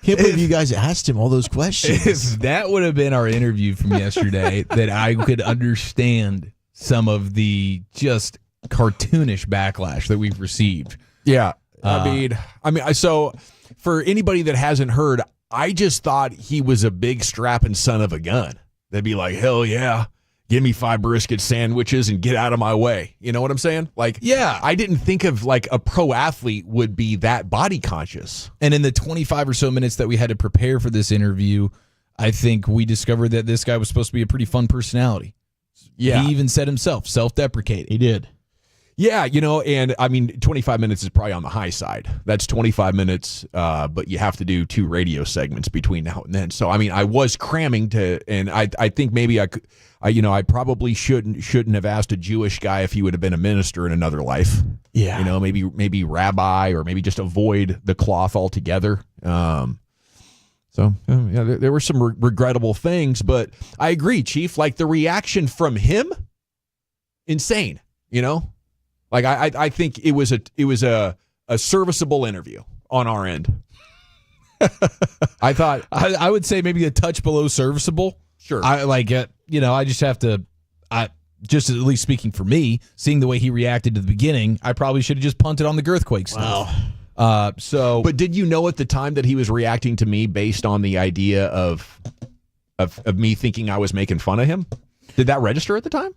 Can't believe you guys asked him all those questions. If that would have been our interview from yesterday, that I could understand some of the just cartoonish backlash that we've received. Yeah. So for anybody that hasn't heard, I just thought he was a big strapping son of a gun. They'd be like, hell yeah, give me 5 brisket sandwiches and get out of my way. You know what I'm saying? Yeah. I didn't think of a pro athlete would be that body conscious. And in the 25 or so minutes that we had to prepare for this interview, I think we discovered that this guy was supposed to be a pretty fun personality. Yeah. He even said himself, self-deprecating. He did. Yeah, and 25 minutes is probably on the high side. That's 25 minutes, but you have to do 2 radio segments between now and then. So, I was cramming and I think maybe I probably shouldn't have asked a Jewish guy if he would have been a minister in another life. Yeah. Maybe rabbi, or maybe just avoid the cloth altogether. There were some regrettable things, but I agree, Chief. The reaction from him, insane. I think it was a serviceable interview on our end. I thought I would say maybe a touch below serviceable. Sure. I just have to. Just at least speaking for me, seeing the way he reacted to the beginning, I probably should have just punted on the Girthquake stuff. Wow. But did you know at the time that he was reacting to me based on the idea of me thinking I was making fun of him? Did that register at the time?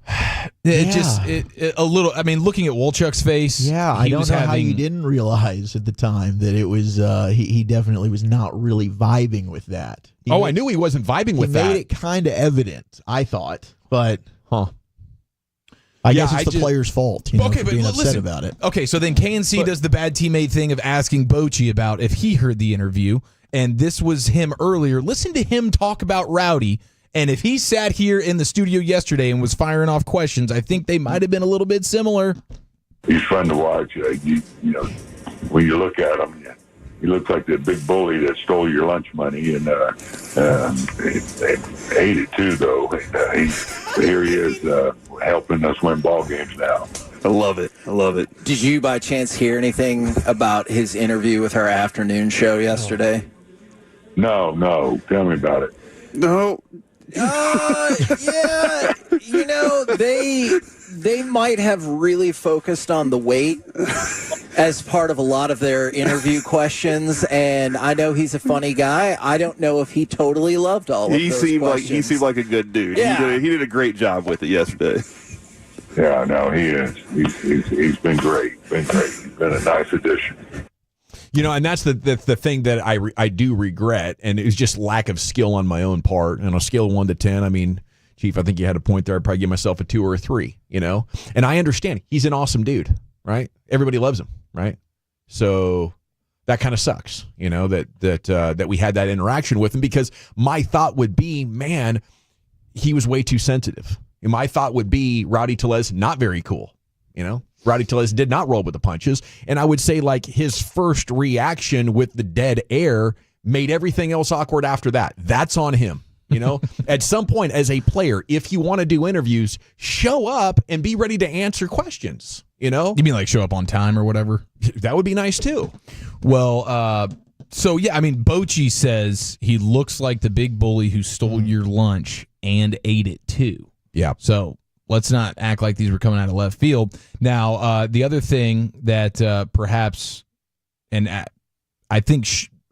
A little. Looking at Wolchuk's face. Yeah, I don't know how you didn't realize at the time that it was. He definitely was not really vibing with that. I knew he wasn't vibing with that. He made it kind of evident, I thought, but I guess it's the player's fault. For being upset about it. Okay, so then K&C does the bad teammate thing of asking Bochy about if he heard the interview, and this was him earlier. Listen to him talk about Rowdy, and if he sat here in the studio yesterday and was firing off questions, I think they might have been a little bit similar. He's fun to watch. When you look at him, he looks like the big bully that stole your lunch money, and ate it too, though. Here he is helping us win ball games now. I love it. Did you by chance hear anything about his interview with our afternoon show yesterday? No. Tell me about it. No. Yeah. They might have really focused on the weight as part of a lot of their interview questions, and I know he's a funny guy. I don't know if he totally loved all of those questions. He seemed like a good dude. Yeah. He did a great job with it yesterday. Yeah, no, he is. He's been great. He's been a nice addition. And that's the thing that I do regret, and it was just lack of skill on my own part. And on a scale of 1 to 10, Chief, I think you had a point there. I'd probably give myself a 2 or a 3. And I understand he's an awesome dude, right? Everybody loves him, right? So that kind of sucks, that we had that interaction with him, because my thought would be, man, he was way too sensitive. And my thought would be Rowdy Tellez, not very cool, Rowdy Tellez did not roll with the punches. And I would say his first reaction with the dead air made everything else awkward after that. That's on him. You know, at some point as a player, if you want to do interviews, show up and be ready to answer questions. You know, you mean like show up on time or whatever? That would be nice too. Well, so yeah, I mean, Bochy says he looks like the big bully who stole your lunch and ate it too. Yeah. So let's not act like these were coming out of left field. Now, the other thing that perhaps, and I think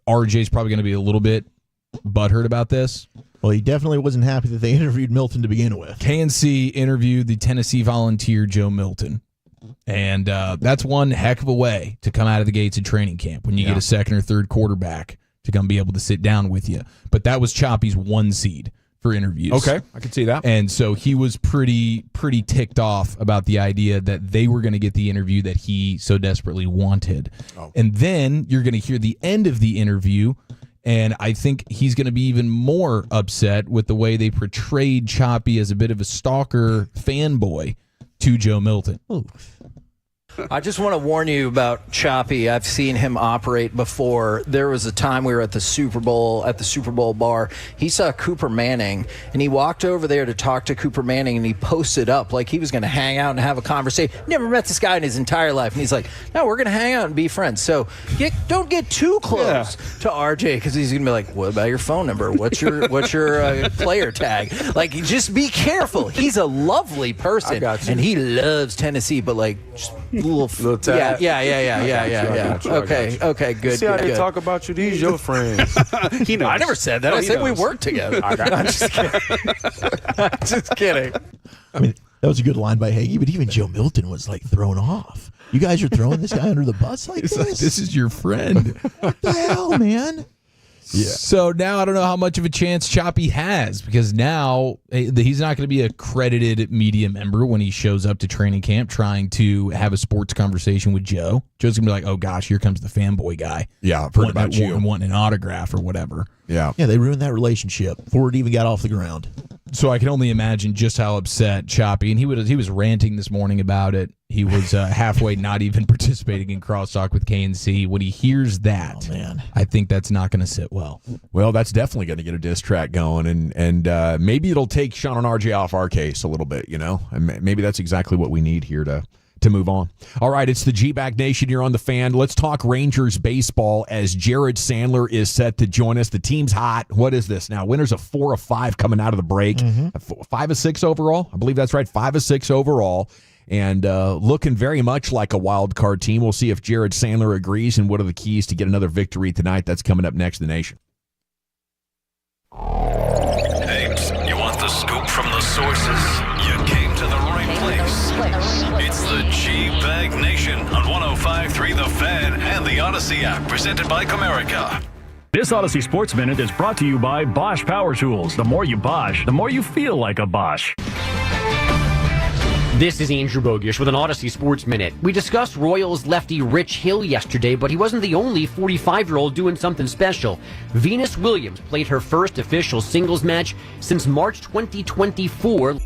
RJ's probably going to be a little bit butthurt about this. Well, he definitely wasn't happy that they interviewed Milton to begin with. K&C interviewed the Tennessee Volunteer, Joe Milton. And that's one heck of a way to come out of the gates of training camp when you get a second or third quarterback to come be able to sit down with you. But that was Choppy's 1 seed for interviews. Okay, I can see that. And so he was pretty ticked off about the idea that they were going to get the interview that he so desperately wanted. Oh. And then you're going to hear the end of the interview, and I think he's going to be even more upset with the way they portrayed Choppy as a bit of a stalker fanboy to Joe Milton. Ooh. I just want to warn you about Choppy. I've seen him operate before. There was a time we were at the Super Bowl bar. He saw Cooper Manning, and he walked over there to talk to Cooper Manning, and he posted up like he was going to hang out and have a conversation. Never met this guy in his entire life, and he's like, no, we're going to hang out and be friends. So don't get too close to RJ, because he's going to be like, what about your phone number? What's your player tag? Like, just be careful. He's a lovely person, and he loves Tennessee, but like, just little tag. Yeah. Okay, good. See how good. they talk about you? These your friends. He knows. I never said that. I said we work together. I'm just kidding. Just kidding. I mean, that was a good line by Hagee, but even Joe Milton was like thrown off. You guys are throwing this guy under the bus like this? Like, this is your friend. What the hell, man? Yeah. So now I don't know how much of a chance Choppy has, because now he's not going to be a credited media member when he shows up to training camp trying to have a sports conversation with Joe. Joe's going to be like, oh, gosh, here comes the fanboy guy. Yeah, I've heard about you. Wanting an autograph or whatever. Yeah. Yeah, they ruined that relationship before it even got off the ground. So I can only imagine just how upset Choppy, and he was ranting this morning about it. He was halfway not even participating in crosstalk with K&C. When he hears that, I think that's not going to sit well. Well, that's definitely going to get a diss track going, and maybe it'll take Sean and RJ off our case a little bit, you know? And maybe that's exactly what we need here to move on. All right, it's the G-Bag Nation. You're on the Fan. Let's talk Rangers baseball as Jared Sandler is set to join us. The team's hot. What is this now? Winners of 4 of 5 coming out of the break. 5 of 6 overall. I believe that's right. 5 of 6 overall. And looking very much like a wild card team. We'll see if Jared Sandler agrees and what are the keys to get another victory tonight. That's coming up next in the Nation. Hey, you want the scoop from the sources? You came to the right place. It's the G-Bag Nation on 105.3 The Fan and the Odyssey app, presented by Comerica. This Odyssey Sports Minute is brought to you by Bosch Power Tools. The more you Bosch, the more you feel like a Bosch. This is Andrew Bogish with an Odyssey Sports Minute. We discussed Royals lefty Rich Hill yesterday, but he wasn't the only 45-year-old doing something special. Venus Williams played her first official singles match since March 2024.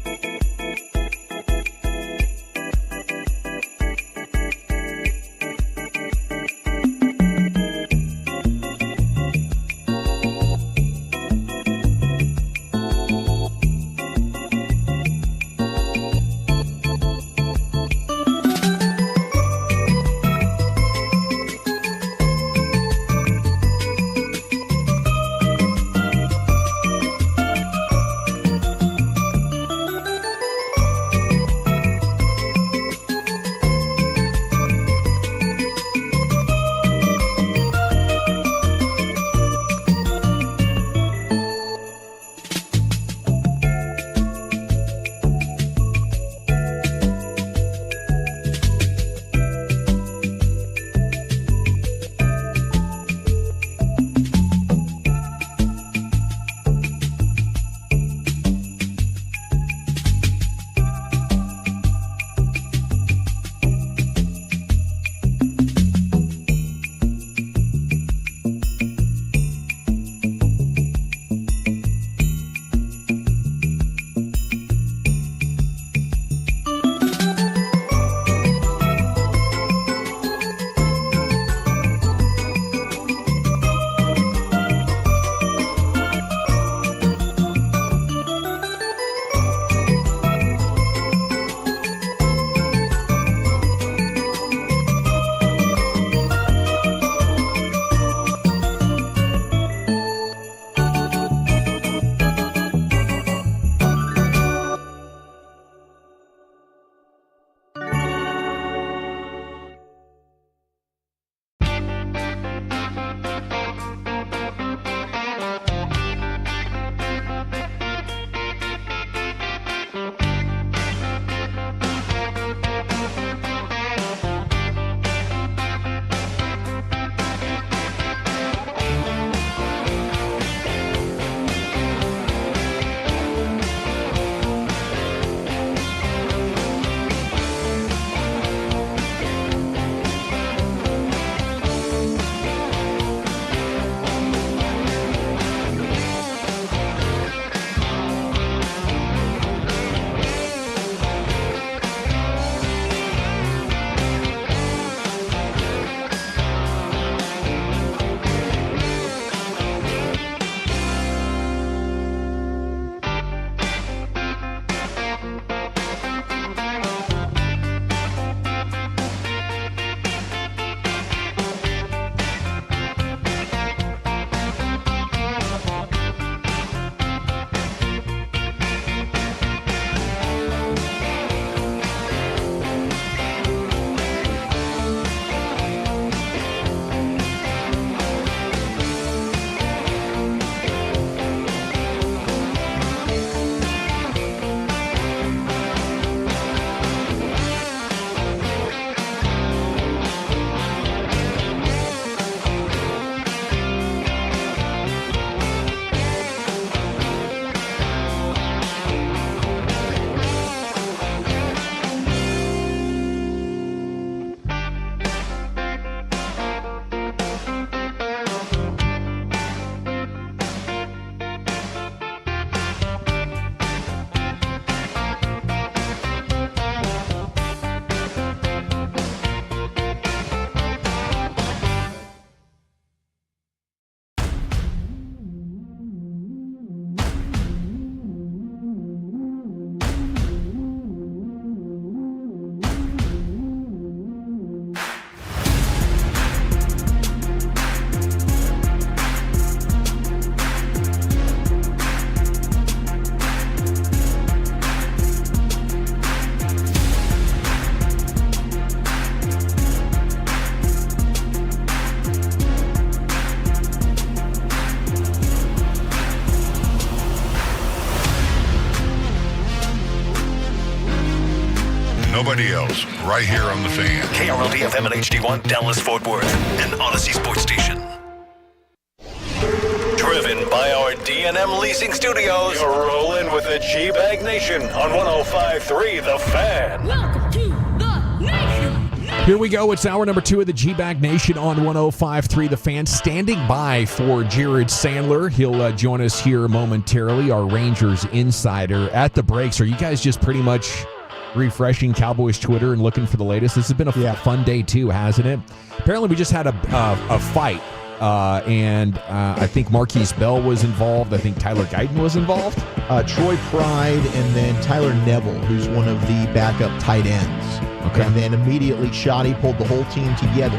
nobody else, right here on The Fan. KRLD-FM and HD1, Dallas, Fort Worth, an Odyssey sports station. Driven by our D&M Leasing Studios, you're rolling with the G-Bag Nation on 105.3 The Fan. Welcome to the Nation. Here we go. It's hour number 2 of the G-Bag Nation on 105.3 The Fan. Standing by for Jared Sandler. He'll join us here momentarily, our Rangers insider. At the breaks, are you guys just pretty much refreshing Cowboys Twitter and looking for the latest? This has been a fun day too, hasn't it? Apparently we just had a fight. And I think Marquise Bell was involved. I think Tyler Guyton was involved. Troy Pride and then Tyler Neville, who's one of the backup tight ends. Okay. And then immediately Shoddy pulled the whole team together.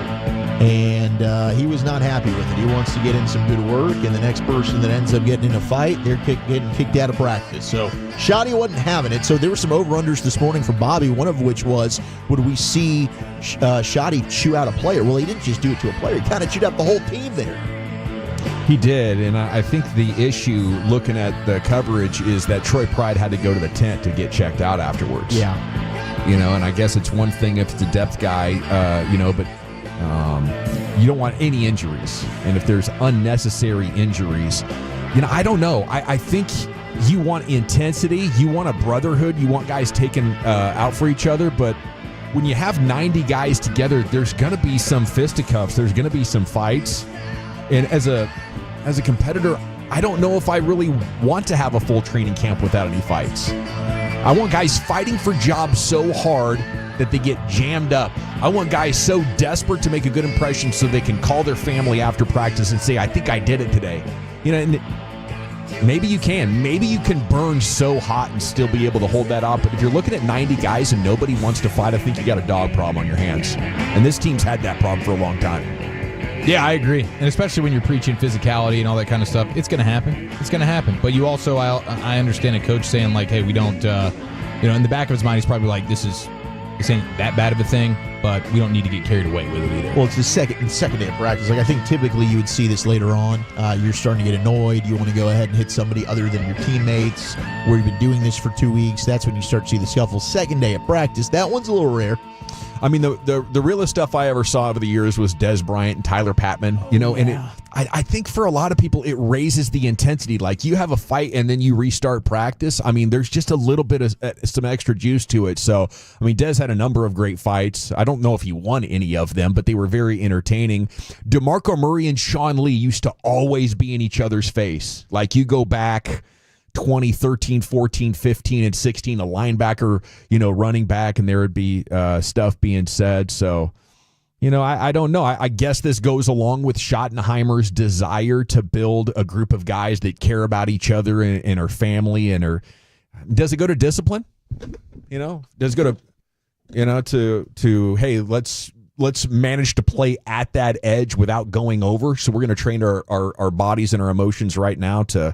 And he was not happy with it. He wants to get in some good work, and the next person that ends up getting in a fight, they're getting kicked out of practice. So Shoddy wasn't having it. So there were some over-unders this morning for Bobby, one of which was, would we see Shoddy chew out a player? Well, he didn't just do it to a player. He kind of chewed out the whole team there. He did, and I think the issue, looking at the coverage, is that Troy Pride had to go to the tent to get checked out afterwards. Yeah. You know, and I guess it's one thing if it's a depth guy, but you don't want any injuries. And if there's unnecessary injuries, I don't know. I think you want intensity. You want a brotherhood. You want guys taken out for each other. But when you have 90 guys together, there's going to be some fisticuffs. There's going to be some fights. And as a competitor, I don't know if I really want to have a full training camp without any fights. I want guys fighting for jobs so hard that they get jammed up. I want guys so desperate to make a good impression so they can call their family after practice and say, I think I did it today. And maybe you can. Maybe you can burn so hot and still be able to hold that up. But if you're looking at 90 guys and nobody wants to fight, I think you got a dog problem on your hands. And this team's had that problem for a long time. Yeah, I agree. And especially when you're preaching physicality and all that kind of stuff, it's going to happen. It's going to happen. But you also, I understand a coach saying, like, hey, we don't, in the back of his mind, he's probably like, this ain't that bad of a thing, but we don't need to get carried away with it either. Well, it's the second day of practice. Like, I think typically you would see this later on. You're starting to get annoyed. You want to go ahead and hit somebody other than your teammates, where you've been doing this for 2 weeks. That's when you start to see the scuffle. Second day of practice, that one's a little rare. I mean, the realest stuff I ever saw over the years was Des Bryant and Tyler Patman, and I think for a lot of people, it raises the intensity. Like, you have a fight and then you restart practice. I mean, there's just a little bit of some extra juice to it. So, I mean, Des had a number of great fights. I don't know if he won any of them, but they were very entertaining. DeMarco Murray and Sean Lee used to always be in each other's face. Like, you go back 2013, 14, 15, and 16, a linebacker, running back, and there would be stuff being said. So, I don't know. I guess this goes along with Schottenheimer's desire to build a group of guys that care about each other and are family and does it go to discipline? Does it go to, to hey, let's manage to play at that edge without going over. So we're going to train our bodies and our emotions right now to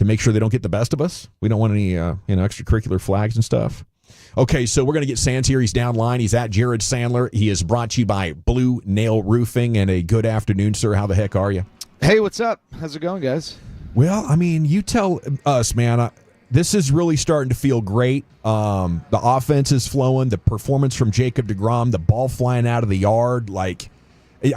make sure they don't get the best of us. We don't want any extracurricular flags and stuff. Okay, so we're going to get Sands here. He's down line. He's at Jared Sandler. He is brought to you by Blue Nail Roofing. And a good afternoon, sir. How the heck are you? Hey, what's up? How's it going, guys? Well, I mean, you tell us, man. This is really starting to feel great. The offense is flowing. The performance from Jacob deGrom, the ball flying out of the yard, like,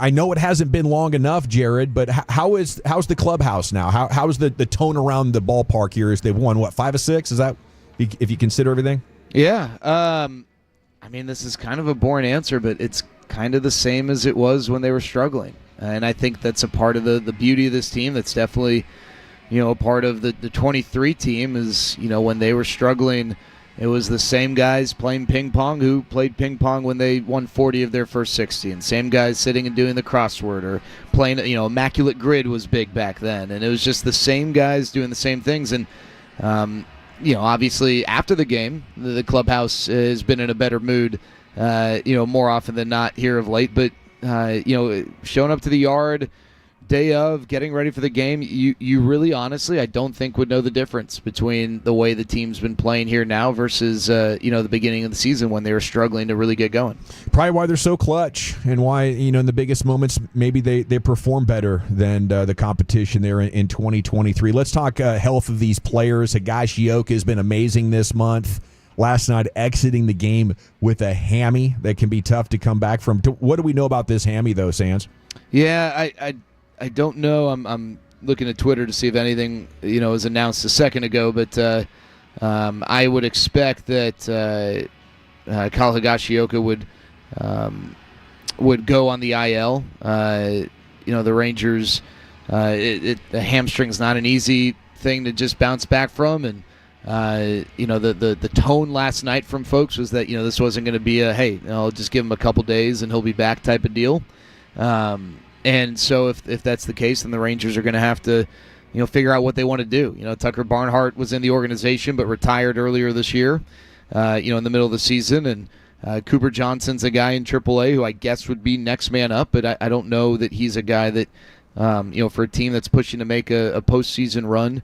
I know it hasn't been long enough, Jared, but how's the clubhouse now? How's the tone around the ballpark here as they've won, 5 of 6? Is that, if you consider everything? Yeah. I mean, this is kind of a boring answer, but it's kind of the same as it was when they were struggling. And I think that's a part of the beauty of this team. That's definitely, a part of the 23 team is, when they were struggling, it was the same guys playing ping pong who played ping pong when they won 40 of their first 60, and same guys sitting and doing the crossword or playing, Immaculate Grid was big back then, and it was just the same guys doing the same things. And, obviously after the game, the clubhouse has been in a better mood, more often than not here of late. But, showing up to the yard day of, getting ready for the game, you really honestly, I don't think would know the difference between the way the team's been playing here now versus, the beginning of the season when they were struggling to really get going. Probably why they're so clutch and why, in the biggest moments, maybe they perform better than the competition there in 2023. Let's talk health of these players. Higashioka has been amazing this month. last night, exiting the game with a hammy that can be tough to come back from. What do we know about this hammy, though, Sands? Yeah, I don't know. I'm looking at Twitter to see if anything was announced a second ago, but I would expect that Kyle Higashioka would go on the IL. The Rangers, the hamstring's not an easy thing to just bounce back from, and the tone last night from folks was that this wasn't going to be a hey, I'll just give him a couple days and he'll be back type of deal. And so if that's the case, then the Rangers are going to have to figure out what they want to do. Tucker Barnhart was in the organization but retired earlier this year, in the middle of the season, and Cooper Johnson's a guy in AAA who I guess would be next man up, but I don't know that he's a guy that for a team that's pushing to make a postseason run,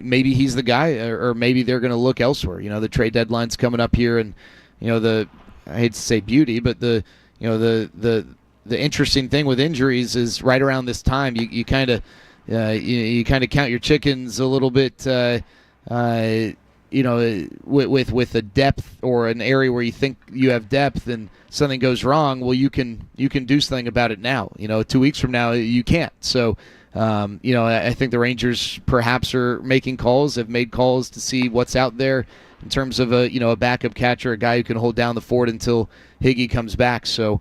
maybe he's the guy, or maybe they're going to look elsewhere. The trade deadline's coming up here, and I hate to say beauty, but the interesting thing with injuries is right around this time you kind of count your chickens a little bit, with a depth or an area where you think you have depth and something goes wrong. Well, you can do something about it now. 2 weeks from now you can't. So I think the Rangers perhaps are making calls, have made calls to see what's out there in terms of a backup catcher, a guy who can hold down the fort until Higgy comes back. So.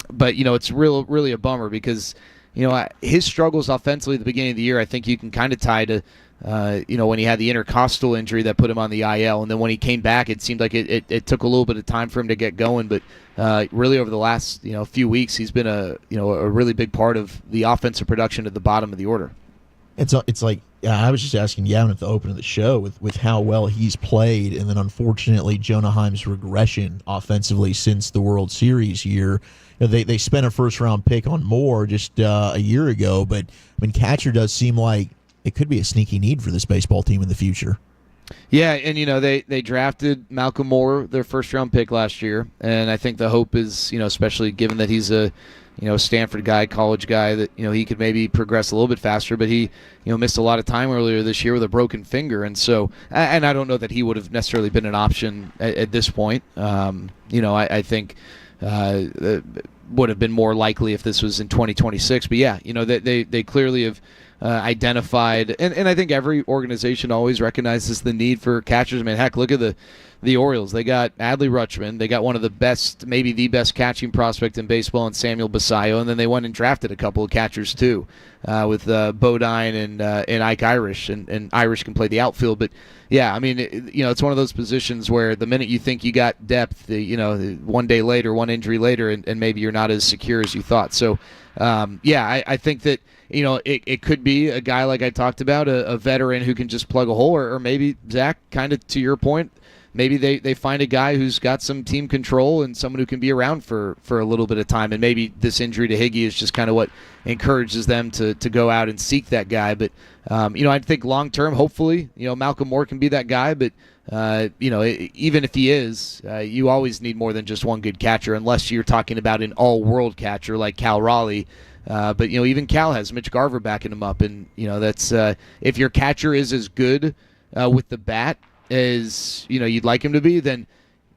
But it's really a bummer because his struggles offensively at the beginning of the year, I think you can kind of tie to when he had the intercostal injury that put him on the IL, and then when he came back, it seemed like it took a little bit of time for him to get going. But really over the last few weeks, he's been a really big part of the offensive production at the bottom of the order. It's like I was just asking Yavin at the open of the show with how well he's played, and then unfortunately Jonah Heim's regression offensively since the World Series year. They spent a first-round pick on Moore just a year ago, but catcher does seem like it could be a sneaky need for this baseball team in the future. Yeah, and they drafted Malcolm Moore, their first-round pick last year, and I think the hope is especially given that he's a Stanford guy, college guy, that he could maybe progress a little bit faster, but he missed a lot of time earlier this year with a broken finger, and so I don't know that he would have necessarily been an option at this point. I think. Would have been more likely if this was in 2026. But yeah, they clearly have identified, and I think every organization always recognizes the need for catchers. I mean, heck, look at the Orioles. They got Adley Rutschman. They got one of the best, maybe the best catching prospect in baseball in Samuel Basayo, and then they went and drafted a couple of catchers too, with Bodine and Ike Irish, and Irish can play the outfield. But yeah, I mean, it's one of those positions where the minute you think you got depth, one day later, one injury later, and maybe you're not as secure as you thought. So, I think that it could be a guy like I talked about, a veteran who can just plug a hole, or maybe Zach, kind of to your point, maybe they find a guy who's got some team control and someone who can be around for a little bit of time, and maybe this injury to Higgy is just kind of what encourages them to go out and seek that guy. But I think long term, hopefully, Malcolm Moore can be that guy. But even if he is, you always need more than just one good catcher, unless you're talking about an all-world catcher like Cal Raleigh. But even Cal has Mitch Garver backing him up, and that's if your catcher is as good with the bat as you'd like him to be, then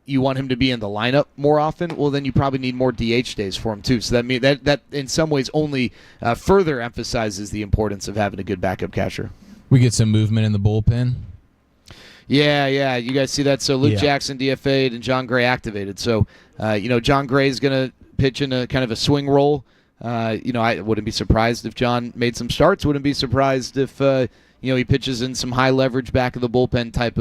you want him to be in the lineup more often. Well, then you probably need more DH days for him too. So that in some ways only further emphasizes the importance of having a good backup catcher. We get some movement in the bullpen. Yeah, you guys see that? So Luke Jackson DFA'd and John Gray activated. So John Gray is going to pitch in a kind of a swing role. I wouldn't be surprised if John made some starts. Wouldn't be surprised if he pitches in some high leverage back of the bullpen type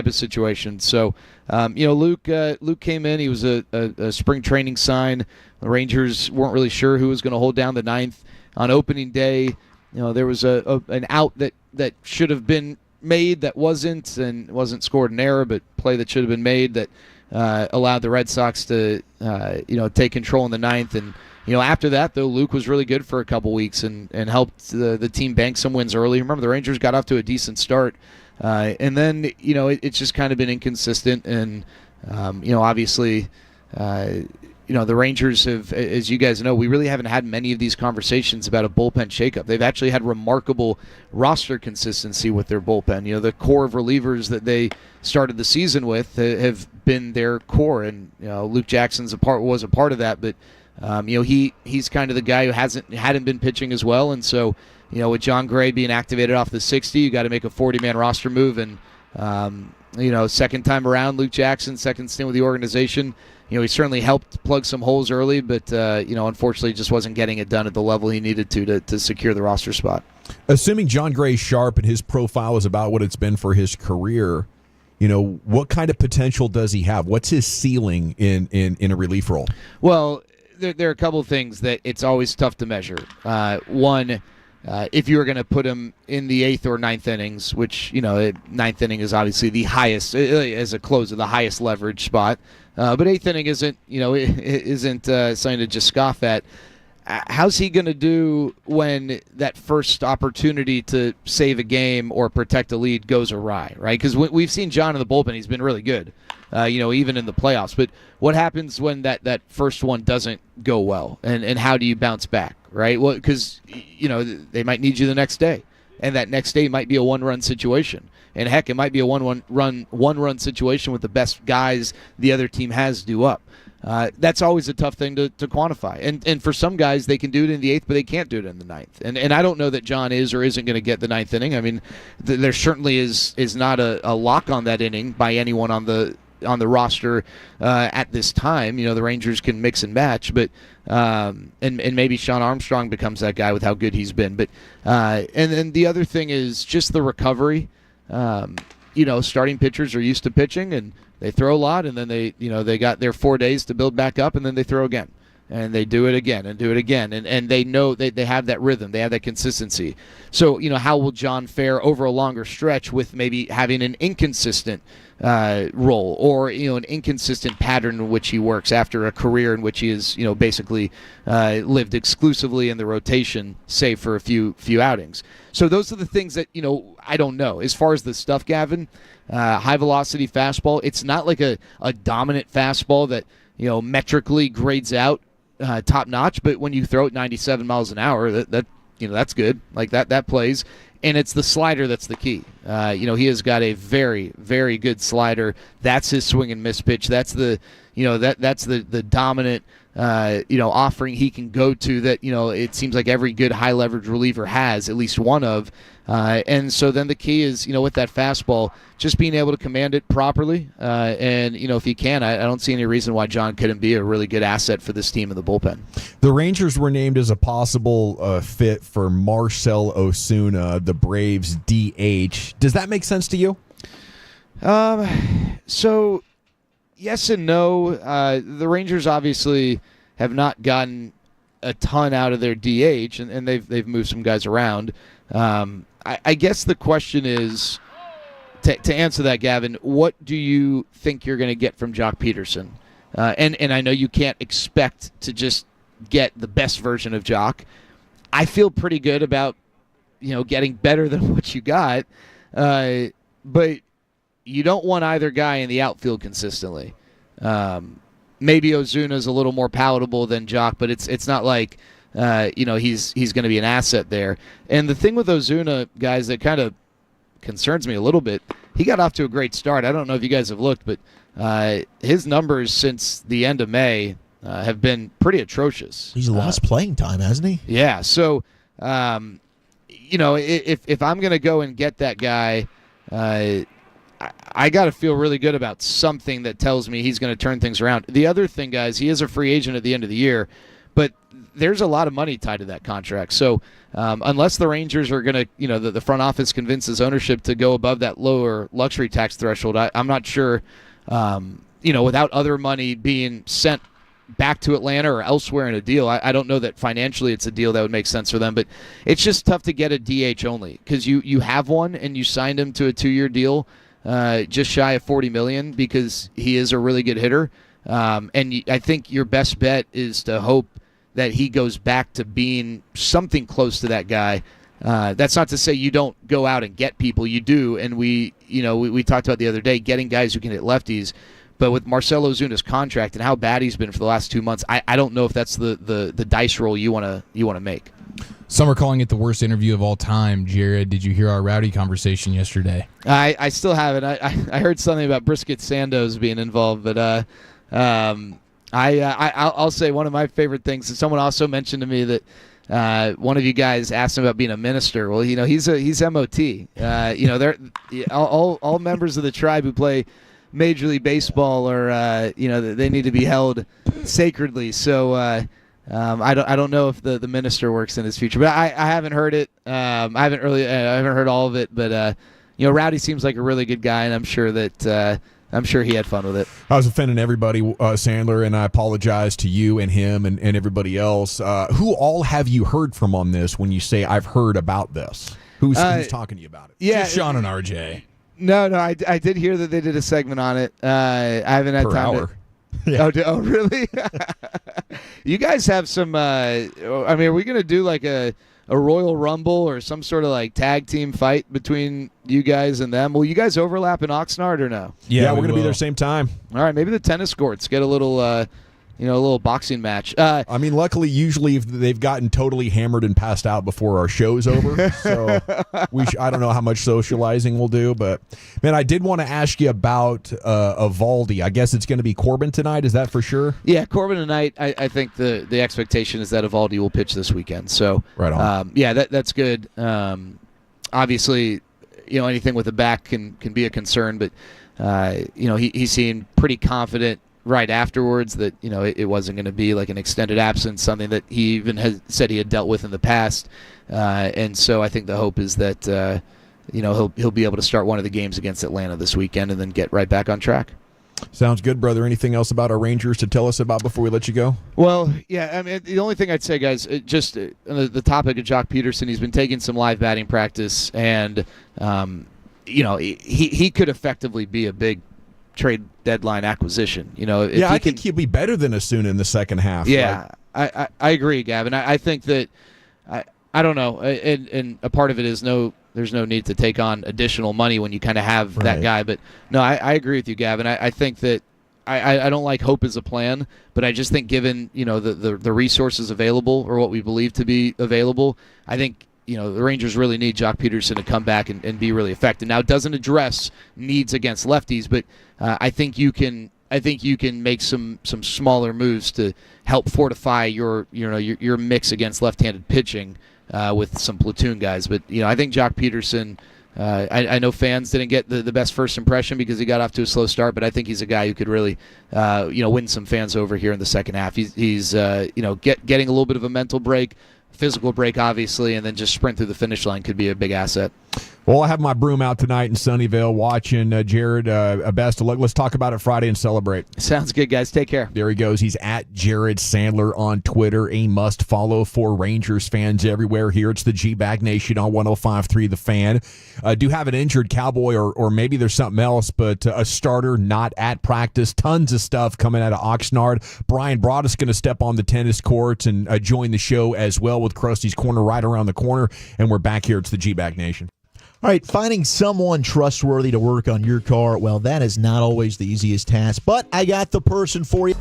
of situation. So Luke came in. He was a spring training sign. The Rangers weren't really sure who was going to hold down the ninth on opening day. There was an out that should have been made that wasn't scored an error, but play that should have been made that allowed the Red Sox to take control in the ninth. And after that, though, Luke was really good for a couple weeks and helped the team bank some wins early. Remember, the Rangers got off to a decent start, and then it's just kind of been inconsistent. And obviously, the Rangers have, as you guys know, we really haven't had many of these conversations about a bullpen shakeup. They've actually had remarkable roster consistency with their bullpen. The core of relievers that they started the season with have been their core, and Luke Jackson's was a part of that. But he's kind of the guy who hadn't been pitching as well, and so with John Gray being activated off the 60, you got to make a 40-man roster move, and second time around, Luke Jackson, second stint with the organization. He certainly helped plug some holes early, but unfortunately just wasn't getting it done at the level he needed to secure the roster spot. Assuming John Gray's sharp and his profile is about what it's been for his career, what kind of potential does he have? What's his ceiling in a relief role? Well, there are a couple of things that it's always tough to measure. One, if you were going to put him in the 8th or 9th innings, which, ninth inning is obviously the highest, as a closer, the highest leverage spot. But 8th inning isn't something to just scoff at. How's he going to do when that first opportunity to save a game or protect a lead goes awry, right? Because we've seen John in the bullpen. He's been really good, even in the playoffs. But what happens when that first one doesn't go well? And how do you bounce back, right? Well, because, they might need you the next day. And that next day might be a one-run situation. And, heck, it might be a one-run situation with the best guys the other team has due up. That's always a tough thing to quantify. And for some guys, they can do it in the 8th, but they can't do it in the 9th. And I don't know that John is or isn't going to get the 9th inning. I mean, there certainly is not a lock on that inning by anyone on the roster at this time. The Rangers can mix and match, but and maybe Sean Armstrong becomes that guy with how good he's been. But and then the other thing is just the recovery. Starting pitchers are used to pitching, and they throw a lot, and then they got their 4 days to build back up, and then they throw again. And they do it again and do it again. And they know they have that rhythm. They have that consistency. So, how will John fare over a longer stretch with maybe having an inconsistent role or, an inconsistent pattern in which he works after a career in which he has, basically lived exclusively in the rotation, save for a few outings. So those are the things that, I don't know. As far as the stuff, Gavin, high-velocity fastball, it's not like a dominant fastball that, metrically grades out top-notch, but when you throw it 97 miles an hour, that's good. Like that plays. And it's the slider that's the key. He has got a very, very good slider. That's his swing and miss pitch. That's the dominant offering he can go to that, it seems like every good high leverage reliever has at least one of. And so then the key is, with that fastball, just being able to command it properly. And, if you can, I don't see any reason why John couldn't be a really good asset for this team in the bullpen. The Rangers were named as a possible fit for Marcell Ozuna, the Braves DH. Does that make sense to you? So yes and no. The Rangers obviously have not gotten a ton out of their DH, and they've moved some guys around. I guess the question is, to answer that, Gavin, what do you think you're going to get from Jock Peterson? And I know you can't expect to just get the best version of Jock. I feel pretty good about, getting better than what you got, but you don't want either guy in the outfield consistently. Maybe Ozuna's a little more palatable than Jock, but it's not like he's going to be an asset there. And the thing with Ozuna, guys, that kind of concerns me a little bit, he got off to a great start. I don't know if you guys have looked, but his numbers since the end of May have been pretty atrocious. He's lost playing time, hasn't he? Yeah. So, if I'm going to go and get that guy, I got to feel really good about something that tells me he's going to turn things around. The other thing, guys, he is a free agent at the end of the year, but there's a lot of money tied to that contract. So unless the Rangers are going to, the front office convinces ownership to go above that lower luxury tax threshold, I'm not sure, without other money being sent back to Atlanta or elsewhere in a deal, I don't know that financially it's a deal that would make sense for them. But it's just tough to get a DH only because you have one and you signed him to a 2-year deal, just shy of $40 million because he is a really good hitter. And I think your best bet is to hope that he goes back to being something close to that guy. That's not to say you don't go out and get people. You do, and we talked about the other day getting guys who can hit lefties. But with Marcell Ozuna's contract and how bad he's been for the last 2 months, I don't know if that's the dice roll you want to make. Some are calling it the worst interview of all time. Jared, did you hear our Rowdy conversation yesterday? I still haven't. I heard something about Brisket Sandoz being involved, but I'll say one of my favorite things. And someone also mentioned to me that one of you guys asked him about being a minister. Well, he's MOT. They're all members of the tribe who play Major League Baseball are they need to be held sacredly. So I don't know if the minister works in his future, but I haven't heard it. I haven't heard all of it, but Rowdy seems like a really good guy, and I'm sure he had fun with it. I was offending everybody, Sandler, and I apologize to you and him and everybody else. Who all have you heard from on this when you say I've heard about this? Who's talking to you about it? Yeah, just Sean and RJ. No, I did hear that they did a segment on it. I haven't had time hour. Yeah. Oh, really? You guys have some. Are we going to do like a Royal Rumble or some sort of like tag team fight between you guys and them? Will you guys overlap in Oxnard or no? Yeah, we're going to be there same time. All right, maybe the tennis courts get a little. A little boxing match. Luckily, usually they've gotten totally hammered and passed out before our show's over. So I don't know how much socializing we'll do. But, man, I did want to ask you about Evaldi. I guess it's going to be Corbin tonight. Is that for sure? Yeah, Corbin tonight. I think the expectation is that Evaldi will pitch this weekend. So, right on. That's good. Obviously, anything with the back can be a concern. But, he seemed pretty confident right afterwards that it wasn't going to be like an extended absence, something that he even has said he had dealt with in the past, and so I think the hope is that he'll be able to start one of the games against Atlanta this weekend and then get right back on track. Sounds good, brother. Anything else about our Rangers to tell us about before we let you go? Well, yeah, the only thing I'd say, guys, just on the topic of Jock Peterson, he's been taking some live batting practice, and he could effectively be a big trade deadline acquisition. I think he'll be better than Osuna in the second half. Yeah, I agree, Gavin. I think that I don't know, and a part of it is there's no need to take on additional money when you kind of have that guy. But no, I agree with you, Gavin. I think that I don't like hope as a plan, but I just think given the resources available or what we believe to be available, I think the Rangers really need Jock Peterson to come back and be really effective. Now, it doesn't address needs against lefties, but I think you can make some smaller moves to help fortify your mix against left-handed pitching with some platoon guys. But I think Jock Peterson. I know fans didn't get the best first impression because he got off to a slow start, but I think he's a guy who could really win some fans over here in the second half. He's getting a little bit of a mental break. Physical break, obviously, and then just sprint through the finish line could be a big asset. Well, I have my broom out tonight in Sunnyvale watching. Jared, best of luck. Let's talk about it Friday and celebrate. Sounds good, guys. Take care. There he goes. He's at Jared Sandler on Twitter. A must follow for Rangers fans everywhere here. It's the G-Bag Nation on 105.3 The Fan. Do have an injured Cowboy or maybe there's something else, but a starter not at practice. Tons of stuff coming out of Oxnard. Brian Broaddus going to step on the tennis courts and join the show as well with Krusty's Corner right around the corner. And we're back here. It's the G-Bag Nation. All right, finding someone trustworthy to work on your car, well, that is not always the easiest task, but I got the person for you.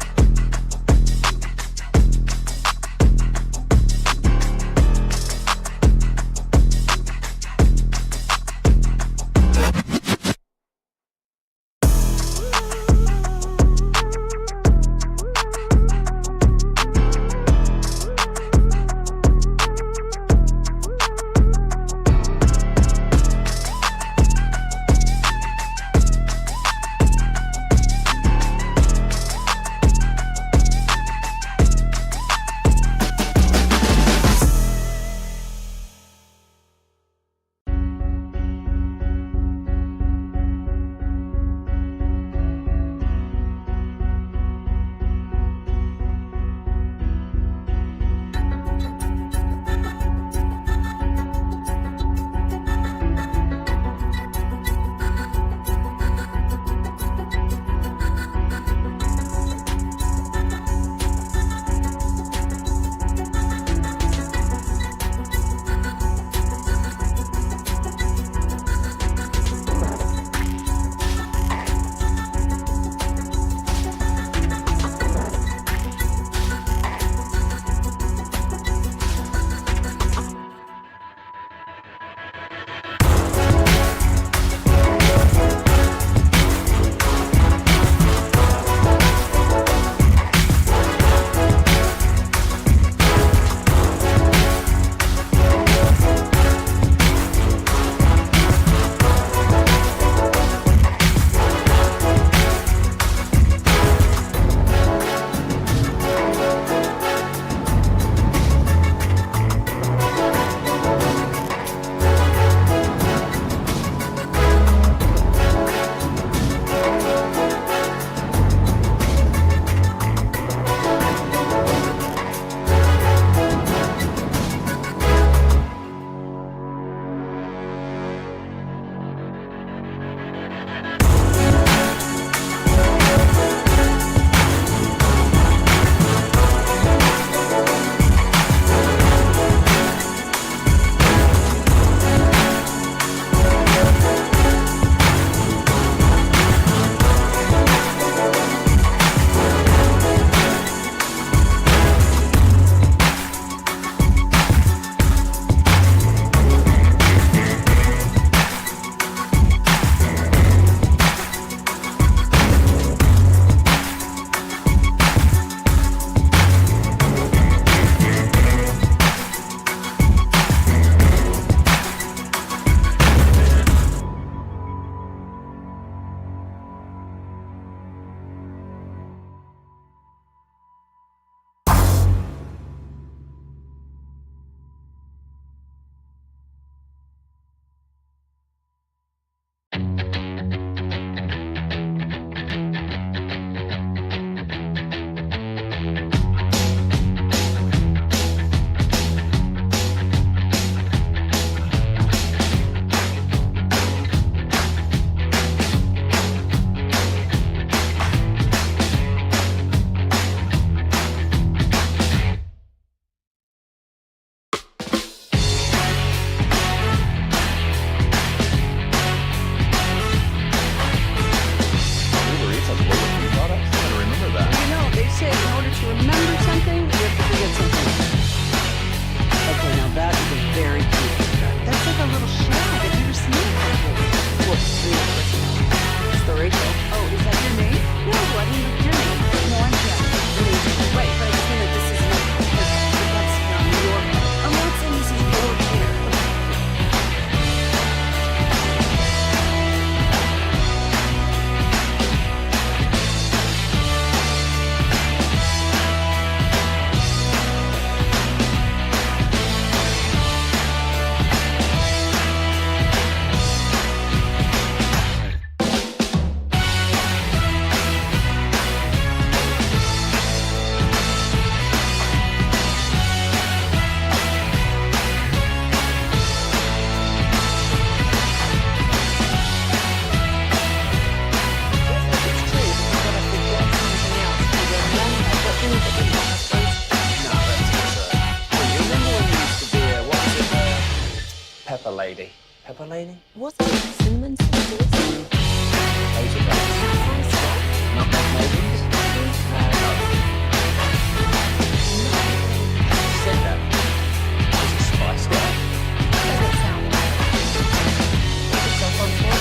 Pepper lady? What's that? Cinnamon stickers? Hazel nuts. Nutmeg maidens? Said that. Is it spiced up? Doesn't sound right. Is it self-control?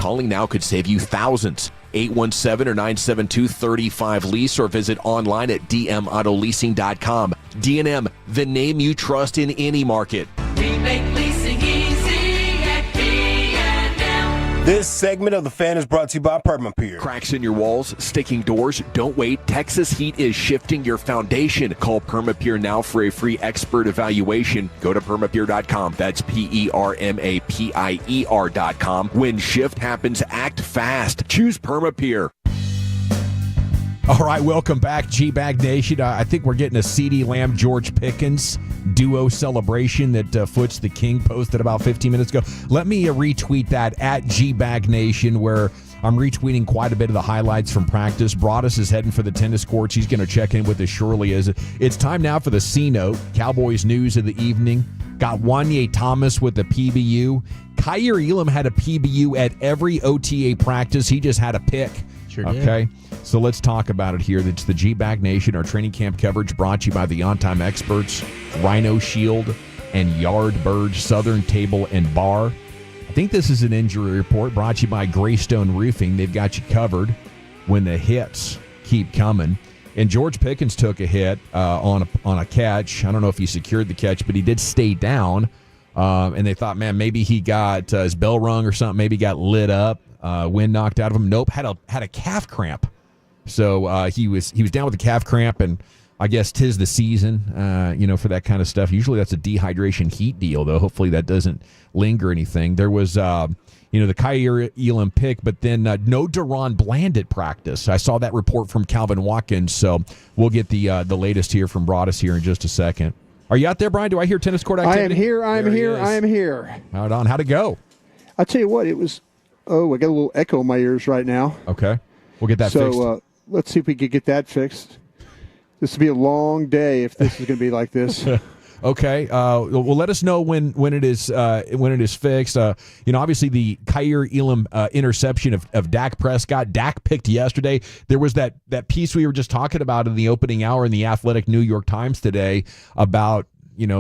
Calling now could save you thousands. 817 or 972-35-LEASE or visit online at dmautoleasing.com. D&M, the name you trust in any market. We make leasing easy at D&M. This segment of The Fan is brought to you by Permapier. Cracks in your walls, sticking doors? Don't wait. Texas Heat is shifting your foundation. Call Permapier now for a free expert evaluation. Go to permapier.com. That's PERMAPIER.com. When shift happens, act fast. Choose Permapier. All right, welcome back, G-Bag Nation. I think we're getting a CeeDee Lamb, George Pickens duo celebration that Foots the King posted about 15 minutes ago. Let me retweet that at G-Bag Nation, where I'm retweeting quite a bit of the highlights from practice. Broadus is heading for the tennis courts. He's going to check in with us shortly. It's time now for the C-Note, Cowboys news of the evening. Got Wanye Thomas with the PBU. Kaiir Elam had a PBU at every OTA practice. He just had a pick. Sure did. Okay, so let's talk about it here. It's the G-Bag Nation. Our training camp coverage brought to you by the On-Time Experts, Rhino Shield, and Yardbird Southern Table and Bar. I think this is an injury report brought to you by Greystone Roofing. They've got you covered when the hits keep coming. And George Pickens took a hit on a catch. I don't know if he secured the catch, but he did stay down. And they thought, man, maybe he got his bell rung or something. Maybe got lit up. Wind knocked out of him. Nope, had a calf cramp. So he was down with a calf cramp, and I guess 'tis the season, for that kind of stuff. Usually that's a dehydration heat deal, though. Hopefully that doesn't linger anything. There was, the Kaiir Elam pick, but then no Deron Bland at practice. I saw that report from Calvin Watkins, so we'll get the latest here from Broadus here in just a second. Are you out there, Brian? Do I hear tennis court activity? I am here. Hold on. How'd it go? I'll tell you what, it was... Oh, I got a little echo in my ears right now. Okay. We'll get that fixed. So let's see if we can get that fixed. This will be a long day if this is going to be like this. Okay. Well, let us know when it is fixed. Obviously the Kaiir Elam interception of Dak Prescott. Dak picked yesterday. There was that piece we were just talking about in the opening hour in the Athletic New York Times today about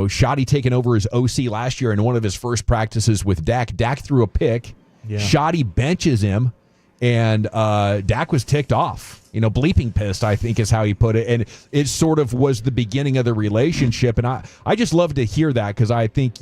Shoddy taking over his OC last year in one of his first practices with Dak. Dak threw a pick. Yeah. Shoddy benches him, and Dak was ticked off. Bleeping pissed, I think is how he put it. And it sort of was the beginning of the relationship. And I just love to hear that because I think,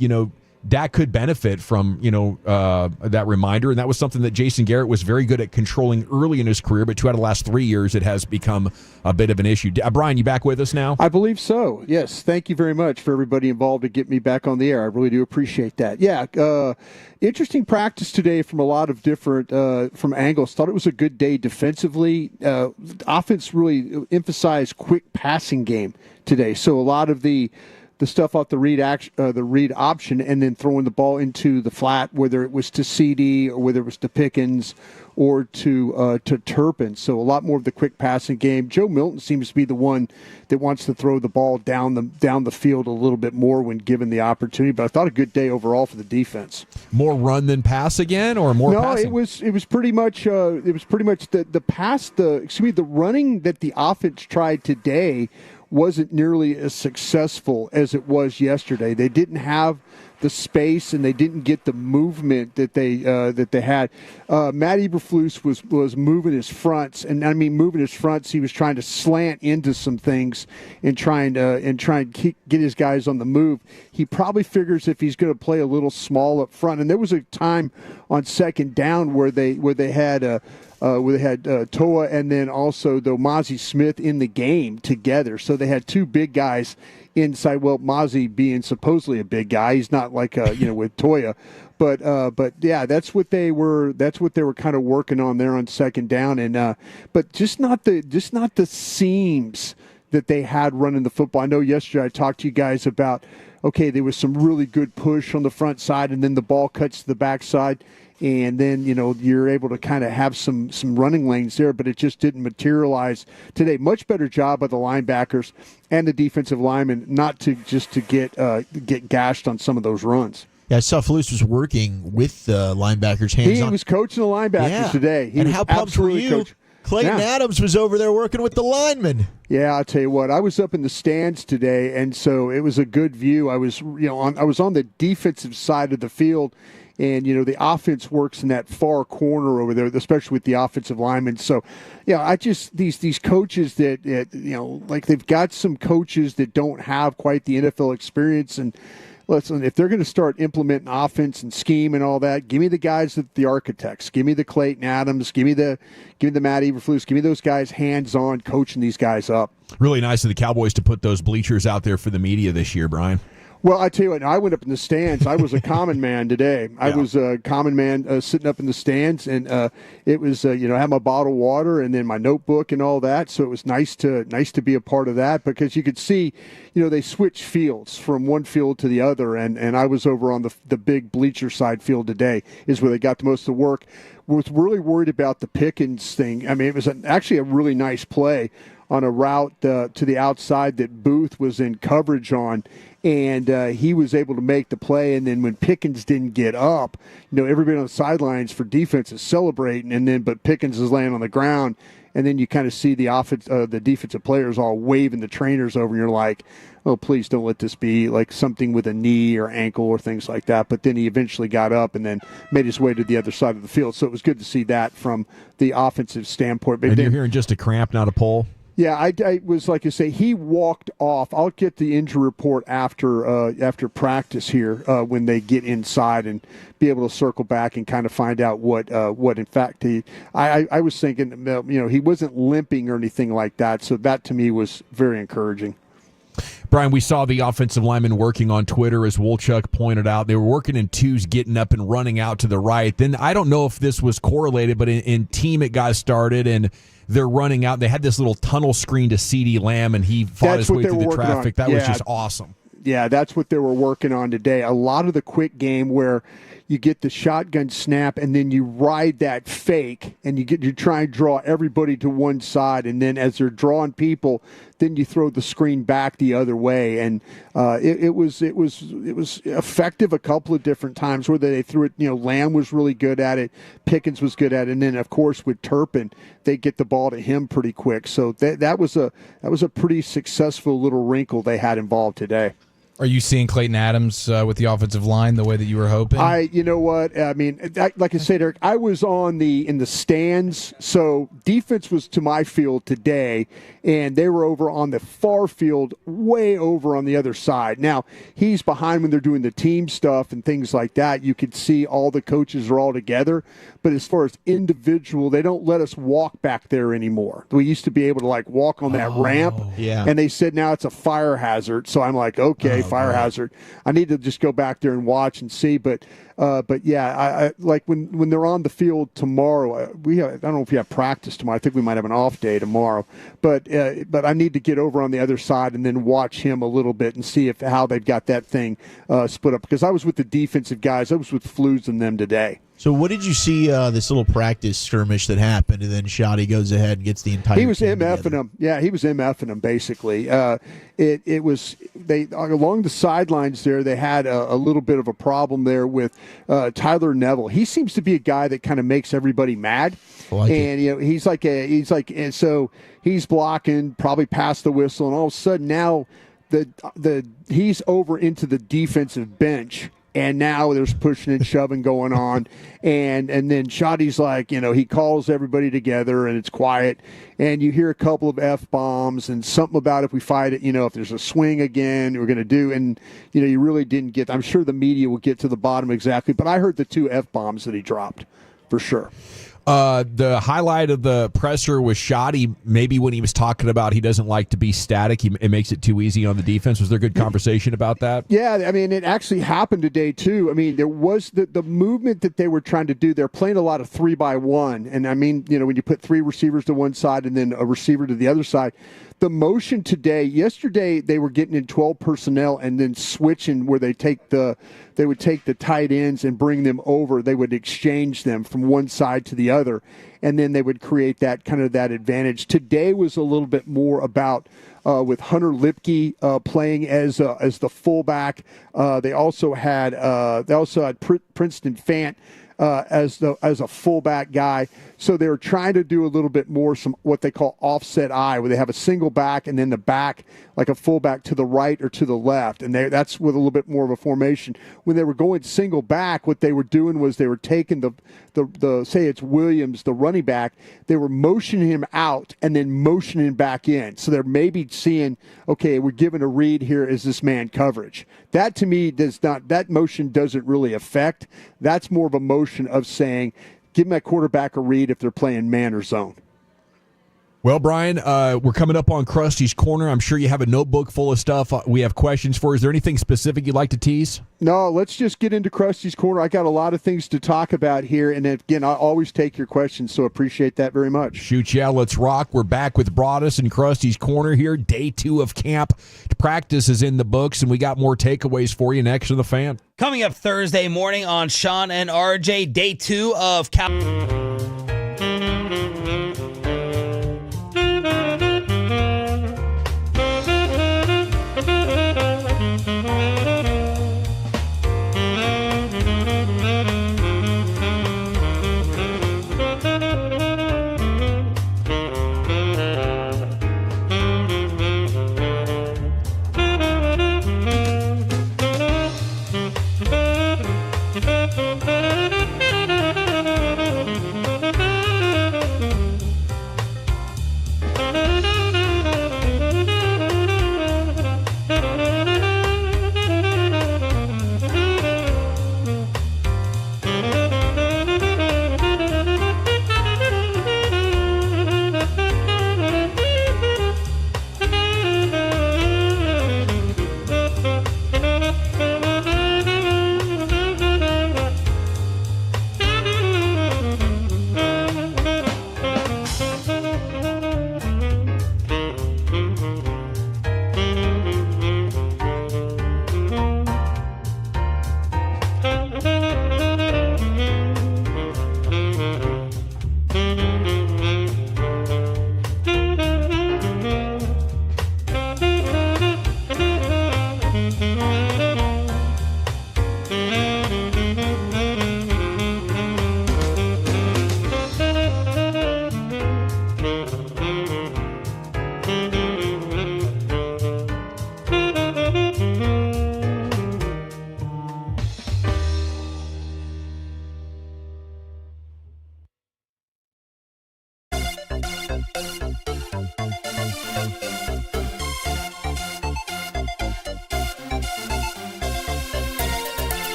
Dak could benefit from, that reminder. And that was something that Jason Garrett was very good at controlling early in his career. But 2 out of the last 3 years, it has become a bit of an issue. Brian, you back with us now? I believe so. Yes. Thank you very much for everybody involved to get me back on the air. I really do appreciate that. Yeah. Interesting practice today from a lot of different from angles. Thought it was a good day defensively. Offense really emphasized quick passing game today. So a lot of the the stuff off the read option, and then throwing the ball into the flat, whether it was to CD or whether it was to Pickens or to Turpin. So a lot more of the quick passing game. Joe Milton seems to be the one that wants to throw the ball down the field a little bit more when given the opportunity. But I thought a good day overall for the defense. More run than pass again, or more? No, passing? it was pretty much the running that the offense tried today wasn't nearly as successful as it was yesterday. They didn't have the space and they didn't get the movement that they had. Matt Eberflus was moving his fronts, and I mean moving his fronts. He was trying to slant into some things and trying to get his guys on the move. He probably figures if he's going to play a little small up front. And there was a time on second down where they had Toa and then also Mozzie Smith in the game together. So they had two big guys inside. Well, Mozzie being supposedly a big guy, he's not like with Toya, but yeah, that's what they were kind of working on there on second down, and but just not the seams that they had running the football. I know yesterday I talked to you guys about, okay, there was some really good push on the front side, and then the ball cuts to the backside. And then, you're able to kind of have some running lanes there, but it just didn't materialize today. Much better job by the linebackers and the defensive linemen not to get gashed on some of those runs. Yeah, I saw Flus was working with the linebackers hands on. He was coaching the linebackers today. And how pumped were you? Clayton Adams was over there working with the linemen. Yeah, I'll tell you what. I was up in the stands today, and so it was a good view. I was on the defensive side of the field. And, the offense works in that far corner over there, especially with the offensive linemen. So, I just, these coaches that they've got some coaches that don't have quite the NFL experience. And listen, if they're going to start implementing offense and scheme and all that, give me the guys the architects. Give me the Clayton Adams. Give me the Matt Eberflus. Give me those guys hands-on coaching these guys up. Really nice of the Cowboys to put those bleachers out there for the media this year, Brian. Well, I tell you what, I went up in the stands. I was a common man today. I was a common man sitting up in the stands, and it was, I had my bottle of water and then my notebook and all that. So it was nice to be a part of that because you could see, they switch fields from one field to the other, and I was over on the big bleacher side field today is where they got the most of the work. Was really worried about the Pickens thing. I mean, it was actually a really nice play on a route to the outside that Booth was in coverage on. And he was able to make the play. And then when Pickens didn't get up, everybody on the sidelines for defense is celebrating. But Pickens is laying on the ground. And then you kind of see the defensive players all waving the trainers over. And you're like, oh, please don't let this be like something with a knee or ankle or things like that. But then he eventually got up and then made his way to the other side of the field. So it was good to see that from the offensive standpoint. But and you're hearing just a cramp, not a pull? Yeah, I was like you say. He walked off. I'll get the injury report after practice here when they get inside and be able to circle back and kind of find out what in fact I was thinking. He wasn't limping or anything like that. So that to me was very encouraging. Brian, we saw the offensive linemen working on Twitter, as Wolchuk pointed out. They were working in twos, getting up and running out to the right. Then I don't know if this was correlated, but in team it got started and they're running out. They had this little tunnel screen to CeeDee Lamb, and he fought his way through the traffic. That was just awesome. Yeah, that's what they were working on today. A lot of the quick game where you get the shotgun snap and then you ride that fake and you try and draw everybody to one side, and then as they're drawing people, then you throw the screen back the other way, and it was effective a couple of different times where they threw it. Lamb was really good at it, Pickens was good at it, and then of course with Turpin, they get the ball to him pretty quick. So that was a pretty successful little wrinkle they had involved today. Are you seeing Clayton Adams with the offensive line the way that you were hoping? You know what? I mean, like I said, Eric, I was in the stands, so defense was to my field today, and they were over on the far field, way over on the other side. Now, he's behind when they're doing the team stuff and things like that. You could see all the coaches are all together, but as far as individual, they don't let us walk back there anymore. We used to be able to walk on that ramp, yeah. And they said now it's a fire hazard. So I'm like, okay, fire hazard. I need to just go back there and watch and see. But yeah, I like when they're on the field tomorrow. I don't know if we have practice tomorrow. I think we might have an off day tomorrow. But I need to get over on the other side and then watch him a little bit and see how they've got that thing split up. Because I was with the defensive guys. I was with Flues and them today. So what did you see this little practice skirmish that happened, and then Shoddy goes ahead and gets the entire He was team MFing together? them. Yeah, he was MFing them, basically. It was they along the sidelines there, they had a little bit of a problem there with Tyler Neville. He seems to be a guy that kind of makes everybody mad. And you know, he's like and so he's blocking, probably past the whistle, and all of a sudden now he's over into the defensive bench. And now there's pushing and shoving going on. And then Shoddy's like, you know, he calls everybody together and it's quiet. And you hear a couple of F-bombs and something about if we fight it, you know, if there's a swing again, we're going to do. And, you know, you really didn't get, I'm sure the media will get to the bottom exactly. But I heard the 2 F-bombs that he dropped for sure. The highlight of the presser was Shoddy, maybe when he was talking about he doesn't like to be static. It makes it too easy on the defense. Was there good conversation about that? Yeah, I mean, it actually happened today, too. I mean, there was the movement that they were trying to do. They're playing a lot of 3-by-1. And, I mean, you know, when you put 3 receivers to one side and then a receiver to the other side, the motion today, yesterday they were getting in 12 personnel and then switching where they would take the tight ends and bring them over. They would exchange them from one side to the other, and then they would create that kind of that advantage. Today was a little bit more about with Hunter Lipke playing as the fullback. They also had Princeton Fant as a fullback guy. So they're trying to do a little bit more some what they call offset eye, where they have a single back and then the back like a fullback to the right or to the left, and that's with a little bit more of a formation. When they were going single back, what they were doing was they were taking the say it's Williams, the running back, they were motioning him out and then motioning back in. So they're maybe seeing, okay, we're giving a read here as this man coverage. That to me that motion doesn't really affect. That's more of a motion of saying, give my quarterback a read if they're playing man or zone. Well, Brian, we're coming up on Krusty's Corner. I'm sure you have a notebook full of stuff we have questions for. Is there anything specific you'd like to tease? No, let's just get into Krusty's Corner. I got a lot of things to talk about here, and again, I always take your questions, so appreciate that very much. Shoot, yeah, let's rock. We're back with Broadus and Krusty's Corner here. Day 2 of camp. Practice is in the books, and we got more takeaways for you next to the Fan. Coming up Thursday morning on Sean and RJ, day 2 of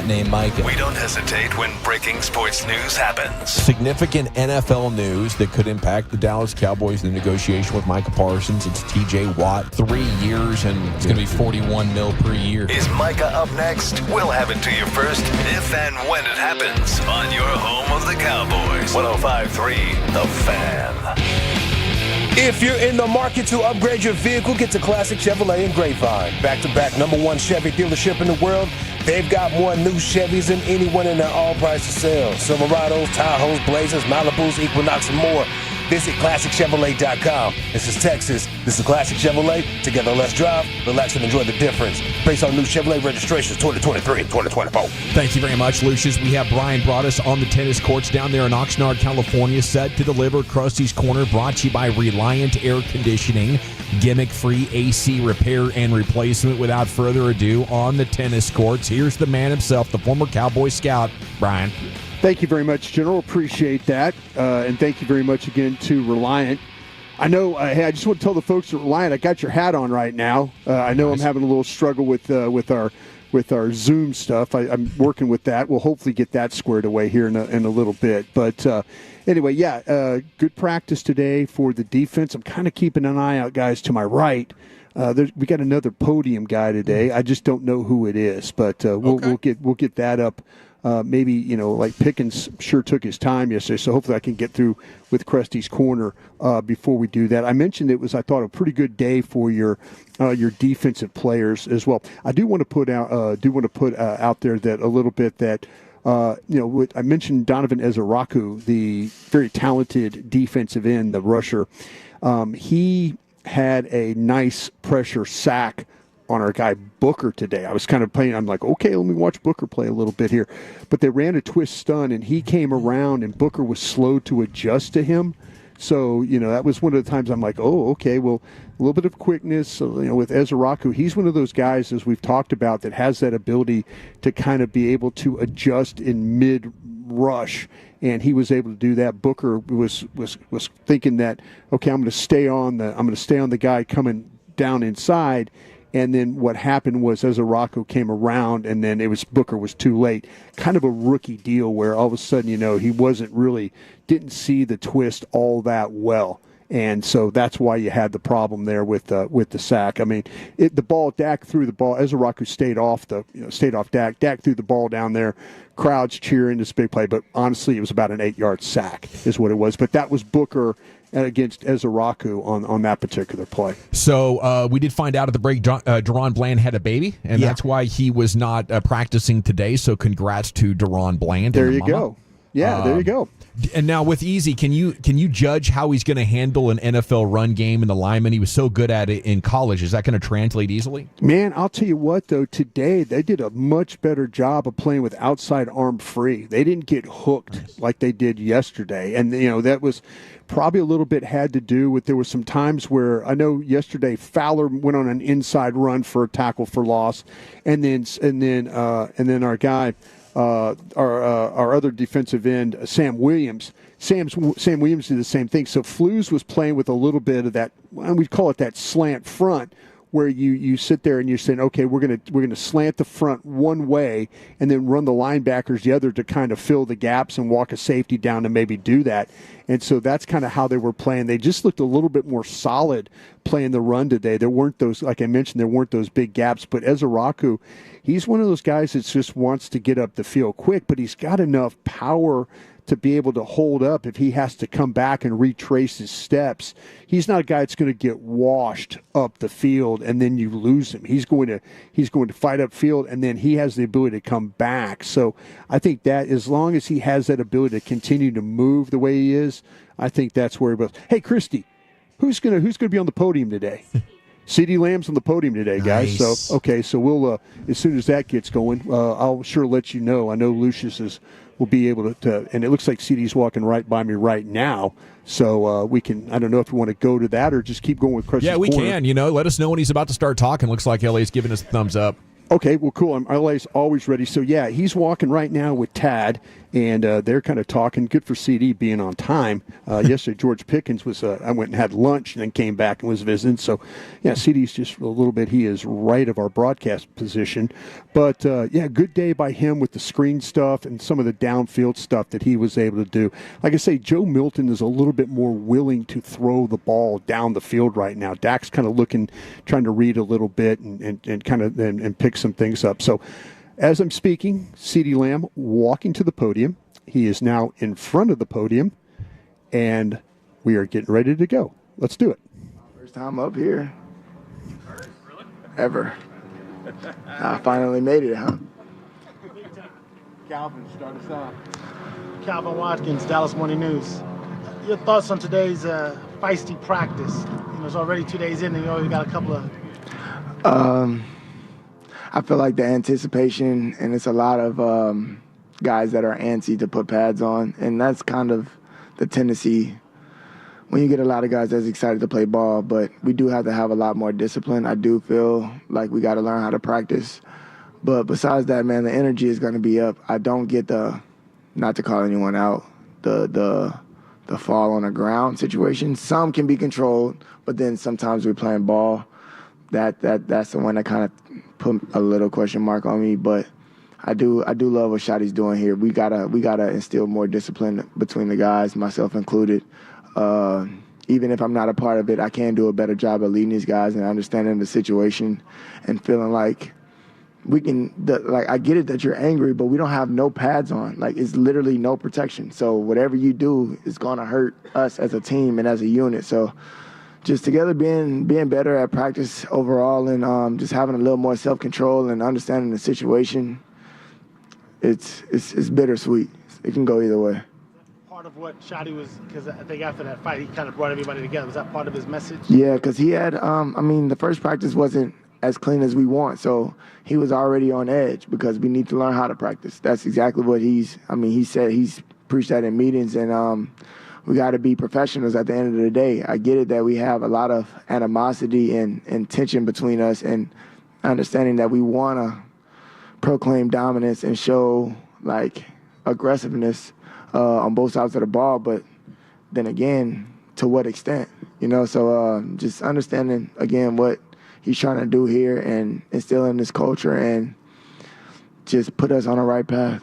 named Micah. We don't hesitate when breaking sports news happens. Significant NFL news that could impact the Dallas Cowboys, the negotiation with Micah Parsons. It's TJ Watt, 3 years, and it's going to be $41 million per year. Is Micah up next? We'll have it to you first, if and when it happens, on your home of the Cowboys. 105.3 The Fan. If you're in the market to upgrade your vehicle, get to Classic Chevrolet in Grapevine. Back-to-back #1 Chevy dealership in the world. They've got more new Chevys than anyone in their all-price sale. Silverados, Tahoes, Blazers, Malibus, Equinox, and more. Visit ClassicChevrolet.com. This is Texas. This is Classic Chevrolet. Together, let's drive, relax, and enjoy the difference. Based on new Chevrolet registrations 2023 and 2024. Thank you very much, Lucius. We have Brian Broaddus on the tennis courts down there in Oxnard, California, set to deliver Krusty's Corner, brought to you by Reliant Air Conditioning. Gimmick-free AC repair and replacement. Without further ado, on the tennis courts, here's the man himself, the former Cowboy scout, Brian. Thank you very much, General. Appreciate that. And thank you very much again to Reliant. I know, hey, I just want to tell the folks at Reliant, I got your hat on right now. I know I'm having a little struggle with our Zoom stuff. I'm working with that. We'll hopefully get that squared away here in a little bit. But anyway, good practice today for the defense. I'm kind of keeping an eye out, guys, to my right. We got another podium guy today. I just don't know who it is, but we'll get that up. Maybe, like Pickens sure took his time yesterday, so hopefully I can get through with Krusty's Corner before we do that. I mentioned it was, I thought, a pretty good day for your defensive players as well. I do want to put out out there that a little bit that I mentioned Donovan Ezeraku, the very talented defensive end, the rusher. He had a nice pressure sack on our guy Booker today. I was kind of playing, I'm like, okay, let me watch Booker play a little bit here. But they ran a twist stun, and he came around, and Booker was slow to adjust to him. So, that was one of the times I'm like, oh, okay, well, a little bit of quickness, with Ezeraku. He's one of those guys, as we've talked about, that has that ability to kind of be able to adjust in mid-rush, and he was able to do that. Booker was thinking that, okay, I'm going to stay on the guy coming down inside. And then what happened was Ezeraku came around, and then Booker was too late. Kind of a rookie deal where all of a sudden, he didn't see the twist all that well. And so that's why you had the problem there with the sack. I mean, Dak threw the ball. Ezeraku stayed off Dak. Dak threw the ball down there. Crowds cheering this big play, but honestly, it was about an 8-yard sack is what it was. But that was Booker against Ezeraku on that particular play. So we did find out at the break, Deron Bland had a baby, and that's why he was not practicing today. So congrats to Deron Bland. There you go. Yeah, there you go. And now with Easy, can you judge how he's going to handle an NFL run game and the lineman? He was so good at it in college. Is that going to translate easily? Man, I'll tell you what, though, today they did a much better job of playing with outside arm free. They didn't get hooked like they did yesterday. And, that was probably a little bit had to do with there were some times where I know yesterday Fowler went on an inside run for a tackle for loss. And then our guy, our other defensive end, Sam Williams. Sam Williams did the same thing. So Flews was playing with a little bit of that. We'd call it that slant front, where you sit there and you're saying, okay, we're gonna slant the front one way and then run the linebackers the other to kind of fill the gaps and walk a safety down and maybe do that. And so that's kind of how they were playing. They just looked a little bit more solid playing the run today. There weren't those, like I mentioned, there weren't those big gaps. But Ezeraku, he's one of those guys that just wants to get up the field quick, but he's got enough power to be able to hold up if he has to come back and retrace his steps. He's not a guy that's going to get washed up the field and then you lose him. He's going to fight up field, and then he has the ability to come back. So I think that as long as he has that ability to continue to move the way he is, I think that's where he goes. Hey, Christy, who's going to be on the podium today? CeeDee Lamb's on the podium today, guys. Nice. So so we'll as soon as that gets going, I'll sure let you know. I know Lucius will be able to, and it looks like CeeDee's walking right by me right now. So we can, I don't know if we want to go to that or just keep going with Krusty's Yeah, we Corner. can. Let us know when he's about to start talking. Looks like LA's giving us a thumbs up. Okay, well, cool. LA's always ready. So, yeah, he's walking right now with Tad, And they're kind of talking. Good for CD being on time. Yesterday, George Pickens was. I went and had lunch and then came back and was visiting. So, yeah, CD's just a little bit. He is right of our broadcast position. But, good day by him with the screen stuff and some of the downfield stuff that he was able to do. Like I say, Joe Milton is a little bit more willing to throw the ball down the field right now. Dak's kind of looking, trying to read a little bit and kind of and pick some things up. So, as I'm speaking, CeeDee Lamb walking to the podium. He is now in front of the podium, and we are getting ready to go. Let's do it. First time up here. Ever. I finally made it, huh? Calvin, start us off. Calvin Watkins, Dallas Morning News. Your thoughts on today's feisty practice? It's already 2 days in, and you already got a couple of... I feel like the anticipation, and it's a lot of guys that are antsy to put pads on, and that's kind of the tendency when you get a lot of guys that's excited to play ball, but we do have to have a lot more discipline. I do feel like we got to learn how to practice. But besides that, man, the energy is going to be up. I don't get the, not to call anyone out, the fall on the ground situation. Some can be controlled, but then sometimes we're playing ball. That's the one that kind of put a little question mark on me, but I do love what Shotty's doing here. We gotta instill more discipline between the guys, myself included. Even if I'm not a part of it, I can do a better job of leading these guys and understanding the situation and feeling like we can. I get it that you're angry, but we don't have no pads on. Like, it's literally no protection. So whatever you do is gonna hurt us as a team and as a unit. So just together being better at practice overall and just having a little more self-control and understanding the situation, it's bittersweet. It can go either way. Part of what Shotty was, because I think after that fight, he kind of brought everybody together. Was that part of his message? Yeah, because he had, the first practice wasn't as clean as we want, so he was already on edge because we need to learn how to practice. That's exactly what he said. He's preached that in meetings, and we got to be professionals at the end of the day. I get it that we have a lot of animosity and tension between us, and understanding that we want to proclaim dominance and show, like, aggressiveness on both sides of the ball, but then again, to what extent? So just understanding, again, what he's trying to do here and instilling this culture and just put us on the right path.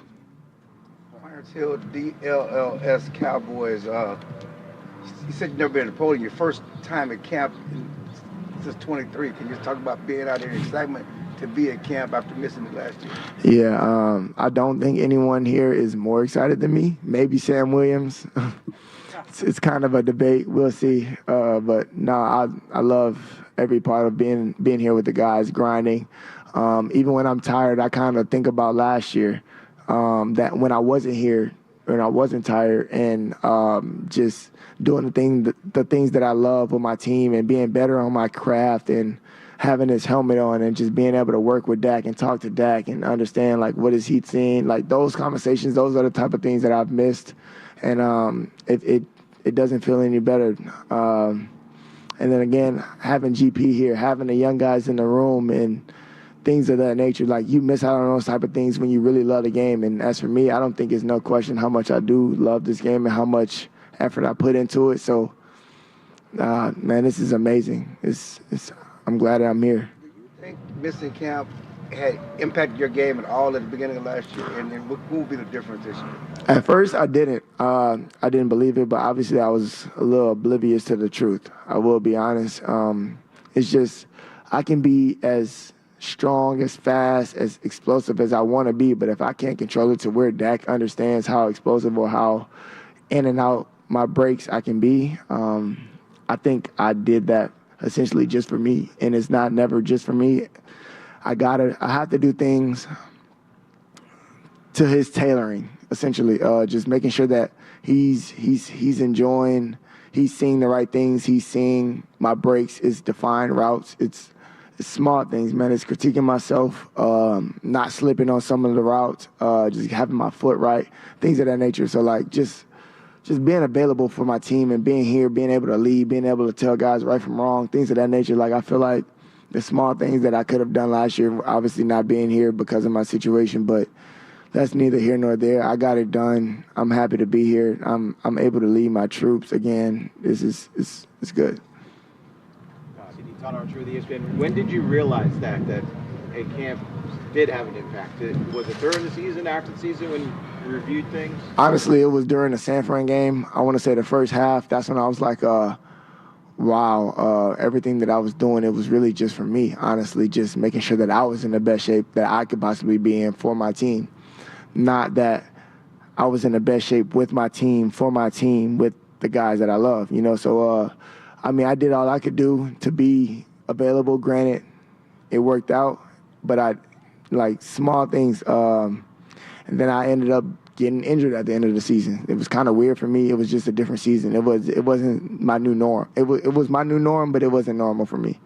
Hill, DLLS Cowboys. You said you've never been in the podium. Your first time at camp since 23. Can you just talk about being out there and excitement to be at camp after missing it last year? Yeah, I don't think anyone here is more excited than me. Maybe Sam Williams. It's kind of a debate. We'll see. But no, I love every part of being here with the guys, grinding. Even when I'm tired, I kind of think about last year. That when I wasn't here and I wasn't tired and just doing the things that I love with my team and being better on my craft and having his helmet on and just being able to work with Dak and talk to Dak and understand, like, what is he seeing. Like, those conversations, those are the type of things that I've missed. And it doesn't feel any better. And then, again, having GP here, having the young guys in the room and things of that nature, like, you miss out on those type of things when you really love the game. And as for me, I don't think it's no question how much I do love this game and how much effort I put into it. So, man, this is amazing. I'm glad that I'm here. Do you think missing camp had impacted your game at all at the beginning of last year? And then what will be the difference this year? At first, I didn't. I didn't believe it, but obviously I was a little oblivious to the truth. I will be honest. It's just I can be as strong, as fast, as explosive as I want to be, but if I can't control it to where Dak understands how explosive or how in and out my breaks I can be, I think I did that essentially just for me, and it's not never just for me. I have to do things to his tailoring, essentially, just making sure that he's enjoying, he's seeing the right things, he's seeing my breaks, it's defined routes, it's small things, man. It's critiquing myself, not slipping on some of the routes, just having my foot right, things of that nature. So, like, just being available for my team and being here, being able to lead, being able to tell guys right from wrong, things of that nature. Like, I feel like the small things that I could have done last year, obviously not being here because of my situation, but that's neither here nor there. I got it done. I'm happy to be here. I'm able to lead my troops again. It's good. Todd Archer with ESPN. When did you realize that a camp did have an impact? Was it during the season, after the season, when you reviewed things? Honestly, it was during the San Fran game. I want to say the first half. That's when I was like, wow, everything that I was doing, it was really just for me, honestly, just making sure that I was in the best shape that I could possibly be in for my team. Not that I was in the best shape with my team, for my team, with the guys that I love, you know. So, I mean, I did all I could do to be available. Granted, it worked out, but I, like, small things. And then I ended up getting injured at the end of the season. It was kind of weird for me. It was just a different season. It wasn't my new norm. It was my new norm, but it wasn't normal for me.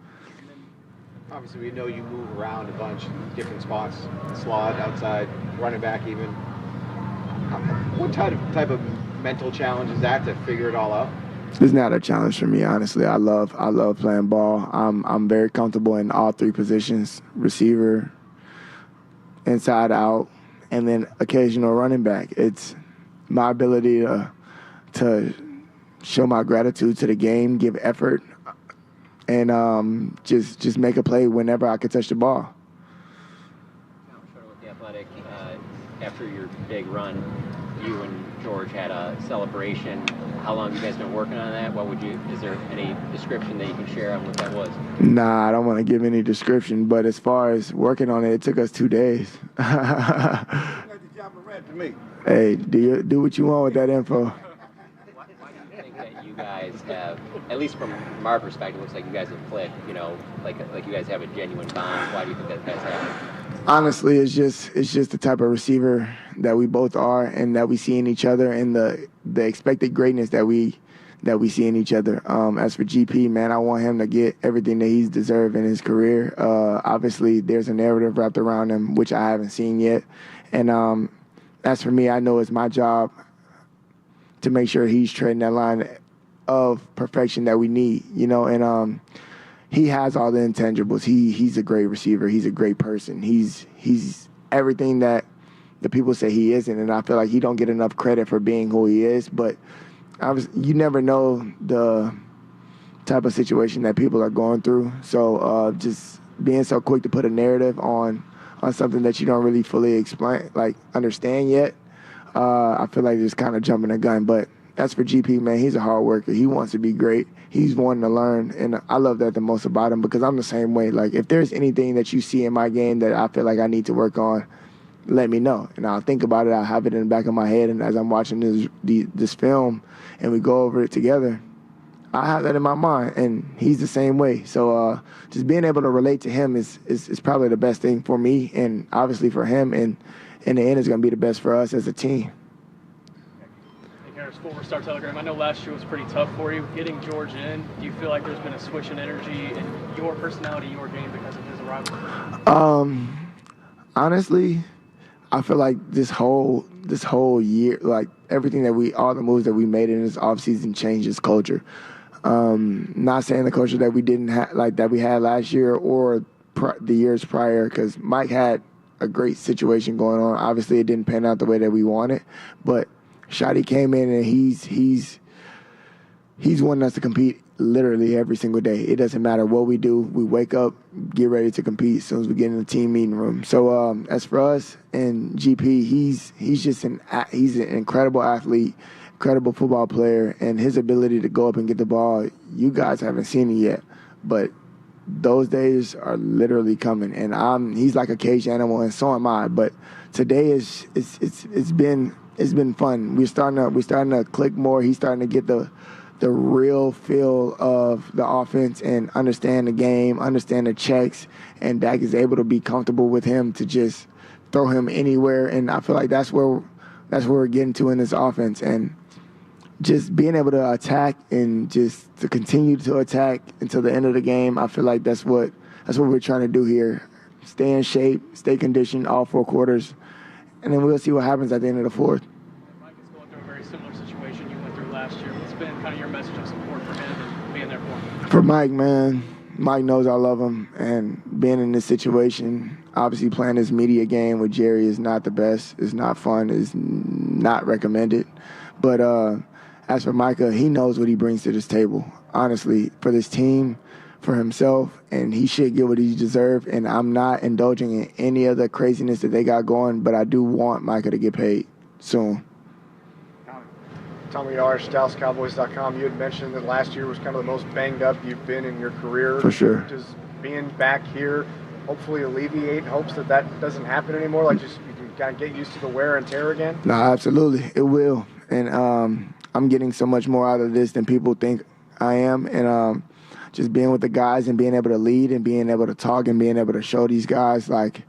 Obviously, we know you move around a bunch, different spots, slot, outside, running back even. What type of mental challenge is that to figure it all out? It's not a challenge for me, honestly. I love playing ball. I'm very comfortable in all three positions: receiver, inside out, and then occasional running back. It's my ability to show my gratitude to the game, give effort, and just make a play whenever I could touch the ball. With the Athletic, after your big run, you and George had a celebration. How long have you guys been working on that? Is there any description that you can share on what that was? Nah, I don't want to give any description, but as far as working on it, it took us 2 days. Hey, do what you want with that info. Why do you think that you guys have, at least from our perspective, it looks like you guys have clicked, you know, like you guys have a genuine bond. Why do you think that that's happened? Honestly, it's just the type of receiver that we both are and that we see in each other, and the expected greatness that we see in each other. As for GP, man, I want him to get everything that he's deserved in his career. Obviously, there's a narrative wrapped around him, which I haven't seen yet. And as for me, I know it's my job to make sure he's treading that line of perfection that we need, you know, and he has all the intangibles. He's a great receiver. He's a great person. He's everything that the people say he isn't, and I feel like he don't get enough credit for being who he is. But you never know the type of situation that people are going through. So just being so quick to put a narrative on something that you don't really fully understand yet, I feel like just kind of jumping the gun. But as for GP, man, he's a hard worker. He wants to be great. He's wanting to learn, and I love that the most about him because I'm the same way. Like, if there's anything that you see in my game that I feel like I need to work on, let me know, and I'll think about it. I'll have it in the back of my head, and as I'm watching this film and we go over it together, I have that in my mind, and he's the same way. So just being able to relate to him is probably the best thing for me, and obviously for him, and in the end, it's going to be the best for us as a team. Former Star Telegram. I know last year was pretty tough for you. Getting George in, do you feel like there's been a switch in energy in your personality, your game because of his arrival? Honestly, I feel like this whole year, like everything all the moves that we made in this offseason changed his culture. Not saying the culture that we didn't have, like that we had last year or the years prior, because Mike had a great situation going on. Obviously, it didn't pan out the way that we wanted, but Shotty came in and he's wanting us to compete literally every single day. It doesn't matter what we do. We wake up, get ready to compete as soon as we get in the team meeting room. So as for us and GP, he's an incredible athlete, incredible football player, and his ability to go up and get the ball, you guys haven't seen it yet, but those days are literally coming. And he's like a caged animal, and so am I. But today it's been fun. We're starting to click more. He's starting to get the real feel of the offense and understand the game, understand the checks, and Dak is able to be comfortable with him to just throw him anywhere. And I feel like that's where we're getting to in this offense. And just being able to attack and just to continue to attack until the end of the game, I feel like that's what we're trying to do here. Stay in shape, stay conditioned all 4 quarters, and then we'll see what happens at the end of the 4th. Mike is going through a very similar situation you went through last year. What's been kind of your message of support for him and being there for him? For Mike, man, Mike knows I love him, and being in this situation, Obviously, playing this media game with Jerry is not the best. It's not fun. It's not recommended. But as for Micah, he knows what he brings to this table, honestly, for this team, for himself, and he should get what he deserves. And I'm not indulging in any of the craziness that they got going, but I do want Micah to get paid soon. Tommy Arsh, DallasCowboys.com. You had mentioned that last year was kind of the most banged up you've been in your career. For sure. Does being back here hopefully alleviate hopes that that doesn't happen anymore? Like just you can kind of get used to the wear and tear again? No, absolutely. It will. And I'm getting so much more out of this than people think I am. And just being with the guys and being able to lead and being able to talk and being able to show these guys, like,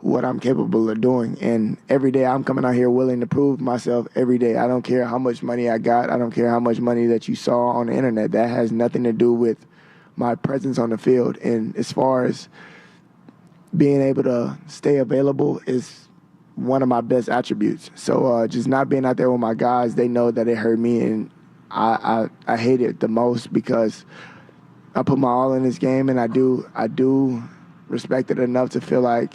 what I'm capable of doing. And every day I'm coming out here willing to prove myself every day. I don't care how much money I got. I don't care how much money that you saw on the internet. That has nothing to do with my presence on the field. And as far as being able to stay available is one of my best attributes. So just not being out there with my guys, they know that it hurt me, and I hate it the most because I put my all in this game, and I do respect it enough to feel like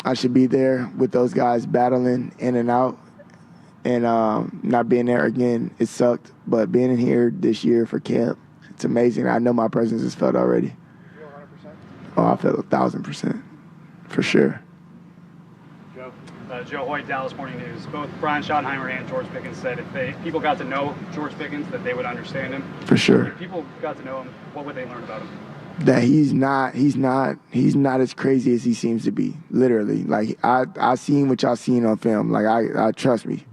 I should be there with those guys battling in and out, and not being there again, it sucked. But being in here this year for camp, it's amazing. I know my presence is felt already. You feel 100%? Oh, I feel 1,000%, for sure. Joe Hoyt, Dallas Morning News. Both Brian Schottenheimer and George Pickens said if people got to know George Pickens, that they would understand him. For sure. If people got to know him, what would they learn about him? That he's not as crazy as he seems to be. Literally, like I seen what y'all seen on film. Like I trust me,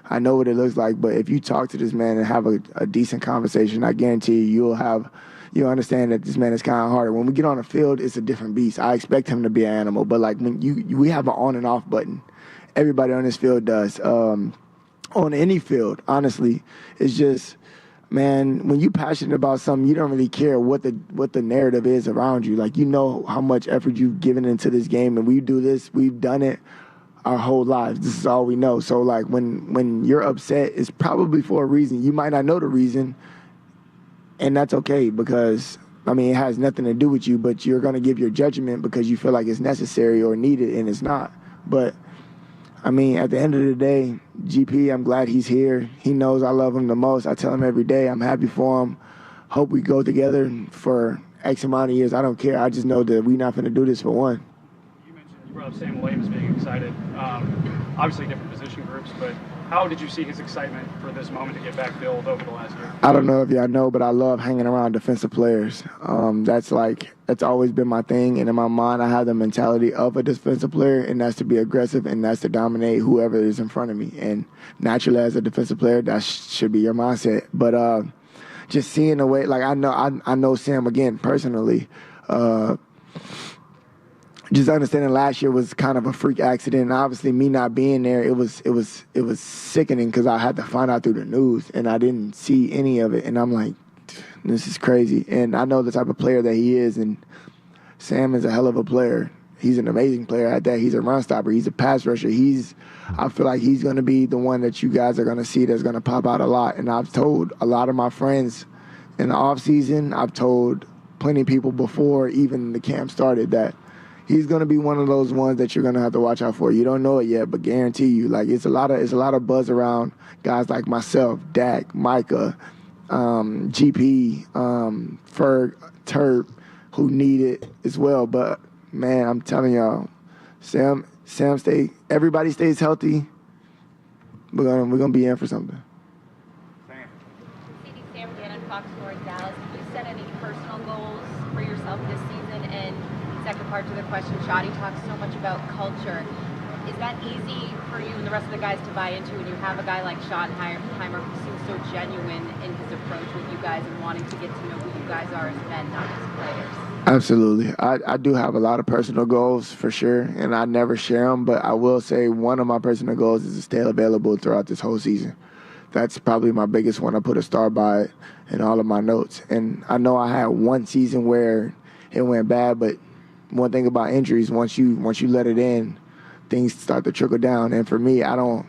I know what it looks like. But if you talk to this man and have a decent conversation, I guarantee you'll understand that this man is kind of harder. When we get on the field, it's a different beast. I expect him to be an animal, but like when we have an on and off button. Everybody on this field does. On any field, honestly, it's just, man, when you're passionate about something, you don't really care what the narrative is around you. Like, you know how much effort you've given into this game, and we do this, we've done it our whole lives. This is all we know. So, like, when you're upset, it's probably for a reason. You might not know the reason, and that's okay because, I mean, it has nothing to do with you, but you're going to give your judgment because you feel like it's necessary or needed, and it's not. But I mean, at the end of the day, GP, I'm glad he's here. He knows I love him the most. I tell him every day I'm happy for him. Hope we go together for X amount of years. I don't care. I just know that we're not going to do this for one. You brought up Sam Williams being excited. Obviously different position groups, but how did you see his excitement for this moment to get back filled over the last year? I don't know if y'all know, but I love hanging around defensive players. That's always been my thing. And in my mind, I have the mentality of a defensive player, and that's to be aggressive, and that's to dominate whoever is in front of me. And naturally, as a defensive player, that should be your mindset. But just seeing the way, like I know Sam again personally. Just understanding last year was kind of a freak accident, and obviously me not being there, it was sickening because I had to find out through the news, and I didn't see any of it, and I'm like, this is crazy. And I know the type of player that he is, and Sam is a hell of a player. He's an amazing player at that. He's a run stopper. He's a pass rusher. I feel like he's going to be the one that you guys are going to see that's going to pop out a lot. And I've told a lot of my friends in the offseason, I've told plenty of people before even the camp started that he's going to be one of those ones that you're going to have to watch out for. You don't know it yet, but guarantee you, like it's a lot of buzz around guys like myself, Dak, Micah, GP, Ferg, Terp, who need it as well. But man, I'm telling y'all, Sam everybody stays healthy. We're gonna be in for something. Sam Gannon, Fox Sports Dallas. Have you set any personal goals for yourself this season? And second part to the question, Shotty talks so much about culture. Is that easy for you and the rest of the guys to buy into when you have a guy like Schottenheimer who seems so genuine in his approach with you guys and wanting to get to know who you guys are as men, not as players? Absolutely. I do have a lot of personal goals for sure, and I never share them, but I will say one of my personal goals is to stay available throughout this whole season. That's probably my biggest one. I put a star by it in all of my notes. And I know I had one season where it went bad, but one thing about injuries, once you let it in, things start to trickle down. And for me, I'm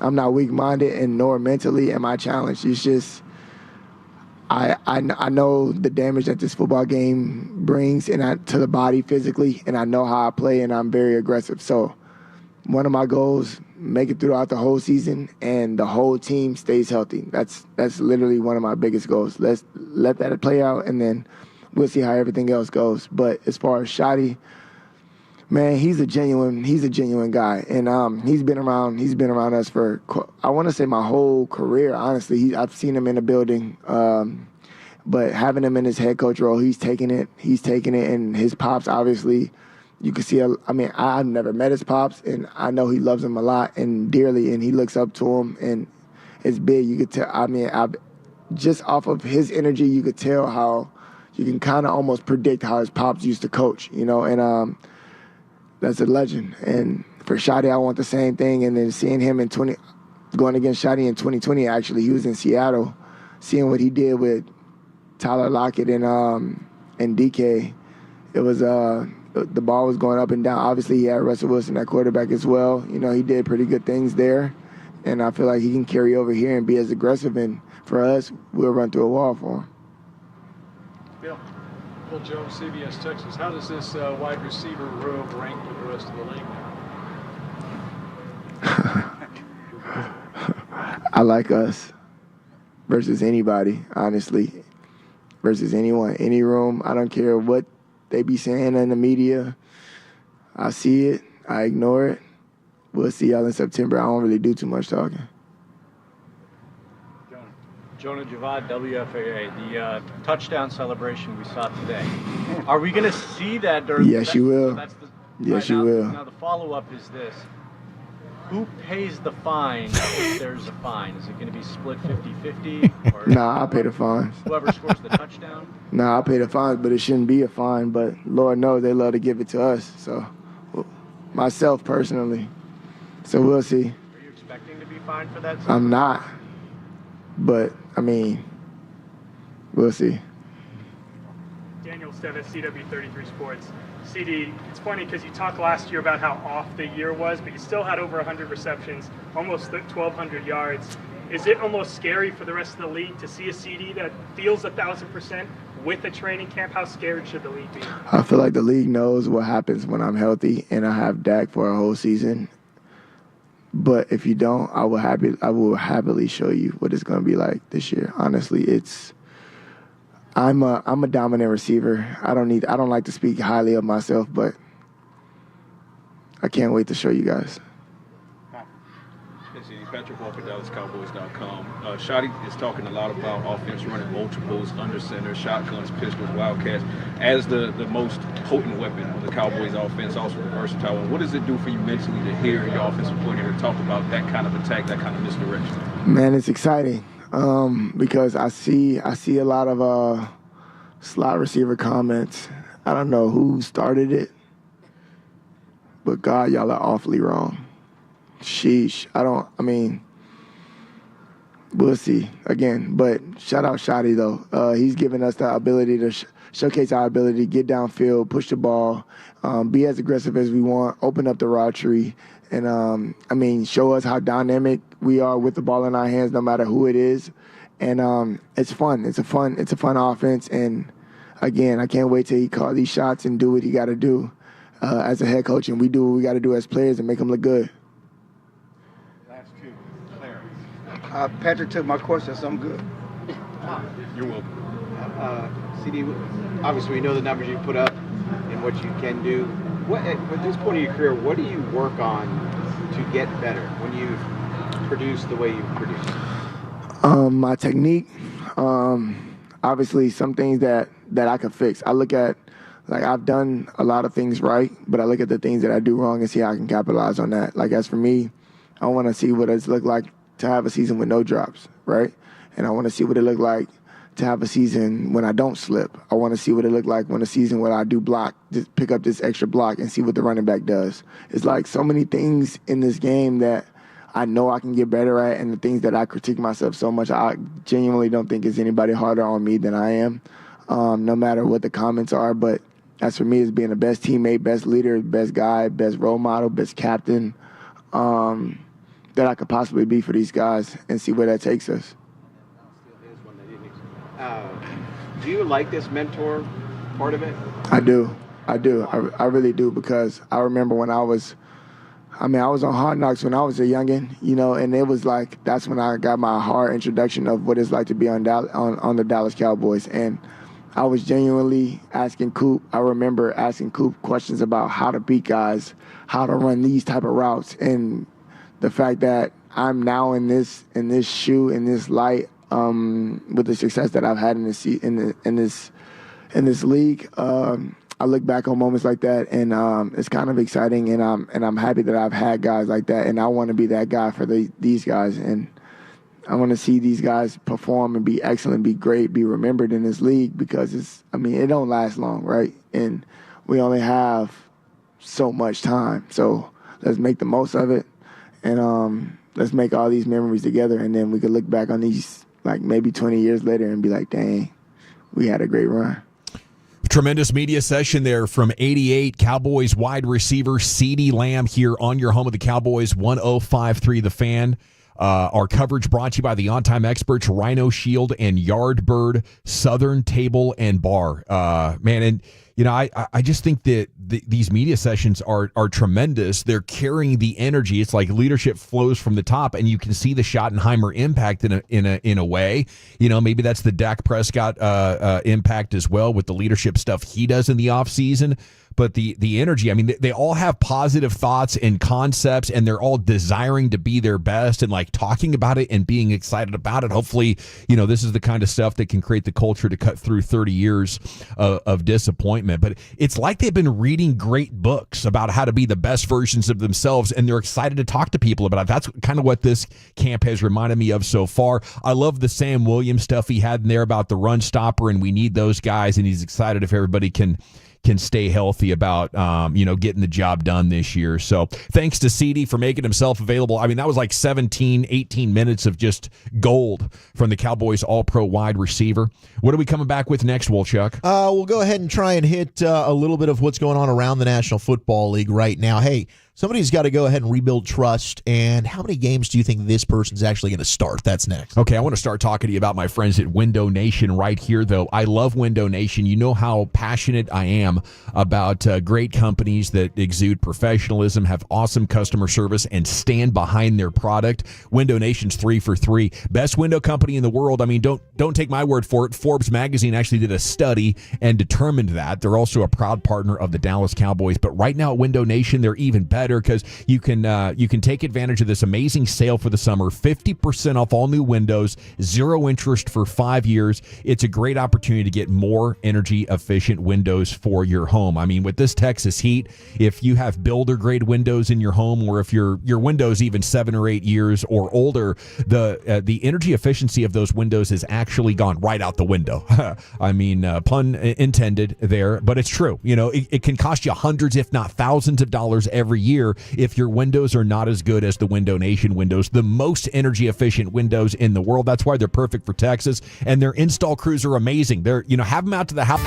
not weak-minded, and nor mentally am I challenged. It's just I know the damage that this football game brings to the body physically, and I know how I play, and I'm very aggressive. So one of my goals, make it throughout the whole season, and the whole team stays healthy. That's literally one of my biggest goals. Let's let that play out, and then we'll see how everything else goes. But as far as Shotty, man, he's a genuine guy, and he's been around us for, I want to say, my whole career. Honestly, I've seen him in the building, but having him in his head coach role, he's taking it, and his pops, obviously, you can see. I've never met his pops, and I know he loves him a lot and dearly, and he looks up to him, and it's big. You could tell. Just off of his energy, you could tell how you can kind of almost predict how his pops used to coach, and that's a legend. And for Shotty, I want the same thing. And then seeing him going against Shotty in 2020, actually, he was in Seattle, seeing what he did with Tyler Lockett and DK. It was the ball was going up and down. Obviously, he had Russell Wilson at quarterback as well. He did pretty good things there. And I feel like he can carry over here and be as aggressive. And for us, we'll run through a wall for him. Bill Jones, CBS Texas. How does this wide receiver room rank with the rest of the league now? I like us versus anybody, honestly, versus anyone, any room. I don't care what they be saying in the media. I see it. I ignore it. We'll see y'all in September. I don't really do too much talking. Jonah Javad, WFAA, the touchdown celebration we saw today. Are we going to see that during Yes, you will. Yes, you will. Now, the follow-up is this. Who pays the fine if there's a fine? Is it going to be split 50-50? Nah, I'll pay the fines. Whoever scores the touchdown? Nah, I'll pay the fines, but it shouldn't be a fine. But Lord knows they love to give it to us. So, myself personally. So we'll see. Are you expecting to be fined for that? I'm not. But, we'll see. Daniel Stevis, CW33 Sports. CD, it's funny because you talked last year about how off the year was, but you still had over 100 receptions, almost 1,200 yards. Is it almost scary for the rest of the league to see a CD that feels 1,000% with a training camp? How scared should the league be? I feel like the league knows what happens when I'm healthy and I have Dak for a whole season. But if you don't, I will happily show you what it's going to be like this year. Honestly, I'm a dominant receiver. I don't like to speak highly of myself, but I can't wait to show you guys. Patrick Walker, DallasCowboys.com. Shotty is talking a lot about offense running multiples, under center, shotguns, pistols, wildcats as the most potent weapon on the Cowboys offense, also the versatile one. What does it do for you mentally to hear your offensive coordinator talk about that kind of attack, that kind of misdirection? Man, it's exciting because I see a lot of slot receiver comments. I don't know who started it, but God, y'all are awfully wrong. Sheesh. We'll see again. But shout out Shotty, though. He's given us the ability to showcase our ability to get downfield, push the ball, be as aggressive as we want, open up the route tree, and, show us how dynamic we are with the ball in our hands no matter who it is. And it's fun. It's a fun offense. And, again, I can't wait till he call these shots and do what he got to do as a head coach. And we do what we got to do as players and make them look good. Patrick took my question, so I'm good. You're welcome. CD, obviously we know the numbers you put up and what you can do. At this point in your career, what do you work on to get better when you produce the way you produce? My technique, obviously some things that I can fix. I look at, I've done a lot of things right, but I look at the things that I do wrong and see how I can capitalize on that. As for me, I want to see what it's look like to have a season with no drops, right? And I want to see what it look like to have a season when I don't slip. I want to see what it look like when a season where I do block, just pick up this extra block and see what the running back does. It's so many things in this game that I know I can get better at, and the things that I critique myself so much, I genuinely don't think it's anybody harder on me than I am, no matter what the comments are. But as for me, it's being the best teammate, best leader, best guy, best role model, best captain, that I could possibly be for these guys and see where that takes us. Do you like this mentor part of it? I do. I really do, because I remember when I was on Hard Knocks when I was a youngin', and it was like, that's when I got my hard introduction of what it's like to be on the Dallas Cowboys. And I was genuinely asking Coop. I remember asking Coop questions about how to beat guys, how to run these type of routes, and the fact that I'm now in this shoe, in this light, with the success that I've had in this league. I look back on moments like that, and it's kind of exciting, and I'm happy that I've had guys like that, and I want to be that guy for these guys, and I want to see these guys perform and be excellent, be great, be remembered in this league, because it don't last long, right? And we only have so much time, so let's make the most of it, and let's make all these memories together, and then we could look back on these like maybe 20 years later and be like, dang, we had a great run. Tremendous media session there from 88 Cowboys wide receiver CeeDee Lamb here on your home of the Cowboys, 105.3 The Fan. Our coverage brought to you by the on-time experts Rhino Shield and Yardbird Southern Table and Bar. And I just think that these media sessions are tremendous. They're carrying the energy. It's like leadership flows from the top, and you can see the Schottenheimer impact in a way. Maybe that's the Dak Prescott impact as well with the leadership stuff he does in the offseason. But the energy, they all have positive thoughts and concepts, and they're all desiring to be their best and like talking about it and being excited about it. Hopefully, this is the kind of stuff that can create the culture to cut through 30 years of disappointment. But it's like they've been reading great books about how to be the best versions of themselves, and they're excited to talk to people about it. That's kind of what this camp has reminded me of so far. I love the Sam Williams stuff he had in there about the run stopper, and we need those guys, and he's excited if everybody can stay healthy about, getting the job done this year. So thanks to CeeDee for making himself available. That was like 17, 18 minutes of just gold from the Cowboys all-pro wide receiver. What are we coming back with next, Wolchuk? We'll go ahead and try and hit a little bit of what's going on around the National Football League right now. Hey, somebody's got to go ahead and rebuild trust. And how many games do you think this person's actually going to start? That's next. Okay, I want to start talking to you about my friends at Window Nation right here, though. I love Window Nation. You know how passionate I am about great companies that exude professionalism, have awesome customer service, and stand behind their product. Window Nation's 3 for 3. Best window company in the world. Don't take my word for it. Forbes magazine actually did a study and determined that. They're also a proud partner of the Dallas Cowboys. But right now at Window Nation, they're even better, because you can take advantage of this amazing sale for the summer. 50% off all new windows, 0 interest for 5 years. It's a great opportunity to get more energy efficient windows for your home. With this Texas heat, if you have builder grade windows in your home, or if your windows even 7 or 8 years or older, the energy efficiency of those windows has actually gone right out the window. Pun intended there, but it's true. It can cost you hundreds, if not thousands of dollars every year if your windows are not as good as the Window Nation windows, the most energy efficient windows in the world. That's why they're perfect for Texas, and their install crews are amazing. They're, have them out to the house.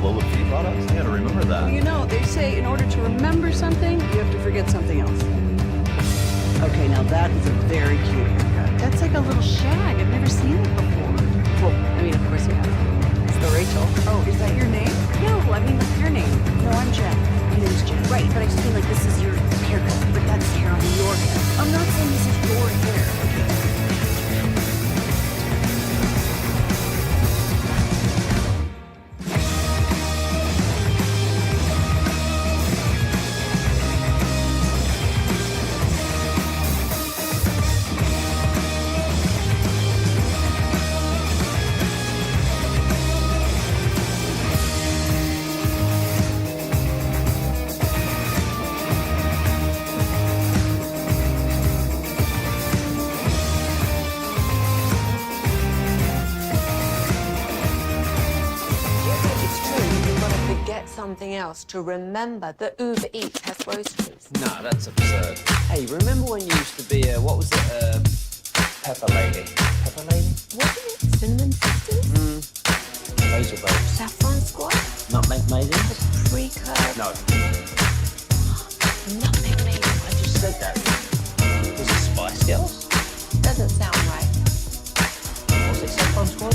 bulletproof products. I gotta remember that. Well, you know, they say in order to remember something, you have to forget something else. Okay, now that is a very cute haircut. That's like a little shag. I've never seen it before. Well, I mean, of course you have. It's the Rachel. Oh, is that your name? No, I mean, that's your name. No, I'm Jen. My name's Jen. Right, but I just feel like this is your haircut, but that's hair on your hair. I'm not saying this is your hair. Something else to remember that Uber Eats has groceries. No, that's absurd. Hey, remember when you used to be a, what was it, Pepper Lady? Pepper Lady? Wasn't it Cinnamon Sisters? Razor Boat. Saffron Squad? Nutmeg Maiden? Pre-curd? No. Nutmeg Maiden. I just said that. Was it Spice Girls? Doesn't sound right. Was it Saffron Squad?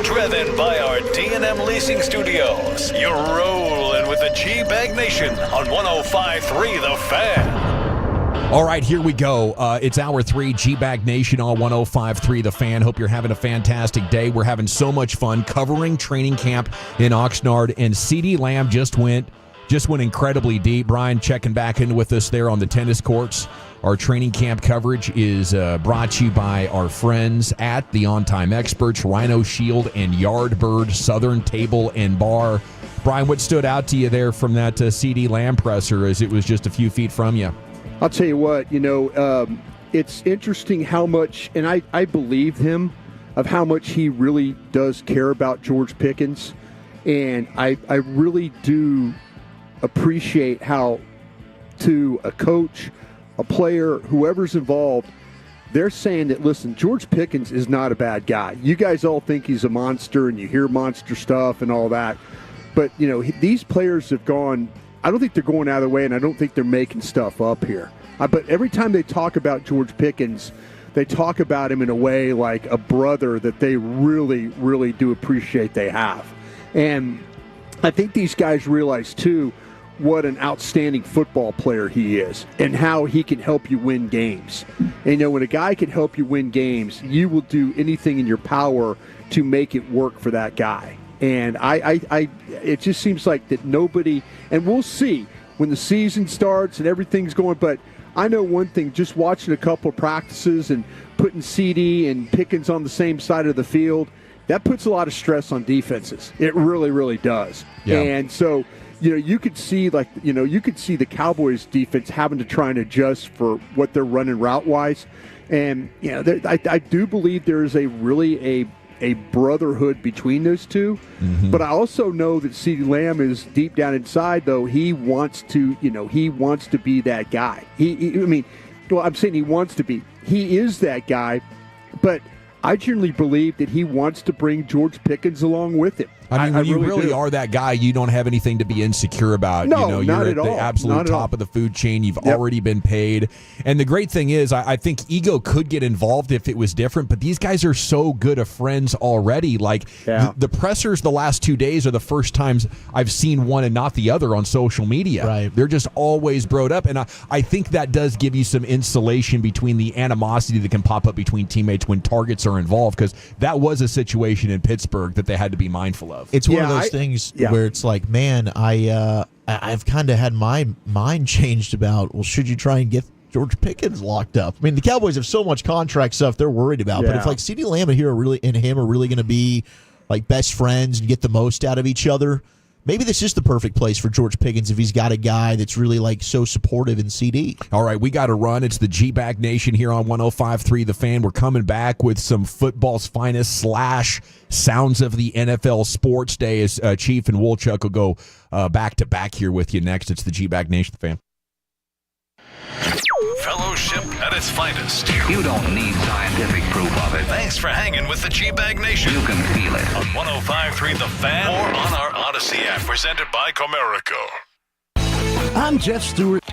Driven by our D&M Leasing Studios. You're rolling with the G-Bag Nation on 105.3 The Fan. All right, here we go. It's Hour 3, G-Bag Nation on 105.3 The Fan. Hope you're having a fantastic day. We're having so much fun covering training camp in Oxnard, and CeeDee Lamb just went incredibly deep. Brian checking back in with us there on the tennis courts. Our training camp coverage is brought to you by our friends at the On Time Experts, Rhino Shield and Yardbird Southern Table and Bar. Brian, what stood out to you there from that CeeDee Lamb presser as it was just a few feet from you? I'll tell you what, it's interesting how much, and I believe him, of how much he really does care about George Pickens. And I really do appreciate how, to a coach, a player, whoever's involved, they're saying that, listen, George Pickens is not a bad guy. You guys all think he's a monster and you hear monster stuff and all that. But, these players have gone, I don't think they're going out of the way, and I don't think they're making stuff up here. But every time they talk about George Pickens, they talk about him in a way like a brother that they really, really do appreciate they have. And I think these guys realize, too, what an outstanding football player he is and how he can help you win games. And, when a guy can help you win games, you will do anything in your power to make it work for that guy. And it just seems like that nobody, and we'll see when the season starts and everything's going, but I know one thing, just watching a couple of practices and putting CD and Pickens on the same side of the field, that puts a lot of stress on defenses. It really, really does. Yeah. And so, you could see the Cowboys defense having to try and adjust for what they're running route-wise. And, I do believe there is a brotherhood between those two. Mm-hmm. But I also know that CeeDee Lamb is deep down inside, though, he wants to be that guy. I'm saying he wants to be. He is that guy, but I generally believe that he wants to bring George Pickens along with him. When you really are that guy, you don't have anything to be insecure about. No, you're not at at all. the absolute top of the food chain. You've already been paid. And the great thing is, I think ego could get involved if it was different, but these guys are so good of friends already. Like, the pressers the last 2 days are the first times I've seen one and not the other on social media. Right. They're just always broed up. And I think that does give you some insulation between the animosity that can pop up between teammates when targets are involved, because that was a situation in Pittsburgh that they had to be mindful of. It's one of those things where it's like, man, I've kind of had my mind changed about, well, should you try and get George Pickens locked up? I mean, the Cowboys have so much contract stuff they're worried about, but if like CeeDee Lamb and him are really going to be like best friends and get the most out of each other, maybe this is the perfect place for George Pickens if he's got a guy that's really like so supportive in CD. All right, we got to run. It's the G-Bag Nation here on 105.3 The Fan. We're coming back with some football's finest / sounds of the NFL Sports Day as Chief and Wolchuk will go back-to-back here with you next. It's the G-Bag Nation, The Fan. Fellowship at its finest. You don't need scientific proof of it. Thanks for hanging with the G-Bag Nation. You can feel it. On 105.3 The Fan or on our Odyssey app, presented by Comerica. I'm Jeff Stewart.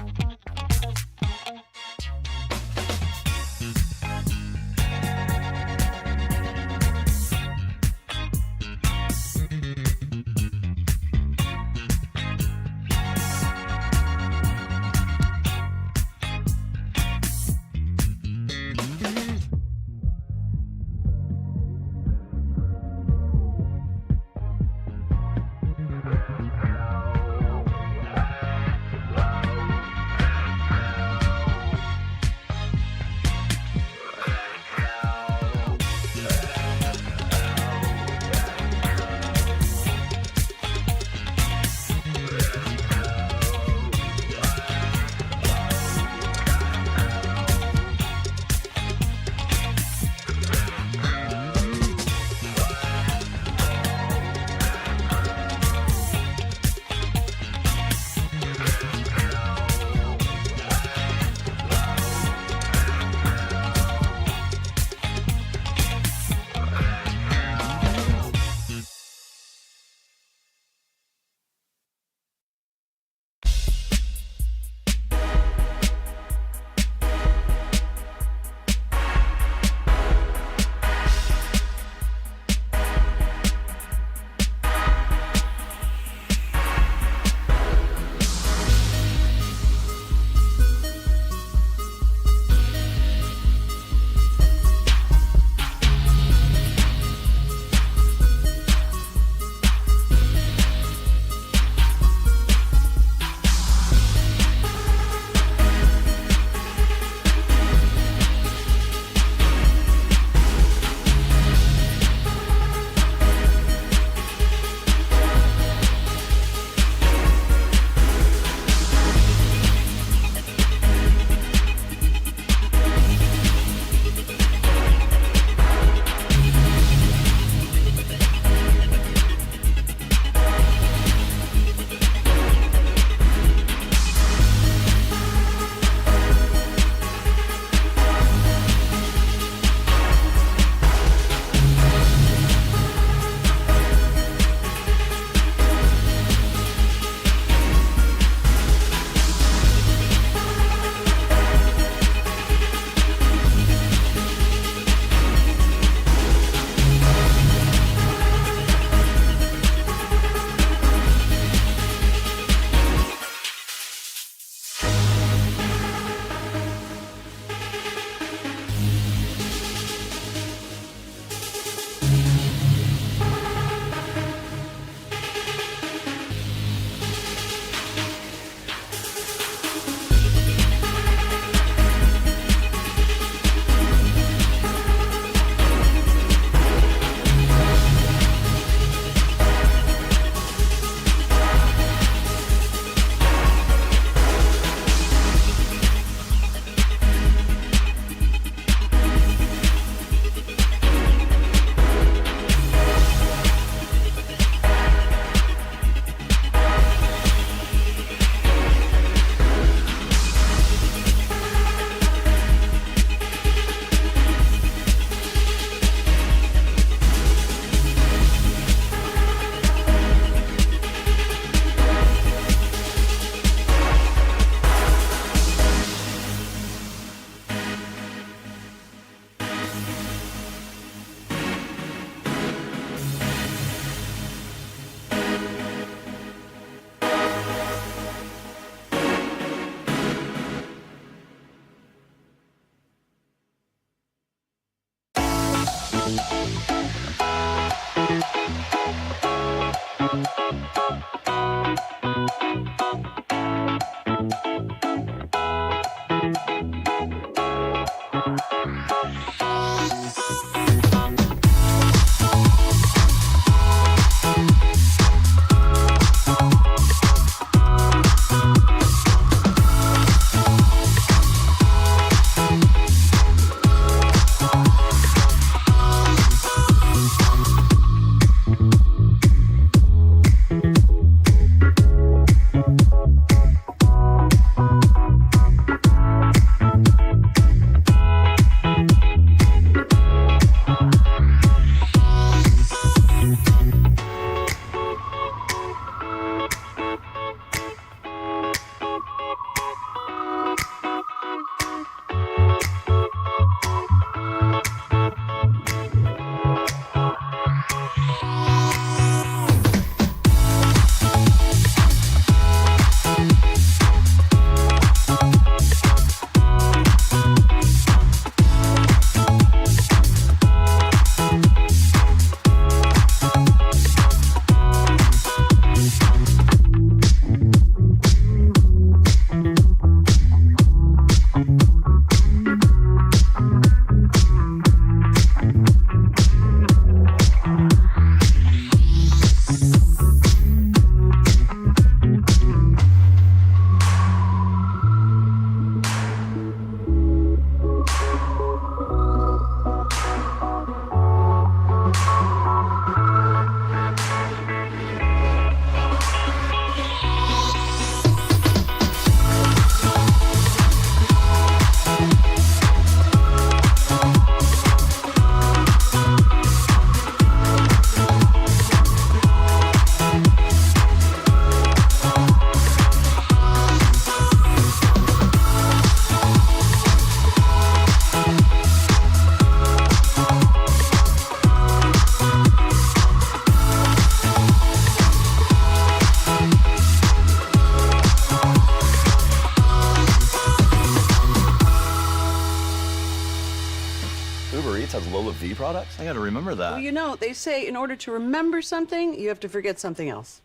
products? I got to remember that. Well, you know, they say in order to remember something, you have to forget something else.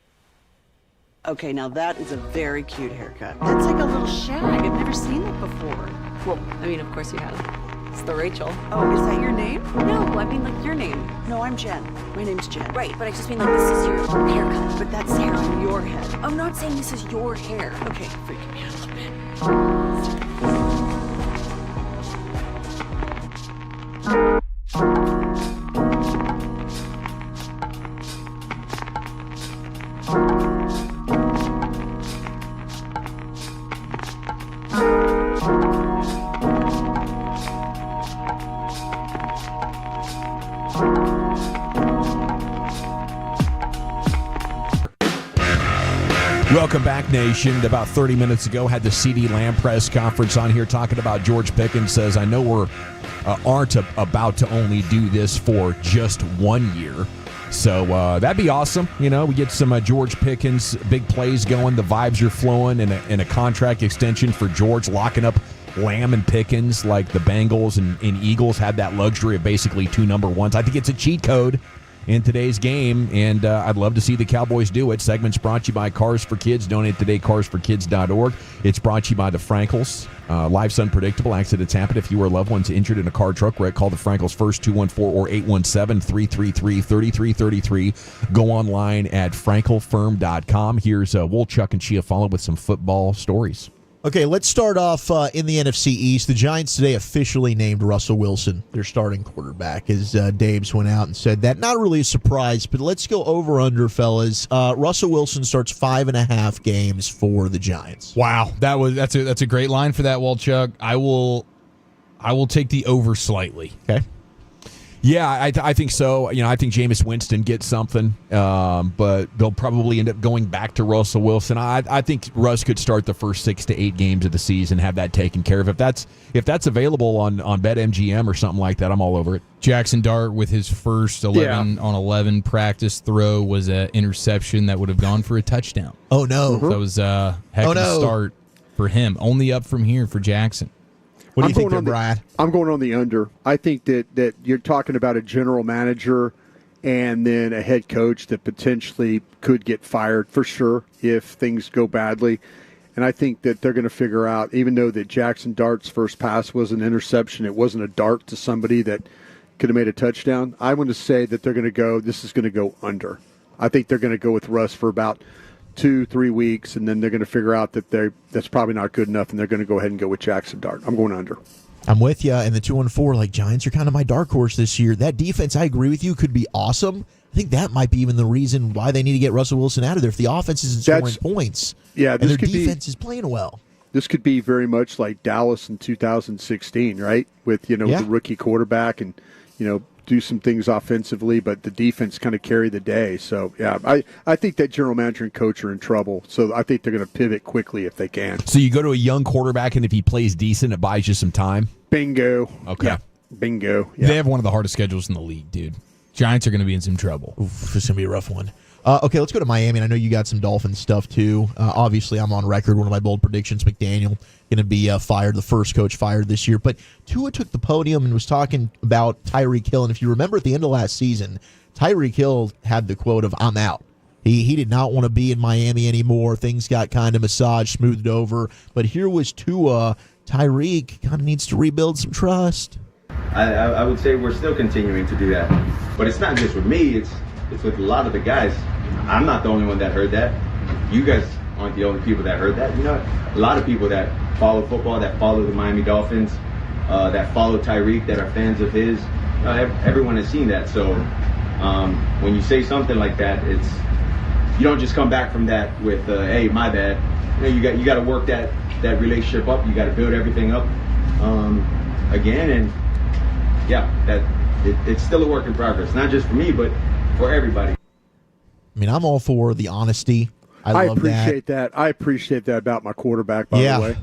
Okay, now that is a very cute haircut. That's like a little shag. I've never seen it before. Well, I mean, of course you have. It's the Rachel. Oh, is that your name? No, I mean like your name. No, I'm Jen. My name's Jen. Right, but I just mean like this is your haircut. But that's hair on your head. I'm not saying this is your hair. Okay, freaking me out a little bit. Welcome back, Nation. About 30 minutes ago, had the CD Lamb press conference on here talking about George Pickens. Says, I know we're aren't about to only do this for just 1 year. So that'd be awesome. You know, we get some George Pickens big plays going. The vibes are flowing, and a contract extension for George, locking up Lamb and Pickens like the Bengals and Eagles had that luxury of basically two number ones. I think it's a cheat code in today's game, and I'd love to see the Cowboys do it. Segment's brought to you by Cars for Kids. Donate today, carsforkids.org. It's brought to you by the Frankels. Life's unpredictable. Accidents happen. If you or loved ones injured in a car truck wreck, call the Frankels first, 214 or 817-333-3333. Go online at frankelfirm.com. Here's Wolchuk and Chiafalo with some football stories. Okay, let's start off in the NFC East. The Giants today officially named Russell Wilson their starting quarterback, as Dabes went out and said that. Not really a surprise, but let's go over-under, fellas. Russell Wilson starts 5.5 games for the Giants. Wow, that's a great line for that, Walchuk. I will take the over slightly. Okay. Yeah, I think so. You know, I think Jameis Winston gets something, but they'll probably end up going back to Russell Wilson. I think Russ could start the first 6 to 8 games of the season, have that taken care of. If that's available on BetMGM or something like that, I'm all over it. Jackson Dart with his first 11 on 11 practice throw was an interception that would have gone for a touchdown. Oh no, that was a heck of a start for him. Only up from here for Jackson. What do you think there, Brad? I'm going on the under. I think that you're talking about a general manager and then a head coach that potentially could get fired for sure if things go badly. And I think that they're going to figure out, even though that Jackson Dart's first pass was an interception, it wasn't a dart to somebody that could have made a touchdown. I want to say that they're going to go, this is going to go under. I think they're going to go with Russ for about 2-3 weeks, and then they're going to figure out that that's probably not good enough, and they're going to go ahead and go with Jackson Dart. I'm going under. I'm with you. And the 2-4, like, Giants are kind of my dark horse this year. That defense, I agree with you, could be awesome. I think that might be even the reason why they need to get Russell Wilson out of there. If the offense isn't scoring points, and their defense is playing well. This could be very much like Dallas in 2016, right? With, the rookie quarterback and, do some things offensively, but the defense kind of carry the day. So, yeah, I think that general manager and coach are in trouble. So I think they're going to pivot quickly if they can. So you go to a young quarterback, and if he plays decent, it buys you some time? Bingo. Okay. Yeah. Bingo. Yeah. They have one of the hardest schedules in the league, dude. Giants are going to be in some trouble. Oof, this is going to be a rough one. Okay, let's go to Miami. And I know you got some Dolphins stuff, too. Obviously, I'm on record. One of my bold predictions, McDaniel, going to be fired, the first coach fired this year. But Tua took the podium and was talking about Tyreek Hill. And if you remember at the end of last season, Tyreek Hill had the quote of, "I'm out." He did not want to be in Miami anymore. Things got kind of massaged, smoothed over. But here was Tua. Tyreek kind of needs to rebuild some trust. I would say we're still continuing to do that. But it's not just with me. It's with a lot of the guys. I'm not the only one that heard that. You guys aren't the only people that heard that. A lot of people that follow football, that follow the Miami Dolphins, that follow Tyreek, that are fans of his. Everyone has seen that. So when you say something like that, you don't just come back from that with, "Hey, my bad." You got to work that relationship up. You got to build everything up again, and it's still a work in progress. Not just for me, but for everybody. I mean, I'm all for the honesty. I love appreciate that. I appreciate that about my quarterback, by the way.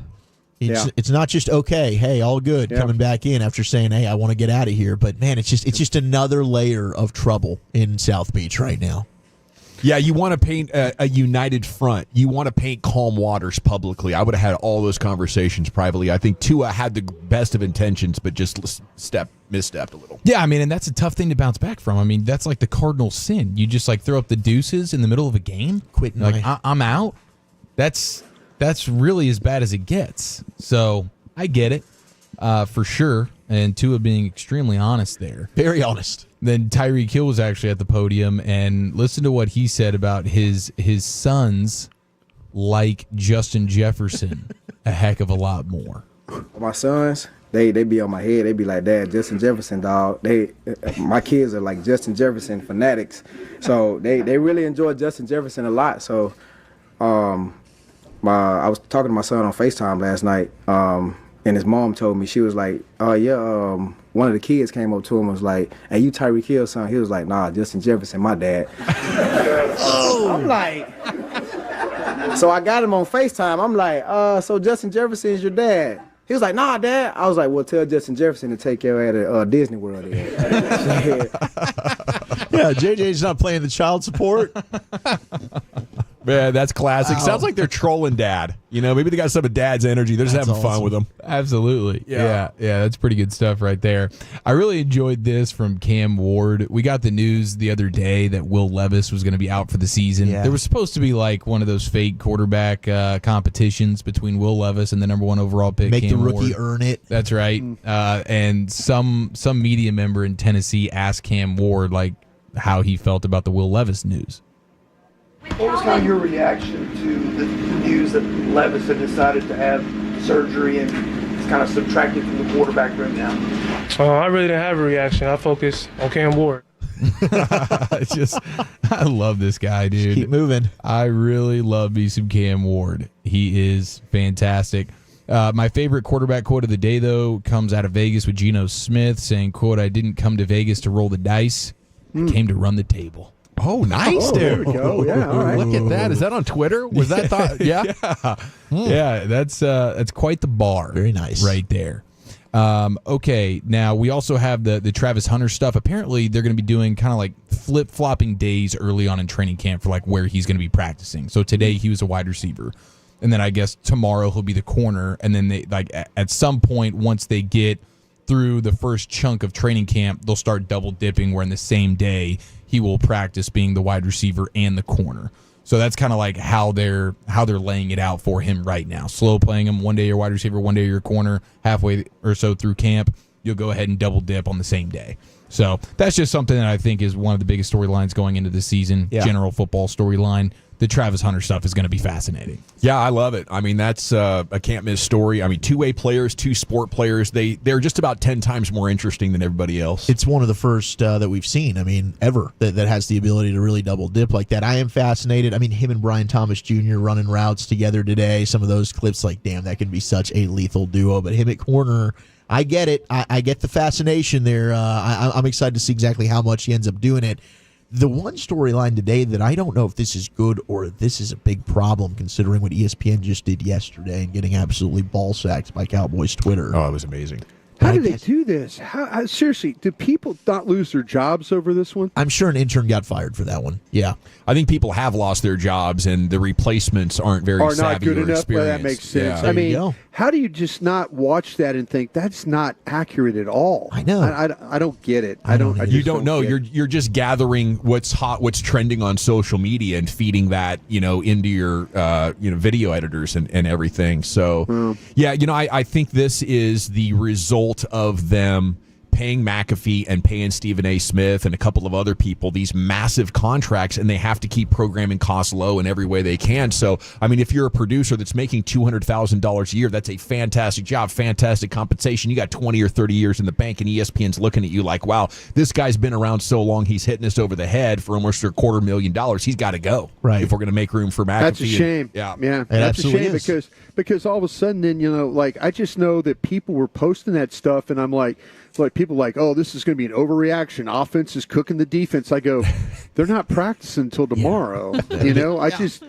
It's not just, okay, hey, all good, coming back in after saying, hey, I want to get out of here. But, man, it's just another layer of trouble in South Beach right now. Yeah, you want to paint a united front. You want to paint calm waters publicly. I would have had all those conversations privately. I think Tua had the best of intentions, but just misstepped a little. Yeah, I mean, and that's a tough thing to bounce back from. I mean, that's like the cardinal sin. You just throw up the deuces in the middle of a game. Quit. I'm out. That's really as bad as it gets. So I get it for sure. And Tua being extremely honest there. Very honest. Then Tyreek Hill was actually at the podium, and listen to what he said about his sons like Justin Jefferson a heck of a lot more. My sons, they be on my head. They be like, "Dad, Justin Jefferson, dog." My kids are like Justin Jefferson fanatics, so they really enjoy Justin Jefferson a lot. So, I was talking to my son on FaceTime last night, and his mom told me, she was like, "Oh yeah." One of the kids came up to him and was like, "Hey, you Tyreek Hill's son?" He was like, "Nah, Justin Jefferson, my dad." I'm like, so I got him on FaceTime. I'm like, so Justin Jefferson is your dad? He was like, "Nah, Dad." I was like, "Well, tell Justin Jefferson to take your ass to Disney World." Yeah, JJ's not playing the child support. Man, that's classic. Wow. Sounds like they're trolling Dad. Maybe they got some of Dad's energy. They're just having fun with him. Absolutely. Yeah, that's pretty good stuff right there. I really enjoyed this from Cam Ward. We got the news the other day that Will Levis was going to be out for the season. Yeah. There was supposed to be one of those fake quarterback competitions between Will Levis and the number 1 overall pick, Make Cam the rookie Ward. earn it. That's right. And some media member in Tennessee asked Cam Ward how he felt about the Will Levis news. What was kind of your reaction to the news that Levis had decided to have surgery and is kind of subtracted from the quarterback room now? I really didn't have a reaction. I focused on Cam Ward. I love this guy, dude. Keep moving. I really love me some Cam Ward. He is fantastic. My favorite quarterback quote of the day, though, comes out of Vegas with Geno Smith saying, quote, "I didn't come to Vegas to roll the dice. I came to run the table." Oh, nice, dude. There we go. Yeah, all right. Look at that. Is that on Twitter? Was that thought? Yeah. Yeah, that's quite the bar. Very nice. Right there. Okay, now we also have the Travis Hunter stuff. Apparently, they're going to be doing kind of flip-flopping days early on in training camp for where he's going to be practicing. So today he was a wide receiver. and then I guess tomorrow he'll be the corner, and then they at some point once they get through the first chunk of training camp, they'll start double dipping where in the same day he will practice being the wide receiver and the corner. So that's kind of like how they're laying it out for him right now. Slow playing him, one day you're wide receiver, one day you're corner, halfway or so through camp, you'll go ahead and double dip on the same day. So that's just something that I think is one of the biggest storylines going into the season, general football storyline. The Travis Hunter stuff is going to be fascinating. Yeah, I love it. I mean, that's a can't-miss story. I mean, two-way players, two sport players, they're just about 10 times more interesting than everybody else. It's one of the first that we've seen, I mean, ever, that has the ability to really double dip like that. I am fascinated. I mean, him and Brian Thomas Jr. running routes together today, some of those clips, like, damn, that could be such a lethal duo. But him at corner, I get it. I get the fascination there. I'm excited to see exactly how much he ends up doing it. The one storyline today that I don't know if this is good or this is a big problem, considering what ESPN just did yesterday and getting absolutely ball-sacked by Cowboys Twitter. Oh, it was amazing. How did they do this? How seriously, did people not lose their jobs over this one? I'm sure an intern got fired for that one. Yeah. I think people have lost their jobs, and the replacements aren't very savvy not good or enough. Well, experienced. that makes sense. Yeah. I mean, how do you just not watch that and think that's not accurate at all? I know. I don't get it. You don't know. You're just gathering what's hot, what's trending on social media, and feeding that into your video editors and everything. So I think this is the result of them paying McAfee and paying Stephen A. Smith and a couple of other people these massive contracts, and they have to keep programming costs low in every way they can. So, I mean, if you're a producer that's making $200,000 a year, that's a fantastic job, fantastic compensation. You got 20 or 30 years in the bank, and ESPN's looking at you like, wow, this guy's been around so long, he's hitting us over the head for almost $250,000. He's got to go, right? If we're going to make room for McAfee. That's a shame. That's a shame because all of a sudden, then I just know that people were posting that stuff, and I'm like people like, oh, this is going to be an overreaction. Offense is cooking the defense. I go, they're not practicing until tomorrow. I just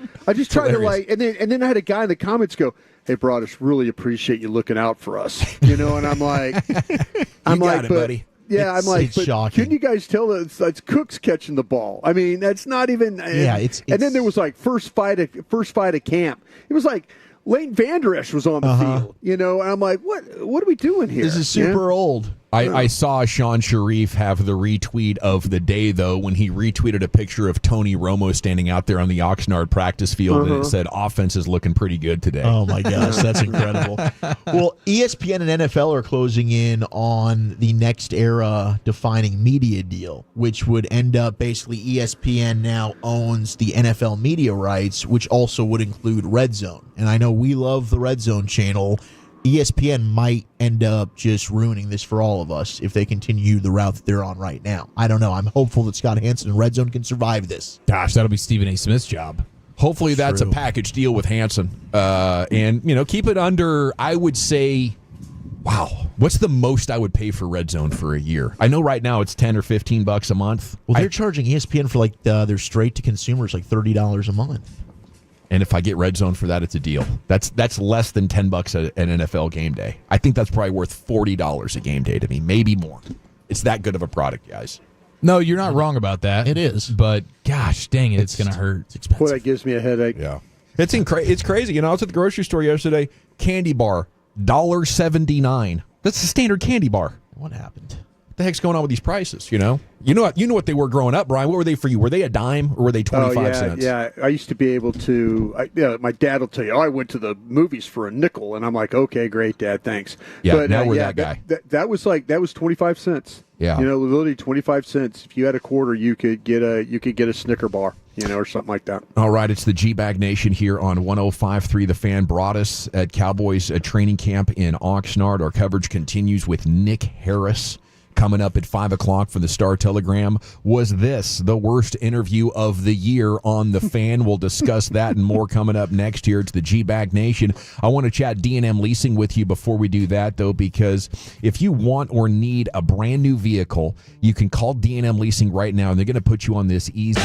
try to and then I had a guy in the comments go, hey, Broadus, really appreciate you looking out for us. And I'm like, buddy. Yeah, it's but shocking. Couldn't you guys tell that it's Cooks catching the ball? I mean, that's not even. And then there was first fight at camp. It was like Leighton Vander Esch was on the field, and I'm like, what are we doing here? This is super old. I saw Sean Sharif have the retweet of the day, though, when he retweeted a picture of Tony Romo standing out there on the Oxnard practice field, and it said, offense is looking pretty good today. Oh, my gosh, that's incredible. Well, ESPN and NFL are closing in on the next era defining media deal, which would end up basically ESPN now owns the NFL media rights, which also would include Red Zone. And I know we love the Red Zone channel. ESPN might end up just ruining this for all of us if they continue the route that they're on right now. I don't know. I'm hopeful that Scott Hansen and Red Zone can survive this. Gosh, that'll be Stephen A. Smith's job. Hopefully that's a package deal with Hansen. And keep it under, I would say, wow, what's the most I would pay for Red Zone for a year? I know right now it's $10 or $15 a month. Well, they're charging ESPN for their straight to consumers $30 a month. And if I get Red Zone for that, it's a deal. That's less than $10 an NFL game day. I think that's probably worth $40 a game day to me, maybe more. It's that good of a product, guys. No, you're not wrong about that. It is. But, gosh, dang it, it's going to hurt. It's expensive. Boy, that gives me a headache. Yeah. It's crazy. I was at the grocery store yesterday. Candy bar, $1.79. That's the standard candy bar. What happened? What the heck's going on with these prices, You know what they were growing up, Brian. What were they for you? Were they a dime or were they 25 cents? Yeah, I used to be able to. My dad will tell you, I went to the movies for a nickel, and I'm like, okay, great, Dad, thanks. Yeah, but, now we're that guy. That was 25 cents. Yeah, literally 25 cents. If you had a quarter, you could get a Snicker bar, or something like that. All right, it's the G-Bag Nation here on 105.3 The Fan. Brought us at Cowboys training camp in Oxnard. Our coverage continues with Nick Harris. Coming up at 5 o'clock for the Star Telegram. Was this the worst interview of the year on The Fan? We'll discuss that and more coming up next here. It's the G-Bag Nation. I want to chat D&M Leasing with you before we do that, though, because if you want or need a brand new vehicle, you can call D&M Leasing right now, and they're going to put you on this easy...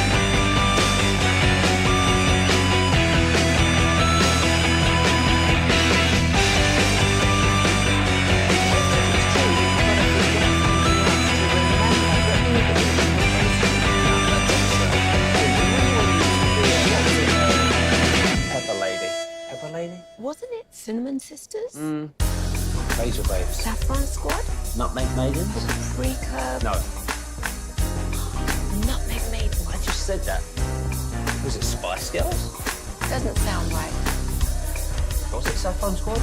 Twin Sisters? Basil Babes. Saffron Squad? Nutmeg Maidens? Pre-Curb? No. Nutmeg Maiden? I just said that. Was it Spice Girls? Doesn't sound right. Was it Saffron Squad?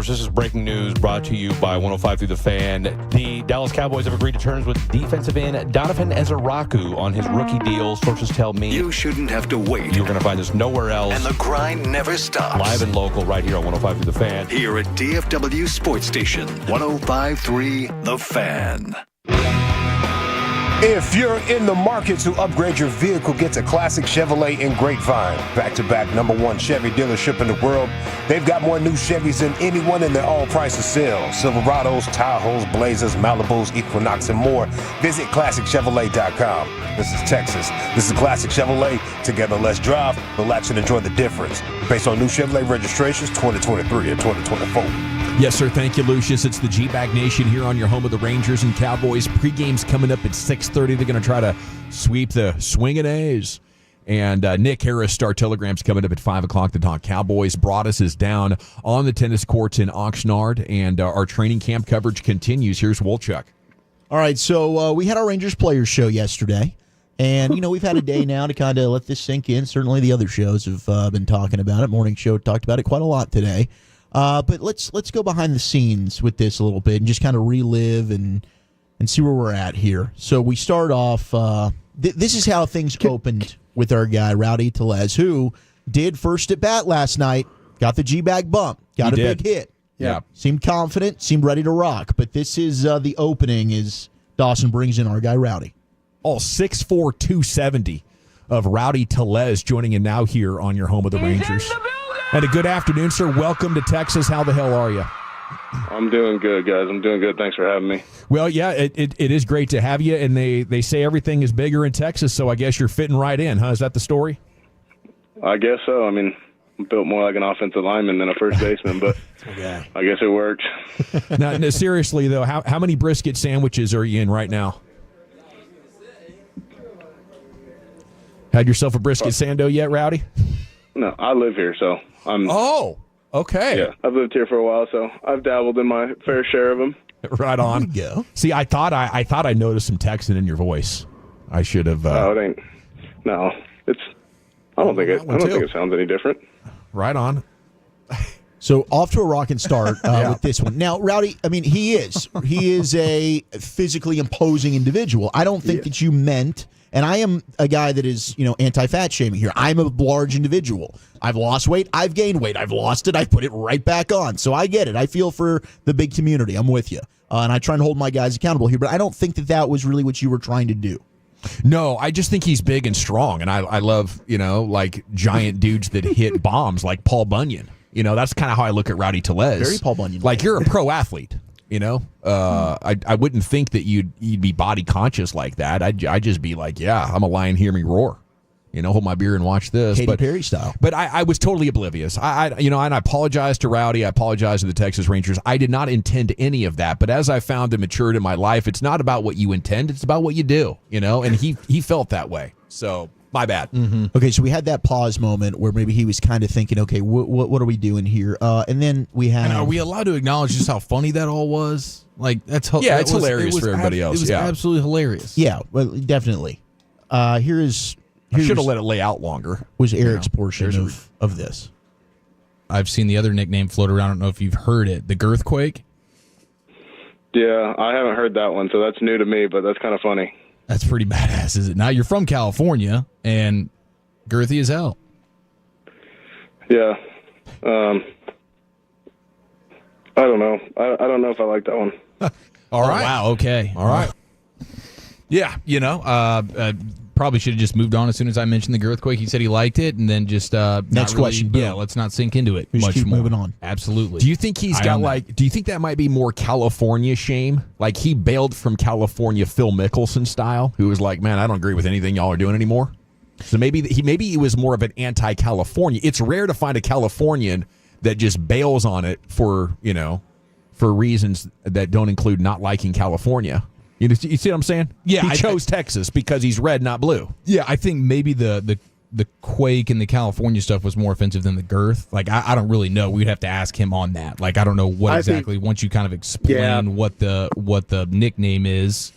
Source. This is breaking news brought to you by 105 through the Fan. The Dallas Cowboys have agreed to terms with defensive end Donovan Ezeraku on his rookie deal. Sources tell me You shouldn't have to wait. you're going to find this nowhere else. And the grind never stops. Live and local right here on 105 through the Fan. Here at DFW Sports Station, 105.3 The Fan. If you're in the market to upgrade your vehicle, get to Classic Chevrolet in Grapevine. Back-to-back #1 Chevy dealership in the world. They've got more new Chevys than anyone in their all-price of sale. Silverados, Tahoes, Blazers, Malibus, Equinox, and more. Visit ClassicChevrolet.com. This is Texas. This is Classic Chevrolet. Together, let's drive, relax, and enjoy the difference. Based on new Chevrolet registrations 2023 and 2024. Yes, sir. Thank you, Lucius. It's the G-Bag Nation here on your home of the Rangers and Cowboys. Pre-game's coming up at 6:30. They're going to try to sweep the Swingin' A's. And Nick Harris, Star Telegram's coming up at 5 o'clock to talk Cowboys. Broadus is down on the tennis courts in Oxnard, and our training camp coverage continues. Here's Wolchuk. All right, so we had our Rangers Players show yesterday. And, we've had a day now to kind of let this sink in. Certainly the other shows have been talking about it. Morning Show talked about it quite a lot today. But let's go behind the scenes with this a little bit and just kind of relive and see where we're at here. So we start off, this is how things opened with our guy, Rowdy Tellez, who did first at bat last night, got the G-Bag bump, got a big hit. Yeah. Seemed confident, seemed ready to rock. But this is the opening as Dawson brings in our guy, Rowdy. All 6'4", 270 of Rowdy Tellez joining in now here on your home of the Rangers. And a good afternoon, sir. Welcome to Texas. How the hell are you? I'm doing good, guys. I'm doing good. Thanks for having me. Well, yeah, it is great to have you. And they say everything is bigger in Texas, so I guess you're fitting right in, huh? Is that the story? I guess so. I mean, I'm built more like an offensive lineman than a first baseman, but I guess it works. Now, seriously, though, how many brisket sandwiches are you in right now? Had yourself a brisket sando yet, Rowdy? No, I live here, so I'm... Oh, okay. Yeah, I've lived here for a while, so I've dabbled in my fair share of them. Right on. There you go. See, I thought I noticed some Texan in your voice. I should have... No, it ain't. No, it's... I don't think it sounds any different. Right on. So off to a rocking start with this one. Now, Rowdy, I mean, he is a physically imposing individual. I don't think that you meant... And I am a guy that is, anti-fat shaming here. I'm a large individual. I've lost weight. I've gained weight. I've lost it. I've put it right back on. So I get it. I feel for the big community. I'm with you. And I try and hold my guys accountable here. But I don't think that was really what you were trying to do. No, I just think he's big and strong. And I love, like giant dudes that hit bombs like Paul Bunyan. That's kind of how I look at Rowdy Tellez. Very Paul Bunyan. Like you're a pro athlete. I wouldn't think that you'd be body conscious like that. I'd just be like, yeah, I'm a lion, hear me roar. Hold my beer and watch this. Katy Perry style. But I was totally oblivious. And I apologize to Rowdy. I apologize to the Texas Rangers. I did not intend any of that. But as I found and matured in my life, it's not about what you intend. It's about what you do, And he felt that way. So my bad. Mm-hmm. Okay, so we had that pause moment where maybe he was kind of thinking, okay, what are we doing here? And then we had... And are we allowed to acknowledge just how funny that all was? Like, that's it's hilarious for everybody else. It was absolutely hilarious. Yeah, well, definitely. Here I should have let it lay out longer. Was Eric's portion of this. I've seen the other nickname float around. I don't know if you've heard it. The Girthquake? Yeah, I haven't heard that one, so that's new to me, but that's kind of funny. That's pretty badass, is it? Now, you're from California, and girthy as hell. Yeah. I don't know. I don't know if I like that one. All right. Wow, okay. All right. Yeah, probably should have just moved on as soon as I mentioned the Girthquake. He said he liked it, and then just next question. Yeah, let's not sink into it much keep more. Moving on. Absolutely. Do you think do you think that might be more California shame? Like he bailed from California Phil Mickelson style, who was like, man, I don't agree with anything y'all are doing anymore. So maybe he was more of an anti-California. It's rare to find a Californian that just bails on it for reasons that don't include not liking California. You see what I'm saying? Yeah, he chose Texas because he's red, not blue. Yeah, I think maybe the Quake and the California stuff was more offensive than the Girth. Like, I don't really know. We'd have to ask him on that. Like, I don't know what exactly. Once you kind of explain what the nickname is,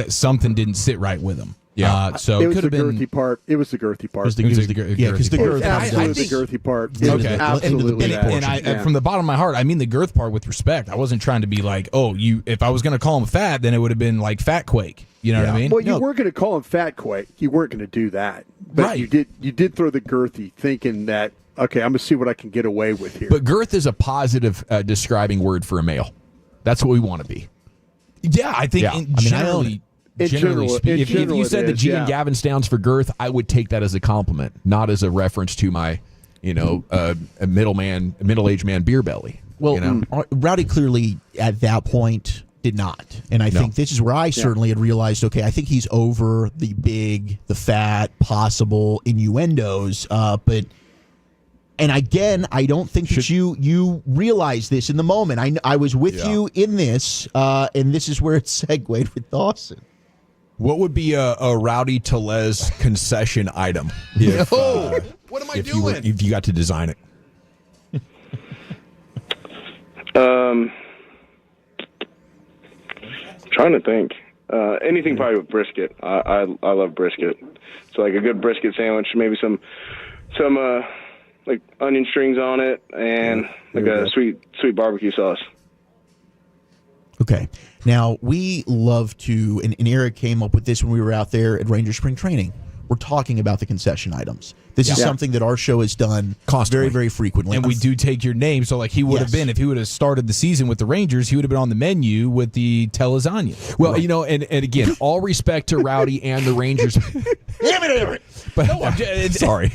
something didn't sit right with him. Yeah. So it it was could the have been girthy part. It was the girthy part. Yeah, because the girth. Absolutely the girthy part. Okay. Absolutely. And from the bottom of my heart, I mean the girth part with respect. I wasn't trying to be like, if I was going to call him fat, then it would have been like Fat Quake. You know what I mean? Well, you weren't going to call him Fat Quake. You weren't going to do that. But you did throw the girthy, thinking that, okay, I'm going to see what I can get away with here. But girth is a positive describing word for a male. That's what we want to be. Yeah, I think generally speaking, if you said that G and Gavin stands for girth, I would take that as a compliment, not as a reference to my, a middle-aged man beer belly. Well, Rowdy clearly at that point did not. And I think this is where I certainly had realized, okay, I think he's over the big, the fat, possible innuendos. And again, I don't think that you realize this in the moment. I was with you in this, and this is where it segued with Dawson. What would be a Rowdy Tellez concession item? If, what am I doing? If you got to design it. Trying to think. Anything probably with brisket. I love brisket. So like a good brisket sandwich, maybe some like onion strings on it, and like a sweet barbecue sauce. Okay. Now, we love to, and Eric came up with this when we were out there at Ranger Spring Training. We're talking about the concession items. This is something that our show has done constantly, very, very frequently. And we do take your name. So, like, he would have been, if he would have started the season with the Rangers, he would have been on the menu with the lasagna. Well, and again, all respect to Rowdy and the Rangers. But sorry.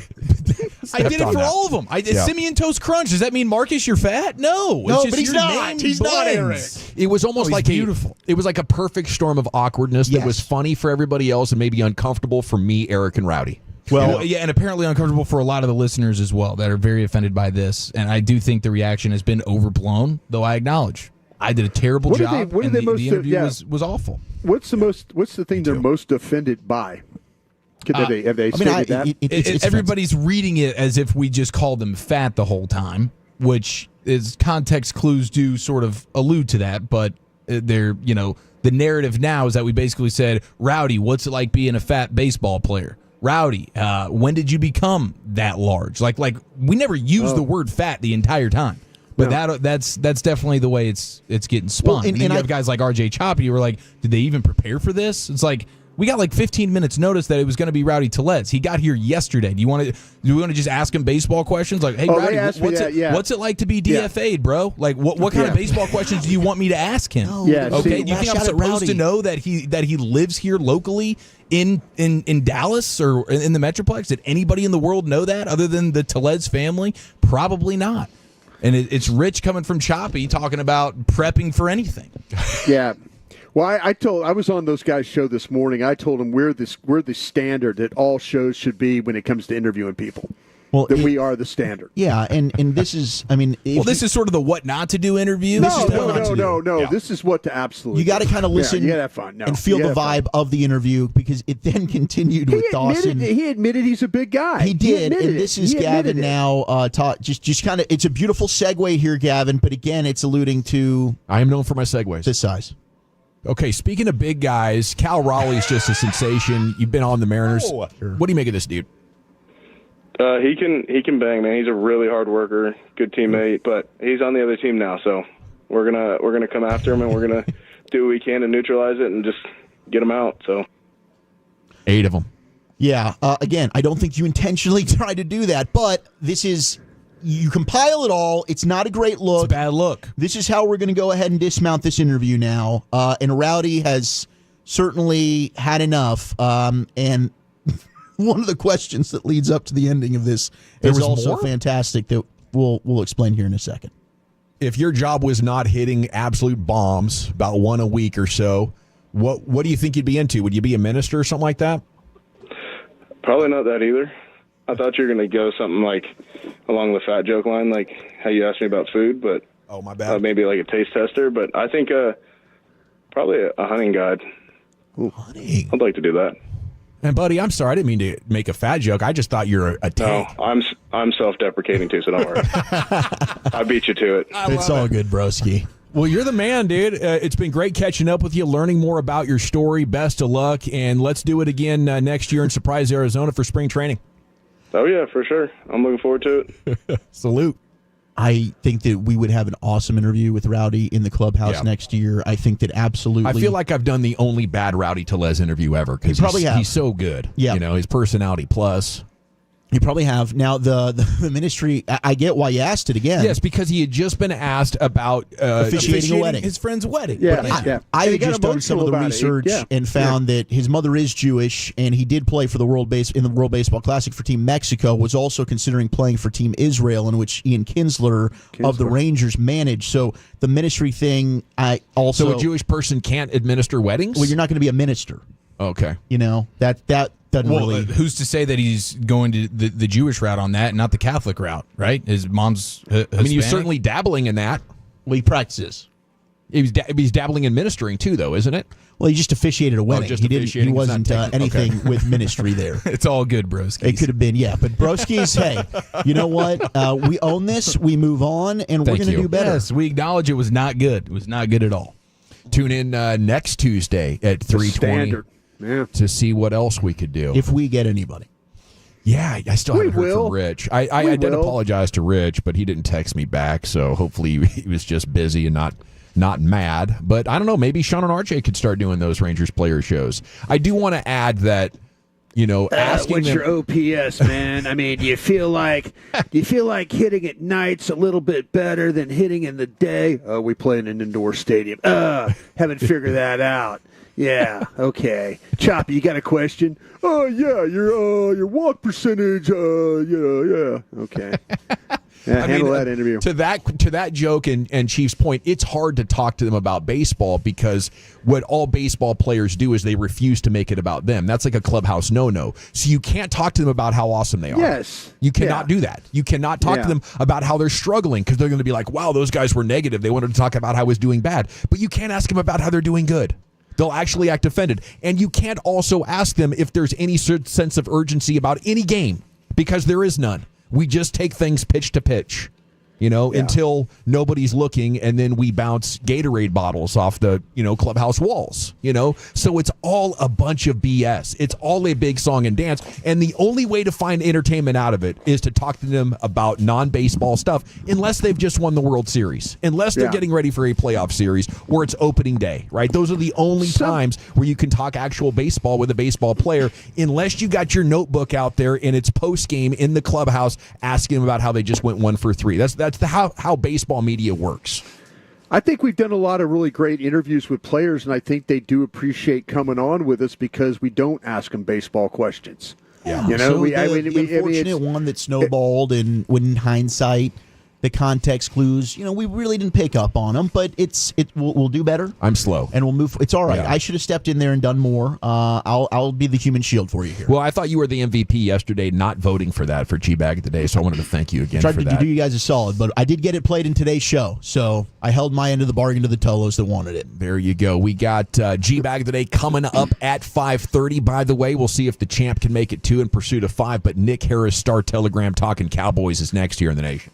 I did it for all of them. Semien Toast Crunch. Does that mean, Marcus, you're fat? No. It's just but he's your not. name He's not, Eric. It was almost like beautiful. It was like a perfect storm of awkwardness that was funny for everybody else and maybe uncomfortable for me, Eric, and Rowdy. Well, and apparently uncomfortable for a lot of the listeners as well that are very offended by this. And I do think the reaction has been overblown, though I acknowledge I did a terrible job, and the interview was awful. What's the thing they're most offended by? Have they stated that? Everybody's reading it as if we just called them fat the whole time, which is context clues do sort of allude to that, but they're, the narrative now is that we basically said, Rowdy, what's it like being a fat baseball player? Rowdy, when did you become that large? Like we never used the word fat the entire time. But that's definitely the way it's getting spun. Well, and then you have guys like RJ Choppy who were like, did they even prepare for this? It's like, we got like 15 minutes notice that it was going to be Rowdy Tellez. He got here yesterday. Do we want to just ask him baseball questions? Like, hey, Rowdy, what's it like to be DFA'd, bro? Like, what kind of baseball questions do you want me to ask him? Do you think I'm supposed to know that he lives here locally in Dallas or in the Metroplex? Did anybody in the world know that other than the Tellez family? Probably not. And it's rich coming from Choppy talking about prepping for anything. Yeah. Well, I was on those guys' show this morning. I told them we're the standard that all shows should be when it comes to interviewing people. Well, that we are the standard. Yeah, and this is, this is sort of the what not to do interview. No. This is what to absolutely. You got to kind of listen. You got to have fun and feel the vibe of the interview, because it then continued with Dawson. He admitted he's a big guy. He did, and this is Gavin now. Just kind of, it's a beautiful segue here, Gavin. But again, it's alluding to. I am known for my segues. This size. Okay, speaking of big guys, Cal Raleigh's just a sensation. You've been on the Mariners. What do you make of this dude? He can bang, man. He's a really hard worker, good teammate, but he's on the other team now, so we're gonna come after him, and we're gonna do what we can to neutralize it and just get him out. So 8 of them. Yeah. Again, I don't think you intentionally tried to do that, but this is. You compile it all. It's not a great look. It's a bad look. This is how we're going to go ahead and dismount this interview now. And Rowdy has certainly had enough. And one of the questions that leads up to the ending of this is also fantastic that we'll explain here in a second. If your job was not hitting absolute bombs, about one a week or so, what do you think you'd be into? Would you be a minister or something like that? Probably not that either. I thought you were going to go something like along the fat joke line, like how you asked me about food, but my bad. Maybe like a taste tester. But I think probably a hunting guide. Ooh, hunting. I'd like to do that. And buddy, I'm sorry, I didn't mean to make a fat joke. I just thought you're a tank. No, I'm self-deprecating too, so don't worry. I beat you to it. It's all good, broski. Well, you're the man, dude. It's been great catching up with you, learning more about your story. Best of luck, and let's do it again next year in Surprise, Arizona for spring training. Oh, yeah, for sure. I'm looking forward to it. Salute. I think that we would have an awesome interview with Rowdy in the clubhouse next year. I think that absolutely. I feel like I've done the only bad Rowdy Tellez interview ever because he's so good. Yeah. His personality plus. You probably have. Now, the ministry, I get why you asked it again. Yes, because he had just been asked about officiating a wedding. His friend's wedding. I had just done some of the research and found that his mother is Jewish, and he did play for the World Baseball Classic for Team Mexico, was also considering playing for Team Israel, in which Ian Kinsler of the Rangers managed. So the ministry thing, So a Jewish person can't administer weddings? Well, you're not going to be a minister. Okay. That doesn't really. Who's to say that he's going to the Jewish route on that and not the Catholic route, right? His mom's Hispanic. He was certainly dabbling in that. Well, he practices. He's dabbling in ministering too, though, isn't it? Well, he just officiated a wedding. He wasn't anything with ministry there. It's all good, broskies. It could have been, but broskies, hey, you know what? We own this. We move on, and we're going to do better. Yes, we acknowledge it was not good. It was not good at all. Tune in next Tuesday at 3:20 to see what else we could do. If we get anybody. Yeah, I still haven't heard from Rich. I did apologize to Rich, but he didn't text me back, so hopefully he was just busy and not mad. But I don't know, maybe Sean and RJ could start doing those Rangers player shows. I do want to add that, asking what's them, your OPS, man? I mean, do you feel like hitting at night's a little bit better than hitting in the day? Oh, we play in an indoor stadium. Haven't figured that out. Yeah, okay. Choppy, you got a question? Oh, yeah, your walk percentage, yeah. Okay. Handle that interview. To that joke and Chief's point, it's hard to talk to them about baseball because what all baseball players do is they refuse to make it about them. That's like a clubhouse no-no. So you can't talk to them about how awesome they are. Yes. You cannot do that. You cannot talk to them about how they're struggling because they're going to be like, wow, those guys were negative. They wanted to talk about how I was doing bad. But you can't ask them about how they're doing good. They'll actually act offended. And you can't also ask them if there's any sense of urgency about any game because there is none. We just take things pitch to pitch, until nobody's looking, and then we bounce Gatorade bottles off the, clubhouse walls, So it's all a bunch of BS. It's all a big song and dance. And the only way to find entertainment out of it is to talk to them about non-baseball stuff, unless they've just won the World Series, unless they're getting ready for a playoff series or it's opening day, right? Those are the only times where you can talk actual baseball with a baseball player, unless you got your notebook out there and it's post-game in the clubhouse asking them about how they just went 1 for 3. That's how baseball media works. I think we've done a lot of really great interviews with players, and I think they do appreciate coming on with us because we don't ask them baseball questions. Yeah. The unfortunate one that snowballed, and when in hindsight, the context clues, we really didn't pick up on them, but we'll do better. I'm slow. And we'll move. It's all right. Yeah. I should have stepped in there and done more. I'll be the human shield for you here. Well, I thought you were the MVP yesterday, not voting for that for G-Bag of the Day, so I wanted to thank you again for that. Tried to do you guys a solid, but I did get it played in today's show, so I held my end of the bargain to the Tolos that wanted it. There you go. We got G-Bag of the Day coming up at 5:30. By the way, we'll see if the champ can make it 2 in pursuit of 5, but Nick Harris, Star Telegram, talking Cowboys is next here in the nation.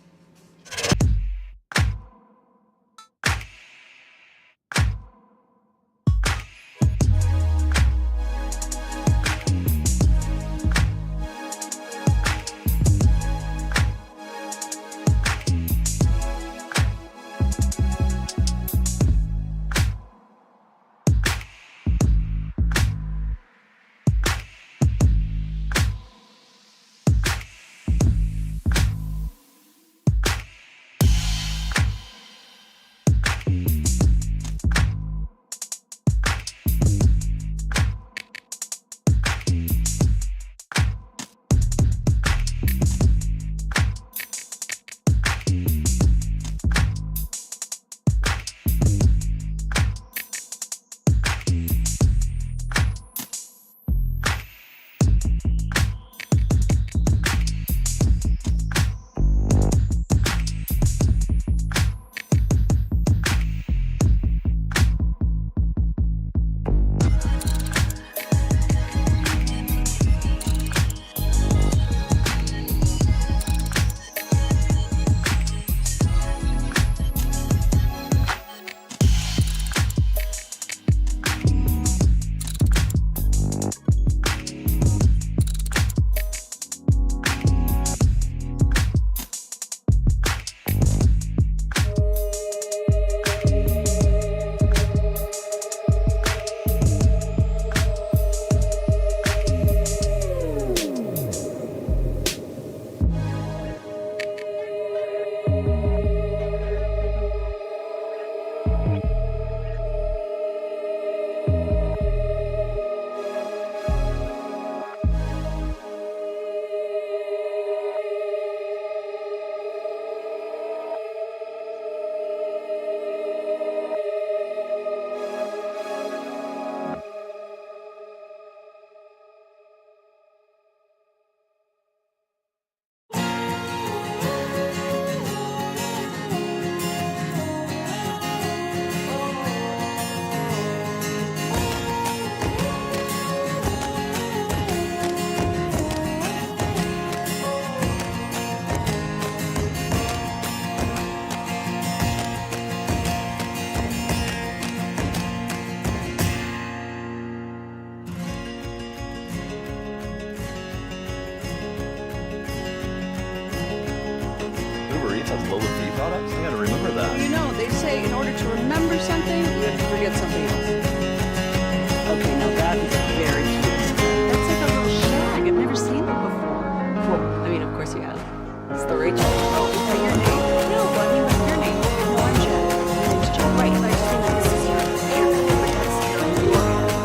Packets has low-fee products? I gotta remember that. You know, they say in order to remember something, you have to forget something else. Okay, now that is very cute. That's like a little shag. I've never seen it before. Cool. I mean, of course you have. It's the Rachel. Oh, is that your name? No, what do you want your name? No, I'm Jack. My name's Jack. Right, but I just think this is your hair.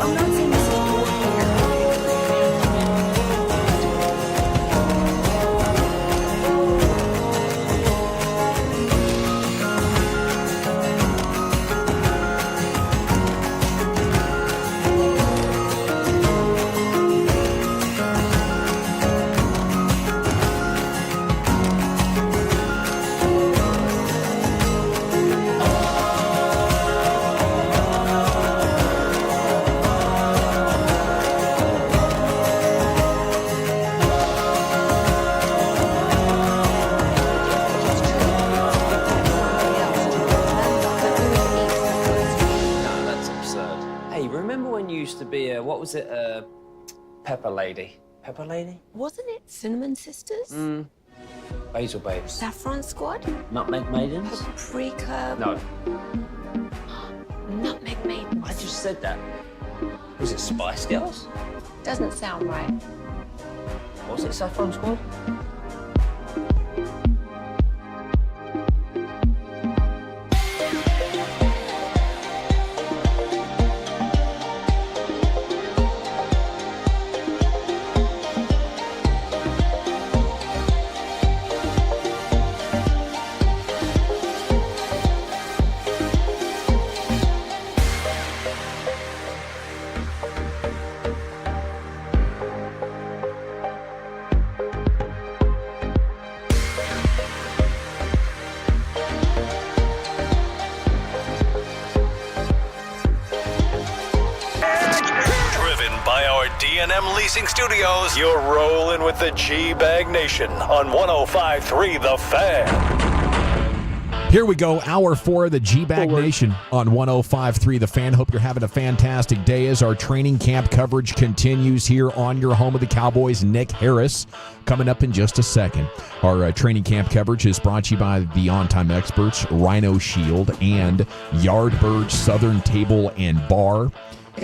I'm not saying this is your hair. What was it? Pepper Lady. Pepper Lady? Wasn't it Cinnamon Sisters? Basil Babes. Saffron Squad? Nutmeg Maidens? Paprika? No. Nutmeg Maidens. I just said that. Was it Spice Girls? Doesn't sound right. Was it Saffron Squad? D&M Leasing Studios, you're rolling with the G-Bag Nation on 105.3 The Fan. Here we go, hour 4 of the G-Bag Nation on 105.3 The Fan. Hope you're having a fantastic day as our training camp coverage continues here on your home of the Cowboys, Nick Harris. Coming up in just a second. Our training camp coverage is brought to you by the on-time experts, Rhino Shield and Yardbird Southern Table and Bar.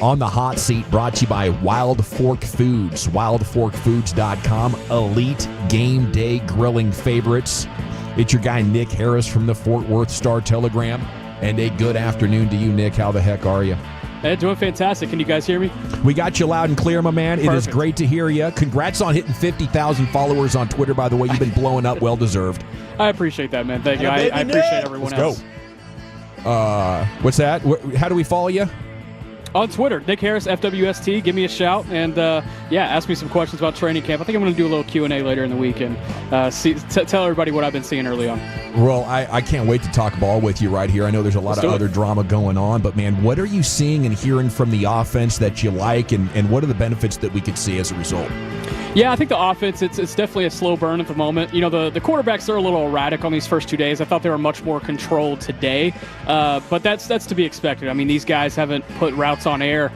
On the hot seat, brought to you by Wild Fork Foods, wildforkfoods.com, elite game day grilling favorites. It's your guy, Nick Harris from the Fort Worth Star-Telegram. And a good afternoon to you, Nick. How the heck are you? Hey, doing fantastic. Can you guys hear me? We got you loud and clear, my man. Perfect. It is great to hear you. Congrats on hitting 50,000 followers on Twitter, by the way. You've been blowing up. Well-deserved. I appreciate that, man. Thank you. I appreciate everyone else. Let's go. What's that? How do we follow you? On Twitter, Nick Harris, FWST. Give me a shout and, ask me some questions about training camp. I think I'm going to do a little Q&A later in the week and tell everybody what I've been seeing early on. Well, I can't wait to talk ball with you right here. I know there's a lot of other drama going on, but, man, what are you seeing and hearing from the offense that you like, and what are the benefits that we could see as a result? Yeah, I think the offense, it's definitely a slow burn at the moment. You know, the quarterbacks are a little erratic on these first 2 days. I thought they were much more controlled today, but that's to be expected. I mean, these guys haven't put routes on air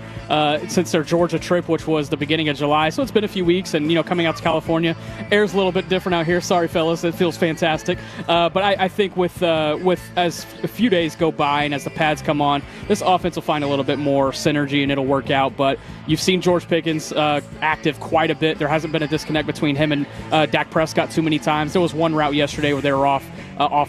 since their Georgia trip, which was the beginning of July. So it's been a few weeks, and, coming out to California, air's a little bit different out here. Sorry, fellas, it feels fantastic. But I think with as a few days go by and as the pads come on, this offense will find a little bit more synergy and it'll work out. But you've seen George Pickens active quite a bit. There hasn't been a disconnect between him and Dak Prescott too many times. There was one route yesterday where they were off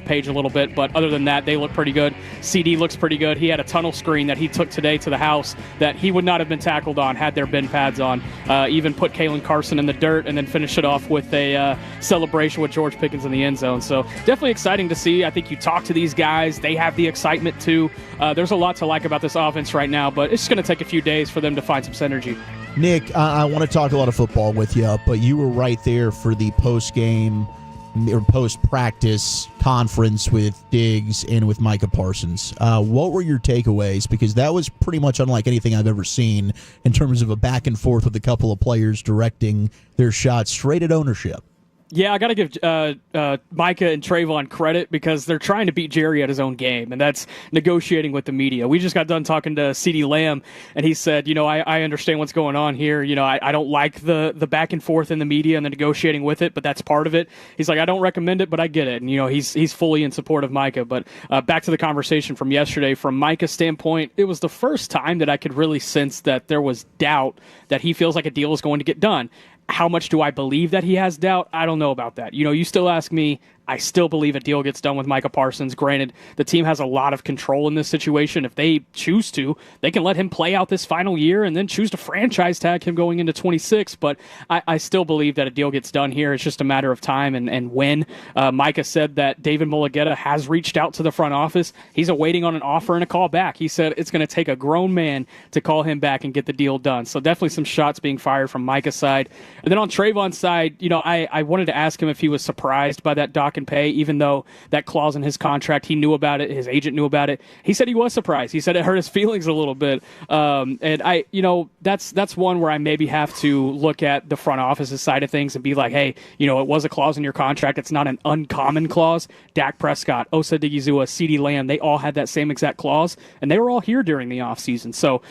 page a little bit, but other than that, they look pretty good. CD looks pretty good. He had a tunnel screen that he took today to the house that he would not have been tackled on had there been pads on. Even put Kalen Carson in the dirt and then finish it off with a celebration with George Pickens in the end zone. So definitely exciting to see. I think you talk to these guys, they have the excitement too. There's a lot to like about this offense right now, but it's just going to take a few days for them to find some synergy. Nick, I want to talk a lot of football with you, but you were right there for the post-game or post-practice conference with Diggs and with Micah Parsons. What were your takeaways? Because that was pretty much unlike anything I've ever seen in terms of a back and forth with a couple of players directing their shots straight at ownership. Yeah, I got to give Micah and Trayvon credit because they're trying to beat Jerry at his own game, and that's negotiating with the media. We just got done talking to CeeDee Lamb, and he said, I understand what's going on here. I don't like the back and forth in the media and the negotiating with it, but that's part of it. He's like, I don't recommend it, but I get it. And, he's fully in support of Micah. But back to the conversation from yesterday, from Micah's standpoint, it was the first time that I could really sense that there was doubt that he feels like a deal is going to get done. How much do I believe that he has doubt? I don't know about that. You still ask me, I still believe a deal gets done with Micah Parsons. Granted, the team has a lot of control in this situation. If they choose to, they can let him play out this final year and then choose to franchise tag him going into 26. But I still believe that a deal gets done here. It's just a matter of time and when. Micah said that David Mulugeta has reached out to the front office. He's awaiting on an offer and a call back. He said it's going to take a grown man to call him back and get the deal done. So definitely some shots being fired from Micah's side. And then on Trayvon's side, I wanted to ask him if he was surprised by that dock and pay, even though that clause in his contract, he knew about it, his agent knew about it. He said he was surprised. He said it hurt his feelings a little bit. And that's one where I maybe have to look at the front office's side of things and be like, hey, it was a clause in your contract. It's not an uncommon clause. Dak Prescott, Osa Digizua, CeeDee Lamb, they all had that same exact clause, and they were all here during the offseason. So,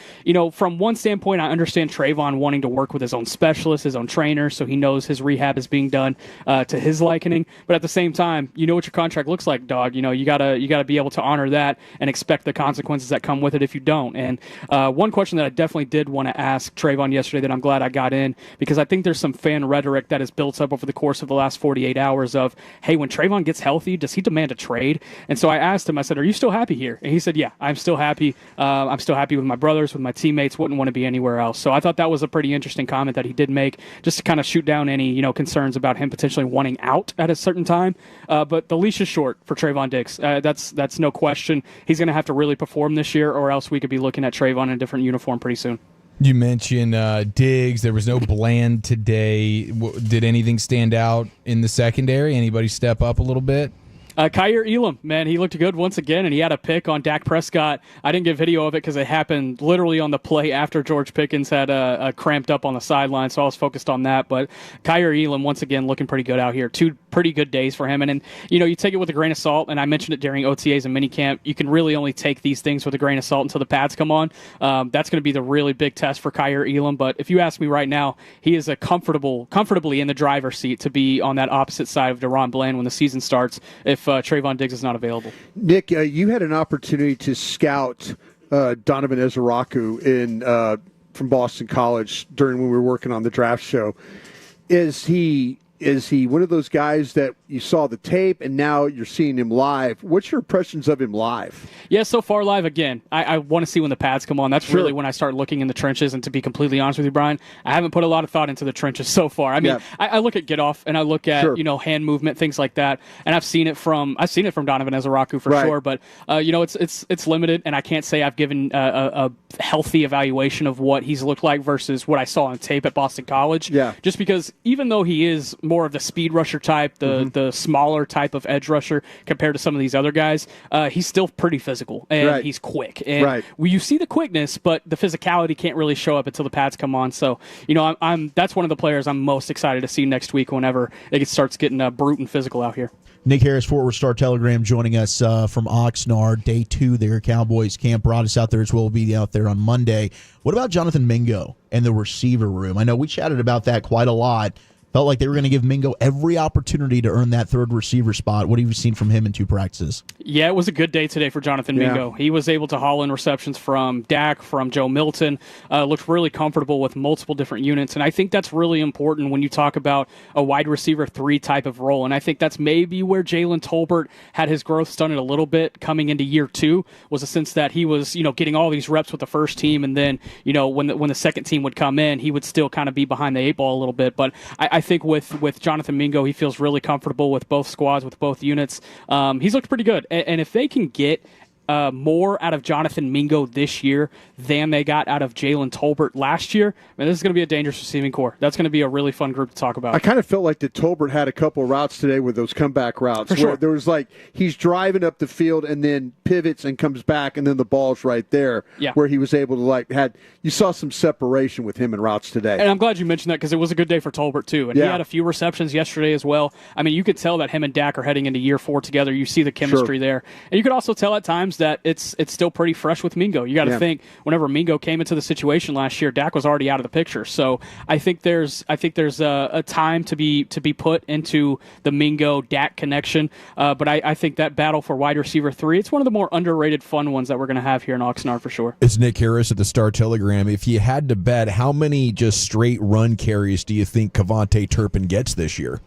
from one standpoint, I understand Trayvon wanting to work with his own specialist, his own trainer, so he knows his rehab is being done to his likening. But at the same time, you know what your contract looks like, dog. You gotta be able to honor that and expect the consequences that come with it if you don't. And one question that I definitely did want to ask Trayvon yesterday that I'm glad I got in, because I think there's some fan rhetoric that has built up over the course of the last 48 hours of, hey, when Trayvon gets healthy, does he demand a trade? And so I asked him, I said, are you still happy here? And he said, yeah, I'm still happy. I'm still happy with my brothers, with my teammates, wouldn't want to be anywhere else. So I thought that was a pretty interesting comment that he did make, just to kind of shoot down any concerns about him potentially wanting out at a certain time. But the leash is short for Trayvon Diggs. That's no question. He's going to have to really perform this year, or else we could be looking at Trayvon in a different uniform pretty soon. You mentioned Diggs. There was no Bland today. Did anything stand out in the secondary? Anybody step up a little bit? Kaiir Elam, man, he looked good once again, and he had a pick on Dak Prescott. I didn't get video of it because it happened literally on the play after George Pickens had cramped up on the sideline, so I was focused on that. But Kaiir Elam, once again, looking pretty good out here. 2 pretty good days for him. And then, you take it with a grain of salt, and I mentioned it during OTAs and minicamp. You can really only take these things with a grain of salt until the pads come on. That's going to be the really big test for Kaiir Elam. But if you ask me right now, he is comfortably in the driver's seat to be on that opposite side of DeRon Bland when the season starts if Trayvon Diggs is not available. Nick, you had an opportunity to scout Donovan Ezaraku from Boston College when we were working on the draft show. Is he one of those guys that you saw the tape and now you're seeing him live? What's your impressions of him live? Yeah, so far live, again, I want to see when the pads come on. That's Sure. really when I start looking in the trenches. And to be completely honest with you, Brian, I haven't put a lot of thought into the trenches so far. I mean, I look at get off and I look at Sure. hand movement, things like that, and I've seen it from Donovan Ezaraku for Right. sure. But it's limited, and I can't say I've given a healthy evaluation of what he's looked like versus what I saw on tape at Boston College. Yeah. Just because even though he is more of the speed rusher type, the smaller type of edge rusher compared to some of these other guys, he's still pretty physical and Right. he's quick. And Right. you see the quickness, but the physicality can't really show up until the pads come on. So, that's one of the players I'm most excited to see next week whenever it starts getting brute and physical out here. Nick Harris, Fort Worth Star Telegram, joining us from Oxnard, day 2 there. Cowboys camp brought us out there as well. We'll be out there on Monday. What about Jonathan Mingo and the receiver room? I know we chatted about that quite a lot. Felt like they were going to give Mingo every opportunity to earn that third receiver spot. What have you seen from him in 2 practices? Yeah, it was a good day today for Jonathan Mingo. He was able to haul in receptions from Dak, from Joe Milton, looked really comfortable with multiple different units, and I think that's really important when you talk about a wide receiver 3 type of role, and I think that's maybe where Jalen Tolbert had his growth stunted a little bit coming into year 2, was a sense that he was, getting all these reps with the first team, and then, when the second team would come in, he would still kind of be behind the 8 ball a little bit, but I think with Jonathan Mingo, he feels really comfortable with both squads, with both units. He's looked pretty good. And if they can get more out of Jonathan Mingo this year than they got out of Jalen Tolbert last year, I mean, this is going to be a dangerous receiving core. That's going to be a really fun group to talk about. I kind of felt like that Tolbert had a couple of routes today with those comeback routes where there was like he's driving up the field and then pivots and comes back and then the ball's right there where he was able to you saw some separation with him in routes today. And I'm glad you mentioned that because it was a good day for Tolbert too. And he had a few receptions yesterday as well. I mean, you could tell that him and Dak are heading into year 4 together. You see the chemistry there. And you could also tell at times that it's still pretty fresh with Mingo. You got to think whenever Mingo came into the situation last year, Dak was already out of the picture. So I think there's a time to be put into the Mingo-Dak connection. But I think that battle for wide receiver 3, it's one of the more underrated fun ones that we're going to have here in Oxnard for sure. It's Nick Harris at the Star-Telegram. If you had to bet, how many just straight run carries do you think Kevontae Turpin gets this year?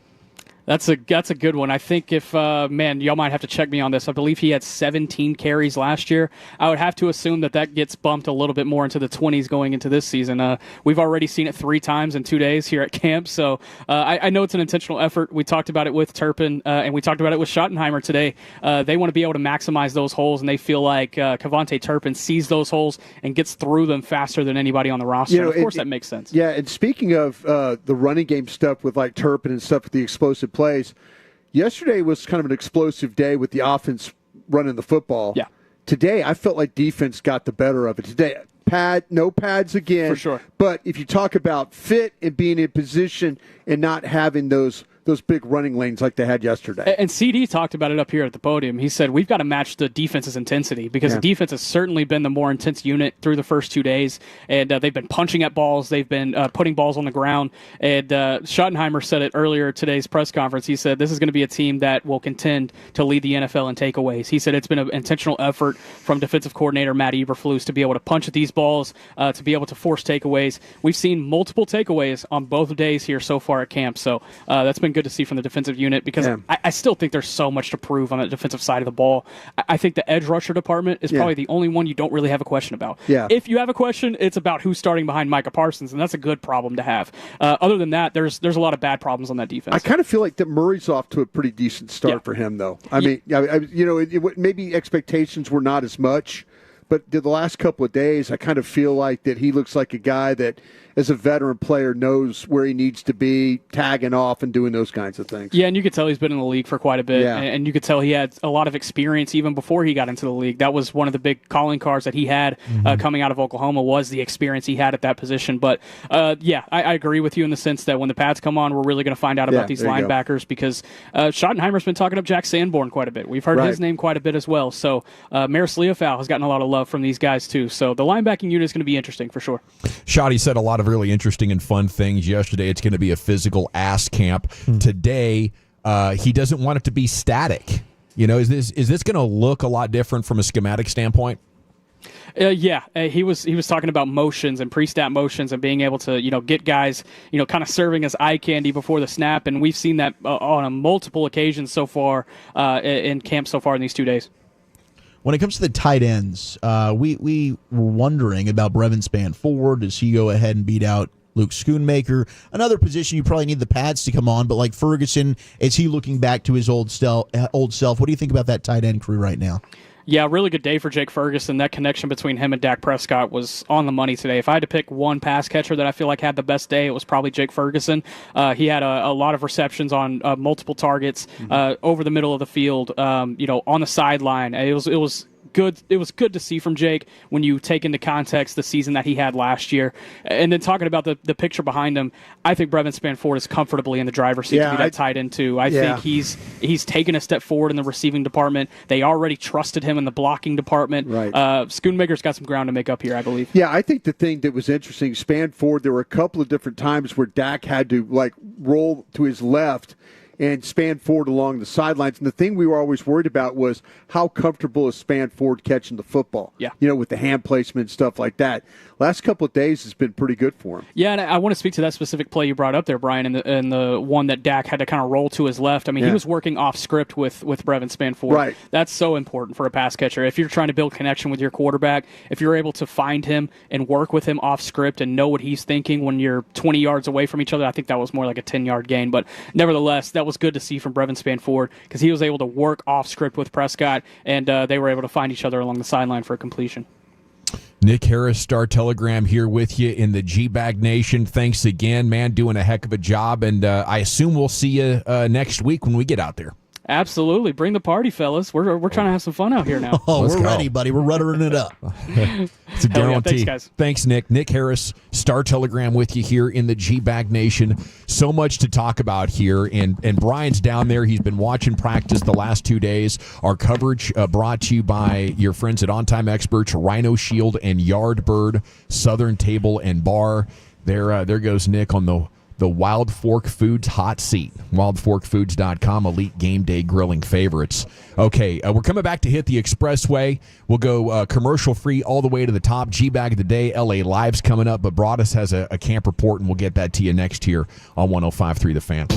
That's a good one. I think if, y'all might have to check me on this. I believe he had 17 carries last year. I would have to assume that gets bumped a little bit more into the 20s going into this season. We've already seen it 3 times in 2 days here at camp, so I know it's an intentional effort. We talked about it with Turpin, and we talked about it with Schottenheimer today. They want to be able to maximize those holes, and they feel like Kevontae Turpin sees those holes and gets through them faster than anybody on the roster. Of course, that makes sense. Yeah, and speaking of the running game stuff with like Turpin and stuff with the explosive plays. Yesterday was kind of an explosive day with the offense running the football. Yeah. Today, I felt like defense got the better of it. Today, no pads again. For sure. But if you talk about fit and being in position and not having those big running lanes like they had yesterday. And CD talked about it up here at the podium. He said, we've got to match the defense's intensity because the defense has certainly been the more intense unit through the first 2 days. And they've been punching at balls. They've been putting balls on the ground. And Schottenheimer said it earlier at today's press conference. He said, this is going to be a team that will contend to lead the NFL in takeaways. He said it's been an intentional effort from defensive coordinator Matt Eberflus to be able to punch at these balls, to be able to force takeaways. We've seen multiple takeaways on both days here so far at camp. So that's been good to see from the defensive unit because I still think there's so much to prove on the defensive side of the ball. I think the edge rusher department is probably the only one you don't really have a question about. Yeah. If you have a question, it's about who's starting behind Micah Parsons, and that's a good problem to have. Other than that, there's a lot of bad problems on that defense. I kind of feel like that Murray's off to a pretty decent start for him, though. I mean, maybe expectations were not as much, but the last couple of days, I kind of feel like that he looks like a guy that, as a veteran player, knows where he needs to be, tagging off and doing those kinds of things. Yeah, and you could tell he's been in the league for quite a bit, and you could tell he had a lot of experience even before he got into the league. That was one of the big calling cards that he had coming out of Oklahoma was the experience he had at that position. But, I agree with you in the sense that when the pads come on, we're really going to find out about these linebackers because Schottenheimer's been talking up Jack Sanborn quite a bit. We've heard his name quite a bit as well. So Maris Leofau has gotten a lot of love from these guys too. So the linebacking unit is going to be interesting for sure. Shotty said a lot of really interesting and fun things yesterday. It's going to be a physical ass camp. Today, he doesn't want it to be static. Is this going to look a lot different from a schematic standpoint? He was talking about motions and pre-snap motions and being able to get guys kind of serving as eye candy before the snap, and we've seen that on a multiple occasions so far in camp so far in these 2 days. When it comes to the tight ends, we were wondering about Brevin Spann-Ford. Does he go ahead and beat out Luke Schoonmaker? Another position you probably need the pads to come on, but like Ferguson, is he looking back to his old self? What do you think about that tight end crew right now? Yeah, really good day for Jake Ferguson. That connection between him and Dak Prescott was on the money today. If I had to pick one pass catcher that I feel like had the best day, it was probably Jake Ferguson. He had a lot of receptions on multiple targets over the middle of the field, on the sideline. It was good. It was good to see from Jake when you take into context the season that he had last year. And then talking about the picture behind him, I think Brevin Spann-Ford is comfortably in the driver's seat to be that tight end too. I think he's taken a step forward in the receiving department. They already trusted him in the blocking department. Right. Schoonmaker's got some ground to make up here, I believe. Yeah, I think the thing that was interesting, Spann-Ford, there were a couple of different times where Dak had to roll to his left and Spann-Ford along the sidelines. And the thing we were always worried about was how comfortable is Spann-Ford catching the football? Yeah. With the hand placement and stuff like that. Last couple of days has been pretty good for him. Yeah, and I want to speak to that specific play you brought up there, Brian, and the one that Dak had to kind of roll to his left. I mean, he was working off script with Brevin Spann-Ford. Right. That's so important for a pass catcher. If you're trying to build connection with your quarterback, if you're able to find him and work with him off script and know what he's thinking when you're 20 yards away from each other, I think that was more like a 10-yard gain. But nevertheless, that was good to see from Brevin Spanford because he was able to work off script with Prescott, and they were able to find each other along the sideline for a completion. Nick Harris, Star Telegram, here with you in the G-Bag Nation. Thanks again, man. Doing a heck of a job, and I assume we'll see you next week when we get out there. Absolutely. Bring the party, fellas. We're trying to have some fun out here now. We're ready, buddy. We're ruddering it up. It's a guarantee. Thanks, guys. Thanks, Nick. Nick Harris, Star Telegram, with you here in the G-Bag Nation. So much to talk about here, and Brian's down there. He's been watching practice the last 2 days. Our coverage brought to you by your friends at On Time Experts, Rhino Shield, and Yardbird, Southern Table and Bar. There goes Nick on the Wild Fork Foods hot seat. WildForkFoods.com, elite game day grilling favorites. Okay, we're coming back to hit the expressway. We'll go commercial free all the way to the top. G-Bag of the day, LA Live's coming up, but Broadus has a camp report, and we'll get that to you next here on 105.3 The Fan.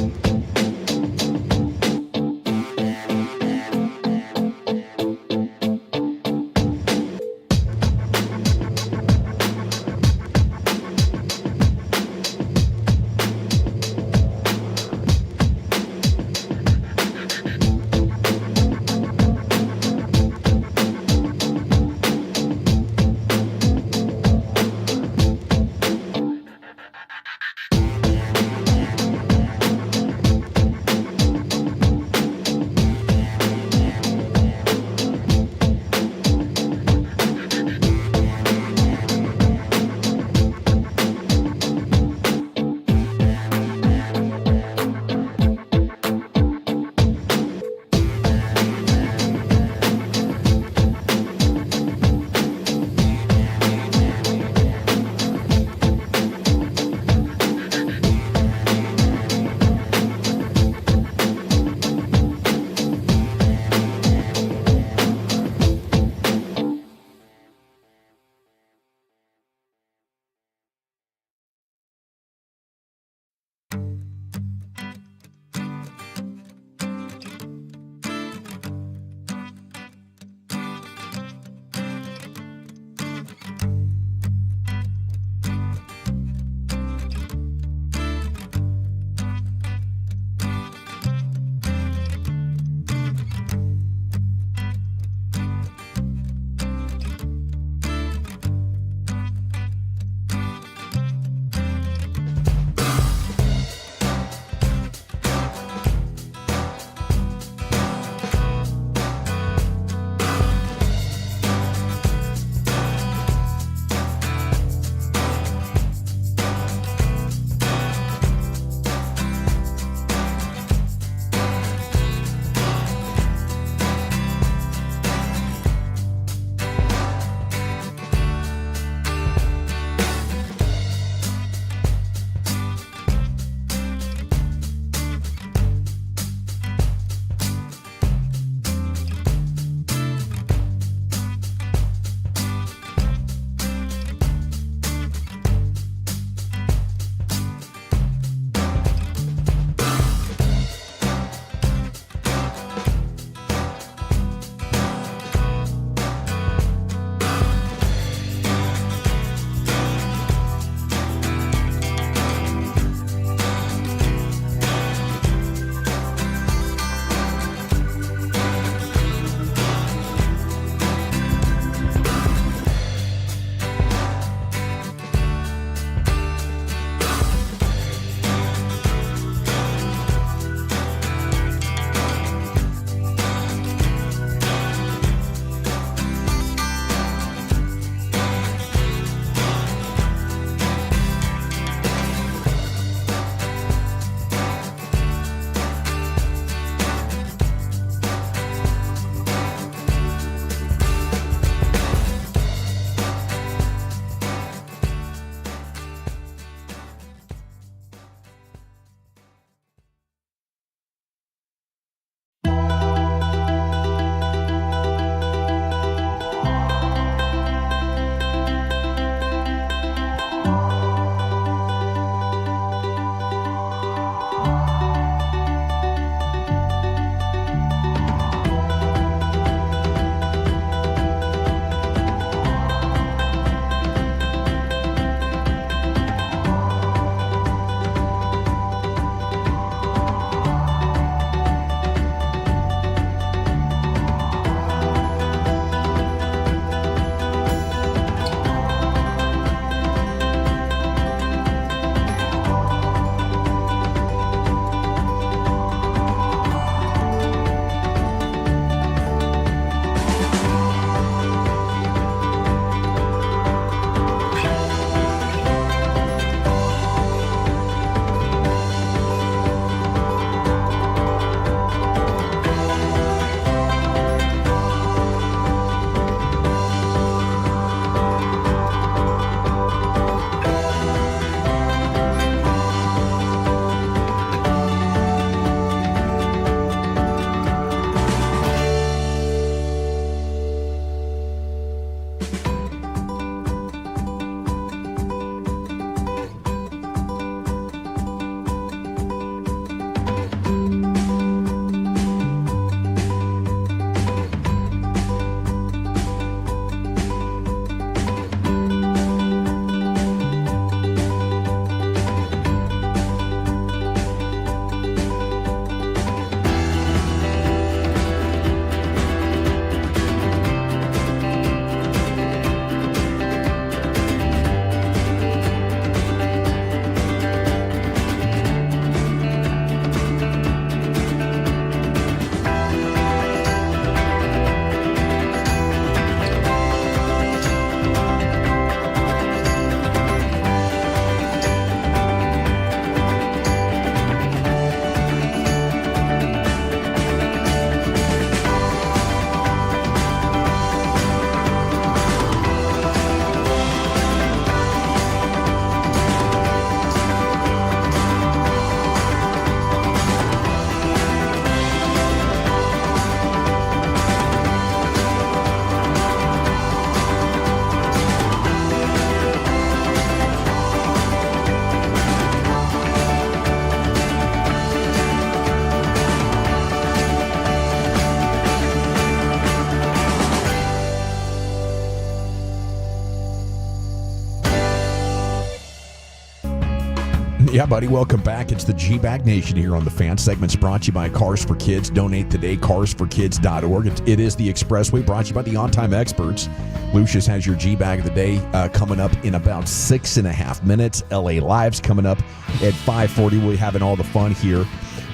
Yeah, buddy, welcome back. It's the G-Bag Nation here on The Fan. Segments brought to you by Cars for Kids. Donate today, carsforkids.org. It is the Expressway, brought to you by the On-Time Experts. Lucius has your G-Bag of the day coming up in about 6.5 minutes. LA Live's coming up at 5:40. We're having all the fun here.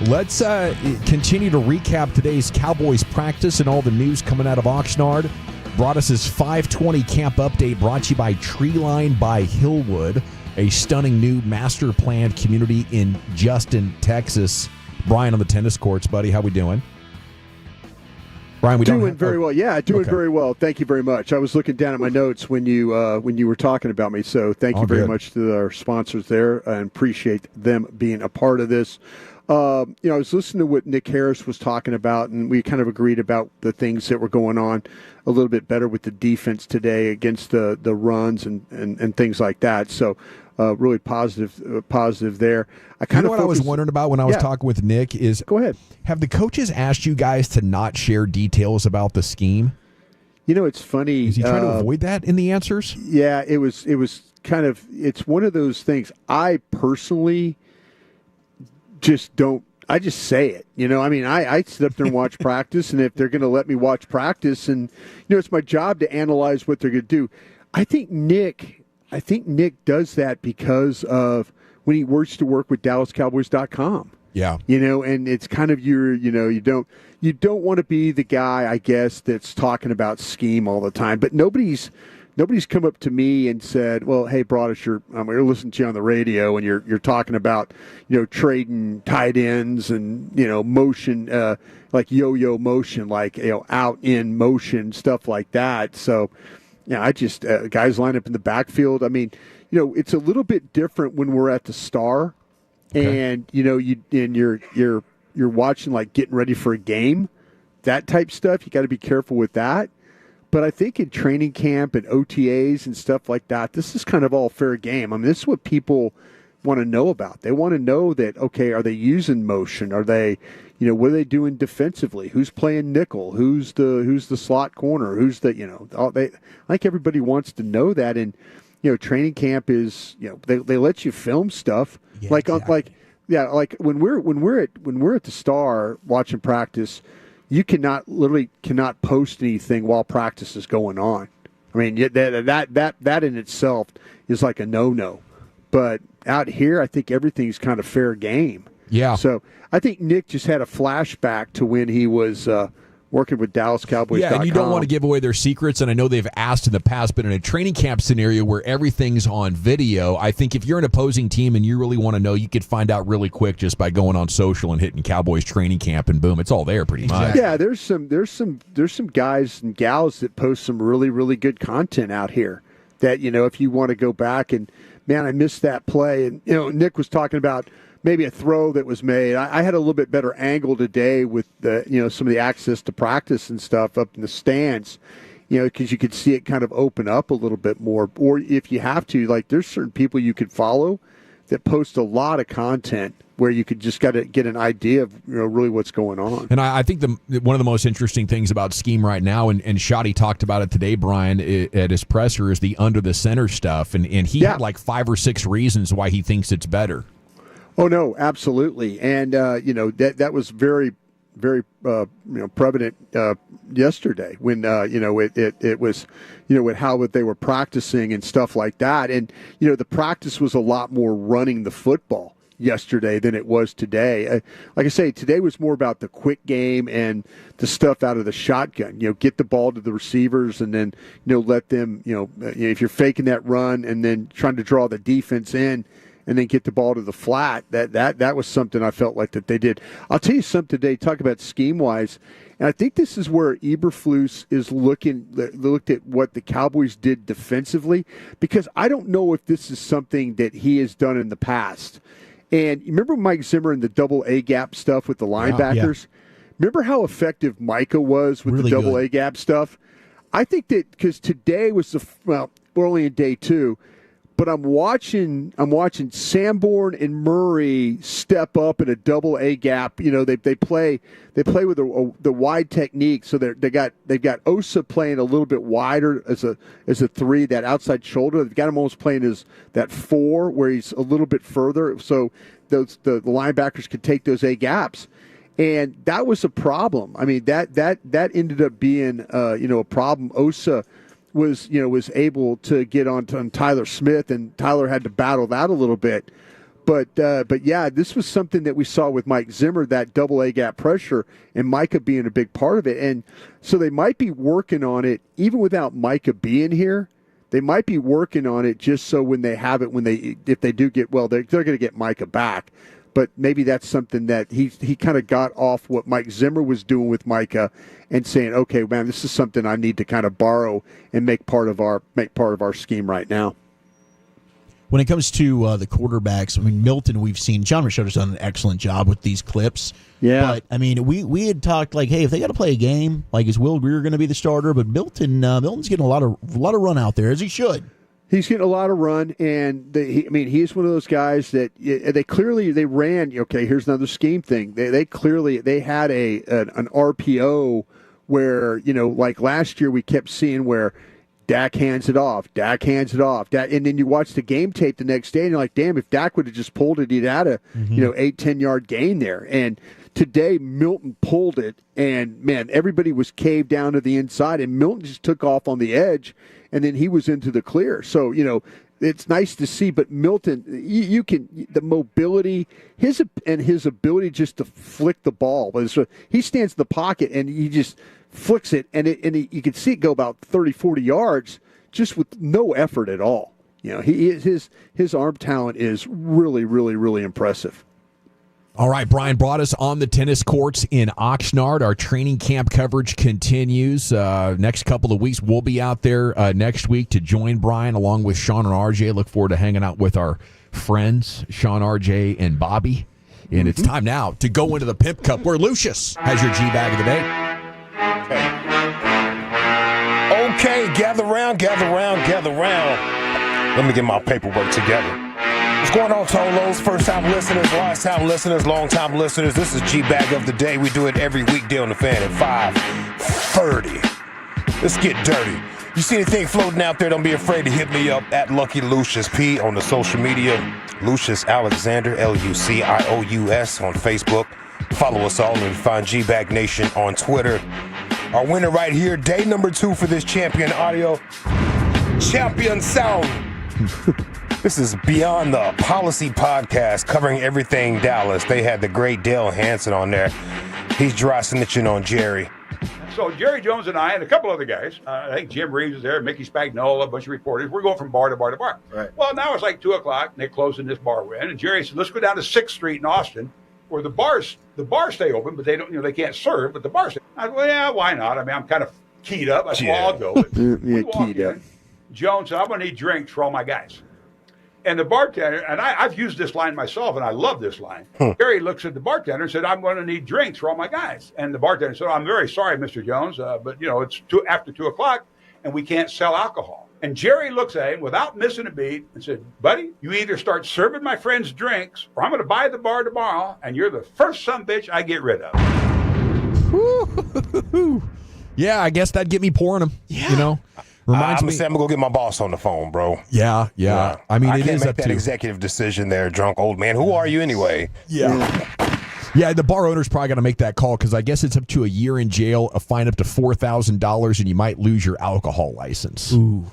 Let's continue to recap today's Cowboys practice and all the news coming out of Oxnard. Brought us his 520 camp update, brought to you by Treeline by Hillwood, a stunning new master-planned community in Justin, Texas. Brian on the tennis courts, buddy. How we doing? Brian, doing very well. Yeah, doing very well. Thank you very much. I was looking down at my notes when you were talking about me, so thank you very much to our sponsors there, and appreciate them being a part of this. I was listening to what Nick Harris was talking about, and we kind of agreed about the things that were going on a little bit better with the defense today against the runs and things like that. So really positive there. What I was wondering about when I was talking with Nick is, go ahead. Have the coaches asked you guys to not share details about the scheme? It's funny. Is he trying to avoid that in the answers? Yeah, it was kind of, it's one of those things. I personally just don't. I just say it. I sit up there and watch practice, and if they're going to let me watch practice, and it's my job to analyze what they're going to do. I think Nick does that because of when he works to work with DallasCowboys.com. Yeah. And it's kind of you don't want to be the guy, I guess, that's talking about scheme all the time. But nobody's come up to me and said, well, hey, Broadish, we're listening to you on the radio, and you're talking about, trading tight ends and, motion, like yo-yo motion, like, out in motion, stuff like that. So, I just, guys line up in the backfield. I mean, it's a little bit different when we're at the Star, and, you're watching, like, getting ready for a game, that type stuff. You got to be careful with that. But I think in training camp and OTAs and stuff like that, this is kind of all fair game. I mean, this is what people want to know about. They want to know that, okay, are they using motion? Are they, what are they doing defensively? Who's playing nickel? Who's the slot corner? Who's the, I think everybody wants to know that. And, training camp is, they let you film stuff. Yeah, like exactly. when we're at the Star watching practice, you cannot post anything while practice is going on. I mean, that in itself is like a no-no. But out here, I think everything's kind of fair game. Yeah. So I think Nick just had a flashback to when he was working with DallasCowboys.com. Yeah, and you don't want to give away their secrets, and I know they've asked in the past, but in a training camp scenario where everything's on video, I think if you're an opposing team and you really want to know, you could find out really quick just by going on social and hitting Cowboys training camp, and boom, it's all there pretty much. Yeah, there's some guys and gals that post some really, really good content out here that, if you want to go back and, man, I missed that play. And, Nick was talking about maybe a throw that was made. I had a little bit better angle today with the, some of the access to practice and stuff up in the stands, because you could see it kind of open up a little bit more. Or if you have to, like, there's certain people you could follow that post a lot of content where you could just got to get an idea of really what's going on. And I think one of the most interesting things about scheme right now, and Shotty talked about it today, Brian, at his presser, is the under the center stuff, and he had like 5 or 6 reasons why he thinks it's better. Oh no, absolutely, and that was very, very prevalent yesterday when it was with how they were practicing and stuff like that, and the practice was a lot more running the football yesterday than it was today. Like I say, today was more about the quick game and the stuff out of the shotgun. Get the ball to the receivers and then let them if you're faking that run and then trying to draw the defense in, and then get the ball to the flat. That was something I felt like that they did. I'll tell you something today, talk about scheme-wise, and I think this is where Eberflus is looked at what the Cowboys did defensively, because I don't know if this is something that he has done in the past. And you remember Mike Zimmer and the double A-gap stuff with the linebackers? Yeah. Remember how effective Micah was with the double A-gap stuff? I think that because today was we're only in day 2, But I'm watching Sanborn and Murray step up in a double A gap. You know, they play with the wide technique. So they've got Osa playing a little bit wider as a 3, that outside shoulder. They've got him almost playing as that 4, where he's a little bit further. So the linebackers could take those A gaps. And that was a problem. I mean, that ended up being a problem. Osa was able to get on Tyler Smith, and Tyler had to battle that a little bit. But yeah, this was something that we saw with Mike Zimmer, that double A gap pressure, and Micah being a big part of it. And so they might be working on it even without Micah being here. They might be working on it just so when they have it, if they do get they're going to get Micah back. But maybe that's something that he kind of got off what Mike Zimmer was doing with Micah, and saying, okay, man, this is something I need to kind of borrow and make part of our scheme right now. When it comes to the quarterbacks, I mean, Milton, we've seen John Ricciardo's done an excellent job with these clips. Yeah. But, I mean, we had talked like, hey, if they got to play a game, like, is Will Greer going to be the starter? But Milton's getting a lot of run out there, as he should. He's getting a lot of run, and he's one of those guys that they ran. Okay, here's another scheme thing. They had an RPO where, like last year we kept seeing where Dak hands it off, and then you watch the game tape the next day, and you're like, damn, if Dak would have just pulled it, he'd had a 8-10 yard gain there. And today Milton pulled it, and man, everybody was caved down to the inside, and Milton just took off on the edge. And then he was into the clear. So, it's nice to see. But Milton, you can, the mobility, his ability just to flick the ball. So he stands in the pocket and he just flicks it. And you can see it go about 30, 40 yards just with no effort at all. His arm talent is really, really, really impressive. All right, Brian brought us on the tennis courts in Oxnard. Our training camp coverage continues. Next couple of weeks, we'll be out there next week to join Brian along with Sean and RJ. Look forward to hanging out with our friends, Sean, RJ, and Bobby. And it's time now to go into the Pimp Cup, where Lucius has your G-Bag of the day. Okay, gather round. Let me get my paperwork together. What's going on, Tolos? First-time listeners, last-time listeners, long-time listeners. This is G-Bag of the Day. We do it every weekday on the Fan at 5:30. Let's get dirty. You see anything floating out there, don't be afraid to hit me up at Lucky Lucius P on the social media. Lucius Alexander, Lucious on Facebook. Follow us all and find G-Bag Nation on Twitter. Our winner right here, day number 2 for this Champion Audio. Champion Sound. This is Beyond the Policy Podcast, covering everything Dallas. They had the great Dale Hansen on there. He's dry snitching on Jerry. So Jerry Jones and I and a couple other guys, I think Jim Reeves is there, Mickey Spagnola, a bunch of reporters. We're going from bar to bar to bar. Right. Well, now it's like 2 o'clock, and they're closing this bar we're in. And Jerry said, let's go down to 6th Street in Austin, where the bars stay open, but they don't, they can't serve, but the bars stay. I said, well, yeah, why not? I mean, I'm kind of keyed up. I said, well, I'll go. Keyed up. Jones said, I'm going to need drinks for all my guys. And the bartender, and I've used this line myself, and I love this line. Jerry looks at the bartender and said, I'm going to need drinks for all my guys. And the bartender said, I'm very sorry, Mr. Jones, but, it's after 2 o'clock, and we can't sell alcohol. And Jerry looks at him without missing a beat and said, buddy, you either start serving my friends drinks, or I'm going to buy the bar tomorrow, and you're the first sumbitch I get rid of. Yeah, I guess that'd get me pouring them, Reminds me. I'm going to go get my boss on the phone, bro. Yeah. I mean, it can't is make up that to executive decision there, drunk old man. Who are you anyway? Yeah. Yeah, the bar owner's probably got to make that call, because I guess it's up to a year in jail, a fine up to $4,000, and you might lose your alcohol license. Ooh.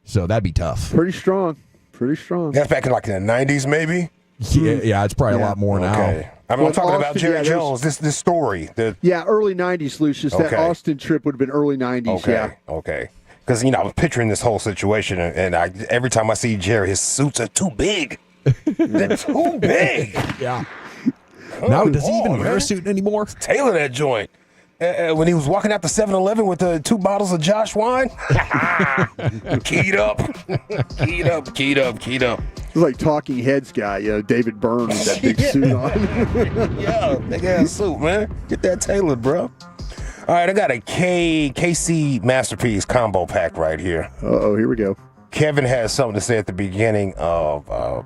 So that'd be tough. Pretty strong. That's back in like in the 90s, maybe? Yeah, it's probably a lot more now. I mean, I'm talking about Jerry Jones, this story. Early 90s, Lucius. That Austin trip would have been early 90s, Okay. Because, I was picturing this whole situation, and every time I see Jerry, his suits are too big. They're too big. Yeah. Now, does he even wear a suit anymore? Tailor that joint. When he was walking out the 7-Eleven with the 2 bottles of Josh wine. Keyed up. It's like Talking Heads guy, David Byrne with that big suit on. Yeah, big ass suit, man. Get that tailored, bro. All right, I got a K&C Masterpiece combo pack right here. Uh-oh, here we go. Kevin has something to say at the beginning of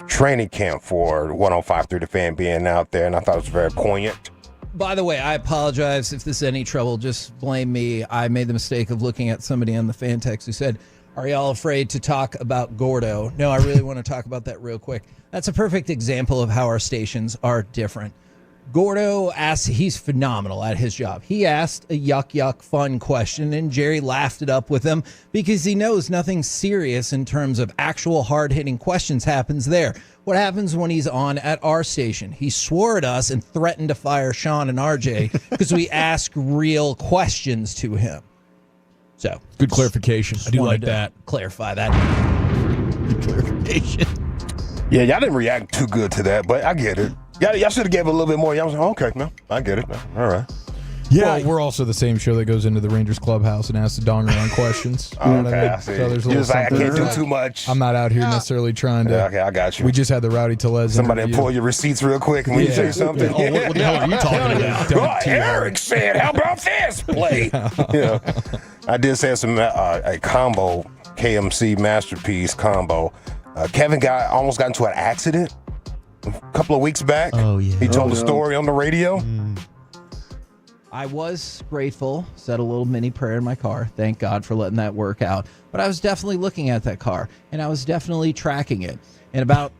training camp for 105.3 The Fan being out there, and I thought it was very poignant. By the way, I apologize if this is any trouble. Just blame me. I made the mistake of looking at somebody on the fan text who said, "Are y'all afraid to talk about Gordo?" No, I really want to talk about that real quick. That's a perfect example of how our stations are different. Gordo asks, he's phenomenal at his job. He asked a yuck fun question, and Jerry laughed it up with him because he knows nothing serious in terms of actual hard-hitting questions happens there. What happens when he's on at our station? He swore at us and threatened to fire Sean and RJ because we ask real questions to him. So good clarification. I do like that. Clarify that. Good clarification. Yeah, y'all didn't react too good to that, but I get it. Y'all should have gave it a little bit more. Y'all was like, okay, man, I get it. Man. All right. Yeah, well, we're also the same show that goes into the Rangers clubhouse and asks the dong around questions. You know what I mean? I see. So there's a You're little just like, I something can't do there. too much. I'm not out here necessarily trying to. Yeah, okay, I got you. We just had the Rowdy Tellez. Somebody interview. pull your receipts real quick and we say something. Yeah. Oh, what the hell are you talking about? Right, Eric said, how about this play? Yeah. I did say some a combo, K&C Masterpiece combo. Kevin almost got into an accident a couple of weeks back. Oh, yeah. He told the story on the radio. I was grateful, said a little mini prayer in my car. Thank God for letting that work out. But I was definitely looking at that car, and I was definitely tracking it. And about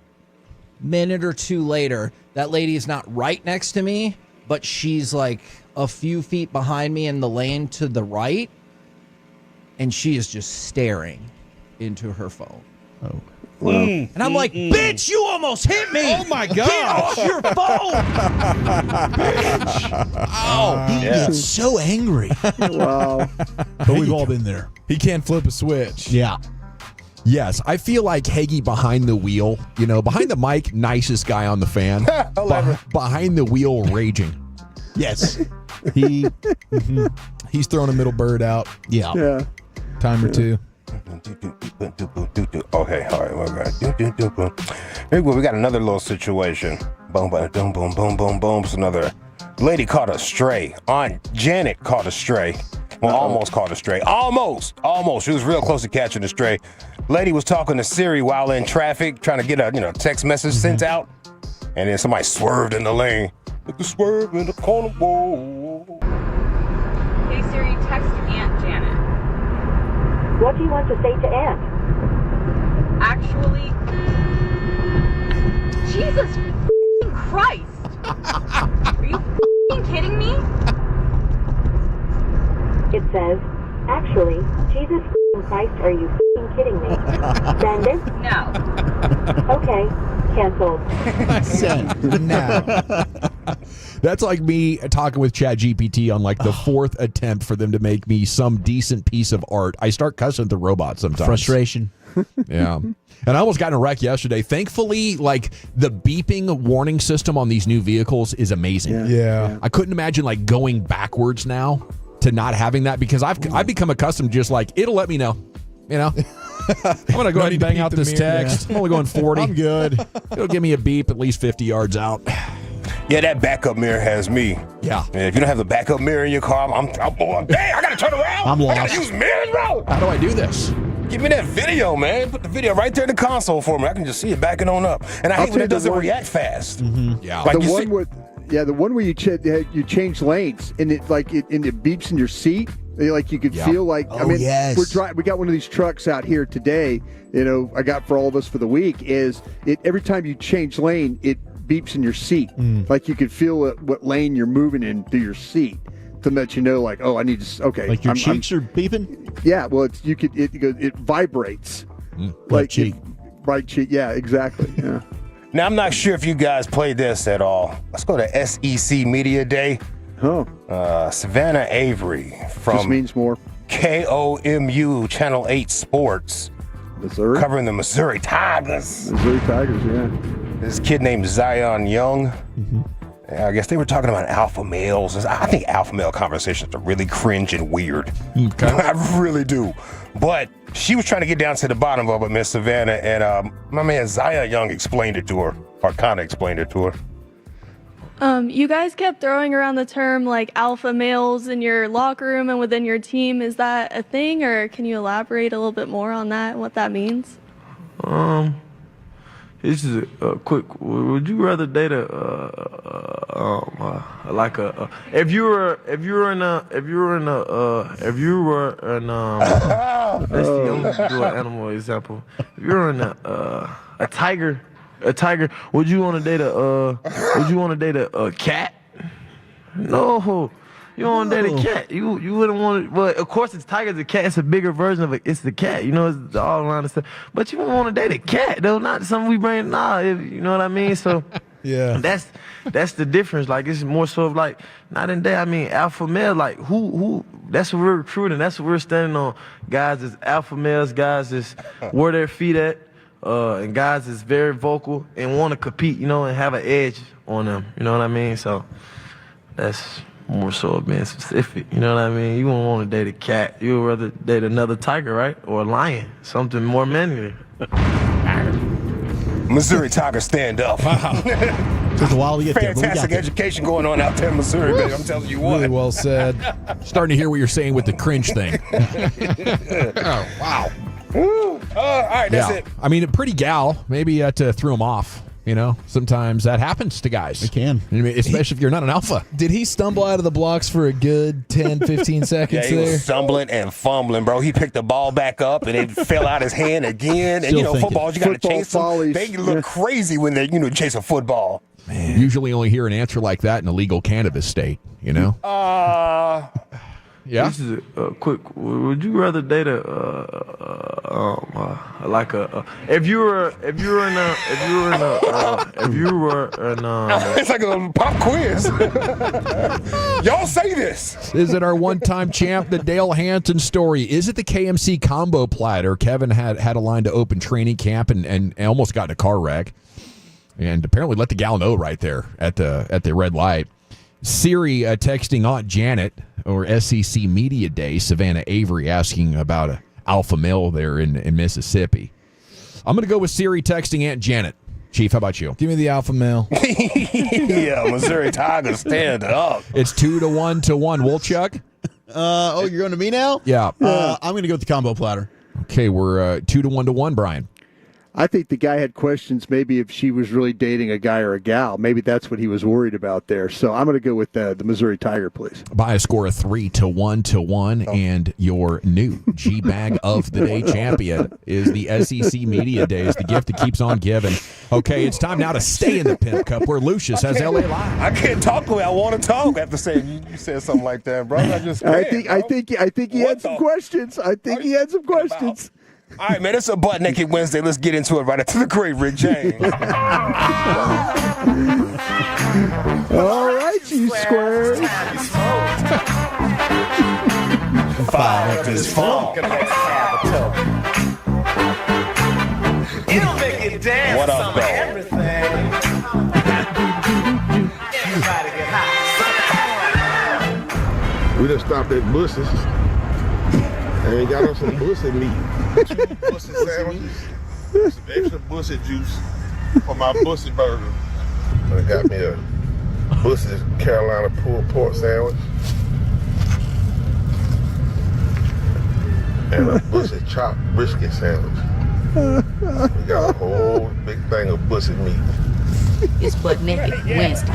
a minute or two later, that lady is not right next to me, but she's like a few feet behind me in the lane to the right, and she is just staring into her phone. Oh. And I'm like, bitch, you almost hit me. Oh, my God. Get off your phone. Bitch. Oh, he gets so angry. Wow. But we've all been there. He can't flip a switch. Yeah. Yes, I feel like Hagee behind the wheel. You know, behind the mic, nicest guy on the fan. Behind the wheel, raging. Yes. He's throwing a middle bird out. Yeah. Time or two. Okay, all right, we got another little situation. Boom, boom, boom, boom, boom, boom, boom. It's another lady caught a stray. Aunt Janet caught a stray. Well, almost caught a stray. Almost. She was real close to catching a stray. Lady was talking to Siri while in traffic, trying to get a text message sent out, and then somebody swerved in the lane. Look, the swerve in the corner. Whoa. Hey Siri, text Aunt Janet. What do you want to say to Aunt? Actually, Jesus Christ! Are you kidding me? It says, actually, Jesus Christ, are you kidding me? Send it? No. Okay, canceled. Send now. That's like me talking with ChatGPT on like the fourth attempt for them to make me some decent piece of art. I start cussing at the robot sometimes. Frustration. Yeah. And I almost got in a wreck yesterday. Thankfully, like the beeping warning system on these new vehicles is amazing. Yeah. I couldn't imagine like going backwards now to not having that because I've become accustomed to just like, it'll let me know, you know? I'm going to go ahead and bang out this text. I'm only going 40. I'm good. It'll give me a beep at least 50 yards out. Yeah, that backup mirror has me. Yeah. And if you don't have the backup mirror in your car, I'm dang, I got to turn around. I'm lost. I got to use mirrors, bro. How do I do this? Give me that video, man. Put the video right there in the console for me. I can just see it backing on up. And I hate when it doesn't react fast. Yeah. Like the one where you change lanes and it beeps in your seat. Like you could feel like yes. we got one of these trucks out here today. I got for all of us for the week. Is it every time you change lane, it beeps in your seat. Like you could feel what lane you're moving in through your seat to let you know, like, oh, I need to. Okay, like your cheeks are beeping. Yeah, well, it vibrates. Right cheek. Right cheek. Yeah, exactly. Yeah. Now, I'm not sure if you guys played this at all. Let's go to SEC Media Day. Oh. Savannah Avery from Just means more. KOMU Channel 8 Sports. Missouri. Covering the Missouri Tigers. Missouri Tigers, yeah. This kid named Zion Young. I guess they were talking about alpha males. I think alpha male conversations are really cringe and weird. Okay. I really do. But she was trying to get down to the bottom of it, Miss Savannah, and my man Zion Young explained it to her, or kind of explained it to her. You guys kept throwing around the term like alpha males in your locker room and within your team. Is that a thing, or can you elaborate a little bit more on that and what that means? This is a quick. Would you rather date if you were in let's see, I'm gonna do an animal example. If you were in a tiger, would you want to date a cat? No. You don't want to date a cat. You wouldn't want to. Well, of course, it's tiger. The cat. It's a bigger version of it. It's the cat. You know, it's all around the stuff. But you don't want to date a cat, though. Not something we bring. You know what I mean. So yeah, that's the difference. Like it's more so of like not in day. I mean, alpha male. Like who? That's what we're recruiting. That's what we're standing on. Guys is alpha males. Guys is where their feet at. And guys is very vocal and want to compete. You know, and have an edge on them. You know what I mean. So that's more so of being specific, you know what I mean? You won't want to date a cat. You would rather date another tiger, right? Or a lion, something more manly. Missouri Tiger, stand up. Wow. Took a while to get Fantastic there, education going on out there in Missouri, baby. I'm telling you what. Really well said. Starting to hear what you're saying with the cringe thing. Oh, wow. All right, that's it. I mean, a pretty gal. Maybe that threw him off. You know, sometimes that happens to guys. It can. I mean, especially if you're not an alpha. Did he stumble out of the blocks for a good 10, 15 seconds Yeah, he there? was stumbling and fumbling, bro. He picked the ball back up, and it fell out his hand again. Still and, you know, thinking. footballs, you got to Football chase them. follies. They look crazy when they, chase a football. Man. Usually only hear an answer like that in a legal cannabis state, you know? Yeah. This is a quick. Would you rather date if you were in It's like a pop quiz. Y'all say this. Is it our one-time champ, the Dale Hansen story? Is it the KMC combo platter? Kevin had a line to open training camp and almost got in a car wreck, and apparently let the gal know right there at the red light. Siri texting Aunt Janet or SEC Media Day, Savannah Avery asking about an alpha male there in Mississippi. I'm going to go with Siri texting Aunt Janet. Chief, how about you? Give me the alpha male. Yeah, Missouri Tigers, stand up. It's 2-1 to 1. Wolchuk? You're going to me now? Yeah. I'm going to go with the combo platter. Okay, we're 2-1 to 1, Brian. I think the guy had questions maybe if she was really dating a guy or a gal. Maybe that's what he was worried about there. So I'm going to go with the Missouri Tiger, please. By a score of 3-1 to 1, and your new G-Bag of the Day champion is the SEC Media Days, the gift that keeps on giving. Okay, it's time now to stay in the Pimp Cup where Lucius has LA Live. I can't talk the way I want to talk after saying you said something like that, bro. I think he had some questions. I think he had some questions. All right, man, it's a Butt Naked Wednesday. Let's get into it right after the great Rick James. All right, you squares. Fire up his phone. It'll make you dance. What up, though? Everything. Everybody get high. We done stopped at Bush's and got us some Bush's meat. 2 Bush's sandwiches, some extra Bush's juice for my Bush's burger. And I got me a Bush's Carolina pulled pork sandwich and a Bush's chopped brisket sandwich. We got a whole big thing of Bush's meat. It's Butt Naked Wednesday.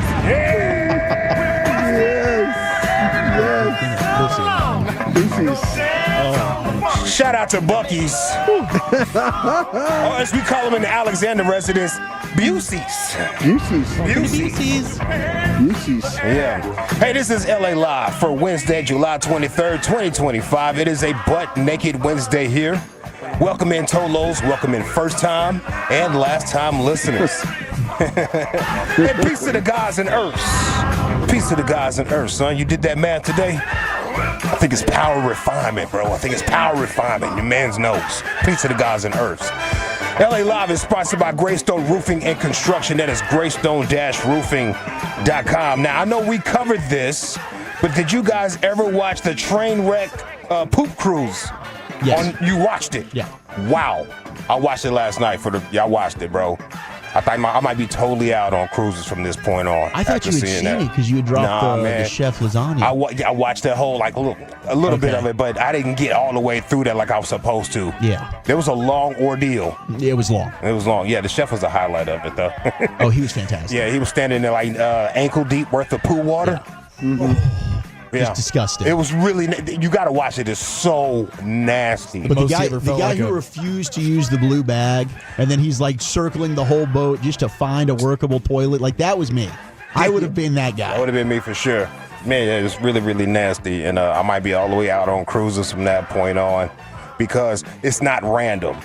Shout out to Bucky's. Or as we call them in the Alexander residence, Busey's. Yeah. Hey, this is LA Live for Wednesday, July 23rd, 2025. It is a Butt Naked Wednesday here. Welcome in Tolos, welcome in first time and last time listeners. And peace to the guys in Earths. Peace to the guys in Earth, son. You did that math today? I think it's power refinement, bro. I think it's power refinement. Your man's knows. Peace to the guys in Earths. LA Live is sponsored by Greystone Roofing and Construction. That is greystone-roofing.com. Now, I know we covered this, but did you guys ever watch the train wreck poop cruise? Yes. You watched it? Yeah. Wow. I watched it last night y'all watched it, bro. I thought I might be totally out on cruises from this point on. I thought you had seen it because you had dropped the chef lasagna. I watched that whole a little bit of it, but I didn't get all the way through that like I was supposed to. Yeah, there was a long ordeal. It was long. It was long. Yeah, the chef was the highlight of it though. Oh, he was fantastic. Yeah, he was standing there like ankle deep worth of pool water. Yeah. Just disgusting. It was really. You got to watch it. It's so nasty. But the guy who refused to use the blue bag, and then he's like circling the whole boat just to find a workable toilet. Like that was me. I would have been that guy. That would have been me for sure. Man, it was really, really nasty, and I might be all the way out on cruises from that point on, because it's not random.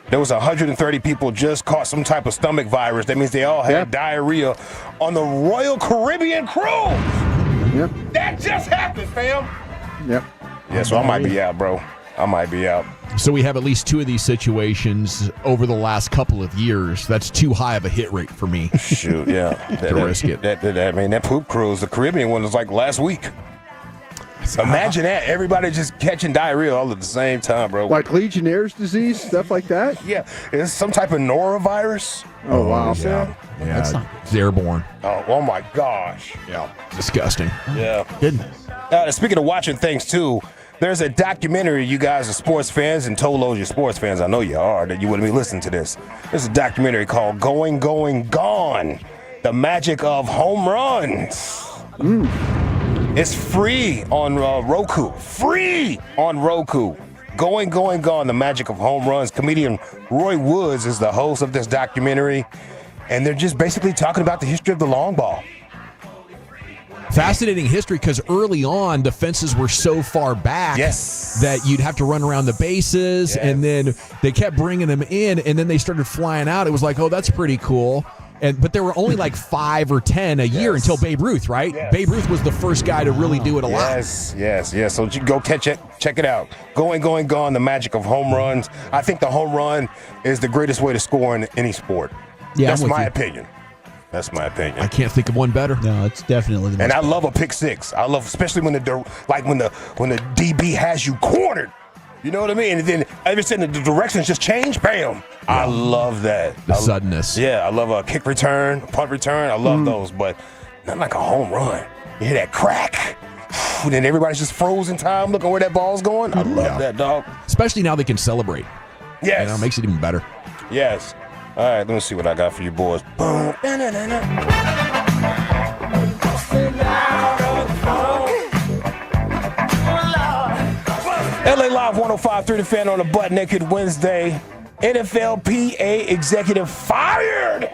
There was 130 people just caught some type of stomach virus. That means they all had diarrhea on the Royal Caribbean cruise. Yep. That just happened, fam. Yep. Yeah, so I might be out, bro. I might be out. So we have at least 2 of these situations over the last couple of years. That's too high of a hit rate for me. Shoot, yeah. to risk it. That poop cruise, the Caribbean one was like last week. Imagine that. Everybody just catching diarrhea all at the same time, bro. Like Legionnaire's disease, stuff like that? Yeah. It's some type of norovirus. Oh, wow. Yeah, it's airborne. Oh my gosh. Yeah. Disgusting. Yeah. Goodness. Speaking of watching things, too, there's a documentary. You guys are sports fans, and Tolos, you're sports fans. I know you are, that you wouldn't be listening to this. There's a documentary called Going, Going, Gone, The Magic of Home Runs. It's free on Roku. Free on Roku. Going, Going, Gone, The Magic of Home Runs. Comedian Roy Woods is the host of this documentary, and they're just basically talking about the history of the long ball. Fascinating history, because early on the fences were so far back that you'd have to run around the bases, and then they kept bringing them in, and then they started flying out. It was like, oh, that's pretty cool. But there were only like 5 or 10 a year until Babe Ruth, right? Yes. Babe Ruth was the first guy to really do it a lot. Yes. So you go check it out. Going, Going, Gone, The Magic of Home Runs. I think the home run is the greatest way to score in any sport. Yeah, That's my opinion. That's my opinion. I can't think of one better. No, it's definitely the best. And I love a pick six. I love, especially when the DB has you cornered. You know what I mean? And then every sudden the directions just change. Bam! I love that. The suddenness. Yeah, I love a kick return, punt return. I love those, but not like a home run. You hear that crack, and then everybody's just frozen time looking where that ball's going. I love that, dog. Especially now they can celebrate. Yes. It makes it even better. Yes. All right, let me see what I got for you boys. Boom. LA Live 105.3 The Fan on a Butt Naked Wednesday. NFLPA executive fired.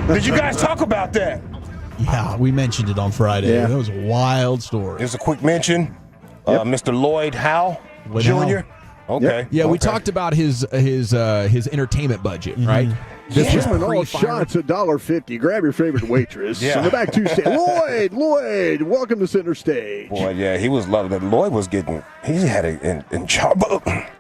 Did you guys talk about that? Yeah, we mentioned it on Friday. Yeah. That was a wild story. Here's a quick mention. Mr. Lloyd Howe Jr. Okay. Yeah, we talked about his entertainment budget, right? This was all pre-firing. shots $1.50. Grab your favorite waitress. In the back 2 stage. Lloyd, welcome to center stage. Boy, yeah, he was loving it. Lloyd was getting, he had it in charge.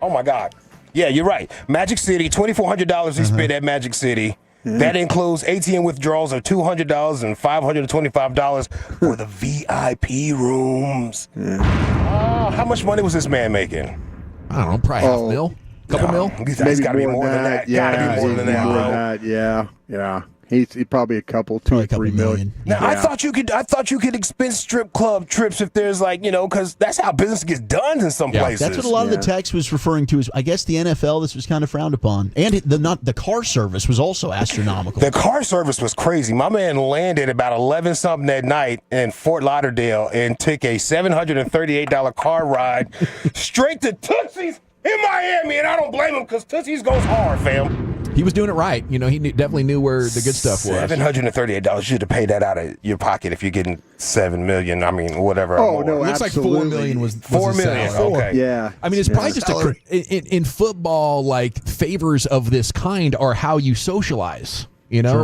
Oh, my God. Yeah, you're right. Magic City, $2,400 he spent at Magic City. That includes ATM withdrawals of $200 and $525 for the VIP rooms. How much money was this man making? I don't know, probably $500,000. Couple mil? He's got to be more than that. Yeah, Got to be more than that, bro. Yeah. He's probably a couple, 2 or 3 million. Now I thought you could expense strip club trips if there's because that's how business gets done in some places. That's what a lot of the text was referring to. Is I guess the NFL, this was kind of frowned upon, and the car service was also astronomical. The car service was crazy. My man landed about 11 something at night in Fort Lauderdale and took a $738 car ride straight to Tootsie's in Miami, and I don't blame him because Tootsie's goes hard, fam. He was doing it right. He definitely knew where the good stuff was. $738. You should have paid that out of your pocket if you're getting $7 million. I mean, whatever. Oh, no, it looks absolutely. like $4 million was $4 million. Okay. Yeah. I mean, it's probably just in football, favors of this kind are how you socialize.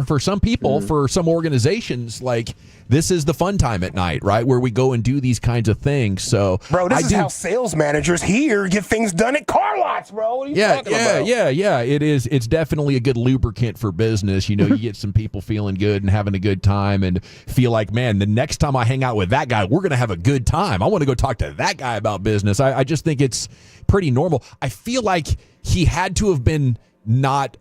For some people, for some organizations, this is the fun time at night, right? Where we go and do these kinds of things. So, bro, this is how sales managers here get things done at car lots, bro. What are you talking about? Yeah. It is. It's definitely a good lubricant for business. You get some people feeling good and having a good time and feel like, man, the next time I hang out with that guy, we're going to have a good time. I want to go talk to that guy about business. I just think it's pretty normal. I feel like he had to have been not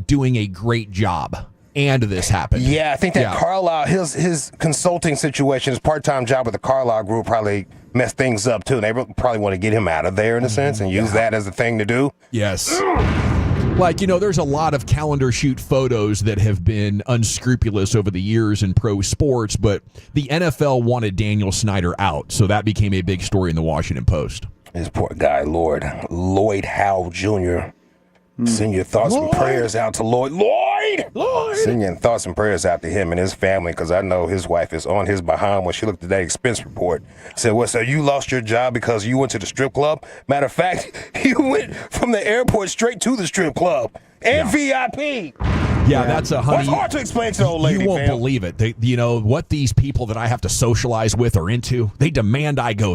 doing a great job and this happened. Yeah, I think that Carlisle, his consulting situation, his part-time job with the Carlisle group probably messed things up too. And they probably want to get him out of there in a sense and use that as a thing to do. Yes. Like, there's a lot of calendar shoot photos that have been unscrupulous over the years in pro sports, but the NFL wanted Daniel Snyder out, so that became a big story in the Washington Post. This poor guy, Lloyd Howe Jr. Send your thoughts and prayers out to Lloyd. Send your thoughts and prayers out to him and his family, because I know his wife is on his behind when she looked at that expense report. Said, well, so you lost your job because you went to the strip club? Matter of fact, you went from the airport straight to the strip club and VIP. Yeah, that's a honey. It's hard to explain to the old lady. You won't believe it. What these people that I have to socialize with are into. They demand I go there.